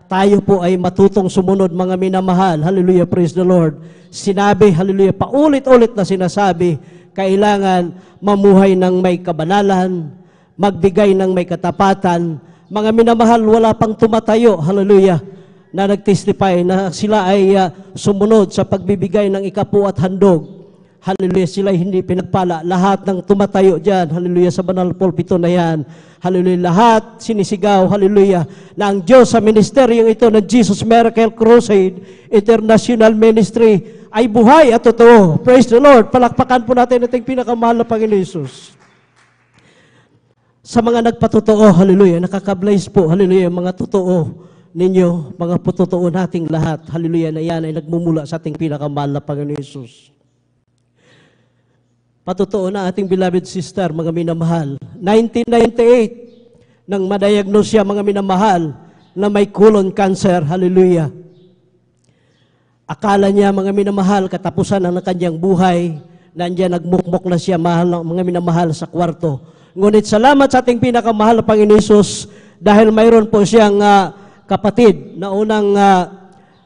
tayo po ay matutong sumunod, mga minamahal, hallelujah, praise the Lord. Sinabi, hallelujah, paulit-ulit na sinasabi, kailangan mamuhay ng may kabanalan, magbigay ng may katapatan. Mga minamahal, wala pang tumatayo, hallelujah, na nag-testify na sila ay sumunod sa pagbibigay ng ikapu at handog. Hallelujah, sila hindi pinagpala. Lahat ng tumatayo dyan, hallelujah, sa banal pulpito na yan, hallelujah, lahat sinisigaw, hallelujah, na ang Diyos sa ministeryong ito ng Jesus Miracle Crusade International Ministry ay buhay at totoo. Praise the Lord. Palakpakan po natin ating pinakamahal na Panginoon Jesus. Sa mga nagpatotoo, hallelujah, nakaka-bless po, hallelujah, mga totoo ninyo, mga pototoo nating lahat, hallelujah, na yan ay nagmumula sa ating pinakamahal na Panginoon Jesus. Patotoo na ating beloved sister, mga minamahal, 1998, nang madiagnose siya, mga minamahal, na may colon cancer, hallelujah. Akala niya, mga minamahal, katapusan ng kanyang buhay, nandiyan nagmukmok na siya, mga minamahal, sa kwarto. Ngunit salamat sa ating pinakamahal na Panginoon Jesus, dahil mayroon po siyang kapatid na unang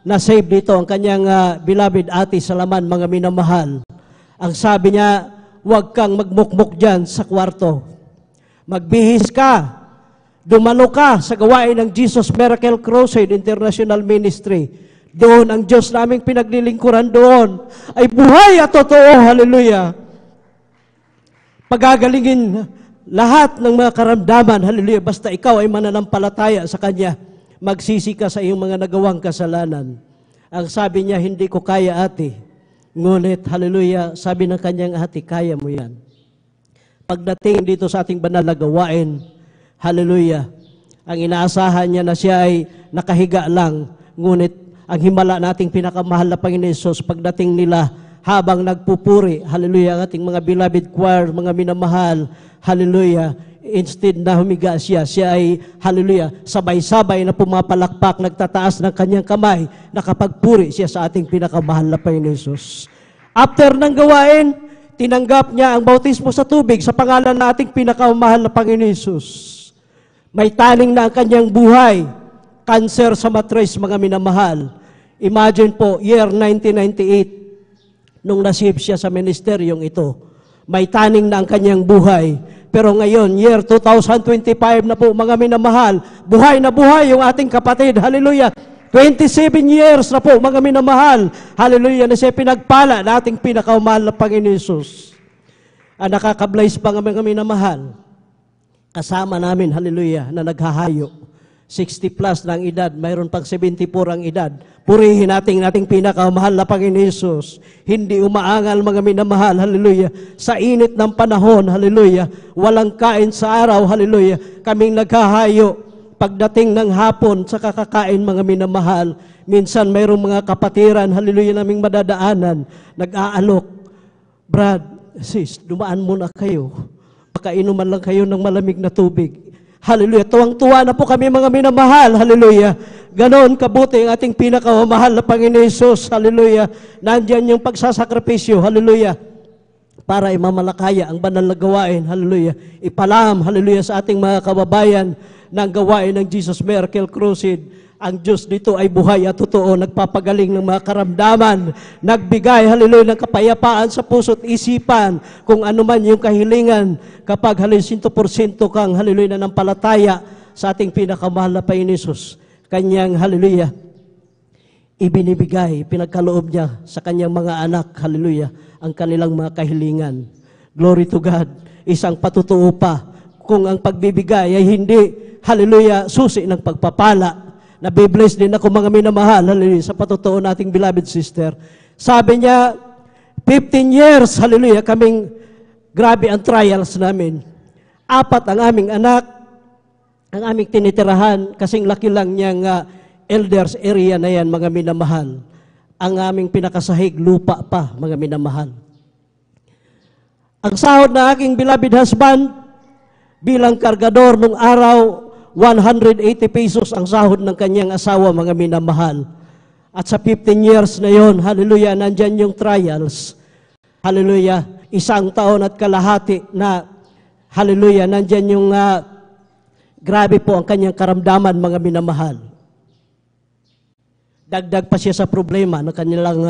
na-save dito, ang kanyang beloved ate Salaman, mga minamahal. Ang sabi niya, huwag kang magmukmok dyan sa kwarto. Magbihis ka, dumalo ka sa gawain ng Jesus Miracle Crusade International Ministry. Doon ang Diyos naming pinaglilingkuran doon ay buhay at totoo. Hallelujah. Pagagalingin lahat ng mga karamdaman. Hallelujah. Basta ikaw ay mananampalataya sa Kanya. Magsisi ka sa iyong mga nagawang kasalanan. Ang sabi niya, hindi ko kaya, ate. Ngunit, hallelujah, sabi ng kanyang ate, kaya mo yan. Pagdating dito sa ating banal na gawain, hallelujah, ang inaasahan niya na siya ay nakahiga lang. Ngunit, ang himala nating pinakamahal na Panginoon Hesus, pagdating nila habang nagpupuri, hallelujah, ang ating mga beloved choir, mga minamahal, hallelujah, instead na humiga siya ay, hallelujah, sabay-sabay na pumapalakpak, nagtataas ng kanyang kamay, nakapagpuri siya sa ating pinakamahal na Panginoon Hesus. After ng gawain, tinanggap niya ang bautismo sa tubig sa pangalan ng ating pinakamahal na Panginoon Hesus. May taning na ang kanyang buhay, cancer sa matres, mga minamahal. Imagine po, year 1998, nung nasib siya sa ministeryong ito, may taning na ang kanyang buhay. Pero ngayon, year 2025 na po, mga minamahal, buhay na buhay yung ating kapatid. Hallelujah. 27 years na po, mga minamahal. Hallelujah, na siya pinagpala na ating pinakamahal na Panginoon Hesus. Ang nakaka-bless pa nga mga minamahal. Kasama namin, hallelujah, na naghahayo. 60 plus na ang edad, mayroon pang 74 ang edad. Purihin nating pinakamahal na Panginoon Hesus. Hindi umaangal, mga minamahal, hallelujah. Sa init ng panahon, hallelujah. Walang kain sa araw, hallelujah. Kaming naghahayo. Pagdating ng hapon sa kakakain, mga minamahal, minsan mayroong mga kapatiran, hallelujah, naming madadaanan. Nag-aalok. Brad, sis, dumaan muna kayo. Pakainuman lang kayo ng malamig na tubig. Hallelujah. Tuwang-tuwa na po kami, mga minamahal. Hallelujah. Ganon kabuti ang ating pinakamamahal na Panginoon Hesus. Hallelujah. Nandyan yung pagsasakripisyo. Hallelujah. Para imamalakaya ang banal na gawain. Hallelujah. Ipalam, hallelujah, sa ating mga kababayan ng gawain ng Jesus Miracle Crusade. Ang Diyos dito ay buhay at totoo, nagpapagaling ng mga karamdaman, nagbigay, hallelujah, ng kapayapaan sa puso't isipan, kung ano man yung kahilingan, kapag hallelujah, 100% kang, hallelujah, nanampalataya sa ating pinakamahal na Panginoon Hesus. Kanyang, hallelujah, ibinibigay, pinagkaloob niya sa kanyang mga anak, hallelujah, ang kanilang mga kahilingan. Glory to God. Isang patutuo pa, kung ang pagbibigay ay hindi, hallelujah, susi ng pagpapala. Nabibless din ako, mga minamahal, hallelujah, sa patutuo nating beloved sister. Sabi niya, 15 years, hallelujah, kaming grabe ang trials namin. 4 ang aming anak, ang aming tinitirahan, kasing laki lang niyang elders area na yan, mga minamahal. Ang aming pinakasahig, lupa pa, mga minamahal. Ang sahod na aking beloved husband, bilang kargador nung araw, 180 pesos ang sahod ng kanyang asawa, mga minamahal. At sa 15 years na yon, hallelujah, nandyan yung trials. Hallelujah, 1 taon at kalahati na, hallelujah, nandyan yung grabe po ang kanyang karamdaman, mga minamahal. Dagdag pa siya sa problema ng kanilang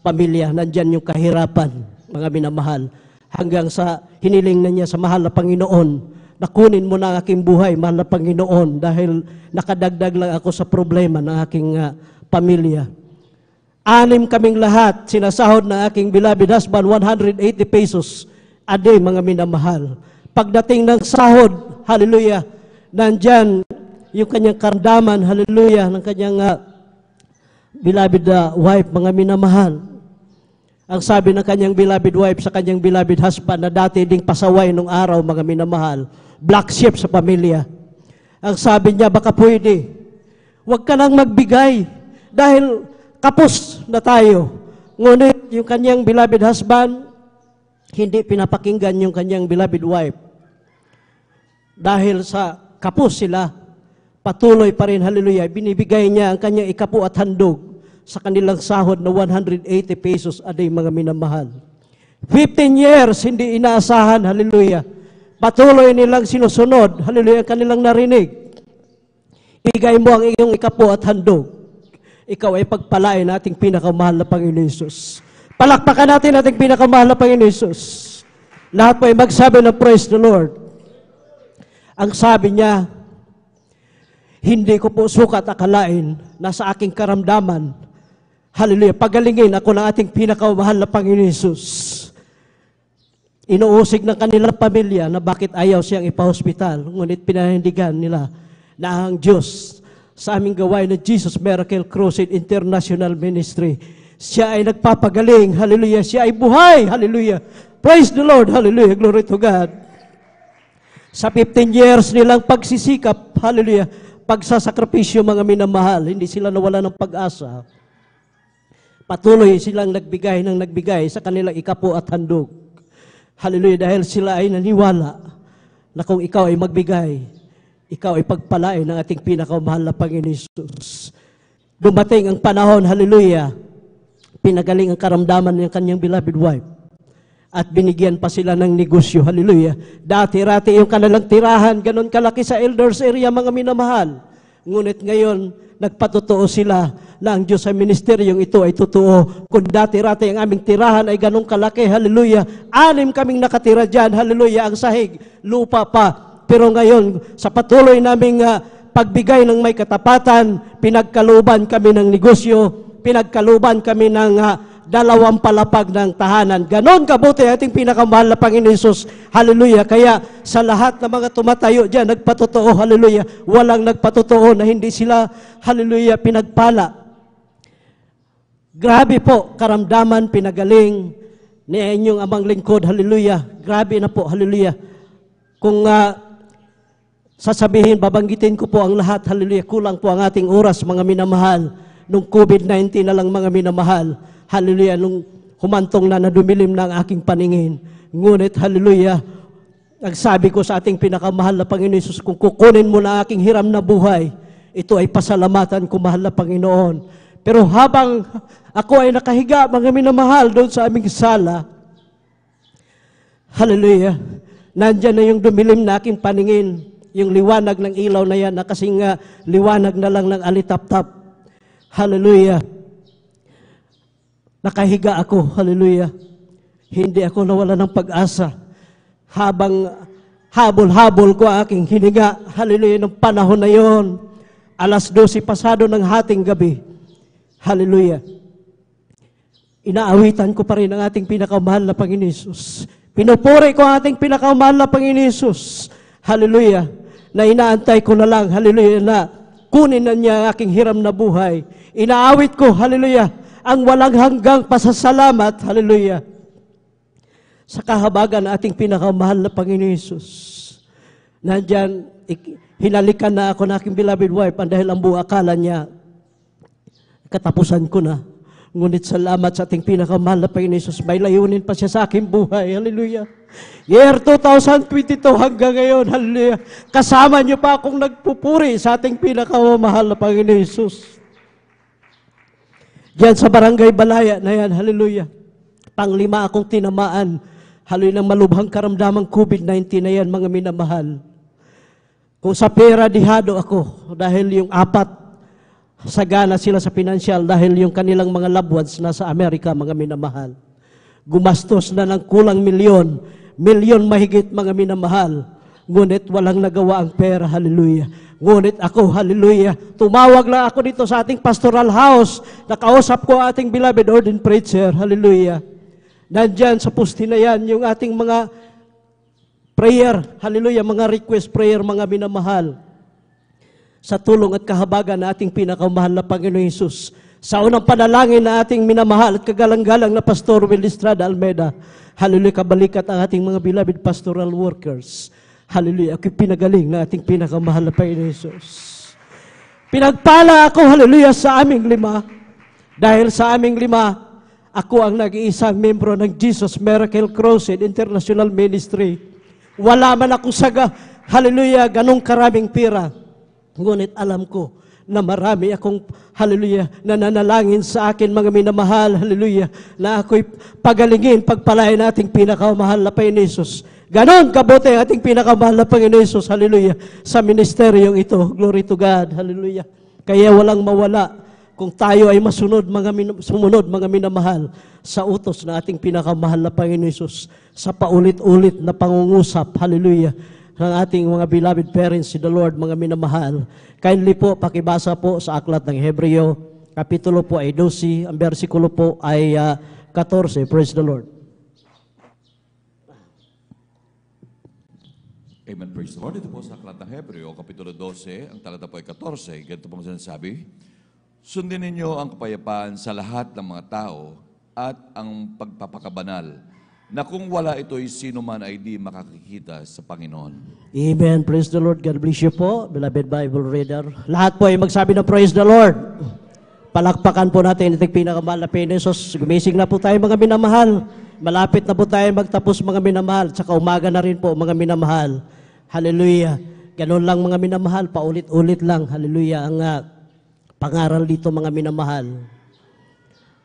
pamilya, nandyan yung kahirapan, mga minamahal. Hanggang sa hiniling na niya sa mahal na Panginoon, nakunin mo na ang aking buhay, mahal na Panginoon, dahil nakadagdag lang ako sa problema ng aking pamilya. 6 kaming lahat, sinasahod ng aking beloved husband, 180 pesos a day, mga minamahal. Pagdating ng sahod, hallelujah, nandyan yung kanyang karamdaman, hallelujah, ng kanyang beloved wife, mga minamahal. Ang sabi ng kanyang beloved wife sa kanyang beloved husband na dati ding pasaway nung araw, mga minamahal, black sheep sa pamilya. Ang sabi niya, baka pwede, huwag ka nang magbigay dahil kapos na tayo. Ngunit yung kanyang beloved husband, hindi pinapakinggan yung kanyang beloved wife. Dahil sa kapos sila, patuloy pa rin, hallelujah, binibigay niya ang kanyang ikapu at handog sa kanilang sahod na 180 pesos a day, mga minamahal. 15 years, hindi inaasahan, hallelujah. Patuloy nilang sinusunod, hallelujah, kanilang narinig. Ibigay mo ang iyong ikapu at handog. Ikaw ay pagpalain nating pinakamahal na Panginoon Hesus. Palakpakan natin ating pinakamahal na Panginoon Hesus. Lahat po ay magsabi ng praise the Lord. Ang sabi niya, hindi ko po sukat akalain na sa aking karamdaman, Hallelujah. Pagalingin ako ng ating pinakamahal na Panginoon Jesus. Inuusig ng kanilang pamilya na bakit ayaw siyang ipa-hospital. Ngunit pinanindigan nila na ang Diyos sa aming gawain na Jesus Miracle Crusade International Ministry, siya ay nagpapagaling. Hallelujah. Siya ay buhay. Hallelujah. Praise the Lord. Hallelujah. Glory to God. Sa 15 years nilang pagsisikap, hallelujah, pagsasakripisyo mga minamahal, hindi sila nawala ng pag-asa. Patuloy silang nagbigay sa kanilang ikapo at handog. Hallelujah, dahil sila ay naniwala na kung ikaw ay magbigay, ikaw ay pagpalain ng ating pinakamahal na Panginoon Jesus. Dumating ang panahon, hallelujah, pinagaling ang karamdaman ng kanyang beloved wife. At binigyan pa sila ng negosyo, hallelujah. Dati-rati yung kanilang tirahan, ganon kalaki sa elders area, mga minamahal. Ngunit ngayon, nagpatotoo sila na ang Diyos sa ministeryong ito ay totoo. Kung dati-rati ang aming tirahan ay ganong kalaki, hallelujah. 6 kaming nakatira dyan, hallelujah. Ang sahig, lupa pa. Pero ngayon, sa patuloy naming pagbigay ng may katapatan, pinagkaluban kami ng negosyo, pinagkaluban kami ng 2 palapag ng tahanan. Ganon kabuti ating pinakamahal na Panginoon Jesus. Hallelujah. Kaya sa lahat ng mga tumatayo dyan, nagpatotoo, hallelujah. Walang nagpatotoo na hindi sila, hallelujah, pinagpala. Grabe po, karamdaman, pinagaling ni inyong amang lingkod, hallelujah. Grabe na po, hallelujah. Kung sasabihin, babanggitin ko po ang lahat, hallelujah. Kulang po ang ating oras, mga minamahal. Nung COVID-19 na lang, mga minamahal. Hallelujah, nung humantong na dumilim na ang aking paningin. Ngunit, hallelujah, nagsabi ko sa ating pinakamahal na Panginoon Jesus, kung kukunin mo na aking hiram na buhay, ito ay pasalamatan ko, mahal na Panginoon. Pero habang ako ay nakahiga, mga minamahal, doon sa aming sala, hallelujah, nandyan na yung dumilim na aking paningin, yung liwanag ng ilaw na yan, na kasing liwanag na lang ng alitap-tap. Hallelujah. Nakahiga ako, hallelujah. Hindi ako nawala ng pag-asa. Habang habol-habol ko aking hininga, hallelujah, ng panahon na yon, 12:00 pasado ng hating gabi, hallelujah. Inaawitan ko pa rin ang ating pinakamahal na Panginoon Jesus. Pinupuri ko ang ating pinakamahal na Panginoon Jesus, hallelujah, na inaantay ko na lang, hallelujah, na kunin na niya ang aking hiram na buhay. Inaawit ko, hallelujah, ang walang hanggang pasasalamat, hallelujah, sa kahabagan ng ating pinakamahal na Panginoon Jesus. Nandyan, hinalikan na ako ng aking beloved wife, dahil ang buong akala niya, katapusan ko na. Ngunit salamat sa ating pinakamahal na Panginoon Jesus, may layunin pa siya sa aking buhay, hallelujah. Year 2022 hanggang ngayon, hallelujah. Kasama niyo pa akong nagpupuri sa ating pinakamahal na Panginoon Jesus. Diyan sa Barangay Balaya na yan, hallelujah. 5 akong tinamaan, hallelujah, ng malubhang karamdamang COVID-19 na yan, mga minamahal. Kung sa pera, dihado ako, dahil yung 4, sagana sila sa pinansyal, dahil yung kanilang mga loved ones nasa Amerika, mga minamahal. Gumastos na ng kulang milyon mahigit, mga minamahal. Ngunit walang nagawa ang pera, hallelujah. Ngunit ako, hallelujah, tumawag lang ako dito sa ating pastoral house, nakausap ko ating beloved ordained preacher, hallelujah. Nandyan sa pusti na yan, yung ating mga prayer, hallelujah, mga request prayer, mga minamahal. Sa tulong at kahabagan na ating pinakamahal na Panginoon Jesus. Sa unang panalangin na ating minamahal at kagalang-galang na Pastor Will Estrada Almeida, hallelujah, kabalikat ang ating mga beloved pastoral workers. Hallelujah, ako'y pinagaling na ating pinakamahal na Panginoon Jesus. Pinagpala ako, hallelujah, sa aming 5. Dahil sa aming 5, ako ang nag-iisang membro ng Jesus Miracle Crusade International Ministry. Wala man akong hallelujah, ganong karaming pera. Ngunit alam ko na marami akong, hallelujah, nananalangin sa akin, mga minamahal, hallelujah, na ako'y pagalingin, pagpalain nating pinakamahal na Panginoon Jesus. Ganon kabuti ating pinakamahal na Panginoon Jesus, hallelujah, sa ministeryong ito. Glory to God, hallelujah. Kaya walang mawala kung tayo ay sumunod, mga minamahal, sa utos na ating pinakamahal na Panginoon Jesus, sa paulit-ulit na pangungusap, hallelujah, ng ating mga beloved parents, si the Lord, mga minamahal. Kindly po, pakibasa po sa aklat ng Hebreo, kapitulo po ay 12, ang versikulo po ay 14. Praise the Lord. Amen, praise the Lord. Ito po sa Aklat ng Hebreo, Kapitulo 12, ang talata po ay 14. Ganito po sinasabi, sundin ninyo ang kapayapaan sa lahat ng mga tao at ang pagpapakabanal, na kung wala ito'y sino man ay di makakikita sa Panginoon. Amen, praise the Lord. God bless you po, beloved Bible reader. Lahat po ay magsabi na praise the Lord. Palakpakan po natin itong pinakamahal na Panginoon. Gumising na po tayo mga minamahal. Malapit na po tayo magtapos mga minamahal. Tsaka umaga na rin po mga minamahal. Hallelujah. Ganun lang mga minamahal. Paulit-ulit lang. Hallelujah. Ang pangaral dito mga minamahal.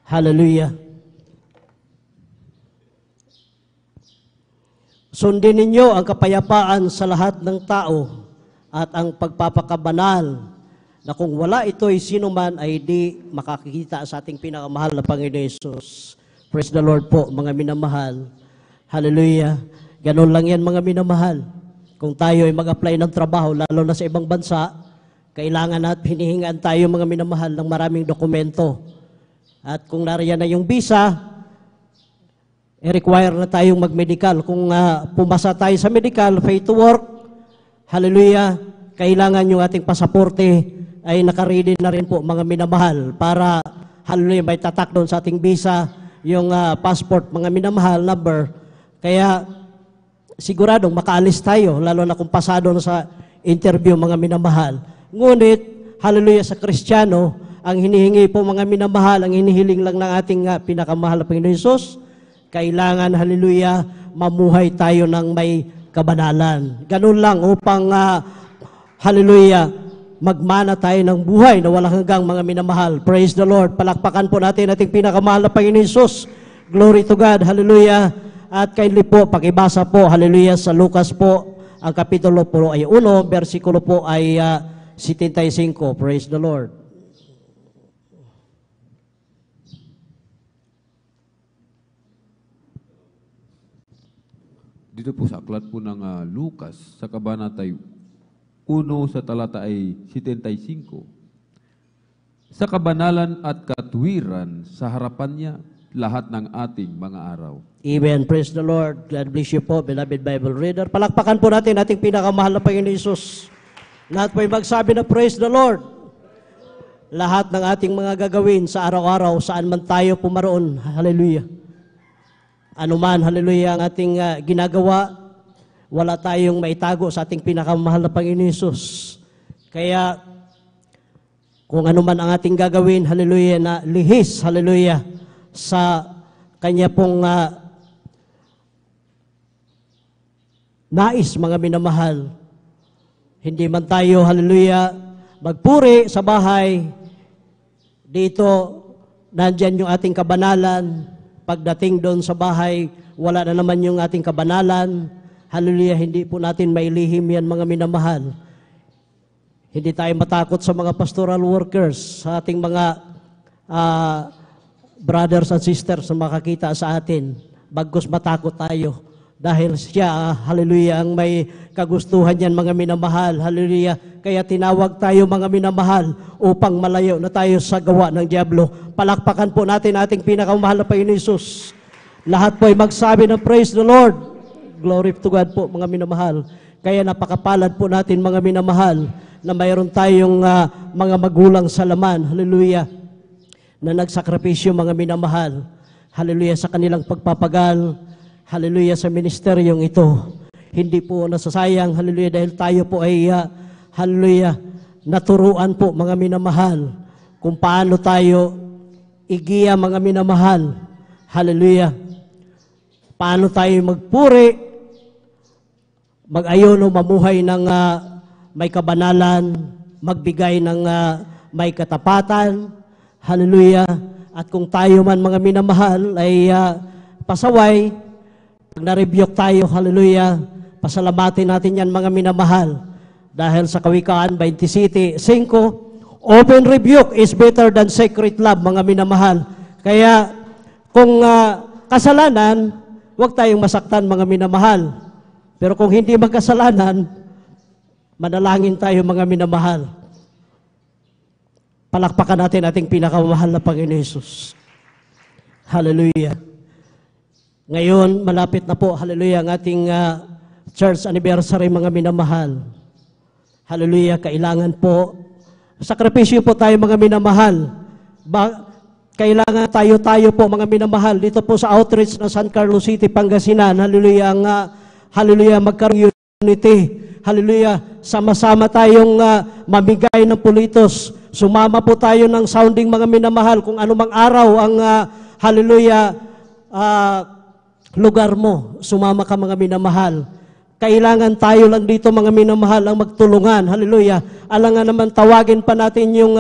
Hallelujah. Sundin ninyo ang kapayapaan sa lahat ng tao at ang pagpapakabanal, na kung wala ito'y sino man ay di makakikita sa ating pinakamahal na Panginoon Yesus. Praise the Lord po, mga minamahal. Hallelujah. Ganun lang yan, mga minamahal. Kung tayo ay mag-apply ng trabaho, lalo na sa ibang bansa, kailangan at hinihingaan tayo, mga minamahal, ng maraming dokumento. At kung nariyan na yung visa, require na tayong mag-medical. Kung pumasa tayo sa medical, fit to work, hallelujah, kailangan yung ating pasaporte ay nakaready na rin po, mga minamahal, para hallelujah, may tatak doon sa ating visa, yung passport, mga minamahal, number. Kaya siguradong makaalis tayo, lalo na kung pasado na sa interview, mga minamahal. Ngunit, hallelujah, sa Kristiyano, ang hinihingi po, mga minamahal, ang hinihiling lang ng ating pinakamahal na Panginoon Hesus, kailangan, hallelujah, mamuhay tayo ng may kabanalan. Ganun lang upang, hallelujah, magmana tayo ng buhay na walang hanggang, mga minamahal. Praise the Lord. Palakpakan po natin ating pinakamahal na Panginoon Hesus. Glory to God. Hallelujah. At kindly po, pakibasa po, hallelujah, sa Lucas po, ang kapitulo po ay 1, versikulo po ay 75. Praise the Lord. Dito po sa aklat po ng Lucas, sa kabanata 1 sa talata ay 75. Sa kabanalan at katwiran sa harapan niya lahat ng ating mga araw. Amen. Praise the Lord. God bless you po, beloved Bible reader. Palakpakan po natin ating pinakamahal na Panginoon Hesus. Lahat po ay magsabi na praise the Lord. Lahat ng ating mga gagawin sa araw-araw, saan man tayo pumaroon. Hallelujah. Ano man, hallelujah, ang ating ginagawa, wala tayong maitago sa ating pinakamahal na Panginoon Hesus. Kaya, kung ano man ang ating gagawin, hallelujah, na lihis, hallelujah, sa Kanya pong nais, mga minamahal. Hindi man tayo, hallelujah, magpuri sa bahay, dito, nandyan yung ating kabanalan. Pagdating doon sa bahay, wala na naman yung ating kabanalan. Hallelujah, hindi po natin mailihim yan, mga minamahal. Hindi tayo matakot sa mga pastoral workers, sa ating mga brothers and sisters na makakita sa atin. Bagkus matakot tayo. Dahil siya, hallelujah, ang may kagustuhan yan, mga minamahal. Hallelujah. Kaya tinawag tayo, mga minamahal, upang malayo na tayo sa gawa ng diablo. Palakpakan po natin ating pinakamahal na Panginoon Hesus. Lahat po ay magsabi ng praise the Lord. Glory to God po, mga minamahal. Kaya napakapalad po natin, mga minamahal, na mayroon tayong mga magulang sa laman. Hallelujah. Na nagsakripisyo, mga minamahal. Hallelujah, sa kanilang pagpapagal. Hallelujah, sa ministeryong ito. Hindi po nasasayang, hallelujah, dahil tayo po ay, hallelujah, naturuan po, mga minamahal, kung paano tayo igiya, mga minamahal. Hallelujah. Paano tayo magpuri, mag-ayono, mamuhay ng may kabanalan, magbigay ng may katapatan. Hallelujah. At kung tayo man, mga minamahal, ay pasaway, pag na-rebuke tayo, hallelujah, pasalamatin natin yan, mga minamahal. Dahil sa Kawikaan 27:5, open rebuke is better than secret love, mga minamahal. Kaya kung kasalanan, huwag tayong masaktan, mga minamahal. Pero kung hindi magkasalanan, manalangin tayo, mga minamahal. Palakpakan natin ating pinakamahal na Panginoon Jesus. Hallelujah. Ngayon, malapit na po, hallelujah, ang ating church anniversary, mga minamahal. Hallelujah, kailangan po, sakripisyo po tayo, mga minamahal. Kailangan tayo po, mga minamahal, dito po sa outreach ng San Carlos City, Pangasinan. Hallelujah, hallelujah, magkaroon unity. Hallelujah, sama-sama tayong mamigay ng pulitos. Sumama po tayo ng sounding, mga minamahal, kung anumang araw ang, hallelujah, lugar mo. Sumama ka, mga minamahal. Kailangan tayo lang dito, mga minamahal, ang magtulungan. Hallelujah. Alangan naman tawagin pa natin yung,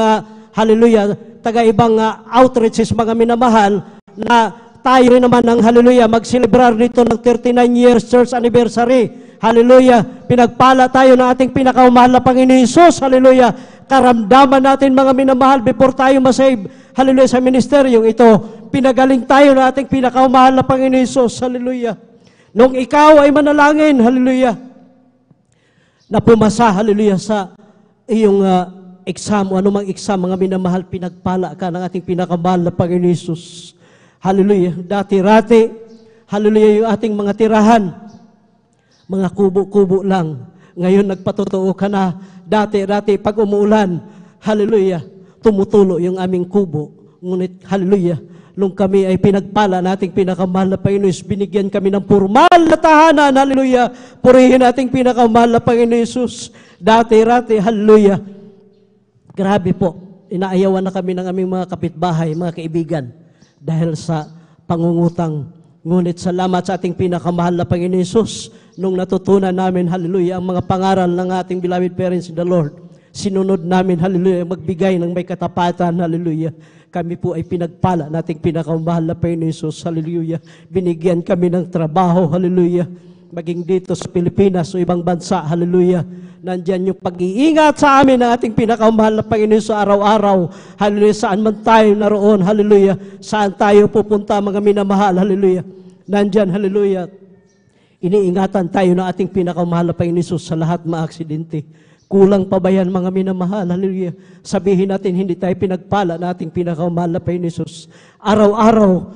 hallelujah, taga-ibang outreaches, mga minamahal, na tayo rin naman ng, hallelujah, mag-celebrar dito ng 39 years church anniversary. Hallelujah. Pinagpala tayo ng ating pinakamahal na Panginoon Jesus. Hallelujah. Karamdaman natin, mga minamahal, before tayo masave, hallelujah, sa ministeryong ito, pinagaling tayo ng ating pinakamahal na Panginoon Jesus. Hallelujah. Nung ikaw ay manalangin, hallelujah, na pumasa, hallelujah, sa iyong exam o anumang exam, mga minamahal, pinagpala ka ng ating pinakamahal na Panginoon Jesus. Hallelujah. Dati-rati, hallelujah, yung ating mga tirahan, mga kubo-kubo lang. Ngayon, nagpatotoo ka na. Dati-rati, pag umuulan, hallelujah, tumutulo yung aming kubo. Ngunit, hallelujah, nung kami ay pinagpala nating pinakamahal na Panginoon, binigyan kami ng formal na tahanan, hallelujah, purihin nating pinakamahal na Panginoon Jesus. Dati-rati, hallelujah, grabe po, inaayawan na kami ng aming mga kapitbahay, mga kaibigan, dahil sa pangungutang. Ngunit salamat sa ating pinakamahal na Panginoon Jesus, nung natutunan namin, hallelujah, ang mga pangaral ng ating beloved parents in the Lord. Sinunod namin, hallelujah, magbigay ng may katapatan, hallelujah. Kami po ay pinagpala nating pinakamahal na Panginoon Jesus, hallelujah. Binigyan kami ng trabaho, hallelujah. Maging dito sa Pilipinas o ibang bansa, hallelujah. Nandyan yung pag-iingat sa amin ng ating pinakamahal na Panginoon sa araw-araw, hallelujah. Saan man tayo naroon, hallelujah. Saan tayo pupunta, mga minamahal, hallelujah. Nandyan, hallelujah. Iniingatan tayo ng ating pinakamahal na Panginoon Jesus sa lahat mga aksidente. Kulang pa ba yan, mga minamahal? Hallelujah. Sabihin natin, hindi tayo pinagpala na ating pinakamahal na Panginoon Jesus. Araw-araw,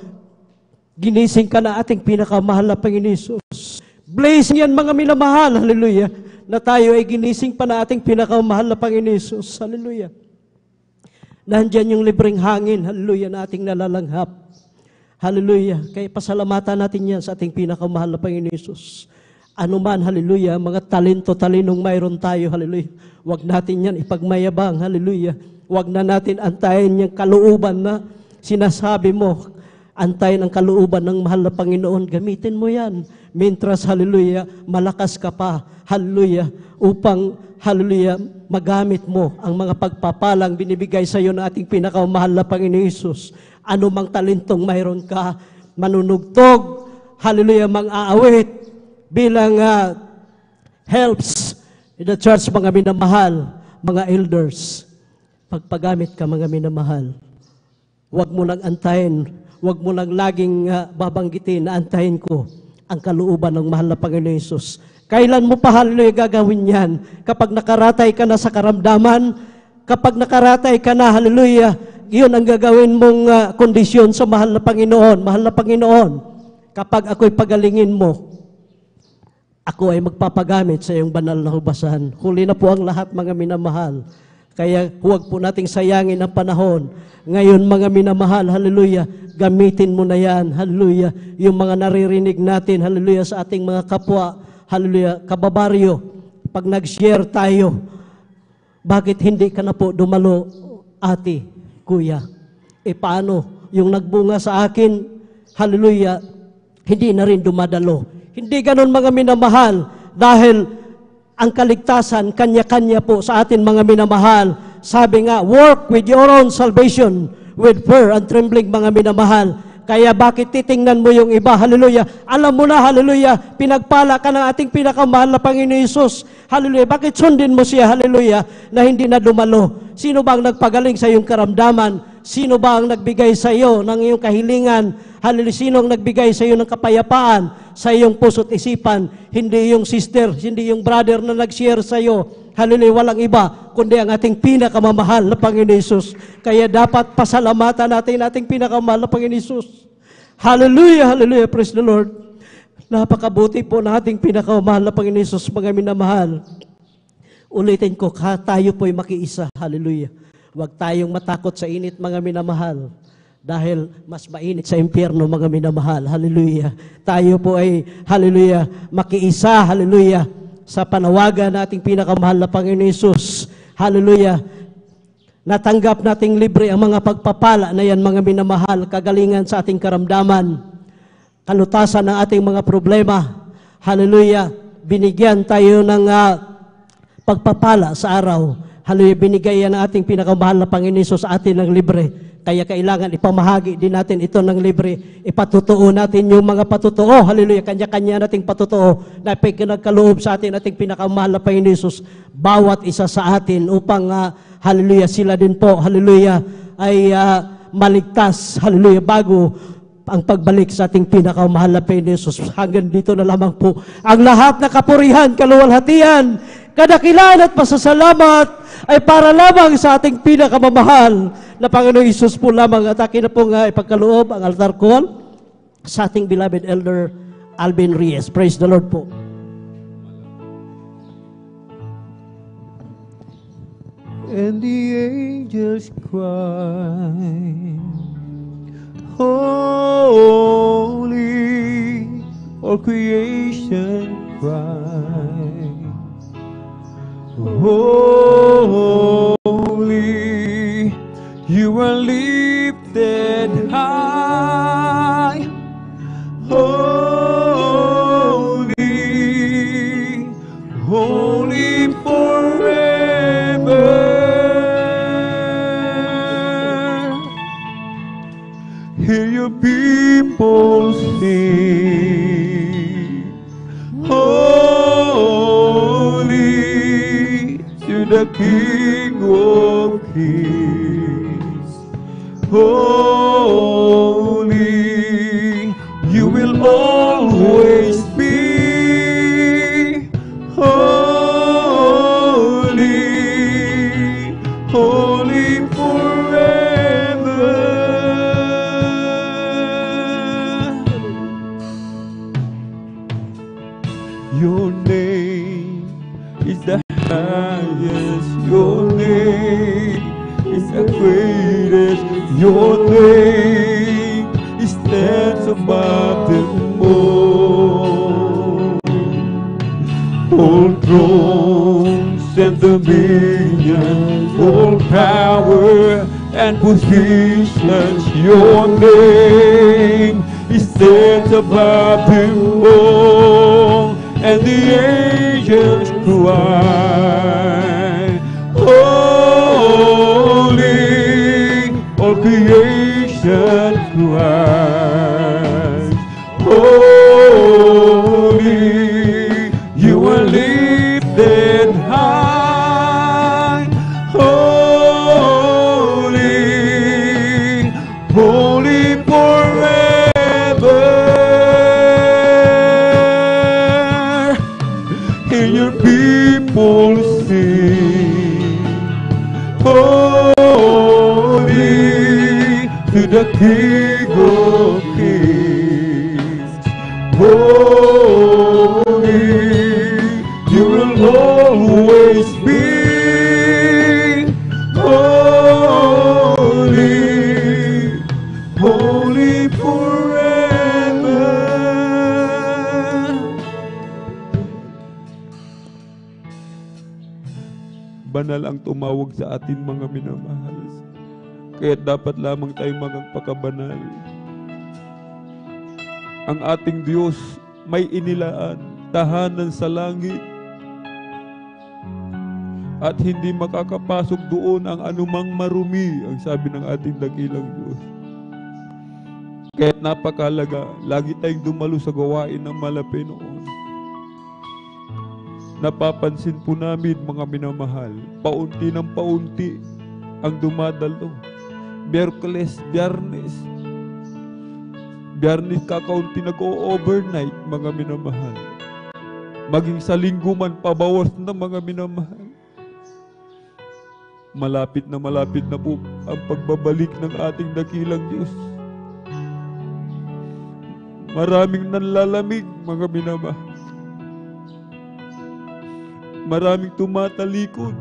ginising ka na ating pinakamahal na Panginoon Jesus. Blessing yan, mga minamahal. Hallelujah. Na tayo ay ginising pa na ating pinakamahal na Panginoon Jesus. Hallelujah. Nandyan yung libreng hangin. Hallelujah. Na ating nalalanghap. Hallelujah. Kaya pasalamatan natin yan sa ating pinakamahal na Panginoon Jesus. Ano man, hallelujah, mga talinong mayroon tayo, hallelujah. Huwag natin yan ipagmayabang, hallelujah. Huwag na natin antayin yung kalooban na sinasabi mo. Antayin ang kalooban ng mahal na Panginoon. Gamitin mo yan. Mintras, hallelujah, malakas ka pa, hallelujah, upang, hallelujah, magamit mo ang mga pagpapalang binibigay sa iyo ng ating pinakamahal na Panginoon Jesus. Ano mang talentong mayroon ka, manunugtog, hallelujah, mang-aawit, bilang helps in the church, mga minamahal, mga elders. Pagpagamit ka, mga minamahal. Huwag mo lang antayin, huwag mo lang laging babanggitin na antayin ko ang kalooban ng mahal na Panginoon Jesus. Kailan mo pa, hallelujah, gagawin yan? Kapag nakaratay ka na sa karamdaman, kapag nakaratay ka na, hallelujah, yun ang gagawin mong kondisyon sa mahal na Panginoon. Mahal na Panginoon, kapag ako'y pagalingin mo, ako ay magpapagamit sa iyong banal na hubasan. Huli na po ang lahat, mga minamahal. Kaya huwag po nating sayangin ang panahon. Ngayon, mga minamahal, hallelujah, gamitin mo na yan, hallelujah. Yung mga naririnig natin, hallelujah, sa ating mga kapwa, hallelujah, kababaryo, pag nag-share tayo, bakit hindi ka na po dumalo, ate, kuya? Paano? Yung nagbunga sa akin, hallelujah, hindi na rin dumadalo. Hindi ganon, mga minamahal, dahil ang kaligtasan, kanya-kanya po sa atin, mga minamahal. Sabi nga, work with your own salvation with fear and trembling, mga minamahal. Kaya bakit titingnan mo yung iba? Hallelujah. Alam mo na, hallelujah, pinagpala ka ng ating pinakamahal na Panginoon Jesus. Hallelujah. Bakit sundin mo siya, hallelujah, na hindi na dumalo? Sino ba ang nagpagaling sa iyong karamdaman? Sino ba ang nagbigay sa iyo ng iyong kahilingan? Hallelujah. Sino ang nagbigay sa iyo ng kapayapaan sa iyong puso't isipan? Hindi yung sister, hindi yung brother na nag-share sa iyo Hallelujah, walang iba kundi ang ating pinakamamahal na Panginoon Hesus. Kaya dapat pasalamatan natin ating pinakamamahal na Panginoon Hesus. Hallelujah, hallelujah, praise the Lord. Napakabuti po na ating pinakamamahal na Panginoon Hesus, mga minamahal. Ulitin ko, tayo po'y makiisa. Hallelujah. Huwag tayong matakot sa init, mga minamahal. Dahil mas mainit sa impyerno, mga minamahal. Hallelujah. Tayo po ay, hallelujah, makiisa, hallelujah, sa panawagan nating pinakamahal na Panginoon Hesus. Hallelujah. Natanggap nating libre ang mga pagpapala na yan, mga minamahal, kagalingan sa ating karamdaman, kalutasan ng ating mga problema. Hallelujah. Binigyan tayo ng pagpapala sa araw. Hallelujah. Binigay yan ng ating pinakamahal na Panginoon Hesus sa atin ng libre. Kaya kailangan ipamahagi din natin ito ng libre. Ipatutuo natin yung mga patutuo. Hallelujah. Kanya-kanya nating patutuo na pinagkaloob sa atin ating pinakamahal na Panginoon Hesus. Bawat isa sa atin upang, hallelujah, sila din po, hallelujah, ay maligtas, hallelujah, bago ang pagbalik sa ating pinakamahal na Panginoon Hesus. Hanggang dito na lamang po ang lahat na kapurihan, kaluwalhatian, kadakilan at pasasalamat ay para lamang sa ating pinakamamahal na Panginoong Hesus po lamang. At akin na pong ipagkaloob ang altar call sa ating beloved Elder Alvin Reyes. Praise the Lord po. And the angels cry, holy, all creation cry, holy, you are lifted high, holy, holy forever. Hear your people sing, holy to the King of Kings. Holy, you will always be. Holy, holy forever. Your name is the highest. Your name is the greatest. Your name stands above them all. All thrones and dominions, all power and positions. Your name stands above them all. And the angels cry, holy, all creation cries, holy, you are lifted high, holy, holy forever. Hear your people sing, holy to the King of Kings. Holy, you will always be. Holy, holy forever. Banal ang tumawag sa atin, mga minamahal. Kaya dapat lamang tayo magpakabanal. Ang ating Diyos may inilaan, tahanan sa langit. At hindi makakapasok doon ang anumang marumi, ang sabi ng ating dakilang Diyos. Kaya napakalaga, lagi tayong dumalo sa gawain ng malapi noon. Napapansin po namin, mga minamahal, paunti ng paunti ang dumadalo. Miyerkules, Biyernes, kakaunti nag-o-overnight, mga minamahal. Maging sa linggo man, pabawas na, mga minamahal. Malapit na po ang pagbabalik ng ating dakilang Diyos. Maraming nanlalamig, mga minamahal. Maraming tumatalikod.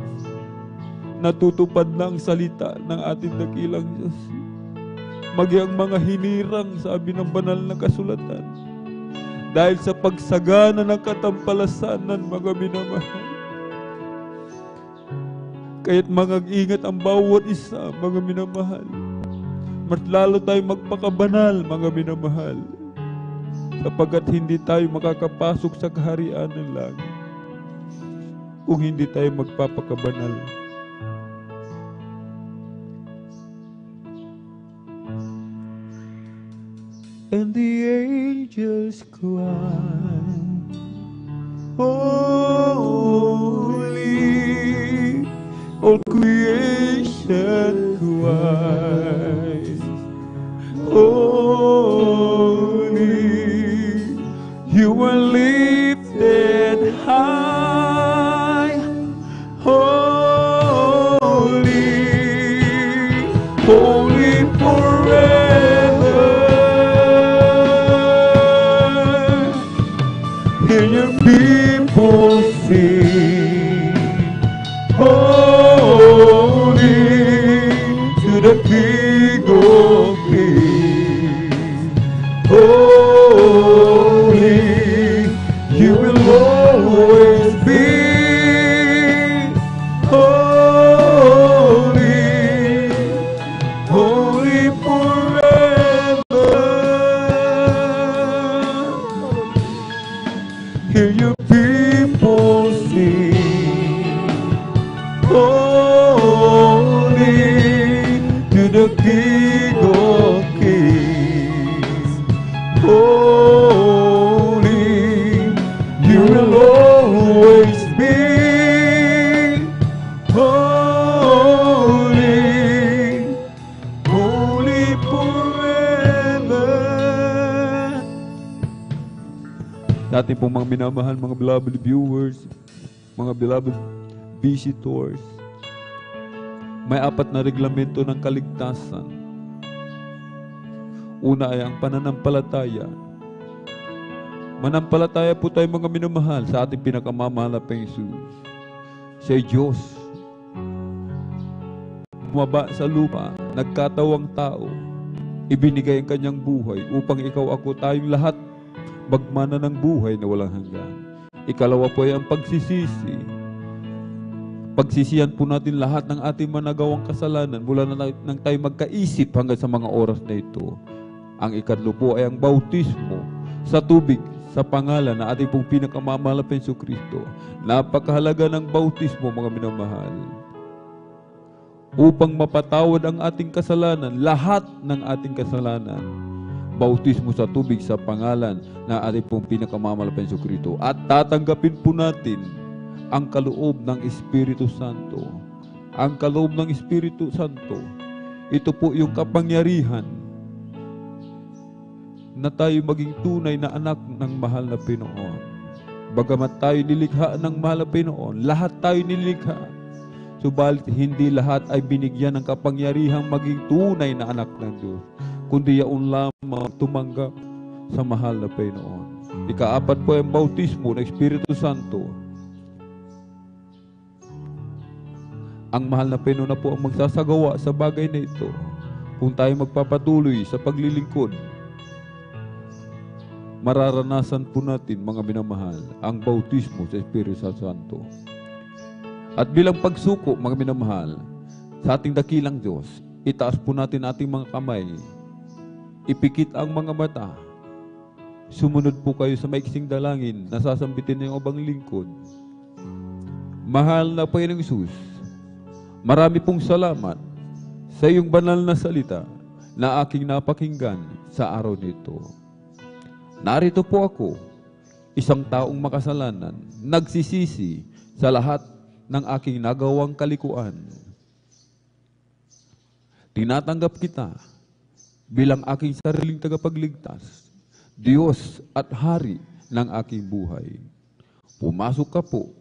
Natutupad na ang salita ng ating dakilang Diyos. Magyang mga hinirang, sabi ng banal na kasulatan. Dahil sa pagsagana ng katampalasanan, mga minamahal. Kaya't mag-ingat ang bawat isa, mga minamahal. Mas lalo tayo magpakabanal, mga minamahal. Sapagkat hindi tayo makakapasok sa kaharian ng langit kung hindi tayo magpapakabanal. And the angels cry, holy, all creation cries, holy, you are lifted high, holy, holy forever. Hear your people sing, holy to the King of Kings. Holy, you will always be. Holy, holy forever. Hear your people sing, holy to the King of Kings. Holy, you will always be. Holy, holy forever. Dati pong mga minamahal, mga beloved viewers, mga beloved visitors, may 4 na reglamento ng kaligtasan. Una ay ang pananampalataya. Manampalataya po tayo, mga minamahal, sa ating pinakamamahal na Jesus. Siya ay Diyos. Bumaba sa lupa, nagkatawang tao, ibinigay ang kanyang buhay upang ikaw, ako, tayong lahat magmana ng buhay na walang hanggan. Ikalawa po ay ang pagsisisi. Pagsisihan po natin lahat ng ating managawang kasalanan mula nang tayo magkaisip hanggang sa mga oras na ito. Ang ikatlo po ay ang bautismo sa tubig sa pangalan na ating pong pinakamamahal na Jesucristo. Napakahalaga ng bautismo, mga minamahal, upang mapatawad ang ating kasalanan, lahat ng ating kasalanan. Bautismo sa tubig sa pangalan na ating pong pinakamamahal na Jesucristo. At tatanggapin po natin ang kaloob ng Espiritu Santo. Ang kaloob ng Espiritu Santo, ito po yung kapangyarihan na tayo maging tunay na anak ng mahal na Pinoon. Bagamat tayo nilikha ng mahal na Pinoon, lahat tayo nilikha. Subalit hindi lahat ay binigyan ng kapangyarihang maging tunay na anak ng Diyos, kundi yaon lamang tumanggap sa mahal na Pinoon. Ika-4 po ang bautismo ng Espiritu Santo. Ang mahal na Pinoon na po ang magsasagawa sa bagay na ito kung tayo magpapatuloy sa paglilingkod. Mararanasan po natin, mga minamahal, ang bautismo sa Espiritu Santo. At bilang pagsuko, mga minamahal, sa ating dakilang Diyos, itaas po natin ating mga kamay, ipikit ang mga mata, sumunod po kayo sa maiksing dalangin na sasambitin ng obang lingkod. Mahal na Panginoong Hesus, marami pong salamat sa iyong banal na salita na aking napakinggan sa araw nito. Narito po ako, isang taong makasalanan, nagsisisi sa lahat ng aking nagawang kalikuan. Tinatanggap kita bilang aking sariling tagapagligtas, Diyos at Hari ng aking buhay. Pumasok ka po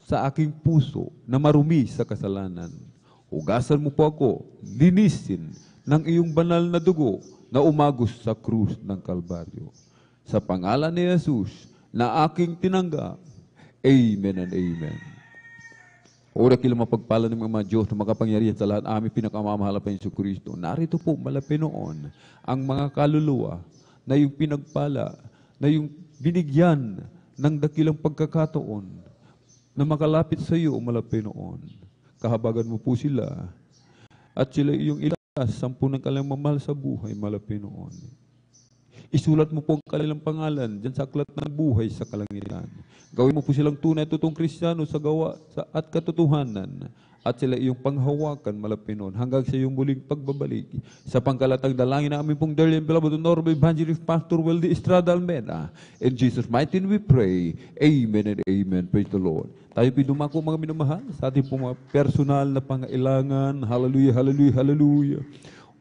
sa aking puso na marumi sa kasalanan Ugasan mo po ako, linisin ng iyong banal na dugo na umagos sa krus ng Kalbaryo. Sa pangalan ni Jesus na aking tinanggap. Amen and amen. Ora kila mapagpala ng mga Diyos na makapangyarihan sa lahat aming pinakamamahal pa Yesu Kristo. Narito po malapit noon ang mga kaluluwa na yung pinagpala, na yung binigyan ng dakilang pagkakataon na makalapit sa iyo malapit noon. Kahabagan mo po sila at sila iyong ilas, 10 ng kanilang mamahal sa buhay malapit noon. Isulat mo po ang kanilang pangalan dyan sa aklat ng buhay sa kalangitan. Gawin mo po silang tunay at totoong Kristiyano sa gawa at katotohanan at sila iyong panghawakan malapit noon hanggang sa iyong muling pagbabalik. Sa pangkalatang dalangin na aming pong dearly and beloved Honorable Evangelist Pastor Weldy Estrada Almeda. In Jesus' mighty name we pray. Amen and amen. Praise the Lord. Tayo pinumako mga minamahal sa ating pong mga personal na pangailangan. Hallelujah, hallelujah, hallelujah.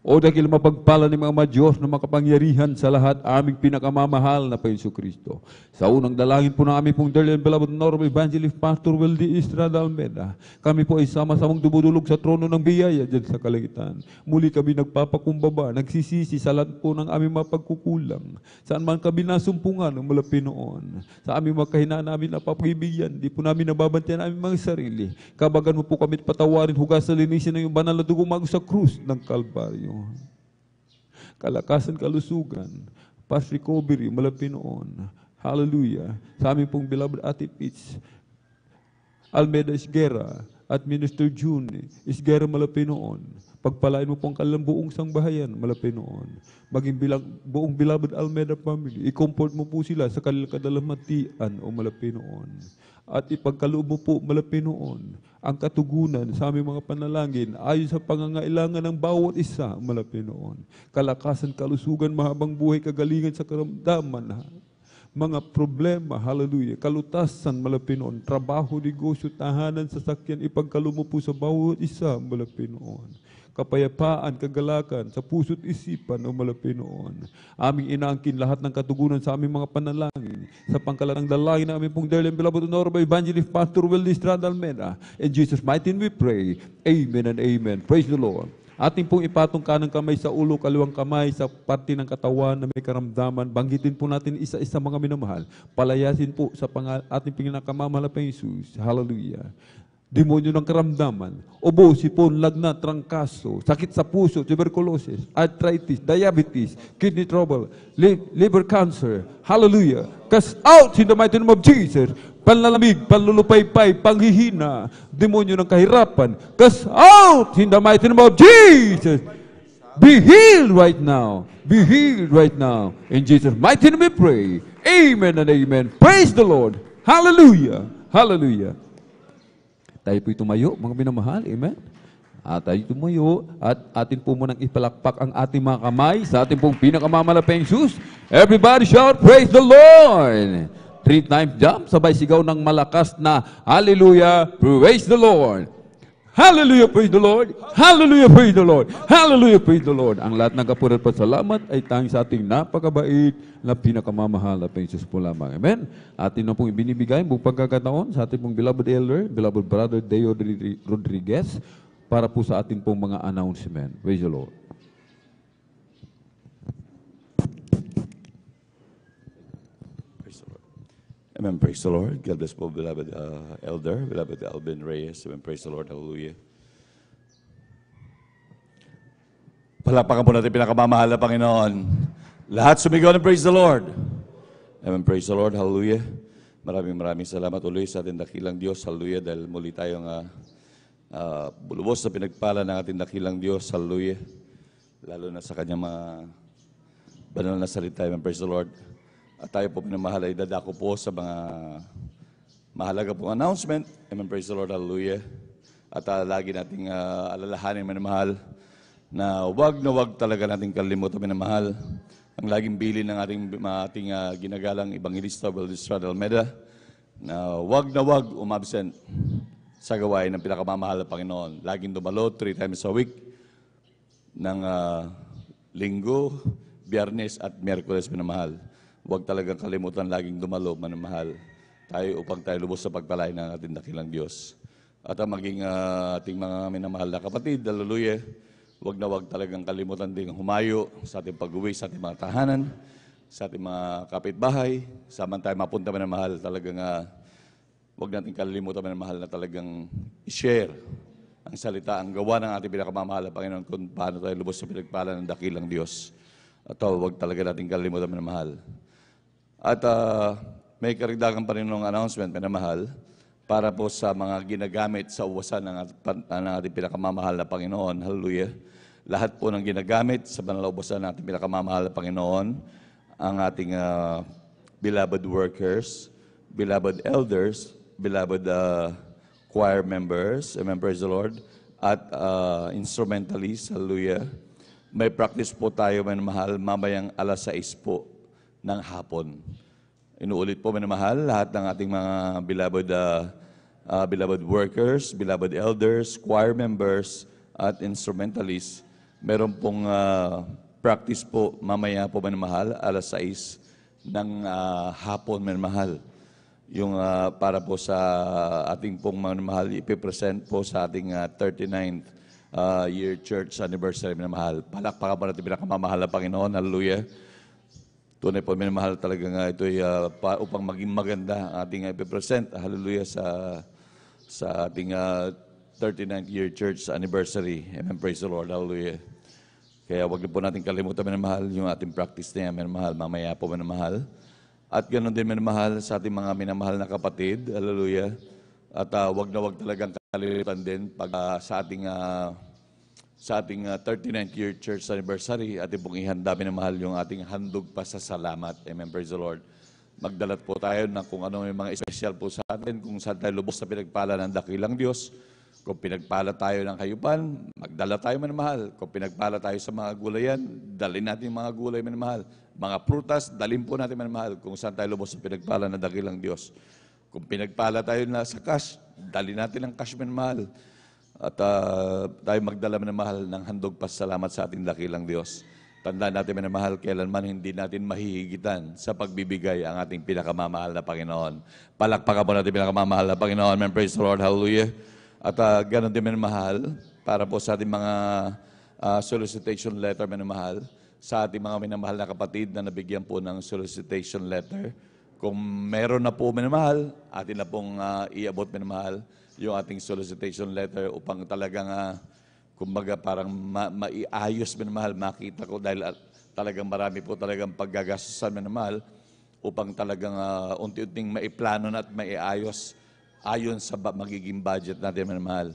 O dahil mapagpala ni mga Diyos na makapangyarihan sa lahat aming pinakamamahal na Panginoon Kristo. Sa unang dalangin po ng aming pong dearly and beloved Honorable Evangelist Pastor Weldy Estrada Almeda, kami po ay sama-samang dumudulog sa trono ng biyaya dyan sa kalangitan. Muli kami nagpapakumbaba, nagsisisi sa lahat po ng aming mga pagkukulang. Saan man kami nasumpungan ng malapit noon. Sa aming mga kahinaan namin na papagibigyan, di po namin nababantayan ang aming mga sarili. Kabagan mo po kami patawarin, hugas sa linisin ng iyong banal na dugo mago sa krus ng Kalbaryo. Kalakasan, kalusugan, past recovery, malapit noon. Hallelujah. Sa aming pong beloved Ate Pitts, Almeda Isguera, at Minister June Isguera malapit noon. Pagpalain mo po ang kanilang buong sangbahayan malapit noon. Maging buong beloved Almeda family, i-comfort mo po sila sa kanilang kadalamatian o malapit noon. At ipagkaloob mo po malapit noon ang katugunan sa aming mga panalangin ayon sa pangangailangan ng bawat isa malapit noon. Kalakasan, kalusugan, mahabang buhay, kagalingan sa karamdaman, mga problema, hallelujah, kalutasan malapit noon, trabaho, negosyo, tahanan, sasakyan, ipagkaloob mo po sa bawat isa malapit noon. Kapayapaan, kagalakan, sa puso't isipan o malapit noon. Aming inaangkin lahat ng katugunan sa aming mga panalangin. Sa pangkalatang dalangin na aming pong dearly and beloved Honorable Evangelist Pastor Weldy Estrada Almeda. In Jesus' mighty name we pray. Amen and amen. Praise the Lord. Ating pong ipatong kanang kamay sa ulo, kaliwang kamay sa parte ng katawan na may karamdaman. Banggitin po natin isa-isa mga minamahal. Palayasin po sa ating pinakamamahal na Jesus. Hallelujah. Demonyo ng karamdaman, ubo, sipon, lagnat, trangkaso, sakit sa puso, tuberculosis, arthritis, diabetes, kidney trouble, liver cancer, hallelujah, cast out in the mighty name of Jesus, panlalamig, panlulupaypay, panghihina, demonyo ng kahirapan, cast out in the mighty name of Jesus. Be healed right now. Be healed right now. In Jesus' mighty name we pray. Amen and amen. Praise the Lord. Hallelujah. Hallelujah. Tayo po'y tumayo, mga minamahal. Amen. At tayo tumayo at atin po munang ipalakpak ang ating mga kamay sa ating pong pinakamamalapeng Jesus. Everybody shout, praise the Lord. 3 times jump, sabay sigaw ng malakas na hallelujah, praise the Lord. Hallelujah, praise the Lord. Hallelujah, praise the Lord. Hallelujah, praise the Lord. Ang lahat ng kapuran at salamat ay tanging sa ating napakabait na pinakamamahal na Jesus po lamang. Amen. Atin na pong ibinibigay buong pagkakataon sa ating pong beloved elder, beloved brother Deo Rodriguez, para po sa ating pong mga announcement. Praise the Lord. Amen. Praise the Lord. God bless po, beloved elder, beloved Alvin Reyes. Amen. Praise the Lord. Hallelujah. Palapakan po natin pinakamamahal na Panginoon. Lahat sumigaw ng praise the Lord. Amen. Praise the Lord. Hallelujah. Maraming salamat ulit sa ating dakilang Diyos. Hallelujah. Dahil muli tayong bulubos sa pinagpala ng ating dakilang Diyos. Hallelujah. Lalo na sa kanyang mga banal na salita. Amen. Praise the Lord. At tayo po pinamahal ay dadako po sa mga mahalaga pong announcement. Amen. Praise the Lord. Hallelujah. At lagi nating alalahanin, minamahal, na wag talaga nating kalimutan, minamahal, ang laging bilin ng ating ginagalang Evangelista Weldy Estrada Almeda, na wag umabsent sa gawain ng pinakamamahal na Panginoon. Laging dumalo 3 times a week ng Linggo, Biyernes at Miyerkules, minamahal. Huwag talagang kalimutan laging dumalo, manamahal, tayo upang tayo lubos sa pagpalain ng ating dakilang Diyos. At maging ating mga minamahal na kapatid, hallelujah, wag na wag talagang kalimutan ding humayo sa ating pag-uwi sa ating mga tahanan, sa ating mga kapitbahay, samantay mapunta minamahal, talagang wag natin kalimutan minamahal na talagang i-share ang salita, ang gawa ng ating pinakamamahal na Panginoon kung paano tayo lubos sa pinagpala ng dakilang Diyos. At wag talaga natin kalimutan minamahal. At may karagdagan pa rin ng announcement minamahal para po sa mga ginagamit sa uwasan ng ating pinakamamahal na Panginoon. Hallelujah. Lahat po ng ginagamit sa banal na uwasan ng ating pinakamamahal na Panginoon, ang ating beloved workers, beloved elders, beloved choir members, amen, praise the Lord, at instrumentalists, hallelujah. May practice po tayo, minamahal, mamayang 6:00 po ng hapon. Inuulit po, minamahal, lahat ng ating mga beloved workers, beloved elders, choir members, at instrumentalists. Meron pong practice po, mamaya po, minamahal, 6:00 ng hapon, minamahal. Yung para po sa ating pong minamahal, ipipresent po sa ating 39th year church anniversary, minamahal. Palakpakan po natin pinakamamahal na Panginoon, hallelujah. Tunay po, minamahal talaga nga ito upang maging maganda ang ating ipipresent, hallelujah, sa ating 39th year church anniversary. Amen, praise the Lord, hallelujah. Kaya wag na po natin kalimutan, minamahal, yung ating practice na yan, minamahal, mamaya po, minamahal. At ganoon din, minamahal, sa ating mga minamahal na kapatid, hallelujah. At wag na wag talagang kalilimutan din pag sa ating 39th year church anniversary, ating pong ihanda, minamahal, yung ating handog pa sa salamat. Amen, praise the Lord. Magdalat po tayo na kung ano may mga espesyal po sa atin, kung saan tayo lubos sa pinagpala ng dakilang Diyos. Kung pinagpala tayo ng hayupan, magdala tayo, minamahal. Kung pinagpala tayo sa mga gulayan, dalhin natin mga gulay, minamahal. Mga prutas, dalhin po natin, minamahal, kung saan tayo lubos sa pinagpala ng dakilang Diyos. Kung pinagpala tayo na sa cash, dalhin natin ang cash, minamahal. At tayo magdala, minamahal, ng handog pasalamat sa ating dakilang Diyos. Tandaan natin, minamahal, kailanman hindi natin mahihigitan sa pagbibigay ang ating pinakamamahal na Panginoon. Palakpakan po natin pinakamamahal na Panginoon. Amen, praise the Lord, hallelujah. At ganoon din, minamahal, para po sa ating mga solicitation letter, minamahal, sa ating mga minamahal na kapatid na nabigyan po ng solicitation letter. Kung meron na po, minamahal, atin na pong iabot, minamahal, yung ating solicitation letter upang talagang, kumbaga parang maiayos, minamahal, makita ko dahil talagang marami po talagang paggagastusan, minamahal, upang talagang unti-unting maiplano na at maiayos ayon sa magiging budget natin, minamahal.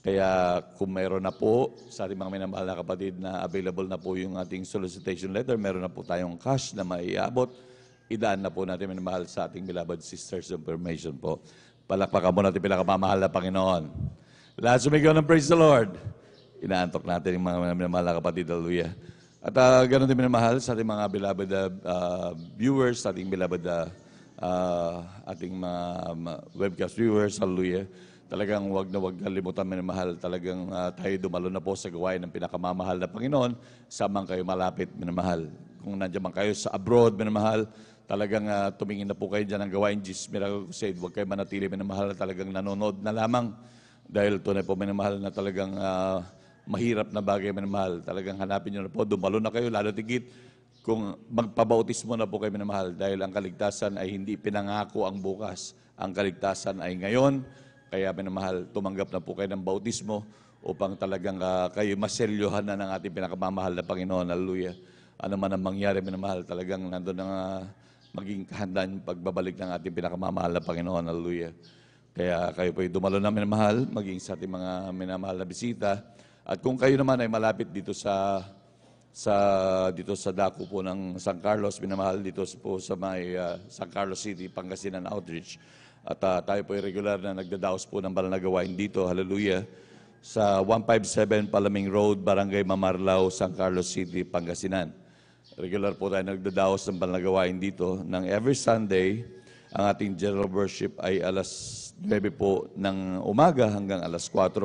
Kaya kung mayroon na po sa ating mga minamahal na kapatid na available na po yung ating solicitation letter, meron na po tayong cash na maiabot, idaan na po natin, minamahal, sa ating beloved sisters information po. Palakpakan po natin pinakamamahal na Panginoon. Lahat sumigaw ng praise the Lord. Inaantok natin yung mga minamahal na kapatid, hallelujah. At ganoon din, minamahal, sa ating mga beloved viewers, sa ating beloved ating mga webcast viewers, hallelujah. Talagang wag na wag kalimutan, minamahal, talagang tayo dumalo na po sa gawain ng pinakamamahal na Panginoon, samang kayo malapit, minamahal. Kung nandiyan man kayo sa abroad, minamahal, talagang tumingin na po kayo dyan ng gawain Jesus Miracle Crusade. Huwag kayo manatili, minamahal, talagang nanonood na lamang. Dahil tunay po, minamahal, na talagang mahirap na bagay, minamahal. Talagang hanapin nyo na po, dumalo na kayo, lalo tigit kung magpabautismo na po kayo, minamahal, dahil ang kaligtasan ay hindi pinangako ang bukas. Ang kaligtasan ay ngayon, kaya, minamahal, tumanggap na po kayo ng bautismo upang talagang kayo maselyohan na ng ating pinakamamahal na Panginoon. Hallelujah. Ano man ang mangyari, minamahal, talagang nandun na maging kahandaan yung pagbabalik ng ating pinakamamahal na Panginoon. Hallelujah. Kaya kayo po dumalo na, minamahal, maging sa ating mga minamahal na bisita. At kung kayo naman ay malapit dito sa dako po ng San Carlos, minamahal, dito po sa may San Carlos City, Pangasinan Outreach. At tayo po ay regular na nagdadaos po ng banal na gawain dito, hallelujah, sa 157 Palaming Road, Barangay Mamarlao, San Carlos City, Pangasinan. Regular po tayo nagdadaos ng banal na gawain dito. Nang every Sunday, ang ating general worship ay 9 po ng umaga hanggang 4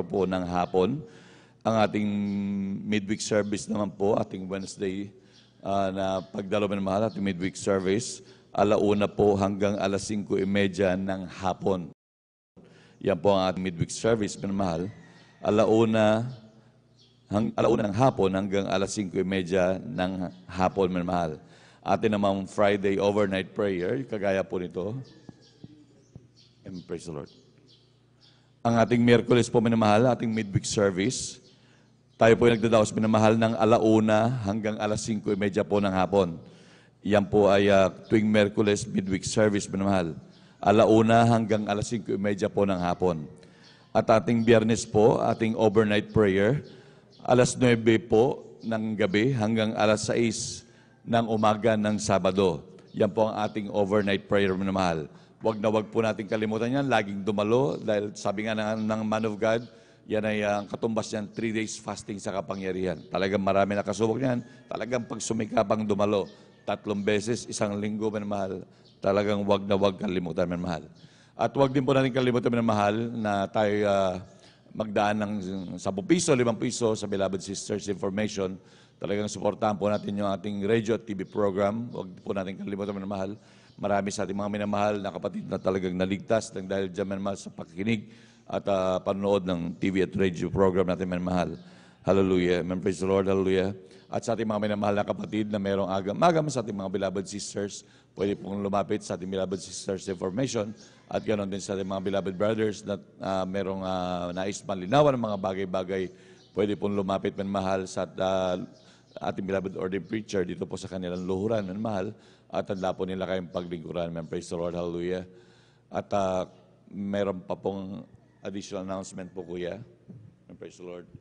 po ng hapon. Ang ating midweek service naman po, ating Wednesday na pagdalo, minamahal, ating midweek service, 1:00 po hanggang 5:30 ng hapon. Yan po ang ating midweek service, minamahal. Alauna ng hapon hanggang alas 5:30 ng hapon, minamahal. Atin namang Friday overnight prayer, kagaya po nito. And praise the Lord. Ang ating Miyerkules po, minamahal, ating midweek service. Tayo po ay nagdadaos, minamahal, ng alauna hanggang alas 5:30 po ng hapon. Yan po ay tuwing Miyerkules midweek service, minamahal. Alauna hanggang alas 5:30 po ng hapon. At ating Biyernes po, ating overnight prayer, alas 9 po ng gabi hanggang alas 6 ng umaga ng Sabado. Yan po ang ating overnight prayer, minamahal. Wag na wag po natin kalimutan yan, laging dumalo, dahil sabi nga ng man of God, yan ay ang katumbas niyan, 3 days fasting sa kapangyarihan. Talagang marami nakasubok niyan, talagang pag sumikapang dumalo, 3 beses, 1 linggo, minamahal, talagang wag na wag kalimutan, minamahal. At wag din po natin kalimutan, minamahal, na tayo magdaan ng 10 piso, 5 piso sa Beloved Sisters Information. Talagang suportahan po natin yung ating radio at TV program. Wag po natin kalimutan, minamahal. Marami sa ating mga minamahal na kapatid na talagang naligtas ng dahil dyan, minamahal, sa pakikinig at panonood ng TV at radio program natin, minamahal. Hallelujah. Amen. Praise the Lord. Hallelujah. At sa ating mga minamahal na kapatid na mayroong agam sa ating mga Beloved Sisters, pwede pong lumapit sa ating Beloved Sisters Information at ganoon din sa ating mga Beloved Brothers na mayroong nais manlinawan ng mga bagay-bagay, pwede pong lumapit, minamahal, sa ating Beloved Ordained Preacher dito po sa kanilang luhuran, minamahal, at tanda po nila kayong paglingkuran. Amen. Praise the Lord. Hallelujah. At meron pa pong additional announcement po, Kuya. Amen. Praise the Lord.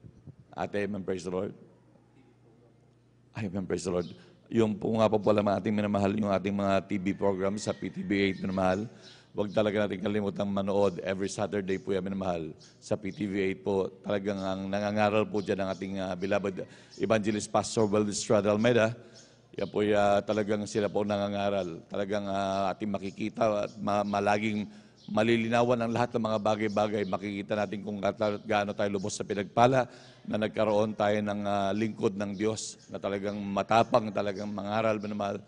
Ate, amen. Praise the Lord. Ay, amen. Praise the Lord. Yung po nga po pala mga ating minamahal, yung ating mga TV program sa PTV8, minamahal. Huwag talaga natin kalimutang manood. Every Saturday po yan, minamahal. Sa PTV8 po, talagang ang nangangaral po dyan ng ating beloved Evangelist Pastor Valdez Estrada Almeida. Yan po talagang sila po nangangaral. Talagang ating makikita at malaging malilinawan ang lahat ng mga bagay-bagay. Makikita natin kung gaano tayo lubos sa pinagpala na nagkaroon tayo ng lingkod ng Diyos na talagang matapang, talagang mangaral, minamahal,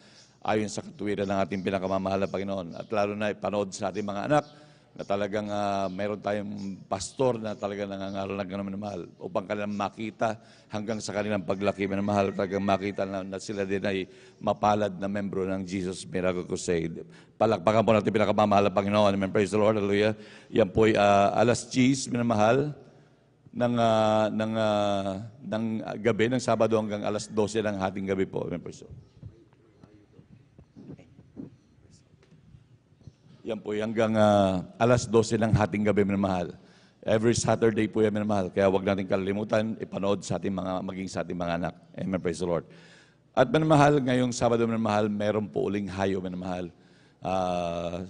ayon sa katuwiran ng ating pinakamamahal na Panginoon. At lalo na ipanood sa ating mga anak na talagang mayroon tayong pastor na talagang nangangaral ng gano'n, minamahal, upang kanilang makita hanggang sa kanilang paglaki, minamahal, talagang makita na sila din ay mapalad na membro ng Jesus Miracle Crusade. Palakpakan po natin pinakamamahal na Panginoon. Amen. Praise the Lord. Hallelujah. Yan po ay alas 10, minamahal, ng gabi, ng Sabado hanggang alas 12 ng hating gabi po. Amen. Praise the Lord. Yan po, hanggang alas 12 ng hating gabi, minamahal. Every Saturday po yan, minamahal. Kaya huwag natin kalilimutan, ipanood sa ating maging sa ating mga anak. Amen, praise the Lord. At minamahal, ngayong Sabado, minamahal, meron po uling hayo, minamahal,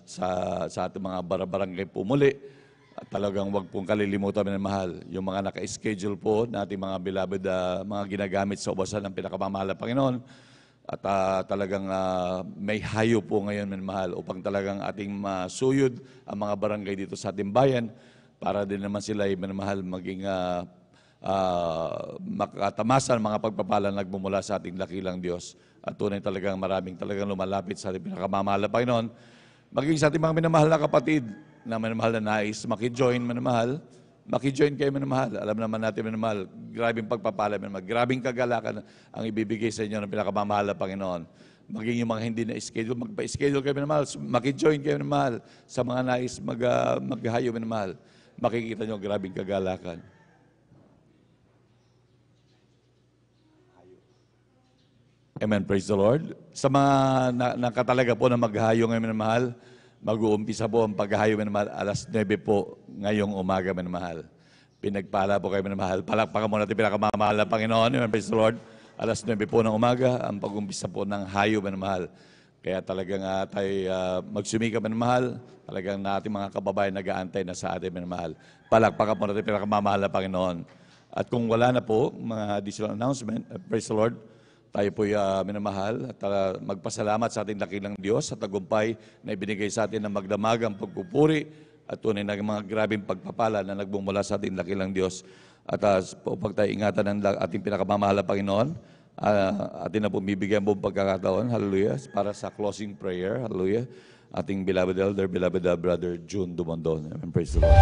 sa ating mga barangay po muli. At talagang huwag pong kalilimutan, minamahal, yung mga naka-schedule po na ating mga beloved, mga ginagamit sa ubasan ng pinakamamahal na Panginoon. At talagang may hayo po ngayon, minamahal, upang talagang ating masuyod ang mga barangay dito sa ating bayan para din naman sila, minamahal, maging makatamasa mga pagpapala na nagmumula sa ating dakilang Diyos. At tunay talagang maraming talagang lumalapit sa ating pinakamamahal na Panginoon. Maging sa ating mga minamahal na kapatid na minamahal na nais, makijoin, minamahal, makijoin kayo, minamahal. Alam naman natin, minamahal, grabing pagpapala, minamahal, grabing kagalakan ang ibibigay sa inyo ng pinakamamahal na Panginoon. Maging yung mga hindi na schedule, magpa-schedule kayo, minamahal, makijoin kayo, minamahal, sa mga nais maghayo, minamahal. Makikita nyo grabing kagalakan. Amen, praise the Lord. Sa mga nakatalaga po na maghayo ngayon, minamahal, mag-uumpisa po ang paghahayo, minamahal, alas 9 po ngayong umaga, minamahal. Pinagpala po kayo, minamahal. Palakpakan mo natin pinakamamahal na Panginoon. Amen, praise the Lord. Alas 9 po ng umaga, ang pag-umpisa po ng hayo, minamahal. Kaya talagang tayo magsumika, minamahal. Talagang natin mga kababayan nag-aantay na sa atin, minamahal. Palakpakan mo natin pinakamamahal na Panginoon. At kung wala na po, mga additional announcement, praise the Lord, tayo po'y minamahal at magpasalamat sa ating dakilang Diyos sa tagumpay na ibinigay sa atin ng magdamagang pagpupuri at tunay na mga grabing pagpapala na nagbumula sa ating dakilang Diyos. At upang tayo ingatan ng ating pinakamamahal na Panginoon, atin na po bibigyan buong pagkakataon, hallelujah, para sa closing prayer, hallelujah. ating beloved elder, beloved brother June Dumondon. Amen. Praise the Lord.